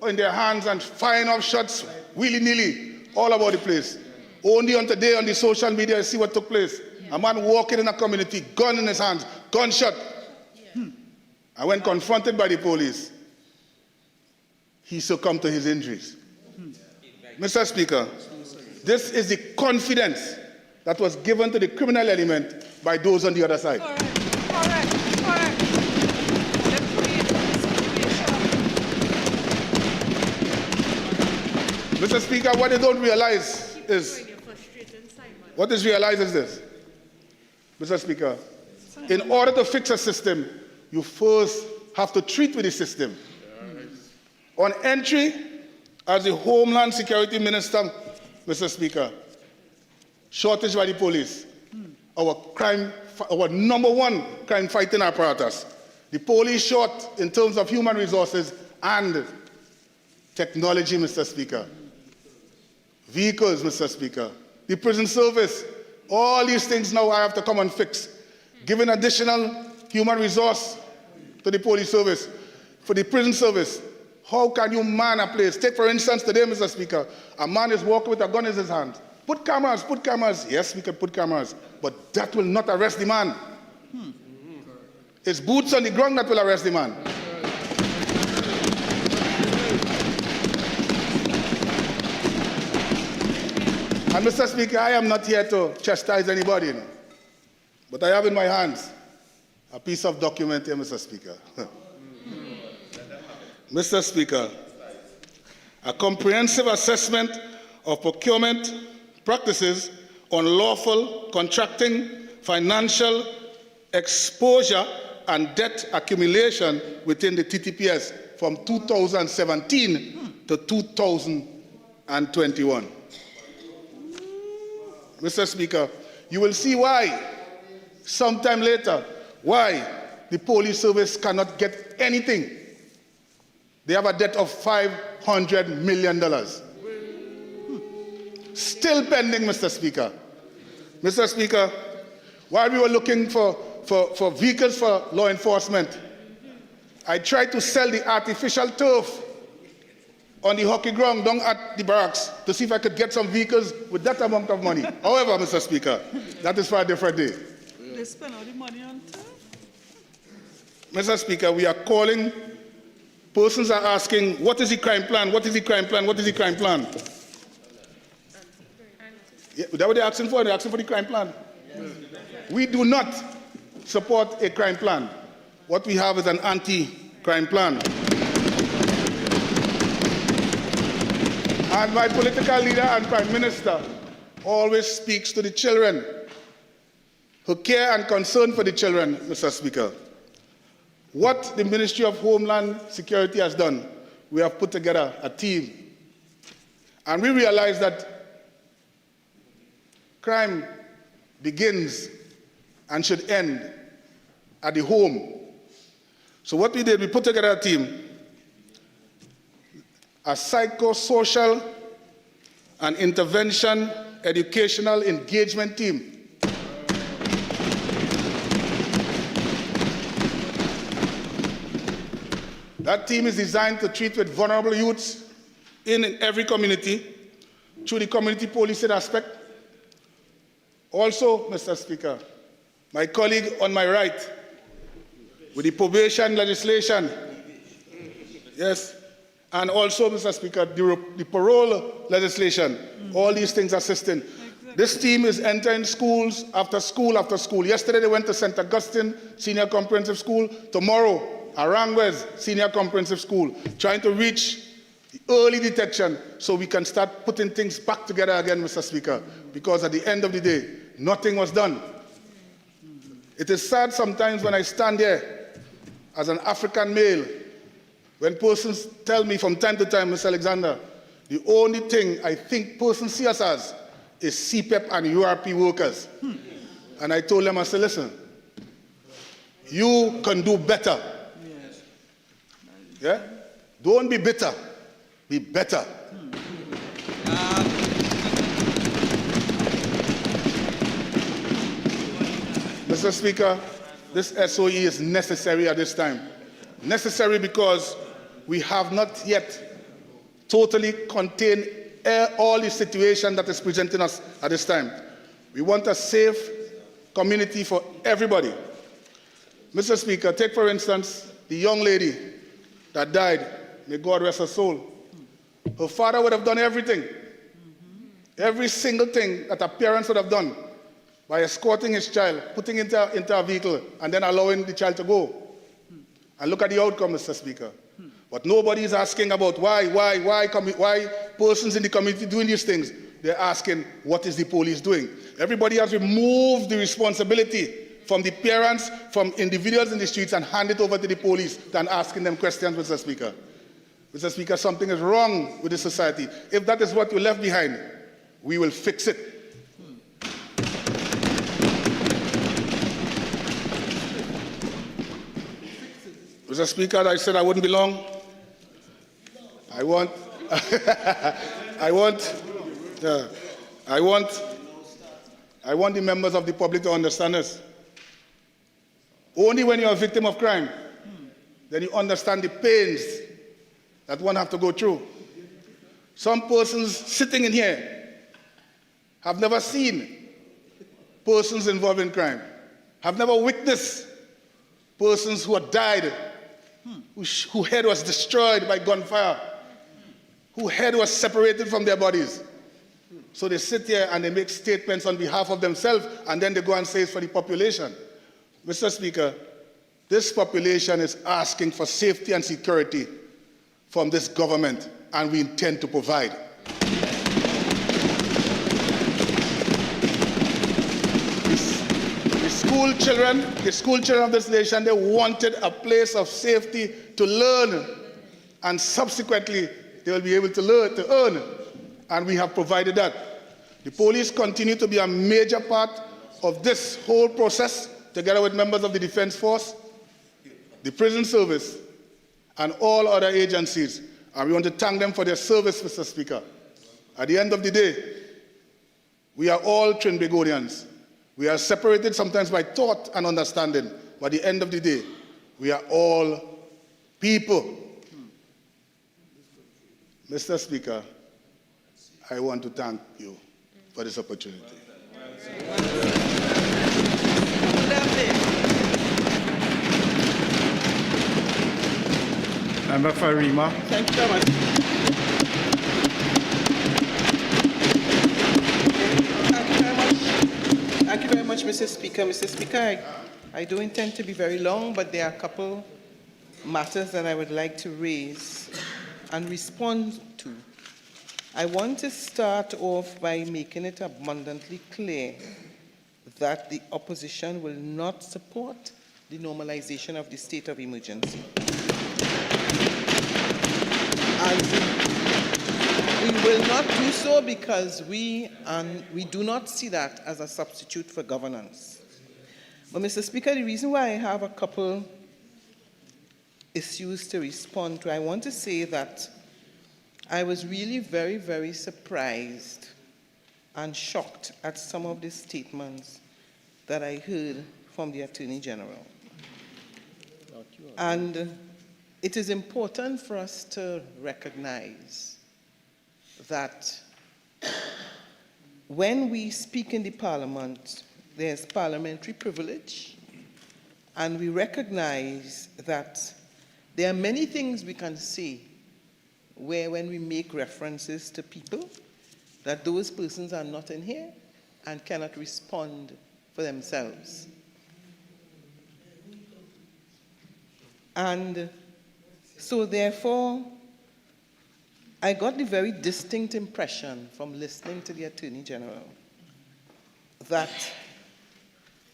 in their hands and firing off shots willy-nilly all about the place. Only on today on the social media, I see what took place. A man walking in a community, gun in his hands, gunshot. And when confronted by the police, he succumbed to his injuries. Mr. Speaker, this is the confidence that was given to the criminal element by those on the other side. Correct. Mr. Speaker, what they don't realize is, what is realized is this. Mr. Speaker, in order to fix a system, you first have to treat with the system. On entry, as the Homeland Security Minister, Mr. Speaker, shortage by the police, our number one crime fighting apparatus. The police short in terms of human resources and technology, Mr. Speaker. Vehicles, Mr. Speaker. The prison service, all these things now I have to come and fix. Giving additional human resource to the police service. For the prison service, how can you man a place? Take, for instance, today, Mr. Speaker, a man is walking with a gun in his hand. Put cameras. Yes, we can put cameras, but that will not arrest the man. It's boots on the ground that will arrest the man. And Mr. Speaker, I am not here to chastise anybody, but I have in my hands a piece of document here, Mr. Speaker. Mr. Speaker, a comprehensive assessment of procurement practices on lawful contracting, financial exposure, and debt accumulation within the TTPS from 2017 to 2021. Mr. Speaker, you will see why, sometime later, why the police service cannot get anything. They have a debt of $500 million. Still pending, Mr. Speaker. Mr. Speaker, while we were looking for vehicles for law enforcement, I tried to sell the artificial turf on the hockey ground down at the barracks to see if I could get some vehicles with that amount of money. However, Mr. Speaker, that is for a different day. They spend all the money on turf. Mr. Speaker, we are calling, persons are asking, what is the crime plan? What is the crime plan? What is the crime plan? Yeah, that's what they're asking for. They're asking for the crime plan. We do not support a crime plan. What we have is an anti-crime plan. And my political leader and Prime Minister always speaks to the children, who care and concern for the children, Mr. Speaker. What the Ministry of Homeland Security has done, we have put together a team. And we realize that crime begins and should end at the home. So what we did, we put together a team, a psychosocial and intervention educational engagement team. That team is designed to treat with vulnerable youths in every community through the community policing aspect. Also, Mr. Speaker, My colleague on my right, with the probation legislation, yes, and also, Mr. Speaker, the parole legislation, all these things assisting. This team is entering schools after school after school. Yesterday they went to St. Augustine Senior Comprehensive School. Tomorrow, Aranguez Senior Comprehensive School, trying to reach the early detection so we can start putting things back together again, Mr. Speaker, because at the end of the day, nothing was done. It is sad sometimes when I stand here as an African male, when persons tell me from time to time, Mr. Alexander, the only thing I think persons see us as is CPEP and URP workers. And I told them, I said, listen, you can do better. Yeah? Don't be bitter. Be better. Mr. Speaker, this SOE is necessary at this time. Necessary because we have not yet totally contained all the situation that is presenting us at this time. We want a safe community for everybody. Mr. Speaker, take for instance the young lady that died, may God rest her soul. Her father would have done everything, every single thing that a parent would have done by escorting his child, putting into a vehicle, and then allowing the child to go. And look at the outcome, Mr. Speaker. But nobody is asking about why persons in the community doing these things. They're asking, what is the police doing? Everybody has removed the responsibility from the parents, from individuals in the streets, and hand it over to the police than asking them questions, Mr. Speaker. Mr. Speaker, something is wrong with the society. If that is what you left behind, we will fix it. Mr. Speaker, I said I wouldn't be long. I want the members of the public to understand this. Only when you're a victim of crime, then you understand the pains that one has to go through. Some persons sitting in here have never seen persons involved in crime, have never witnessed persons who have died, whose head was destroyed by gunfire, whose head was separated from their bodies. So they sit here and they make statements on behalf of themselves, and then they go and say it's for the population. Mr. Speaker, this population is asking for safety and security from this government, and we intend to provide. The school children of this nation, they wanted a place of safety to learn, and subsequently they will be able to earn, and we have provided that. The police continue to be a major part of this whole process, together with members of the Defense Force, the prison service, and all other agencies. And we want to thank them for their service, Mr. Speaker. At the end of the day, we are all Trinbagonians. We are separated sometimes by thought and understanding, but at the end of the day, we are all people. Mr. Speaker, I want to thank you for this opportunity. Member for Rima. Thank you very much. Thank you very much, Mr. Speaker. Mr. Speaker, I do intend to be very long, but there are a couple matters that I would like to raise and respond to. I want to start off by making it abundantly clear that the opposition will not support the normalization of the state of emergency. And we will not do so because we do not see that as a substitute for governance. But, Mr. Speaker, the reason why I have a couple issues to respond to, I want to say that I was really very, very surprised and shocked at some of the statements that I heard from the Attorney General. And it is important for us to recognize that when we speak in the Parliament, there's parliamentary privilege, and we recognize that there are many things we can say where when we make references to people, that those persons are not in here and cannot respond for themselves. And so therefore, I got the very distinct impression from listening to the Attorney General that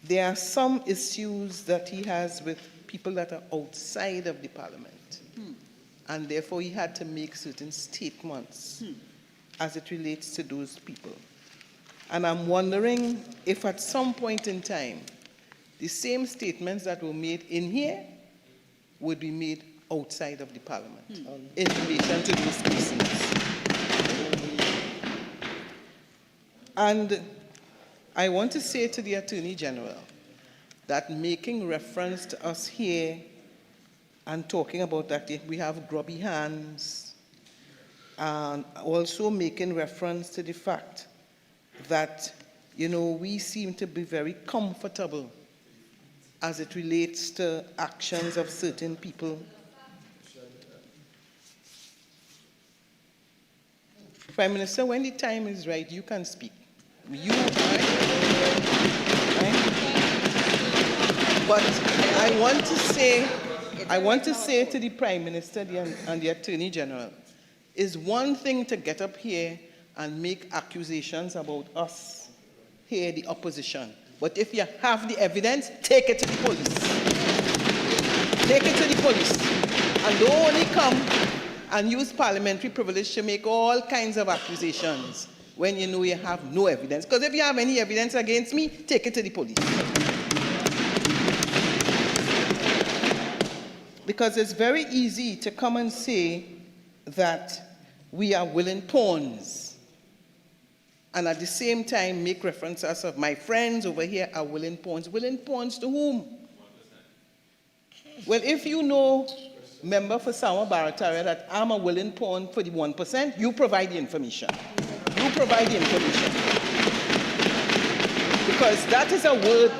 there are some issues that he has with people that are outside of the Parliament. And therefore, he had to make certain statements as it relates to those people. And I'm wondering if at some point in time, the same statements that were made in here would be made outside of the Parliament in relation to those persons. And I want to say to the Attorney General that making reference to us here and talking about that we have grubby hands, and also making reference to the fact that, you know, we seem to be very comfortable as it relates to actions of certain people. Prime Minister, when the time is right, you can speak. You, right? But I want to say to the Prime Minister and the Attorney General, it's one thing to get up here and make accusations about us here, the opposition. But if you have the evidence, take it to the police. Take it to the police. And don't only come and use parliamentary privilege to make all kinds of accusations when you know you have no evidence. Because if you have any evidence against me, take it to the police. Because it's very easy to come and say that we are willing pawns, and at the same time make references of my friends over here are willing pawns. Willing pawns to whom? 1%. Well, if you know, member for Sama Barataria, that I'm a willing pawn for the 1%, you provide the information. You provide the information. Because that is a word.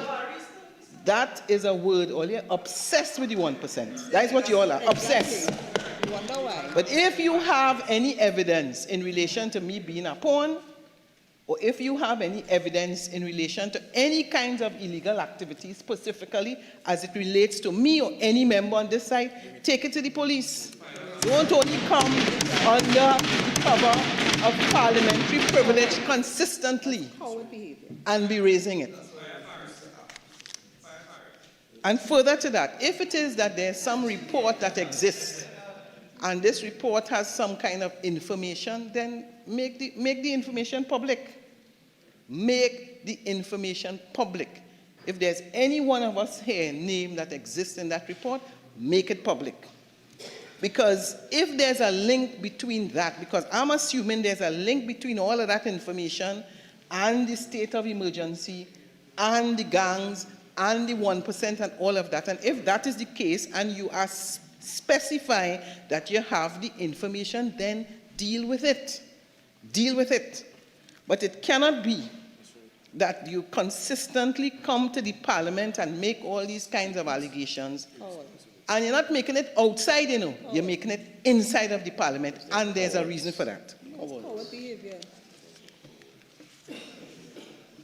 That is a word, all you're obsessed with the 1%. That is what you all are, obsessed. But if you have any evidence in relation to me being a pawn, or if you have any evidence in relation to any kinds of illegal activities, specifically as it relates to me or any member on this side, take it to the police. Don't only come under the cover of parliamentary privilege consistently and be raising it. And further to that, if it is that there's some report that exists, and this report has some kind of information, then make the information public. Make the information public. If there's any one of us here named that exists in that report, make it public. Because if there's a link between that, because I'm assuming there's a link between all of that information and the state of emergency and the gangs and the 1% and all of that, and if that is the case and you are specifying that you have the information, then deal with it. Deal with it. But it cannot be that you consistently come to the parliament and make all these kinds of allegations, and you're not making it outside, you know, you're making it inside of the parliament, and there's a reason for that.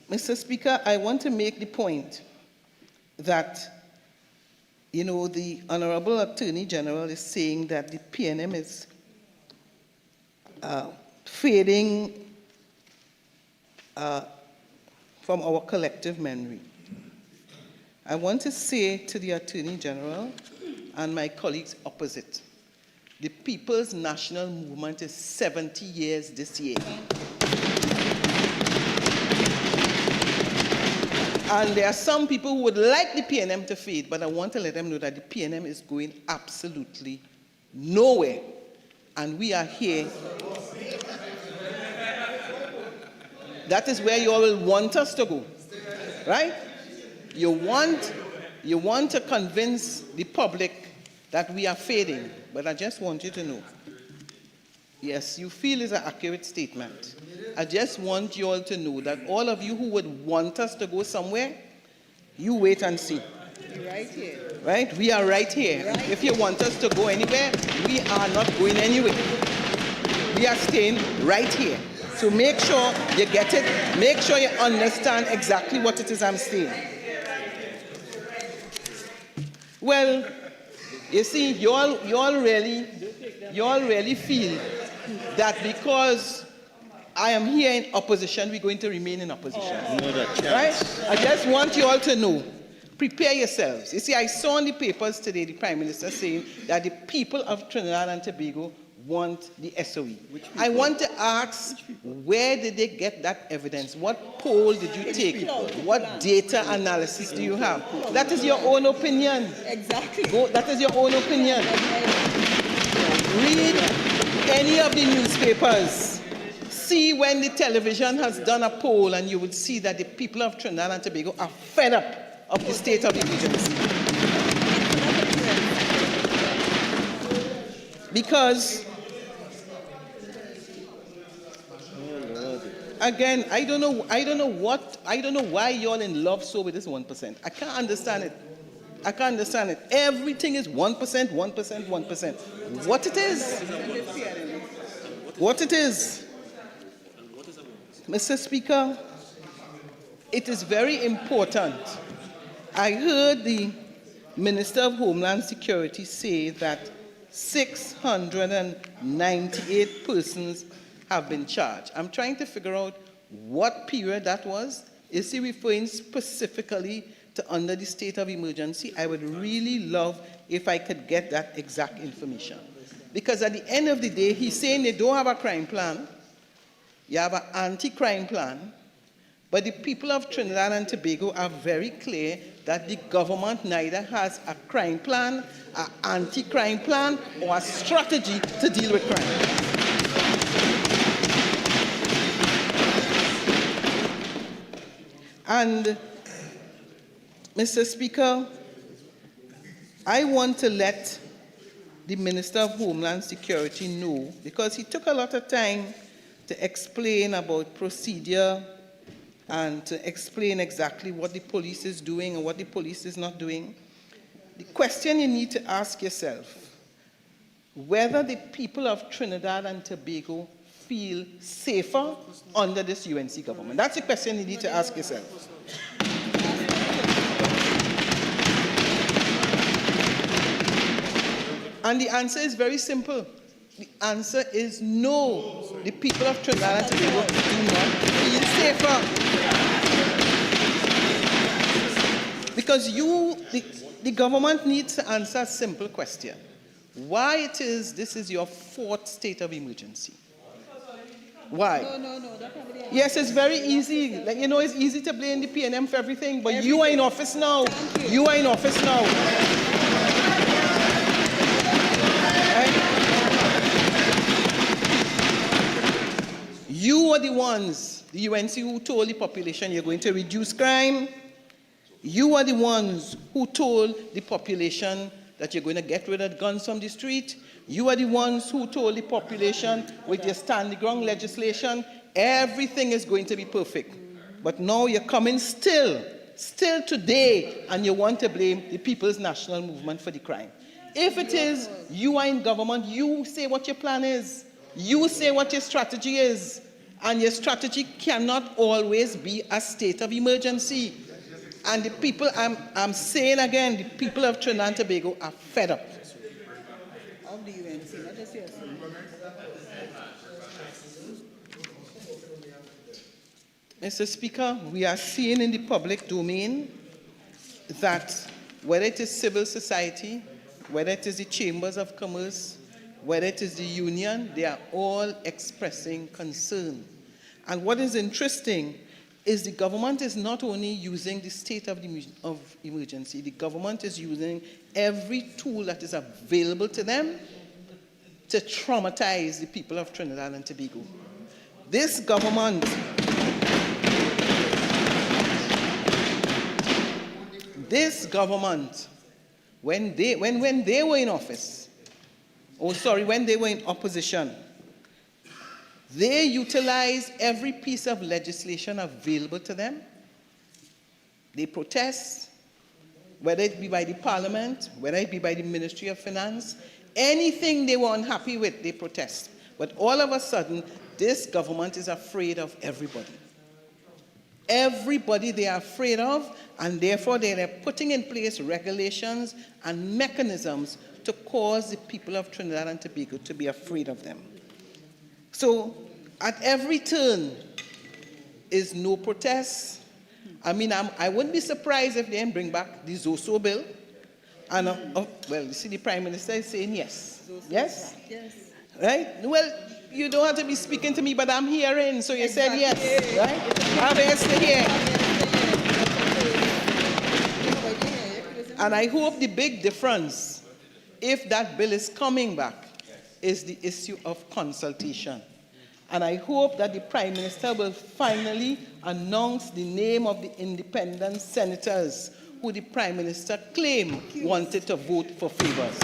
Mr. Speaker, I want to make the point that, you know, the Honorable Attorney General is saying that the PNM is fading from our collective memory. I want to say to the Attorney General and my colleagues opposite, the People's National Movement is 70 years this year. And there are some people who would like the PNM to fade, but I want to let them know that the PNM is going absolutely nowhere. And we are here. That is where you all will want us to go, right? You want to convince the public that we are fading, but I just want you to know, yes, you feel it's an accurate statement. I just want you all to know that all of you who would want us to go somewhere, you wait and see. Right here. Right? We are right here. Right. If you want us to go anywhere, we are not going anywhere. We are staying right here. So make sure you get it. Make sure you understand exactly what it is I'm saying. Well, you see, you all really feel that because I am here in opposition, we're going to remain in opposition. Right? I just want you all to know, prepare yourselves. You see, I saw in the papers today the Prime Minister saying that the people of Trinidad and Tobago want the SOE. I want to ask, where did they get that evidence? What poll did you take? What data analysis do you have? That is your own opinion. Exactly. That is your own opinion. Read any of the newspapers. See when the television has done a poll, and you would see that the people of Trinidad and Tobago are fed up of the state of emergency. Because again, I don't know why you're in love so with this 1%. I can't understand it. I can't understand it. Everything is 1%, 1%, 1%. What it is? What it is? Mr. Speaker, it is very important. I heard the Minister of Homeland Security say that 698 persons have been charged. I'm trying to figure out what period that was. Is he referring specifically to under the state of emergency? I would really love if I could get that exact information. Because at the end of the day, he's saying they don't have a crime plan. You have an anti-crime plan. But the people of Trinidad and Tobago are very clear that the government neither has a crime plan, an anti-crime plan, or a strategy to deal with crime. And, Mr. Speaker, I want to let the Minister of Homeland Security know, because he took a lot of time to explain about procedure and to explain exactly what the police is doing and what the police is not doing. The question you need to ask yourself, whether the people of Trinidad and Tobago feel safer under this UNC government. That's the question you need to ask yourself. And the answer is very simple. The answer is no. The people of Trinidad and Tobago do not feel safer. Because the government needs to answer a simple question. Why it is this is your fourth state of emergency? Why? No. Yes, it's very easy. Like, you know, it's easy to blame the PNM for everything, but you are in office now. You are in office now. Right? You are the ones, the UNC, who told the population you're going to reduce crime. You are the ones who told the population that you're going to get rid of guns from the street. You are the ones who told the population with your stand the ground legislation, everything is going to be perfect. But now you're coming still today, and you want to blame the People's National Movement for the crime. If it is you are in government, you say what your plan is. You say what your strategy is. And your strategy cannot always be a state of emergency. And the people, I'm saying again, the people of Trinidad and Tobago are fed up. Of the UNC, not just yours. Mr. Speaker, we are seeing in the public domain that whether it is civil society, whether it is the chambers of commerce, whether it is the union, they are all expressing concern. And what is interesting is the government is not only using the state of emergency, the government is using every tool that is available to them to traumatize the people of Trinidad and Tobago. This government, when they were in office, when they were in opposition, They utilize every piece of legislation available to them. They protest, whether it be by the Parliament, whether it be by the Ministry of Finance, anything they were unhappy with, they protest. But all of a sudden, this government is afraid of everybody. Everybody they are afraid of, and therefore they are putting in place regulations and mechanisms to cause the people of Trinidad and Tobago to be afraid of them. So, at every turn is no protest. I mean, I wouldn't be surprised if they didn't bring back the Zoso bill. And, well, you see, the Prime Minister is saying yes. Yes? Yes. Right? Well, you don't have to be speaking to me, but I'm hearing, so you said yes, right? I'm yes to hear. And I hope the big difference, if that bill is coming back, is the issue of consultation. And I hope that the Prime Minister will finally announce the name of the independent senators who the Prime Minister claimed wanted to vote for favors.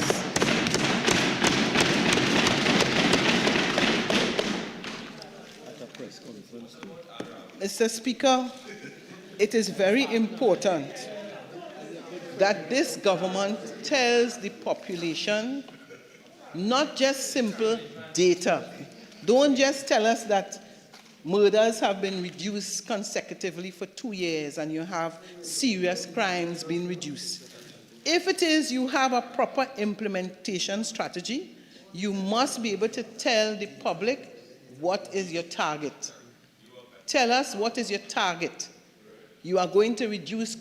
Mr. Speaker, it is very important that this government tells the population not just simple data. Don't just tell us that murders have been reduced consecutively for 2 years and you have serious crimes being reduced. If it is you have a proper implementation strategy, you must be able to tell the public what is your target. Tell us what is your target. You are going to reduce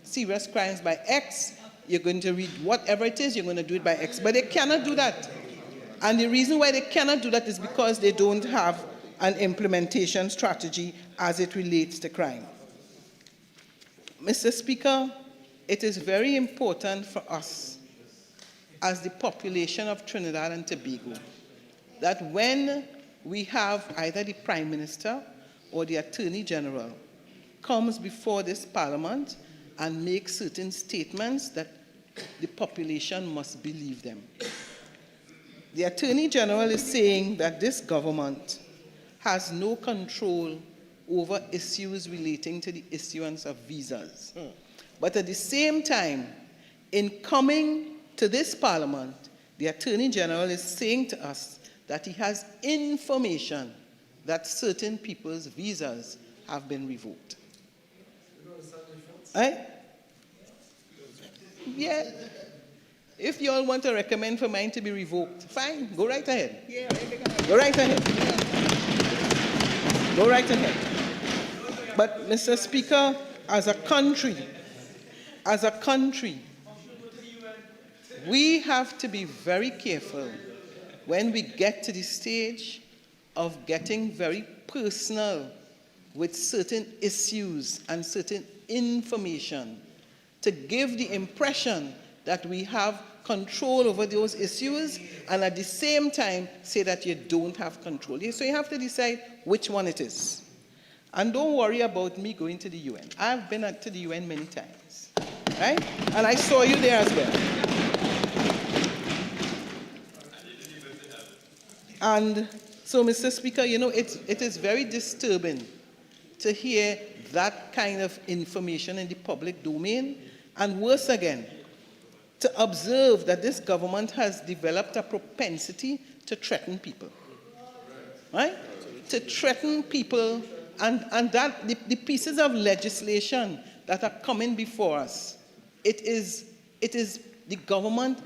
serious crimes by X, you're going to read whatever it is, you're going to do it by X. But they cannot do that. And the reason why they cannot do that is because they don't have an implementation strategy as it relates to crime. Mr. Speaker, it is very important for us as the population of Trinidad and Tobago that when we have either the Prime Minister or the Attorney General comes before this Parliament and makes certain statements that the population must believe them. The Attorney General is saying that this government has no control over issues relating to the issuance of visas. But at the same time, in coming to this Parliament, the Attorney General is saying to us that he has information that certain people's visas have been revoked. Right? Yeah. If you all want to recommend for mine to be revoked, fine, go right ahead. Go right ahead. Go right ahead. But, Mr. Speaker, as a country, we have to be very careful when we get to the stage of getting very personal with certain issues and certain information to give the impression that we have control over those issues and at the same time say that you don't have control. So you have to decide which one it is. And don't worry about me going to the UN. I've been to the UN many times, right? And I saw you there as well. And so, Mr. Speaker, you know, it is very disturbing to hear that kind of information in the public domain, and worse again, to observe that this government has developed a propensity to threaten people, right? To threaten people, and that the pieces of legislation that are coming before us, it is the government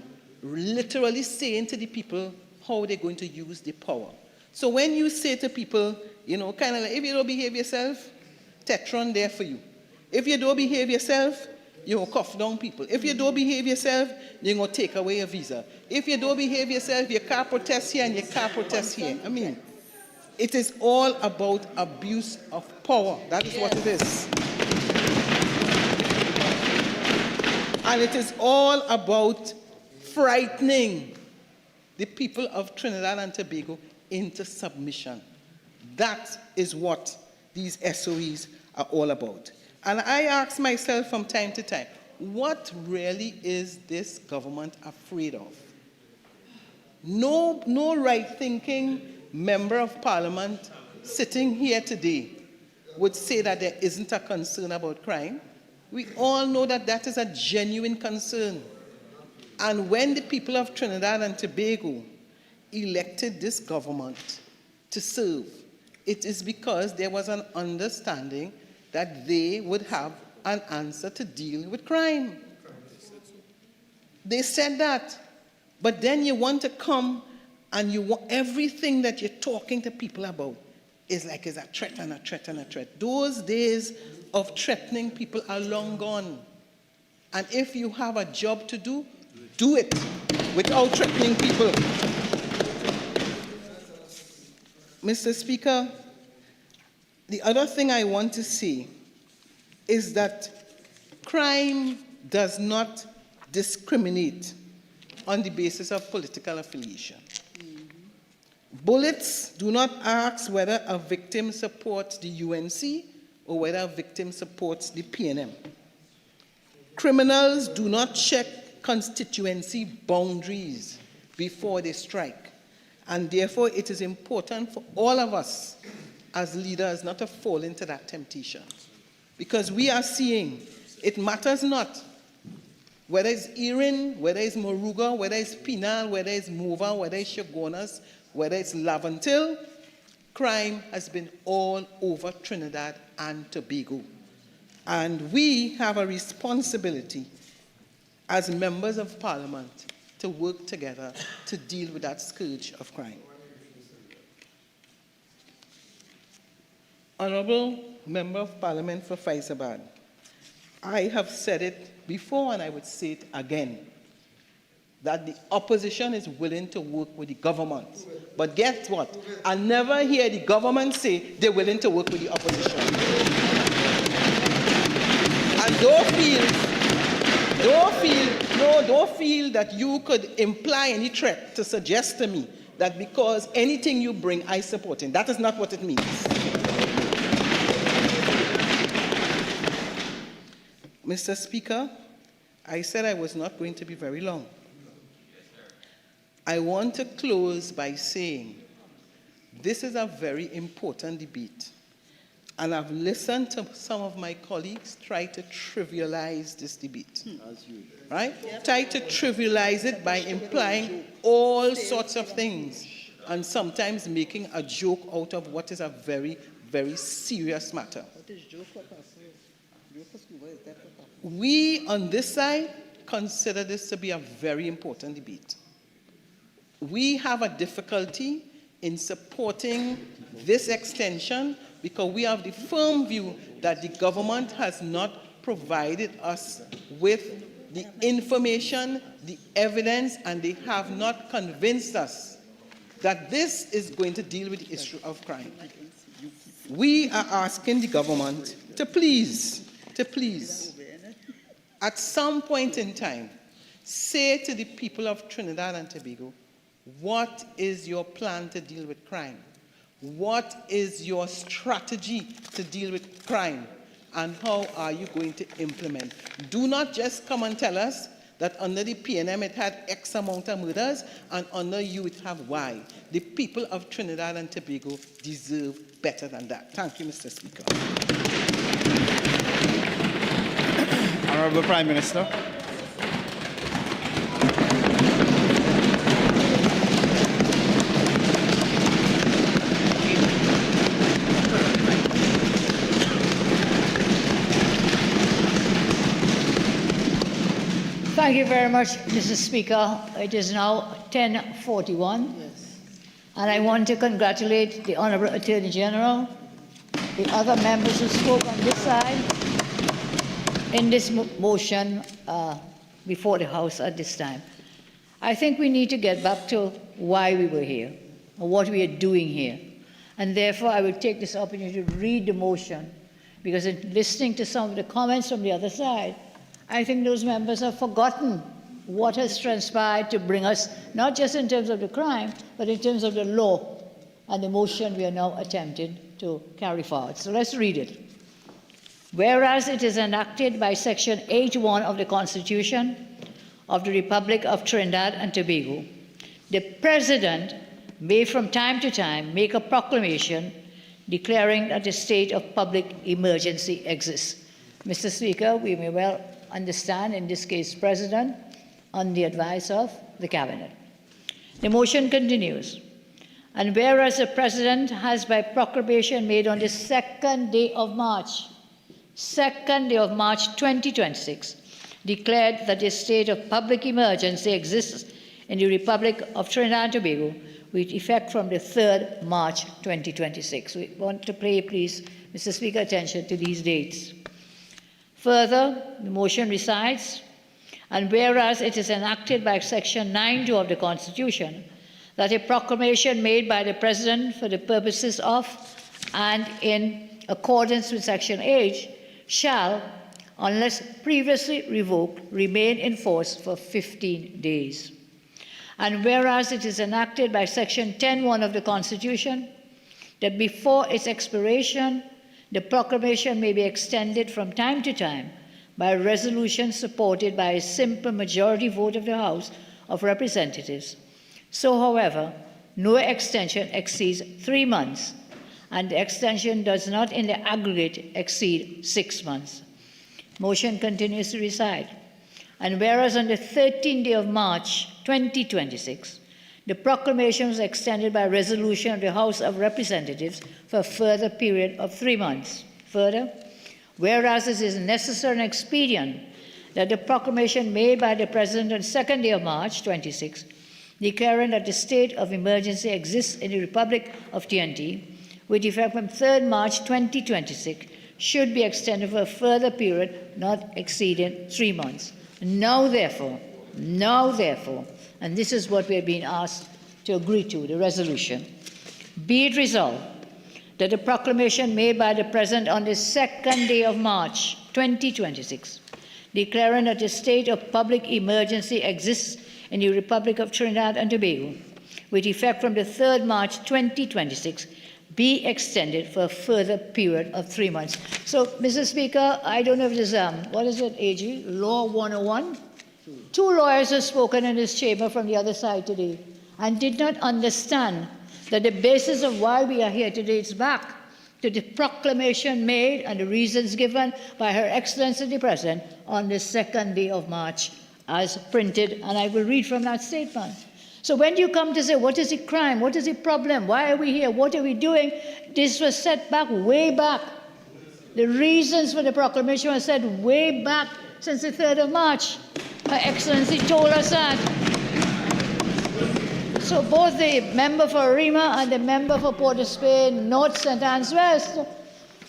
literally saying to the people how they're going to use the power. So when you say to people, you know, kind of like, if you don't behave yourself, Tetron there for you. If you don't behave yourself, you're going to cuff down people. If you don't behave yourself, you're going to take away your visa. If you don't behave yourself, you can't protest here and you can't protest here. I mean, it is all about abuse of power. That is what it is. And it is all about frightening the people of Trinidad and Tobago into submission. That is what these SOEs are all about. And I ask myself from time to time, what really is this government afraid of? No right thinking member of parliament sitting here today would say that there isn't a concern about crime. We all know that that is a genuine concern. And when the people of Trinidad and Tobago elected this government to serve, it is because there was an understanding that they would have an answer to deal with crime. They said that. But then you want to come and you want everything that you're talking to people about is like it's a threat and a threat and a threat. Those days of threatening people are long gone. And if you have a job to do it without threatening people. Mr. Speaker, the other thing I want to say is that crime does not discriminate on the basis of political affiliation. Bullets do not ask whether a victim supports the UNC or whether a victim supports the PNM. Criminals do not check constituency boundaries before they strike. And therefore, it is important for all of us as leaders not to fall into that temptation. Because we are seeing it matters not whether it's Erin, whether it's Moruga, whether it's Penal, whether it's Mova, whether it's Shogunas, whether it's Lavantil, crime has been all over Trinidad and Tobago. And we have a responsibility as members of parliament to work together to deal with that scourge of crime. Honorable Member of Parliament for Faizabad, I have said it before and I would say it again, that the opposition is willing to work with the government. But guess what? I never hear the government say they're willing to work with the opposition. And don't feel that you could imply any threat to suggest to me that because anything you bring, I support it. That is not what it means. Mr. Speaker, I said I was not going to be very long. I want to close by saying this is a very important debate. And I've listened to some of my colleagues try to trivialize this debate. Right? Yep. Try to trivialize it by implying all sorts of things and sometimes making a joke out of what is a very, very serious matter. We on this side consider this to be a very important debate. We have a difficulty in supporting this extension because we have the firm view that the government has not provided us with the information, the evidence, and they have not convinced us that this is going to deal with the issue of crime. We are asking the government to please, at some point in time, say to the people of Trinidad and Tobago, what is your plan to deal with crime? What is your strategy to deal with crime? And how are you going to implement? Do not just come and tell us that under the PNM it had X amount of murders and under you it have Y. The people of Trinidad and Tobago deserve better than that. Thank you, Mr. Speaker. Honorable Prime Minister. Thank you very much, Mr. Speaker. It is now 10:41, and I want to congratulate the Honourable Attorney General, the other members who spoke on this side in this motion before the House at this time. I think we need to get back to why we were here, or what we are doing here. And therefore, I will take this opportunity to read the motion, because in listening to some of the comments from the other side, I think those members have forgotten what has transpired to bring us, not just in terms of the crime, but in terms of the law and the motion we are now attempting to carry forward. So let's read it. Whereas it is enacted by Section 8(1) of the Constitution of the Republic of Trinidad and Tobago, the President may from time to time make a proclamation declaring that a state of public emergency exists. Mr. Speaker, we may well understand, in this case, President, on the advice of the Cabinet. The motion continues. And whereas the President has by proclamation made on the 2nd day of March 2026, declared that a state of public emergency exists in the Republic of Trinidad and Tobago with effect from the 3rd March 2026. We want to pay, please, Mr. Speaker, attention to these dates. Further, the motion recites, and whereas it is enacted by Section 9(2) of the Constitution, that a proclamation made by the President for the purposes of and in accordance with Section 8 shall, unless previously revoked, remain in force for 15 days. And whereas it is enacted by Section 10(1) of the Constitution, that before its expiration, the proclamation may be extended from time to time by a resolution supported by a simple majority vote of the House of Representatives. So, however, no extension exceeds 3 months, and the extension does not in the aggregate exceed 6 months. Motion continues to recite. And whereas on the 13th day of March 2026, the proclamation was extended by resolution of the House of Representatives for a further period of 3 months. Further, whereas it is necessary and expedient that the proclamation made by the President on the 2nd day of March 26, declaring that the state of emergency exists in the Republic of TNT, with effect from 3rd March 2026, should be extended for a further period not exceeding 3 months. Now therefore, and this is what we have been asked to agree to, the resolution, be it resolved that the proclamation made by the President on the 2nd day of March 2026, declaring that a state of public emergency exists in the Republic of Trinidad and Tobago, with effect from the 3rd March 2026, be extended for a further period of 3 months. So, Mr. Speaker, I don't know if it is, what is it, AG? Law 101? 2 lawyers have spoken in this chamber from the other side today and did not understand that the basis of why we are here today is back to the proclamation made and the reasons given by Her Excellency the President on the 2nd day of March as printed, and I will read from that statement. So when you come to say, what is the crime? What is the problem? Why are we here? What are we doing? This was set back way back. The reasons for the proclamation were set way back since the 3rd of March. Her Excellency told us that. So both the member for Arima and the member for Port of Spain, North, St. Anne's West,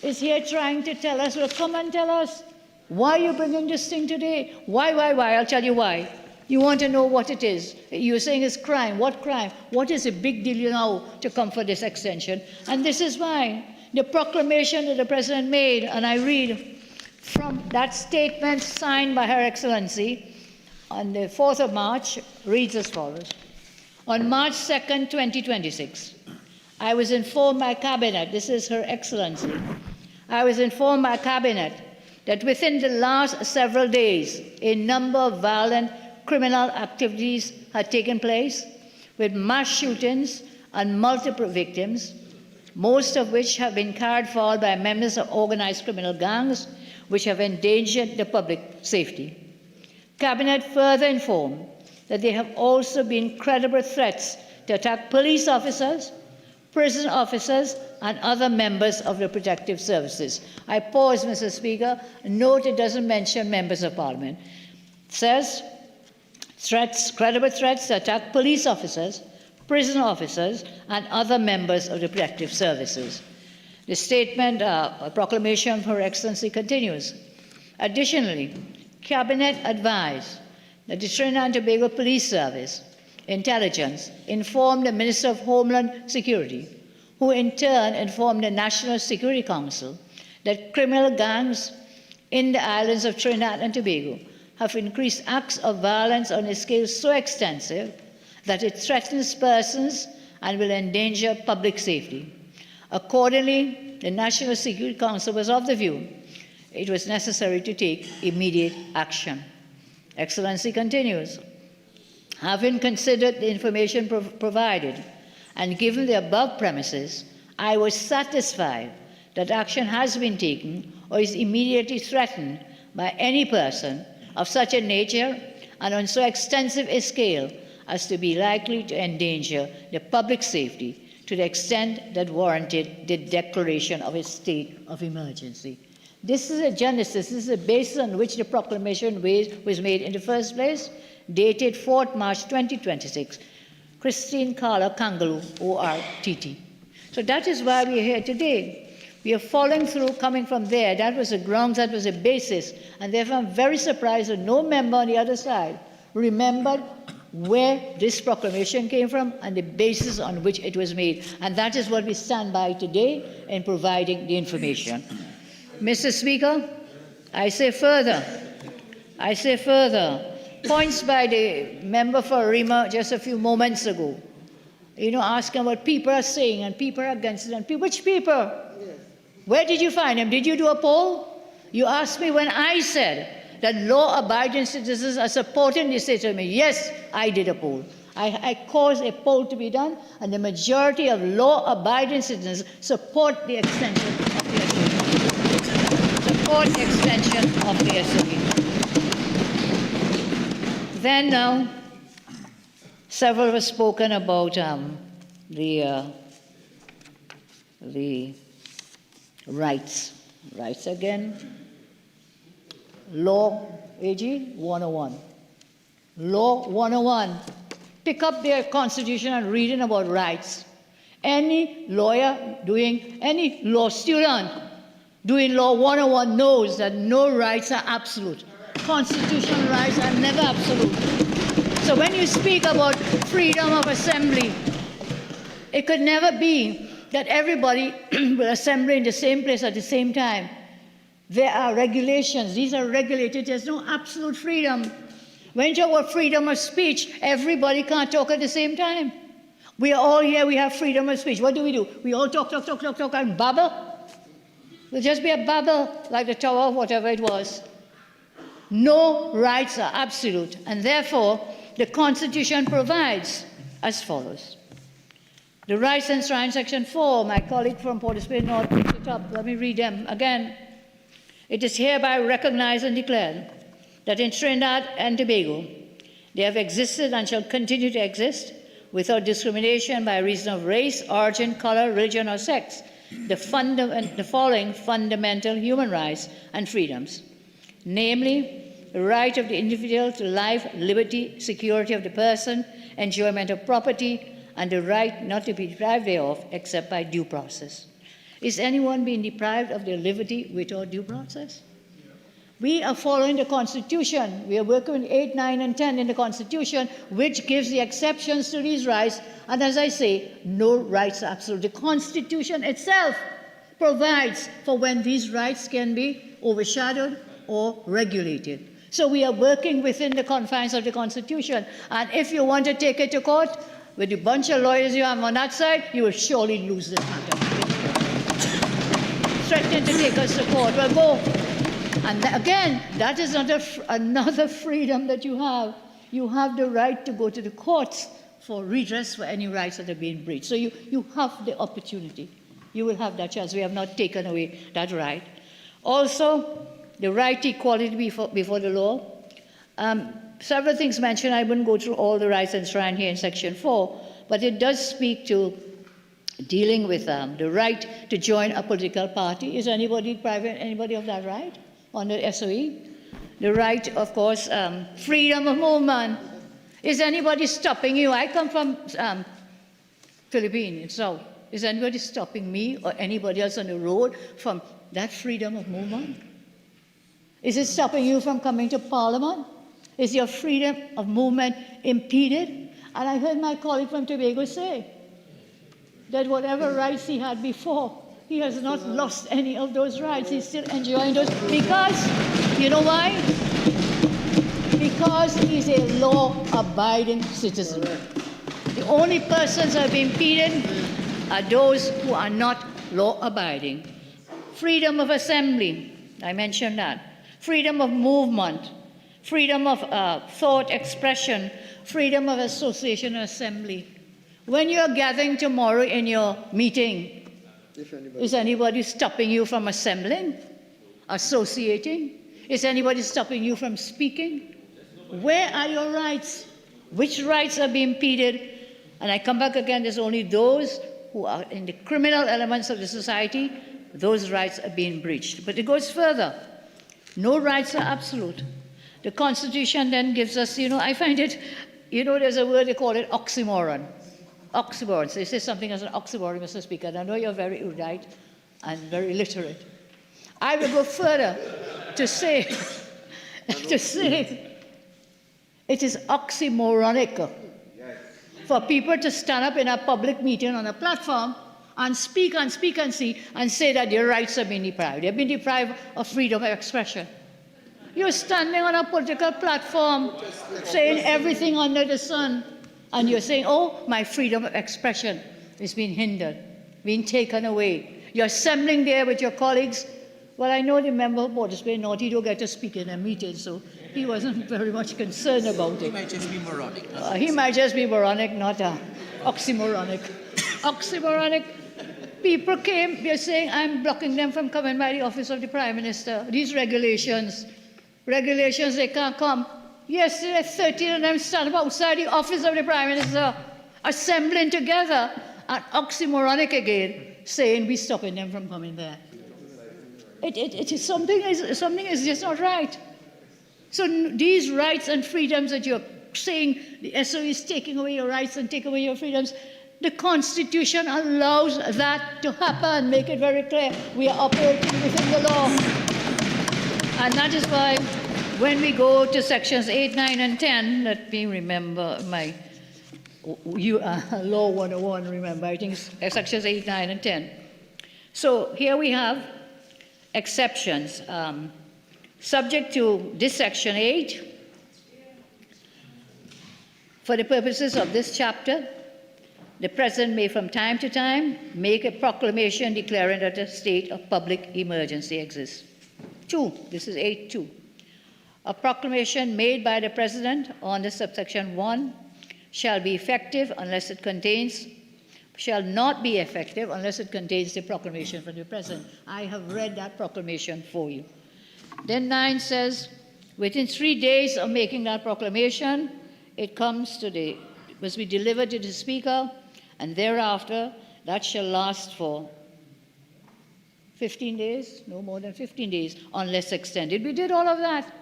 is here trying to tell us, well, come and tell us, why are you bringing this thing today? Why? I'll tell you why. You want to know what it is. You're saying it's crime. What crime? What is a big deal now to come for this extension? And this is why. The proclamation that the President made, and I read from that statement signed by Her Excellency on the 4th of March, reads as follows. On March 2nd, 2026, I was informed by Cabinet, this is Her Excellency, I was informed by Cabinet that within the last several days, a number of violent criminal activities had taken place, with mass shootings and multiple victims, most of which have been carried forward by members of organized criminal gangs, which have endangered the public safety. Cabinet further informed that there have also been credible threats to attack police officers, prison officers, and other members of the protective services. I pause, Mr. Speaker. Note it doesn't mention members of Parliament. It says, credible threats to attack police officers, prison officers, and other members of the protective services. The statement, a proclamation for Her Excellency continues. Additionally, Cabinet advised that the Trinidad and Tobago Police Service Intelligence informed the Minister of Homeland Security, who in turn informed the National Security Council that criminal gangs in the islands of Trinidad and Tobago have increased acts of violence on a scale so extensive that it threatens persons and will endanger public safety. Accordingly, the National Security Council was of the view it was necessary to take immediate action. Excellency continues, having considered the information provided And given the above premises, I was satisfied that action has been taken or is immediately threatened by any person of such a nature and on so extensive a scale as to be likely to endanger the public safety to the extent that warranted the declaration of a state of emergency. This is a genesis, this is a basis on which the proclamation was made in the first place, dated 4th March 2026, Christine Carla Kangaloo, ORTT. So that is why we are here today. We are following through, coming from there. That was the grounds, that was the basis. And therefore I'm very surprised that no member on the other side remembered where this proclamation came from and the basis on which it was made. And that is what we stand by today in providing the information. Mr. Speaker, I say further, points by the member for Rima just a few moments ago, asking what people are saying and people are against it. And which people? Where did you find them? Did you do a poll? You asked me when I said that law-abiding citizens are supporting the state of me. Yes, I did a poll. I caused a poll to be done, and the majority of law-abiding citizens support the extension of the SOE. Support the extension of the SOE. Then now, several have spoken about the rights. Rights again. Law, AG 101. Law 101. Pick up their constitution and reading about rights. Any lawyer any law student doing Law 101 knows that no rights are absolute. Constitutional rights are never absolute. So when you speak about freedom of assembly, it could never be that everybody will assemble in the same place at the same time. There are regulations. These are regulated. There's no absolute freedom. When you talk about freedom of speech, everybody can't talk at the same time. We are all here. We have freedom of speech. What do? We all talk, and babble. We'll just be a babble like the Tower of whatever it was. No rights are absolute, and therefore the Constitution provides as follows. The rights enshrined, Section 4, my colleague from Port of Spain North picked it up. Let me read them again. It is hereby recognized and declared that in Trinidad and Tobago they have existed and shall continue to exist without discrimination by reason of race, origin, color, religion, or sex, the following fundamental human rights and freedoms, namely the right of the individual to life, liberty, security of the person, enjoyment of property, and the right not to be deprived thereof except by due process. Is anyone being deprived of their liberty without due process? We are following the Constitution. We are working with 8, 9, and 10 in the Constitution, which gives the exceptions to these rights. And as I say, no rights are absolute. The Constitution itself provides for when these rights can be overshadowed or regulated. So we are working within the confines of the Constitution. And if you want to take it to court, with the bunch of lawyers you have on that side, you will surely lose this matter. Threatening to take us to court, well, go. And again, that is another freedom that you have. You have the right to go to the courts for redress for any rights that are being breached. So you have the opportunity. You will have that chance. We have not taken away that right. Also, the right to equality before the law. Several things mentioned. I wouldn't go through all the rights enshrined here in Section 4, but it does speak to dealing with the right to join a political party. Is anybody of that right under SOE? The right, of course, freedom of movement. Is anybody stopping you? I come from Philippines, so is anybody stopping me or anybody else on the road from that freedom of movement? Is it stopping you from coming to Parliament? Is your freedom of movement impeded? And I heard my colleague from Tobago say that whatever rights he had before, he has not lost any of those rights. He's still enjoying those because, you know why? Because he's a law-abiding citizen. The only persons who have been impeded are those who are not law-abiding. Freedom of assembly, I mentioned that. Freedom of movement, freedom of thought expression, freedom of association and assembly. When you're gathering tomorrow in your meeting, is anybody stopping you from assembling, associating? Is anybody stopping you from speaking? Where are your rights? Which rights are being impeded? And I come back again, there's only those who are in the criminal elements of the society, those rights are being breached. But it goes further. No rights are absolute. The Constitution then gives us, I find it, there's a word they call it oxymoron. Oxymoron. So they say something as an oxymoron, Mr. Speaker. And I know you're very erudite and very literate. I will go further to say, it is oxymoronic for people to stand up in a public meeting on a platform and speak and speak and see and say that their rights have been deprived. They've been deprived of freedom of expression. You're standing on a political platform saying everything under the sun, and you're saying, oh, my freedom of expression is being hindered, being taken away. You're assembling there with your colleagues. Well, I know the member of Porter-Spain North, he don't get to speak in a meeting, so he wasn't very much concerned about it. He might just be moronic. He might just be moronic, not oxymoronic. Oxymoronic. People came, they're saying, I'm blocking them from coming by the office of the Prime Minister. These regulations, they can't come. Yesterday, 13 of them stand up outside the office of the Prime Minister, assembling together, and oxymoronic again, saying we're stopping them from coming there. It is something is just not right. So these rights and freedoms that you're saying the SOE is taking away your rights and taking away your freedoms, the Constitution allows that to happen. Make it very clear. We are operating within the law. And that is why when we go to sections 8, 9, and 10, let me remember my Law 101, remember, I think it's sections 8, 9, and 10. So here we have exceptions. Subject to this section 8, for the purposes of this chapter, the President may from time to time make a proclamation declaring that a state of public emergency exists. 2, this is 8.2. A proclamation made by the President on the subsection 1 shall be effective unless it contains, shall not be effective unless it contains the proclamation from the President. I have read that proclamation for you. Then 9 says, within 3 days of making that proclamation, it comes to must be delivered to the Speaker, and thereafter that shall last for 15 days, no more than 15 days, unless extended. We did all of that.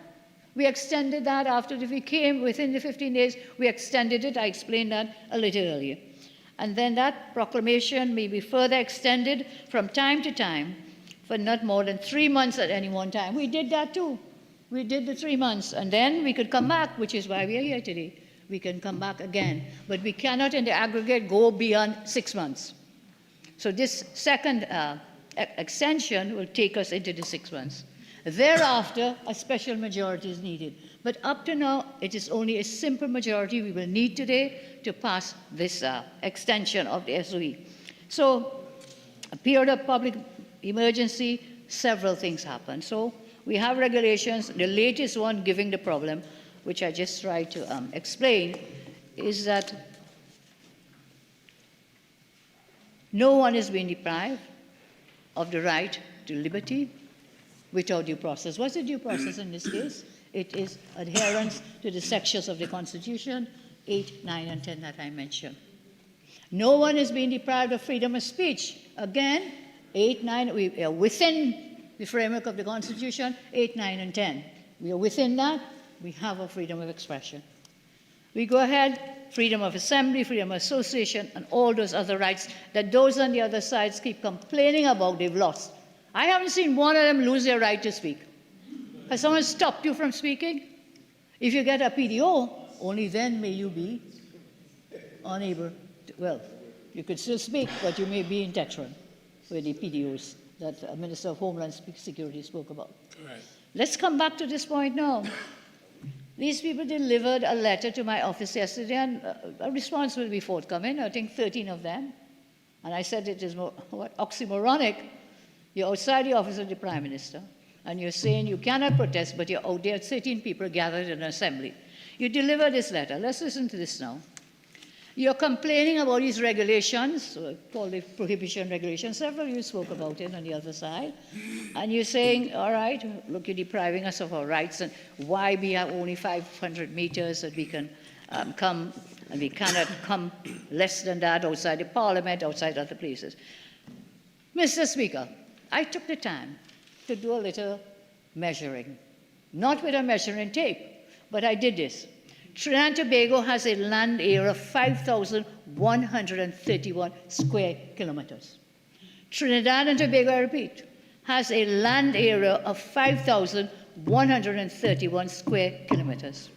We extended that after we came within the 15 days. We extended it. I explained that a little earlier. And then that proclamation may be further extended from time to time for not more than 3 months at any one time. We did that too. We did the 3 months. And then we could come back, which is why we are here today. We can come back again. But we cannot in the aggregate go beyond 6 months. So this second extension will take us into the 6 months. Thereafter, a special majority is needed. But up to now, it is only a simple majority we will need today to pass this extension of the SOE. So, a period of public emergency, several things happen. So, we have regulations. The latest one giving the problem, which I just tried to explain, is that no one is being deprived of the right to liberty without due process. What's the due process in this case? It is adherence to the sections of the Constitution, 8, 9, and 10 that I mentioned. No one is being deprived of freedom of speech. Again, 8, 9, we are within the framework of the Constitution, 8, 9, and 10. We are within that. We have a freedom of expression. We go ahead, freedom of assembly, freedom of association, and all those other rights that those on the other sides keep complaining about they've lost. I haven't seen one of them lose their right to speak. Has someone stopped you from speaking? If you get a PDO, only then may you be unable to, well, you could still speak, but you may be in Tetron with the PDOs that the Minister of Homeland Security spoke about. Right. Let's come back to this point now. These people delivered a letter to my office yesterday, and a response will be forthcoming, I think 13 of them. And I said it is oxymoronic. You're outside the office of the Prime Minister, and you're saying you cannot protest, but you're out there, 13 people gathered in an assembly. You deliver this letter. Let's listen to this now. You're complaining about these regulations, called the prohibition regulations. Several of you spoke about it on the other side. And you're saying, all right, look, you're depriving us of our rights, and why we have only 500 meters that we can come, and we cannot come less than that outside the parliament, outside other places. Mr. Speaker, I took the time to do a little measuring, not with a measuring tape, but I did this. Trinidad and Tobago has a land area of 5,131 square kilometers. Trinidad and Tobago, I repeat, has a land area of 5,131 square kilometers.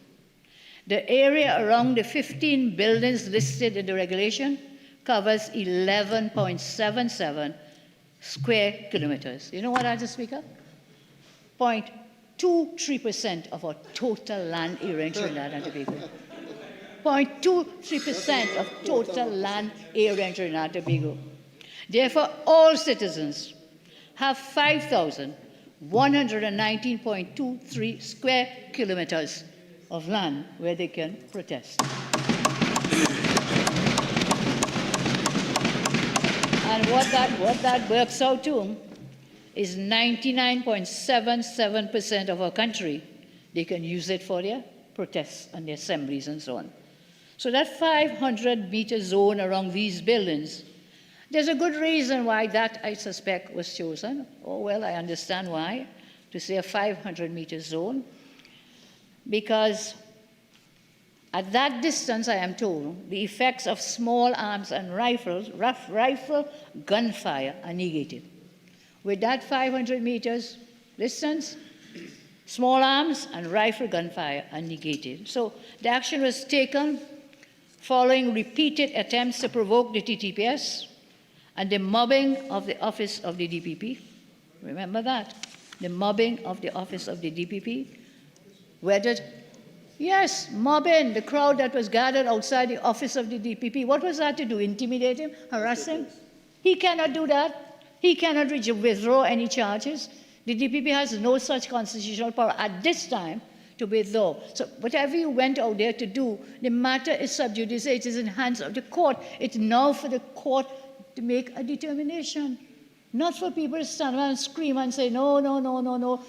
The area around the 15 buildings listed in the regulation covers 11.77 square kilometers. You know what, Mr. Speaker? 0.23% of our total land area in Trinidad and Tobago. 0.23% of total land area in Trinidad and Tobago. Therefore, all citizens have 5,119.23 square kilometers of land where they can protest. And what that works out to is 99.77% of our country, they can use it for their protests and their assemblies and so on. So that 500-meter zone around these buildings, there's a good reason why that, I suspect, was chosen. Oh, well, I understand why, to say a 500-meter zone, because at that distance, I am told, the effects of small arms and rifle gunfire are negated. With that 500 meters distance, small arms and rifle gunfire are negated. So the action was taken following repeated attempts to provoke the TTPS and the mobbing of the office of the DPP. Remember that? The mobbing of the office of the DPP. Yes, mobbing, the crowd that was gathered outside the office of the DPP. What was that to do? Intimidate him? Harass him? He cannot do that. He cannot withdraw any charges. The DPP has no such constitutional power at this time to withdraw. So whatever you went out there to do, the matter is sub judice. It is in the hands of the court. It's now for the court to make a determination, not for people to stand around and scream and say, no, no, no, no, no.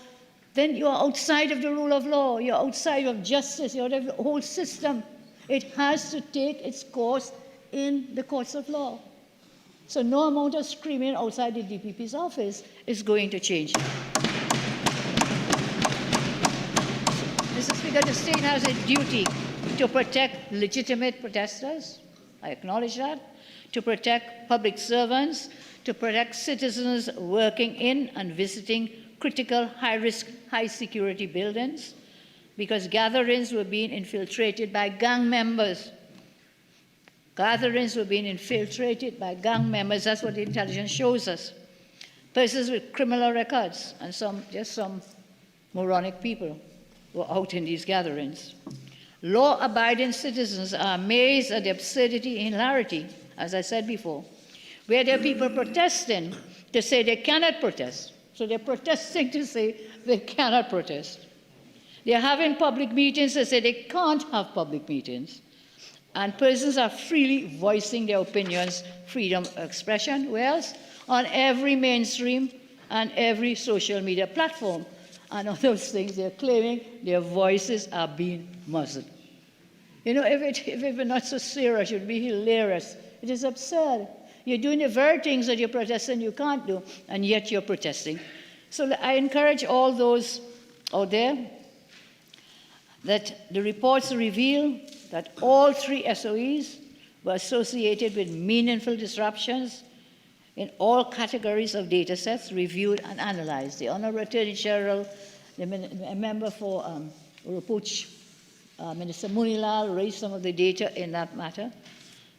Then you're outside of the rule of law. You're outside of justice. You're out of the whole system. It has to take its course in the courts of law. So no amount of screaming outside the DPP's office is going to change. Mr. Speaker, the state has a duty to protect legitimate protesters. I acknowledge that. To protect public servants, to protect citizens working in and visiting critical, high-risk, high-security buildings, because gatherings were being infiltrated by gang members. Gatherings were being infiltrated by gang members. That's what the intelligence shows us. Persons with criminal records and just some moronic people were out in these gatherings. Law-abiding citizens are amazed at the absurdity and hilarity, as I said before, where there are people protesting to say they cannot protest. So they're protesting to say they cannot protest. They're having public meetings to say they can't have public meetings. And persons are freely voicing their opinions, freedom of expression, where else? On every mainstream and every social media platform. And on those things, they're claiming their voices are being muzzled. You know, if it were not so serious, it would be hilarious. It is absurd. You're doing the very things that you're protesting you can't do, and yet you're protesting. So I encourage all those out there that the reports reveal that all 3 SOEs were associated with meaningful disruptions in all categories of data sets reviewed and analyzed. The Honorable Attorney General, a member for Urupuch, Minister Moonilal raised some of the data in that matter.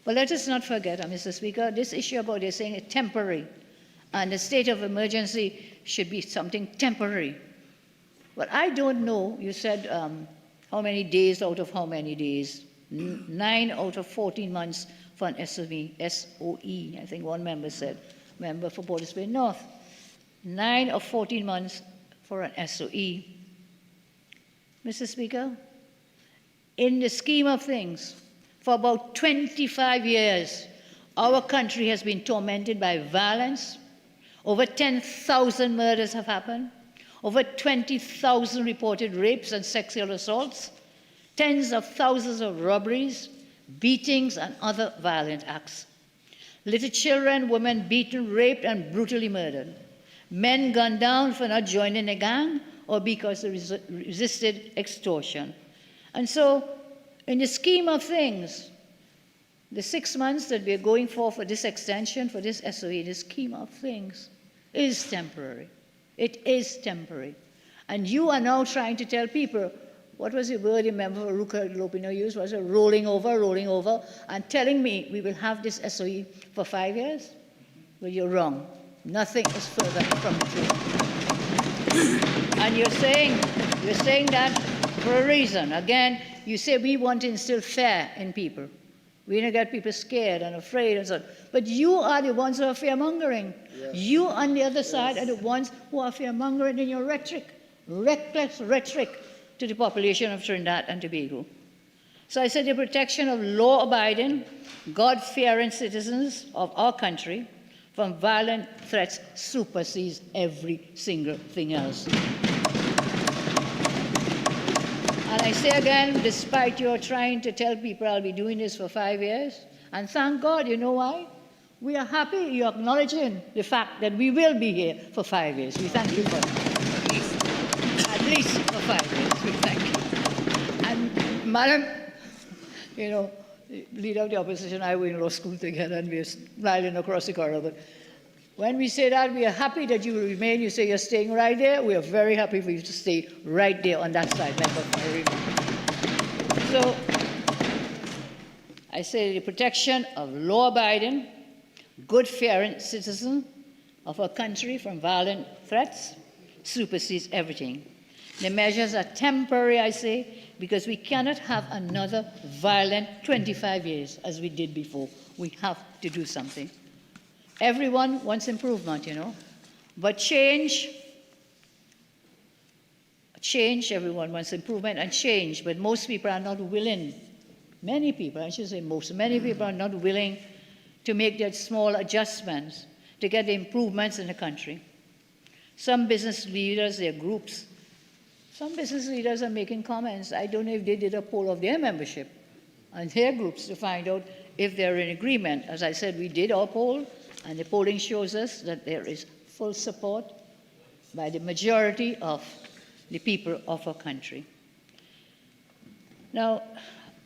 But let us not forget, Mr. Speaker, this issue about they're saying it's temporary, and the state of emergency should be something temporary. But I don't know, you said how many days out of how many days? 9 out of 14 months for an SOE, I think one member said, member for Port-of-Spain North. 9 of 14 months for an SOE. Mr. Speaker, in the scheme of things, For about 25 years, our country has been tormented by violence. Over 10,000 murders have happened. Over 20,000 reported rapes and sexual assaults. Tens of thousands of robberies, beatings, and other violent acts. Little children, women beaten, raped, and brutally murdered. Men gunned down for not joining a gang or because they resisted extortion. And so, in the scheme of things, the 6 months that we're going for this extension, for this SOE, the scheme of things is temporary. It is temporary. And you are now trying to tell people, what was the word you remember Ruka Lopino used? Was it rolling over, and telling me we will have this SOE for 5 years? Well, you're wrong. Nothing is further from the truth. And you're saying that for a reason. Again, you say we want to instill fear in people. We don't get people scared and afraid and so on. But you are the ones who are fear-mongering. Yes. You on the other side are the ones who are fear-mongering in your rhetoric, reckless rhetoric to the population of Trinidad and Tobago. So I said the protection of law-abiding, God-fearing citizens of our country from violent threats supersedes every single thing else. And I say again, despite your trying to tell people I'll be doing this for 5 years, and thank God, you know why? We are happy you're acknowledging the fact that we will be here for 5 years. We thank you for that. At least for 5 years, we thank you. And Madam, you know, leader of the opposition and I were in law school together and we were smiling across the corridor. But when we say that, we are happy that you will remain. You say you're staying right there. We are very happy for you to stay right there on that side, Member for So, I say the protection of law-abiding, good-fearing citizens of our country from violent threats supersedes everything. The measures are temporary, I say, because we cannot have another violent 25 years as we did before. We have to do something. Everyone wants improvement, you know, but change, everyone wants improvement and change, but most people are not willing. Many people, I should say most, many people are not willing to make that small adjustments to get the improvements in the country. Some business leaders, their groups, some business leaders are making comments. I don't know if they did a poll of their membership and their groups to find out if they're in agreement. As I said, we did our poll, and the polling shows us that there is full support by the majority of the people of our country. Now,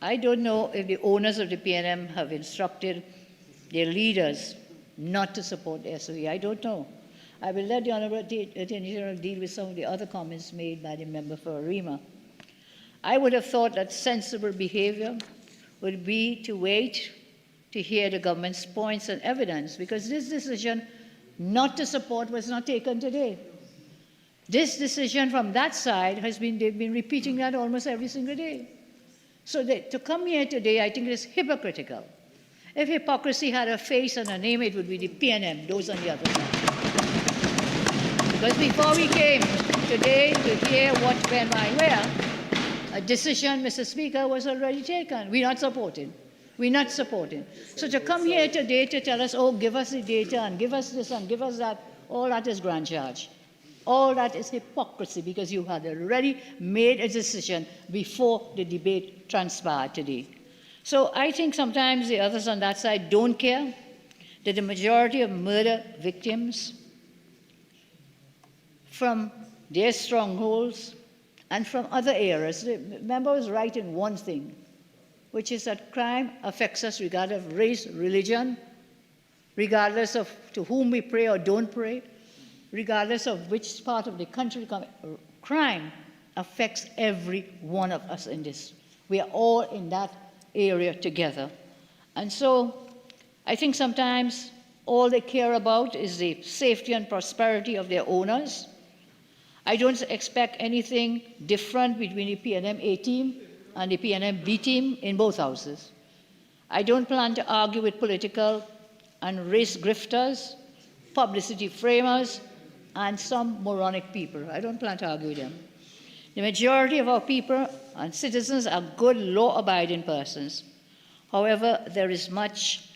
I don't know if the owners of the PNM have instructed their leaders not to support the SOE. I don't know. I will let the Honourable Attorney General deal with some of the other comments made by the member for Arima. I would have thought that sensible behaviour would be to wait to hear the government's points and evidence, because this decision not to support was not taken today. This decision from that side they've been repeating that almost every single day. So to come here today, I think it is hypocritical. If hypocrisy had a face and a name, it would be the PNM, those on the other side. Because before we came today to hear what went my where, a decision, Mr. Speaker, was already taken. We're not supporting. We're not supporting. So to come here today to tell us, oh, give us the data and give us this and give us that, all that is grand charge. All that is hypocrisy, because you had already made a decision before the debate transpired today. So I think sometimes the others on that side don't care that the majority of murder victims from their strongholds and from other areas. The member was right in one thing, which is that crime affects us regardless of race, religion, regardless of to whom we pray or don't pray, regardless of which part of the country we come. Crime affects every one of us in this. We are all in that area together. And so I think sometimes all they care about is the safety and prosperity of their owners. I don't expect anything different between the PNM A team and the PNM B team in both houses. I don't plan to argue with political and race grifters, publicity framers, and some moronic people. I don't plan to argue with them. The majority of our people and citizens are good, law-abiding persons However, there is much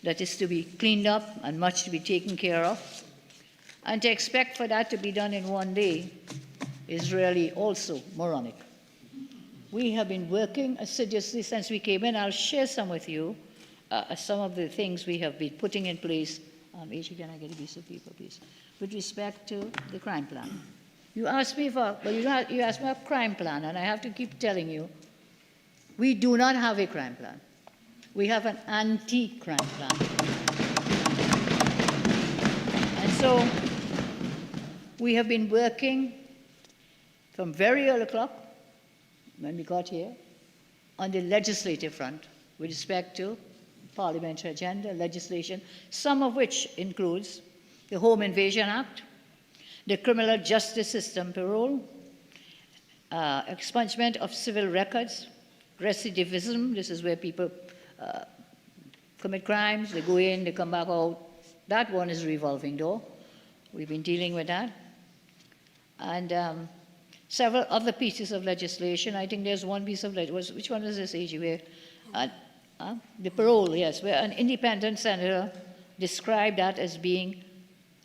that is to be cleaned up and much to be taken care of. And to expect for that to be done in one day is really also moronic. We have been working assiduously since we came in. I'll share some with you, some of the things we have been putting in place. Adrian, can I get a piece of paper, please? With respect to the crime plan. You asked me for, well, you asked me a crime plan, and I have to keep telling you, we do not have a crime plan. We have an anti-crime plan. And so we have been working from very early o'clock when we got here on the legislative front with respect to parliamentary agenda, legislation, some of which includes the Home Invasion Act, the criminal justice system parole, expungement of civil records, recidivism, this is where people commit crimes, they go in, they come back out. That one is a revolving door. We've been dealing with that. And several other pieces of legislation. I think there's one piece of legislation. Which one was this, AG? Where, the parole, yes, where an independent senator described that as being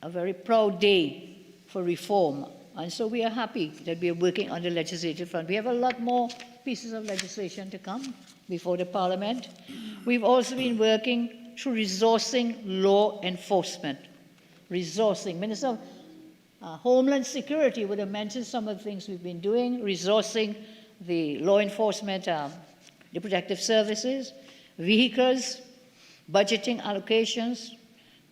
a very proud day for reform. And so we are happy that we are working on the legislative front. We have a lot more pieces of legislation to come before the Parliament. We've also been working through resourcing law enforcement. Resourcing. Minister of Homeland Security would have mentioned some of the things we've been doing, resourcing the law enforcement, the protective services, vehicles, budgeting allocations,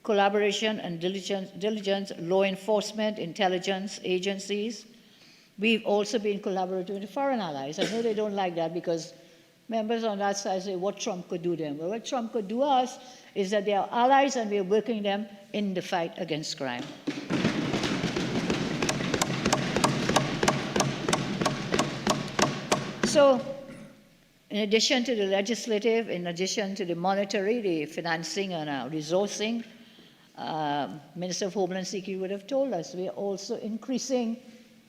collaboration and diligence, law enforcement, intelligence agencies. We've also been collaborating with foreign allies. I know they don't like that because members on that side say what Trump could do them. Well, what Trump could do us is that they are allies and we're working them in the fight against crime. So, in addition to the legislative, in addition to the monetary, the financing and resourcing, Minister of Homeland Security would have told us we are also increasing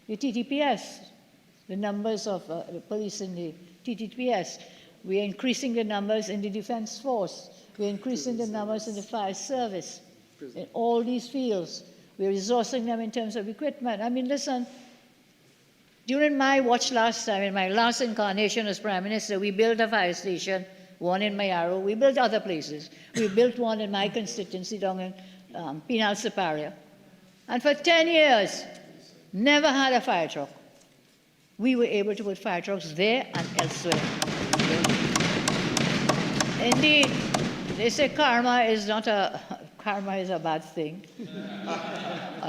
the TTPS, the numbers of the police in the TTPS. We are increasing the numbers in the Defense Force. We are increasing the numbers in the fire service. In all these fields, we are resourcing them in terms of equipment. I mean, listen, during my watch last time, in my last incarnation as Prime Minister, we built a fire station, one in Mayaro. We built other places. We built one in my constituency down in Pennelope. And for 10 years, never had a fire truck. We were able to put fire trucks there and elsewhere. Indeed, they say karma is a bad thing.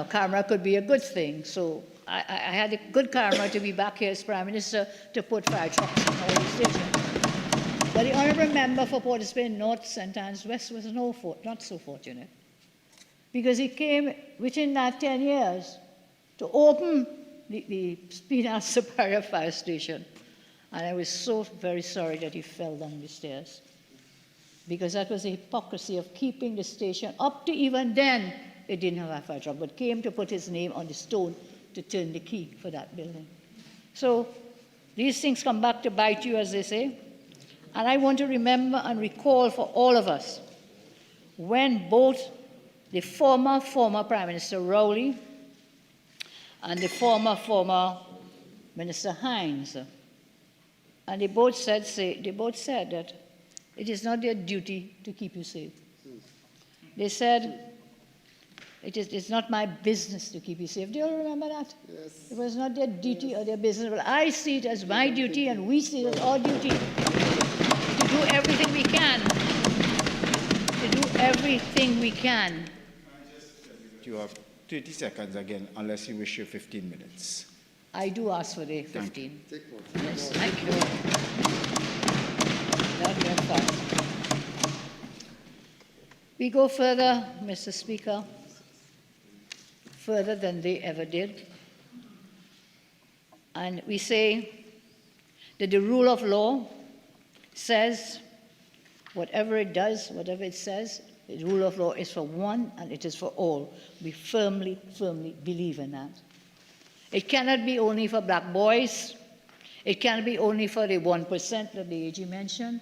Karma could be a good thing. So I had a good karma to be back here as Prime Minister to put fire trucks in all the stations. But the honourable member for Port of Spain North, St. Anne's West was not so fortunate. Because he came within that 10 years to open the Spina Superior Fire Station. And I was so very sorry that he fell down the stairs. Because that was the hypocrisy of keeping the station. Up to even then, it didn't have a fire truck, but came to put his name on the stone to turn the key for that building. So these things come back to bite you, as they say. And I want to remember and recall for all of us when both the former Prime Minister Rowley and the former Minister Hines, and they both said that it is not their duty to keep you safe. They said, it's not my business to keep you safe. Do you all remember that? Yes. It was not their duty or their business. But I see it as my duty, and we see it as our duty to do everything we can. To do everything we can. You have 30 seconds again, unless you wish your 15 minutes. I do ask for the 15. Yes, thank you. That went fast. We go further, Mr. Speaker, further than they ever did. And we say that the rule of law says whatever it does, whatever it says, the rule of law is for one and it is for all. We firmly, firmly believe in that. It cannot be only for black boys. It cannot be only for the 1% that the AG mentioned.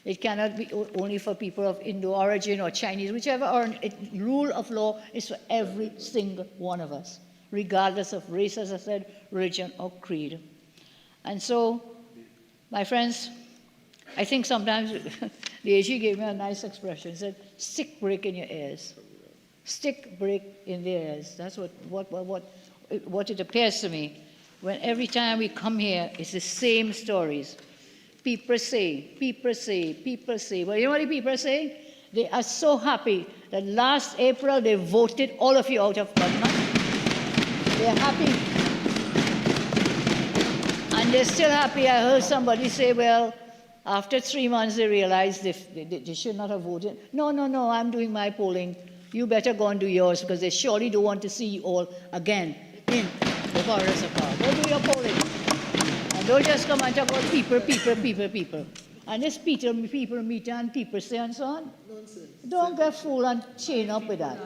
It cannot be only for people of Indo origin or Chinese, whichever, or rule of law is for every single one of us, regardless of race, as I said, religion, or creed. And so, my friends, I think sometimes the AG gave me a nice expression. He said, stick break in your ears. Stick break in their ears. That's what it appears to me. When every time we come here, it's the same stories. People say, people say, people say. Well, you know what the people say? They are so happy that last April they voted all of you out of government. They're happy. And they're still happy. I heard somebody say, well, after 3 months they realized they should not have voted. No, I'm doing my polling. You better go and do yours, because they surely don't want to see you all again in the forest of power. Go do your polling. And don't just come and talk about people. And this people meter and people say and so on. Don't get fooled and chain up with that.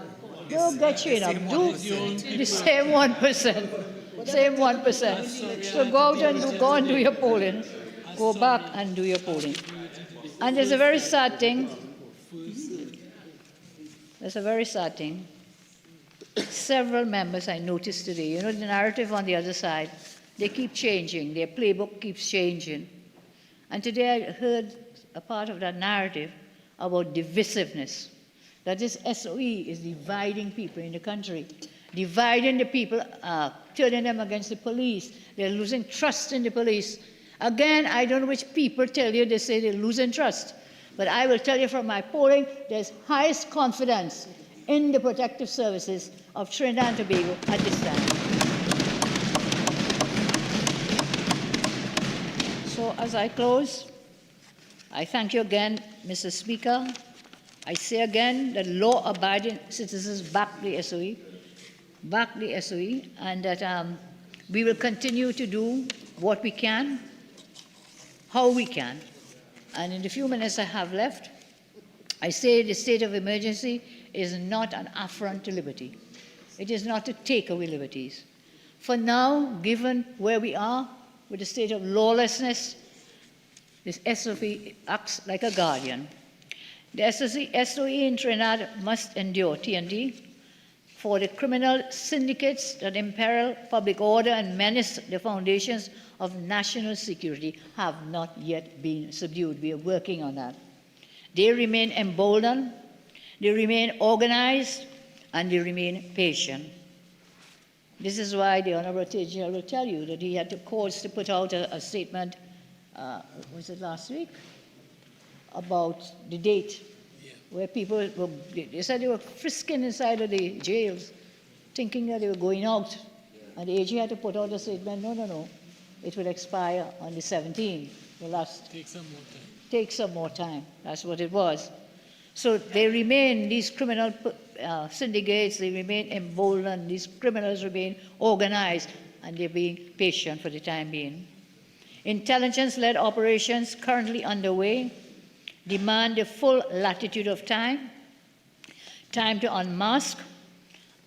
Don't get chained up. Do the same 1%. Same 1%. So go out and do your polling. Go back and do your polling. And there's a very sad thing. Several members I noticed today, you know, the narrative on the other side, they keep changing. Their playbook keeps changing. And today I heard a part of that narrative about divisiveness, that this SOE is dividing people in the country, dividing the people, turning them against the police. They're losing trust in the police. Again, I don't know which people tell you they say they're losing trust. But I will tell you from my polling, there's highest confidence in the protective services of Trinidad and Tobago at this time. So as I close, I thank you again, Mr. Speaker. I say again that law-abiding citizens back the SOE, and that we will continue to do what we can, how we can. And in the few minutes I have left, I say the state of emergency is not an affront to liberty. It is not to take away liberties. For now, given where we are with the state of lawlessness, this SOE acts like a guardian. The SOE in Trinidad must endure, TND, for the criminal syndicates that imperil public order and menace the foundations of national security have not yet been subdued. We are working on that. They remain emboldened, they remain organized, and they remain patient. This is why the Honorable Attorney General will tell you that he had to cause to put out a statement, was it last week, about the date, where people were, they said they were frisking inside of the jails, thinking that they were going out. And the AG had to put out a statement, no, it will expire on the 17th. Take some more time. That's what it was. So they remain, these criminal syndicates, they remain emboldened, these criminals remain organized, and they're being patient for the time being. Intelligence-led operations currently underway demand the full latitude of time to unmask,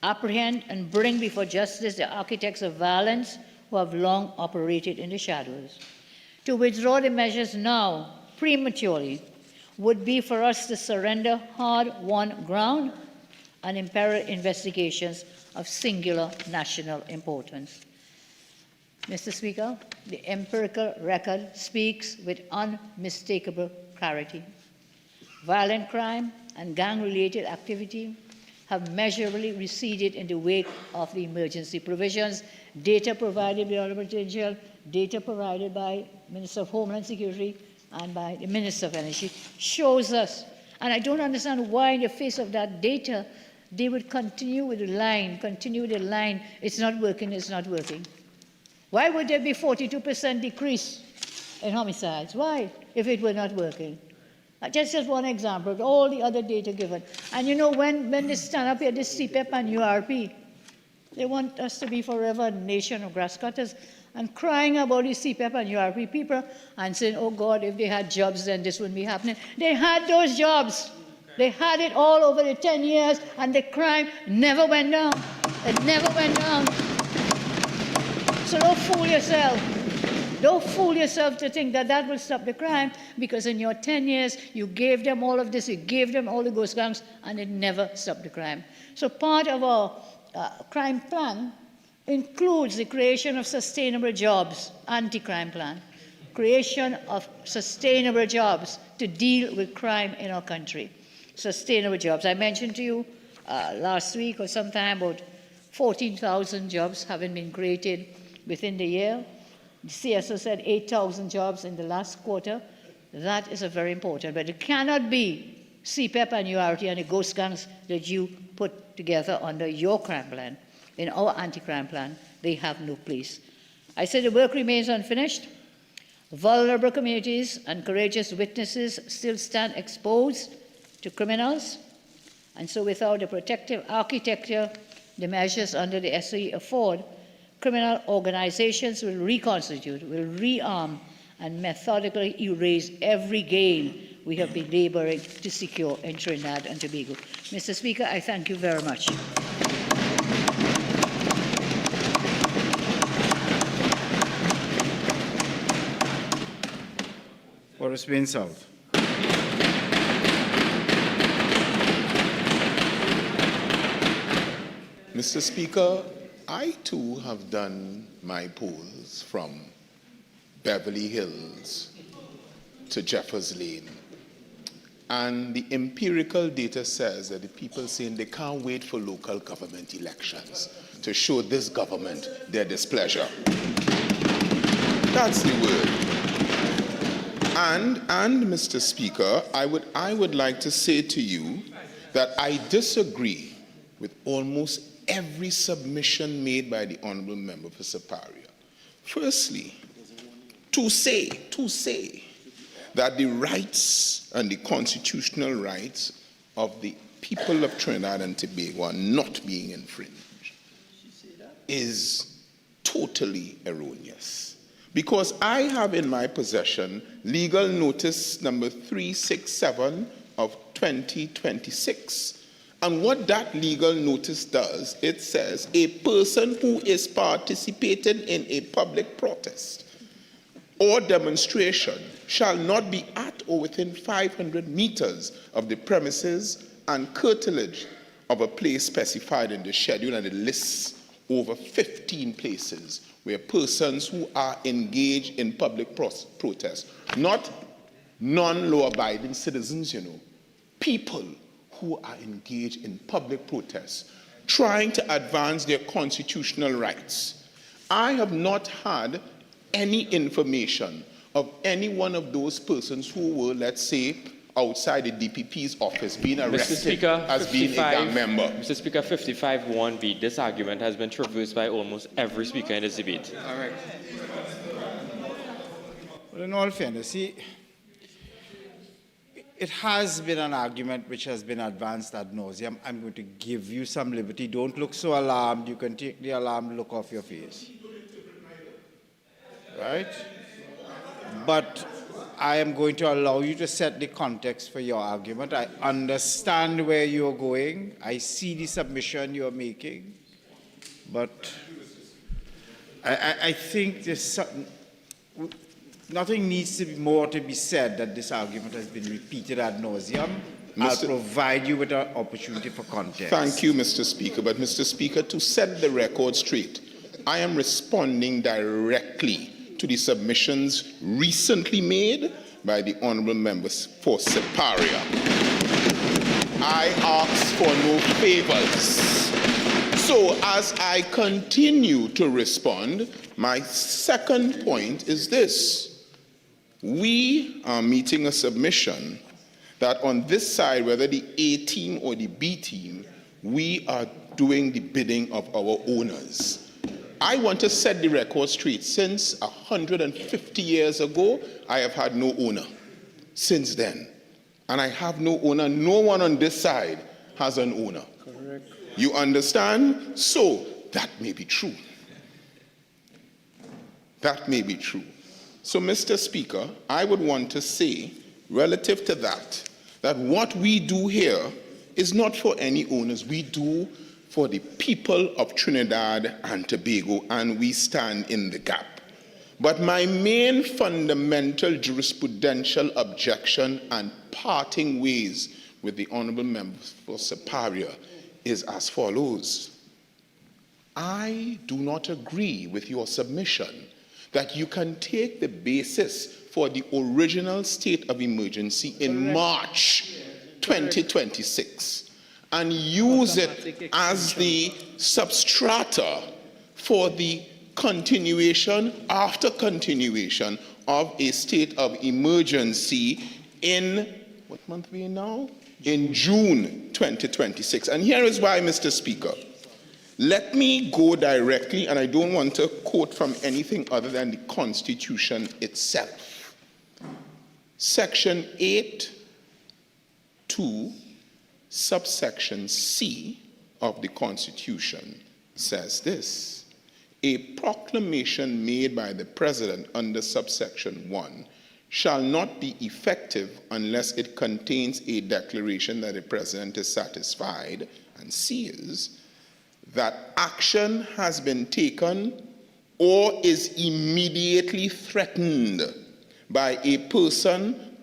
apprehend, and bring before justice the architects of violence who have long operated in the shadows. To withdraw the measures now, prematurely, would be for us to surrender hard-won ground and imperil investigations of singular national importance. Mr. Speaker, the empirical record speaks with unmistakable clarity. Violent crime and gang-related activity have measurably receded in the wake of the emergency provisions. Data provided by the Honourable Attorney General, data provided by Minister of Homeland Security and by the Minister of Energy shows us, and I don't understand why in the face of that data they would continue with the line, it's not working. Why would there be 42% decrease in homicides? Why, if it were not working? Just one example of all the other data given. And you know, when they stand up here, this CPEP and URP, they want us to be forever a nation of grass cutters and crying about the CPEP and URP people and saying, oh God, if they had jobs, then this wouldn't be happening. They had those jobs. They had it all over the 10 years, and the crime never went down. It never went down. So don't fool yourself. Don't fool yourself to think that that will stop the crime, because in your 10 years, you gave them all of this, you gave them all the ghost gangs, and it never stopped the crime. So part of our crime plan includes the creation of sustainable jobs, anti-crime plan, creation of sustainable jobs to deal with crime in our country. Sustainable jobs. I mentioned to you last week or sometime about 14,000 jobs having been created within the year. The CSO said 8,000 jobs in the last quarter. That is a very important. But it cannot be CPEP and URT and the ghost gangs that you put together under your crime plan. In our anti-crime plan, they have no place. I said the work remains unfinished. Vulnerable communities and courageous witnesses still stand exposed to criminals. And so without the protective architecture the measures under the SOE afford, criminal organizations will reconstitute, will rearm, and methodically erase every gain we have been laboring to secure in Trinidad and Tobago. Mr. Speaker, I thank you very much. What is being solved? Mr. Speaker, I too have done my polls from Beverly Hills to Jeffers Lane. And the empirical data says that the people saying they can't wait for local government elections to show this government their displeasure. That's the word. And Mr. Speaker, I would like to say to you that I disagree with almost every submission made by the Honourable Member for Siparia. Firstly, to say that the rights and the constitutional rights of the people of Trinidad and Tobago are not being infringed is totally erroneous. Because I have in my possession legal notice number 367 of 2026. And what that legal notice does, it says a person who is participating in a public protest or demonstration shall not be at or within 500 meters of the premises and curtilage of a place specified in the schedule, and it lists over 15 places where persons who are engaged in public protest, not non-law-abiding citizens, people who are engaged in public protests, trying to advance their constitutional rights. I have not had any information of any one of those persons who were, let's say, outside the DPP's office being arrested as being a gang member. Mr. Speaker, 55(1)(b, this argument has been traversed by almost every speaker in this debate. All right. Well, in all fairness, see, it has been an argument which has been advanced ad nauseum. I'm going to give you some liberty. Don't look so alarmed. You can take the alarmed look off your face. Right? But I am going to allow you to set the context for your argument. I understand where you're going. I see the submission you're making. But I think there's something... Nothing needs to be more to be said that this argument has been repeated ad nauseum. I'll provide you with an opportunity for context. Thank you, Mr. Speaker. But, Mr. Speaker, to set the record straight, I am responding directly to the submissions recently made by the Honourable Members for Siparia. I ask for no favours. So, as I continue to respond, my second point is this. We are meeting a submission that on this side, whether the A team or the B team, we are doing the bidding of our owners. I want to set the record straight. Since 150 years ago, I have had no owner. Since then. And I have no owner. No one on this side has an owner. Correct. You understand? So, that may be true. That may be true. So, Mr. Speaker, I would want to say, relative to that what we do here is not for any owners. We do for the people of Trinidad and Tobago, and we stand in the gap. But my main fundamental jurisprudential objection and parting ways with the Honourable Member for Superior is as follows. I do not agree with your submission that you can take the basis for the original state of emergency in March 2026 and use it as the substrata for the continuation after continuation of a state of emergency in, what month are we in now? In June 2026. And here is why, Mr. Speaker. Let me go directly, and I don't want to quote from anything other than the Constitution itself. Section 8(2), subsection C of the Constitution says this: a proclamation made by the President under subsection 1 shall not be effective unless it contains a declaration that the President is satisfied and sees that action has been taken or is immediately threatened by a person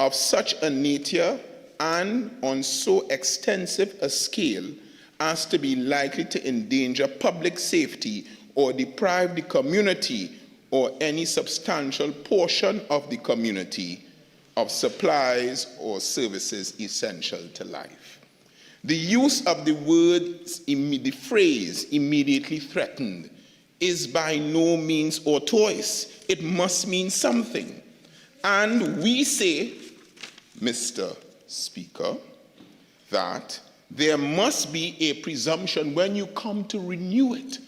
of such a nature and on so extensive a scale as to be likely to endanger public safety or deprive the community or any substantial portion of the community of supplies or services essential to life. The use of the words, the phrase immediately threatened is by no means auteurist. It must mean something. And we say, Mr. Speaker, that there must be a presumption when you come to renew it.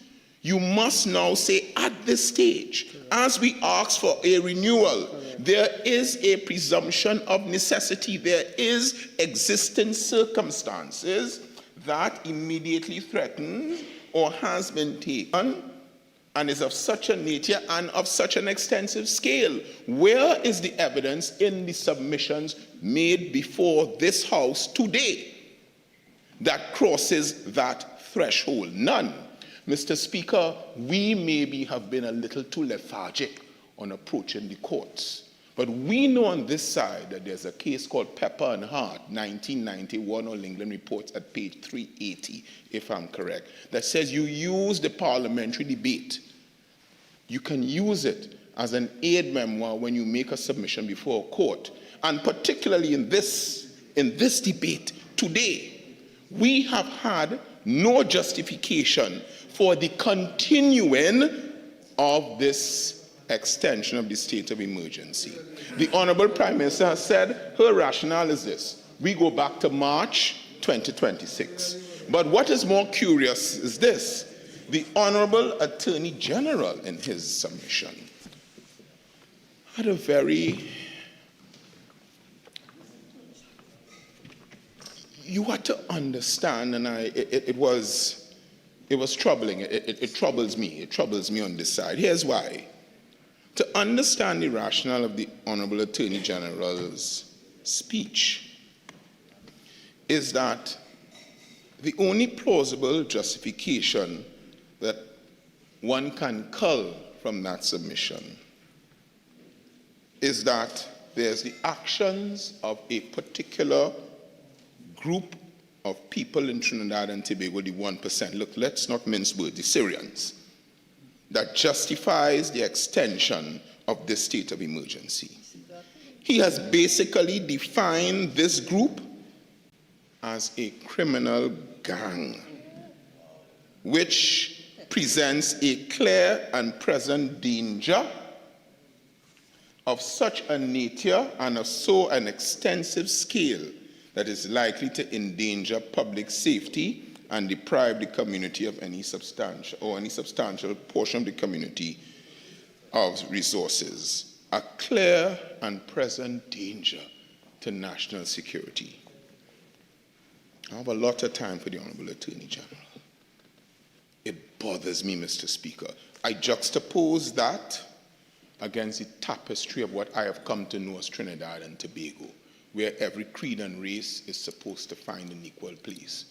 You must now say at this stage, as we ask for a renewal, there is a presumption of necessity. There is existing circumstances that immediately threaten or has been taken and is of such a nature and of such an extensive scale. Where is the evidence in the submissions made before this House today that crosses that threshold? None. Mr. Speaker, we maybe have been a little too lethargic on approaching the courts. But we know on this side that there's a case called Pepper and Hart, 1991, All England reports at page 380, if I'm correct, that says you use the parliamentary debate. You can use it as an aid memoir when you make a submission before a court. And particularly in this debate today, we have had no justification for the continuing of this extension of the state of emergency. The Honourable Prime Minister has said her rationale is this: we go back to March 2026. But what is more curious is this: the Honourable Attorney General in his submission had a very, you had to understand, and it was troubling. It troubles me. It troubles me on this side. Here's why. To understand the rationale of the Honourable Attorney General's speech is that the only plausible justification that one can cull from that submission is that there's the actions of a particular group of people in Trinidad and Tobago, the 1%. Look, let's not mince words, the Syrians, that justifies the extension of this state of emergency. He has basically defined this group as a criminal gang, which presents a clear and present danger of such a nature and of so an extensive scale that is likely to endanger public safety and deprive the community of any substantial portion of the community of resources. A clear and present danger to national security. I have a lot of time for the Honourable Attorney General. It bothers me, Mr. Speaker. I juxtapose that against the tapestry of what I have come to know as Trinidad and Tobago, where every creed and race is supposed to find an equal place.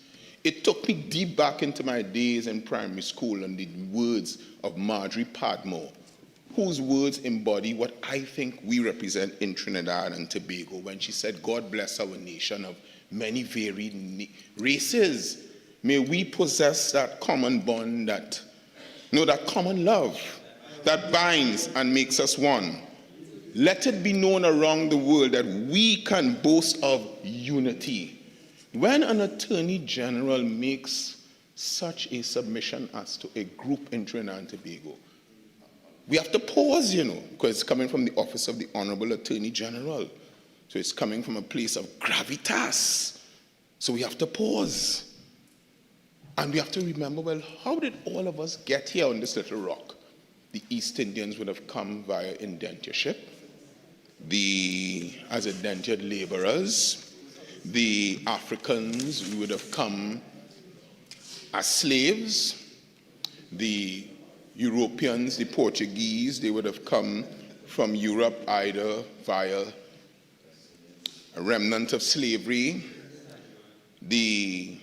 It took me deep back into my days in primary school and the words of Marjorie Padmore, whose words embody what I think we represent in Trinidad and Tobago when she said, God bless our nation of many varied races. May we possess that common bond, that common love that binds and makes us one. Let it be known around the world that we can boast of unity. When an attorney general makes such a submission as to a group in Trinidad and Tobago, we have to pause, because it's coming from the office of the Honorable Attorney General. So it's coming from a place of gravitas. So we have to pause. And we have to remember, well, how did all of us get here on this little rock? The East Indians would have come via indentureship, as indentured laborers. The Africans would have come as slaves. The Europeans, the Portuguese, they would have come from Europe either via a remnant of slavery. The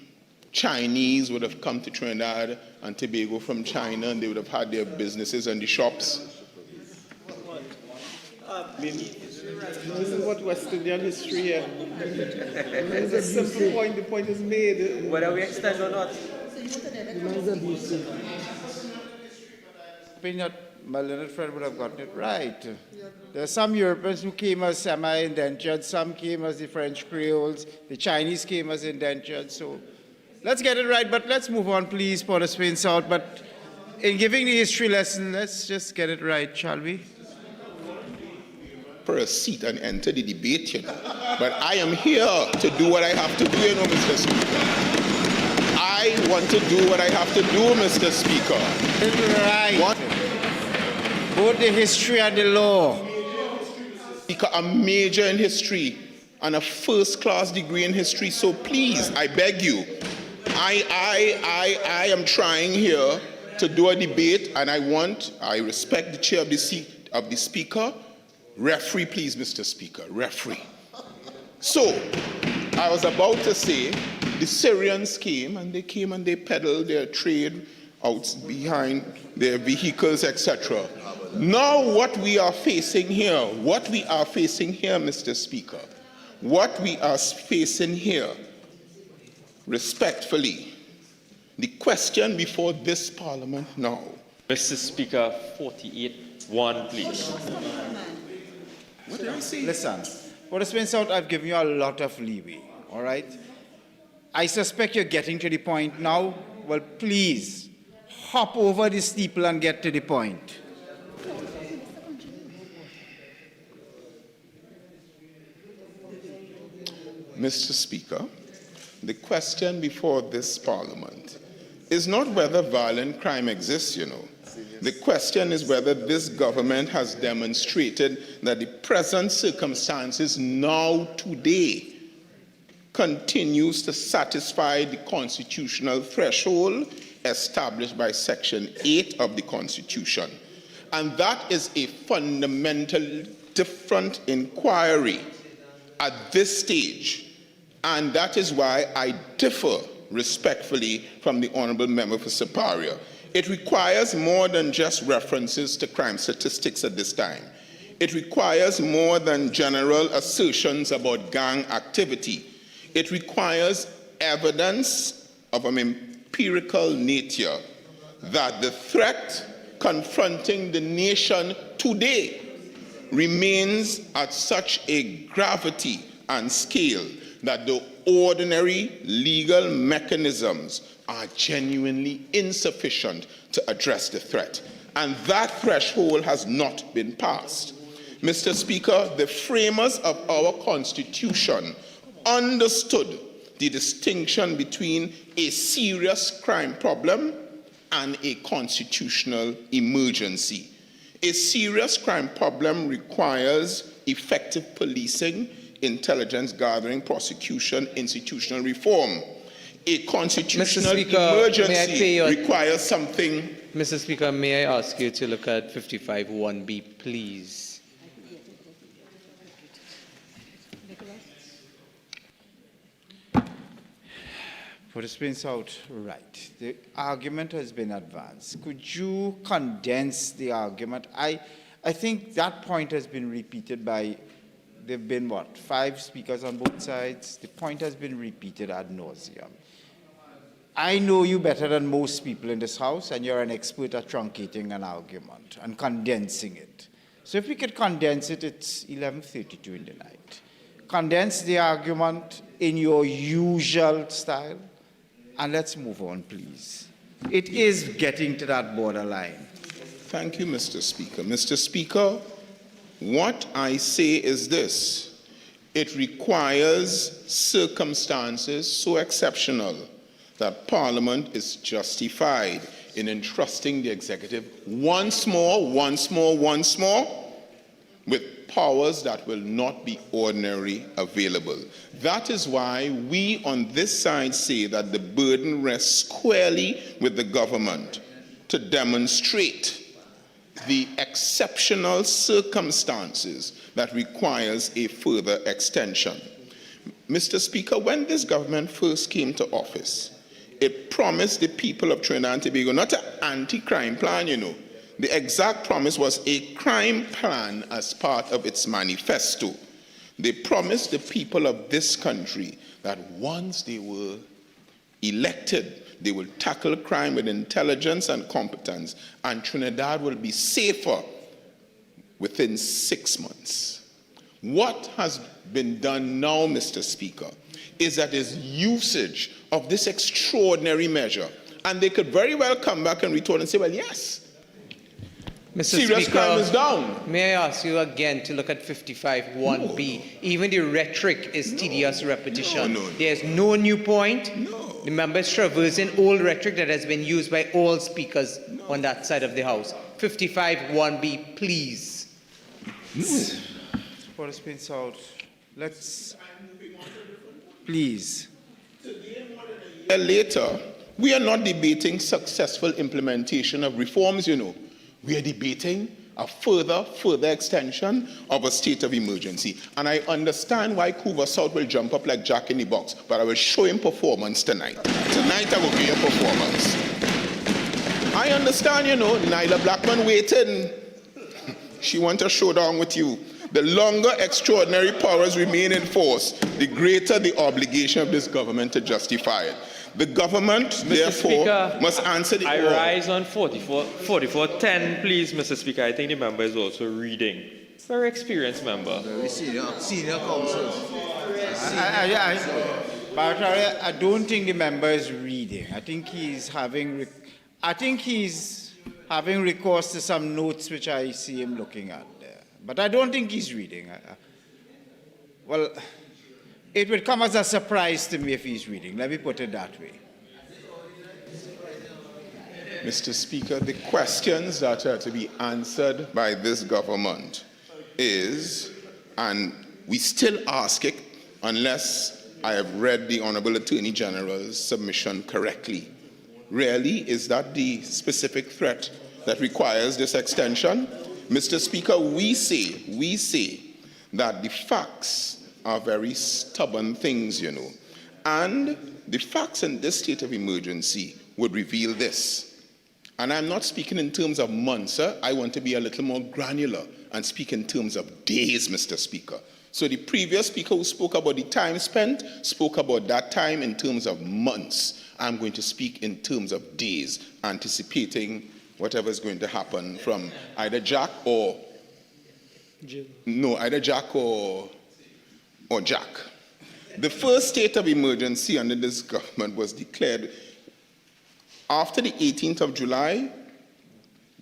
Chinese would have come to Trinidad and Tobago from China, and they would have had their businesses and the shops. This is what West Indian history here. It's a simple point. The point is made. Whether we extend or not. My learned friend would have gotten it right. There are some Europeans who came as semi-indentured, some came as the French Creoles, the Chinese came as indentured. So let's get it right, but let's move on, please, Port of Spain South. But in giving the history lesson, let's just get it right, shall we? For a seat and enter the debate, But I am here to do what I have to do, Mr. Speaker. I want to do what I have to do, Mr. Speaker. Right. Both the history and the law. Speaker, a major in history and a first-class degree in history. So please, I beg you, I am trying here to do a debate, and I respect the chair of the Speaker. Referee, please, Mr. Speaker, referee. So, I was about to say, the Syrians came and they peddled their trade out behind their vehicles, etc. Now what we are facing here, Mr. Speaker, what we are facing here, respectfully, the question before this Parliament now. Mr. Speaker, 48-1, please. What did I say? Listen, for the Spain South, I've given you a lot of leeway, all right? I suspect you're getting to the point now. Well, please, hop over the steeple and get to the point. Mr. Speaker, the question before this Parliament is not whether violent crime exists, The question is whether this government has demonstrated that the present circumstances now, today, continues to satisfy the constitutional threshold established by Section 8 of the Constitution. And that is a fundamental different inquiry at this stage. And that is why I differ respectfully from the Honourable Member for Superior. It requires more than just references to crime statistics at this time. It requires more than general assertions about gang activity. It requires evidence of an empirical nature that the threat confronting the nation today remains at such a gravity and scale that the ordinary legal mechanisms are genuinely insufficient to address the threat. And that threshold has not been passed. Mr. Speaker, the framers of our Constitution understood the distinction between a serious crime problem and a constitutional emergency. A serious crime problem requires effective policing, intelligence gathering, prosecution, institutional reform. A constitutional emergency requires something. Mr. Speaker, may I ask you to look at 55(1)(b), please? For the Spain South, right. The argument has been advanced. Could you condense the argument? I think that point has been repeated by, there have been, 5 speakers on both sides? The point has been repeated ad nauseum. I know you better than most people in this House, and you're an expert at truncating an argument and condensing it. So if we could condense it, it's 11:32 in the night. Condense the argument in your usual style, and let's move on, please. It is getting to that borderline. Thank you, Mr. Speaker. Mr. Speaker, what I say is this. It requires circumstances so exceptional that Parliament is justified in entrusting the executive once more, with powers that will not be ordinarily available. That is why we on this side say that the burden rests squarely with the government to demonstrate the exceptional circumstances that requires a further extension. Mr. Speaker, when this government first came to office, it promised the people of Trinidad and Tobago not an anti-crime plan, you know. The exact promise was a crime plan as part of its manifesto. They promised the people of this country that once they were elected, they will tackle crime with intelligence and competence, and Trinidad will be safer within 6 months. What has been done now, Mr. Speaker, is that is usage of this extraordinary measure. And they could very well come back and retort and say, well, yes, Mr. serious Speaker, crime is down. May I ask you again to look at 55(1)(b)? Even the rhetoric is tedious repetition. There's no new point. The member is traversing old rhetoric that has been used by all speakers on that side of the House. 55(1)(b), please. For the spin out, let's, please. Later, we are not debating successful implementation of reforms, you know. We are debating a further extension of a state of emergency. And I understand why Couva South will jump up like Jack in the Box, but I will show him performance tonight. Tonight I will give him performance. I understand, you know, Nyla Blackman waiting. She wants a showdown with you. The longer extraordinary powers remain in force, the greater the obligation of this government to justify it. The government, therefore, Speaker, must answer the I call. rise on 4410, please, Mr. Speaker. I think the member is also reading. Very experienced member. Very senior counsel. I don't think the member is reading. I think he's having recourse to some notes which I see him looking at there. But I don't think he's reading. Well, it would come as a surprise to me if he's reading. Let me put it that way. Mr. Speaker, the questions that are to be answered by this government is, and we still ask it unless I have read the Honorable Attorney General's submission correctly. Really, is that the specific threat that requires this extension? Mr. Speaker, we say that the facts are very stubborn things, you know. And the facts in this state of emergency would reveal this. And I'm not speaking in terms of months, sir. I want to be a little more granular and speak in terms of days, Mr. Speaker. So the previous speaker who spoke about the time spent spoke about that time in terms of months. I'm going to speak in terms of days, anticipating whatever is going to happen from either Jack or... either Jack or Jack. The first state of emergency under this government was declared after the 18th of July.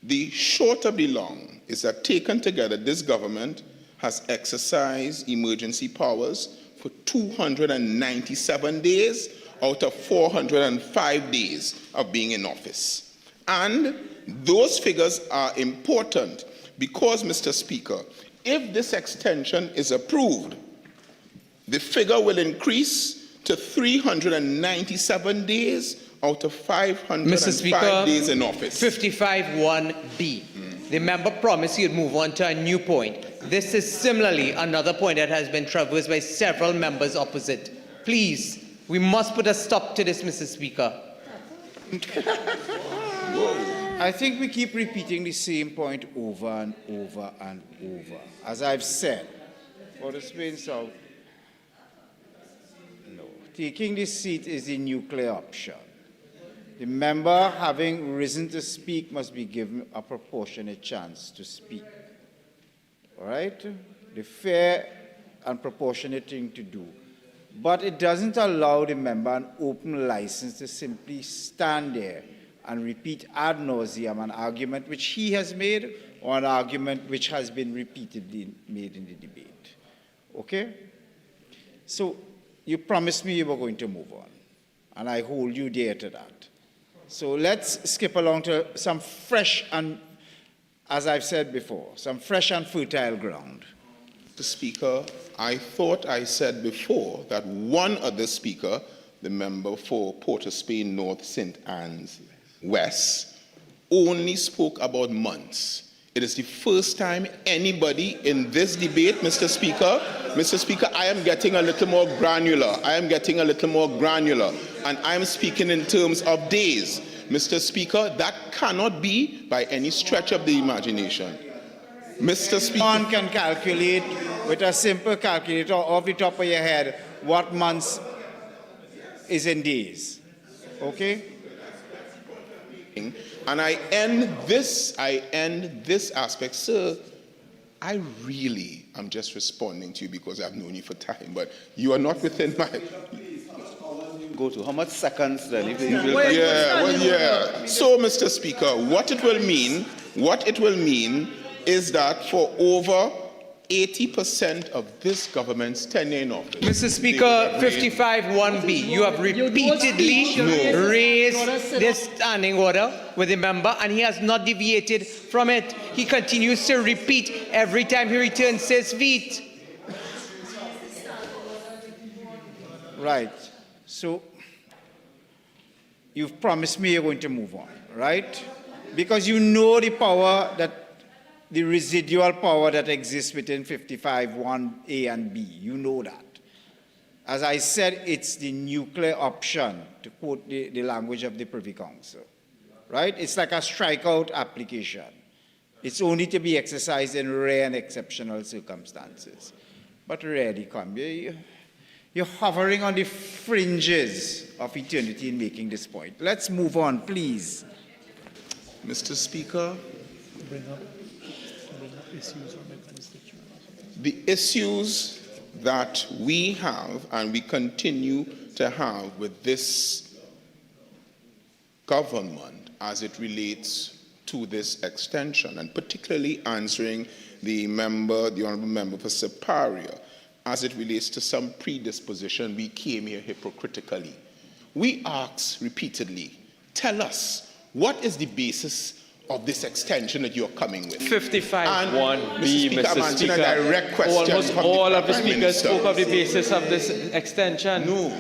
The short of the long is that taken together, this government has exercised emergency powers for 297 days out of 405 days of being in office. And those figures are important because, Mr. Speaker, if this extension is approved, the figure will increase to 397 days out of 505 Mr. Speaker, days in office. 55(1)(b). The member promised he would move on to a new point. This is similarly another point that has been traversed by several members opposite. Please, we must put a stop to this, Mr. Speaker. I think we keep repeating the same point over and over and over. As I've said, for the Spain South, no. Taking this seat is the nuclear option. The member having risen to speak must be given a proportionate chance to speak. All right? The fair and proportionate thing to do. But it doesn't allow the member an open license to simply stand there and repeat ad nauseum an argument which he has made or an argument which has been repeatedly made in the debate. Okay? So you promised me you were going to move on, and I hold you dear to that. So let's skip along to some fresh and, as I've said before, some fresh and fertile ground. Mr. Speaker, I thought I said before that one other speaker, the member for Port of Spain North, St. Anne's West, only spoke about months. It is the first time anybody in this debate, Mr. Speaker, I am getting a little more granular. And I'm speaking in terms of days. Mr. Speaker, that cannot be by any stretch of the imagination. Mr. Speaker. One can calculate with a simple calculator off the top of your head what months is in days. Okay? And I end this aspect, sir. I really am just responding to you because I've known you for time, but you are not within my. Go to how much seconds then? Yeah. So, Mr. Speaker, what it will mean is that for over 80% of this government's tenure in office. Mr. Speaker, 55(1)(b), you have repeatedly raised this standing order with the member, and he has not deviated from it. He continues to repeat every time he returns to his feet. Right. So, you've promised me you're going to move on, right? Because you know the power that the residual power that exists within 55(1)(a) and (b). You know that. As I said, it's the nuclear option, to quote the language of the Privy Council. Right? It's like a strikeout application. It's only to be exercised in rare and exceptional circumstances. But really, Colm, you're hovering on the fringes of eternity in making this point. Let's move on, please. Mr. Speaker, the issues that we have and we continue to have with this government as it relates to this extension, and particularly answering the honourable member for Siparia, as it relates to some predisposition, we came here hypocritically. We asked repeatedly, tell us, what is the basis of this extension that you're coming with? 55(1)(b), Mr. Speaker. A direct question. Almost all of the speakers spoke of the basis of this extension. No.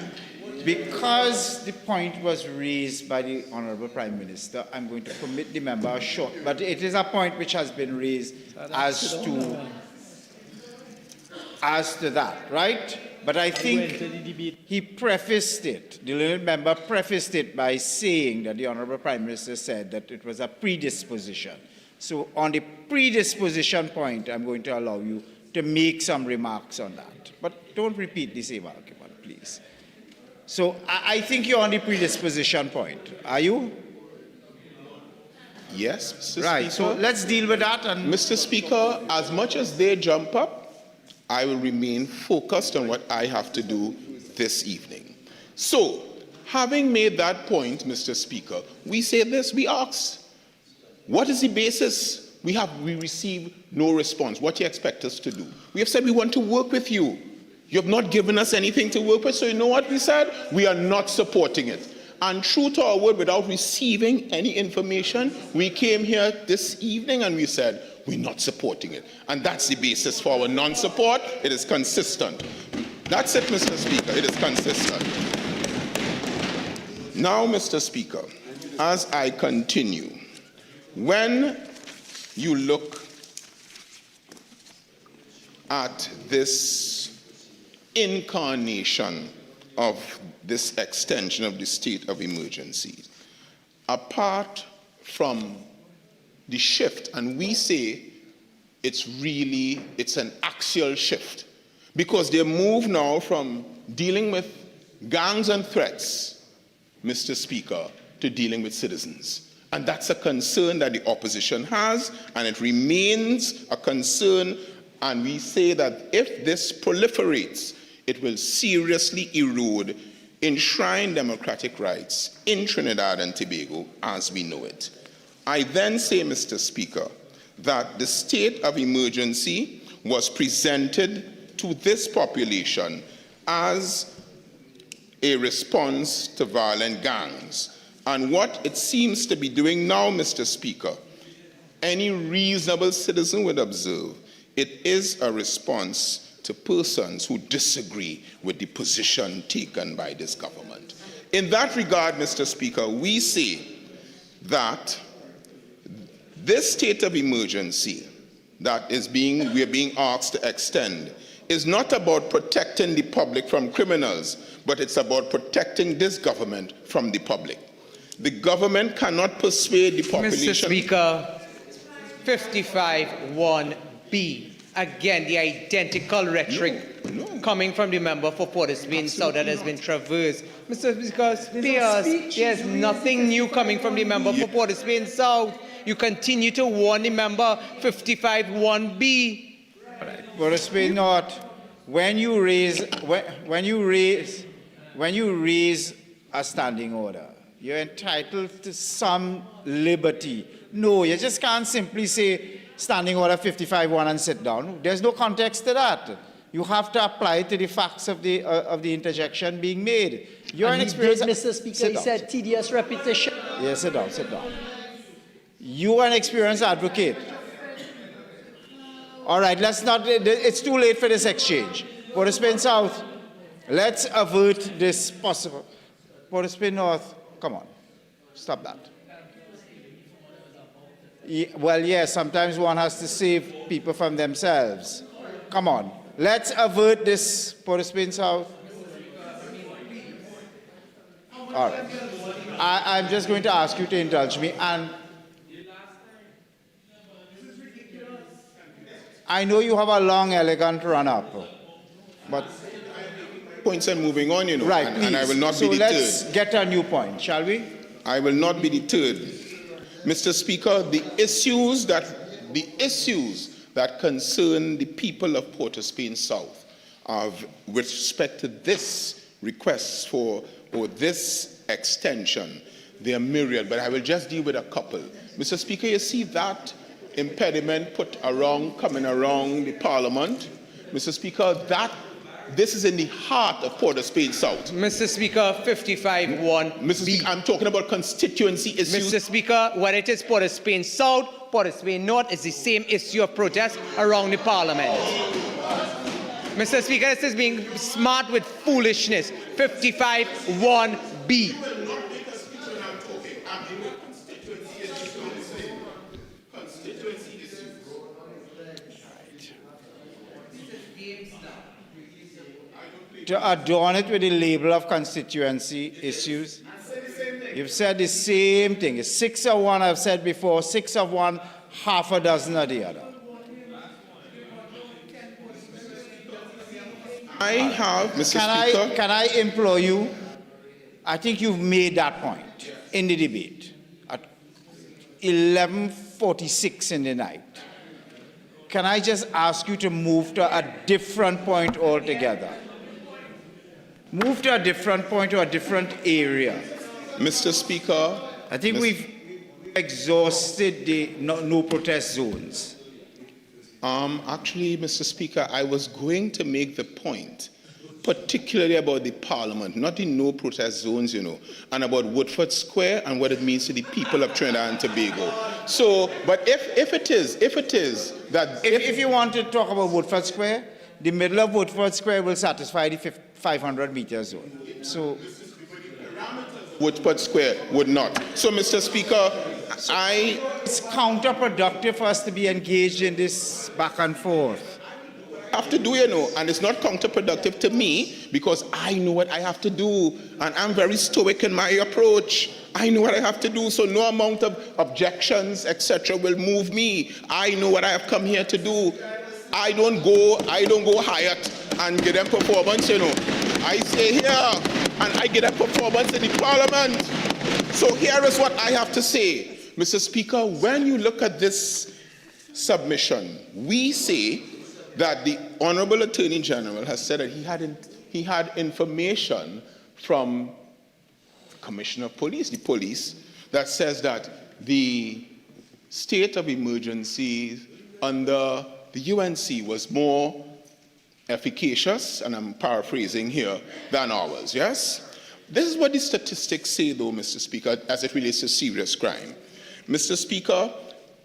Because the point was raised by the Honourable Prime Minister, I'm going to permit the member a short, but it is a point which has been raised as to that, right? But I think he prefaced it, the learned member prefaced it by saying that the Honourable Prime Minister said that it was a predisposition. So on the predisposition point, I'm going to allow you to make some remarks on that. But don't repeat the same argument, please. So I think you're on the predisposition point. Are you? Yes, Mr. Right, Speaker. so let's deal with that. And Mr. Speaker, as much as they jump up, I will remain focused on what I have to do this evening. So, having made that point, Mr. Speaker, we say this, we ask, what is the basis? We receive no response. What do you expect us to do? We have said we want to work with you. You have not given us anything to work with, so you know what we said? We are not supporting it. And true to our word, without receiving any information, we came here this evening and we said, we're not supporting it. And that's the basis for our non-support. It is consistent. That's it, Mr. Speaker. It is consistent. Now, Mr. Speaker, as I continue, when you look at this incarnation of this extension of the state of emergency, apart from the shift, and we say it's an axial shift, because they move now from dealing with gangs and threats, Mr. Speaker, to dealing with citizens. And that's a concern that the opposition has, and it remains a concern. And we say that if this proliferates, it will seriously erode enshrined democratic rights in Trinidad and Tobago as we know it. I then say, Mr. Speaker, that the state of emergency was presented to this population as a response to violent gangs. And what it seems to be doing now, Mr. Speaker, any reasonable citizen would observe, it is a response to persons who disagree with the position taken by this government. In that regard, Mr. Speaker, we say that this state of emergency that we are being asked to extend is not about protecting the public from criminals, but it's about protecting this government from the public. The government cannot persuade the population. Mr. Speaker, 55(1)(b. Again, the identical rhetoric coming from the member for Port of Spain South that has been traversed. Mr. Speaker, there's nothing new coming from the member for Port of Spain South. You continue to warn the member 55(1)(b. Port of Spain North, when you raise a standing order, you're entitled to some liberty. No, you just can't simply say standing order 55(1) and sit down. There's no context to that. You have to apply it to the facts of the interjection being made. You're an experienced... Mr. Speaker, he said tedious repetition. Yes, sit down, sit down. You are an experienced advocate. All right, let's not... It's too late for this exchange. Port of Spain South, let's avert this possible... Port of Spain North, come on, stop that. Well, yes, sometimes one has to save people from themselves. Come on, let's avert this, Port of Spain South. All right. I'm just going to ask you to indulge me, and I know you have a long, elegant run-up, but... Points and moving on, you know, right, and I will not be deterred. So let's get a new point, shall we? I will not be deterred. Mr. Speaker, the issues that concern the people of Port of Spain South with respect to this request or this extension, they are myriad, but I will just deal with a couple. Mr. Speaker, you see that impediment coming around the Parliament? Mr. Speaker, this is in the heart of Port of Spain South. Mr. Speaker, 55(1)(b. Mr. Speaker, I'm talking about constituency issues. Mr. Speaker, whether it is Port of Spain South, Port of Spain North, is the same issue of protest around the Parliament. Mr. Speaker, this is being smart with foolishness. 55(1)(b. To adorn it with the label of constituency issues. You've said the same thing. It's 6 of one, I've said before, 6 of one, half a dozen of the other. I have, Mr. Speaker. Can I implore you? I think you've made that point in the debate at 11:46 in the night. Can I just ask you to move to a different point altogether? Move to a different point or a different area. Mr. Speaker. I think we've exhausted the no protest zones. Actually, Mr. Speaker, I was going to make the point, particularly about the Parliament, not the no protest zones, you know, and about Woodford Square and what it means to the people of Trinidad and Tobago. So, but if it is that... If you want to talk about Woodford Square, the middle of Woodford Square will satisfy the 500-meter zone. So, Woodford Square would not. So, Mr. Speaker, it's counterproductive for us to be engaged in this back and forth. have to do, you know, and it's not counterproductive to me because I know what I have to do, and I'm very stoic in my approach. I know what I have to do, so no amount of objections, etc., will move me. I know what I have come here to do. I don't go Hyatt and get them performance, you know. I stay here and I get a performance in the Parliament. So here is what I have to say. Mr. Speaker, when you look at this submission, we say that the Honorable Attorney General has said that he had information from Commissioner of Police, the police, that says that the state of emergency under the UNC was more efficacious, and I'm paraphrasing here, than ours, yes? This is what the statistics say, though, Mr. Speaker, as it relates to serious crime. Mr. Speaker,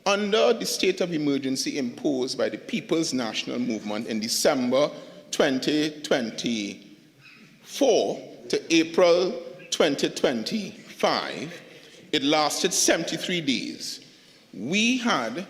under the state of emergency imposed by the People's National Movement in December 2024 to April 2025, it lasted 73 days. We had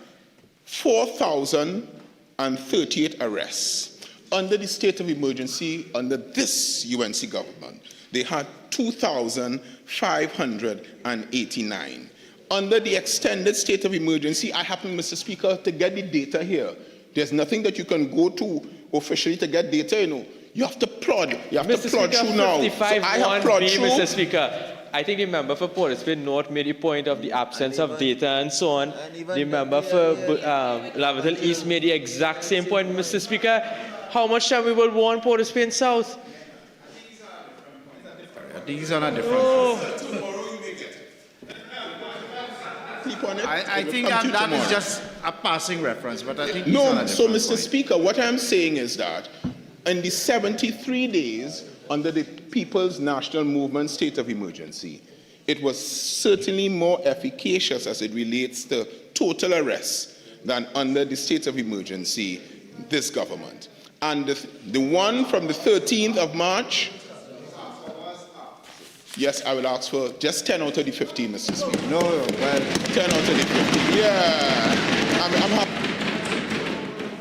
4,038 arrests. Under the state of emergency, under this UNC government, they had 2,589. Under the extended state of emergency, I happen, Mr. Speaker, to get the data here. There's nothing that you can go to officially to get data, you know. You have to plod. You have to plod through now. So I have plod through. Mr. Speaker, I think the member for Portishead North made a point of the absence of data and so on. The member for Laventille East made the exact same point, Mr. Speaker. How much time we will warn Portishead South? These are not different. I think that is just a passing reference, but I think these are not different. So, Mr. Speaker, what I'm saying is that in the 73 days under the People's National Movement state of emergency, it was certainly more efficacious as it relates to total arrests than under the state of emergency, this government. And the one from the 13th of March, yes, I will ask for just 10 out of the 15, Mr. Speaker. No, well, 10 out of the 15, yeah. I'm happy.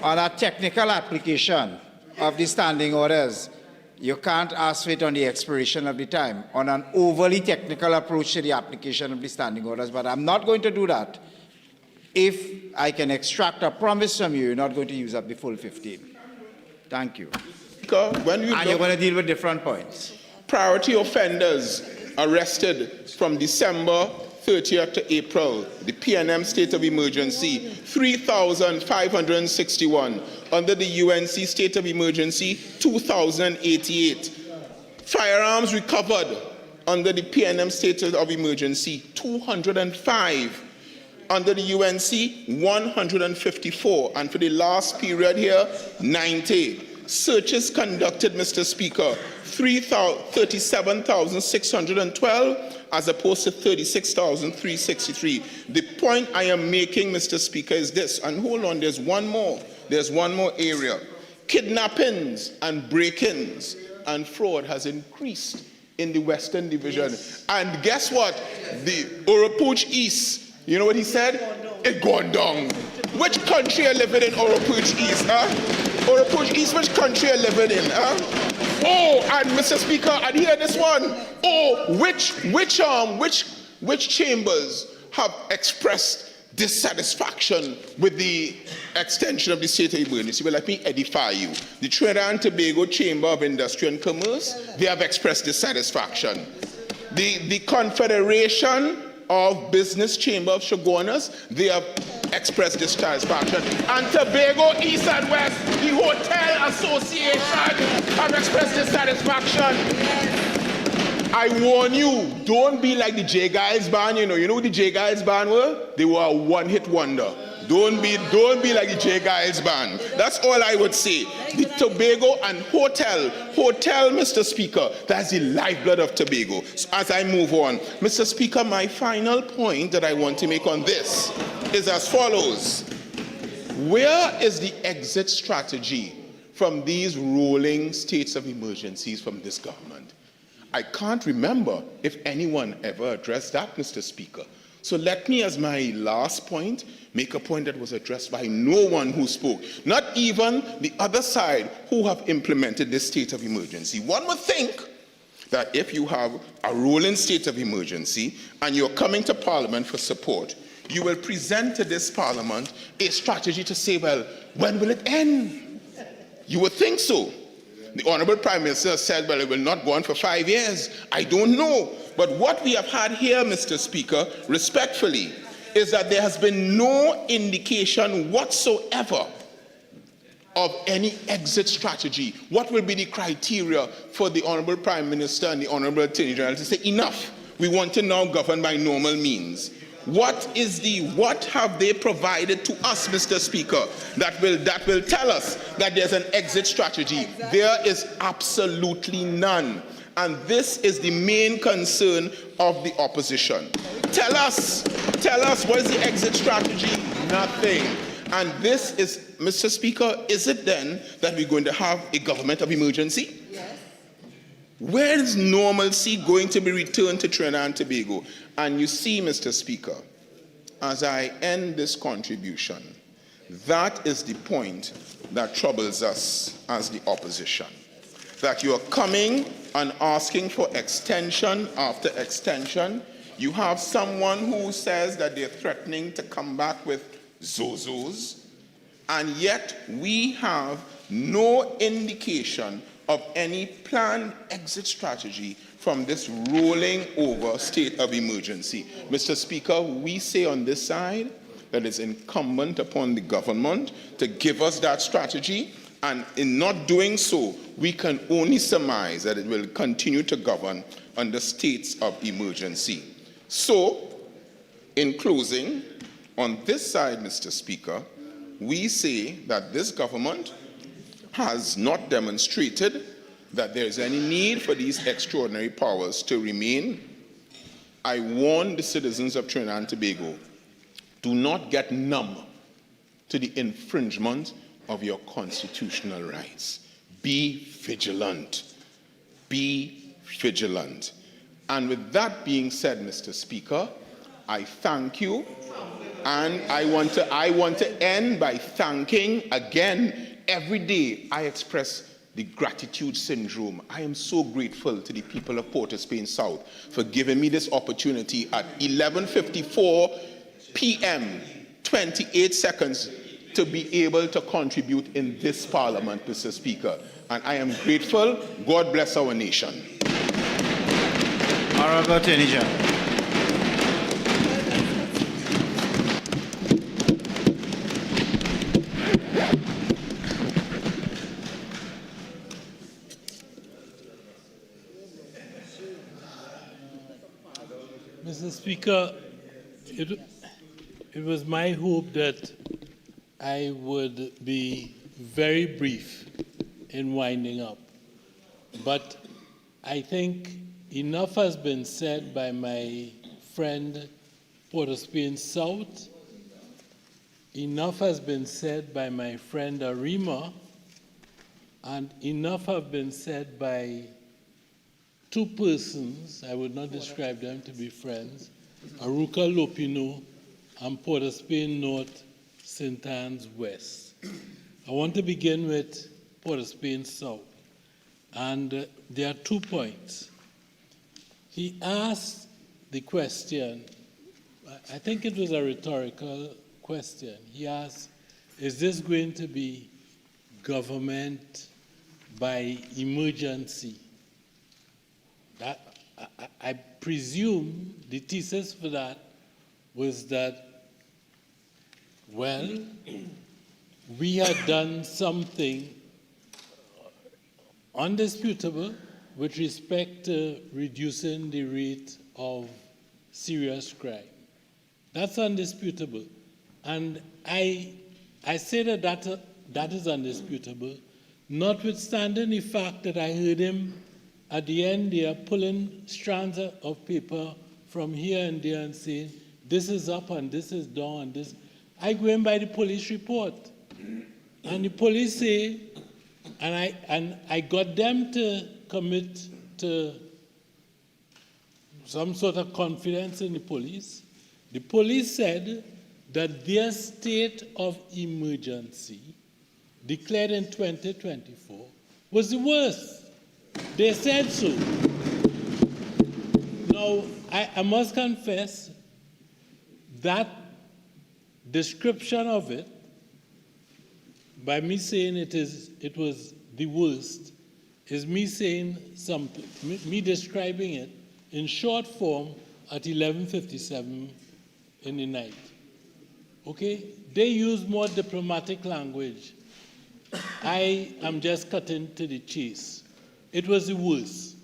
On a technical application of the standing orders, you can't ask for it on the expiration of the time, on an overly technical approach to the application of the standing orders, but I'm not going to do that. If I can extract a promise from you, you're not going to use up the full 15. Thank you. When you and you're going to deal with different points. Priority offenders arrested from December 30th to April, the PNM state of emergency, 3,561. Under the UNC state of emergency, 2,088. Firearms recovered under the PNM state of emergency, 205. Under the UNC, 154. And for the last period here, 90. Searches conducted, Mr. Speaker, 37,612 as opposed to 36,363. The point I am making, Mr. Speaker, is this, and hold on, there's one more area. Kidnappings and break-ins and fraud has increased in the Western Division. And guess what? The Oropouche East, you know what he said? It gone down. Which country are living in Oropouche East, huh? Oropouche East, which country are living in, huh? Oh, and Mr. Speaker, and hear this one. Oh, which chambers have expressed dissatisfaction with the extension of the state of emergency? Well, let me edify you. The Trinidad and Tobago Chamber of Industry and Commerce, they have expressed dissatisfaction. The Confederation of Business Chamber of Shogunas, they have expressed dissatisfaction. And Tobago East and West, the Hotel Association have expressed dissatisfaction. I warn you, don't be like the J. Giles band, you know who the J. Giles band were? They were a one-hit wonder. Don't be like the J. Giles band. That's all I would say. The Tobago and hotel, Mr. Speaker, that's the lifeblood of Tobago. So as I move on, Mr. Speaker, my final point that I want to make on this is as follows. Where is the exit strategy from these rolling states of emergencies from this government? I can't remember if anyone ever addressed that, Mr. Speaker. So let me, as my last point, make a point that was addressed by no one who spoke, not even the other side who have implemented this state of emergency. One would think that if you have a rolling state of emergency and you're coming to Parliament for support, you will present to this Parliament a strategy to say, well, when will it end? You would think so. The Honourable Prime Minister said, well, it will not go on for 5 years. I don't know. But what we have had here, Mr. Speaker, respectfully, is that there has been no indication whatsoever of any exit strategy. What will be the criteria for the Honourable Prime Minister and the Honourable Attorney General to say, enough, we want to now govern by normal means? What have they provided to us, Mr. Speaker, that will tell us that there's an exit strategy? Exactly. There is absolutely none. And this is the main concern of the opposition. Tell us what is the exit strategy? Nothing. And this is, Mr. Speaker, is it then that we're going to have a government of emergency? Yes. Where is normalcy going to be returned to Trinidad and Tobago? And you see, Mr. Speaker, as I end this contribution, that is the point that troubles us as the opposition. That you are coming and asking for extension after extension. You have someone who says that they're threatening to come back with Zozos, and yet we have no indication of any planned exit strategy from this rolling over state of emergency. Mr. Speaker, we say on this side that it's incumbent upon the government to give us that strategy, and in not doing so, we can only surmise that it will continue to govern under states of emergency. So, in closing, on this side, Mr. Speaker, we say that this government has not demonstrated that there is any need for these extraordinary powers to remain. I warn the citizens of Trinidad and Tobago, do not get numb to the infringement of your constitutional rights. Be vigilant. Be vigilant. And with that being said, Mr. Speaker, I thank you. And I want to end by thanking again. Every day I express the gratitude syndrome. I am so grateful to the people of Port of Spain South for giving me this opportunity at 11:54 p.m., 28 seconds, to be able to contribute in this Parliament, Mr. Speaker. And I am grateful. God bless our nation. Honourable Attorney General. Mr. Speaker, it was my hope that I would be very brief in winding up. But I think enough has been said by my friend Port of Spain South. Enough has been said by my friend Arima. And enough have been said by two persons, I would not describe them to be friends, Aruka Lopino and Port of Spain North, St. Anne's West. I want to begin with Port of Spain South. And there are 2 points. He asked the question, I think it was a rhetorical question. He asked, is this going to be government by emergency? I presume the thesis for that was that, well, we had done something undisputable with respect to reducing the rate of serious crime. That's undisputable. And I say that is undisputable, notwithstanding the fact that I heard him at the end there pulling strands of paper from here and there and saying, this is up and this is down and this. I go in by the police report. And the police say, and I got them to commit to some sort of confidence in the police. The police said that their state of emergency declared in 2024 was the worst. They said so. Now, I must confess that description of it, by me saying it was the worst, is me saying something, me describing it in short form at 11:57 in the night. Okay? They use more diplomatic language. I am just cutting to the chase. It was the worst.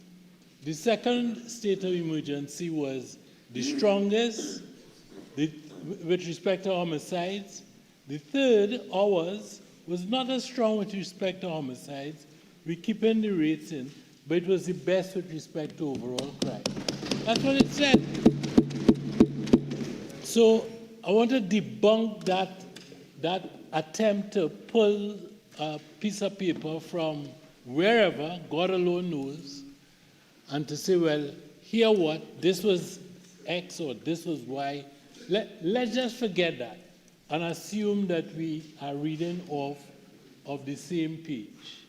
The second state of emergency was the strongest with respect to homicides. The third, ours, was not as strong with respect to homicides. We're keeping the rates in, but it was the best with respect to overall crime. That's what it said. So I want to debunk that attempt to pull a piece of paper from wherever, God alone knows, and to say, well, here what, this was X or this was Y. Let's just forget that and assume that we are reading off of the same page.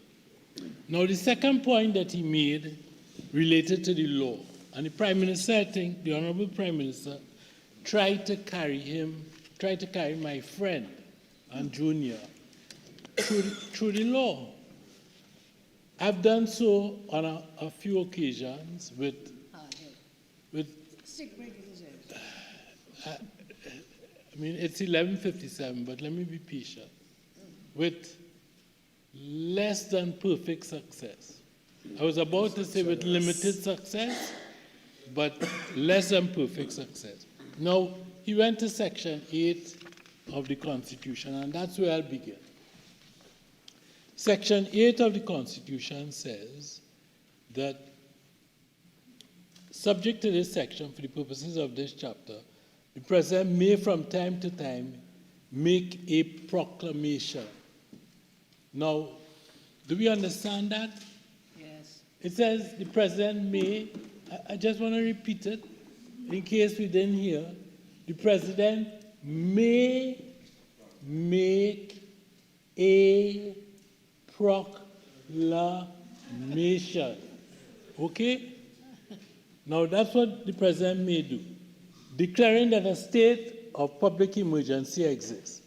Now, the second point that he made related to the law, and the Prime Minister, I think, the Honorable Prime Minister, tried to carry my friend and junior through the law. I've done so on a few occasions with I mean, it's 11:57, but let me be patient. With less than perfect success. I was about to say with limited success, but less than perfect success. Now, he went to Section 8 of the Constitution, and that's where I'll begin. Section 8 of the Constitution says that, subject to this section, for the purposes of this chapter, the President may from time to time make a proclamation. Now, do we understand that? Yes. It says the President may, I just want to repeat it in case we didn't hear, the President may make a proclamation. Okay? Now, that's what the President may do, declaring that a state of public emergency exists.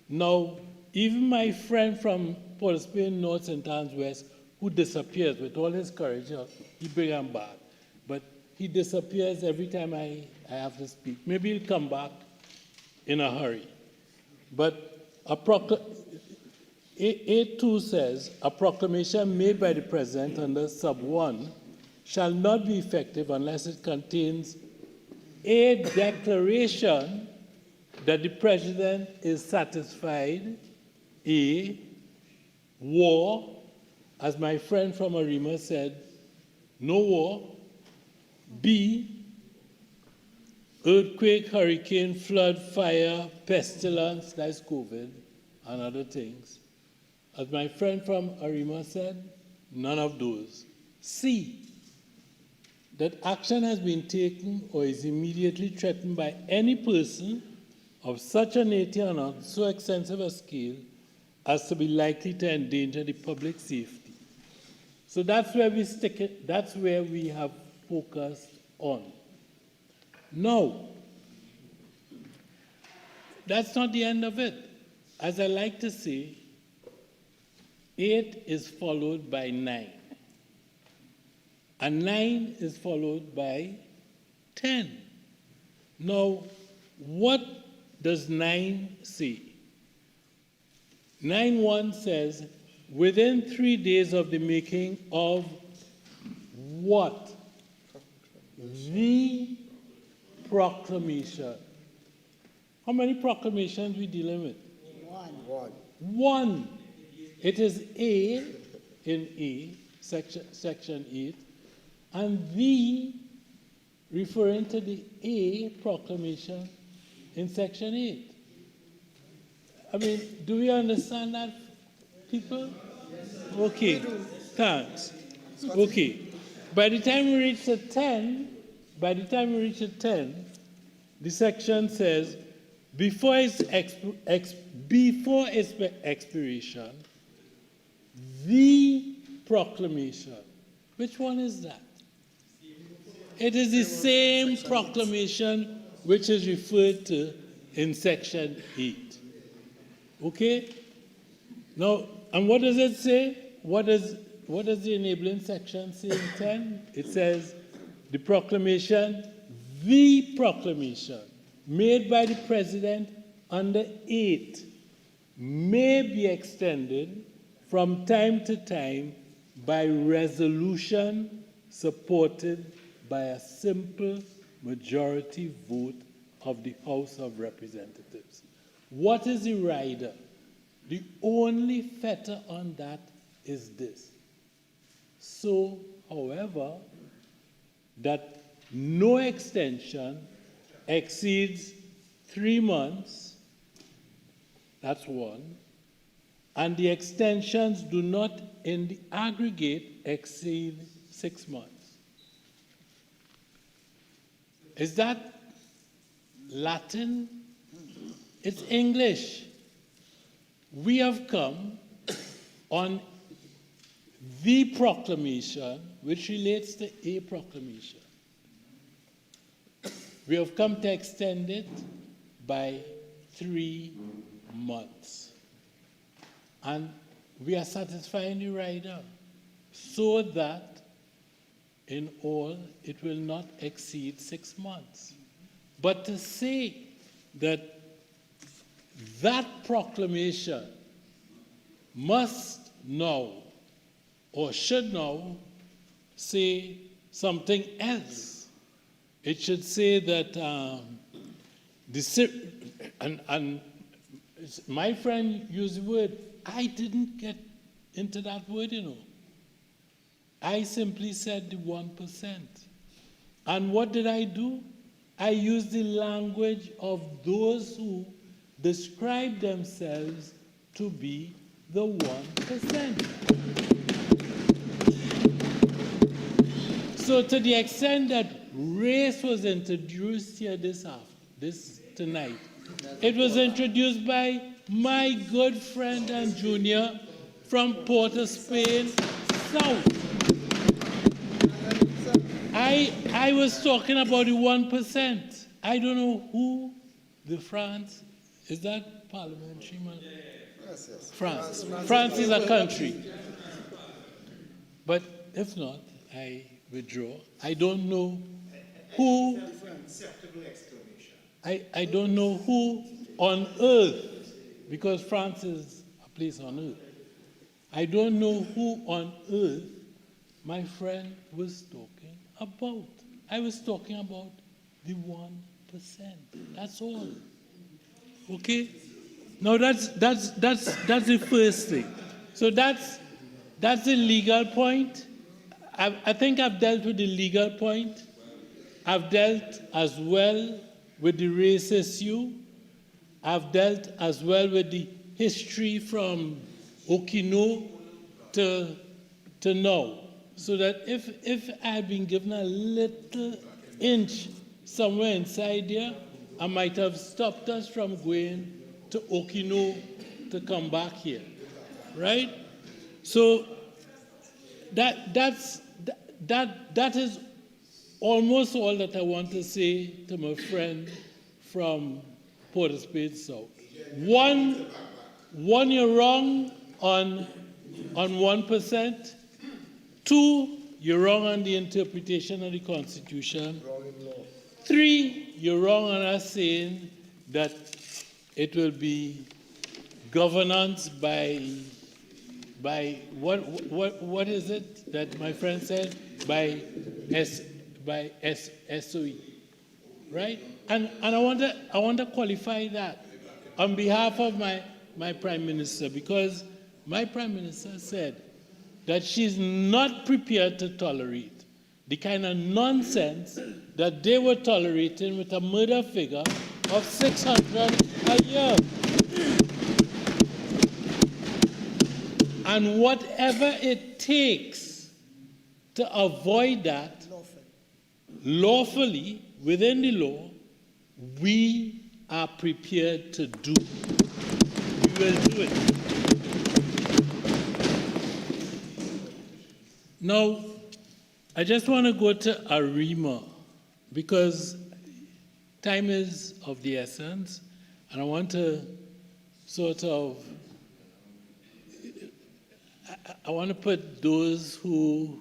Now, even my friend from Port of Spain, North St. Anne's West, who disappears with all his courage, he bring him back. But he disappears every time I have to speak. Maybe he'll come back in a hurry. But A2 says, a proclamation made by the President under sub 1 shall not be effective unless it contains a declaration that the President is satisfied, A, war, as my friend from Arima said, no war, B, earthquake, hurricane, flood, fire, pestilence, that's COVID, and other things. As my friend from Arima said, none of those. C, that action has been taken or is immediately threatened by any person of such a nature and on so extensive a scale as to be likely to endanger the public safety. So that's where we stick it, that's where we have focused on. Now, that's not the end of it. As I like to say, 8 is followed by 9. And 9 is followed by 10. Now, what does 9 say? 9.1 says, within 3 days of the making of what? The proclamation. How many proclamations we dealing with? One. It is A in A, section 8, and the referring to the A proclamation in section 8. I mean, do we understand that, people? Okay, thanks. Okay, by the time we reach the 10, the section says, before its expiration, the proclamation. Which one is that? It is the same proclamation which is referred to in Section 8. Okay? Now, and what does it say? What does the enabling section say in 10? It says, the proclamation made by the President under 8 may be extended from time to time by resolution supported by a simple majority vote of the House of Representatives. What is the rider? The only fetter on that is this. So, however, that no extension exceeds 3 months, that's one, and the extensions do not in the aggregate exceed 6 months. Is that Latin? It's English. We have come on the proclamation, which relates to a proclamation. We have come to extend it by 3 months. And we are satisfying the rider so that in all it will not exceed 6 months. But to say that that proclamation must now or should now say something else. It should say that my friend used the word, I didn't get into that word, you know. I simply said the 1%. And what did I do? I used the language of those who describe themselves to be the 1%. So to the extent that race was introduced here this tonight, it was introduced by my good friend and junior from Port of Spain, South. I was talking about the 1%. I don't know who the France, is that parliamentary man? Yes. France. France is a country. But if not, I withdraw. I don't know who. I don't know who on earth, because France is a place on earth. I don't know who on earth my friend was talking about. I was talking about the 1%. That's all. Okay? Now that's the first thing. So that's the legal point. I think I've dealt with the legal point. I've dealt as well with the race issue. I've dealt as well with the history from Okino to now. So that if I'd been given a little inch somewhere inside there, I might have stopped us from going to Okino to come back here, right? So that is almost all that I want to say to my friend from Port of Spain South. One, you're wrong on 1%. 2, you're wrong on the interpretation of the Constitution. 3, you're wrong on us saying that it will be governance by what is it that my friend said? By SOE, right? And I want to qualify that on behalf of my Prime Minister, because my Prime Minister said that she's not prepared to tolerate the kind of nonsense that they were tolerating with a murder figure of 600 a year. And whatever it takes to avoid that, lawfully, within the law, we are prepared to do, we will do it. Now, I just want to go to Arima because time is of the essence, and I want to sort of, I want to put those who,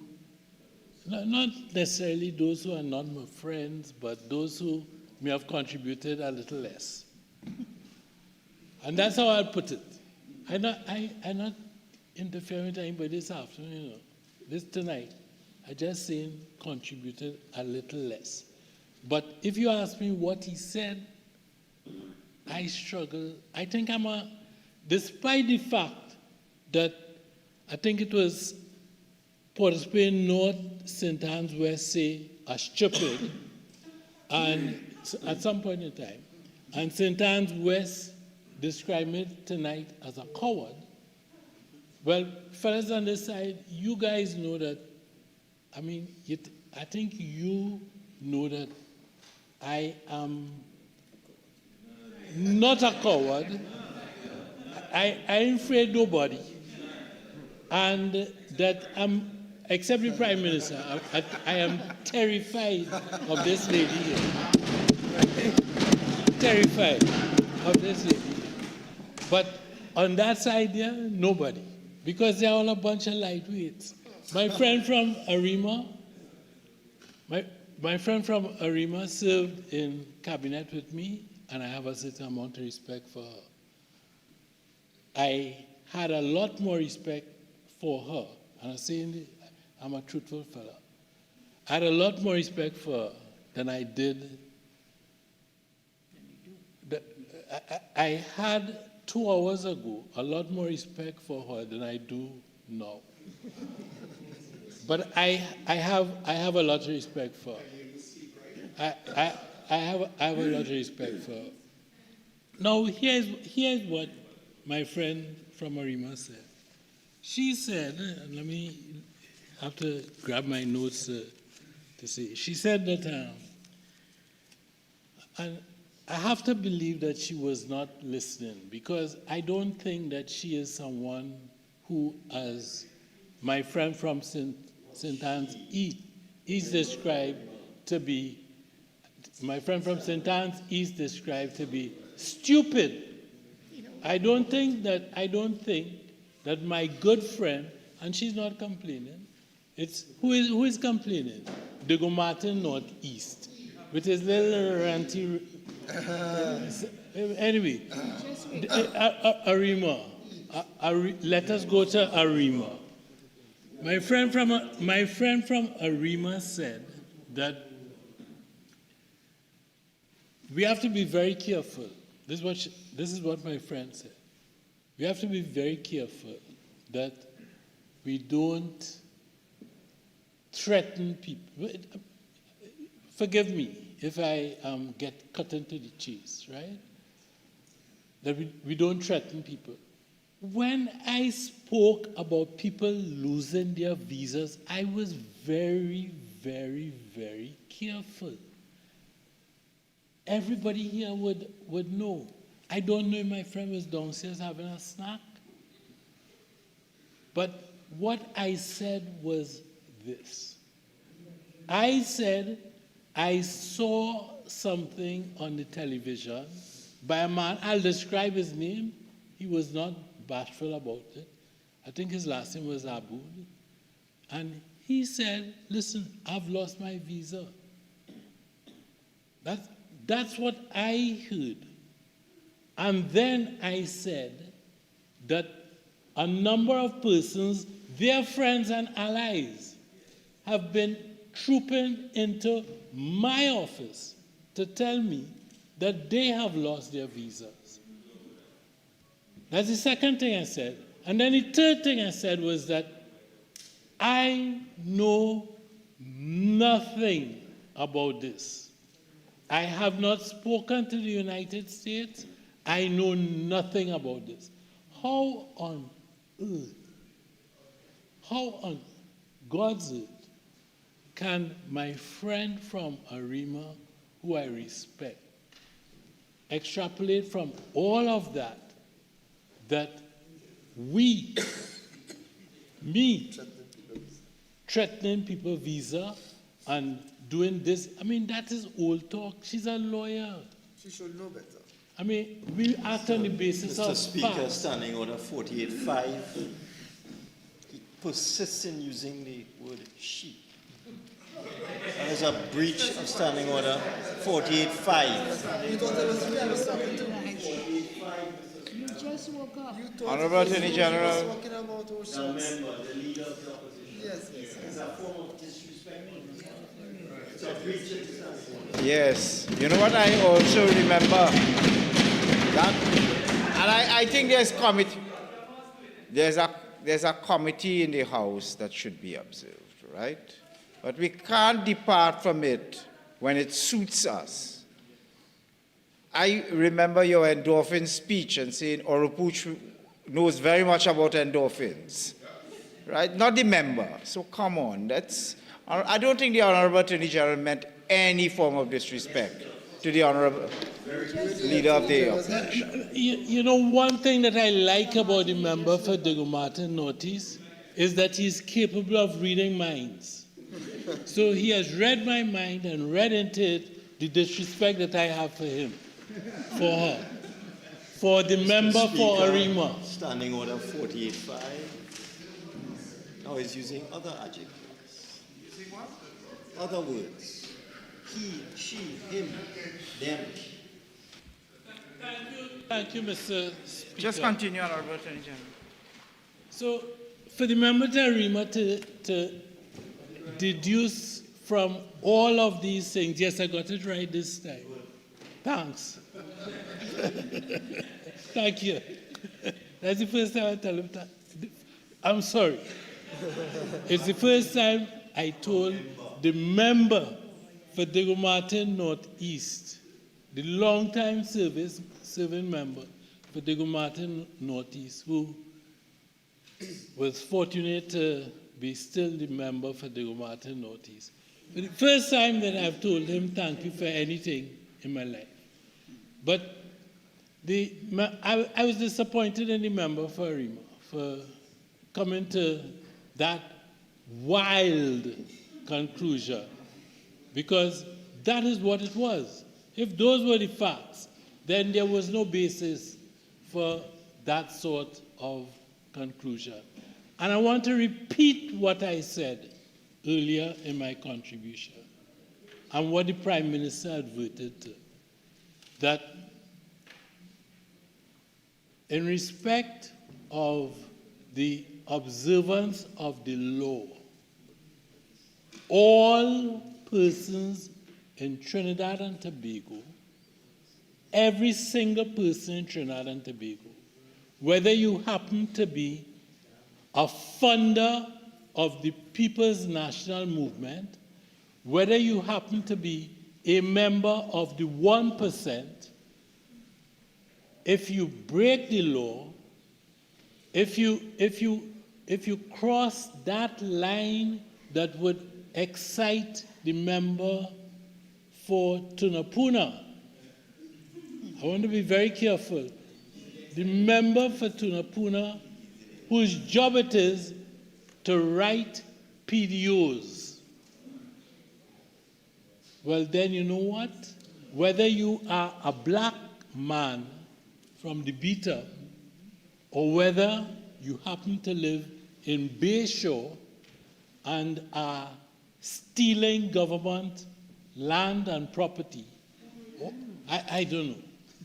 not necessarily those who are not my friends, but those who may have contributed a little less. And that's how I'll put it. I'm not interfering with anybody this afternoon, this tonight. I just saying contributed a little less. But if you ask me what he said, I struggle. I think despite the fact that I think it was Port of Spain North, St. Anne's West say are stupid, and at some point in time, and St. Anne's West described it tonight as a coward. Well, fellas on this side, you guys know that, I mean, I think you know that I am not a coward. I ain't afraid of nobody. And that except the Prime Minister, I am terrified of this lady here. Terrified of this lady. But on that side there, nobody. Because they're all a bunch of lightweights. My friend from Arima, my friend from Arima served in cabinet with me, and I have a certain amount of respect for her. I had a lot more respect for her, and I'm saying I'm a truthful fellow. I had a lot more respect for her than I did. I had 2 hours ago a lot more respect for her than I do now. But I have a lot of respect for her. I have a lot of respect for her. Now here's what my friend from Arima said. She said, and let me have to grab my notes to see. She said that, and I have to believe that she was not listening, because I don't think that she is someone who, as my friend from St. Anne's is described to be, my friend from St. Anne's is described to be stupid. I don't think that my good friend, and she's not complaining, it's who is complaining? Diego Martin Northeast, with his little ranty. Anyway, Arima. Let us go to Arima. My friend from Arima said that we have to be very careful. This is what my friend said. We have to be very careful that we don't threaten people. Forgive me if I get cut into the chase, right? That we don't threaten people. When I spoke about people losing their visas, I was very, very, very careful. Everybody here would know. I don't know if my friend was downstairs having a snack. But what I said was this. I said I saw something on the television by a man. I'll describe his name. He was not bashful about it. I think his last name was Aboud. And he said, listen, I've lost my visa. That's what I heard. And then I said that a number of persons, their friends and allies, have been trooping into my office to tell me that they have lost their visas. That's the second thing I said. And then the third thing I said was that I know nothing about this. I have not spoken to the United States. I know nothing about this. How on God's earth, can my friend from Arima, who I respect, extrapolate from all of that, that we, me, threatening people visa and doing this, I mean, that is old talk. She's a lawyer. She should know better. I mean, we act on the basis Mr. of Speaker, facts. Standing Order 48.5, he persists in using the word she. That is a breach of Standing Order 48.5. You thought I was talking to You just woke up. Honorable Attorney General. Talking about our The member, the leader of the opposition. Yes. It's a form of disrespect. It's a breach of Standing Order. Yes. You know what I also remember? That, and I think there's a committee in the House that should be observed, right? But we can't depart from it when it suits us. I remember your endorphin speech and saying Oropuch knows very much about endorphins, right? Not the member. So come on, I don't think the Honorable Attorney General meant any form of disrespect to the Honorable Leader of the opposition. You know, one thing that I like about the member for Dagomartin Northeast is that he's capable of reading minds. So he has read my mind and read into it the disrespect that I have for him, for her, for the member for Arima. Standing Order 48.5. Now he's using other adjectives. Using what? Other words. He, she, him, them. Thank you, Mr. Speaker. Just continue, Honorable Attorney General. So, for the member to Arima to deduce from all of these things, yes, I got it right this time. Thanks. Thank you. That's the first time I tell him that. I'm sorry. It's the first time I told the member for Dagomartin Northeast, the long-time serving member for Dagomartin Northeast, who was fortunate to be still the member for Dagomartin Northeast. For the first time that I've told him thank you for anything in my life. But I was disappointed in the member for Arima for coming to that wild conclusion, because that is what it was. If those were the facts, then there was no basis for that sort of conclusion. And I want to repeat what I said earlier in my contribution and what the Prime Minister adverted to, that in respect of the observance of the law, all persons in Trinidad and Tobago, every single person in Trinidad and Tobago, whether you happen to be a funder of the People's National Movement, whether you happen to be a member of the 1%, if you break the law, if you cross that line that would excite the member for Tunapuna, I want to be very careful. The member for Tunapuna, whose job it is to write PDOs, well then you know what? Whether you are a black man from the Beta or whether you happen to live in Bayshore and are stealing government land and property, I don't know.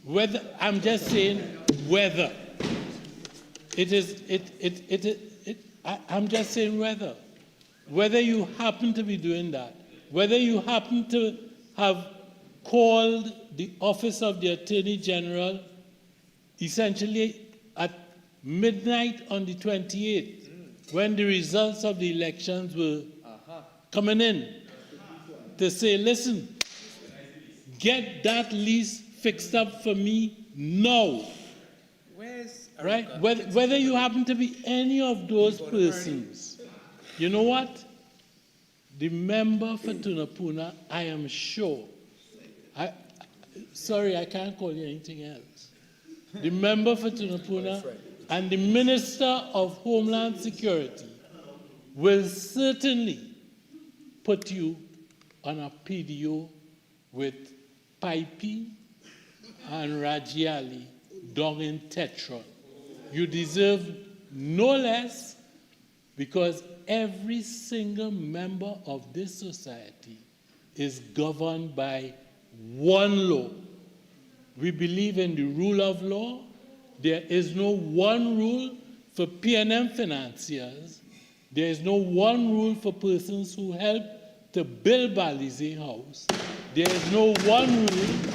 Whether, I'm just saying whether. I'm just saying whether. Whether you happen to be doing that, whether you happen to have called the Office of the Attorney General essentially at midnight on the 28th, when the results of the elections were coming in, to say, listen, get that lease fixed up for me now. Right? Whether you happen to be any of those persons, you know what? The member for Tunapuna, I am sure, sorry, I can't call you anything else. The member for Tunapuna and the Minister of Homeland Security will certainly put you on a PDO with Pipey and Rajiali down in Tetron. You deserve no less, because every single member of this society is governed by one law. We believe in the rule of law. There is no one rule for P&M financiers. There is no one rule for persons who help to build Balize House. There is no one rule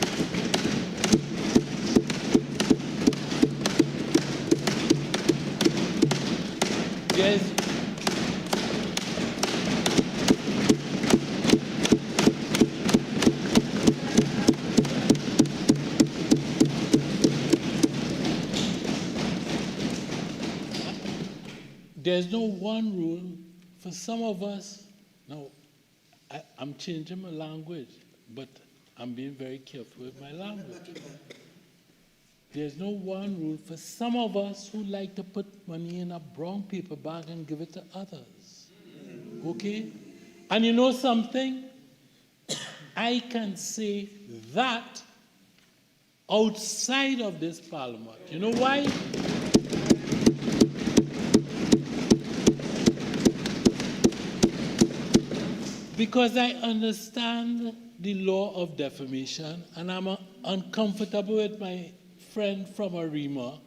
there's no one rule for some of us. Now, I'm changing my language, but I'm being very careful with my language. There's no one rule for some of us who like to put money in a brown paper bag and give it to others. Okay? And you know something? I can say that outside of this parliament. You know why? Because I understand the law of defamation, and I'm uncomfortable with my friend from Arima,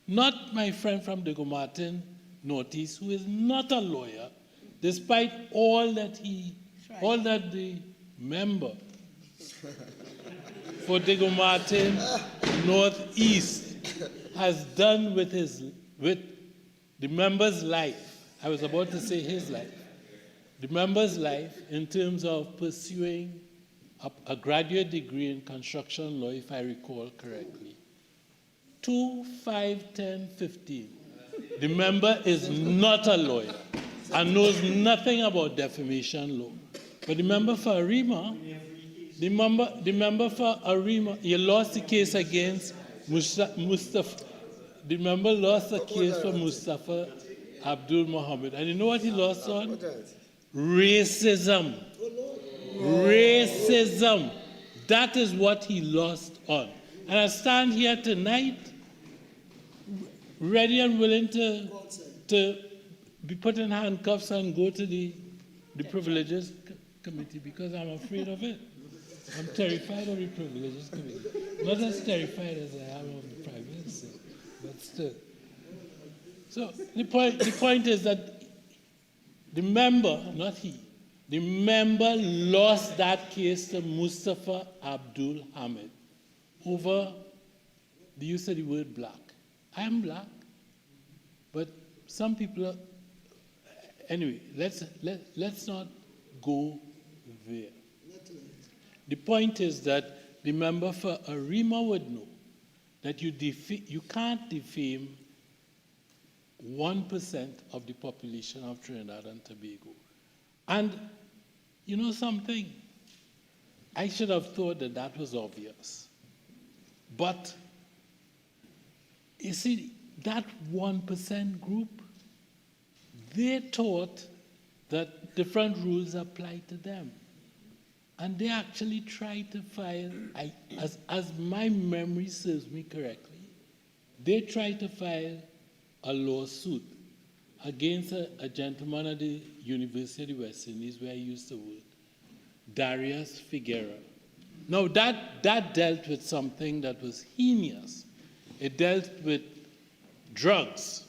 not my friend from the Gomartin Northeast, who is not a lawyer, despite all that the member for the Gomartin Northeast has done with the member's life. I was about to say his life. The member's life in terms of pursuing a graduate degree in construction law, if I recall correctly. 2, 5, 10, 15. The member is not a lawyer and knows nothing about defamation law. But the member for Arima, the member for Arima, he lost the case against Mustafa. The member lost a case for Mustafa Abdul Mohammed. And you know what he lost on? Racism. Racism. That is what he lost on. And I stand here tonight ready and willing to be put in handcuffs and go to the Privileges Committee, because I'm afraid of it. I'm terrified of the Privileges Committee. Not as terrified as I am of the Prime Minister, but still. So the point is that the member, not he, the member lost that case to Mustafa Abdul Hamid over the use of the word black. I am black, but some people are, anyway, let's not go there. The point is that the member for Arima would know that you can't defame 1% of the population of Trinidad and Tobago. And you know something? I should have thought that was obvious. But you see, that 1% group, they thought that different rules applied to them. And they actually tried to file, as my memory serves me correctly, they tried to file a lawsuit against a gentleman at the University of the West Indies where I used to work, Darius Figuera. Now, that dealt with something that was heinous. It dealt with drugs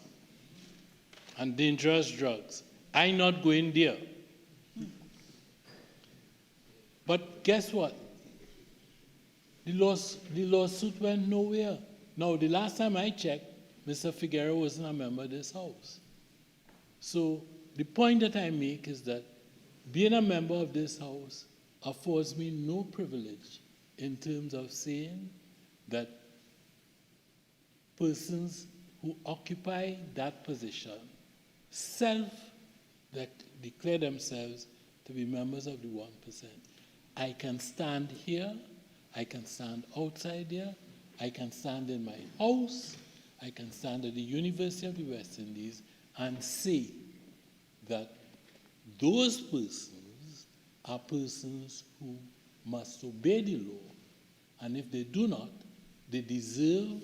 and dangerous drugs. I'm not going there. But guess what? The lawsuit went nowhere. Now, the last time I checked, Mr. Figuera wasn't a member of this House. So the point that I make is that being a member of this House affords me no privilege in terms of saying that persons who occupy that position declare themselves to be members of the 1%. I can stand here, I can stand outside there, I can stand in my house, I can stand at the University of the West Indies and say that those persons are persons who must obey the law, and if they do not, they deserve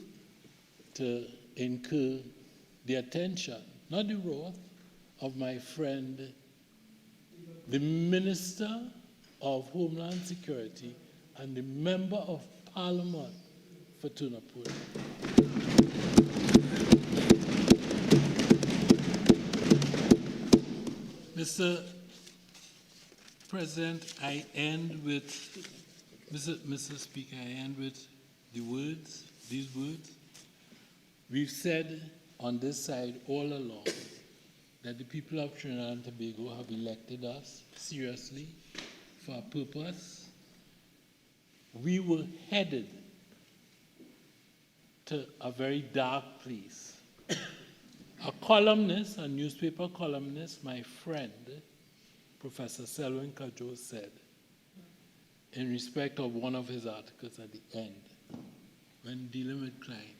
to incur the attention, not the wrath, of my friend, the Minister of Homeland Security and the Member of Parliament for Tunapur. Mr. President, I end with, Mr. Speaker, I end with these words. We've said on this side all along that the people of Trinidad and Tobago have elected us seriously for a purpose. We were headed to a very dark place. A columnist, a newspaper columnist, my friend, Professor Selwyn Cudjoe, said, in respect of one of his articles at the end, when dealing with crime,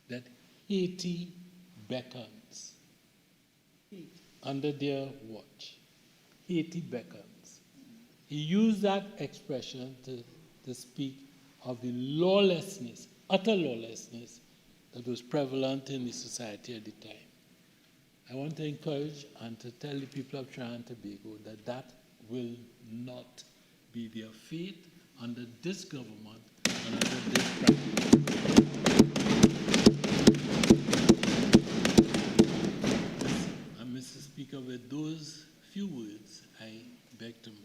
that Haiti beckons. Under their watch, Haiti beckons. He used that expression to speak of the lawlessness, utter lawlessness, that was prevalent in the society at the time. I want to encourage and to tell the people of Trinidad and Tobago that that will not be their fate under this government and under this practice. And Mr. Speaker, with those few words, I beg to move.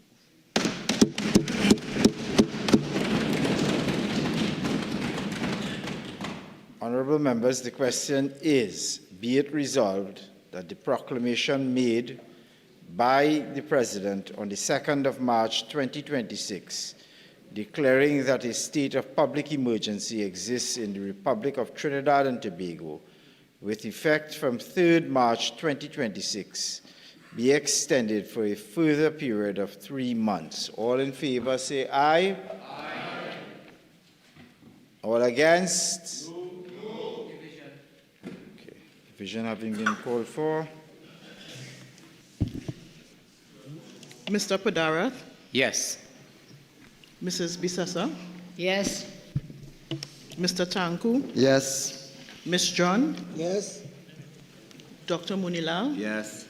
Honourable members, the question is, be it resolved that the proclamation made by the President on the 2nd of March 2026, declaring that a state of public emergency exists in the Republic of Trinidad and Tobago, with effect from 3rd March 2026, be extended for a further period of 3 months. All in favor say aye. Aye. All against? No. Okay. Division having been called for. Mr. Padarath? Yes. Mrs. Bissessar? Yes. Mr. Tancoo? Yes. Ms. John? Yes. Dr. Moonilal? Yes.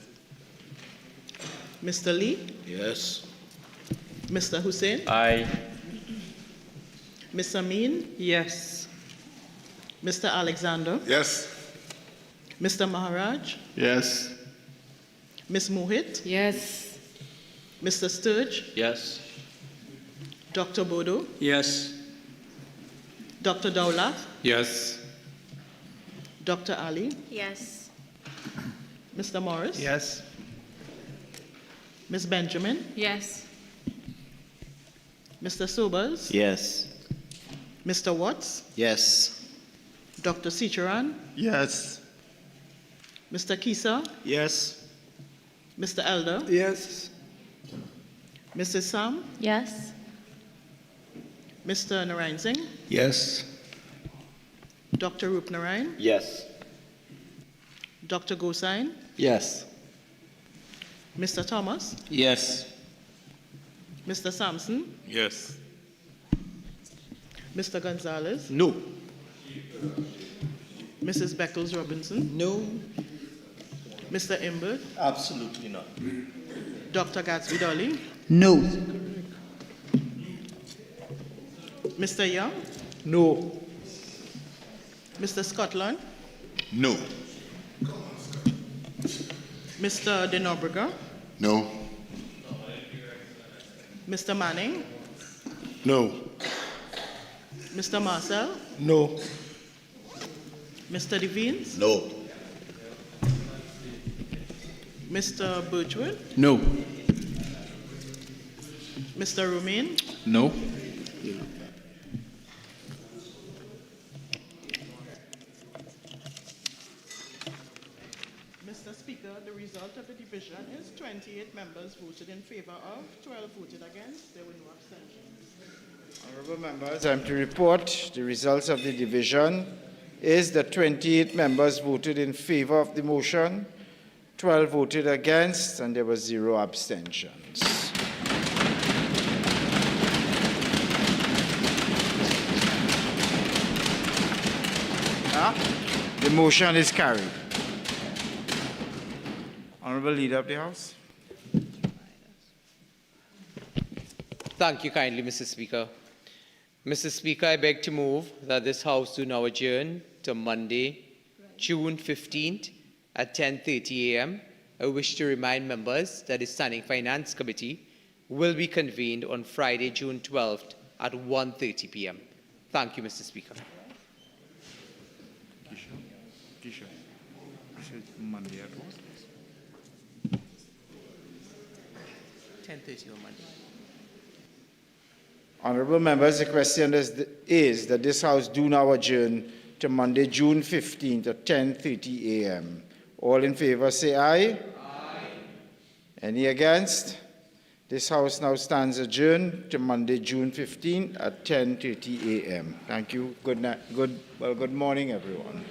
Mr. Lee? Yes. Mr. Hosein? Aye. Ms. Amin? Yes. Mr. Alexander? Yes. Mr. Maharaj? Yes. Ms. Mohit? Yes. Mr. Sturge? Yes. Dr. Bodo? Yes. Dr. Dowlath? Yes. Dr. Ali? Yes. Mr. Morris? Yes. Ms. Benjamin? Yes. Mr. Sobers? Yes. Mr. Watts? Yes. Dr. Sicharan? Yes. Mr. Kisa? Yes. Mr. Elder? Yes. Mrs. Sam? Yes. Mr. Narayan Singh? Yes. Dr. Rup Narayan? Yes. Dr. Gosain? Yes. Mr. Thomas? Yes. Mr. Sampson? Yes. Mr. Gonzales? No. Mrs. Beckles-Robinson? No. Mr. Imbert? Absolutely not. Dr. Gatsby Dolly? No. Mr. Young? No. Mr. Scotland? No. Mr. De Nobrega? No. Mr. Manning? No. Mr. Marcel? No. Mr. Devines? No. Mr. Birchwood? No. Mr. Romain? No. Mr. Speaker, the result of the division is 28 members voted in favor of, 12 voted against. There were no abstentions. Honourable members, I am to report the results of the division is that 28 members voted in favour of the motion, 12 voted against, and there were 0 abstentions. The motion is carried. Honourable Leader of the House. Thank you kindly, Mr. Speaker. Mr. Speaker, I beg to move that this House do now adjourn to Monday, June 15th at 10:30 a.m. I wish to remind members that the Standing Finance Committee will be convened on Friday, June 12th at 1:30 p.m. Thank you, Mr. Speaker. Monday at what? 10:30 on Monday. Honourable members, the question is that this House do now adjourn to Monday, June 15th at 10:30 a.m. All in favour say aye. Aye. Any against? This House now stands adjourned to Monday, June 15th at 10:30 a.m. Thank you. Good morning, everyone.